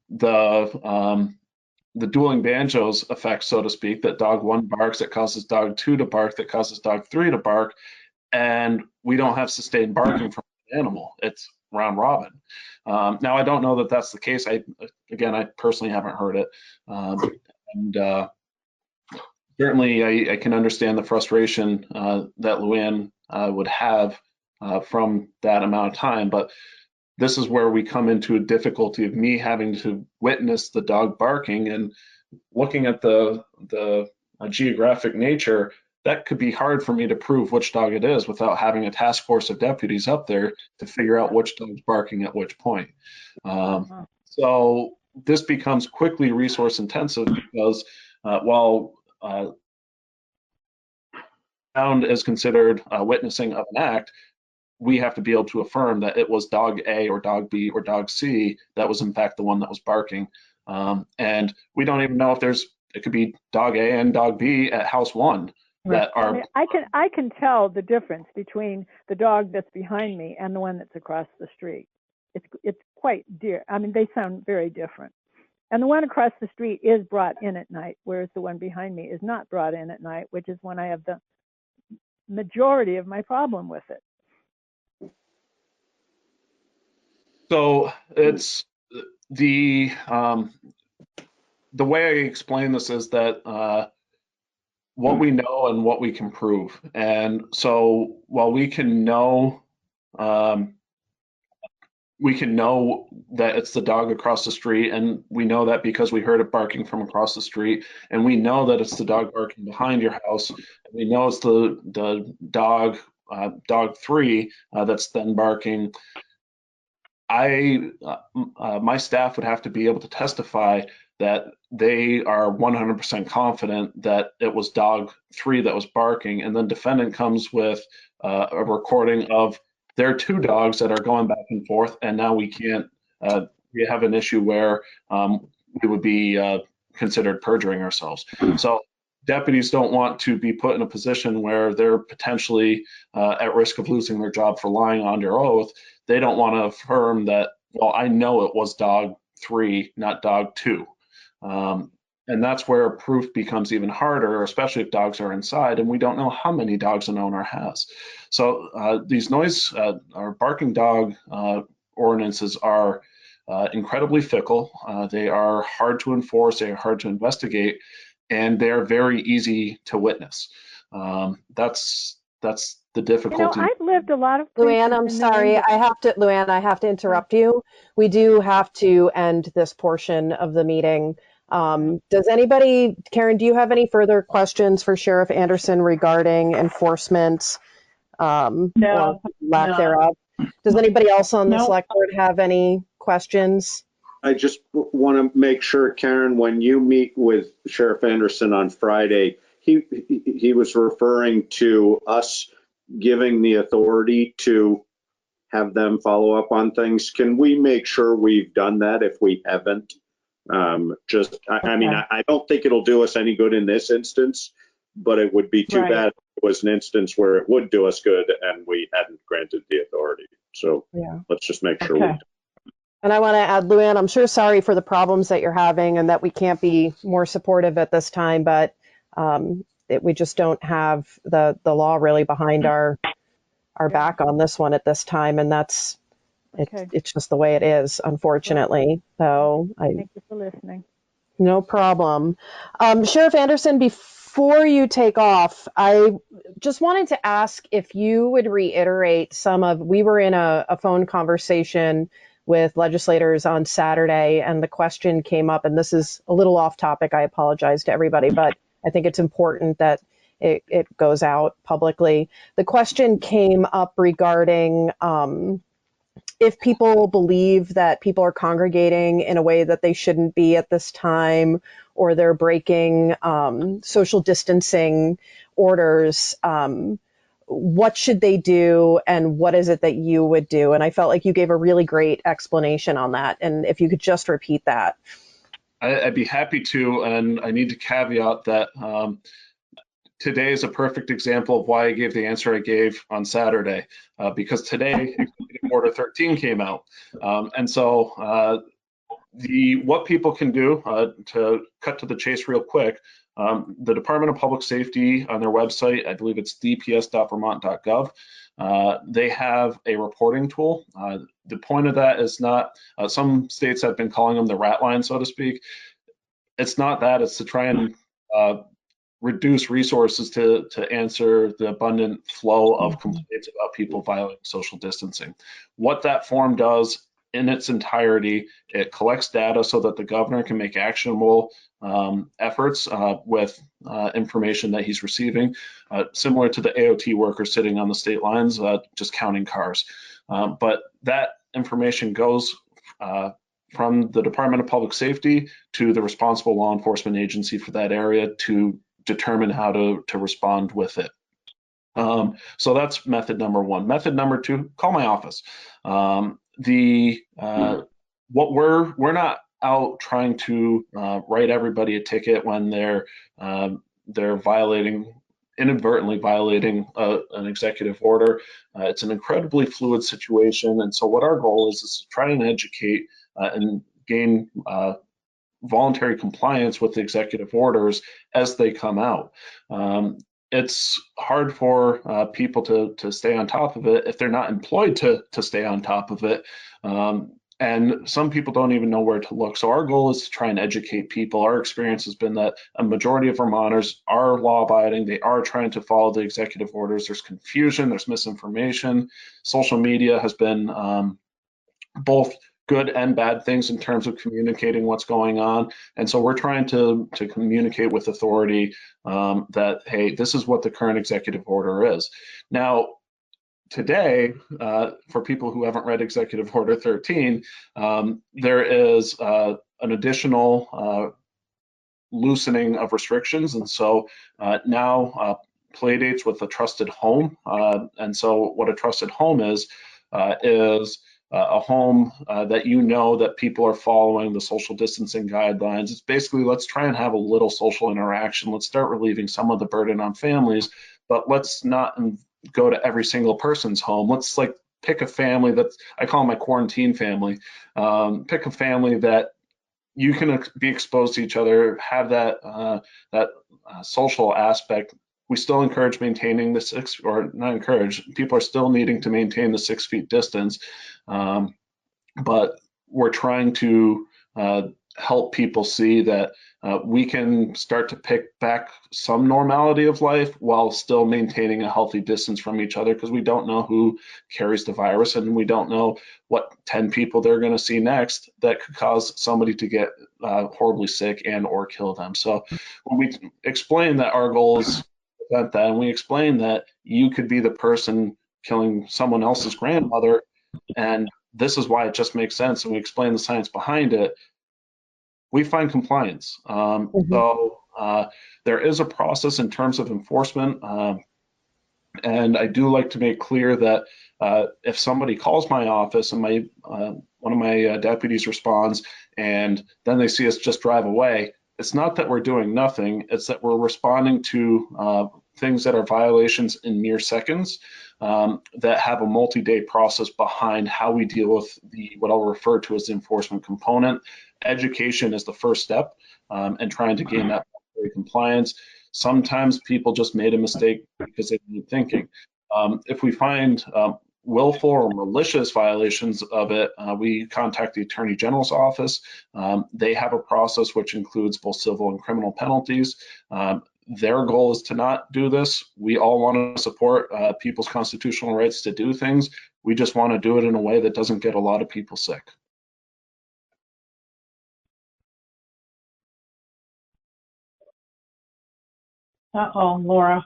the dueling banjos effect, so to speak, that dog 1 barks, that causes dog 2 to bark, that causes dog 3 to bark, and we don't have sustained barking from the animal. It's round robin. Now, I don't know that that's the case. I personally haven't heard it. And certainly I can understand the frustration that Luann would have from that amount of time, but this is where we come into a difficulty of me having to witness the dog barking, and looking at the geographic nature, that could be hard for me to prove which dog it is without having a task force of deputies up there to figure out which dog's barking at which point. So this becomes quickly resource intensive because while sound is considered witnessing of an act, we have to be able to affirm that it was dog A or dog B or dog C that was in fact the one that was barking. And we don't even know if it could be dog A and dog B at house 1 that are. I mean, I can tell the difference between the dog that's behind me and the one that's across the street. It's quite dear. I mean, they sound very different. And the one across the street is brought in at night, whereas the one behind me is not brought in at night, which is when I have the majority of my problem with it. So it's the way I explain this is that what we know and what we can prove. And so while we can know that it's the dog across the street, and we know that because we heard it barking from across the street, and we know that it's the dog barking behind your house, and we know it's the dog 3 that's then barking. My staff would have to be able to testify that they are 100% confident that it was dog 3 that was barking, and then defendant comes with a recording of their 2 dogs that are going back and forth, and now we can't. We have an issue where we would be considered perjuring ourselves. So deputies don't want to be put in a position where they're potentially at risk of losing their job for lying under oath. They don't want to affirm that, well, I know it was dog 3, not dog 2. And that's where proof becomes even harder, especially if dogs are inside and we don't know how many dogs an owner has. So these noise or barking dog ordinances are incredibly fickle. They are hard to enforce, they are hard to investigate, and they're very easy to witness. That's the difficulty. I've lived a lot of Luann, I'm sorry. Luann, I have to interrupt you. We do have to end this portion of the meeting. Does anybody, Karen, do you have any further questions for Sheriff Anderson regarding enforcement or lack thereof? Does anybody else on the select board have any questions? I just want to make sure, Karen, when you meet with Sheriff Anderson on Friday, he was referring to us giving the authority to have them follow up on things. Can we make sure we've done that if we haven't? I mean, I don't think it'll do us any good in this instance, but it would be too bad if it was an instance where it would do us good and we hadn't granted the authority. So let's just make sure we do. And I want to add, Luann, I'm sure sorry for the problems that you're having and that we can't be more supportive at this time, but we just don't have the law really behind our back on this one at this time, and that's it's just the way it is, unfortunately. So Thank you for listening. No problem. Sheriff Anderson, before you take off, I just wanted to ask if you would reiterate we were in a phone conversation with legislators on Saturday, and the question came up, and this is a little off topic, I apologize to everybody, but I think it's important that it goes out publicly. The question came up regarding if people believe that people are congregating in a way that they shouldn't be at this time, or they're breaking social distancing orders, what should they do, and what is it that you would do? And I felt like you gave a really great explanation on that. And if you could just repeat that. I'd be happy to, and I need to caveat that today is a perfect example of why I gave the answer I gave on Saturday, because today Executive Order 13 came out. And so what people can do, to cut to the chase real quick, the Department of Public Safety on their website, I believe it's dps.vermont.gov, they have a reporting tool. The point of that is not, some states have been calling them the rat line, so to speak. It's not that, it's to try and reduce resources to answer the abundant flow of complaints about people violating social distancing. What that form does in its entirety, it collects data so that the governor can make actionable efforts with information that he's receiving, similar to the AOT worker sitting on the state lines, just counting cars. But that information goes from the Department of Public Safety to the responsible law enforcement agency for that area to determine how to respond with it. So that's method number one. Method number two, call my office. What we're not out trying to write everybody a ticket when they're inadvertently violating an executive order. It's an incredibly fluid situation, and so what our goal is to try and educate and gain voluntary compliance with the executive orders as they come out. It's hard for people to stay on top of it if they're not employed to stay on top of it. And some people don't even know where to look. So our goal is to try and educate people. Our experience has been that a majority of Vermonters are law-abiding. They are trying to follow the executive orders. There's confusion, there's misinformation. Social media has been both good and bad things in terms of communicating what's going on. And so we're trying to communicate with authority that, hey, this is what the current executive order is. Now, today, for people who haven't read Executive Order 13, there is an additional loosening of restrictions. And so now play dates with a trusted home. And so what a trusted home is a home that you know that people are following the social distancing guidelines. It's basically, let's try and have a little social interaction. Let's start relieving some of the burden on families, but let's not go to every single person's home. Let's pick a family that's, I call my quarantine family. Pick a family that you can be exposed to each other, have that social aspect. We still encourage maintaining the or not encourage, people are still needing to maintain the 6 feet distance, but we're trying to help people see that we can start to pick back some normality of life while still maintaining a healthy distance from each other, because we don't know who carries the virus and we don't know what 10 people they're going to see next that could cause somebody to get horribly sick and or kill them. So when we explain that our goal is to prevent that, and we explain that you could be the person killing someone else's grandmother, and this is why it just makes sense, and we explain the science behind it, we find compliance. So There is a process in terms of enforcement, and I do like to make clear that if somebody calls my office and one of my deputies responds, and then they see us just drive away, it's not that we're doing nothing, it's that we're responding to things that are violations in mere seconds, that have a multi-day process behind how we deal with what I'll refer to as the enforcement component. Education is the first step, and trying to gain that compliance. Sometimes people just made a mistake because they weren't thinking. If we find willful or malicious violations of it, we contact the Attorney General's office. They have a process which includes both civil and criminal penalties. Their goal is to not do this. We all want to support people's constitutional rights to do things. We just want to do it in a way that doesn't get a lot of people sick. Uh-oh, Laura.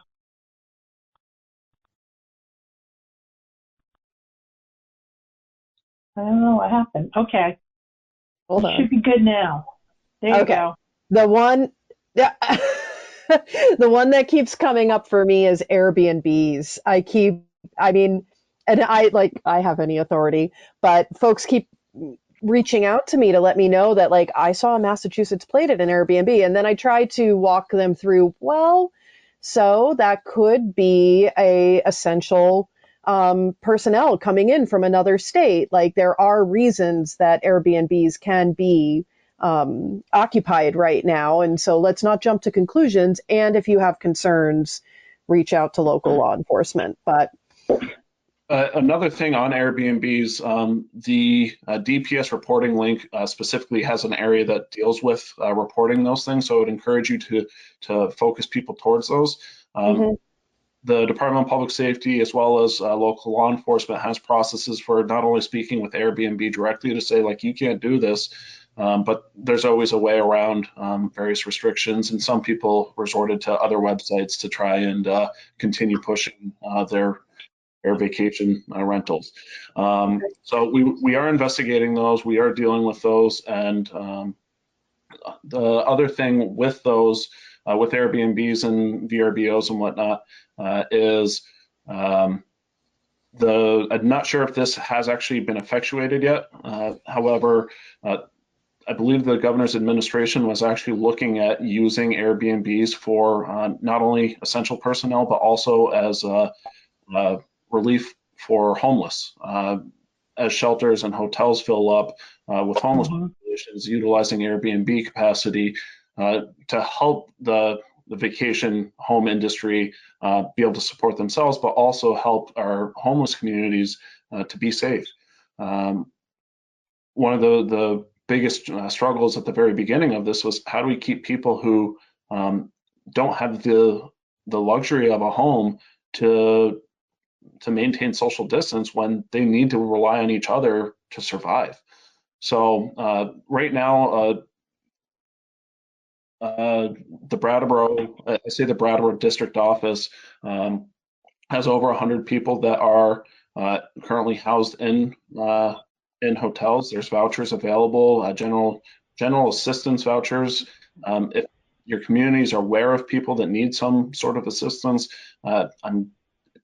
I don't know what happened. Okay. Hold It on. should be good now. There you Okay. go. The one, the one that keeps coming up for me is Airbnbs. I mean, and I have any authority, but folks keep reaching out to me to let me know that like I saw a Massachusetts plate at an Airbnb, and then I try to walk them through, well, so that could be a essential personnel coming in from another state. Like there are reasons that Airbnbs can be occupied right now. And so let's not jump to conclusions. And if you have concerns, reach out to local law enforcement. But another thing on Airbnbs, the DPS reporting link specifically has an area that deals with reporting those things. So I would encourage you to focus people towards those. The Department of Public Safety, as well as local law enforcement, has processes for not only speaking with Airbnb directly to say, like, you can't do this, but there's always a way around various restrictions. And some people resorted to other websites to try and continue pushing their vacation rentals. So we are investigating those. We are dealing with those. And the other thing with those, with Airbnbs and VRBOs and whatnot, is I'm not sure if this has actually been effectuated yet. However, I believe the governor's administration was actually looking at using Airbnbs for not only essential personnel, but also as relief for homeless. As shelters and hotels fill up with homeless populations, utilizing Airbnb capacity to help the vacation home industry be able to support themselves, but also help our homeless communities to be safe. One of the biggest struggles at the very beginning of this was, how do we keep people who don't have the luxury of a home to maintain social distance when they need to rely on each other to survive? So right now, the Brattleboro, I say the Brattleboro district office has over 100 people that are currently housed in hotels. There's vouchers available, general assistance vouchers. If your communities are aware of people that need some sort of assistance, I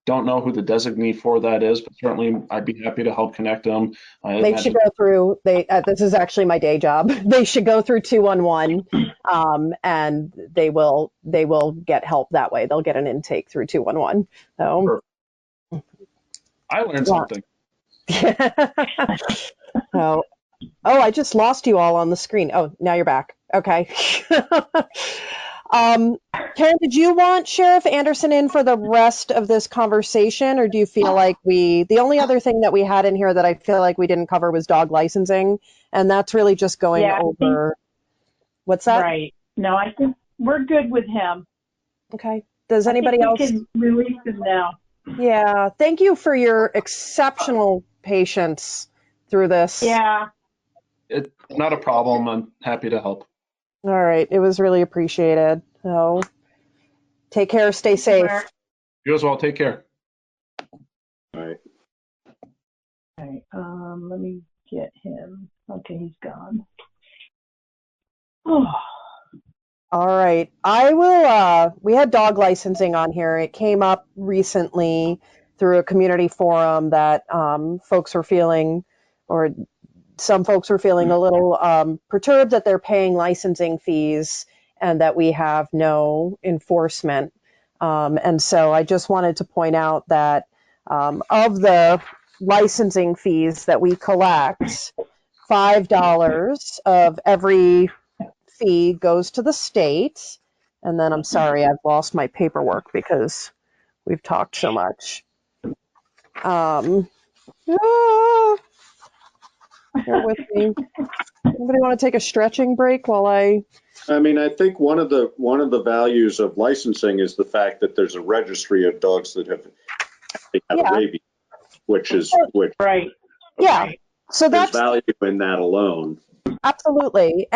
don't know who the designee for that is, but certainly I'd be happy to help connect them. they should go through, this is actually my day job. They should go through 211, and they will get help that way. They'll get an intake through 211. So I learned something. Oh, I just lost you all on the screen. Oh, now you're back. Okay. Karen, did you want Sheriff Anderson in for the rest of this conversation, or do you feel like the only other thing that we had in here that I feel like we didn't cover was dog licensing, and that's really just going over. What's that? Right. No, I think we're good with him. Okay. Does anybody else? We can release him now. Yeah. Thank you for your exceptional patience through this. Yeah. It's not a problem. I'm happy to help. All right. It was really appreciated. So take care. Stay safe. You as well. Take care. All right. All right. Let me get him. Okay, he's gone. Oh. All right. I will, we had dog licensing on here. It came up recently through a community forum that folks were feeling, or some folks were feeling a little perturbed that they're paying licensing fees and that we have no enforcement. And so I just wanted to point out that of the licensing fees that we collect, $5 of every fee goes to the state. And then I'm sorry, I've lost my paperwork because we've talked so much. Um, ah, bear with me. Anybody want to take a stretching break while I? I mean, I think one of the values of licensing is the fact that there's a registry of dogs that have had rabies, which right. Yeah. So there's that's value in that alone. absolutely.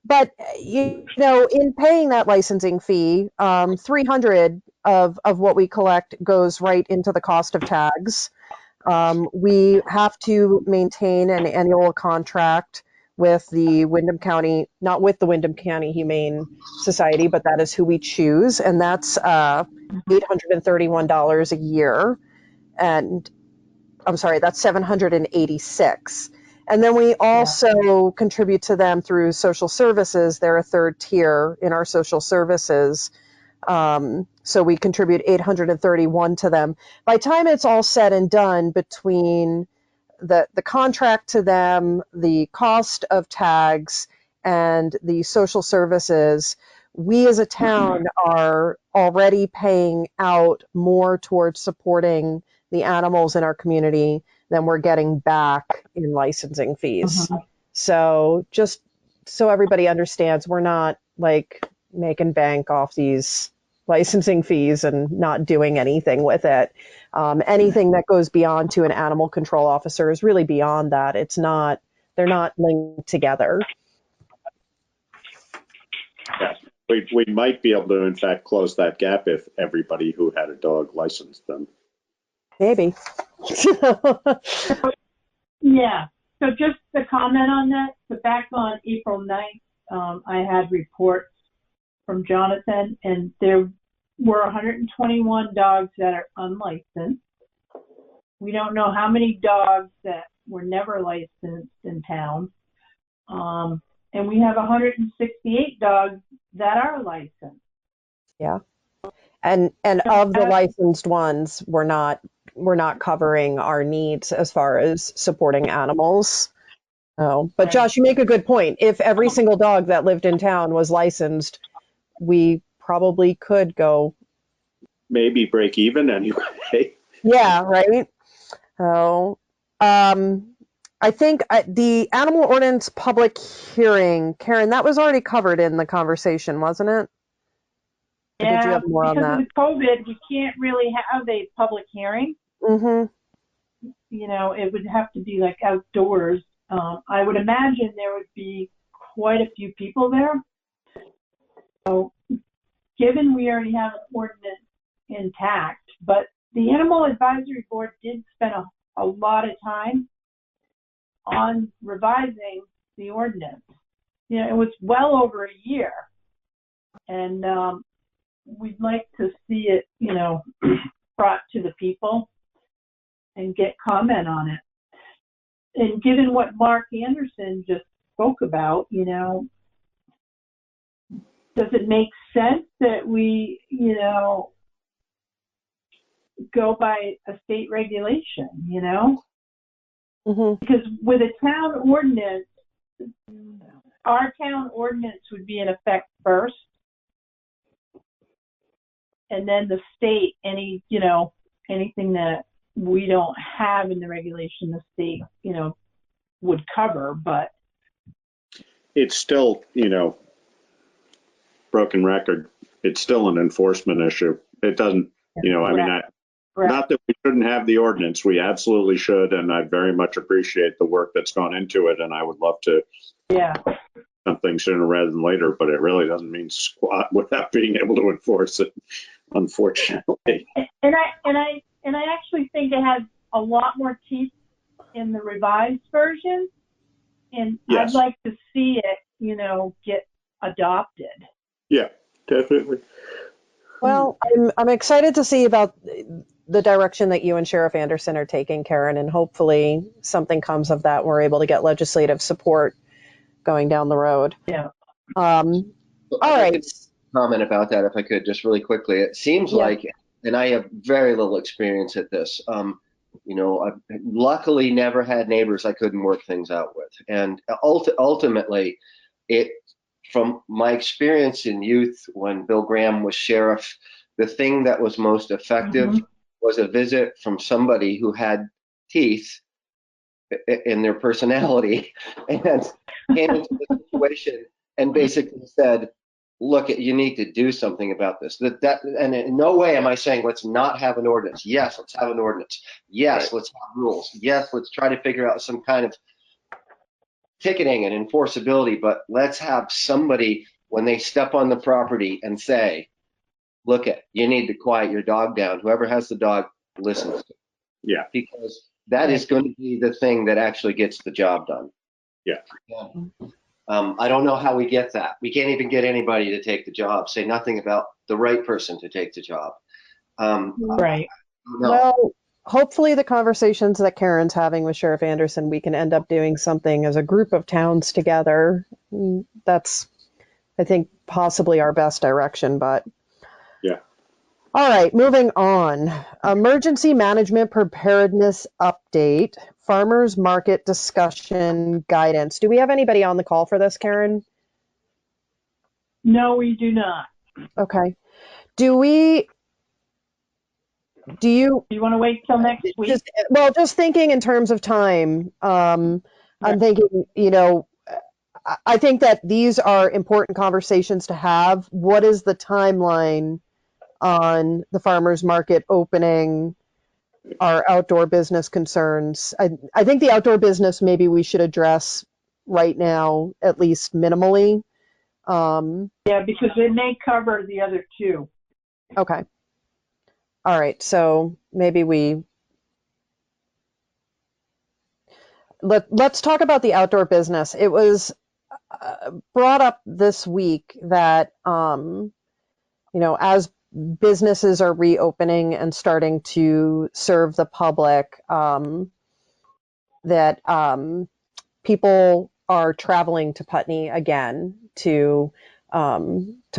But you know, in paying that licensing fee, 300 of what we collect goes right into the cost of tags. We have to maintain an annual contract with the Windham County, not with the Windham County Humane Society, but that is who we choose, and that's $831 a year. And I'm sorry, that's 786. And then we also contribute to them through social services. They're a third tier in our social services. So we contribute 831 to them. By the time it's all said and done, between the contract to them, the cost of tags, and the social services, we as a town are already paying out more towards supporting the animals in our community than we're getting back in licensing fees. So just so everybody understands, we're not like making bank off these licensing fees and not doing anything with it. Anything that goes beyond to an animal control officer is really beyond that. It's not, they're not linked together. Yeah. We might be able to, in fact, close that gap if everybody who had a dog licensed them. Maybe. Yeah. So just to comment on that, so back on April 9th, I had reports from Jonathan, and there were 121 dogs that are unlicensed. We don't know how many dogs that were never licensed in town. And we have 168 dogs that are licensed. Yeah. And of the licensed ones, we're not covering our needs as far as supporting animals. Oh, but Josh, you make a good point. If every single dog that lived in town was licensed, we probably could go maybe break even anyway. Yeah, right. So, I think the animal ordinance public hearing, Karen, that was already covered in the conversation, wasn't it? Or did you Yeah, have more on because that? of the COVID, we can't really have a public hearing. Mm-hmm. You know, it would have to be like outdoors. I would imagine there would be quite a few people there. So, given we already have an ordinance intact, but the Animal Advisory Board did spend a lot of time on revising the ordinance. You know, it was well over a year, and we'd like to see it, you know, brought to the people and get comment on it. And given what Mark Anderson just spoke about, you know, does it make sense that we, you know, go by a state regulation, you know? Mm-hmm. Because with a town ordinance, our town ordinance would be in effect first, and then the state, any, you know, anything that we don't have in the regulation, the state, you know, would cover. But It's still, you know, broken record. It's still an enforcement issue. It doesn't, you know, I mean, not that we shouldn't have the ordinance. We absolutely should, and I very much appreciate the work that's gone into it, and I would love to something sooner rather than later, but it really doesn't mean squat without being able to enforce it, unfortunately. And I actually think it has a lot more teeth in the revised version, and Yes. I'd like to see it, you know, get adopted. Yeah, definitely. Well, I'm excited to see about the direction that you and Sheriff Anderson are taking, Karen, and hopefully something comes of that. We're able to get legislative support going down the road. Yeah. All I'd like right. to comment about that if I could, just really quickly. It seems Yeah. like, and I have very little experience at this. You know, I've luckily never had neighbors I couldn't work things out with, and ultimately, it from my experience in youth when Bill Graham was sheriff, the thing that was most effective was a visit from somebody who had teeth in their personality and came into the situation and basically said, look, you need to do something about this. And in no way am I saying let's not have an ordinance. Yes, let's have an ordinance. Yes, Right. let's have rules. Yes, let's try to figure out some kind of ticketing and enforceability, but let's have somebody when they step on the property and say, look, you need to quiet your dog down. Whoever has the dog listens. Yeah. Because that is going to be the thing that actually gets the job done. Yeah. I don't know how we get that. We can't even get anybody to take the job. Say nothing about the right person to take the job. Right. Well, hopefully the conversations that Karen's having with Sheriff Anderson, we can end up doing something as a group of towns together. That's, I think, possibly our best direction, but. Yeah. All right, moving on. Emergency management preparedness update, farmers market discussion guidance. Do we have anybody on the call for this, Karen? No, we do not. Okay. Do you want to wait till next week? Just thinking in terms of time, I'm thinking, I think that these are important conversations to have. What is the timeline on the farmers market opening, our outdoor business concerns? I think the outdoor business maybe we should address right now, at least minimally. Yeah, because it may cover the other two. Okay. All right. So maybe let's talk about the outdoor business. It was brought up this week that, as businesses are reopening and starting to serve the public, that people are traveling to Putney again to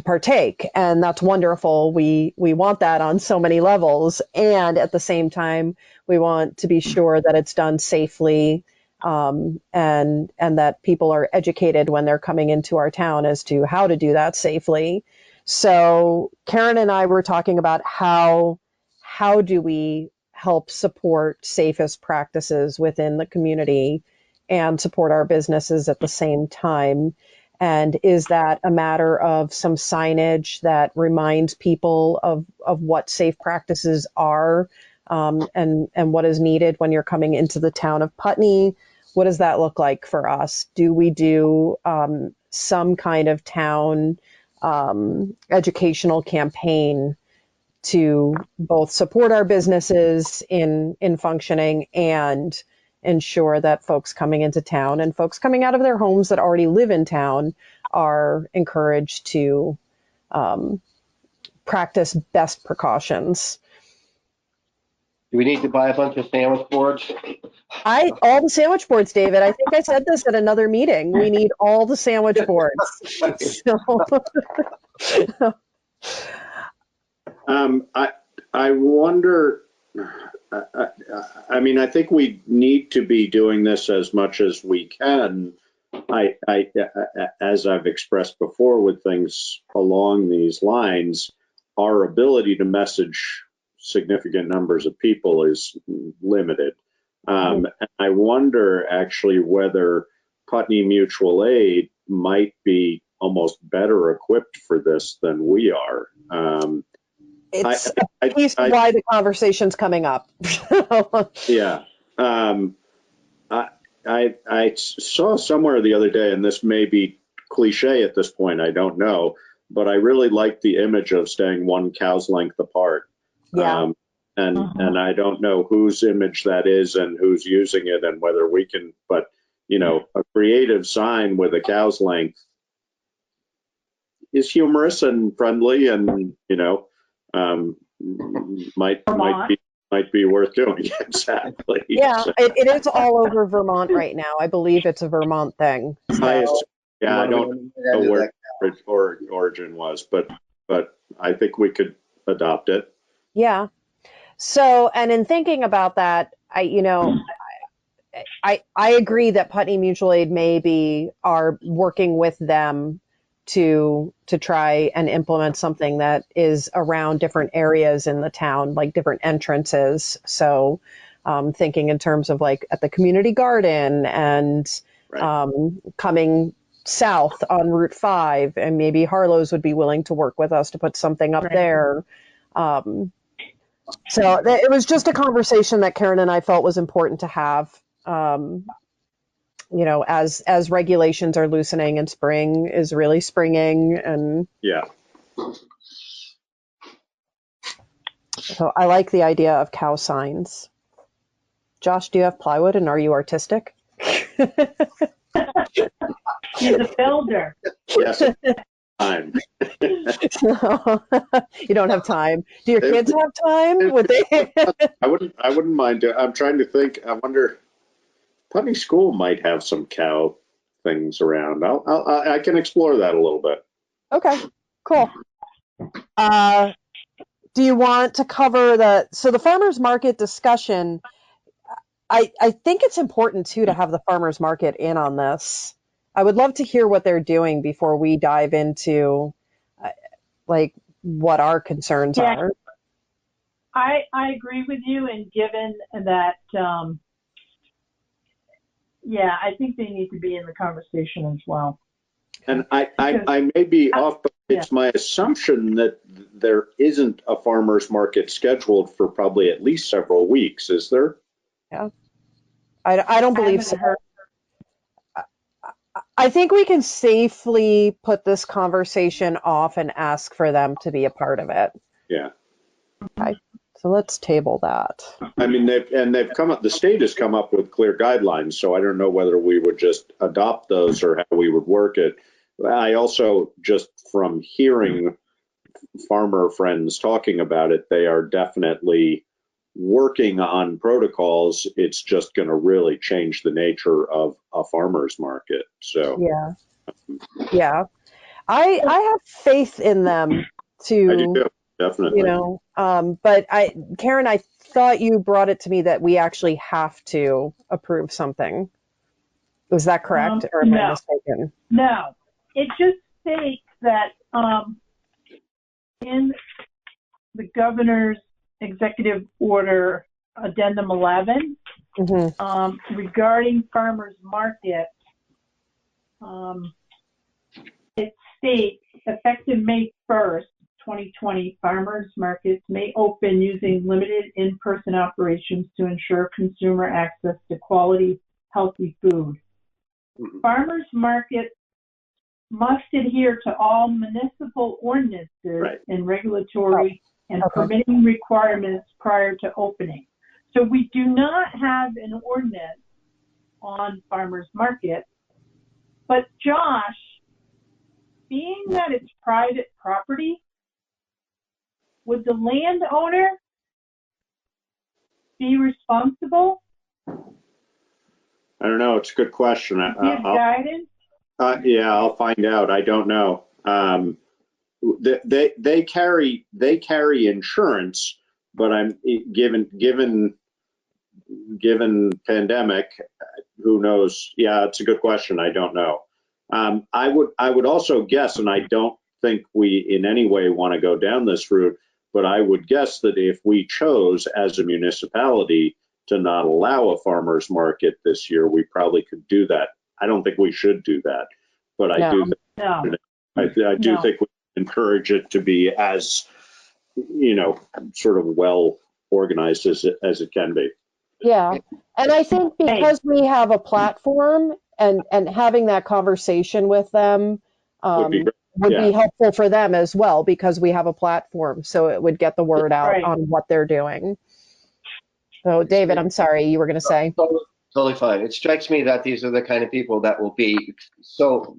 partake, and that's wonderful. We want that on so many levels, and at the same time, we want to be sure that it's done safely, and that people are educated when they're coming into our town as to how to do that safely. So Karen and I were talking about how do we help support safest practices within the community and support our businesses at the same time. And is that a matter of some signage that reminds people of what safe practices are, and what is needed when you're coming into the town of Putney? What does that look like for us? Do we do some kind of town educational campaign to both support our businesses in functioning and ensure that folks coming into town and folks coming out of their homes that already live in town are encouraged to practice best precautions? Do we need to buy a bunch of sandwich boards? All the sandwich boards, David. I think I said this at another meeting. We need all the sandwich boards. I wonder. I mean, I think we need to be doing this as much as we can. As I've expressed before, with things along these lines, our ability to message significant numbers of people is limited. And I wonder actually whether Putney Mutual Aid might be almost better equipped for this than we are. It's at least why the conversation's coming up. Yeah. I saw somewhere the other day, and this may be cliche at this point, I don't know, but I really like the image of staying one cow's length apart. Yeah. And I don't know whose image that is and who's using it and whether we can, but a creative sign with a cow's length, is humorous and friendly, and might be worth doing. Exactly. Yeah, So, it is all over Vermont right now. I believe it's a Vermont thing. I So, I don't know where its origin was, but I think we could adopt it. yeah. So, and in thinking about that, I agree that Putney Mutual Aid maybe are working with them to try and implement something that is around different areas in the town, like different entrances. So, thinking in terms of like at the community garden and coming south on Route 5, and maybe Harlow's would be willing to work with us to put something up there. So it was just a conversation that Karen and I felt was important to have. As regulations are loosening and spring is really springing, and yeah. So I like the idea of cow signs. Josh, do you have plywood, and are you artistic? He's a builder. Yes. Time. No, you don't have time. Do your kids have time? Would they? I wouldn't mind. I'm trying to think. I wonder. Putney School might have some cow things around. I can explore that a little bit. Okay, cool. Do you want to cover the farmers market discussion? I think it's important too to have the farmers market in on this. I would love to hear what they're doing before we dive into like what our concerns are. I agree with you, and given that, I think they need to be in the conversation as well. And I may be off, but it's my assumption that there isn't a farmer's market scheduled for probably at least several weeks. Is there? Yeah. I don't believe so. I think we can safely put this conversation off and ask for them to be a part of it. Yeah. Okay. So let's table that. I mean, the state has come up with clear guidelines, so I don't know whether we would just adopt those or how we would work it. I also, just from hearing farmer friends talking about it, they are definitely working on protocols. It's just going to really change the nature of a farmer's market. So yeah, I have faith in them to. I do too, definitely. But Karen, I thought you brought it to me that we actually have to approve something. Was that correct, or am I mistaken? No, it just states that in the governor's executive order addendum 11 regarding farmers market, it states effective May 1st, 2020, farmers markets may open using limited in-person operations to ensure consumer access to quality, healthy food. Farmers markets must adhere to all municipal ordinances and regulatory and permitting requirements prior to opening. So we do not have an ordinance on farmers market, but Josh, being that it's private property, would the landowner be responsible? I don't know. It's a good question. Give guidance? I'll find out. I don't know. They carry insurance, but I'm given pandemic, who knows? Yeah, it's a good question. I don't know. I would also guess, and I don't think we in any way want to go down this route, but I would guess that if we chose as a municipality to not allow a farmer's market this year, we probably could do that. I don't think we should do that, but I do think we encourage it to be as sort of well organized as it can be. Yeah, and I think because we have a platform and having that conversation with them would be helpful for them as well, because we have a platform, so it would get the word out on what they're doing. So David, I'm sorry, you were going to say. Totally fine. It strikes me that these are the kind of people that will be so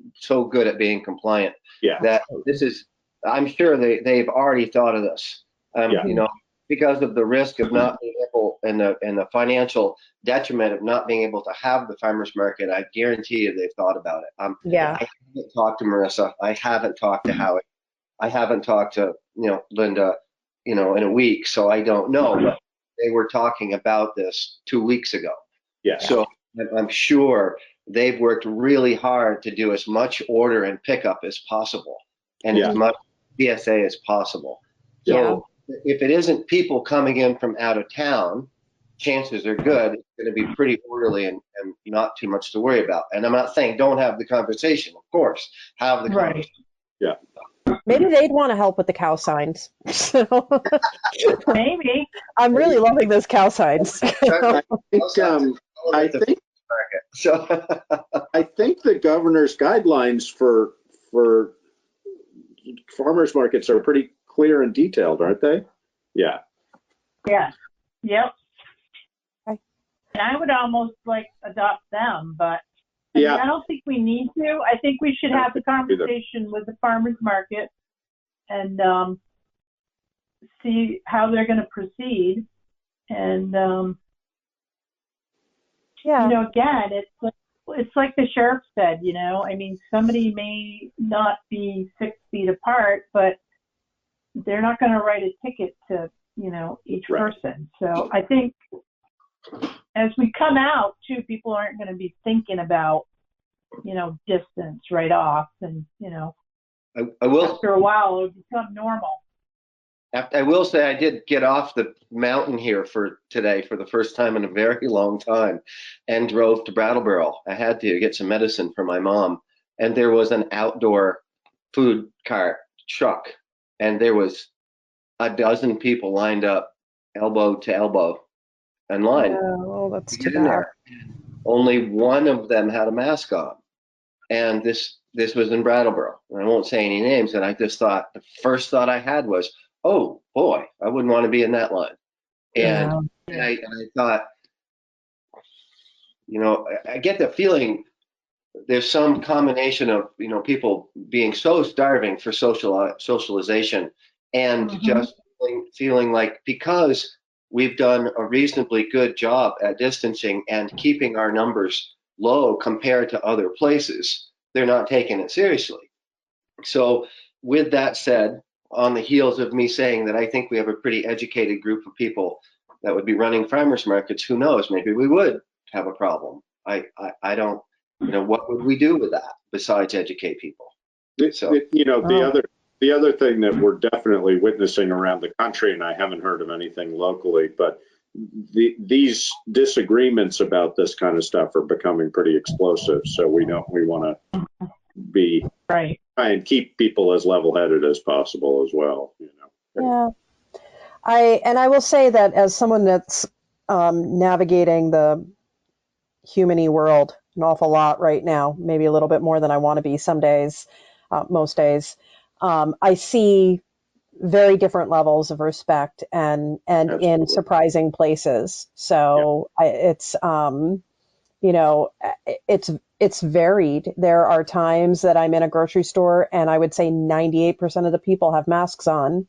good at being compliant. Yeah. that this is, I'm sure they've already thought of this. Yeah. You know, because of the risk of not being able and the financial detriment of not being able to have the farmers market, I guarantee you they've thought about it. Yeah. I haven't talked to Marissa. I haven't talked to Howie. I haven't talked to, Linda, in a week, so I don't know, but they were talking about this 2 weeks ago. Yeah. So I'm sure they've worked really hard to do as much order and pickup as possible and Yeah. as much PSA as possible. So if it isn't people coming in from out of town, chances are good it's going to be pretty orderly and not too much to worry about. And I'm not saying don't have the conversation, of course, have the conversation. Yeah. Maybe they'd want to help with the cow signs. So Maybe. I'm really loving those cow signs. I think so. I think the governor's guidelines for farmers markets are pretty clear and detailed, aren't they? Yeah. Yeah. Yep. Okay. And I would almost like adopt them, but I mean, I don't think we need to. I think we should have the conversation with the farmers market and see how they're going to proceed. And again, it's like the sheriff said. I mean, somebody may not be 6 feet apart, but they're not going to write a ticket to each person. So I think as we come out too, people aren't going to be thinking about distance right off, and I will, after a while it'll become normal. I will say I did get off the mountain here for today for the first time in a very long time and drove to Brattleboro. I had to get some medicine for my mom, and there was an outdoor food cart truck, and there was a dozen people lined up elbow to elbow in line. Oh, that's to too get in bad. there. Only one of them had a mask on. And this was in Brattleboro. And I won't say any names. And I just thought, the first thought I had was, oh boy, I wouldn't want to be in that line. And, I thought, I get the feeling there's some combination of, people being so starving for socialization and just feeling like because we've done a reasonably good job at distancing and keeping our numbers low compared to other places, they're not taking it seriously. So with that said, on the heels of me saying that I think we have a pretty educated group of people that would be running farmers markets, who knows, maybe we would have a problem. I don't, what would we do with that besides educate people? So, the other thing that we're definitely witnessing around the country, and I haven't heard of anything locally, but these disagreements about this kind of stuff are becoming pretty explosive. So we want to be try and keep people as level-headed as possible as well. Yeah. I will say that as someone that's navigating the human-y world an awful lot right now, maybe a little bit more than I want to be some days, most days, I see very different levels of respect and in surprising places. So it's varied. There are times that I'm in a grocery store and I would say 98% of the people have masks on.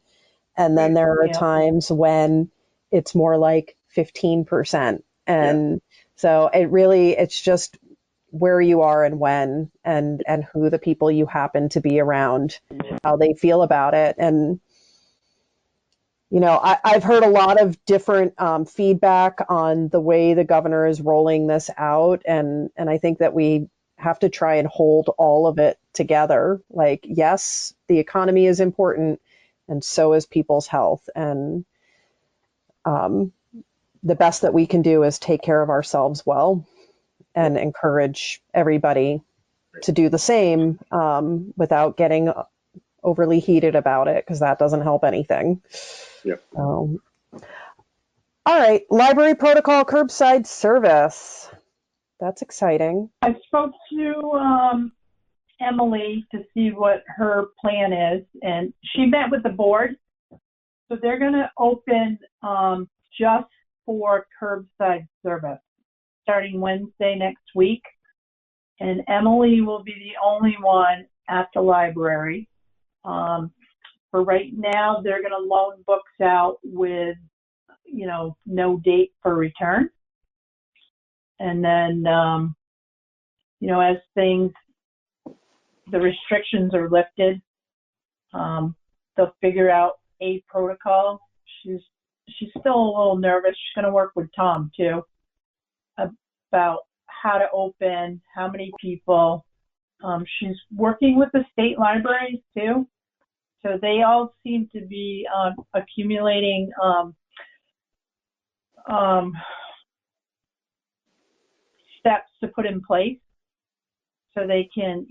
And then there are times when it's more like 15%. And so it's just where you are and when, and who the people you happen to be around, how they feel about it. And, I've heard a lot of different feedback on the way the governor is rolling this out. And I think that we have to try and hold all of it together. Like, yes, the economy is important, and so is people's health. And the best that we can do is take care of ourselves well and encourage everybody to do the same without getting overly heated about it, because that doesn't help anything. All right, library protocol curbside service. That's exciting. I spoke to Emily to see what her plan is, and she met with the board. So they're going to open just for curbside service starting Wednesday next week. And Emily will be the only one at the library. For right now, they're going to loan books out with, no date for return. And then, as the restrictions are lifted, they'll figure out a protocol. She's still a little nervous. She's going to work with Tom too about how to open, how many people. She's working with the state libraries too. So they all seem to be accumulating steps to put in place so they can,